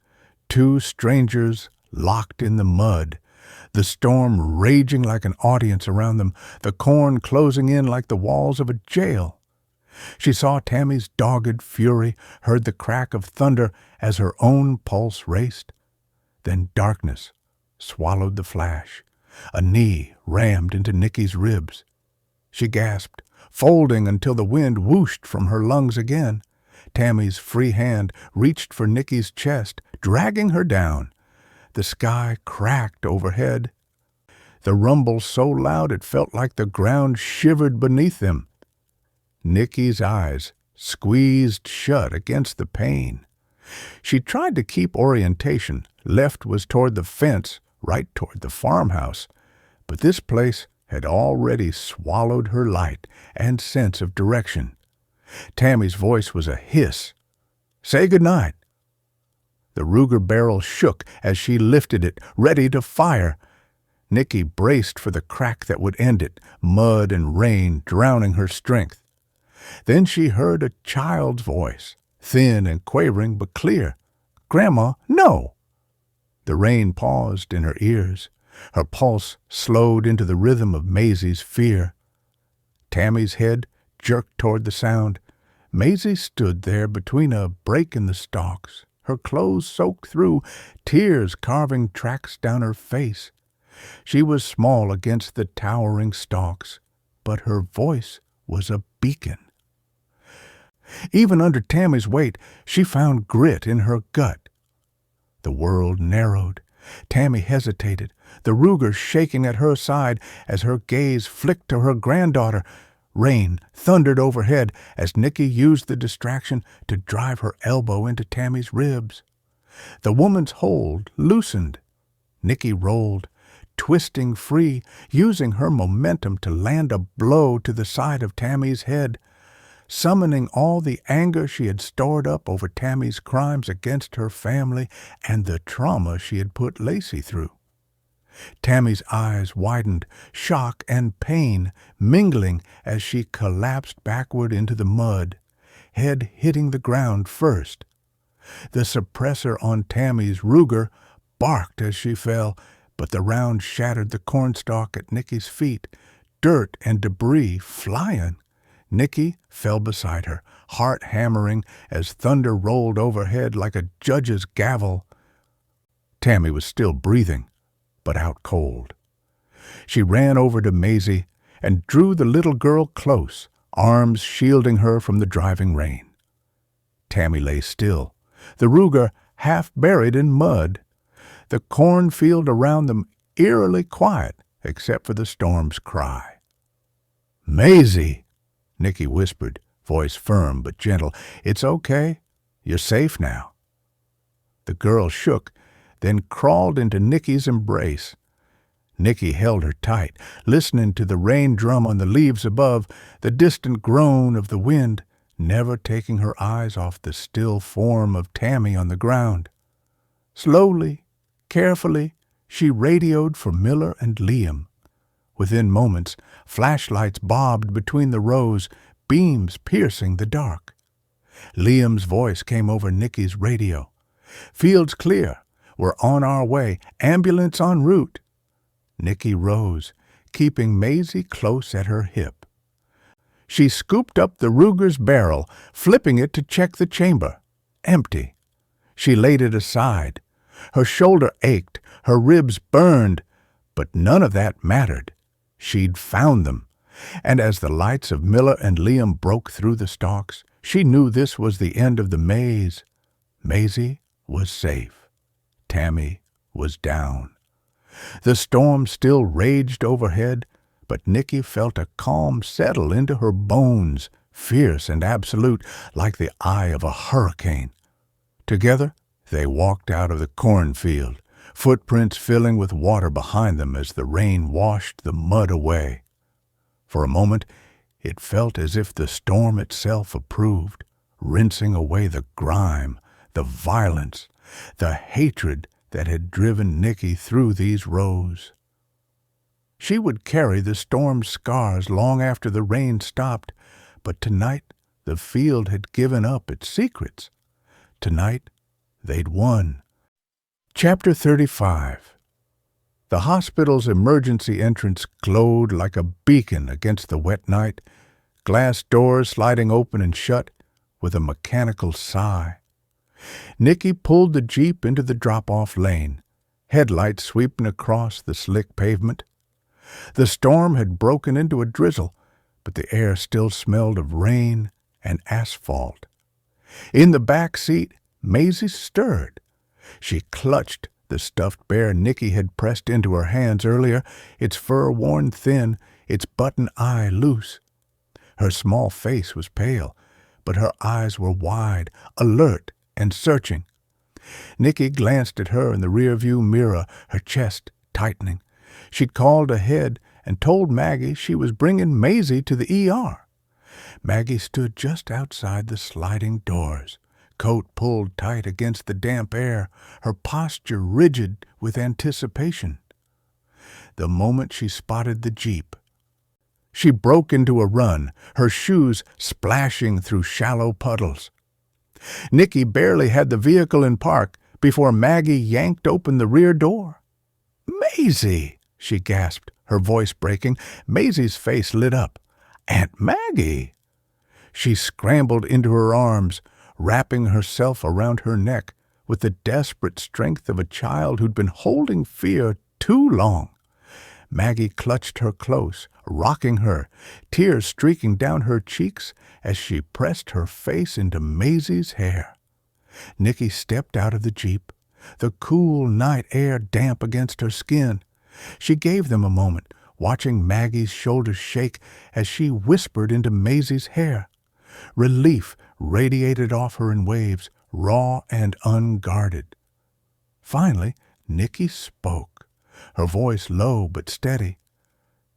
Two strangers locked in the mud, the storm raging like an audience around them, the corn closing in like the walls of a jail. She saw Tammy's dogged fury, heard the crack of thunder as her own pulse raced. Then darkness swallowed the flash. A knee rammed into Nicky's ribs. she gasped, folding until the wind whooshed from her lungs again. Tammy's free hand reached for Nicky's chest, dragging her down. The sky cracked overhead. The rumble so loud it felt like the ground shivered beneath them. Nicky's eyes squeezed shut against the pain. She tried to keep orientation. Left was toward the fence, right toward the farmhouse. But this place had already swallowed her light and sense of direction. Tammy's voice was a hiss. "Say good night." The Ruger barrel shook as she lifted it, ready to fire. Nicky braced for the crack that would end it, mud and rain drowning her strength. Then she heard a child's voice, thin and quavering but clear. "Grandma, no!" The rain paused in her ears. Her pulse slowed into the rhythm of Maisie's fear. Tammy's head jerked toward the sound. Maisie stood there between a break in the stalks, her clothes soaked through, tears carving tracks down her face. She was small against the towering stalks, but her voice was a beacon. Even under Tammy's weight, she found grit in her gut. The world narrowed. Tammy hesitated, the Ruger shaking at her side as her gaze flicked to her granddaughter. Rain thundered overhead as Nicky used the distraction to drive her elbow into Tammy's ribs. The woman's hold loosened. Nicky rolled, twisting free, using her momentum to land a blow to the side of Tammy's head, summoning all the anger she had stored up over Tammy's crimes against her family and the trauma she had put Lacey through. Tammy's eyes widened, shock and pain mingling as she collapsed backward into the mud, head hitting the ground first. The suppressor on Tammy's Ruger barked as she fell, but the round shattered the cornstalk at Nicky's feet, dirt and debris flying. Nicky fell beside her, heart hammering as thunder rolled overhead like a judge's gavel. Tammy was still breathing, but out cold. She ran over to Maisie and drew the little girl close, arms shielding her from the driving rain. Tammy lay still, the Ruger half buried in mud, the cornfield around them eerily quiet except for the storm's cry. "Maisie!" Nicky whispered, voice firm but gentle. "It's okay. You're safe now." The girl shook, then crawled into Nicky's embrace. Nicky held her tight, listening to the rain drum on the leaves above, the distant groan of the wind, never taking her eyes off the still form of Tammy on the ground. Slowly, carefully, she radioed for Miller and Liam. Within moments, flashlights bobbed between the rows, beams piercing the dark. Liam's voice came over Nicky's radio. "Field's clear. We're on our way. Ambulance en route." Nicky rose, keeping Maisie close at her hip. She scooped up the Ruger's barrel, flipping it to check the chamber. Empty. She laid it aside. Her shoulder ached, her ribs burned, but none of that mattered. She'd found them, and as the lights of Miller and Liam broke through the stalks, she knew this was the end of the maze. Maisie was safe. Tammy was down. The storm still raged overhead, but Nicky felt a calm settle into her bones, fierce and absolute, like the eye of a hurricane. Together, they walked out of the cornfield, footprints filling with water behind them as the rain washed the mud away. For a moment, it felt as if the storm itself approved, rinsing away the grime, the violence, the hatred that had driven Nicky through these rows. She would carry the storm's scars long after the rain stopped, but tonight the field had given up its secrets. Tonight they'd won. Chapter 35. The hospital's emergency entrance glowed like a beacon against the wet night, glass doors sliding open and shut with a mechanical sigh. Nicky pulled the Jeep into the drop-off lane, headlights sweeping across the slick pavement. The storm had broken into a drizzle, but the air still smelled of rain and asphalt. In the back seat, Maisie stirred. She clutched the stuffed bear Nicky had pressed into her hands earlier, its fur worn thin, its button eye loose. Her small face was pale, but her eyes were wide, alert, and searching. Nicky glanced at her in the rearview mirror, her chest tightening. She'd called ahead and told Maggie she was bringing Maisie to the ER. Maggie stood just outside the sliding doors, coat pulled tight against the damp air, her posture rigid with anticipation. The moment she spotted the Jeep, she broke into a run, her shoes splashing through shallow puddles. Nicky barely had the vehicle in park before Maggie yanked open the rear door. "Maisie!" she gasped, her voice breaking. Maisie's face lit up. "Aunt Maggie!" She scrambled into her arms, wrapping herself around her neck with the desperate strength of a child who'd been holding fear too long. Maggie clutched her close, rocking her, tears streaking down her cheeks as she pressed her face into Maisie's hair. Nicky stepped out of the Jeep, the cool night air damp against her skin. She gave them a moment, watching Maggie's shoulders shake as she whispered into Maisie's hair. Relief radiated off her in waves, raw and unguarded. Finally, Nicky spoke, her voice low but steady.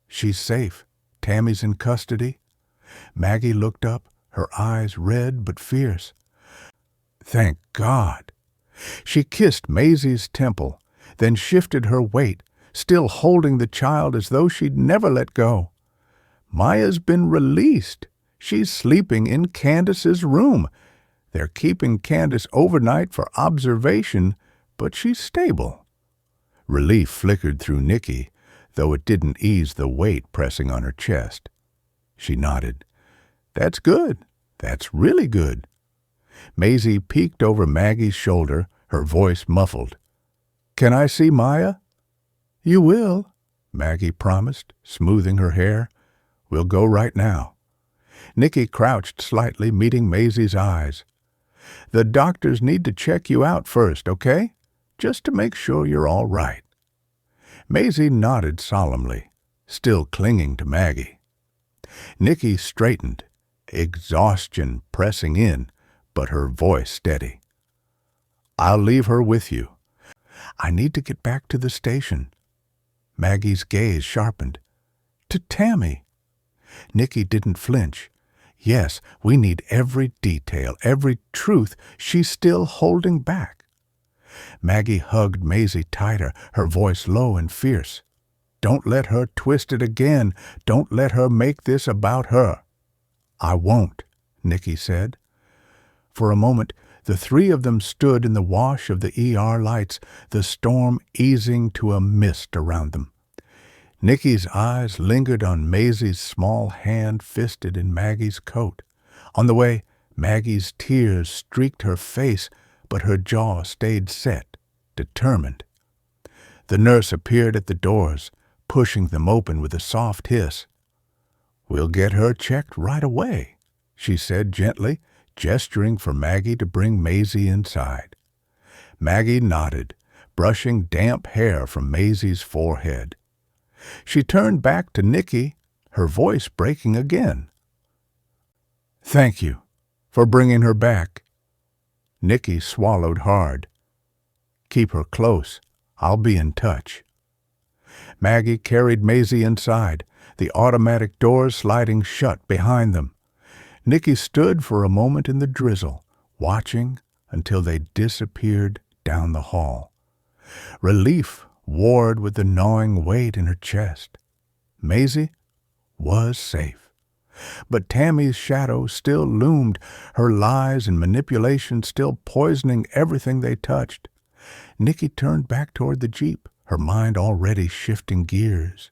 "She's safe. Tammy's in custody." Maggie looked up, her eyes red but fierce. "Thank God." She kissed Maisie's temple, then shifted her weight, still holding the child as though she'd never let go. "Maya's been released. She's sleeping in Candace's room. They're keeping Candace overnight for observation, but she's stable." Relief flickered through Nicky, though it didn't ease the weight pressing on her chest. She nodded. "That's good. That's really good." Maisie peeked over Maggie's shoulder, her voice muffled. "Can I see Maya?" "You will," Maggie promised, smoothing her hair. "We'll go right now." Nicky crouched slightly, meeting Maisie's eyes. "The doctors need to check you out first, okay? Just to make sure you're all right." Maisie nodded solemnly, still clinging to Maggie. Nicky straightened, exhaustion pressing in, but her voice steady. "I'll leave her with you. I need to get back to the station." Maggie's gaze sharpened. "To Tammy." Nicky didn't flinch. "Yes, we need every detail, every truth she's still holding back." Maggie hugged Maisie tighter, her voice low and fierce. "Don't let her twist it again. Don't let her make this about her." "I won't," Nicky said. For a moment, the three of them stood in the wash of the ER lights, the storm easing to a mist around them. Nicky's eyes lingered on Maisie's small hand fisted in Maggie's coat. On the way, Maggie's tears streaked her face, but her jaw stayed set, determined. The nurse appeared at the doors, pushing them open with a soft hiss. "We'll get her checked right away," she said gently, gesturing for Maggie to bring Maisie inside. Maggie nodded, brushing damp hair from Maisie's forehead. She turned back to Nicky, her voice breaking again. "Thank you for bringing her back." Nicky swallowed hard. "Keep her close. I'll be in touch." Maggie carried Maisie inside, the automatic doors sliding shut behind them. Nicky stood for a moment in the drizzle, watching until they disappeared down the hall. Relief warred with the gnawing weight in her chest. Maisie was safe. But Tammy's shadow still loomed, her lies and manipulation still poisoning everything they touched. Nicky turned back toward the Jeep, her mind already shifting gears.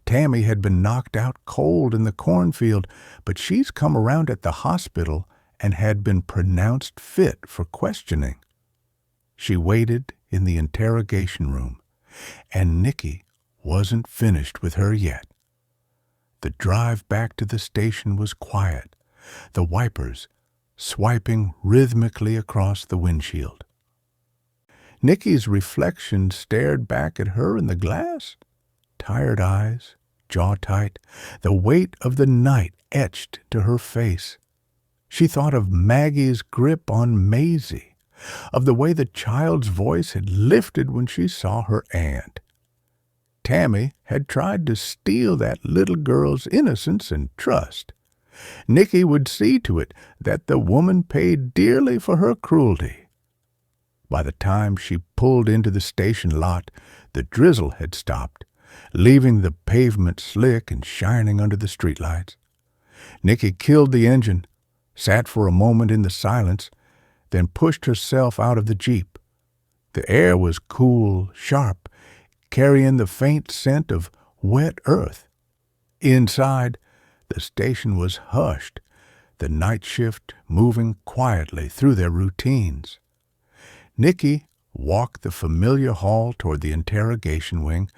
Tammy had been knocked out cold in the cornfield, but she's come around at the hospital and had been pronounced fit for questioning. She waited in the interrogation room, and Nicky wasn't finished with her yet. The drive back to the station was quiet, the wipers swiping rhythmically across the windshield. Nicky's reflection stared back at her in the glass, tired eyes, jaw tight, the weight of the night etched to her face. She thought of Maggie's grip on Maisie, of the way the child's voice had lifted when she saw her aunt. Tammy had tried to steal that little girl's innocence and trust. Nicky would see to it that the woman paid dearly for her cruelty. By the time she pulled into the station lot, the drizzle had stopped, leaving the pavement slick and shining under the streetlights. Nicky killed the engine, sat for a moment in the silence, then pushed herself out of the Jeep. The air was cool, sharp, carrying the faint scent of wet earth. Inside, the station was hushed, the night shift moving quietly through their routines. Nicky walked the familiar hall toward the interrogation wing,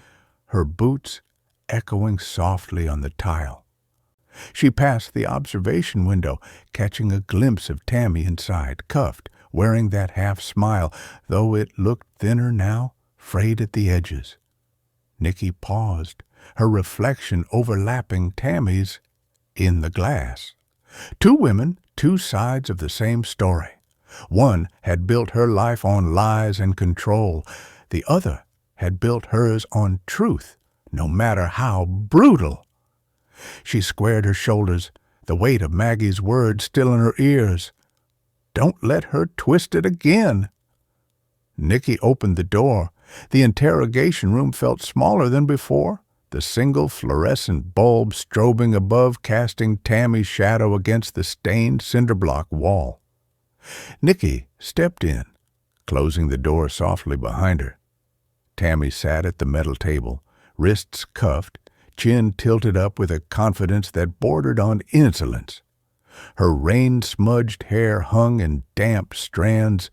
her boots echoing softly on the tile. She passed the observation window, catching a glimpse of Tammy inside, cuffed, wearing that half-smile, though it looked thinner now, frayed at the edges. Nicky paused, her reflection overlapping Tammy's in the glass. Two women, two sides of the same story. One had built her life on lies and control. The other had built hers on truth, no matter how brutal. She squared her shoulders, the weight of Maggie's words still in her ears. Don't let her twist it again. Nicky opened the door. The interrogation room felt smaller than before, the single fluorescent bulb strobing above, casting Tammy's shadow against the stained cinder-block wall. Nicky stepped in, closing the door softly behind her. Tammy sat at the metal table, wrists cuffed, chin tilted up with a confidence that bordered on insolence. Her rain-smudged hair hung in damp strands,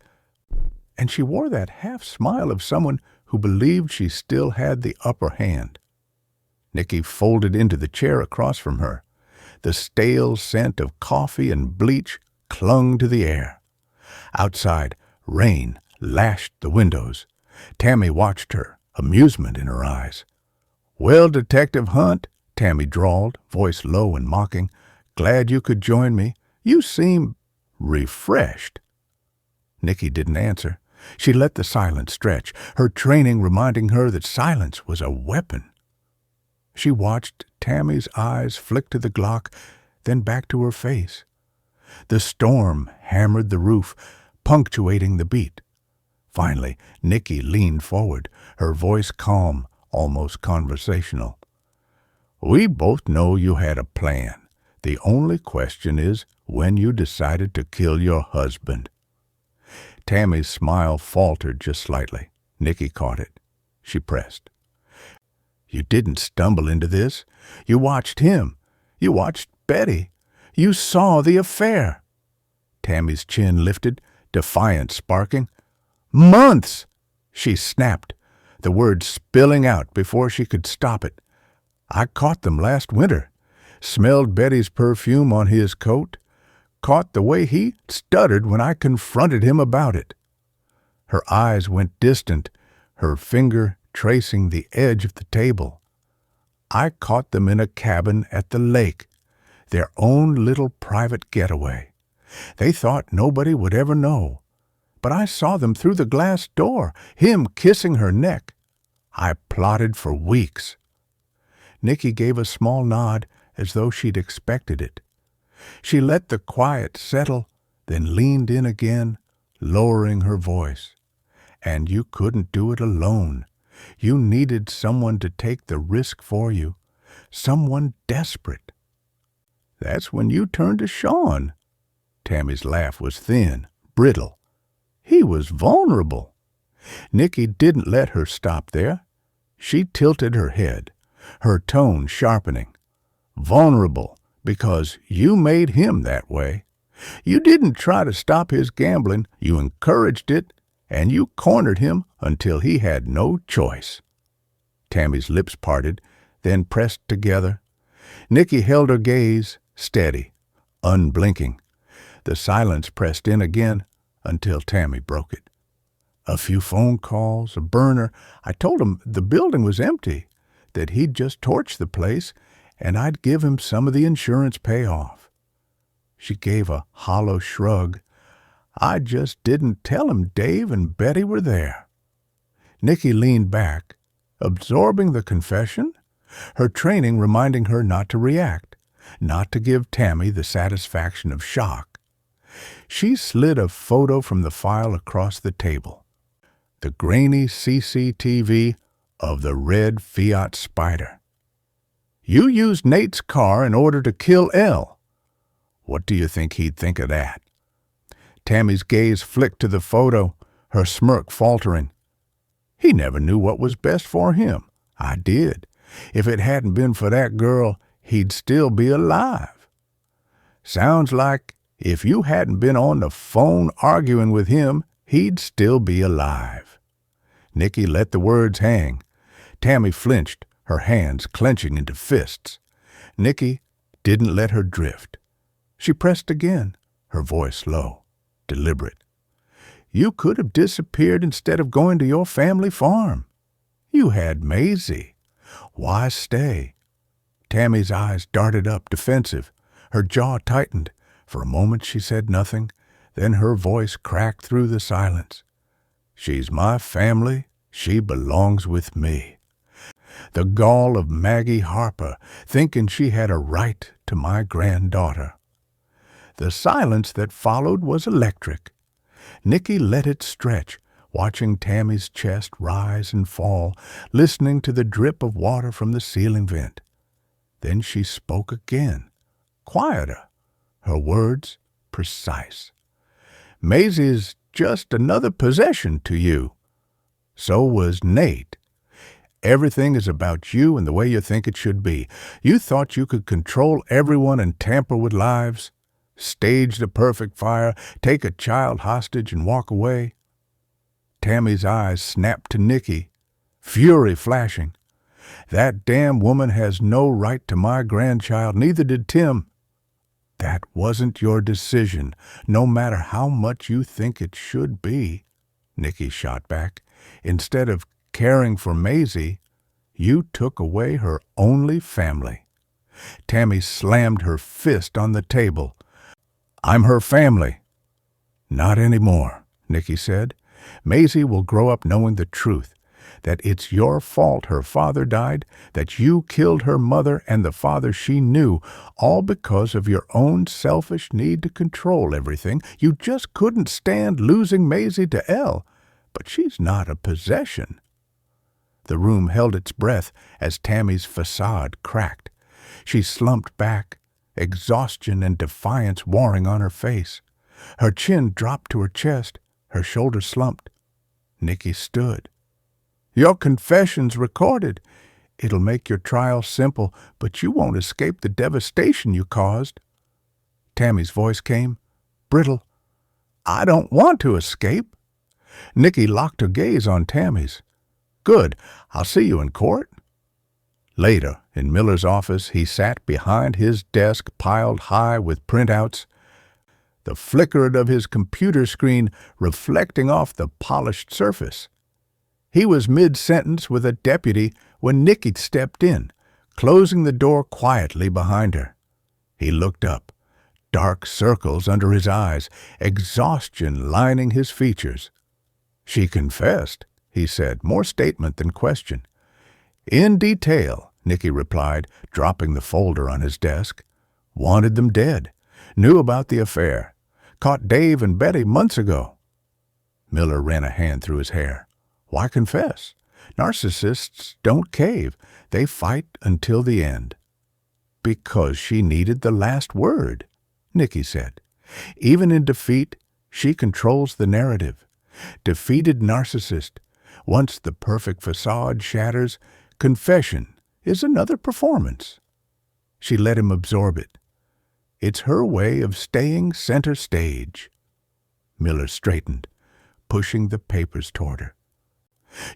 and she wore that half-smile of someone who believed she still had the upper hand. Nicky folded into the chair across from her. The stale scent of coffee and bleach clung to the air. Outside, rain lashed the windows. Tammy watched her, amusement in her eyes. "Well, Detective Hunt," Tammy drawled, voice low and mocking, "glad you could join me. You seem refreshed." Nicky didn't answer. She let the silence stretch, her training reminding her that silence was a weapon. She watched Tammy's eyes flick to the Glock, then back to her face. The storm hammered the roof, punctuating the beat. Finally, Nicky leaned forward, her voice calm, almost conversational. "We both know you had a plan. The only question is when you decided to kill your husband." Tammy's smile faltered just slightly. Nicky caught it. She pressed. "You didn't stumble into this. You watched him. You watched Betty. You saw the affair." Tammy's chin lifted, defiance sparking. "Months!" she snapped, the words spilling out before she could stop it. "I caught them last winter. Smelled Betty's perfume on his coat. Caught the way he stuttered when I confronted him about it." Her eyes went distant, her finger tracing the edge of the table. "I caught them in a cabin at the lake, their own little private getaway. They thought nobody would ever know. But I saw them through the glass door, him kissing her neck. I plotted for weeks." Nicky gave a small nod as though she'd expected it. She let the quiet settle, then leaned in again, lowering her voice. "And you couldn't do it alone. You needed someone to take the risk for you, someone desperate. That's when you turned to Sean." Tammy's laugh was thin, brittle. "He was vulnerable." Nicky didn't let her stop there. She tilted her head, her tone sharpening. "Vulnerable because you made him that way. You didn't try to stop his gambling, you encouraged it, and you cornered him until he had no choice." Tammy's lips parted, then pressed together. Nicky held her gaze steady, unblinking. The silence pressed in again until Tammy broke it. A few phone calls, a burner. I told him the building was empty, that he'd just torched the place, and I'd give him some of the insurance payoff. She gave a hollow shrug. I just didn't tell him Dave and Betty were there. Nicky leaned back, absorbing the confession, her training reminding her not to react, not to give Tammy the satisfaction of shock. She slid a photo from the file across the table. The grainy CCTV of the red Fiat Spider. You used Nate's car in order to kill Elle. What do you think he'd think of that? Tammy's gaze flicked to the photo, her smirk faltering. He never knew what was best for him. I did. If it hadn't been for that girl, he'd still be alive. Sounds like if you hadn't been on the phone arguing with him, he'd still be alive. Nicky let the words hang. Tammy flinched, her hands clenching into fists. Nicky didn't let her drift. She pressed again, her voice low, deliberate. You could have disappeared instead of going to your family farm. You had Maisie. Why stay? Tammy's eyes darted up, defensive. Her jaw tightened. For a moment she said nothing, then her voice cracked through the silence. She's my family. She belongs with me. The gall of Maggie Harper, thinking she had a right to my granddaughter. The silence that followed was electric. Nicky let it stretch, watching Tammy's chest rise and fall, listening to the drip of water from the ceiling vent. Then she spoke again, quieter, her words precise. Maisie's just another possession to you. So was Nate. Everything is about you and the way you think it should be. You thought you could control everyone and tamper with lives, stage the perfect fire, take a child hostage and walk away. Tammy's eyes snapped to Nicky, fury flashing. That damn woman has no right to my grandchild, neither did Tim. That wasn't your decision, no matter how much you think it should be, Nicky shot back. Instead of caring for Maisie, you took away her only family. Tammy slammed her fist on the table. I'm her family. Not anymore, Nicky said. Maisie will grow up knowing the truth, that it's your fault her father died, that you killed her mother and the father she knew, all because of your own selfish need to control everything. You just couldn't stand losing Maisie to Elle, but she's not a possession. The room held its breath as Tammy's facade cracked. She slumped back, exhaustion and defiance warring on her face. Her chin dropped to her chest, her shoulders slumped. Nicky stood. Your confession's recorded. It'll make your trial simple, but you won't escape the devastation you caused. Tammy's voice came, brittle. I don't want to escape. Nicky locked her gaze on Tammy's. Good. I'll see you in court. Later, in Miller's office, he sat behind his desk piled high with printouts, the flicker of his computer screen reflecting off the polished surface. He was mid-sentence with a deputy when Nicky stepped in, closing the door quietly behind her. He looked up, dark circles under his eyes, exhaustion lining his features. She confessed, he said, more statement than question. In detail, Nicky replied, dropping the folder on his desk. Wanted them dead. Knew about the affair. Caught Dave and Betty months ago. Miller ran a hand through his hair. Why confess? Narcissists don't cave. They fight until the end. Because she needed the last word, Nicky said. Even in defeat, she controls the narrative. Defeated narcissist. Once the perfect facade shatters, confession is another performance. She let him absorb it. It's her way of staying center stage. Miller straightened, pushing the papers toward her.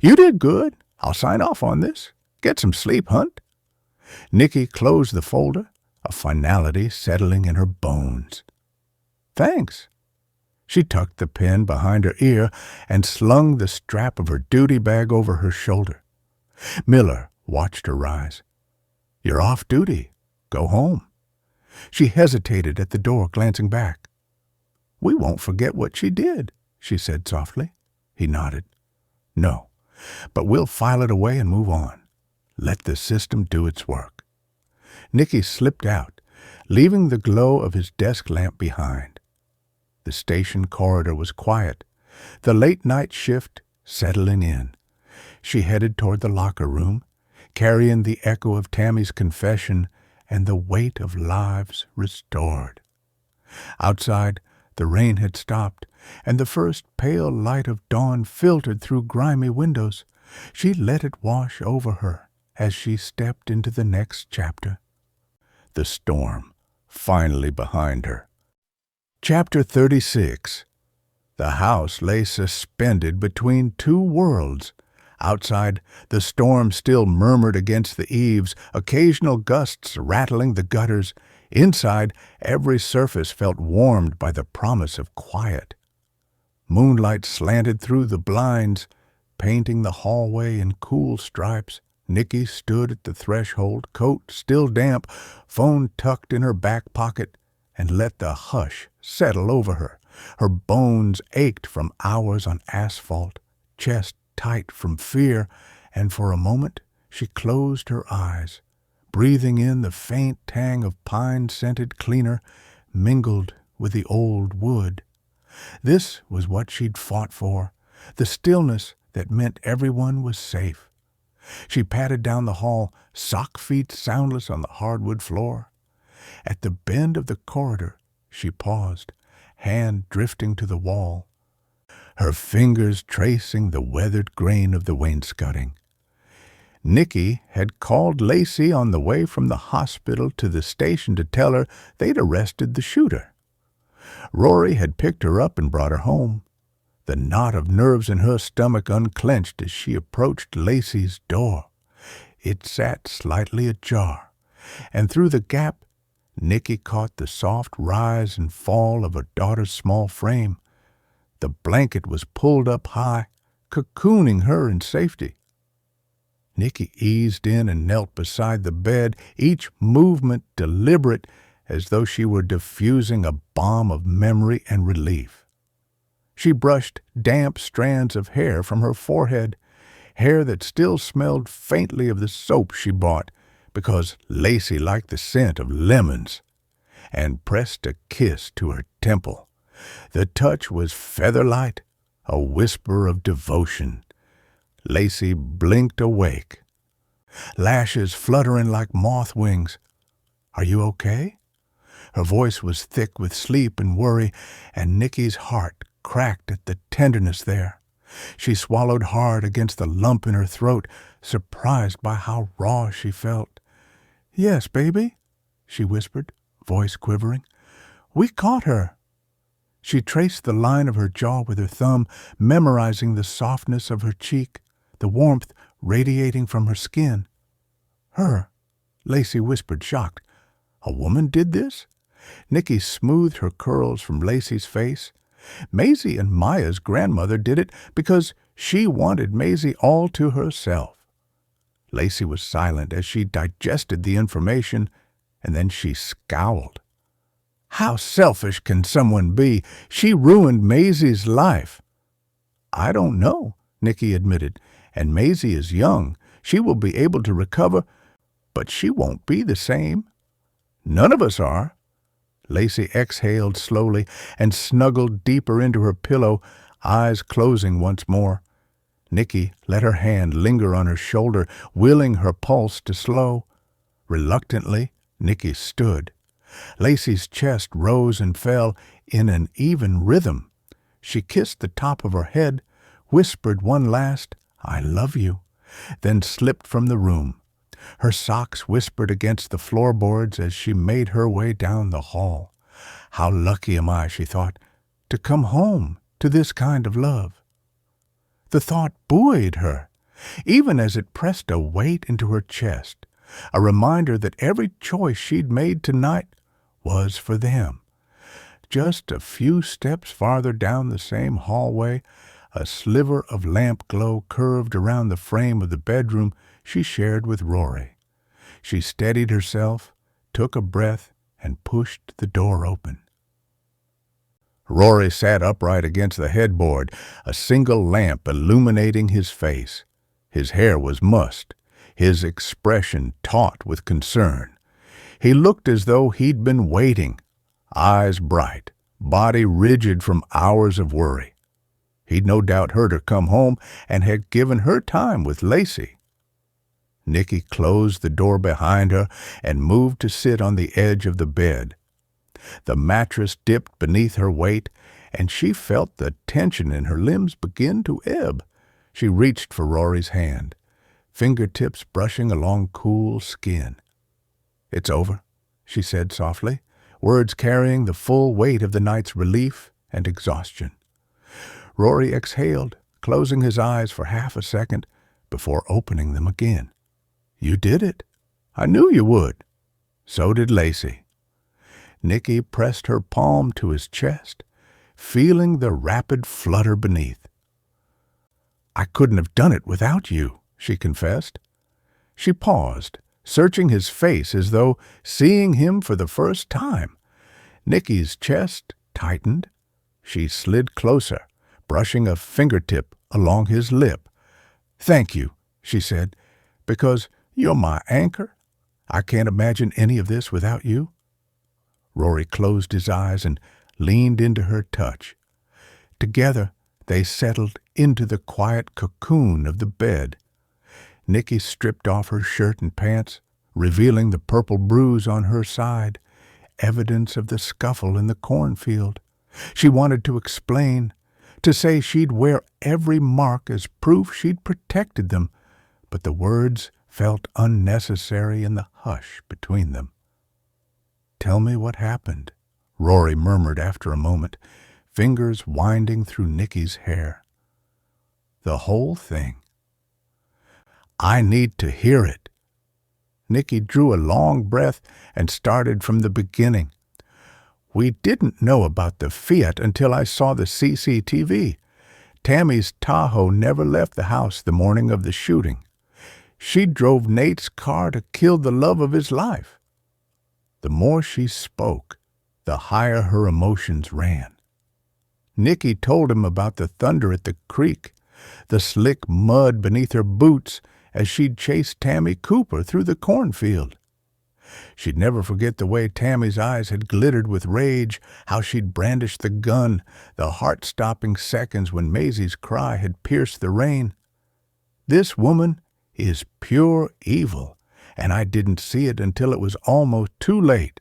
You did good. I'll sign off on this. Get some sleep, Hunt. Nicky closed the folder, a finality settling in her bones. "Thanks." She tucked the pen behind her ear and slung the strap of her duty bag over her shoulder. Miller watched her rise. "You're off duty. Go home." She hesitated at the door, glancing back. "We won't forget what she did," she said softly. He nodded. "No, but we'll file it away and move on. Let the system do its work." Nicky slipped out, leaving the glow of his desk lamp behind. The station corridor was quiet, the late-night shift settling in. She headed toward the locker room, carrying the echo of Tammy's confession and the weight of lives restored. Outside, the rain had stopped, and the first pale light of dawn filtered through grimy windows. She let it wash over her as she stepped into the next chapter. The storm, finally behind her. Chapter 36. The house lay suspended between two worlds. Outside, the storm still murmured against the eaves, occasional gusts rattling the gutters. Inside, every surface felt warmed by the promise of quiet. Moonlight slanted through the blinds, painting the hallway in cool stripes. Nicky stood at the threshold, coat still damp, phone tucked in her back pocket, and let the hush settle over her. Her bones ached from hours on asphalt, chest tight from fear, and for a moment she closed her eyes, breathing in the faint tang of pine-scented cleaner mingled with the old wood. This was what she'd fought for, the stillness that meant everyone was safe. She padded down the hall, sock feet soundless on the hardwood floor. At the bend of the corridor, she paused, hand drifting to the wall, her fingers tracing the weathered grain of the wainscoting. Nicky had called Lacey on the way from the hospital to the station to tell her they'd arrested the shooter. Rory had picked her up and brought her home. The knot of nerves in her stomach unclenched as she approached Lacey's door. It sat slightly ajar, and through the gap, Nicky caught the soft rise and fall of her daughter's small frame. The blanket was pulled up high, cocooning her in safety. Nicky eased in and knelt beside the bed, each movement deliberate, as though she were diffusing a balm of memory and relief. She brushed damp strands of hair from her forehead, hair that still smelled faintly of the soap she bought, because Lacey liked the scent of lemons, and pressed a kiss to her temple. The touch was feather-light, a whisper of devotion. Lacey blinked awake, lashes fluttering like moth wings. "Are you okay?" Her voice was thick with sleep and worry, and Nicky's heart cracked at the tenderness there. She swallowed hard against the lump in her throat, surprised by how raw she felt. "Yes, baby," she whispered, voice quivering. "We caught her." She traced the line of her jaw with her thumb, memorizing the softness of her cheek, the warmth radiating from her skin. "Her," Lacey whispered, shocked. "A woman did this?" Nicky smoothed her curls from Lacey's face. "Maisie and Maya's grandmother did it because she wanted Maisie all to herself." Lacey was silent as she digested the information, and then she scowled. "How selfish can someone be? She ruined Maisie's life." "I don't know," Nicky admitted, "and Maisie is young. She will be able to recover, but she won't be the same." "None of us are." Lacey exhaled slowly and snuggled deeper into her pillow, eyes closing once more. Nicky let her hand linger on her shoulder, willing her pulse to slow. Reluctantly, Nicky stood. Lacey's chest rose and fell in an even rhythm. She kissed the top of her head, whispered one last, "I love you," then slipped from the room. Her socks whispered against the floorboards as she made her way down the hall. "How lucky am I," she thought, "to come home to this kind of love." The thought buoyed her, even as it pressed a weight into her chest. a reminder that every choice she'd made tonight was for them. Just a few steps farther down the same hallway, a sliver of lamp glow curved around the frame of the bedroom she shared with Rory. She steadied herself, took a breath, and pushed the door open. Rory sat upright against the headboard, a single lamp illuminating his face. His hair was mussed, his expression taut with concern. He looked as though he'd been waiting, eyes bright, body rigid from hours of worry. He'd no doubt heard her come home and had given her time with Lacey. Nicky closed the door behind her and moved to sit on the edge of the bed. The mattress dipped beneath her weight, and she felt the tension in her limbs begin to ebb. She reached for Rory's hand, fingertips brushing along cool skin. "It's over," she said softly, words carrying the full weight of the night's relief and exhaustion. Rory exhaled, closing his eyes for half a second before opening them again. "You did it. I knew you would." So did Lacey. Nicky pressed her palm to his chest, feeling the rapid flutter beneath. "I couldn't have done it without you," she confessed. She paused, searching his face as though seeing him for the first time. Nicky's chest tightened. She slid closer, brushing a fingertip along his lip. "Thank you," she said, "because you're my anchor. I can't imagine any of this without you." Rory closed his eyes and leaned into her touch. Together, they settled into the quiet cocoon of the bed. Nicky stripped off her shirt and pants, revealing the purple bruise on her side, evidence of the scuffle in the cornfield. She wanted to explain, to say she'd wear every mark as proof she'd protected them, but the words felt unnecessary in the hush between them. "Tell me what happened," Rory murmured after a moment, fingers winding through Nicky's hair. "The whole thing." "I need to hear it." Nicky drew a long breath and started from the beginning. "We didn't know about the Fiat until I saw the CCTV. Tammy's Tahoe never left the house the morning of the shooting. She drove Nate's car to kill the love of his life." The more she spoke, the higher her emotions ran. Nicky told him about the thunder at the creek, the slick mud beneath her boots as she'd chased Tammy Cooper through the cornfield. She'd never forget the way Tammy's eyes had glittered with rage, how she'd brandished the gun, the heart-stopping seconds when Maisie's cry had pierced the rain. "This woman is pure evil, and I didn't see it until it was almost too late."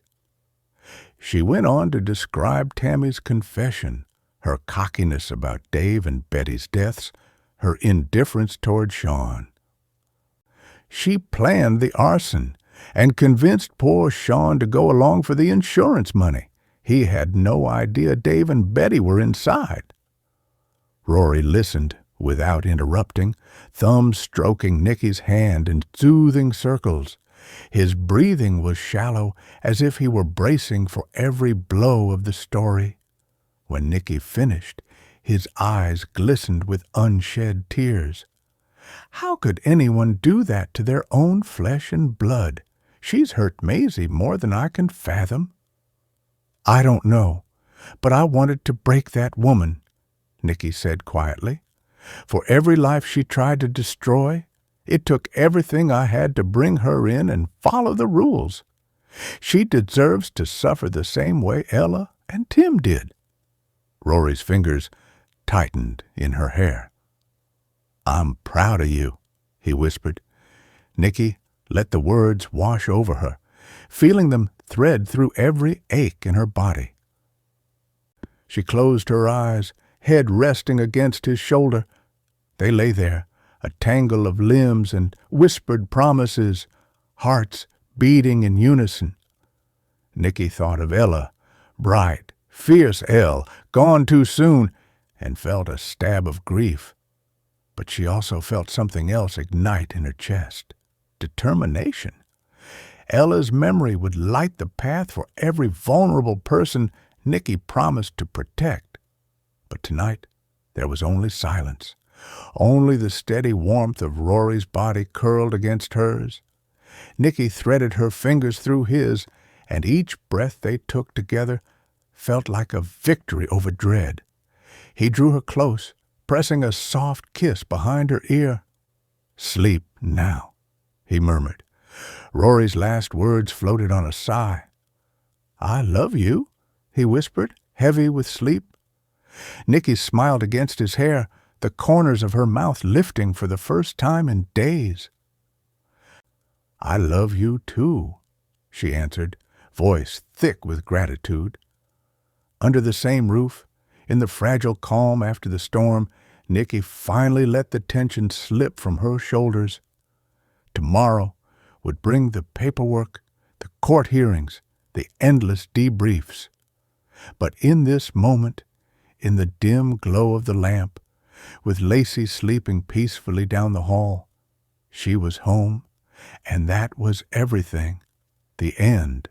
She went on to describe Tammy's confession, her cockiness about Dave and Betty's deaths, her indifference toward Sean. She planned the arson and convinced poor Sean to go along for the insurance money. He had no idea Dave and Betty were inside. Rory listened without interrupting, thumb stroking Nicky's hand in soothing circles. His breathing was shallow, as if he were bracing for every blow of the story. When Nicky finished, his eyes glistened with unshed tears. "How could anyone do that to their own flesh and blood? She's hurt Maisie more than I can fathom." "I don't know, but I wanted to break that woman," Nicky said quietly. "For every life she tried to destroy, it took everything I had to bring her in and follow the rules. She deserves to suffer the same way Ella and Tim did." Rory's fingers tightened in her hair. "I'm proud of you," he whispered. Nicky let the words wash over her, feeling them thread through every ache in her body. She closed her eyes, head resting against his shoulder. They lay there, a tangle of limbs and whispered promises, hearts beating in unison. Nicky thought of Ella, bright, fierce Elle, gone too soon, and felt a stab of grief. But she also felt something else ignite in her chest. Determination. Ella's memory would light the path for every vulnerable person Nicky promised to protect. But tonight, there was only silence, only the steady warmth of Rory's body curled against hers. Nicky threaded her fingers through his, and each breath they took together felt like a victory over dread. He drew her close, pressing a soft kiss behind her ear. "Sleep now," he murmured. Rory's last words floated on a sigh. "I love you," he whispered, heavy with sleep. Nicky smiled against his hair, the corners of her mouth lifting for the first time in days. "I love you too," she answered, voice thick with gratitude. Under the same roof, in the fragile calm after the storm, Nicky finally let the tension slip from her shoulders. Tomorrow would bring the paperwork, the court hearings, the endless debriefs. But in this moment, in the dim glow of the lamp, with Lacey sleeping peacefully down the hall, she was home, and that was everything, the end.